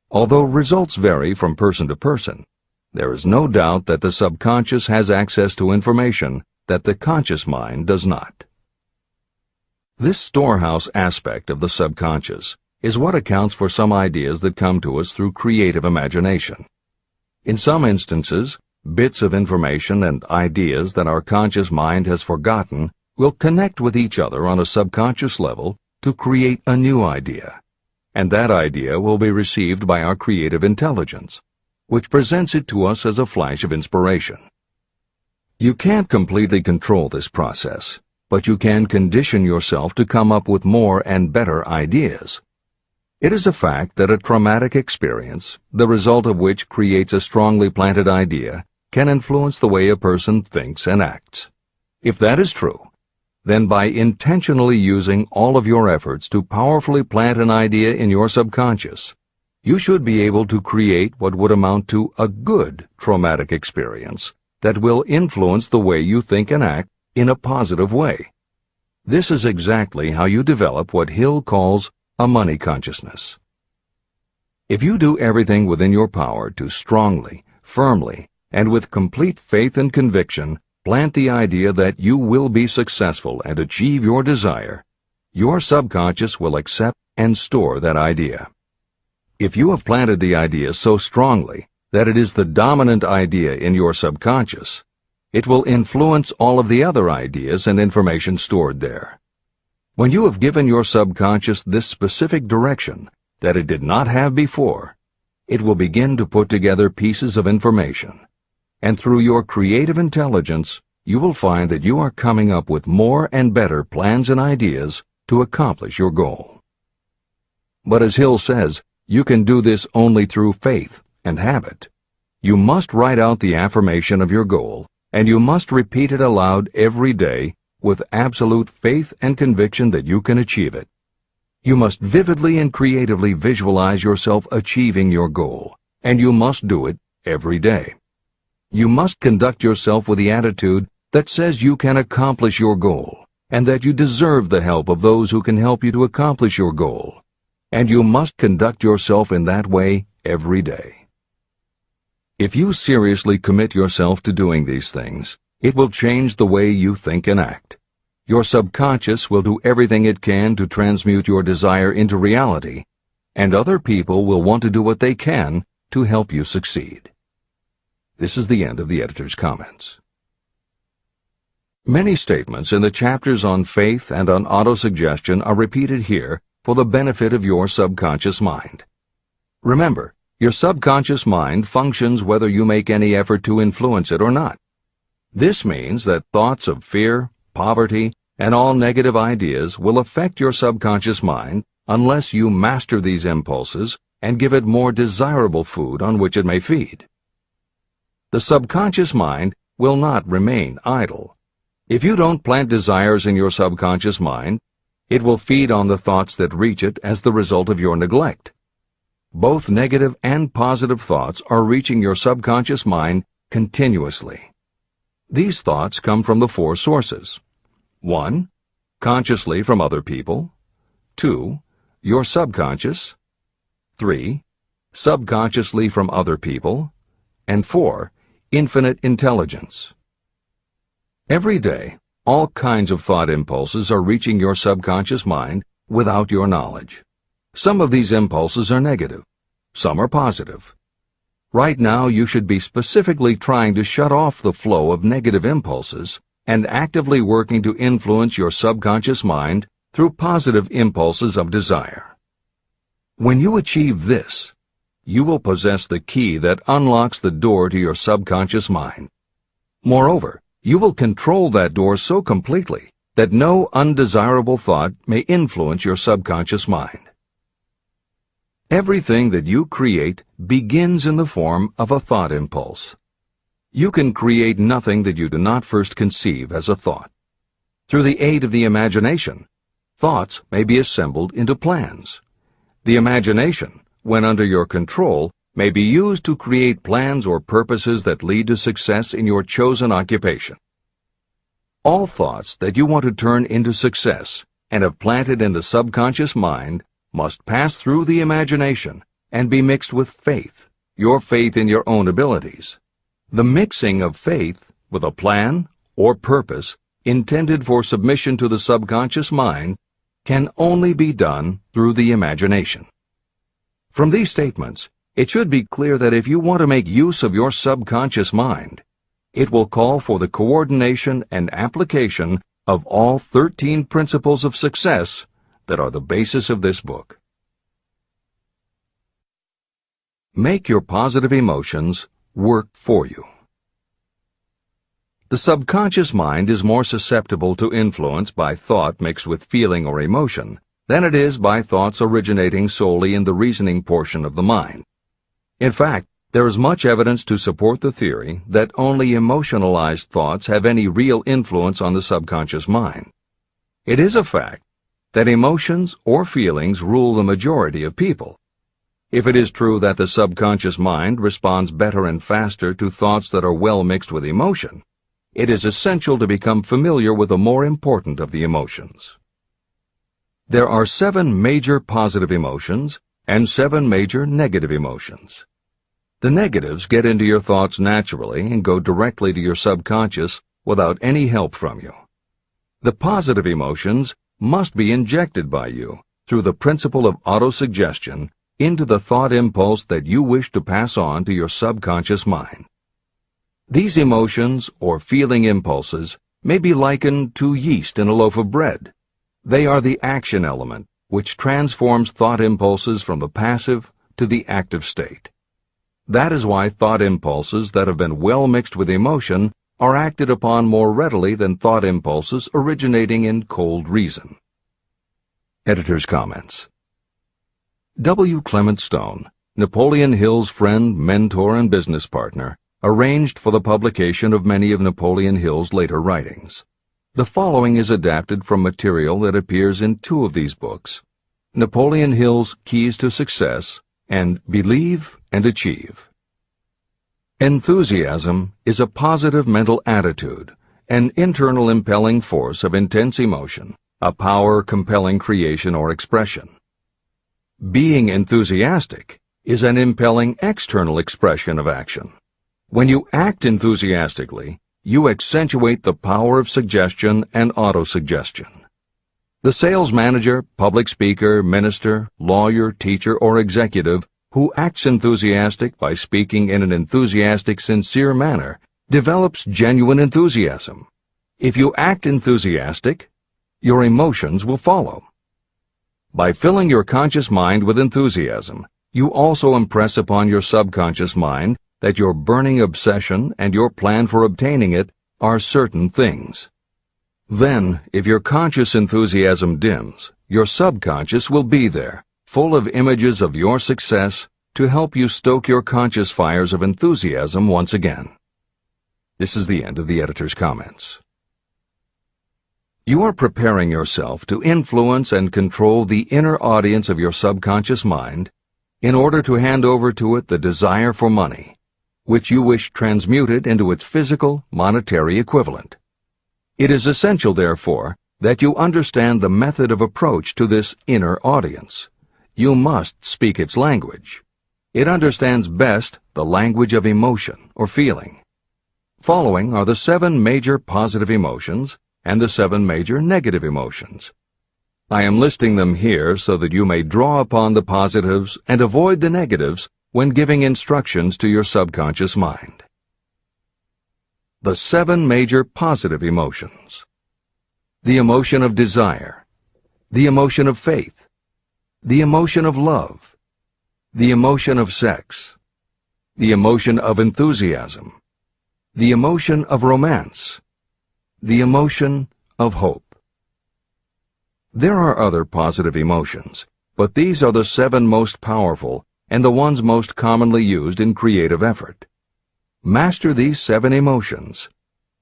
A: Although results vary from person to person, there is no doubt that the subconscious has access to information that the conscious mind does not. This storehouse aspect of the subconscious is what accounts for some ideas that come to us through creative imagination. In some instances, bits of information and ideas that our conscious mind has forgotten will connect with each other on a subconscious level to create a new idea, and that idea will be received by our creative intelligence, which presents it to us as a flash of inspiration. You can't completely control this process, but you can condition yourself to come up with more and better ideas. It is a fact that a traumatic experience, the result of which creates a strongly planted idea, can influence the way a person thinks and acts. If that is true, then by intentionally using all of your efforts to powerfully plant an idea in your subconscious, you should be able to create what would amount to a good traumatic experience that will influence the way you think and act in a positive way. This is exactly how you develop what Hill calls a money consciousness. If you do everything within your power to strongly, firmly, and with complete faith and conviction plant the idea that you will be successful and achieve your desire, your subconscious will accept and store that idea. If you have planted the idea so strongly that it is the dominant idea in your subconscious, it will influence all of the other ideas and information stored there. When you have given your subconscious this specific direction that it did not have before, it will begin to put together pieces of information, and through your creative intelligence, you will find that you are coming up with more and better plans and ideas to accomplish your goal. But as Hill says, you can do this only through faith and habit. You must write out the affirmation of your goal, and you must repeat it aloud every day with absolute faith and conviction that you can achieve it. You must vividly and creatively visualize yourself achieving your goal, and you must do it every day. You must conduct yourself with the attitude that says you can accomplish your goal, and that you deserve the help of those who can help you to accomplish your goal. And you must conduct yourself in that way every day. If you seriously commit yourself to doing these things, it will change the way you think and act. Your subconscious will do everything it can to transmute your desire into reality, and other people will want to do what they can to help you succeed. This is the end of the editor's comments. Many statements in the chapters on faith and on autosuggestion are repeated here for the benefit of your subconscious mind. Remember, your subconscious mind functions whether you make any effort to influence it or not. This means that thoughts of fear, poverty, and all negative ideas will affect your subconscious mind unless you master these impulses and give it more desirable food on which it may feed. The subconscious mind will not remain idle. If you don't plant desires in your subconscious mind, it will feed on the thoughts that reach it as the result of your neglect. Both negative and positive thoughts are reaching your subconscious mind continuously. These thoughts come from the four sources. 1. Consciously from other people. 2. Your subconscious. 3. Subconsciously from other people. And 4. Infinite intelligence. Every day, all kinds of thought impulses are reaching your subconscious mind without your knowledge. Some of these impulses are negative. Some are positive. Right now, you should be specifically trying to shut off the flow of negative impulses and actively working to influence your subconscious mind through positive impulses of desire. When you achieve this, you will possess the key that unlocks the door to your subconscious mind. Moreover, you will control that door so completely that no undesirable thought may influence your subconscious mind. Everything that you create begins in the form of a thought impulse. You can create nothing that you do not first conceive as a thought. Through the aid of the imagination, thoughts may be assembled into plans. The imagination, when under your control, may be used to create plans or purposes that lead to success in your chosen occupation. All thoughts that you want to turn into success and have planted in the subconscious mind must pass through the imagination and be mixed with faith, your faith in your own abilities. The mixing of faith with a plan or purpose intended for submission to the subconscious mind can only be done through the imagination. From these statements, it should be clear that if you want to make use of your subconscious mind, it will call for the coordination and application of all 13 principles of success that are the basis of this book. Make your positive emotions work for you. The subconscious mind is more susceptible to influence by thought mixed with feeling or emotion than it is by thoughts originating solely in the reasoning portion of the mind. In fact, there is much evidence to support the theory that only emotionalized thoughts have any real influence on the subconscious mind. It is a fact that emotions or feelings rule the majority of people. If it is true that the subconscious mind responds better and faster to thoughts that are well mixed with emotion, it is essential to become familiar with the more important of the emotions. There are 7 major positive emotions and 7 major negative emotions. The negatives get into your thoughts naturally and go directly to your subconscious without any help from you. The positive emotions must be injected by you through the principle of autosuggestion into the thought impulse that you wish to pass on to your subconscious mind. These emotions or feeling impulses may be likened to yeast in a loaf of bread. They are the action element which transforms thought impulses from the passive to the active state. That is why thought impulses that have been well mixed with emotion are acted upon more readily than thought impulses originating in cold reason. Editor's comments. W. Clement Stone, Napoleon Hill's friend, mentor, and business partner, arranged for the publication of many of Napoleon Hill's later writings. The following is adapted from material that appears in 2 of these books, Napoleon Hill's Keys to Success and Believe and Achieve. Enthusiasm is a positive mental attitude, an internal impelling force of intense emotion, a power compelling creation or expression. Being enthusiastic is an impelling external expression of action. When you act enthusiastically, you accentuate the power of suggestion and autosuggestion. The sales manager, public speaker, minister, lawyer, teacher, or executive who acts enthusiastic by speaking in an enthusiastic, sincere manner develops genuine enthusiasm. If you act enthusiastic, your emotions will follow. By filling your conscious mind with enthusiasm, you also impress upon your subconscious mind that your burning obsession and your plan for obtaining it are certain things. Then, if your conscious enthusiasm dims, your subconscious will be there, full of images of your success to help you stoke your conscious fires of enthusiasm once again. This is the end of the editor's comments. You are preparing yourself to influence and control the inner audience of your subconscious mind in order to hand over to it the desire for money, which you wish transmuted into its physical, monetary equivalent. It is essential, therefore, that you understand the method of approach to this inner audience. You must speak its language. It understands best the language of emotion or feeling. Following are the 7 major positive emotions and the 7 major negative emotions. I am listing them here so that you may draw upon the positives and avoid the negatives when giving instructions to your subconscious mind. The 7 major positive emotions. The emotion of desire, the emotion of faith, the emotion of love, the emotion of sex, the emotion of enthusiasm, the emotion of romance, the emotion of hope. There are other positive emotions, but these are the 7 most powerful and the ones most commonly used in creative effort. Master these 7 emotions.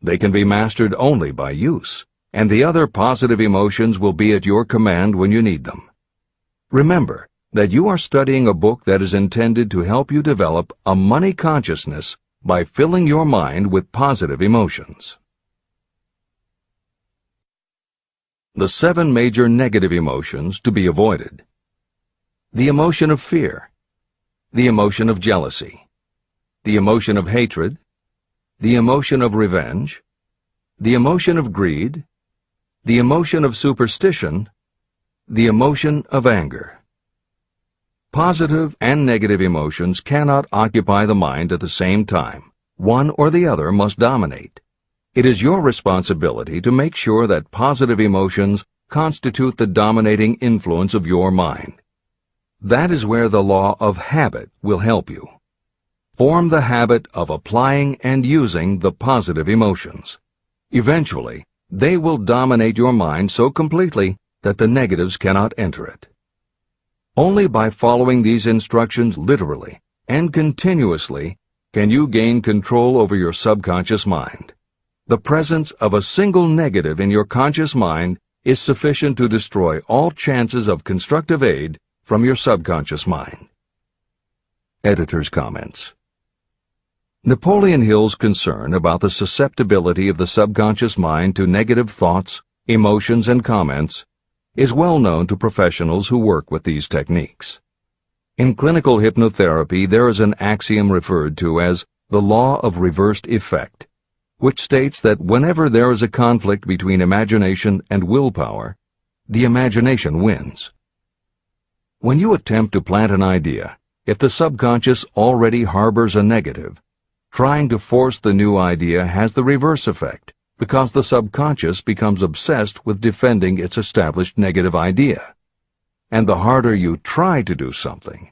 A: They can be mastered only by use, and the other positive emotions will be at your command when you need them. Remember that you are studying a book that is intended to help you develop a money consciousness by filling your mind with positive emotions. The 7 major negative emotions to be avoided. The emotion of fear, the emotion of jealousy, the emotion of hatred, the emotion of revenge, the emotion of greed, the emotion of superstition, the emotion of anger. Positive and negative emotions cannot occupy the mind at the same time. One or the other must dominate. It is your responsibility to make sure that positive emotions constitute the dominating influence of your mind. That is where the law of habit will help you. Form the habit of applying and using the positive emotions. Eventually, they will dominate your mind so completely that the negatives cannot enter it. Only by following these instructions literally and continuously can you gain control over your subconscious mind. The presence of a single negative in your conscious mind is sufficient to destroy all chances of constructive aid from your subconscious mind. Editor's comments. Napoleon Hill's concern about the susceptibility of the subconscious mind to negative thoughts, emotions, and comments is well known to professionals who work with these techniques. In clinical hypnotherapy, there is an axiom referred to as the law of reversed effect, which states that whenever there is a conflict between imagination and willpower, the imagination wins. When you attempt to plant an idea, if the subconscious already harbors a negative, trying to force the new idea has the reverse effect, because the subconscious becomes obsessed with defending its established negative idea. And the harder you try to do something,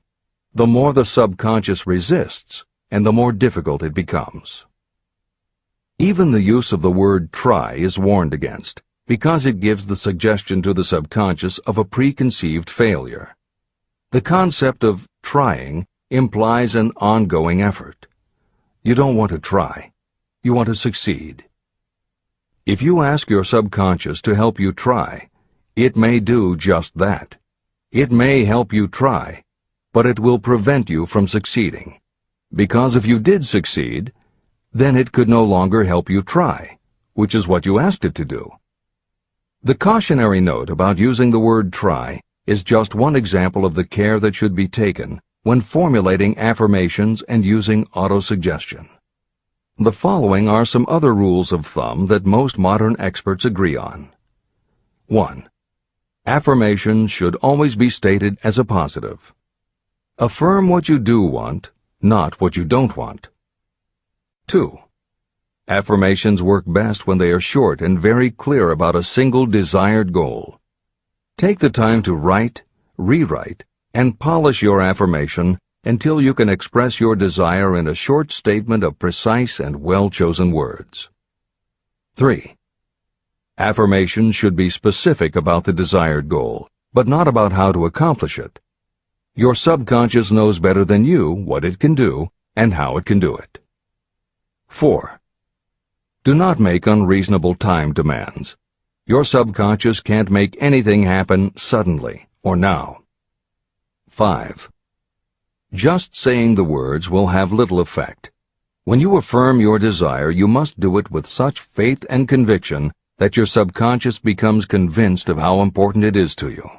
A: the more the subconscious resists, and the more difficult it becomes. Even the use of the word try is warned against, because it gives the suggestion to the subconscious of a preconceived failure. The concept of trying implies an ongoing effort. You don't want to try. You want to succeed. If you ask your subconscious to help you try, it may do just that. It may help you try, but it will prevent you from succeeding. Because if you did succeed, then it could no longer help you try, which is what you asked it to do. The cautionary note about using the word try is just one example of the care that should be taken when formulating affirmations and using autosuggestion. The following are some other rules of thumb that most modern experts agree on. 1. Affirmations should always be stated as a positive. Affirm what you do want, not what you don't want. 2. Affirmations work best when they are short and very clear about a single desired goal. Take the time to write, rewrite, and polish your affirmation until you can express your desire in a short statement of precise and well-chosen words. 3. Affirmations should be specific about the desired goal, but not about how to accomplish it. Your subconscious knows better than you what it can do and how it can do it. 4. Do not make unreasonable time demands. Your subconscious can't make anything happen suddenly or now. 5. Just saying the words will have little effect. When you affirm your desire, you must do it with such faith and conviction that your subconscious becomes convinced of how important it is to you.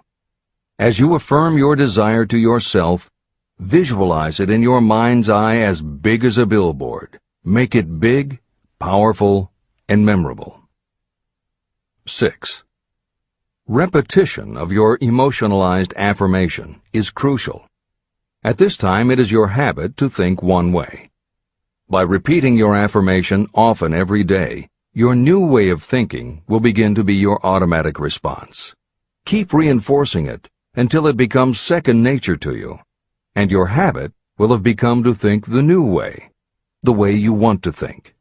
A: As you affirm your desire to yourself, visualize it in your mind's eye as big as a billboard. Make it big, powerful, and memorable. 6. Repetition of your emotionalized affirmation is crucial. At this time, it is your habit to think one way. By repeating your affirmation often every day, your new way of thinking will begin to be your automatic response. Keep reinforcing it until it becomes second nature to you, and your habit will have become to think the new way, the way you want to think.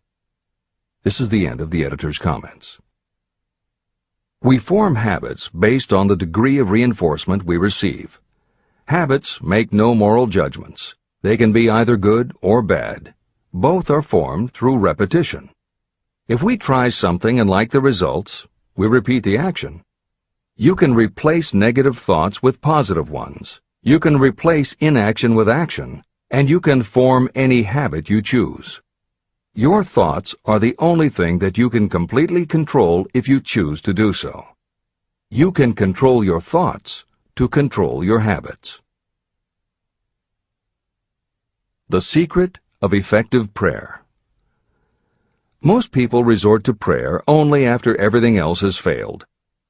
A: This is the end of the editor's comments. We form habits based on the degree of reinforcement we receive. Habits make no moral judgments. They can be either good or bad. Both are formed through repetition. If we try something and like the results, we repeat the action. You can replace negative thoughts with positive ones. You can replace inaction with action, and you can form any habit you choose. Your thoughts are the only thing that you can completely control if you choose to do so. You can control your thoughts to control your habits. The secret of effective prayer. Most people resort to prayer only after everything else has failed,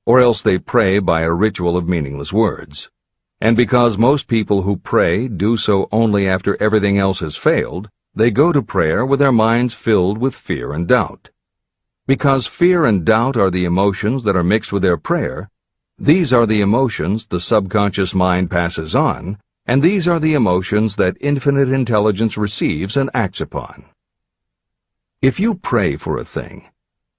A: or else they pray by a ritual of meaningless words. And because most people who pray do so only after everything else has failed, they go to prayer with their minds filled with fear and doubt. Because fear and doubt are the emotions that are mixed with their prayer, these are the emotions the subconscious mind passes on, and these are the emotions that infinite intelligence receives and acts upon. If you pray for a thing,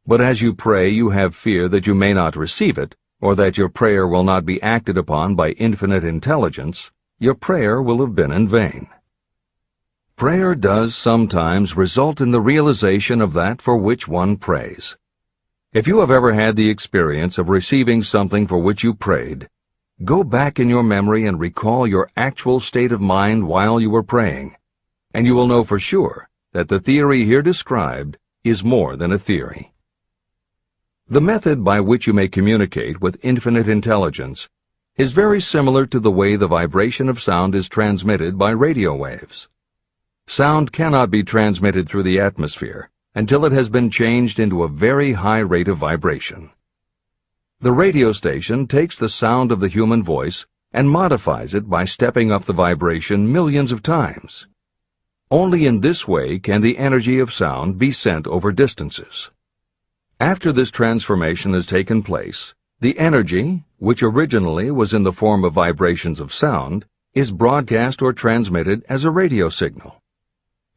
A: but as you pray you have fear that you may not receive it, or that your prayer will not be acted upon by infinite intelligence, your prayer will have been in vain. Prayer does sometimes result in the realization of that for which one prays. If you have ever had the experience of receiving something for which you prayed, go back in your memory and recall your actual state of mind while you were praying, and you will know for sure that the theory here described is more than a theory. The method by which you may communicate with infinite intelligence is very similar to the way the vibration of sound is transmitted by radio waves. Sound cannot be transmitted through the atmosphere until it has been changed into a very high rate of vibration. The radio station takes the sound of the human voice and modifies it by stepping up the vibration millions of times. Only in this way can the energy of sound be sent over distances. After this transformation has taken place, the energy, which originally was in the form of vibrations of sound, is broadcast or transmitted as a radio signal.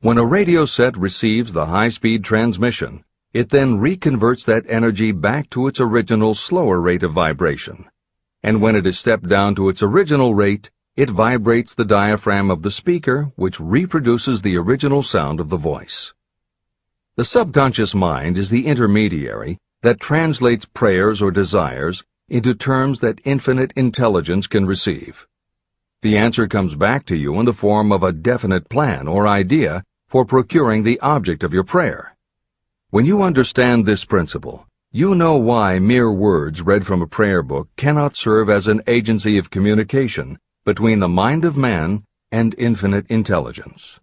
A: When a radio set receives the high-speed transmission, it then reconverts that energy back to its original slower rate of vibration. And when it is stepped down to its original rate, it vibrates the diaphragm of the speaker, which reproduces the original sound of the voice. The subconscious mind is the intermediary that translates prayers or desires into terms that infinite intelligence can receive. The answer comes back to you in the form of a definite plan or idea for procuring the object of your prayer. When you understand this principle, you know why mere words read from a prayer book cannot serve as an agency of communication between the mind of man and infinite intelligence.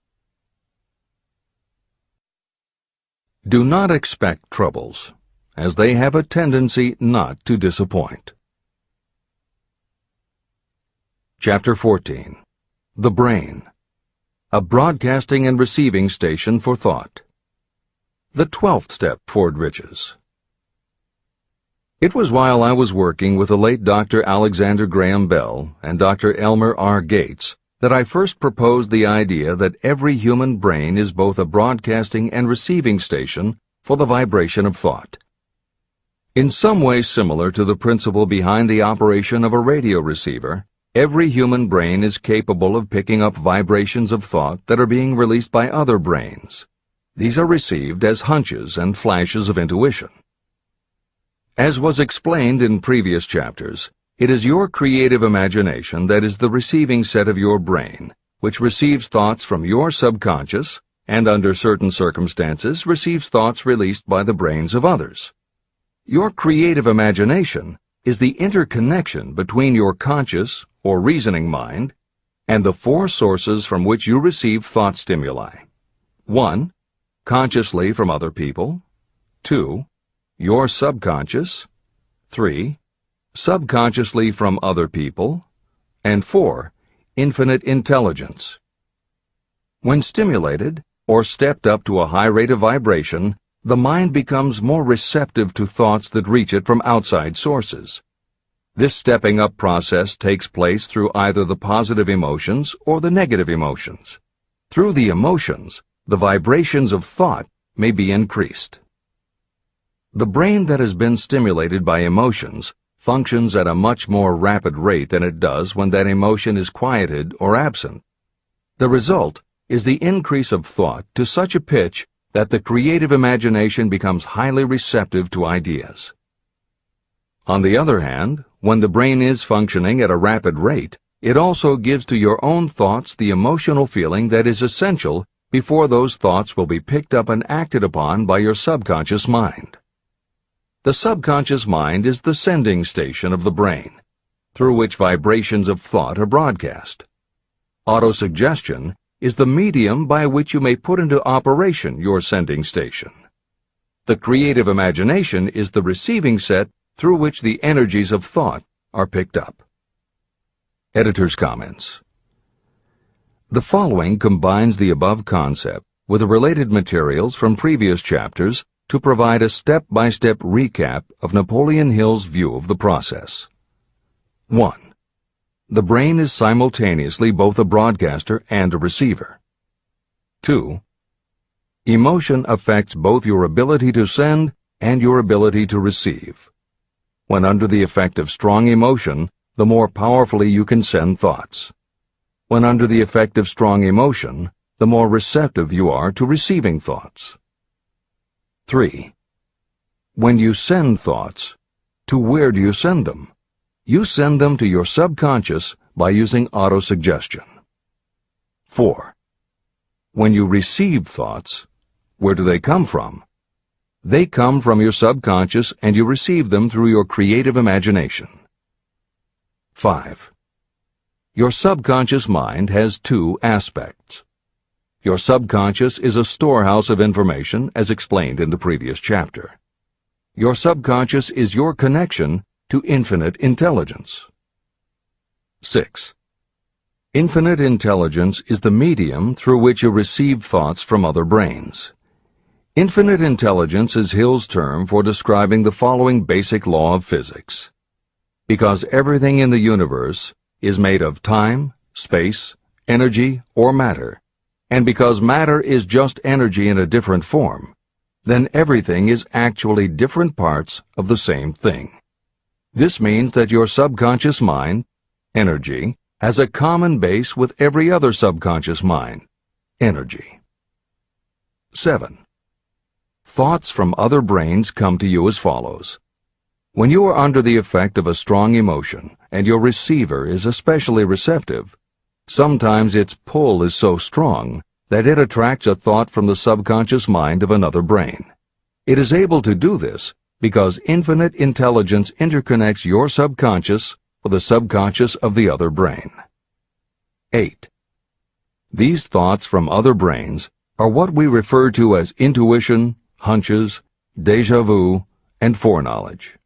A: Do not expect troubles, as they have a tendency not to disappoint. Chapter 14. The Brain. A broadcasting and receiving station for thought. The 12th step toward riches. It was while I was working with the late Dr. Alexander Graham Bell and Dr. Elmer R. Gates that I first proposed the idea that every human brain is both a broadcasting and receiving station for the vibration of thought. In some way similar to the principle behind the operation of a radio receiver, every human brain is capable of picking up vibrations of thought that are being released by other brains. These are received as hunches and flashes of intuition. As was explained in previous chapters, it is your creative imagination that is the receiving set of your brain, which receives thoughts from your subconscious and, under certain circumstances, receives thoughts released by the brains of others. Your creative imagination is the interconnection between your conscious or reasoning mind and the four sources from which you receive thought stimuli. 1. Consciously from other people. 2. Your subconscious. 3. Subconsciously from other people. And 4. Infinite intelligence. When stimulated or stepped up to a high rate of vibration, the mind becomes more receptive to thoughts that reach it from outside sources. This stepping up process takes place through either the positive emotions or the negative emotions. Through the emotions, the vibrations of thought may be increased. The brain that has been stimulated by emotions functions at a much more rapid rate than it does when that emotion is quieted or absent. The result is the increase of thought to such a pitch that the creative imagination becomes highly receptive to ideas. On the other hand, when the brain is functioning at a rapid rate, it also gives to your own thoughts the emotional feeling that is essential before those thoughts will be picked up and acted upon by your subconscious mind. The subconscious mind is the sending station of the brain, through which vibrations of thought are broadcast. Autosuggestion is the medium by which you may put into operation your sending station. The creative imagination is the receiving set through which the energies of thought are picked up. Editor's comments. The following combines the above concept with the related materials from previous chapters to provide a step-by-step recap of Napoleon Hill's view of the process. 1. The brain is simultaneously both a broadcaster and a receiver. 2. Emotion affects both your ability to send and your ability to receive. When under the effect of strong emotion, the more powerfully you can send thoughts. When under the effect of strong emotion, the more receptive you are to receiving thoughts. 3. When you send thoughts, to where do you send them? You send them to your subconscious by using autosuggestion. 4. When you receive thoughts, where do they come from? They come from your subconscious and you receive them through your creative imagination. 5. Your subconscious mind has two aspects. Your subconscious is a storehouse of information, as explained in the previous chapter. Your subconscious is your connection to infinite intelligence. 6. Infinite intelligence is the medium through which you receive thoughts from other brains. Infinite intelligence is Hill's term for describing the following basic law of physics. Because everything in the universe is made of time, space, energy, or matter, and because matter is just energy in a different form, then everything is actually different parts of the same thing. This means that your subconscious mind, energy, has a common base with every other subconscious mind, energy. 7. Thoughts from other brains come to you as follows. When you are under the effect of a strong emotion and your receiver is especially receptive, sometimes its pull is so strong that it attracts a thought from the subconscious mind of another brain. It is able to do this because infinite intelligence interconnects your subconscious with the subconscious of the other brain. 8. These thoughts from other brains are what we refer to as intuition, hunches, déjà vu, and foreknowledge.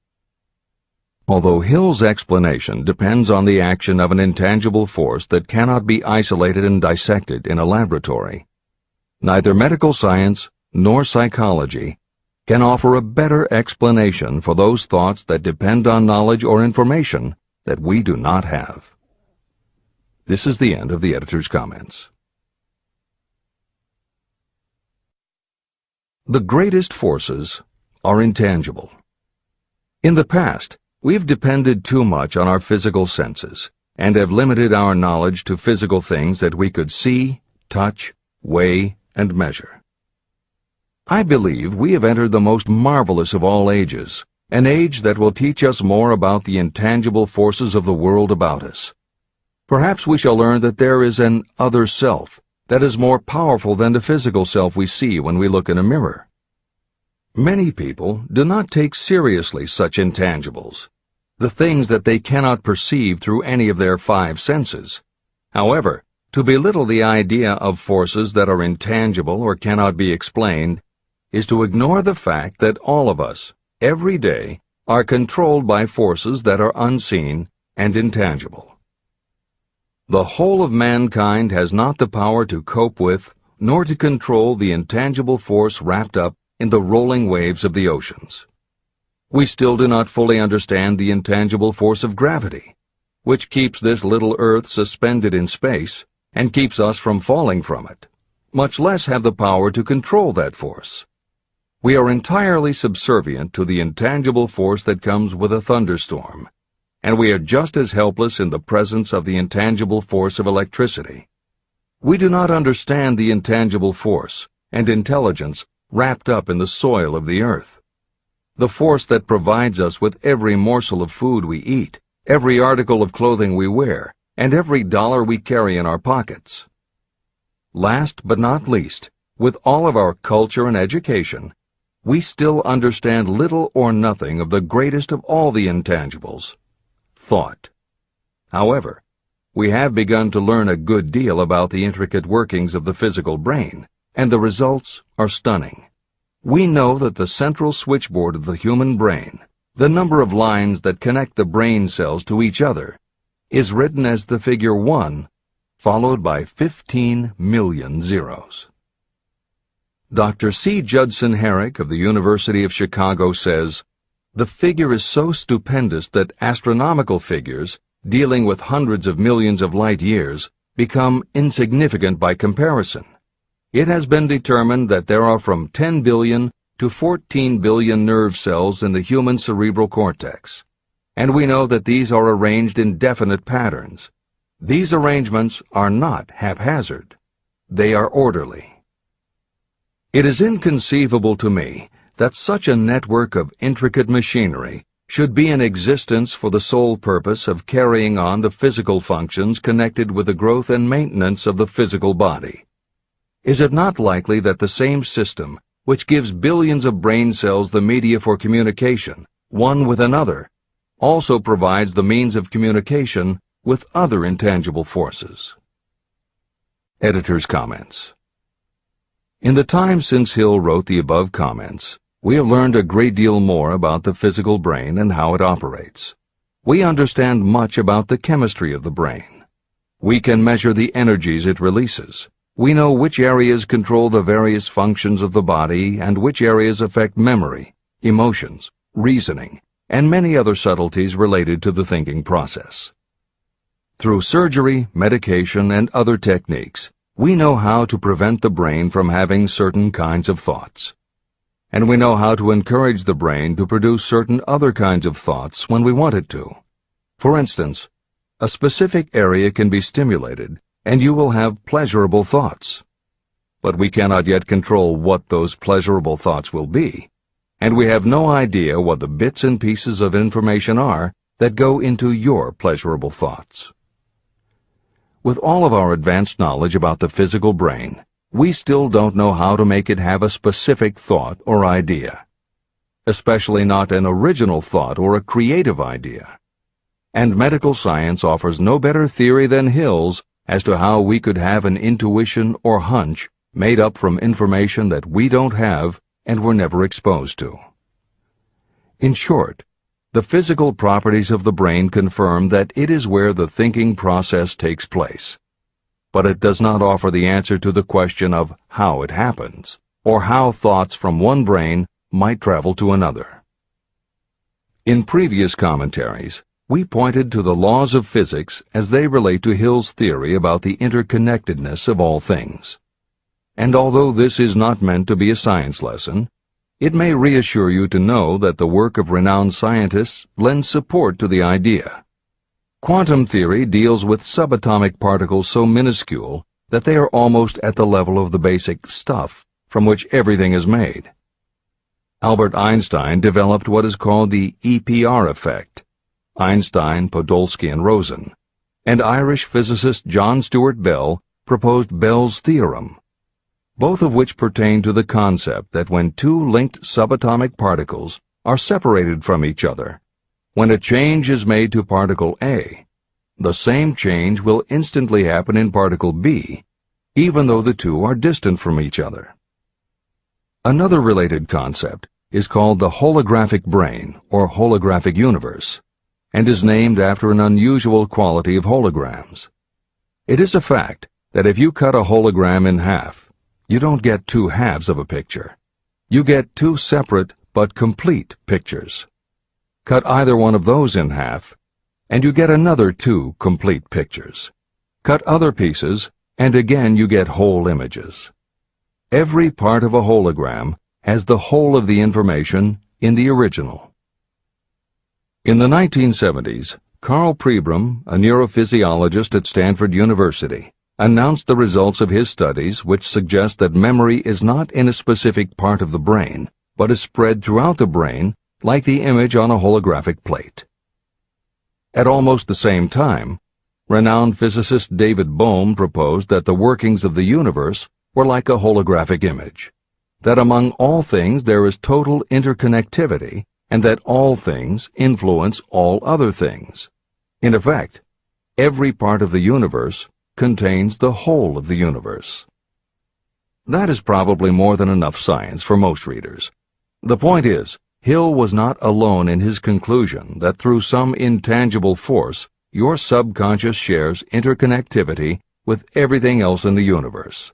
A: Although Hill's explanation depends on the action of an intangible force that cannot be isolated and dissected in a laboratory, neither medical science nor psychology can offer a better explanation for those thoughts that depend on knowledge or information that we do not have. This is the end of the editor's comments. The greatest forces are intangible. In the past, we've depended too much on our physical senses and have limited our knowledge to physical things that we could see, touch, weigh, and measure. I believe we have entered the most marvelous of all ages, an age that will teach us more about the intangible forces of the world about us. Perhaps we shall learn that there is an other self that is more powerful than the physical self we see when we look in a mirror. Many people do not take seriously such intangibles, the things that they cannot perceive through any of their five senses. However, to belittle the idea of forces that are intangible or cannot be explained is to ignore the fact that all of us, every day, are controlled by forces that are unseen and intangible. The whole of mankind has not the power to cope with, nor to control the intangible force wrapped up in the rolling waves of the oceans. We still do not fully understand the intangible force of gravity, which keeps this little Earth suspended in space and keeps us from falling from it, much less have the power to control that force. We are entirely subservient to the intangible force that comes with a thunderstorm, and we are just as helpless in the presence of the intangible force of electricity. We do not understand the intangible force and intelligence wrapped up in the soil of the earth, the force that provides us with every morsel of food we eat, every article of clothing we wear, and every dollar we carry in our pockets. Last but not least, with all of our culture and education, we still understand little or nothing of the greatest of all the intangibles, thought. However, we have begun to learn a good deal about the intricate workings of the physical brain, and the results are stunning. We know that the central switchboard of the human brain, the number of lines that connect the brain cells to each other, is written as the figure 1, followed by 15 million zeros. Dr. C. Judson Herrick of the University of Chicago says, "The figure is so stupendous that astronomical figures, dealing with hundreds of millions of light years, become insignificant by comparison. It has been determined that there are from 10 billion to 14 billion nerve cells in the human cerebral cortex, and we know that these are arranged in definite patterns. These arrangements are not haphazard. They are orderly. It is inconceivable to me that such a network of intricate machinery should be in existence for the sole purpose of carrying on the physical functions connected with the growth and maintenance of the physical body. Is it not likely that the same system, which gives billions of brain cells the media for communication, one with another, also provides the means of communication with other intangible forces?" Editor's comments. In the time since Hill wrote the above comments, we have learned a great deal more about the physical brain and how it operates. We understand much about the chemistry of the brain. We can measure the energies it releases. We know which areas control the various functions of the body and which areas affect memory, emotions, reasoning, and many other subtleties related to the thinking process. Through surgery, medication, and other techniques, we know how to prevent the brain from having certain kinds of thoughts. And we know how to encourage the brain to produce certain other kinds of thoughts when we want it to. For instance, a specific area can be stimulated, and you will have pleasurable thoughts. But we cannot yet control what those pleasurable thoughts will be, and we have no idea what the bits and pieces of information are that go into your pleasurable thoughts. With all of our advanced knowledge about the physical brain, we still don't know how to make it have a specific thought or idea, especially not an original thought or a creative idea. And medical science offers no better theory than Hill's as to how we could have an intuition or hunch made up from information that we don't have and were never exposed to. In short, the physical properties of the brain confirm that it is where the thinking process takes place. But it does not offer the answer to the question of how it happens, or how thoughts from one brain might travel to another. In previous commentaries, we pointed to the laws of physics as they relate to Hill's theory about the interconnectedness of all things. And although this is not meant to be a science lesson, It may reassure you to know that the work of renowned scientists lends support to the idea. Quantum theory deals with subatomic particles so minuscule that they are almost at the level of the basic stuff from which everything is made. Albert Einstein developed what is called the EPR effect, Einstein, Podolsky, and Rosen, and Irish physicist John Stuart Bell proposed Bell's theorem, both of which pertain to the concept that when two linked subatomic particles are separated from each other, when a change is made to particle A, the same change will instantly happen in particle B, even though the two are distant from each other. Another related concept is called the holographic brain or holographic universe, and is named after an unusual quality of holograms. It is a fact that if you cut a hologram in half, you don't get two halves of a picture. You get two separate but complete pictures. Cut either one of those in half, and you get another two complete pictures. Cut other pieces, and again you get whole images. Every part of a hologram has the whole of the information in the original. In the 1970s, Carl Pribram, a neurophysiologist at Stanford University, announced the results of his studies which suggest that memory is not in a specific part of the brain, but is spread throughout the brain like the image on a holographic plate. At almost the same time, renowned physicist David Bohm proposed that the workings of the universe were like a holographic image, that among all things there is total interconnectivity, and that all things influence all other things. In effect, every part of the universe contains the whole of the universe. That is probably more than enough science for most readers. The point is, Hill was not alone in his conclusion that through some intangible force, your subconscious shares interconnectivity with everything else in the universe.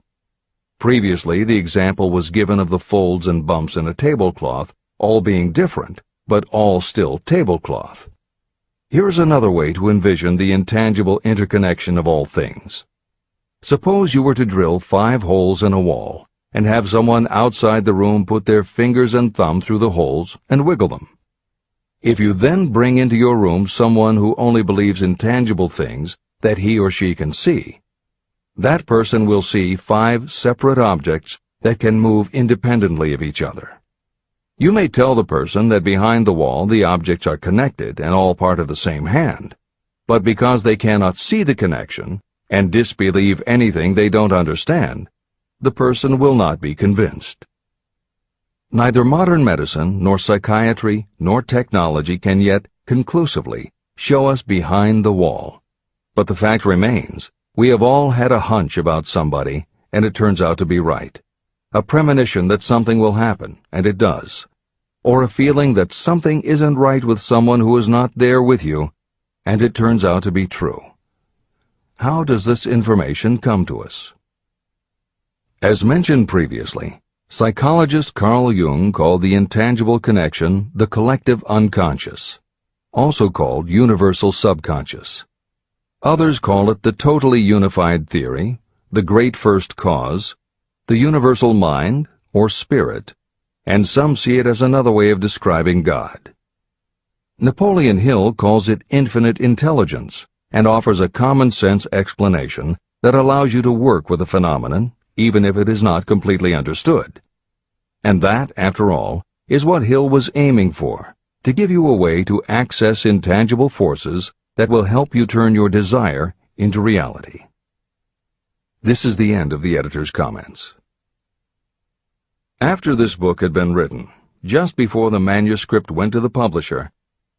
A: Previously, the example was given of the folds and bumps in a tablecloth, all being different, but all still tablecloth. Here is another way to envision the intangible interconnection of all things. Suppose you were to drill 5 holes in a wall, and have someone outside the room put their fingers and thumb through the holes and wiggle them. If you then bring into your room someone who only believes in tangible things that he or she can see, that person will see 5 separate objects that can move independently of each other. You may tell the person that behind the wall the objects are connected and all part of the same hand, but because they cannot see the connection and disbelieve anything they don't understand, the person will not be convinced. Neither modern medicine, nor psychiatry, nor technology can yet conclusively show us behind the wall. But the fact remains, we have all had a hunch about somebody, and it turns out to be right. A premonition that something will happen, and it does. Or a feeling that something isn't right with someone who is not there with you, and it turns out to be true. How does this information come to us? As mentioned previously, psychologist Carl Jung called the intangible connection the collective unconscious, also called universal subconscious. Others call it the totally unified theory, the great first cause, the universal mind, or spirit, and some see it as another way of describing God. Napoleon Hill calls it infinite intelligence and offers a common-sense explanation that allows you to work with a phenomenon, even if it is not completely understood. And that, after all, is what Hill was aiming for, to give you a way to access intangible forces that will help you turn your desire into reality. This is the end of the editor's comments. After this book had been written, just before the manuscript went to the publisher,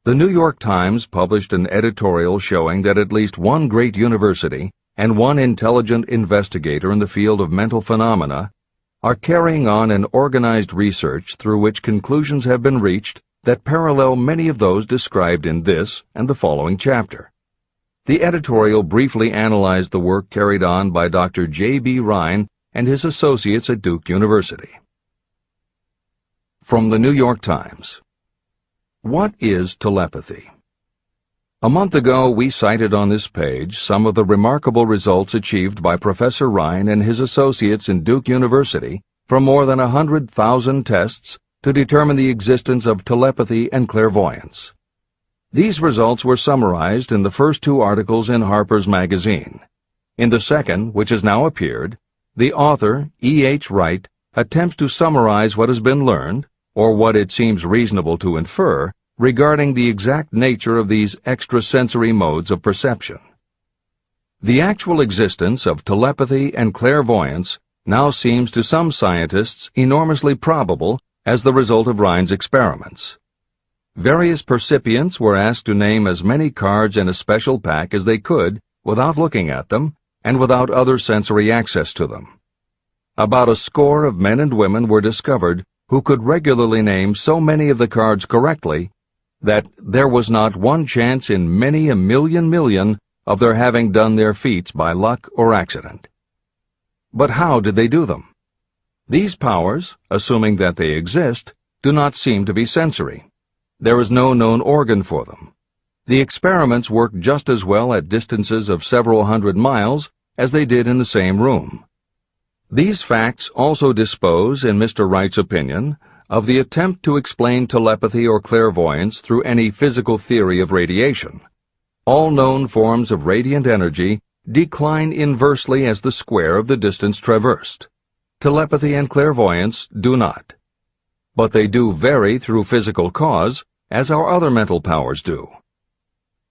A: the New York Times published an editorial showing that at least one great university and one intelligent investigator in the field of mental phenomena are carrying on an organized research through which conclusions have been reached that parallel many of those described in this and the following chapter. The editorial briefly analyzed the work carried on by Dr. J.B. Rhine and his associates at Duke University. From the New York Times. What is telepathy? A month ago, we cited on this page some of the remarkable results achieved by Professor Rhine and his associates in Duke University from more than 100,000 tests to determine the existence of telepathy and clairvoyance. These results were summarized in the first two articles in Harper's Magazine. In the second, which has now appeared, the author, E.H. Wright, attempts to summarize what has been learned, or what it seems reasonable to infer, regarding the exact nature of these extrasensory modes of perception. The actual existence of telepathy and clairvoyance now seems to some scientists enormously probable as the result of Rhine's experiments. Various percipients were asked to name as many cards in a special pack as they could without looking at them and without other sensory access to them. About a score of men and women were discovered who could regularly name so many of the cards correctly that there was not one chance in many a million of their having done their feats by luck or accident. But how did they do them? These powers, assuming that they exist, do not seem to be sensory. There is no known organ for them. The experiments work just as well at distances of several hundred miles as they did in the same room. These facts also dispose, in Mr. Wright's opinion, of the attempt to explain telepathy or clairvoyance through any physical theory of radiation. All known forms of radiant energy decline inversely as the square of the distance traversed. Telepathy and clairvoyance do not. But they do vary through physical cause, as our other mental powers do.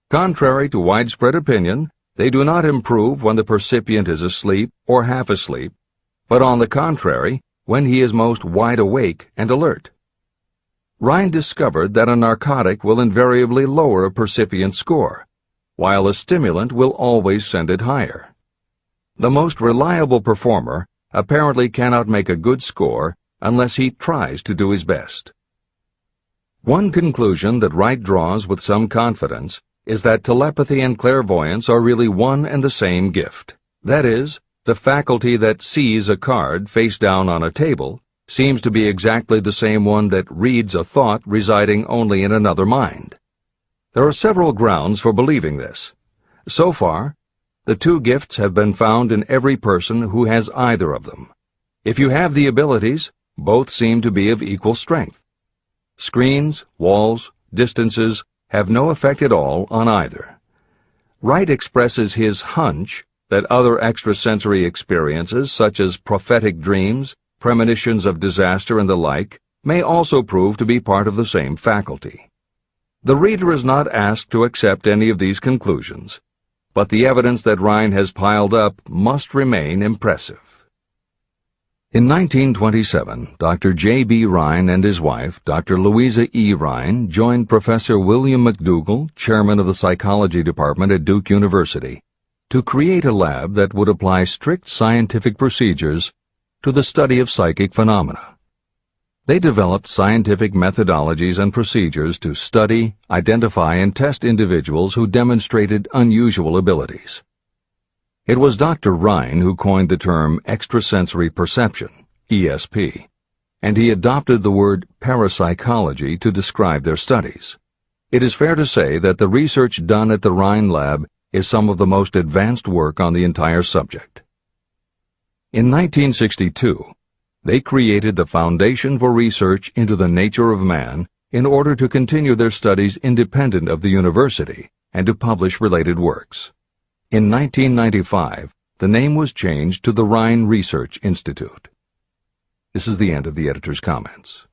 A: Contrary to widespread opinion, they do not improve when the percipient is asleep or half asleep, but on the contrary, when he is most wide awake and alert. Rhine discovered that a narcotic will invariably lower a percipient score, while a stimulant will always send it higher. The most reliable performer apparently cannot make a good score unless he tries to do his best. One conclusion that Wright draws with some confidence is that telepathy and clairvoyance are really one and the same gift. That is, the faculty that sees a card face down on a table seems to be exactly the same one that reads a thought residing only in another mind. There are several grounds for believing this. So far, the two gifts have been found in every person who has either of them. If you have the abilities, both seem to be of equal strength. Screens, walls, distances have no effect at all on either. Wright expresses his hunch that other extrasensory experiences, such as prophetic dreams, premonitions of disaster, and the like, may also prove to be part of the same faculty. The reader is not asked to accept any of these conclusions, but the evidence that Rhine has piled up must remain impressive. In 1927, Dr. J.B. Rhine and his wife, Dr. Louisa E. Rhine, joined Professor William McDougall, chairman of the psychology department at Duke University, to create a lab that would apply strict scientific procedures to the study of psychic phenomena. They developed scientific methodologies and procedures to study, identify, and test individuals who demonstrated unusual abilities. It was Dr. Rhine who coined the term extrasensory perception, ESP, and he adopted the word parapsychology to describe their studies. It is fair to say that the research done at the Rhine lab is some of the most advanced work on the entire subject. In 1962, they created the Foundation for Research into the Nature of Man in order to continue their studies independent of the university and to publish related works. In 1995, the name was changed to the Rhine Research Institute. This is the end of the editor's comments.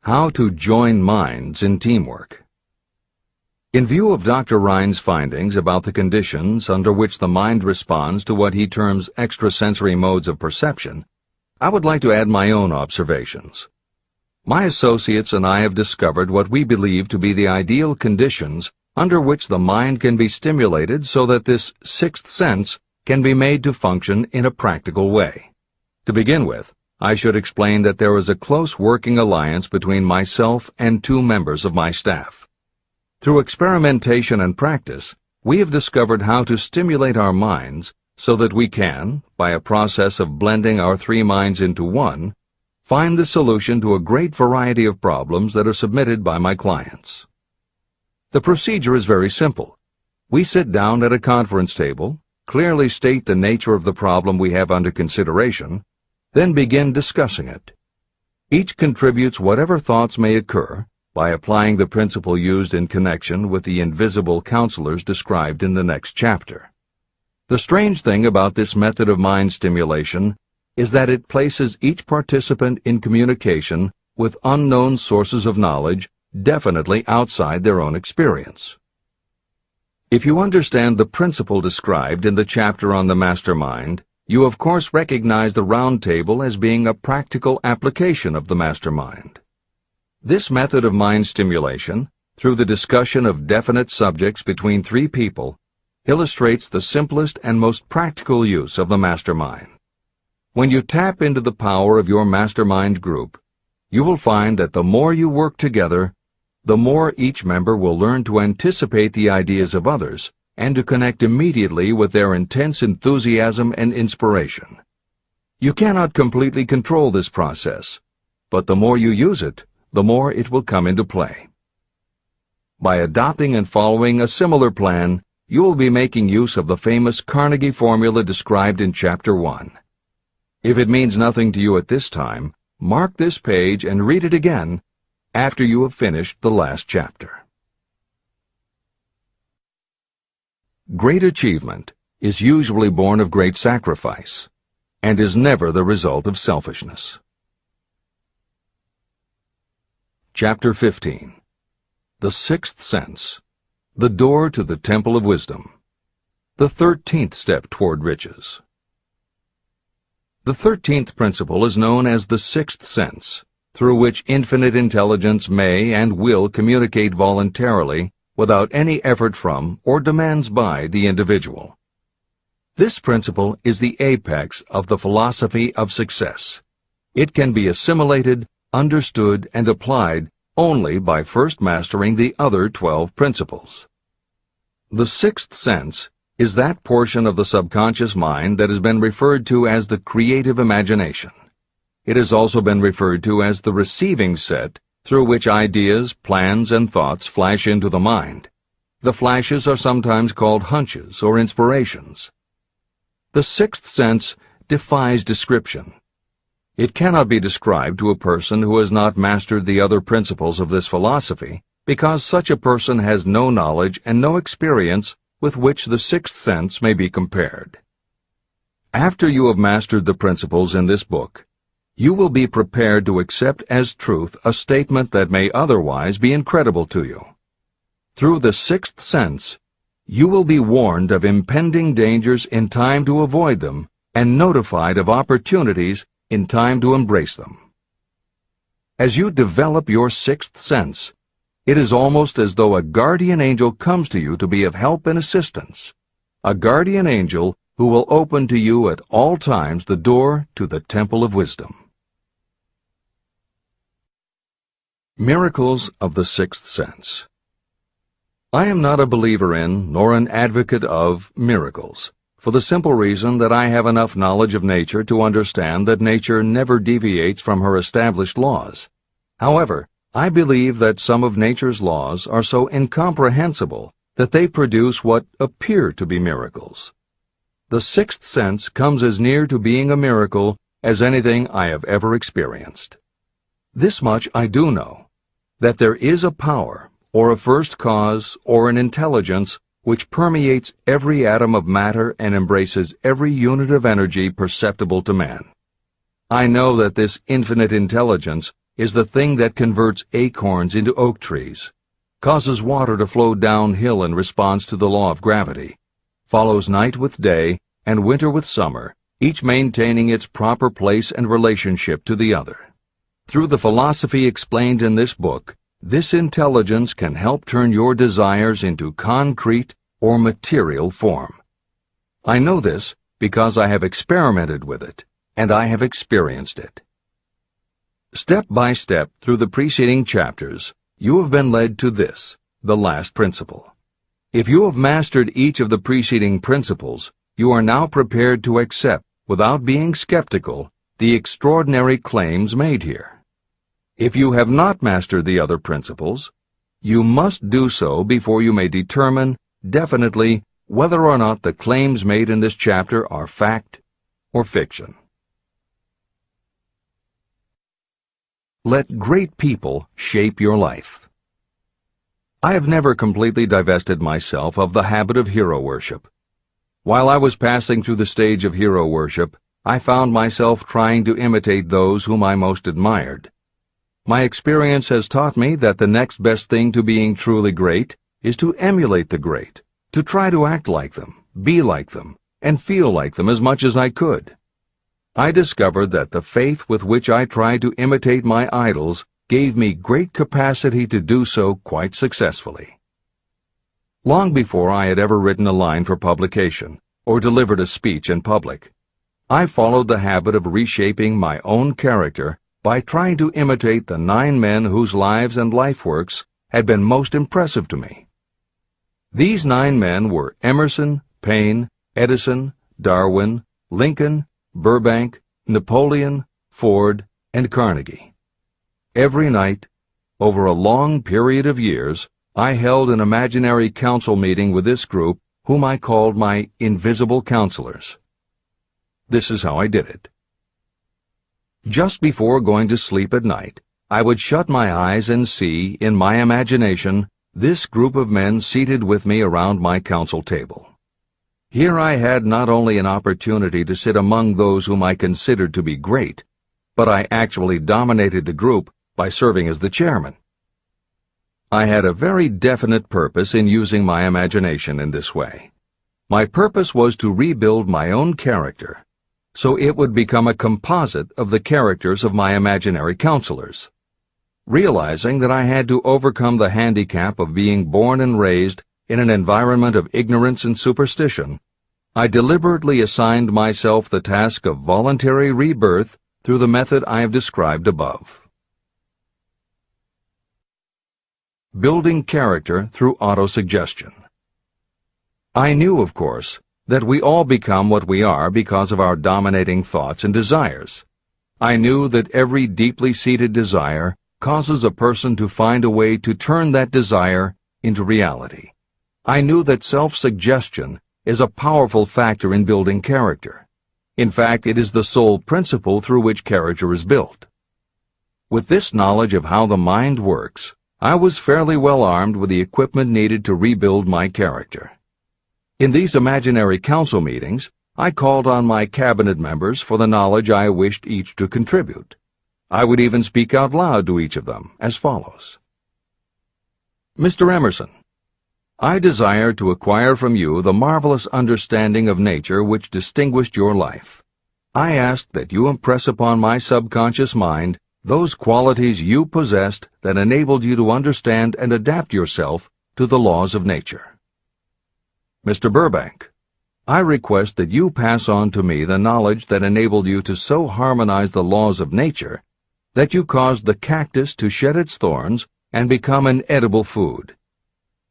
A: How to join minds in teamwork. In view of Dr. Rhine's findings about the conditions under which the mind responds to what he terms extrasensory modes of perception, I would like to add my own observations. My associates and I have discovered what we believe to be the ideal conditions under which the mind can be stimulated so that this sixth sense can be made to function in a practical way. To begin with, I should explain that there is a close working alliance between myself and two members of my staff. Through experimentation and practice, we have discovered how to stimulate our minds so that we can, by a process of blending our three minds into one, find the solution to a great variety of problems that are submitted by my clients. The procedure is very simple. We sit down at a conference table, clearly state the nature of the problem we have under consideration, Then begin discussing it. Each contributes whatever thoughts may occur by applying the principle used in connection with the invisible counselors described in the next chapter. The strange thing about this method of mind stimulation is that it places each participant in communication with unknown sources of knowledge definitely outside their own experience. If you understand the principle described in the chapter on the mastermind, you of course recognize the round table as being a practical application of the mastermind. This method of mind stimulation, through the discussion of definite subjects between three people, illustrates the simplest and most practical use of the mastermind. When you tap into the power of your mastermind group, you will find that the more you work together, the more each member will learn to anticipate the ideas of others and to connect immediately with their intense enthusiasm and inspiration. You cannot completely control this process, but the more you use it, the more it will come into play. By adopting and following a similar plan, you will be making use of the famous Carnegie formula described in Chapter 1. If it means nothing to you at this time, mark this page and read it again after you have finished the last chapter. Great achievement is usually born of great sacrifice and is never the result of selfishness. Chapter 15. The Sixth Sense. The Door to the Temple of Wisdom. The 13th Step Toward Riches. The 13th principle is known as the Sixth Sense, through which infinite intelligence may and will communicate voluntarily without any effort from or demands by the individual. This principle is the apex of the philosophy of success. It can be assimilated, understood, and applied only by first mastering the other 12 principles. The sixth sense is that portion of the subconscious mind that has been referred to as the creative imagination. It has also been referred to as the receiving set through which ideas, plans, and thoughts flash into the mind. The flashes are sometimes called hunches or inspirations. The sixth sense defies description. It cannot be described to a person who has not mastered the other principles of this philosophy, because such a person has no knowledge and no experience with which the sixth sense may be compared. After you have mastered the principles in this book, you will be prepared to accept as truth a statement that may otherwise be incredible to you. Through the sixth sense, you will be warned of impending dangers in time to avoid them and notified of opportunities in time to embrace them. As you develop your sixth sense, it is almost as though a guardian angel comes to you to be of help and assistance, a guardian angel who will open to you at all times the door to the Temple of Wisdom. Miracles of the Sixth Sense. I am not a believer in, nor an advocate of, miracles, for the simple reason that I have enough knowledge of nature to understand that nature never deviates from her established laws. However, I believe that some of nature's laws are so incomprehensible that they produce what appear to be miracles. The sixth sense comes as near to being a miracle as anything I have ever experienced. This much I do know, that there is a power, or a first cause, or an intelligence which permeates every atom of matter and embraces every unit of energy perceptible to man. I know that this infinite intelligence is the thing that converts acorns into oak trees, causes water to flow downhill in response to the law of gravity, follows night with day and winter with summer, each maintaining its proper place and relationship to the other. Through the philosophy explained in this book, this intelligence can help turn your desires into concrete or material form. I know this because I have experimented with it, and I have experienced it. Step by step through the preceding chapters, you have been led to this, the last principle. If you have mastered each of the preceding principles, you are now prepared to accept, without being skeptical, the extraordinary claims made here. If you have not mastered the other principles, you must do so before you may determine definitely whether or not the claims made in this chapter are fact or fiction. Let great people shape your life. I have never completely divested myself of the habit of hero worship. While I was passing through the stage of hero worship, I found myself trying to imitate those whom I most admired. My experience has taught me that the next best thing to being truly great is to emulate the great, to try to act like them, be like them, and feel like them as much as I could. I discovered that the faith with which I tried to imitate my idols gave me great capacity to do so quite successfully. Long before I had ever written a line for publication or delivered a speech in public, I followed the habit of reshaping my own character by trying to imitate the 9 men whose lives and life works had been most impressive to me. These 9 men were Emerson, Paine, Edison, Darwin, Lincoln, Burbank, Napoleon, Ford, and Carnegie. Every night, over a long period of years, I held an imaginary council meeting with this group, whom I called my invisible counselors. This is how I did it. Just before going to sleep at night, I would shut my eyes and see, in my imagination, this group of men seated with me around my council table. Here I had not only an opportunity to sit among those whom I considered to be great, but I actually dominated the group by serving as the chairman. I had a very definite purpose in using my imagination in this way. My purpose was to rebuild my own character, so it would become a composite of the characters of my imaginary counselors. Realizing that I had to overcome the handicap of being born and raised in an environment of ignorance and superstition, I deliberately assigned myself the task of voluntary rebirth through the method I have described above. Building character through autosuggestion. I knew, of course, that we all become what we are because of our dominating thoughts and desires. I knew that every deeply seated desire causes a person to find a way to turn that desire into reality. I knew that self-suggestion is a powerful factor in building character. In fact, it is the sole principle through which character is built. With this knowledge of how the mind works, I was fairly well armed with the equipment needed to rebuild my character. In these imaginary council meetings, I called on my cabinet members for the knowledge I wished each to contribute. I would even speak out loud to each of them as follows. Mr. Emerson, I desire to acquire from you the marvelous understanding of nature which distinguished your life. I ask that you impress upon my subconscious mind those qualities you possessed that enabled you to understand and adapt yourself to the laws of nature. Mr. Burbank, I request that you pass on to me the knowledge that enabled you to so harmonize the laws of nature that you caused the cactus to shed its thorns and become an edible food.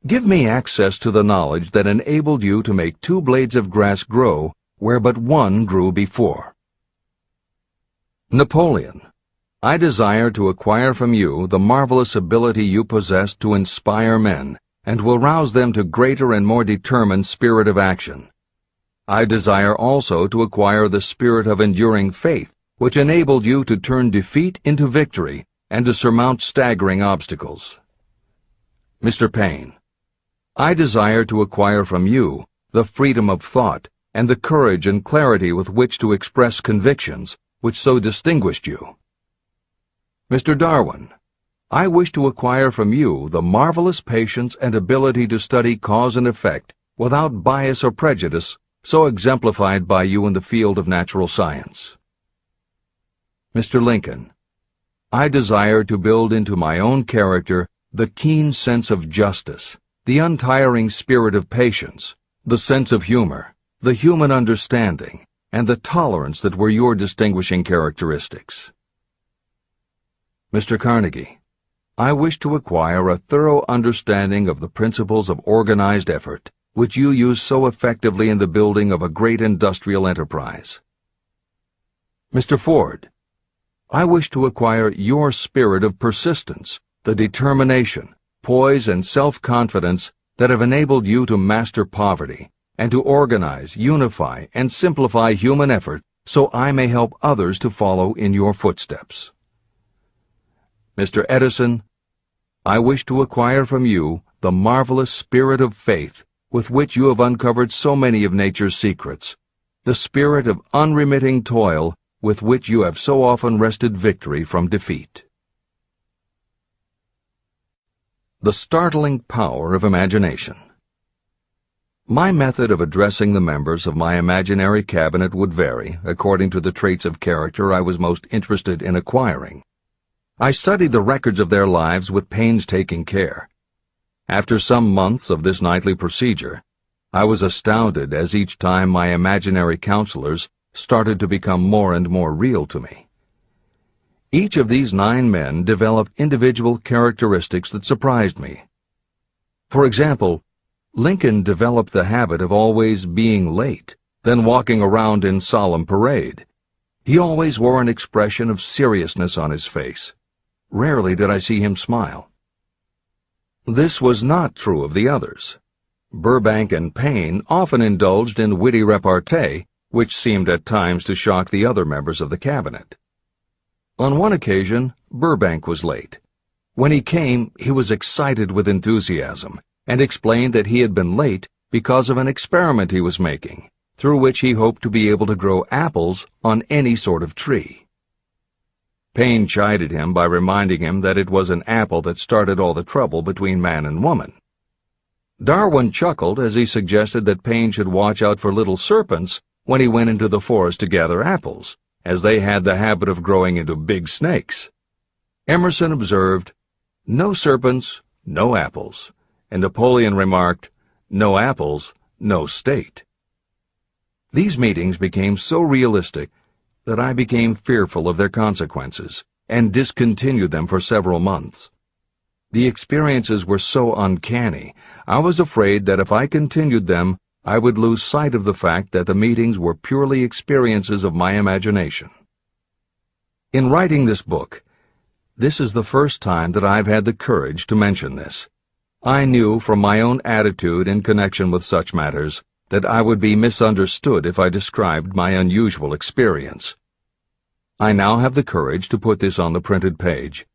A: Give me access to the knowledge that enabled you to make 2 blades of grass grow where but 1 grew before. Napoleon, I desire to acquire from you the marvelous ability you possess to inspire men and will rouse them to greater and more determined spirit of action. I desire also to acquire the spirit of enduring faith which enabled you to turn defeat into victory and to surmount staggering obstacles. Mr. Paine, I desire to acquire from you the freedom of thought and the courage and clarity with which to express convictions which so distinguished you. Mr. Darwin, I wish to acquire from you the marvelous patience and ability to study cause and effect without bias or prejudice so exemplified by you in the field of natural science. Mr. Lincoln, I desire to build into my own character the keen sense of justice, the untiring spirit of patience, the sense of humor, the human understanding, and the tolerance that were your distinguishing characteristics. Mr. Carnegie, I wish to acquire a thorough understanding of the principles of organized effort, which you use so effectively in the building of a great industrial enterprise. Mr. Ford, I wish to acquire your spirit of persistence, the determination, poise, and self-confidence that have enabled you to master poverty and to organize, unify, and simplify human effort so I may help others to follow in your footsteps. Mr. Edison, I wish to acquire from you the marvelous spirit of faith with which you have uncovered so many of nature's secrets, the spirit of unremitting toil with which you have so often wrested victory from defeat. The startling power of imagination. My method of addressing the members of my imaginary cabinet would vary according to the traits of character I was most interested in acquiring. I studied the records of their lives with painstaking care. After some months of this nightly procedure, I was astounded as each time my imaginary counselors started to become more and more real to me. Each of these 9 men developed individual characteristics that surprised me. For example, Lincoln developed the habit of always being late, then walking around in solemn parade. He always wore an expression of seriousness on his face. Rarely did I see him smile. This was not true of the others. Burbank and Payne often indulged in witty repartee, which seemed at times to shock the other members of the cabinet. On one occasion, Burbank was late. When he came, he was excited with enthusiasm, and explained that he had been late because of an experiment he was making, through which he hoped to be able to grow apples on any sort of tree. Payne chided him by reminding him that it was an apple that started all the trouble between man and woman. Darwin chuckled as he suggested that Payne should watch out for little serpents when he went into the forest to gather apples, as they had the habit of growing into big snakes. Emerson observed, "No serpents, no apples," and Napoleon remarked, "No apples, no state." These meetings became so realistic that I became fearful of their consequences and discontinued them for several months. The experiences were so uncanny, I was afraid that if I continued them, I would lose sight of the fact that the meetings were purely experiences of my imagination. In writing this book, this is the first time that I've had the courage to mention this. I knew from my own attitude in connection with such matters that I would be misunderstood if I described my unusual experience. I now have the courage to put this on the printed page,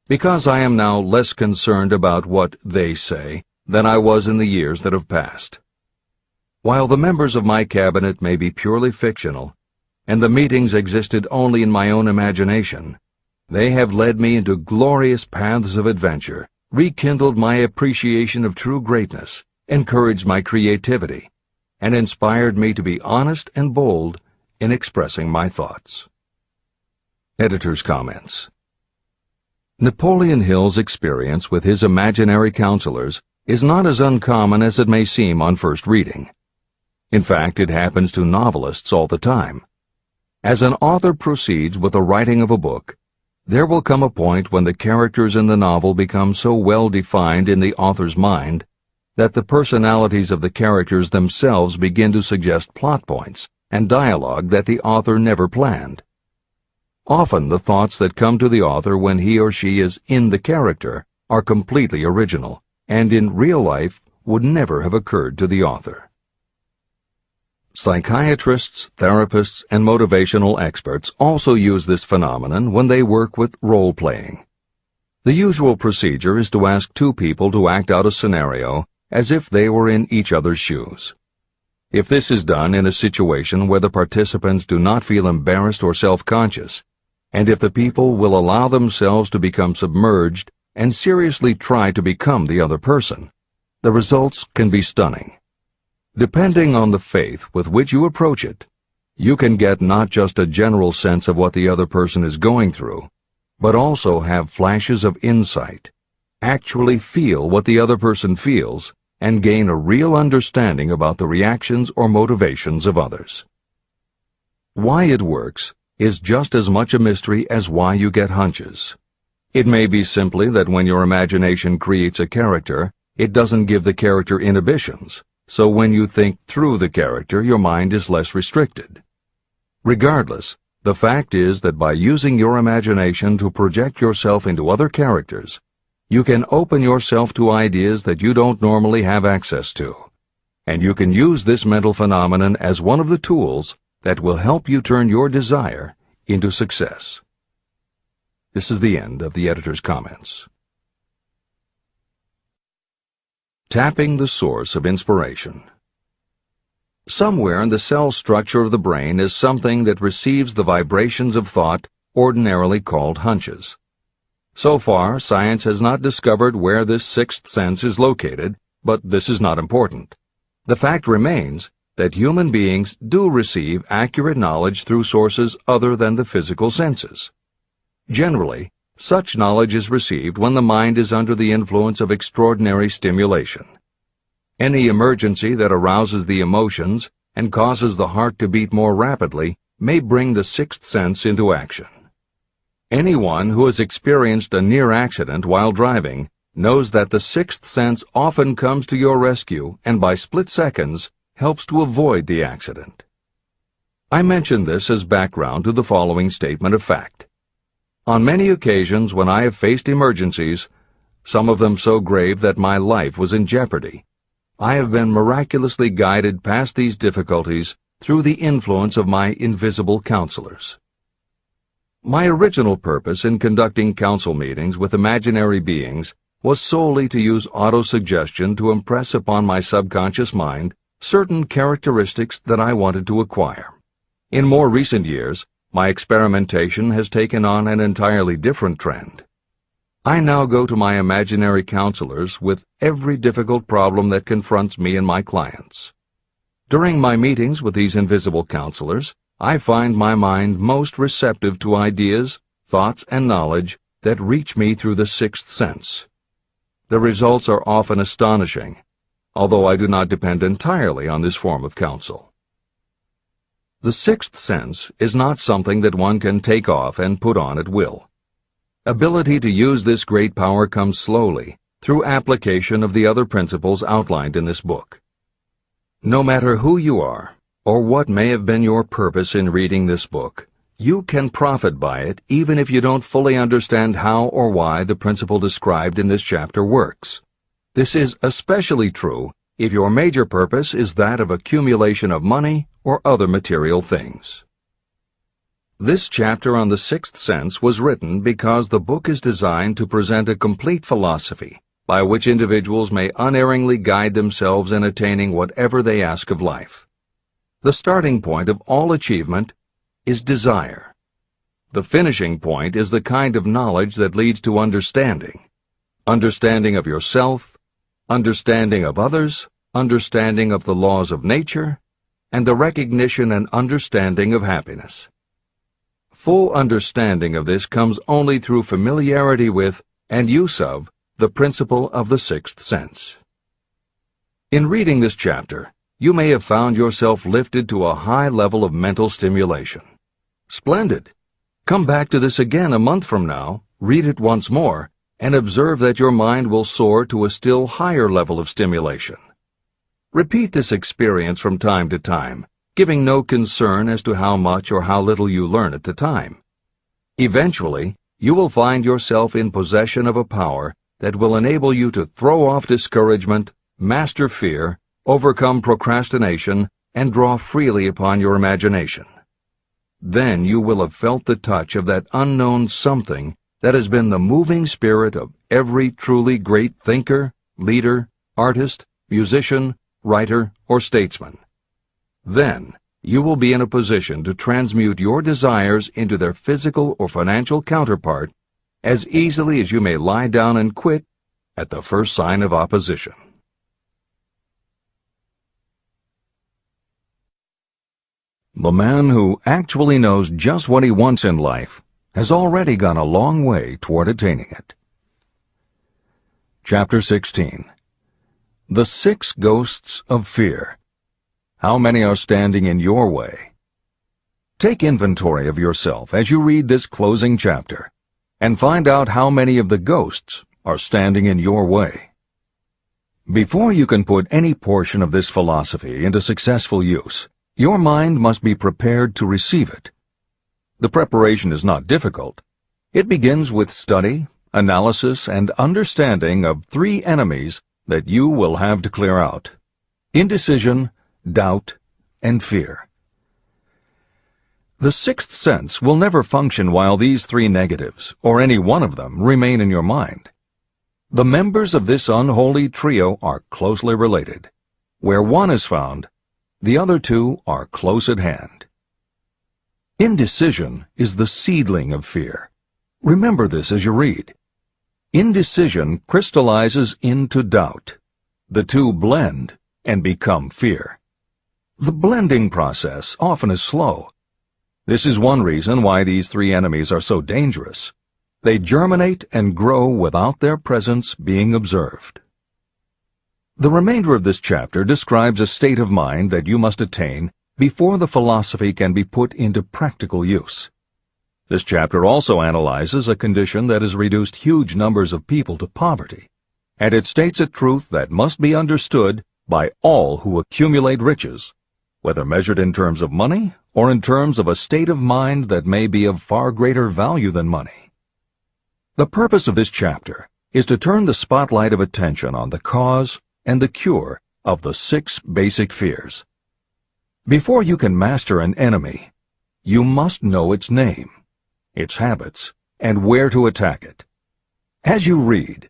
A: because I am now less concerned about what they say than I was in the years that have passed. While the members of my cabinet may be purely fictional, and the meetings existed only in my own imagination, they have led me into glorious paths of adventure, rekindled my appreciation of true greatness, encouraged my creativity, and inspired me to be honest and bold in expressing my thoughts. Editor's comments. Napoleon Hill's experience with his imaginary counselors is not as uncommon as it may seem on first reading. In fact, it happens to novelists all the time. As an author proceeds with the writing of a book, there will come a point when the characters in the novel become so well defined in the author's mind that the personalities of the characters themselves begin to suggest plot points and dialogue that the author never planned. Often the thoughts that come to the author when he or she is in the character are completely original, and in real life would never have occurred to the author. Psychiatrists, therapists, and motivational experts also use this phenomenon when they work with role-playing. The usual procedure is to ask 2 people to act out a scenario as if they were in each other's shoes. If this is done in a situation where the participants do not feel embarrassed or self-conscious, and if the people will allow themselves to become submerged and seriously try to become the other person, the results can be stunning. Depending on the faith with which you approach it, you can get not just a general sense of what the other person is going through, but also have flashes of insight, actually feel what the other person feels, and gain a real understanding about the reactions or motivations of others. Why it works is just as much a mystery as why you get hunches. It may be simply that when your imagination creates a character, it doesn't give the character inhibitions, so when you think through the character, your mind is less restricted. Regardless, the fact is that by using your imagination to project yourself into other characters, you can open yourself to ideas that you don't normally have access to, and you can use this mental phenomenon as one of the tools that will help you turn your desire into success. This is the end of the editor's comments. Tapping the source of inspiration. Somewhere in the cell structure of the brain is something that receives the vibrations of thought ordinarily called hunches. So far, science has not discovered where this sixth sense is located, but this is not important. The fact remains that human beings do receive accurate knowledge through sources other than the physical senses. Generally, such knowledge is received when the mind is under the influence of extraordinary stimulation. Any emergency that arouses the emotions and causes the heart to beat more rapidly may bring the sixth sense into action. Anyone who has experienced a near accident while driving knows that the sixth sense often comes to your rescue and by split seconds helps to avoid the accident. I mention this as background to the following statement of fact. On many occasions when I have faced emergencies, some of them so grave that my life was in jeopardy, I have been miraculously guided past these difficulties through the influence of my invisible counselors. My original purpose in conducting council meetings with imaginary beings was solely to use autosuggestion to impress upon my subconscious mind certain characteristics that I wanted to acquire. In more recent years, my experimentation has taken on an entirely different trend. I now go to my imaginary counselors with every difficult problem that confronts me and my clients. During my meetings with these invisible counselors, I find my mind most receptive to ideas, thoughts, and knowledge that reach me through the sixth sense. The results are often astonishing, although I do not depend entirely on this form of counsel. The sixth sense is not something that one can take off and put on at will. Ability to use this great power comes slowly, through application of the other principles outlined in this book. No matter who you are, or what may have been your purpose in reading this book, you can profit by it even if you don't fully understand how or why the principle described in this chapter works. This is especially true if your major purpose is that of accumulation of money or other material things. This chapter on the sixth sense was written because the book is designed to present a complete philosophy by which individuals may unerringly guide themselves in attaining whatever they ask of life. The starting point of all achievement is desire. The finishing point is the kind of knowledge that leads to understanding. Understanding of yourself, understanding of others, understanding of the laws of nature, and the recognition and understanding of happiness. Full understanding of this comes only through familiarity with and use of the principle of the sixth sense. In reading this chapter, you may have found yourself lifted to a high level of mental stimulation. Splendid! Come back to this again a month from now, read it once more, and observe that your mind will soar to a still higher level of stimulation. Repeat this experience from time to time, giving no concern as to how much or how little you learn at the time. Eventually, you will find yourself in possession of a power that will enable you to throw off discouragement, master fear, overcome procrastination, and draw freely upon your imagination. Then you will have felt the touch of that unknown something that has been the moving spirit of every truly great thinker, leader, artist, musician, writer, or statesman. Then you will be in a position to transmute your desires into their physical or financial counterpart as easily as you may lie down and quit at the first sign of opposition. The man who actually knows just what he wants in life has already gone a long way toward attaining it. Chapter 16. The 6 Ghosts of Fear. How many are standing in your way? Take inventory of yourself as you read this closing chapter, and find out how many of the ghosts are standing in your way. Before you can put any portion of this philosophy into successful use, your mind must be prepared to receive it. The preparation is not difficult. It begins with study, analysis, and understanding of 3 enemies that you will have to clear out: indecision, doubt, and fear. The sixth sense will never function while these three negatives, or any one of them, remain in your mind. The members of this unholy trio are closely related. Where one is found, the other two are close at hand. Indecision is the seedling of fear. Remember this as you read. Indecision crystallizes into doubt. The two blend and become fear. The blending process often is slow. This is one reason why these three enemies are so dangerous. They germinate and grow without their presence being observed. The remainder of this chapter describes a state of mind that you must attain before the philosophy can be put into practical use. This chapter also analyzes a condition that has reduced huge numbers of people to poverty, and it states a truth that must be understood by all who accumulate riches, whether measured in terms of money or in terms of a state of mind that may be of far greater value than money. The purpose of this chapter is to turn the spotlight of attention on the cause and the cure of the 6 basic fears. Before you can master an enemy, you must know its name, its habits, and where to attack it. As you read,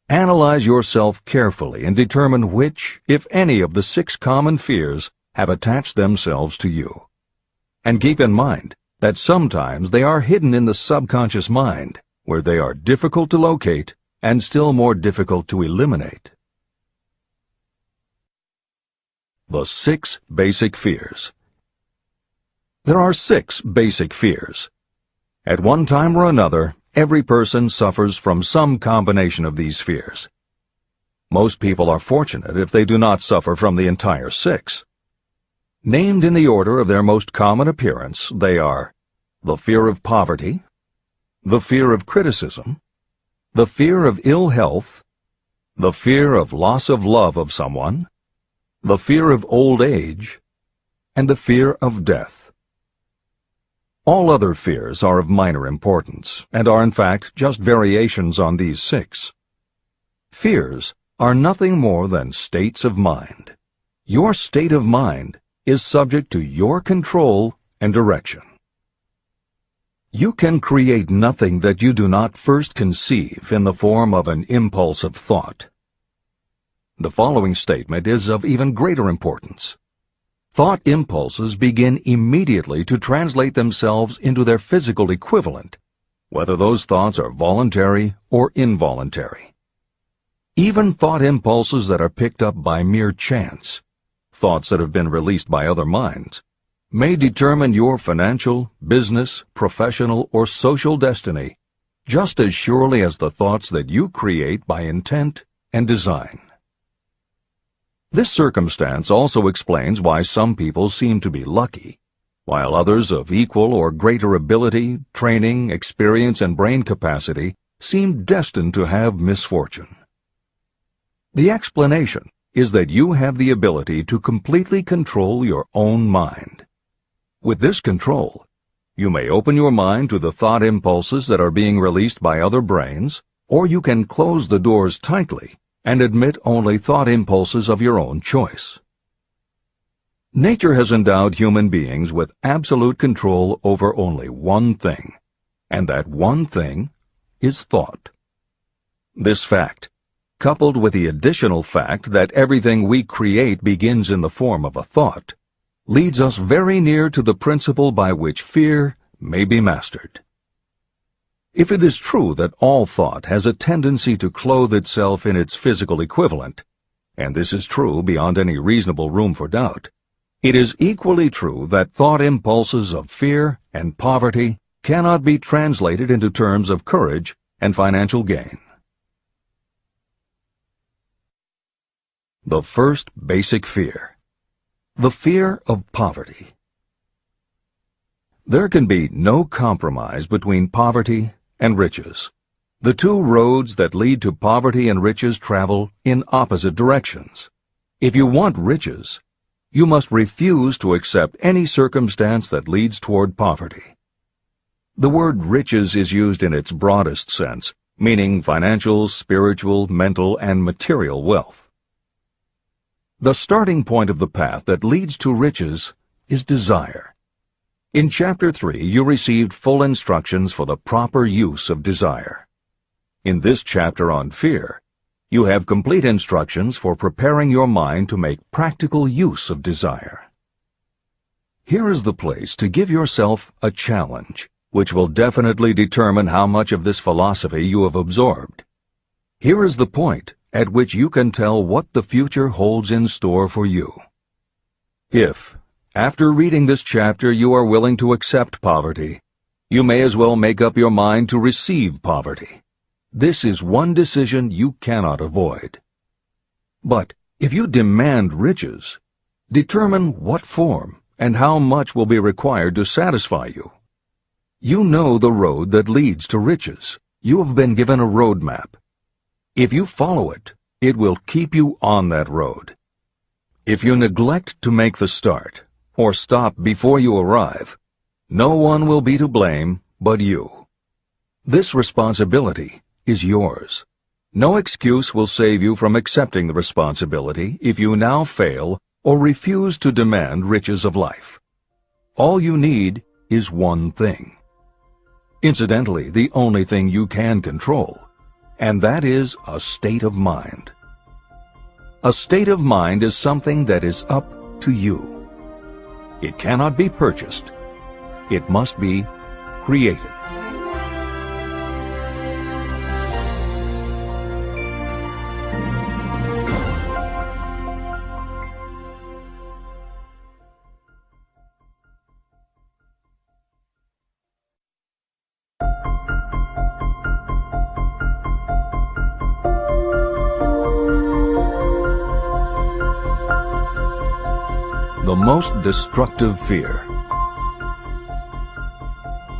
A: analyze yourself carefully and determine which, if any, of the 6 common fears have attached themselves to you. And keep in mind that sometimes they are hidden in the subconscious mind, where they are difficult to locate and still more difficult to eliminate. The 6 basic fears. There are 6 basic fears. At one time or another, every person suffers from some combination of these fears. Most people are fortunate if they do not suffer from the entire 6. Named in the order of their most common appearance, they are the fear of poverty, the fear of criticism, the fear of ill health, the fear of loss of love of someone, the fear of old age, and the fear of death. All other fears are of minor importance, and are in fact just variations on these 6. Fears are nothing more than states of mind. Your state of mind is subject to your control and direction. You can create nothing that you do not first conceive in the form of an impulse of thought. The following statement is of even greater importance. Thought impulses begin immediately to translate themselves into their physical equivalent, whether those thoughts are voluntary or involuntary. Even thought impulses that are picked up by mere chance, thoughts that have been released by other minds, may determine your financial, business, professional, or social destiny just as surely as the thoughts that you create by intent and design. This circumstance also explains why some people seem to be lucky, while others of equal or greater ability, training, experience, and brain capacity seem destined to have misfortune. The explanation is that you have the ability to completely control your own mind. With this control, you may open your mind to the thought impulses that are being released by other brains, or you can close the doors tightly and admit only thought impulses of your own choice. Nature has endowed human beings with absolute control over only one thing, and that one thing is thought. This fact, coupled with the additional fact that everything we create begins in the form of a thought, leads us very near to the principle by which fear may be mastered. If it is true that all thought has a tendency to clothe itself in its physical equivalent, and this is true beyond any reasonable room for doubt, it is equally true that thought impulses of fear and poverty cannot be translated into terms of courage and financial gain. The first basic fear. The fear of poverty. There can be no compromise between poverty and riches. The two roads that lead to poverty and riches travel in opposite directions. If you want riches, you must refuse to accept any circumstance that leads toward poverty. The word riches is used in its broadest sense, meaning financial, spiritual, mental, and material wealth. The starting point of the path that leads to riches is desire. In Chapter 3, you received full instructions for the proper use of desire. In this chapter on fear, you have complete instructions for preparing your mind to make practical use of desire. Here is the place to give yourself a challenge, which will definitely determine how much of this philosophy you have absorbed. Here is the point at which you can tell what the future holds in store for you. If, after reading this chapter, you are willing to accept poverty, you may as well make up your mind to receive poverty. This is one decision you cannot avoid. But if you demand riches, determine what form and how much will be required to satisfy you. You know the road that leads to riches. You have been given a roadmap. If you follow it, it will keep you on that road. If you neglect to make the start, or stop before you arrive, no one will be to blame but you. This responsibility is yours. No excuse will save you from accepting the responsibility if you now fail or refuse to demand riches of life. All you need is one thing. Incidentally, the only thing you can control, and that is a state of mind. A state of mind is something that is up to you. It cannot be purchased. It must be created. The most destructive fear.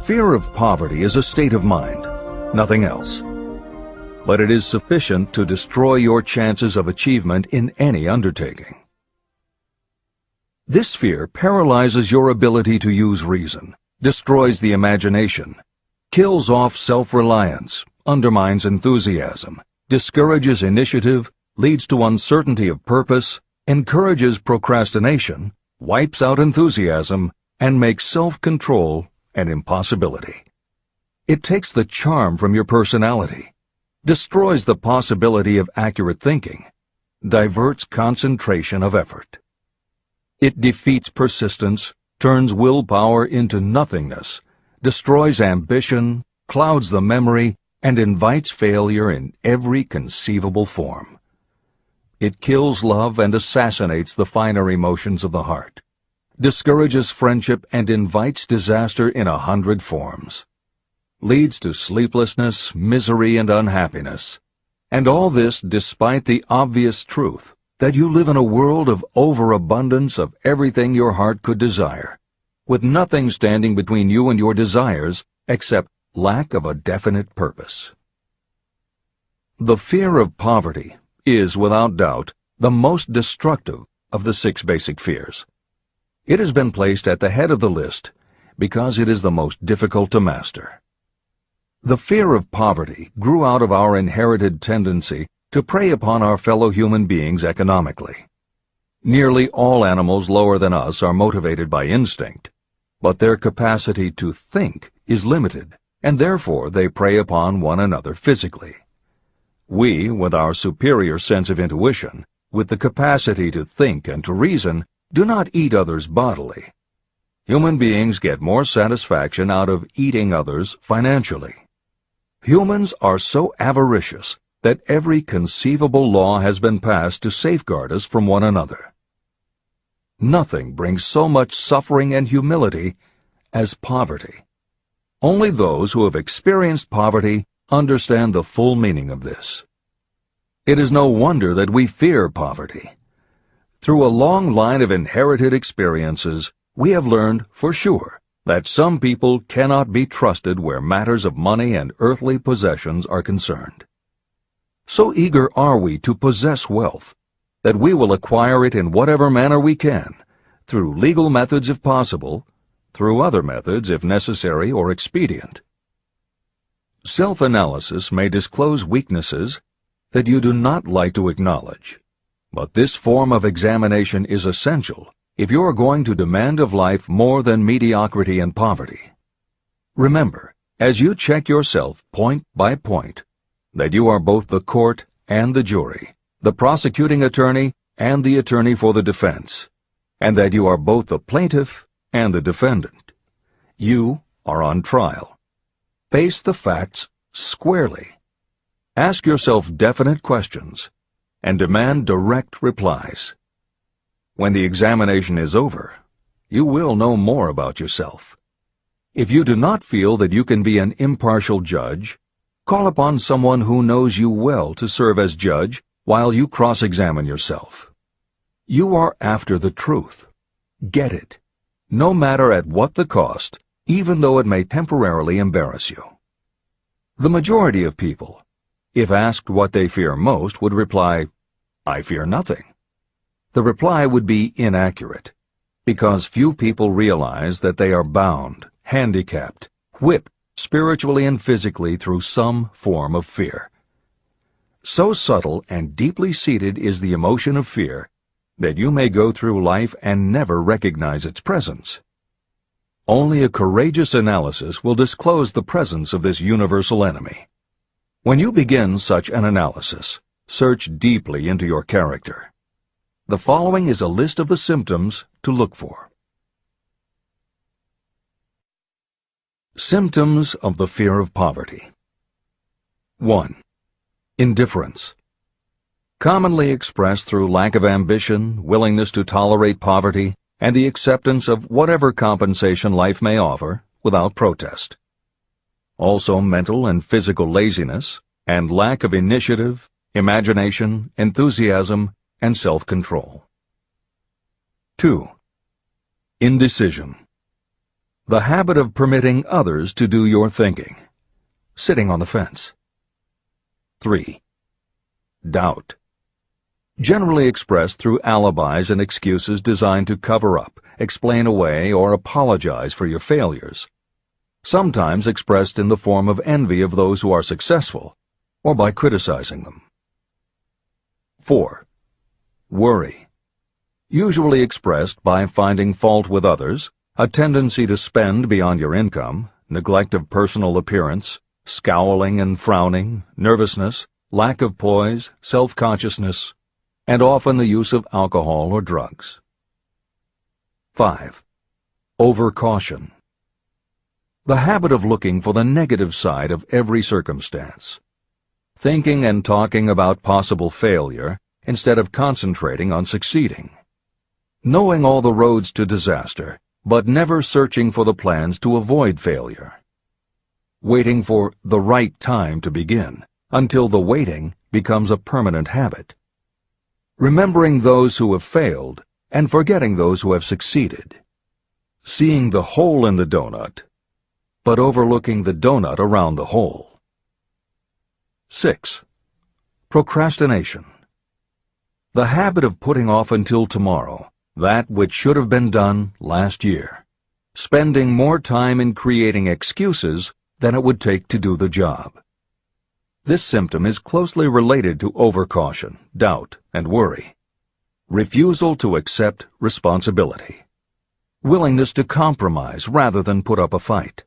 A: Fear of poverty is a state of mind, nothing else. But it is sufficient to destroy your chances of achievement in any undertaking. This fear paralyzes your ability to use reason, destroys the imagination, kills off self-reliance, undermines enthusiasm, discourages initiative, leads to uncertainty of purpose, encourages procrastination, wipes out enthusiasm, and makes self-control an impossibility. It takes the charm from your personality, destroys the possibility of accurate thinking, diverts concentration of effort. It defeats persistence, turns willpower into nothingness, destroys ambition, clouds the memory, and invites failure in every conceivable form. It kills love and assassinates the finer emotions of the heart, discourages friendship and invites disaster in 100 forms, leads to sleeplessness, misery, and unhappiness. And all this despite the obvious truth that you live in a world of overabundance of everything your heart could desire, with nothing standing between you and your desires except lack of a definite purpose. The fear of poverty is, without doubt, the most destructive of the 6 basic fears. It has been placed at the head of the list because it is the most difficult to master. The fear of poverty grew out of our inherited tendency to prey upon our fellow human beings economically. Nearly all animals lower than us are motivated by instinct, but their capacity to think is limited, and therefore they prey upon one another physically. We, with our superior sense of intuition, with the capacity to think and to reason, do not eat others bodily. Human beings get more satisfaction out of eating others financially. Humans are so avaricious that every conceivable law has been passed to safeguard us from one another. Nothing brings so much suffering and humility as poverty. Only those who have experienced poverty understand the full meaning of this. It is no wonder that we fear poverty. Through a long line of inherited experiences, we have learned for sure that some people cannot be trusted where matters of money and earthly possessions are concerned. So eager are we to possess wealth that we will acquire it in whatever manner we can, through legal methods if possible, through other methods if necessary or expedient. Self-analysis may disclose weaknesses that you do not like to acknowledge, but this form of examination is essential if you are going to demand of life more than mediocrity and poverty. Remember, as you check yourself point by point, that you are both the court and the jury, the prosecuting attorney and the attorney for the defense, and that you are both the plaintiff and the defendant. You are on trial. Face the facts squarely. Ask yourself definite questions and demand direct replies. When the examination is over, you will know more about yourself. If you do not feel that you can be an impartial judge, call upon someone who knows you well to serve as judge while you cross-examine yourself. You are after the truth. Get it, no matter at what the cost, even though it may temporarily embarrass you. The majority of people, if asked what they fear most, would reply, "I fear nothing." The reply would be inaccurate, because few people realize that they are bound, handicapped, whipped spiritually and physically through some form of fear. So subtle and deeply seated is the emotion of fear that you may go through life and never recognize its presence. Only a courageous analysis will disclose the presence of this universal enemy. When you begin such an analysis, search deeply into your character. The following is a list of the symptoms to look for. Symptoms of the fear of poverty. 1. Indifference. Commonly expressed through lack of ambition, willingness to tolerate poverty, and the acceptance of whatever compensation life may offer without protest. Also mental and physical laziness, and lack of initiative, imagination, enthusiasm, and self-control. 2. Indecision. The habit of permitting others to do your thinking, sitting on the fence. 3. Doubt. Generally expressed through alibis and excuses designed to cover up, explain away, or apologize for your failures. Sometimes expressed in the form of envy of those who are successful, or by criticizing them. 4. Worry. Usually expressed by finding fault with others, a tendency to spend beyond your income, neglect of personal appearance, scowling and frowning, nervousness, lack of poise, self-consciousness, and often the use of alcohol or drugs. 5. Overcaution. The habit of looking for the negative side of every circumstance, thinking and talking about possible failure instead of concentrating on succeeding, knowing all the roads to disaster, but never searching for the plans to avoid failure, waiting for the right time to begin until the waiting becomes a permanent habit, remembering those who have failed and forgetting those who have succeeded, seeing the hole in the donut, but overlooking the donut around the hole. 6. Procrastination. The habit of putting off until tomorrow that which should have been done last year, spending more time in creating excuses than it would take to do the job. This symptom is closely related to overcaution, doubt, and worry. Refusal to accept responsibility. Willingness to compromise rather than put up a fight.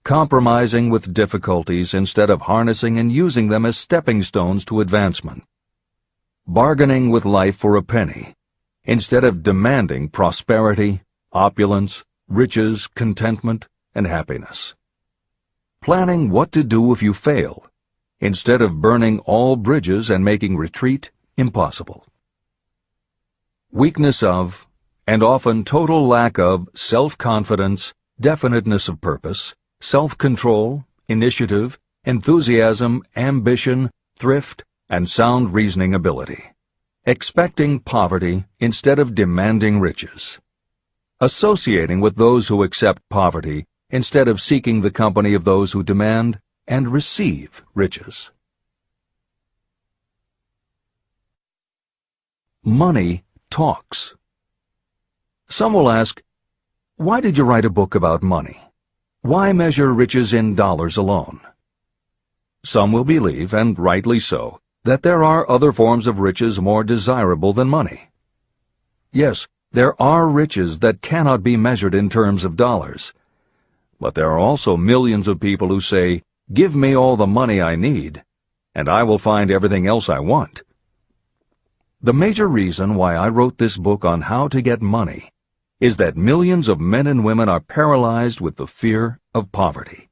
A: Compromising with difficulties instead of harnessing and using them as stepping stones to advancement. Bargaining with life for a penny instead of demanding prosperity, opulence, riches, contentment, and happiness. Planning what to do if you fail instead of burning all bridges and making retreat impossible. Weakness of, and often total lack of, self-confidence, definiteness of purpose, self-control, initiative, enthusiasm, ambition, thrift, and sound reasoning ability. Expecting poverty instead of demanding riches. Associating with those who accept poverty instead of seeking the company of those who demand and receive riches. Money talks. Some will ask, why did you write a book about money? Why measure riches in dollars alone? Some will believe, and rightly so, that there are other forms of riches more desirable than money. Yes, There are riches that cannot be measured in terms of dollars. But there are also millions of people who say, "Give me all the money I need, and I will find everything else I want." The major reason why I wrote this book on how to get money is that millions of men and women are paralyzed with the fear of poverty.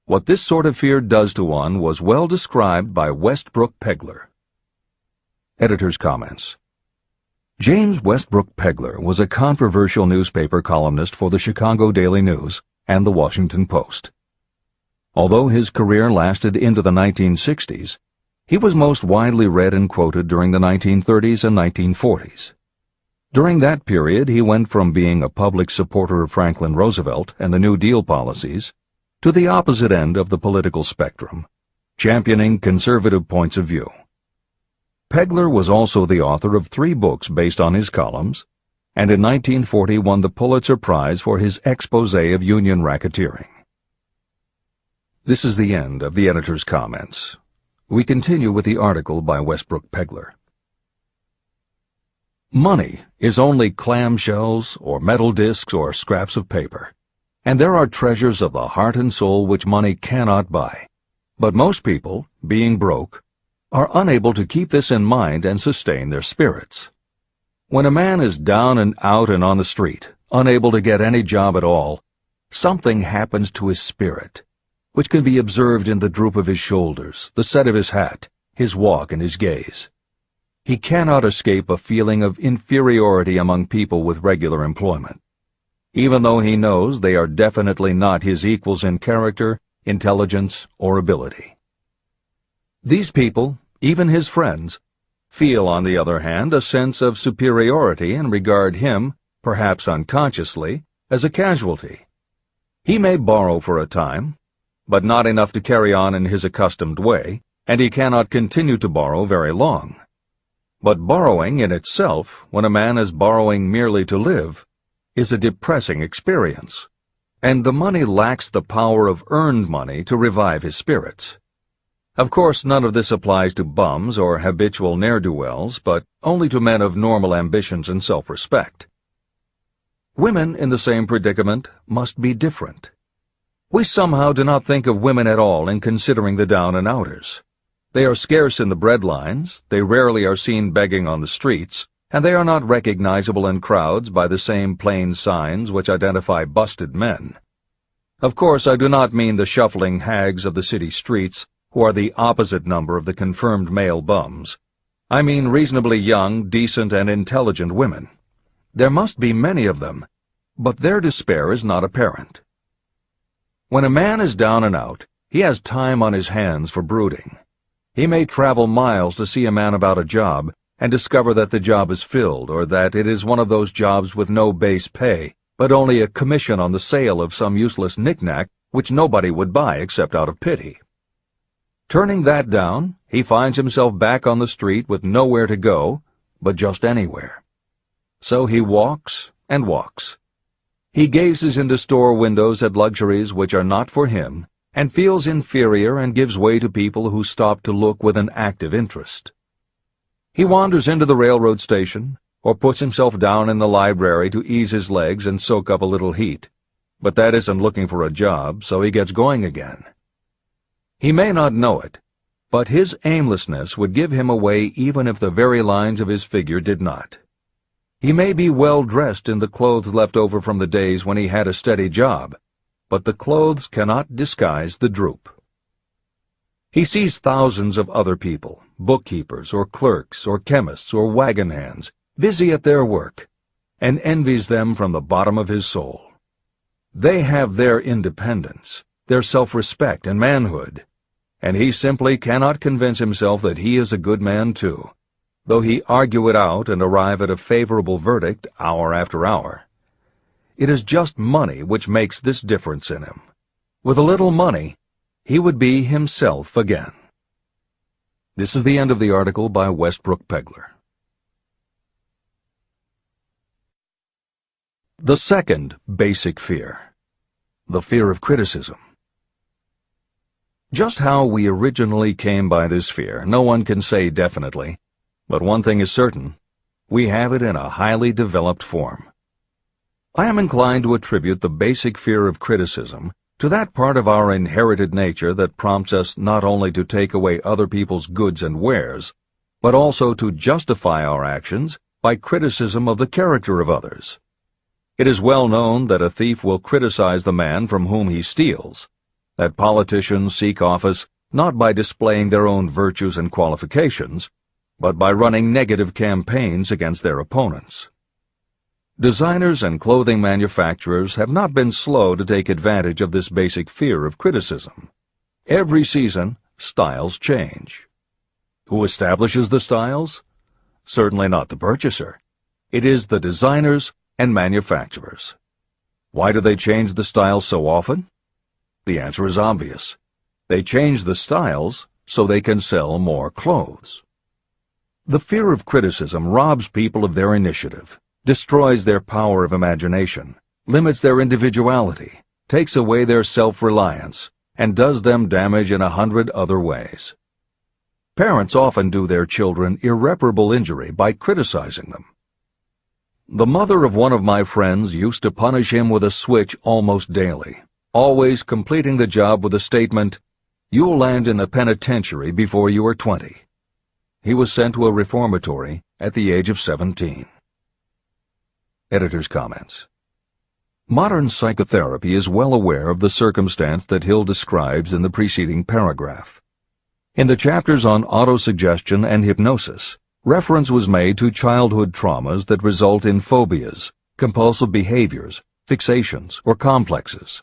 A: What this sort of fear does to one was well described by Westbrook Pegler. Editor's comments. James Westbrook Pegler was a controversial newspaper columnist for the Chicago Daily News and the Washington Post. Although his career lasted into the 1960s, he was most widely read and quoted during the 1930s and 1940s. During that period, he went from being a public supporter of Franklin Roosevelt and the New Deal policies to the opposite end of the political spectrum, championing conservative points of view. Pegler was also the author of 3 books based on his columns, and in 1940 won the Pulitzer Prize for his expose of union racketeering. This is the end of the editor's comments. We continue with the article by Westbrook Pegler. Money is only clamshells or metal discs or scraps of paper, and there are treasures of the heart and soul which money cannot buy. But most people, being broke, are unable to keep this in mind and sustain their spirits. When a man is down and out and on the street, unable to get any job at all, something happens to his spirit, which can be observed in the droop of his shoulders, the set of his hat, his walk, and his gaze. He cannot escape a feeling of inferiority among people with regular employment, even though he knows they are definitely not his equals in character, intelligence, or ability. These people, even his friends, feel, on the other hand, a sense of superiority and regard him, perhaps unconsciously, as a casualty. He may borrow for a time, but not enough to carry on in his accustomed way, and he cannot continue to borrow very long. But borrowing in itself, when a man is borrowing merely to live, is a depressing experience, and the money lacks the power of earned money to revive his spirits. Of course, none of this applies to bums or habitual ne'er-do-wells, but only to men of normal ambitions and self-respect. Women in the same predicament must be different. We somehow do not think of women at all in considering the down-and-outers. They are scarce in the bread lines, they rarely are seen begging on the streets, and they are not recognizable in crowds by the same plain signs which identify busted men. Of course, I do not mean the shuffling hags of the city streets, who are the opposite number of the confirmed male bums. I mean reasonably young, decent, and intelligent women. There must be many of them, but their despair is not apparent. When a man is down and out, he has time on his hands for brooding. He may travel miles to see a man about a job and discover that the job is filled, or that it is one of those jobs with no base pay, but only a commission on the sale of some useless knick-knack which nobody would buy except out of pity. Turning that down, he finds himself back on the street with nowhere to go, but just anywhere. So he walks and walks. He gazes into store windows at luxuries which are not for him, and feels inferior and gives way to people who stop to look with an active interest. He wanders into the railroad station, or puts himself down in the library to ease his legs and soak up a little heat, but that isn't looking for a job, so he gets going again. He may not know it, but his aimlessness would give him away even if the very lines of his figure did not. He may be well dressed in the clothes left over from the days when he had a steady job, but the clothes cannot disguise the droop. He sees thousands of other people, bookkeepers or clerks or chemists or wagon hands, busy at their work, and envies them from the bottom of his soul. They have their independence, their self-respect and manhood, and he simply cannot convince himself that he is a good man too, though he argue it out and arrive at a favorable verdict hour after hour. It is just money which makes this difference in him. With a little money, he would be himself again. This is the end of the article by Westbrook Pegler. The second basic fear, the fear of criticism. Just how we originally came by this fear, no one can say definitely, but one thing is certain. we have it in a highly developed form. I am inclined to attribute the basic fear of criticism to that part of our inherited nature that prompts us not only to take away other people's goods and wares, but also to justify our actions by criticism of the character of others. It is well known that a thief will criticize the man from whom he steals, that politicians seek office not by displaying their own virtues and qualifications, but by running negative campaigns against their opponents. Designers and clothing manufacturers have not been slow to take advantage of this basic fear of criticism. Every season, styles change. Who establishes the styles? Certainly not the purchaser. It is the designers and manufacturers. Why do they change the styles so often? The answer is obvious. They change the styles so they can sell more clothes. The fear of criticism robs people of their initiative, destroys their power of imagination, limits their individuality, takes away their self-reliance, and does them damage in 100 other ways. Parents often do their children irreparable injury by criticizing them. The mother of one of my friends used to punish him with a switch almost daily, always completing the job with the statement, "You'll land in a penitentiary before you are 20. He was sent to a reformatory at the age of 17. Editor's comments. Modern psychotherapy is well aware of the circumstance that Hill describes in the preceding paragraph. In the chapters on autosuggestion and hypnosis, reference was made to childhood traumas that result in phobias, compulsive behaviors, fixations, or complexes.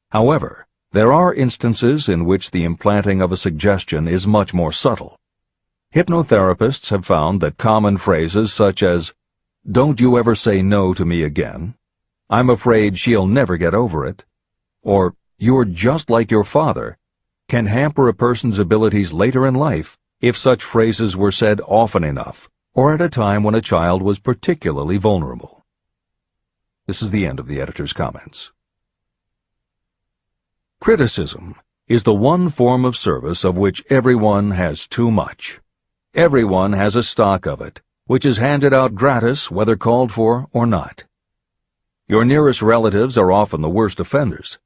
A: However, there are instances in which the implanting of a suggestion is much more subtle. Hypnotherapists have found that common phrases such as, "Don't you ever say no to me again," "I'm afraid she'll never get over it," or "You're just like your father," can hamper a person's abilities later in life if such phrases were said often enough, or at a time when a child was particularly vulnerable. This is the end of the editor's comments. Criticism is the one form of service of which everyone has too much. Everyone has a stock of it, which is handed out gratis whether called for or not. Your nearest relatives are often the worst offenders.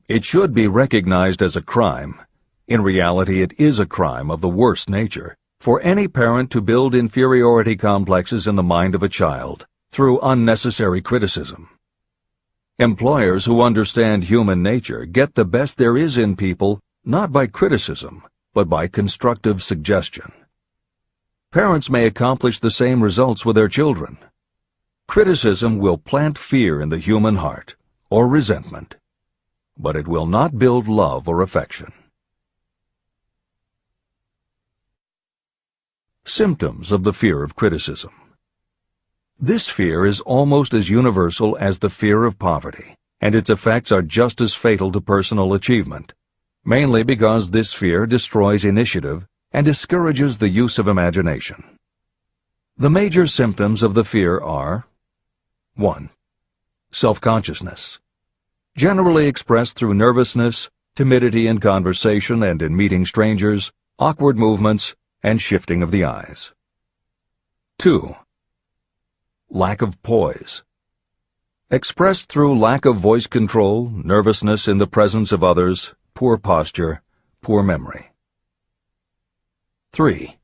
A: It should be recognized as a crime. In reality, it is a crime of the worst nature for any parent to build inferiority complexes in the mind of a child through unnecessary criticism. Employers who understand human nature get the best there is in people not by criticism, but by constructive suggestion. Parents may accomplish the same results with their children. Criticism will plant fear in the human heart, or resentment, but it will not build love or affection. Symptoms of the fear of criticism. This fear is almost as universal as the fear of poverty, and its effects are just as fatal to personal achievement, mainly because this fear destroys initiative and discourages the use of imagination. The major symptoms of the fear are 1. Self-consciousness, generally expressed through nervousness, timidity in conversation and in meeting strangers, awkward movements, and shifting of the eyes. 2. Lack of poise, expressed through lack of voice control, nervousness in the presence of others, poor posture, poor memory. 3.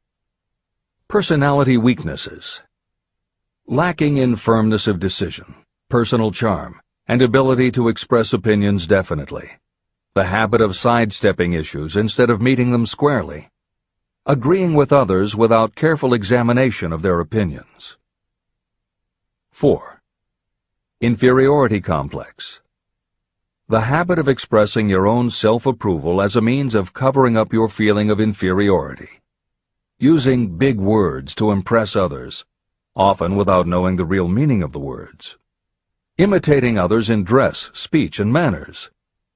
A: Personality weaknesses, lacking in firmness of decision, personal charm, and ability to express opinions definitely, the habit of sidestepping issues instead of meeting them squarely, agreeing with others without careful examination of their opinions. 4. Inferiority complex, the habit of expressing your own self-approval as a means of covering up your feeling of inferiority, using big words to impress others, often without knowing the real meaning of the words, imitating others in dress, speech, and manners,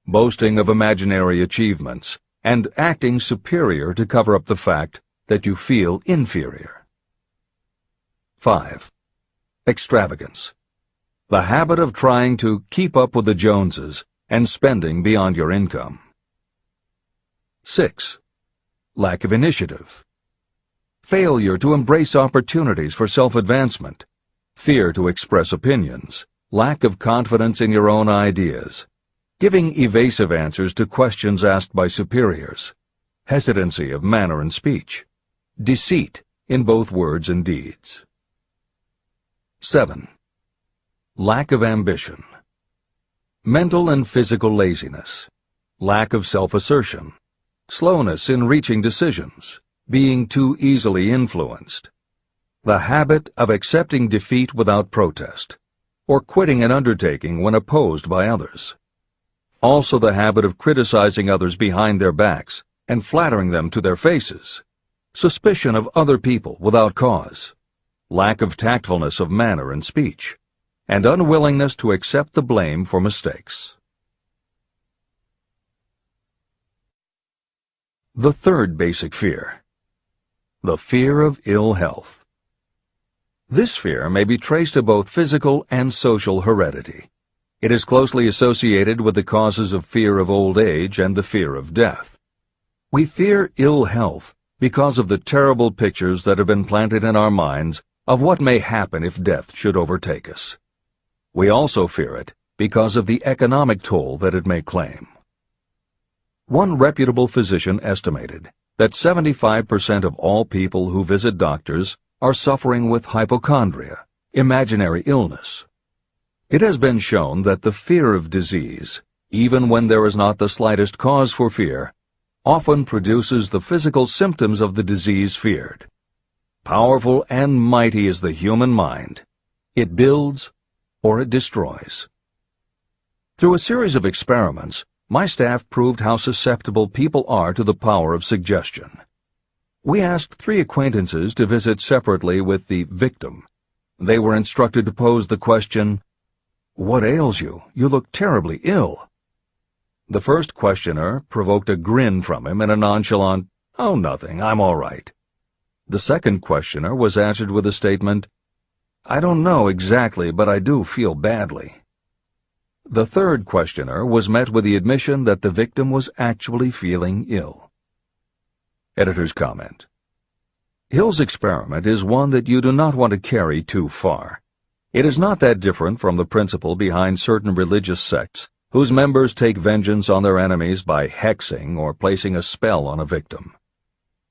A: boasting of imaginary achievements, and acting superior to cover up the fact that you feel inferior. 5. Extravagance, the habit of trying to keep up with the Joneses and spending beyond your income. 6. Lack of initiative, failure to embrace opportunities for self-advancement, fear to express opinions, lack of confidence in your own ideas, giving evasive answers to questions asked by superiors, hesitancy of manner and speech, deceit in both words and deeds. 7. Lack of ambition, mental and physical laziness, lack of self-assertion, slowness in reaching decisions, being too easily influenced, the habit of accepting defeat without protest, or quitting an undertaking when opposed by others. Also the habit of criticizing others behind their backs and flattering them to their faces, suspicion of other people without cause, lack of tactfulness of manner and speech, and unwillingness to accept the blame for mistakes. The third basic fear, the fear of ill health. This fear may be traced to both physical and social heredity. It is closely associated with the causes of fear of old age and the fear of death. We fear ill health because of the terrible pictures that have been planted in our minds of what may happen if death should overtake us. We also fear it because of the economic toll that it may claim. One reputable physician estimated that 75% of all people who visit doctors are suffering with hypochondria, imaginary illness. It has been shown that the fear of disease, even when there is not the slightest cause for fear, often produces the physical symptoms of the disease feared. Powerful and mighty is the human mind. It builds or it destroys. Through a series of experiments, my staff proved how susceptible people are to the power of suggestion. We asked 3 acquaintances to visit separately with the victim. They were instructed to pose the question, "What ails you? You look terribly ill." The first questioner provoked a grin from him and a nonchalant, "Oh, nothing, I'm all right." The second questioner was answered with a statement, "I don't know exactly, but I do feel badly." The third questioner was met with the admission that the victim was actually feeling ill. Editor's comment. Hill's experiment is one that you do not want to carry too far. It is not that different from the principle behind certain religious sects whose members take vengeance on their enemies by hexing or placing a spell on a victim.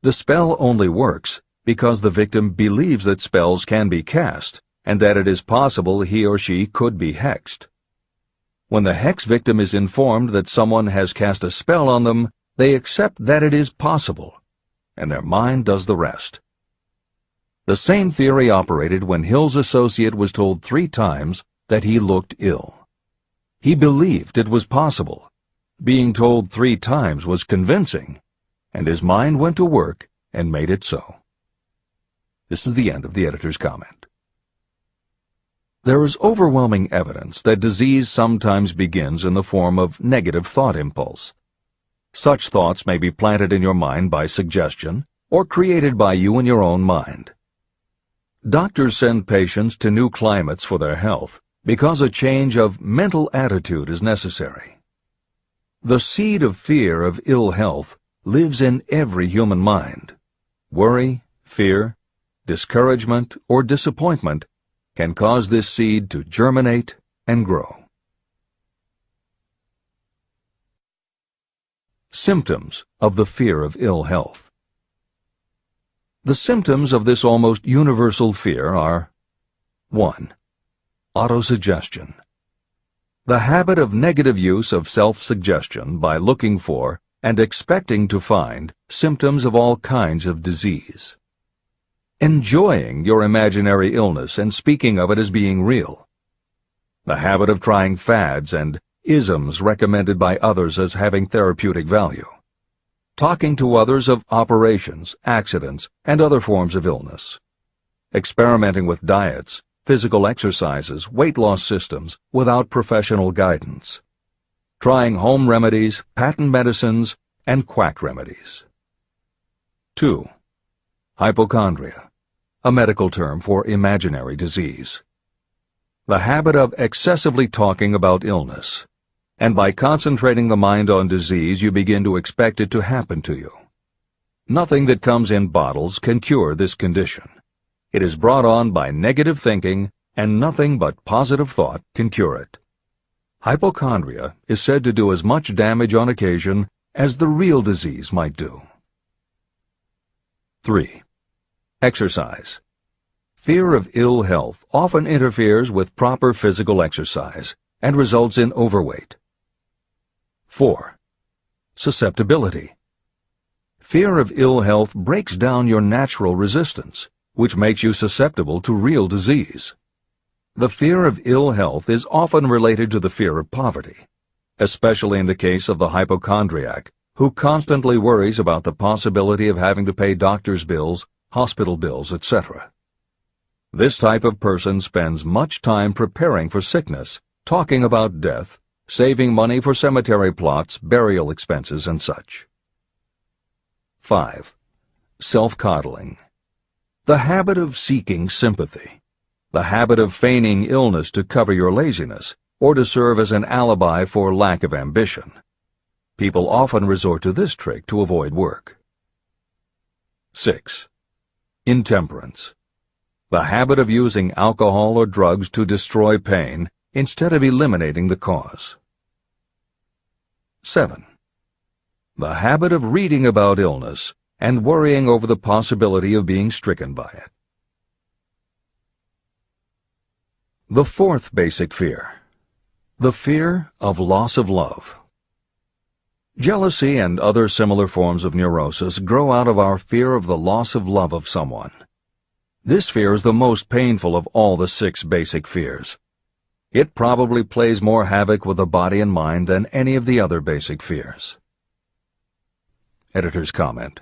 A: The spell only works because the victim believes that spells can be cast and that it is possible he or she could be hexed. When the hex victim is informed that someone has cast a spell on them, they accept that it is possible, and their mind does the rest. The same theory operated when Hill's associate was told 3 times that he looked ill. He believed it was possible. Being told 3 times was convincing, and his mind went to work and made it so. This is the end of the editor's comment. There is overwhelming evidence that disease sometimes begins in the form of negative thought impulse. Such thoughts may be planted in your mind by suggestion or created by you in your own mind. Doctors send patients to new climates for their health because a change of mental attitude is necessary. The seed of fear of ill health lives in every human mind. Worry, fear, discouragement, or disappointment can cause this seed to germinate and grow. Symptoms of the fear of ill health. The symptoms of this almost universal fear are 1. Autosuggestion. The habit of negative use of self-suggestion by looking for and expecting to find symptoms of all kinds of disease. Enjoying your imaginary illness and speaking of it as being real. The habit of trying fads and isms recommended by others as having therapeutic value. Talking to others of operations, accidents, and other forms of illness. Experimenting with diets, physical exercises, weight loss systems without professional guidance. Trying home remedies, patent medicines, and quack remedies. 2. Hypochondria, a medical term for imaginary disease. The habit of excessively talking about illness, and by concentrating the mind on disease you begin to expect it to happen to you. Nothing that comes in bottles can cure this condition. It is brought on by negative thinking, and nothing but positive thought can cure it. Hypochondria is said to do as much damage on occasion as the real disease might do. 3. Exercise. Fear of ill health often interferes with proper physical exercise and results in overweight. 4. Susceptibility. Fear of ill health breaks down your natural resistance, which makes you susceptible to real disease. The fear of ill health is often related to the fear of poverty, especially in the case of the hypochondriac, who constantly worries about the possibility of having to pay doctor's bills, hospital bills, etc. This type of person spends much time preparing for sickness, talking about death, saving money for cemetery plots, burial expenses, and such. 5. Self-coddling. The habit of seeking sympathy. The habit of feigning illness to cover your laziness or to serve as an alibi for lack of ambition. People often resort to this trick to avoid work. 6. Intemperance. The habit of using alcohol or drugs to destroy pain instead of eliminating the cause. 7. The habit of reading about illness and worrying over the possibility of being stricken by it. The fourth basic fear. The fear of loss of love. Jealousy and other similar forms of neurosis grow out of our fear of the loss of love of someone. This fear is the most painful of all the 6 basic fears. It probably plays more havoc with the body and mind than any of the other basic fears. Editor's comment.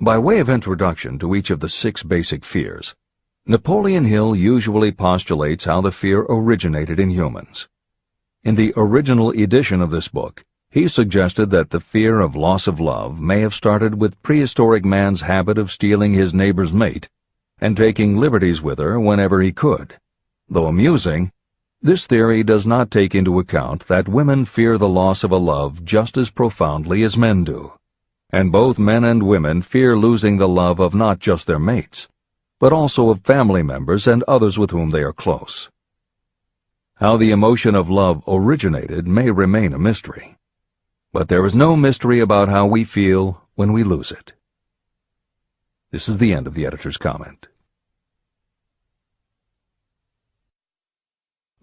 A: By way of introduction to each of the 6 basic fears, Napoleon Hill usually postulates how the fear originated in humans. In the original edition of this book, he suggested that the fear of loss of love may have started with prehistoric man's habit of stealing his neighbor's mate and taking liberties with her whenever he could. Though amusing, this theory does not take into account that women fear the loss of a love just as profoundly as men do, and both men and women fear losing the love of not just their mates, but also of family members and others with whom they are close. How the emotion of love originated may remain a mystery, but there is no mystery about how we feel when we lose it. This is the end of the editor's comment.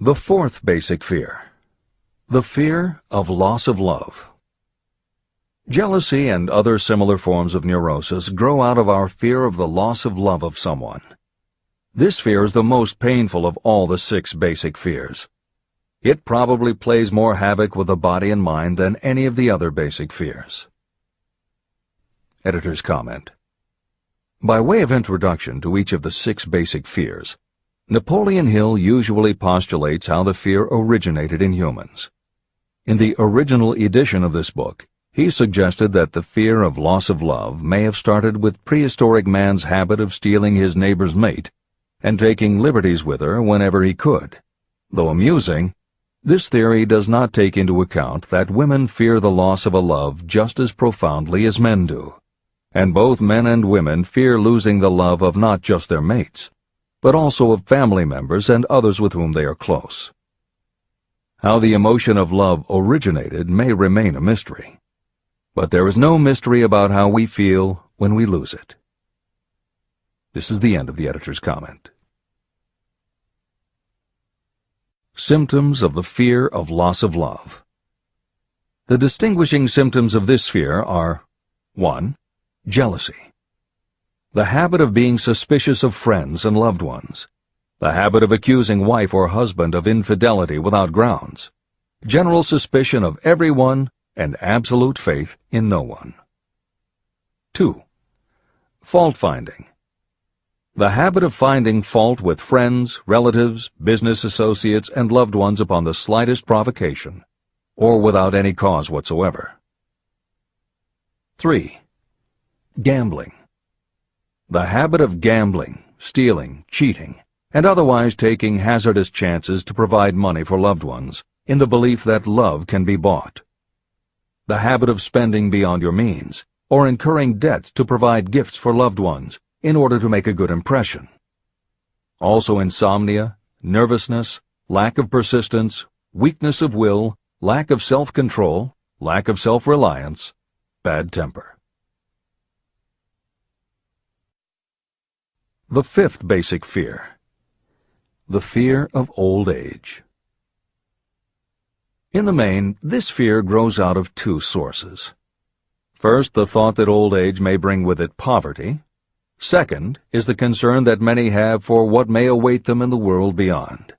A: The fourth basic fear. The fear of loss of love. Jealousy and other similar forms of neurosis grow out of our fear of the loss of love of someone. This fear is the most painful of all the 6 basic fears. It probably plays more havoc with the body and mind than any of the other basic fears. Editor's comment. By way of introduction to each of the 6 basic fears, Napoleon Hill usually postulates how the fear originated in humans. In the original edition of this book, he suggested that the fear of loss of love may have started with prehistoric man's habit of stealing his neighbor's mate and taking liberties with her whenever he could. Though amusing, this theory does not take into account that women fear the loss of a love just as profoundly as men do, and both men and women fear losing the love of not just their mates, but also of family members and others with whom they are close. How the emotion of love originated may remain a mystery, but there is no mystery about how we feel when we lose it. This is the end of the editor's comment. Symptoms of the fear of loss of love. The distinguishing symptoms of this fear are 1. Jealousy. The habit of being suspicious of friends and loved ones. The habit of accusing wife or husband of infidelity without grounds. General suspicion of everyone and absolute faith in no one. 2. Fault-finding. The habit of finding fault with friends, relatives, business associates, and loved ones upon the slightest provocation, or without any cause whatsoever. 3. Gambling. The habit of gambling, stealing, cheating, and otherwise taking hazardous chances to provide money for loved ones, in the belief that love can be bought. The habit of spending beyond your means, or incurring debts to provide gifts for loved ones in order to make a good impression. Also insomnia, nervousness, lack of persistence, weakness of will, lack of self-control, lack of self-reliance, bad temper. The fifth basic fear: the fear of old age. In the main, this fear grows out of two sources. First, the thought that old age may bring with it poverty. Second is the concern that many have for what may await them in the world beyond.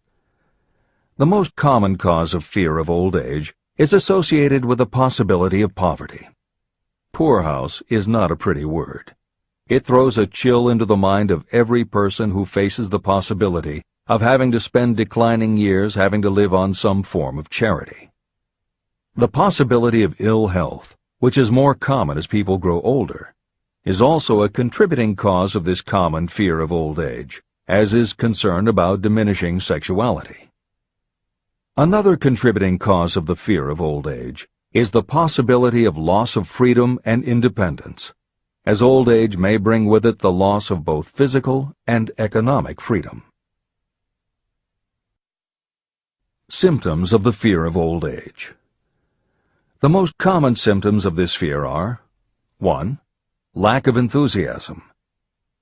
A: The most common cause of fear of old age is associated with the possibility of poverty. Poorhouse is not a pretty word. It throws a chill into the mind of every person who faces the possibility of having to spend declining years having to live on some form of charity. The possibility of ill health, which is more common as people grow older, is also a contributing cause of this common fear of old age, as is concern about diminishing sexuality. Another contributing cause of the fear of old age is the possibility of loss of freedom and independence, as old age may bring with it the loss of both physical and economic freedom. Symptoms of the fear of old age. The most common symptoms of this fear are: 1. Lack of enthusiasm.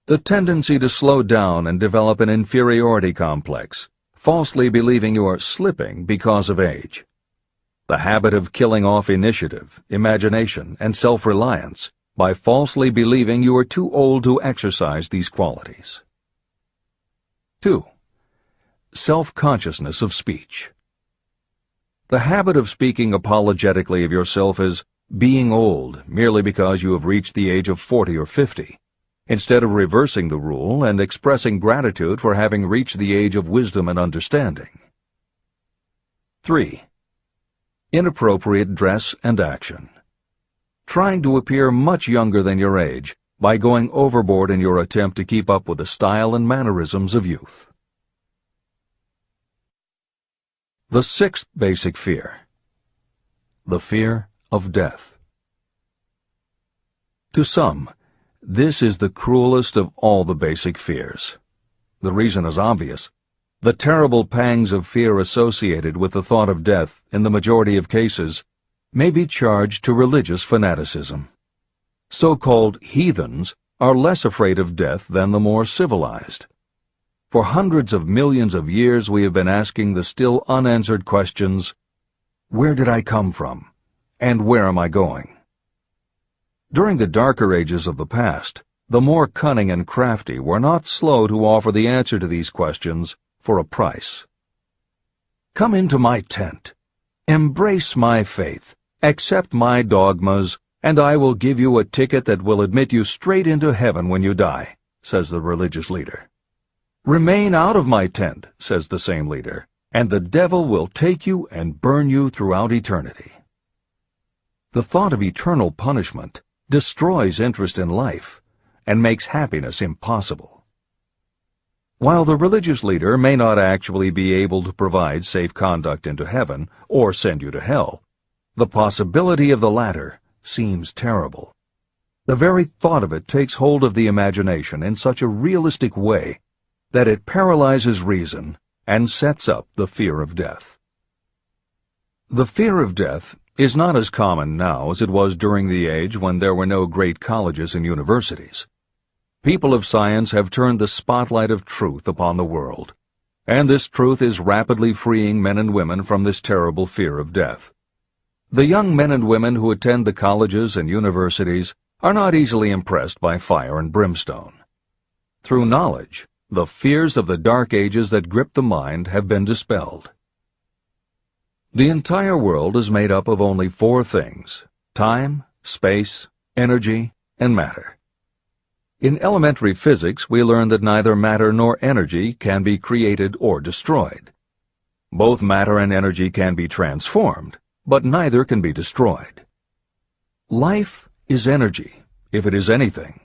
A: The tendency to slow down and develop an inferiority complex, falsely believing you are slipping because of age. The habit of killing off initiative, imagination, and self-reliance by falsely believing you are too old to exercise these qualities. 2. Self-consciousness of speech. The habit of speaking apologetically of yourself as being old merely because you have reached the age of 40 or 50, instead of reversing the rule and expressing gratitude for having reached the age of wisdom and understanding. 3. Inappropriate dress and action. Trying to appear much younger than your age by going overboard in your attempt to keep up with the style and mannerisms of youth. The sixth basic fear: the fear of death. To some, this is the cruelest of all the basic fears. The reason is obvious. The terrible pangs of fear associated with the thought of death, in the majority of cases, may be charged to religious fanaticism. So-called heathens are less afraid of death than the more civilized. For hundreds of millions of years we have been asking the still unanswered questions: where did I come from? And where am I going? During the darker ages of the past, the more cunning and crafty were not slow to offer the answer to these questions for a price. Come into my tent. Embrace my faith. Accept my dogmas, and I will give you a ticket that will admit you straight into heaven when you die, says the religious leader. Remain out of my tent, says the same leader, and the devil will take you and burn you throughout eternity. The thought of eternal punishment destroys interest in life and makes happiness impossible. While the religious leader may not actually be able to provide safe conduct into heaven or send you to hell, the possibility of the latter seems terrible. The very thought of it takes hold of the imagination in such a realistic way that it paralyzes reason and sets up the fear of death. The fear of death is not as common now as it was during the age when there were no great colleges and universities. People of science have turned the spotlight of truth upon the world, and this truth is rapidly freeing men and women from this terrible fear of death. The young men and women who attend the colleges and universities are not easily impressed by fire and brimstone. Through knowledge, the fears of the dark ages that grip the mind have been dispelled. The entire world is made up of only four things: time, space, energy, and matter. In elementary physics, we learn that neither matter nor energy can be created or destroyed. Both matter and energy can be transformed, but neither can be destroyed. Life is energy, if it is anything.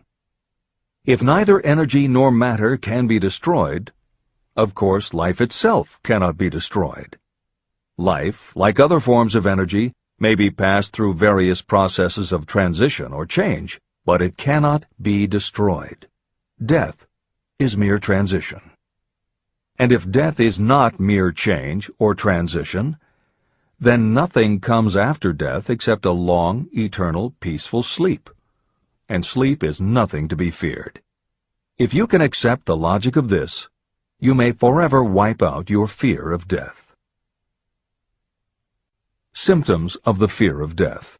A: If neither energy nor matter can be destroyed, of course life itself cannot be destroyed. Life, like other forms of energy, may be passed through various processes of transition or change, but it cannot be destroyed. Death is mere transition. And if death is not mere change or transition, then nothing comes after death except a long, eternal, peaceful sleep. And sleep is nothing to be feared. If you can accept the logic of this, you may forever wipe out your fear of death. Symptoms of the fear of death.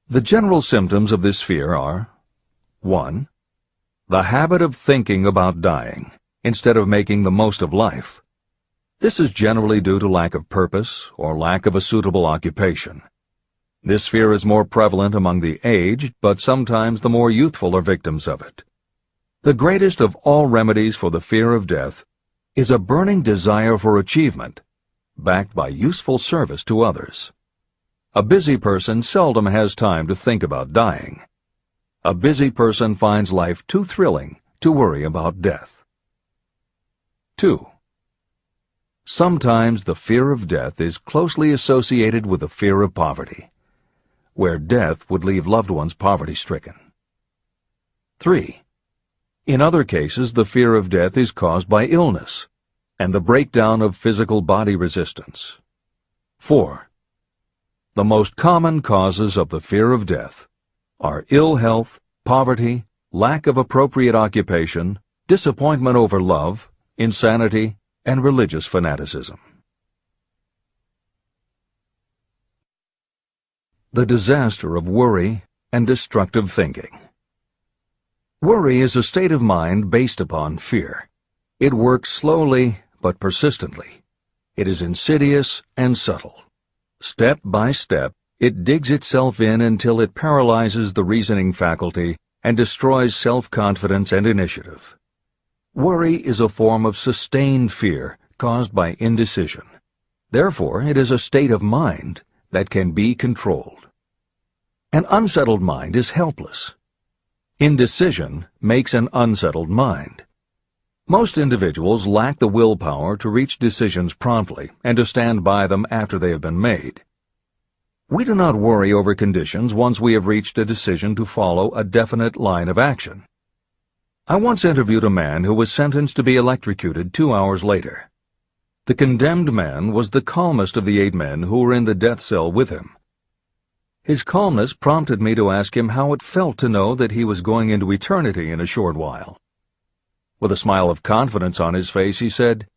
A: The general symptoms of this fear are: 1. The habit of thinking about dying, instead of making the most of life. This is generally due to lack of purpose or lack of a suitable occupation. This fear is more prevalent among the aged, but sometimes the more youthful are victims of it. The greatest of all remedies for the fear of death is a burning desire for achievement, backed by useful service to others. A busy person seldom has time to think about dying. A busy person finds life too thrilling to worry about death. 2. Sometimes the fear of death is closely associated with the fear of poverty, where death would leave loved ones poverty-stricken. 3. In other cases, the fear of death is caused by illness and the breakdown of physical body resistance. 4. The most common causes of the fear of death are ill health, poverty, lack of appropriate occupation, disappointment over love, insanity, and religious fanaticism. The disaster of worry and destructive thinking. Worry is a state of mind based upon fear. It works slowly but persistently. It is insidious and subtle. Step by step, it digs itself in until it paralyzes the reasoning faculty and destroys self-confidence and initiative. Worry is a form of sustained fear caused by indecision. Therefore, it is a state of mind that can be controlled. An unsettled mind is helpless. Indecision makes an unsettled mind. Most individuals lack the willpower to reach decisions promptly and to stand by them after they have been made. We do not worry over conditions once we have reached a decision to follow a definite line of action. I once interviewed a man who was sentenced to be electrocuted 2 hours later. The condemned man was the calmest of the 8 men who were in the death cell with him. His calmness prompted me to ask him how it felt to know that he was going into eternity in a short while. With a smile of confidence on his face, he said,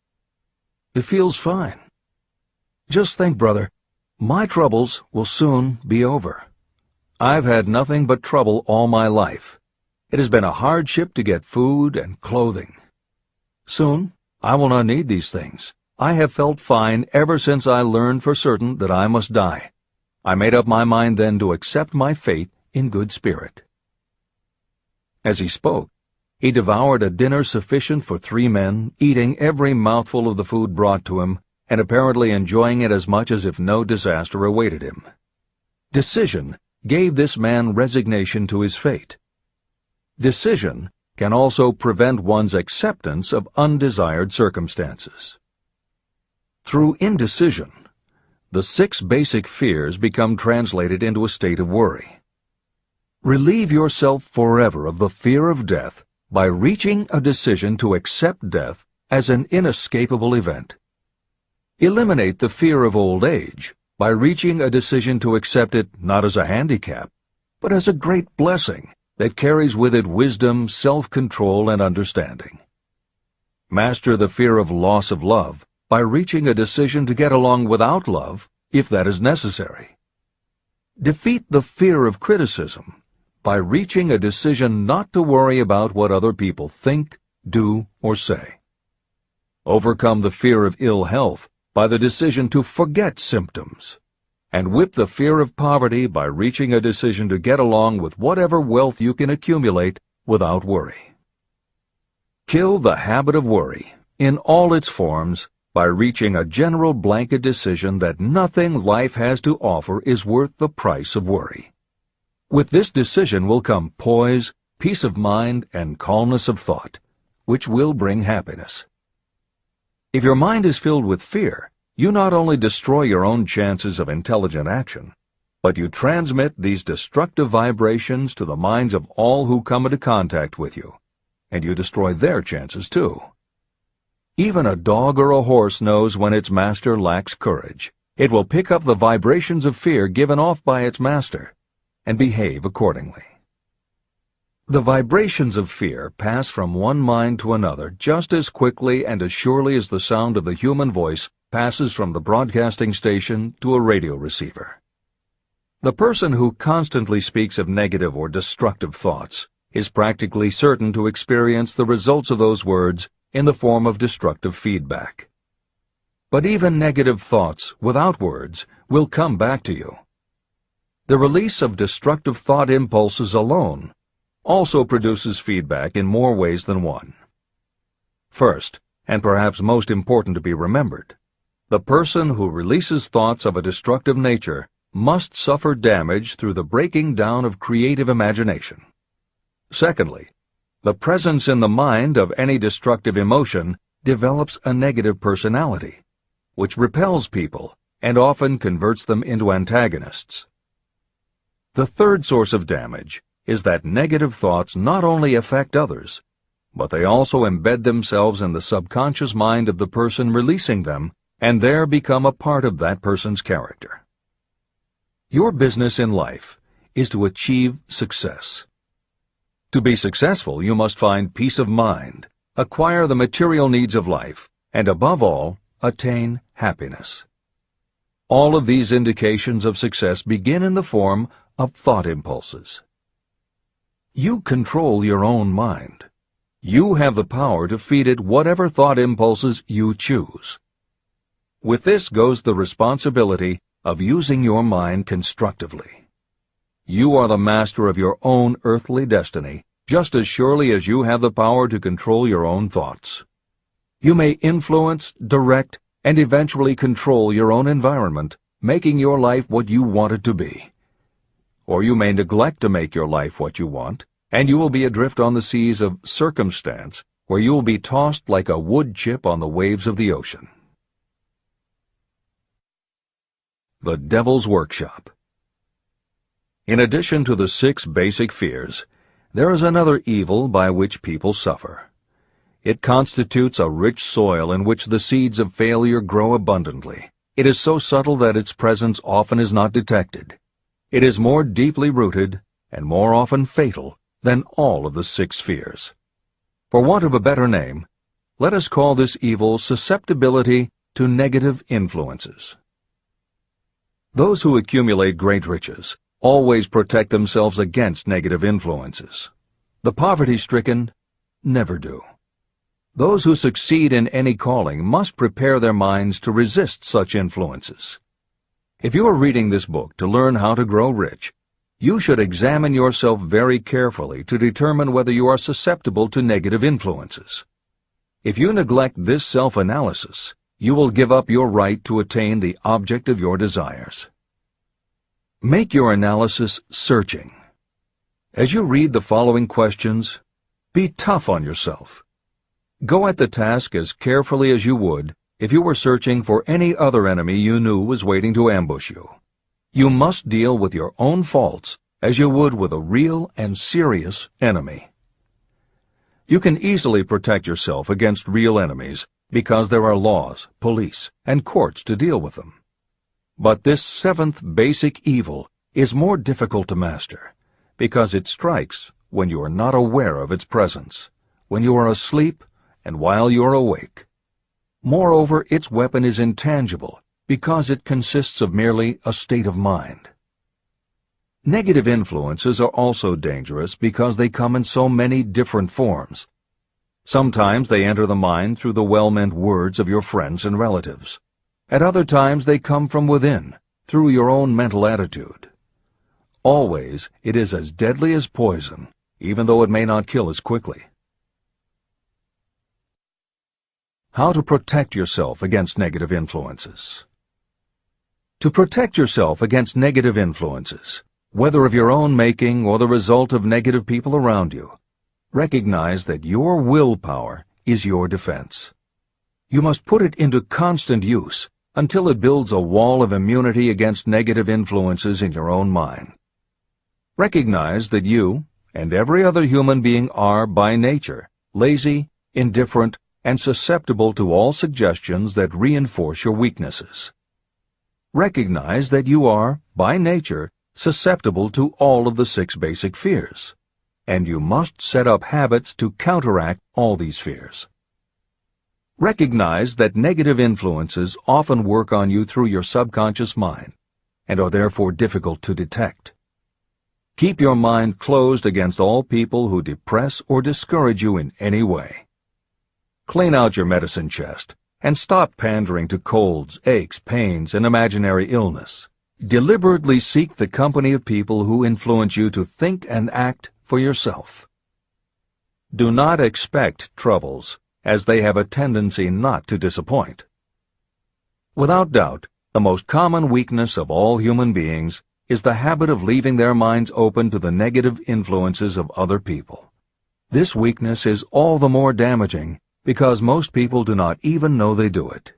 A: "It feels fine. Just think, brother, my troubles will soon be over. I've had nothing but trouble all my life. It has been a hardship to get food and clothing. Soon, I will not need these things. I have felt fine ever since I learned for certain that I must die. I made up my mind then to accept my fate in good spirit." As he spoke, he devoured a dinner sufficient for 3 men, eating every mouthful of the food brought to him, and apparently enjoying it as much as if no disaster awaited him. Decision gave this man resignation to his fate. Decision can also prevent one's acceptance of undesired circumstances. Through indecision, the 6 basic fears become translated into a state of worry. Relieve yourself forever of the fear of death by reaching a decision to accept death as an inescapable event. Eliminate the fear of old age by reaching a decision to accept it not as a handicap, but as a great blessing that carries with it wisdom, self-control, and understanding. Master the fear of loss of love by reaching a decision to get along without love, if that is necessary. Defeat the fear of criticism by reaching a decision not to worry about what other people think, do, or say. Overcome the fear of ill health by the decision to forget symptoms, and whip the fear of poverty by reaching a decision to get along with whatever wealth you can accumulate without worry. Kill the habit of worry in all its forms by reaching a general blanket decision that nothing life has to offer is worth the price of worry. With this decision will come poise, peace of mind, and calmness of thought, which will bring happiness. If your mind is filled with fear, you not only destroy your own chances of intelligent action, but you transmit these destructive vibrations to the minds of all who come into contact with you, and you destroy their chances too. Even a dog or a horse knows when its master lacks courage. It will pick up the vibrations of fear given off by its master and behave accordingly. The vibrations of fear pass from one mind to another just as quickly and as surely as the sound of the human voice passes from the broadcasting station to a radio receiver. The person who constantly speaks of negative or destructive thoughts is practically certain to experience the results of those words in the form of destructive feedback. But even negative thoughts without words will come back to you. The release of destructive thought impulses alone also produces feedback in more ways than one. First, and perhaps most important to be remembered, the person who releases thoughts of a destructive nature must suffer damage through the breaking down of creative imagination. Secondly, the presence in the mind of any destructive emotion develops a negative personality, which repels people and often converts them into antagonists. The third source of damage is that negative thoughts not only affect others, but they also embed themselves in the subconscious mind of the person releasing them and there become a part of that person's character. Your business in life is to achieve success. To be successful, you must find peace of mind, acquire the material needs of life, and above all, attain happiness. All of these indications of success begin in the form of thought impulses. You control your own mind. You have the power to feed it whatever thought impulses you choose. With this goes the responsibility of using your mind constructively. You are the master of your own earthly destiny, just as surely as you have the power to control your own thoughts. You may influence, direct, and eventually control your own environment, making your life what you want it to be. Or you may neglect to make your life what you want, and you will be adrift on the seas of circumstance, where you will be tossed like a wood chip on the waves of the ocean. The Devil's Workshop. In addition to the 6 basic fears, there is another evil by which people suffer. It constitutes a rich soil in which the seeds of failure grow abundantly. It is so subtle that its presence often is not detected. It is more deeply rooted and more often fatal than all of the 6 fears. For want of a better name, let us call this evil susceptibility to negative influences. Those who accumulate great riches always protect themselves against negative influences. The poverty-stricken never do. Those who succeed in any calling must prepare their minds to resist such influences. If you are reading this book to learn how to grow rich, you should examine yourself very carefully to determine whether you are susceptible to negative influences. If you neglect this self-analysis, you will give up your right to attain the object of your desires. Make your analysis searching. As you read the following questions, be tough on yourself. Go at the task as carefully as you would if you were searching for any other enemy you knew was waiting to ambush you. You must deal with your own faults as you would with a real and serious enemy. You can easily protect yourself against real enemies because there are laws, police, and courts to deal with them. But this 7th basic evil is more difficult to master because it strikes when you are not aware of its presence, when you are asleep and while you are awake. Moreover, its weapon is intangible because it consists of merely a state of mind. Negative influences are also dangerous because they come in so many different forms. Sometimes they enter the mind through the well-meant words of your friends and relatives. At other times they come from within, through your own mental attitude. Always it is as deadly as poison, even though it may not kill as quickly. How to protect yourself against negative influences. To protect yourself against negative influences, whether of your own making or the result of negative people around you, recognize that your willpower is your defense. You must put it into constant use until it builds a wall of immunity against negative influences in your own mind. Recognize that you and every other human being are, by nature, lazy, indifferent, and susceptible to all suggestions that reinforce your weaknesses. Recognize that you are, by nature, susceptible to all of the 6 basic fears, and you must set up habits to counteract all these fears. Recognize that negative influences often work on you through your subconscious mind and are therefore difficult to detect. Keep your mind closed against all people who depress or discourage you in any way. Clean out your medicine chest and stop pandering to colds, aches, pains, and imaginary illness. Deliberately seek the company of people who influence you to think and act for yourself. Do not expect troubles, as they have a tendency not to disappoint. Without doubt, the most common weakness of all human beings is the habit of leaving their minds open to the negative influences of other people. This weakness is all the more damaging because most people do not even know they do it.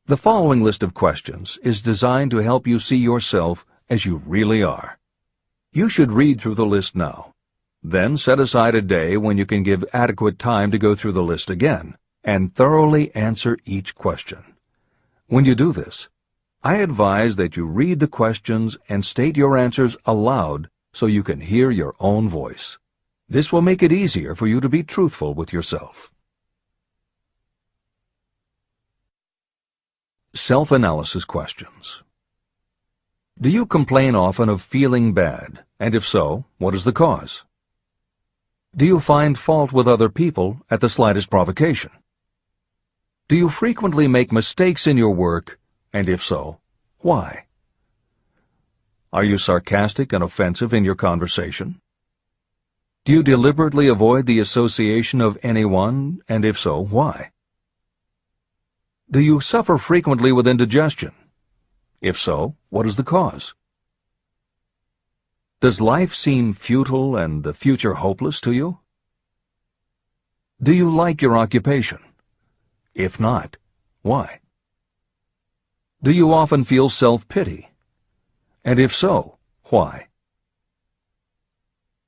A: The following list of questions is designed to help you see yourself as you really are. You should read through the list now. Then set aside a day when you can give adequate time to go through the list again and thoroughly answer each question. When you do this, I advise that you read the questions and state your answers aloud so you can hear your own voice. This will make it easier for you to be truthful with yourself. Self-analysis questions. Do you complain often of feeling bad, and if so, what is the cause? Do you find fault with other people at the slightest provocation? Do you frequently make mistakes in your work, and if so, why? Are you sarcastic and offensive in your conversation? Do you deliberately avoid the association of anyone, and if so, why? Do you suffer frequently with indigestion? If so, what is the cause? Does life seem futile and the future hopeless to you? Do you like your occupation? If not, why? Do you often feel self-pity? And if so, why?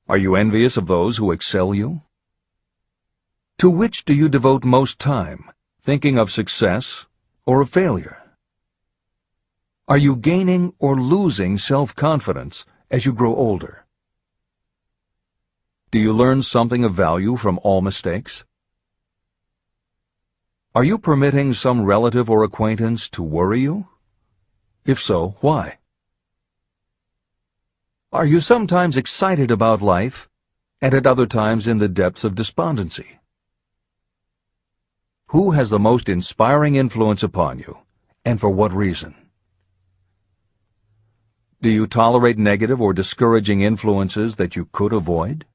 A: Are you envious of those who excel you? To which do you devote most time, thinking of success or of failure? Are you gaining or losing self-confidence as you grow older? Do you learn something of value from all mistakes? Are you permitting some relative or acquaintance to worry you? If so, why? Are you sometimes excited about life, and at other times in the depths of despondency? Who has the most inspiring influence upon you, and for what reason? Do you tolerate negative or discouraging influences that you could avoid?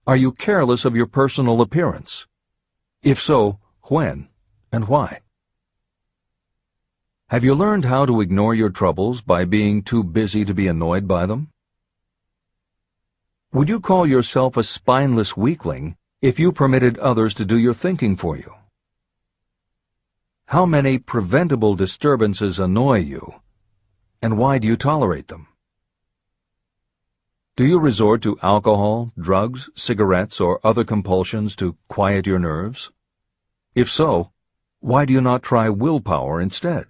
A: Are you careless of your personal appearance? If so, when and why? Have you learned how to ignore your troubles by being too busy to be annoyed by them? Would you call yourself a spineless weakling if you permitted others to do your thinking for you? How many preventable disturbances annoy you, and why do you tolerate them? Do you resort to alcohol, drugs, cigarettes, or other compulsions to quiet your nerves? If so, why do you not try willpower instead?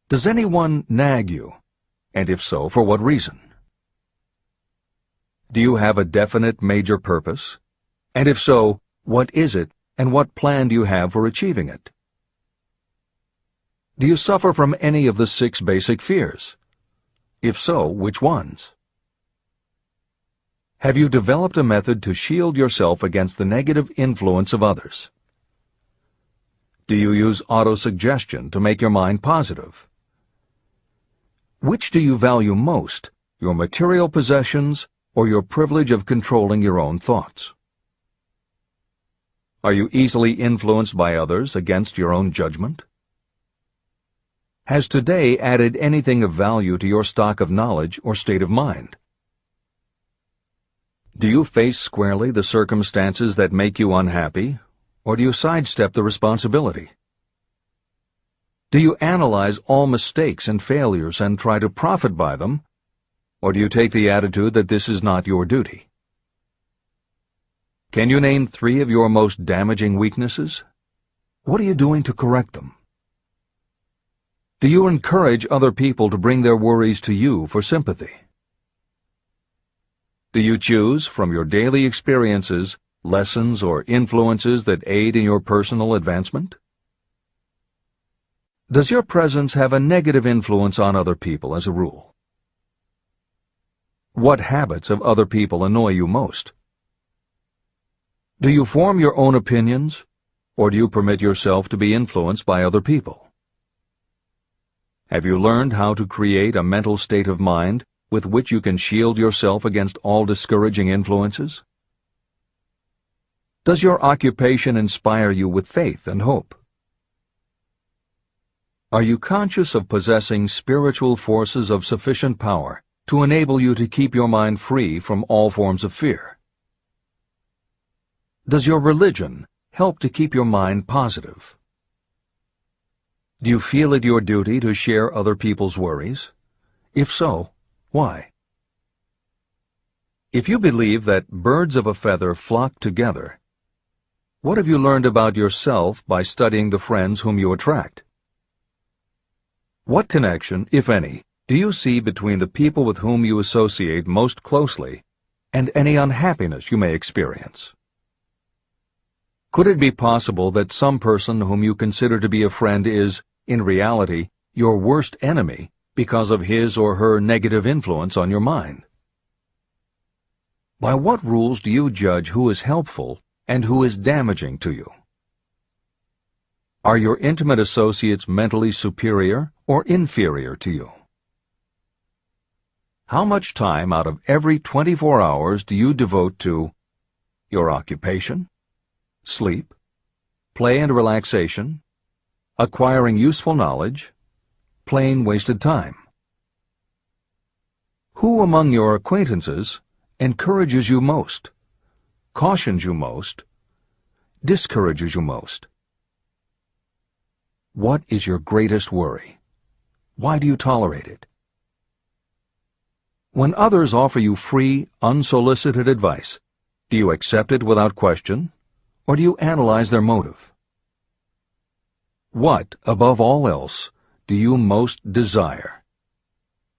A: Does anyone nag you, and if so, for what reason? Do you have a definite major purpose? And if so, what is it, and what plan do you have for achieving it? Do you suffer from any of the 6 basic fears? If so, which ones? Have you developed a method to shield yourself against the negative influence of others? Do you use autosuggestion to make your mind positive? Which do you value most, your material possessions or your privilege of controlling your own thoughts? Are you easily influenced by others against your own judgment? Has today added anything of value to your stock of knowledge or state of mind? Do you face squarely the circumstances that make you unhappy, or do you sidestep the responsibility? Do you analyze all mistakes and failures and try to profit by them, or do you take the attitude that this is not your duty? Can you name 3 of your most damaging weaknesses? What are you doing to correct them? Do you encourage other people to bring their worries to you for sympathy? Do you choose from your daily experiences lessons or influences that aid in your personal advancement? Does your presence have a negative influence on other people as a rule? What habits of other people annoy you most? Do you form your own opinions, or do you permit yourself to be influenced by other people? Have you learned how to create a mental state of mind with which you can shield yourself against all discouraging influences? Does your occupation inspire you with faith and hope? Are you conscious of possessing spiritual forces of sufficient power to enable you to keep your mind free from all forms of fear? Does your religion help to keep your mind positive? Do you feel it your duty to share other people's worries? If so, why? If you believe that birds of a feather flock together, what have you learned about yourself by studying the friends whom you attract? What connection, if any, do you see between the people with whom you associate most closely and any unhappiness you may experience? Could it be possible that some person whom you consider to be a friend is, in reality, your worst enemy because of his or her negative influence on your mind? By what rules do you judge who is helpful and who is damaging to you? Are your intimate associates mentally superior or inferior to you? How much time out of every 24 hours do you devote to your occupation, sleep, play and relaxation, acquiring useful knowledge, plain wasted time? Who among your acquaintances encourages you most, cautions you most, discourages you most? What is your greatest worry? Why do you tolerate it? When others offer you free, unsolicited advice, do you accept it without question, or do you analyze their motive? What, above all else, do you most desire?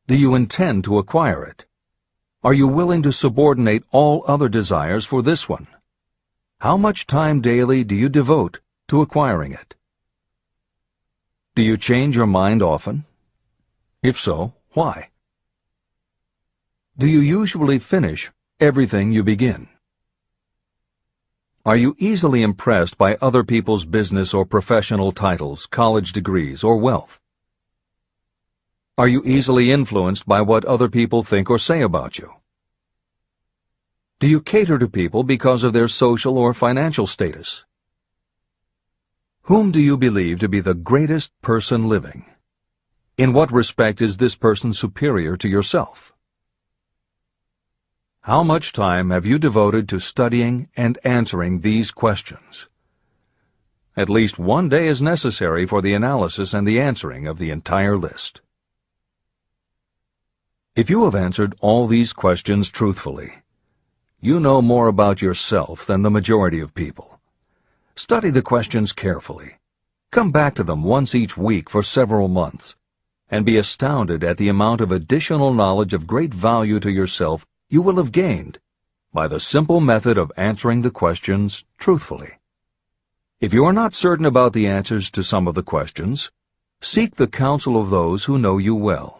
A: Do you intend to acquire it? Are you willing to subordinate all other desires for this one? How much time daily do you devote to acquiring it? Do you change your mind often? If so, why? Do you usually finish everything you begin? Are you easily impressed by other people's business or professional titles, college degrees, or wealth? Are you easily influenced by what other people think or say about you? Do you cater to people because of their social or financial status? Whom do you believe to be the greatest person living? In what respect is this person superior to yourself? How much time have you devoted to studying and answering these questions? At least one day is necessary for the analysis and the answering of the entire list. If you have answered all these questions truthfully, you know more about yourself than the majority of people. Study the questions carefully. Come back to them once each week for several months, and be astounded at the amount of additional knowledge of great value to yourself you will have gained by the simple method of answering the questions truthfully. If you are not certain about the answers to some of the questions, seek the counsel of those who know you well,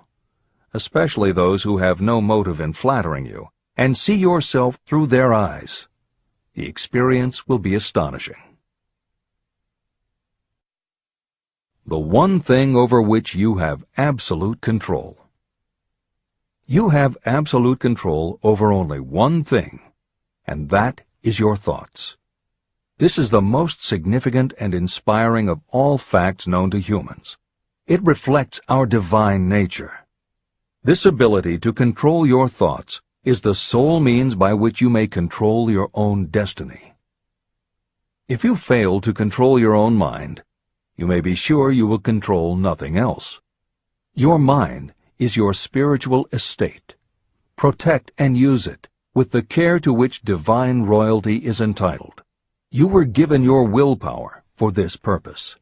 A: especially those who have no motive in flattering you, and see yourself through their eyes. The experience will be astonishing. The one thing over which you have absolute control. You have absolute control over only one thing, and that is your thoughts. This is the most significant and inspiring of all facts known to humans. It reflects our divine nature. This ability to control your thoughts is the sole means by which you may control your own destiny. If you fail to control your own mind, you may be sure you will control nothing else. Your mind is your spiritual estate. Protect and use it with the care to which divine royalty is entitled. You were given your willpower for this purpose.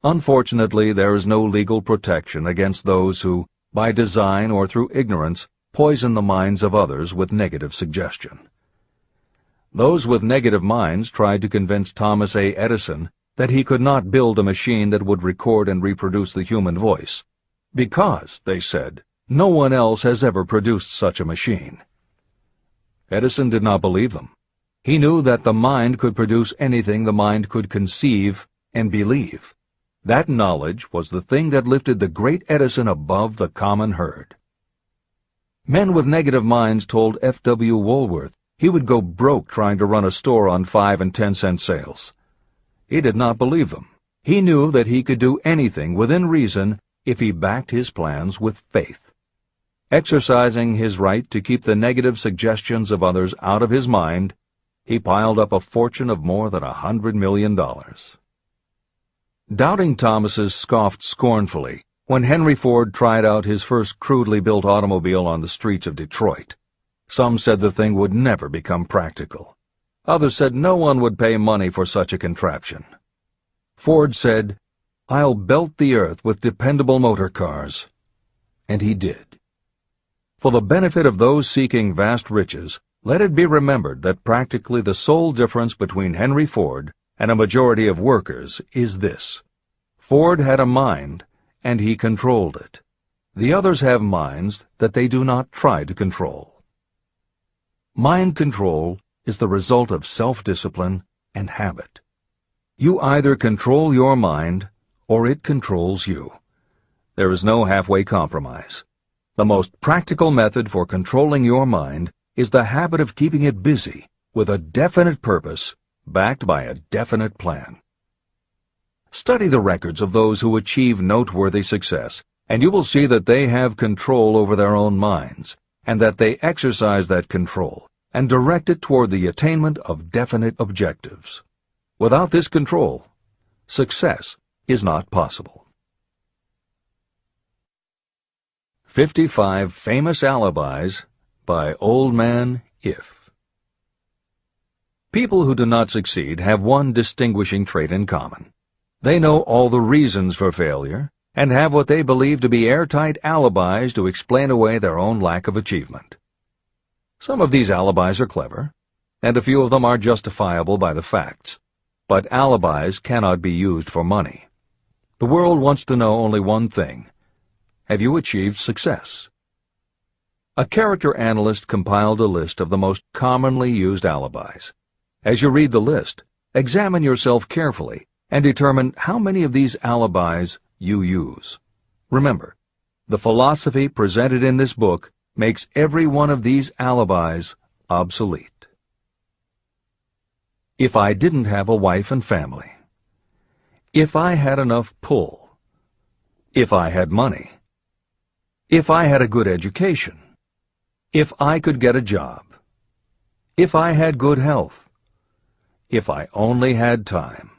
A: Unfortunately, there is no legal protection against those who, by design or through ignorance, poison the minds of others with negative suggestion. Those with negative minds tried to convince Thomas A. Edison that he could not build a machine that would record and reproduce the human voice, because, they said, no one else has ever produced such a machine. Edison did not believe them. He knew that the mind could produce anything the mind could conceive and believe. That knowledge was the thing that lifted the great Edison above the common herd. Men with negative minds told F.W. Woolworth he would go broke trying to run a store on 5 and 10-cent sales. He did not believe them. He knew that he could do anything within reason if he backed his plans with faith. Exercising his right to keep the negative suggestions of others out of his mind, he piled up a fortune of more than $100 million. Doubting Thomases scoffed scornfully when Henry Ford tried out his first crudely built automobile on the streets of Detroit. Some said the thing would never become practical. Others said no one would pay money for such a contraption. Ford said, "I'll belt the earth with dependable motor cars." And he did. For the benefit of those seeking vast riches, let it be remembered that practically the sole difference between Henry Ford and a majority of workers is this: Ford had a mind, and he controlled it. The others have minds that they do not try to control. Mind control is the result of self-discipline and habit. You either control your mind, or it controls you. There is no halfway compromise. The most practical method for controlling your mind is the habit of keeping it busy with a definite purpose, backed by a definite plan. Study the records of those who achieve noteworthy success, and you will see that they have control over their own minds, and that they exercise that control and direct it toward the attainment of definite objectives. Without this control, success is not possible. 55 Famous Alibis by Old Man If. People who do not succeed have one distinguishing trait in common. They know all the reasons for failure and have what they believe to be airtight alibis to explain away their own lack of achievement. Some of these alibis are clever, and a few of them are justifiable by the facts, but alibis cannot be used for money. The world wants to know only one thing: have you achieved success? A character analyst compiled a list of the most commonly used alibis. As you read the list, examine yourself carefully and determine how many of these alibis you use. Remember, the philosophy presented in this book makes every one of these alibis obsolete. If I didn't have a wife and family. If I had enough pull. If I had money. If I had a good education. If I could get a job. If I had good health. If I only had time.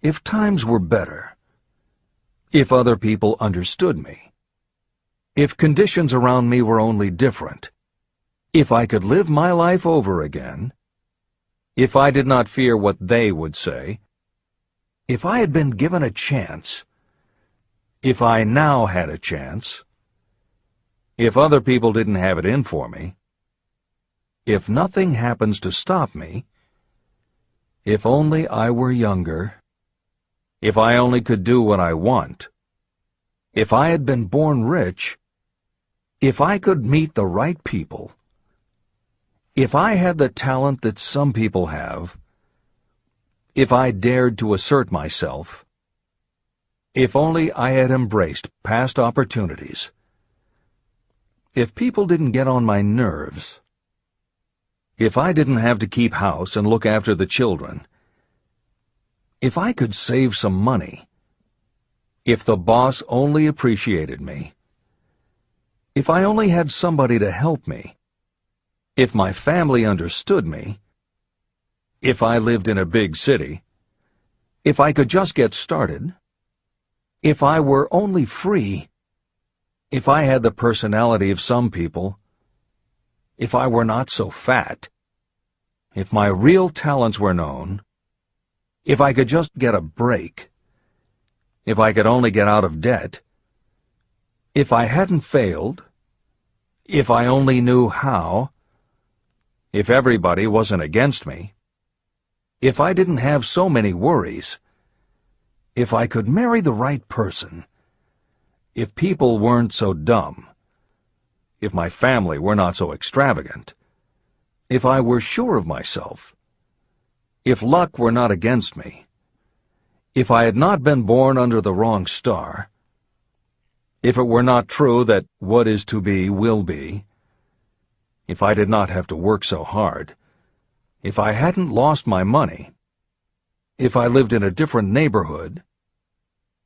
A: If times were better. If other people understood me. If conditions around me were only different. If I could live my life over again. If I did not fear what they would say. If I had been given a chance. If I now had a chance. If other people didn't have it in for me. If nothing happens to stop me. If only I were younger. If I only could do what I want. If I had been born rich. If I could meet the right people. If I had the talent that some people have. If I dared to assert myself. If only I had embraced past opportunities. If people didn't get on my nerves. If I didn't have to keep house and look after the children. If I could save some money. If the boss only appreciated me. If I only had somebody to help me. If my family understood me. if I lived in a big city, if I could just get started, if I were only free, if I had the personality of some people, if I were not so fat, if my real talents were known, if I could just get a break, if I could only get out of debt, if I hadn't failed, if I only knew how, if everybody wasn't against me, if I didn't have so many worries, if I could marry the right person, if people weren't so dumb, if my family were not so extravagant, if I were sure of myself, if luck were not against me, if I had not been born under the wrong star, if it were not true that what is to be will be, if I did not have to work so hard, if I hadn't lost my money, if I lived in a different neighborhood,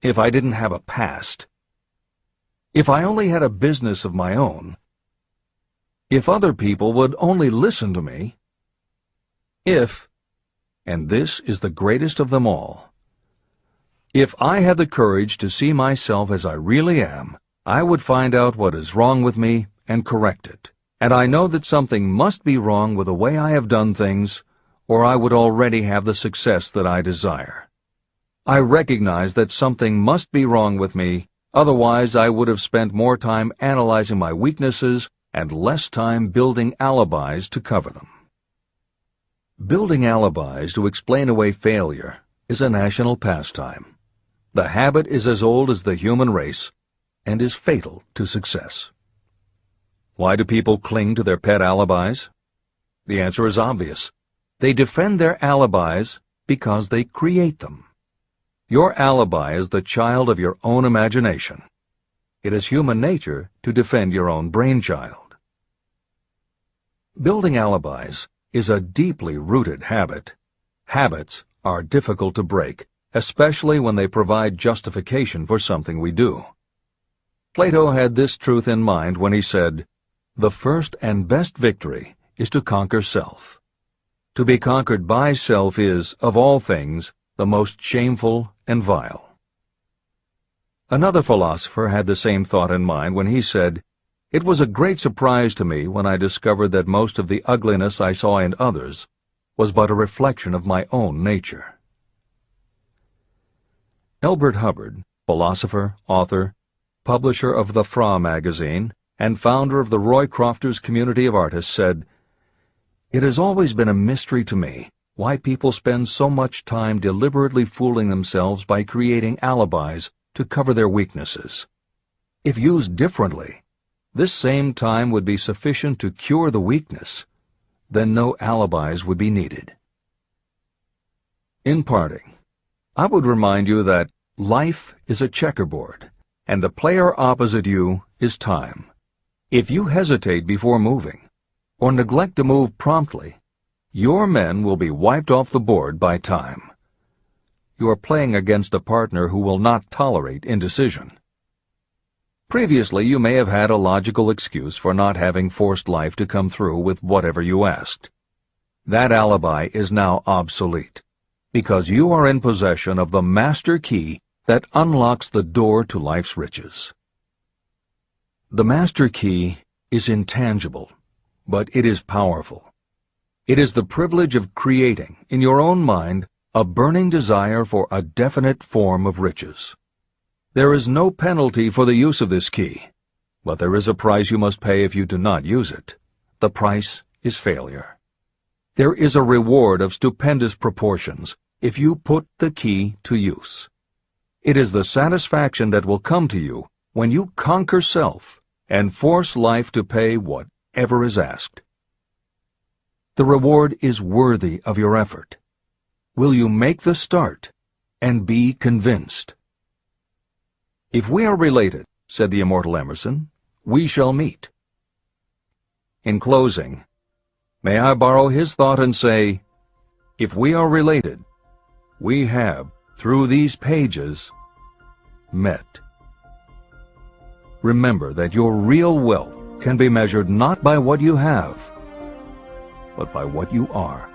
A: if I didn't have a past, if I only had a business of my own, if other people would only listen to me, if, and this is the greatest of them all, if I had the courage to see myself as I really am, I would find out what is wrong with me and correct it. And I know that something must be wrong with the way I have done things, or I would already have the success that I desire. I recognize that something must be wrong with me, otherwise I would have spent more time analyzing my weaknesses and less time building alibis to cover them. Building alibis to explain away failure is a national pastime. The habit is as old as the human race and is fatal to success. Why do people cling to their pet alibis? The answer is obvious. They defend their alibis because they create them. Your alibi is the child of your own imagination. It is human nature to defend your own brainchild. Building alibis is a deeply rooted habit. Habits are difficult to break, especially when they provide justification for something we do. Plato had this truth in mind when he said, "The first and best victory is to conquer self. To be conquered by self is, of all things, the most shameful and vile." Another philosopher had the same thought in mind when he said, "It was a great surprise to me when I discovered that most of the ugliness I saw in others was but a reflection of my own nature." Elbert Hubbard, philosopher, author, publisher of the Fra magazine, and founder of the Roycrofters Community of Artists, said, "It has always been a mystery to me why people spend so much time deliberately fooling themselves by creating alibis to cover their weaknesses. If used differently, this same time would be sufficient to cure the weakness. Then no alibis would be needed." In parting, I would remind you that life is a checkerboard, and the player opposite you is time. If you hesitate before moving, or neglect to move promptly, your men will be wiped off the board by time. You are playing against a partner who will not tolerate indecision. Previously, you may have had a logical excuse for not having forced life to come through with whatever you asked. That alibi is now obsolete, because you are in possession of the master key that unlocks the door to life's riches. The master key is intangible, but it is powerful. It is the privilege of creating, in your own mind, a burning desire for a definite form of riches. There is no penalty for the use of this key, but there is a price you must pay if you do not use it. The price is failure. There is a reward of stupendous proportions if you put the key to use. It is the satisfaction that will come to you when you conquer self and force life to pay whatever is asked. The reward is worthy of your effort. Will you make the start and be convinced? "If we are related," said the immortal Emerson, "we shall meet." In closing, may I borrow his thought and say, if we are related, we have, through these pages, met. Remember that your real wealth can be measured not by what you have, but by what you are.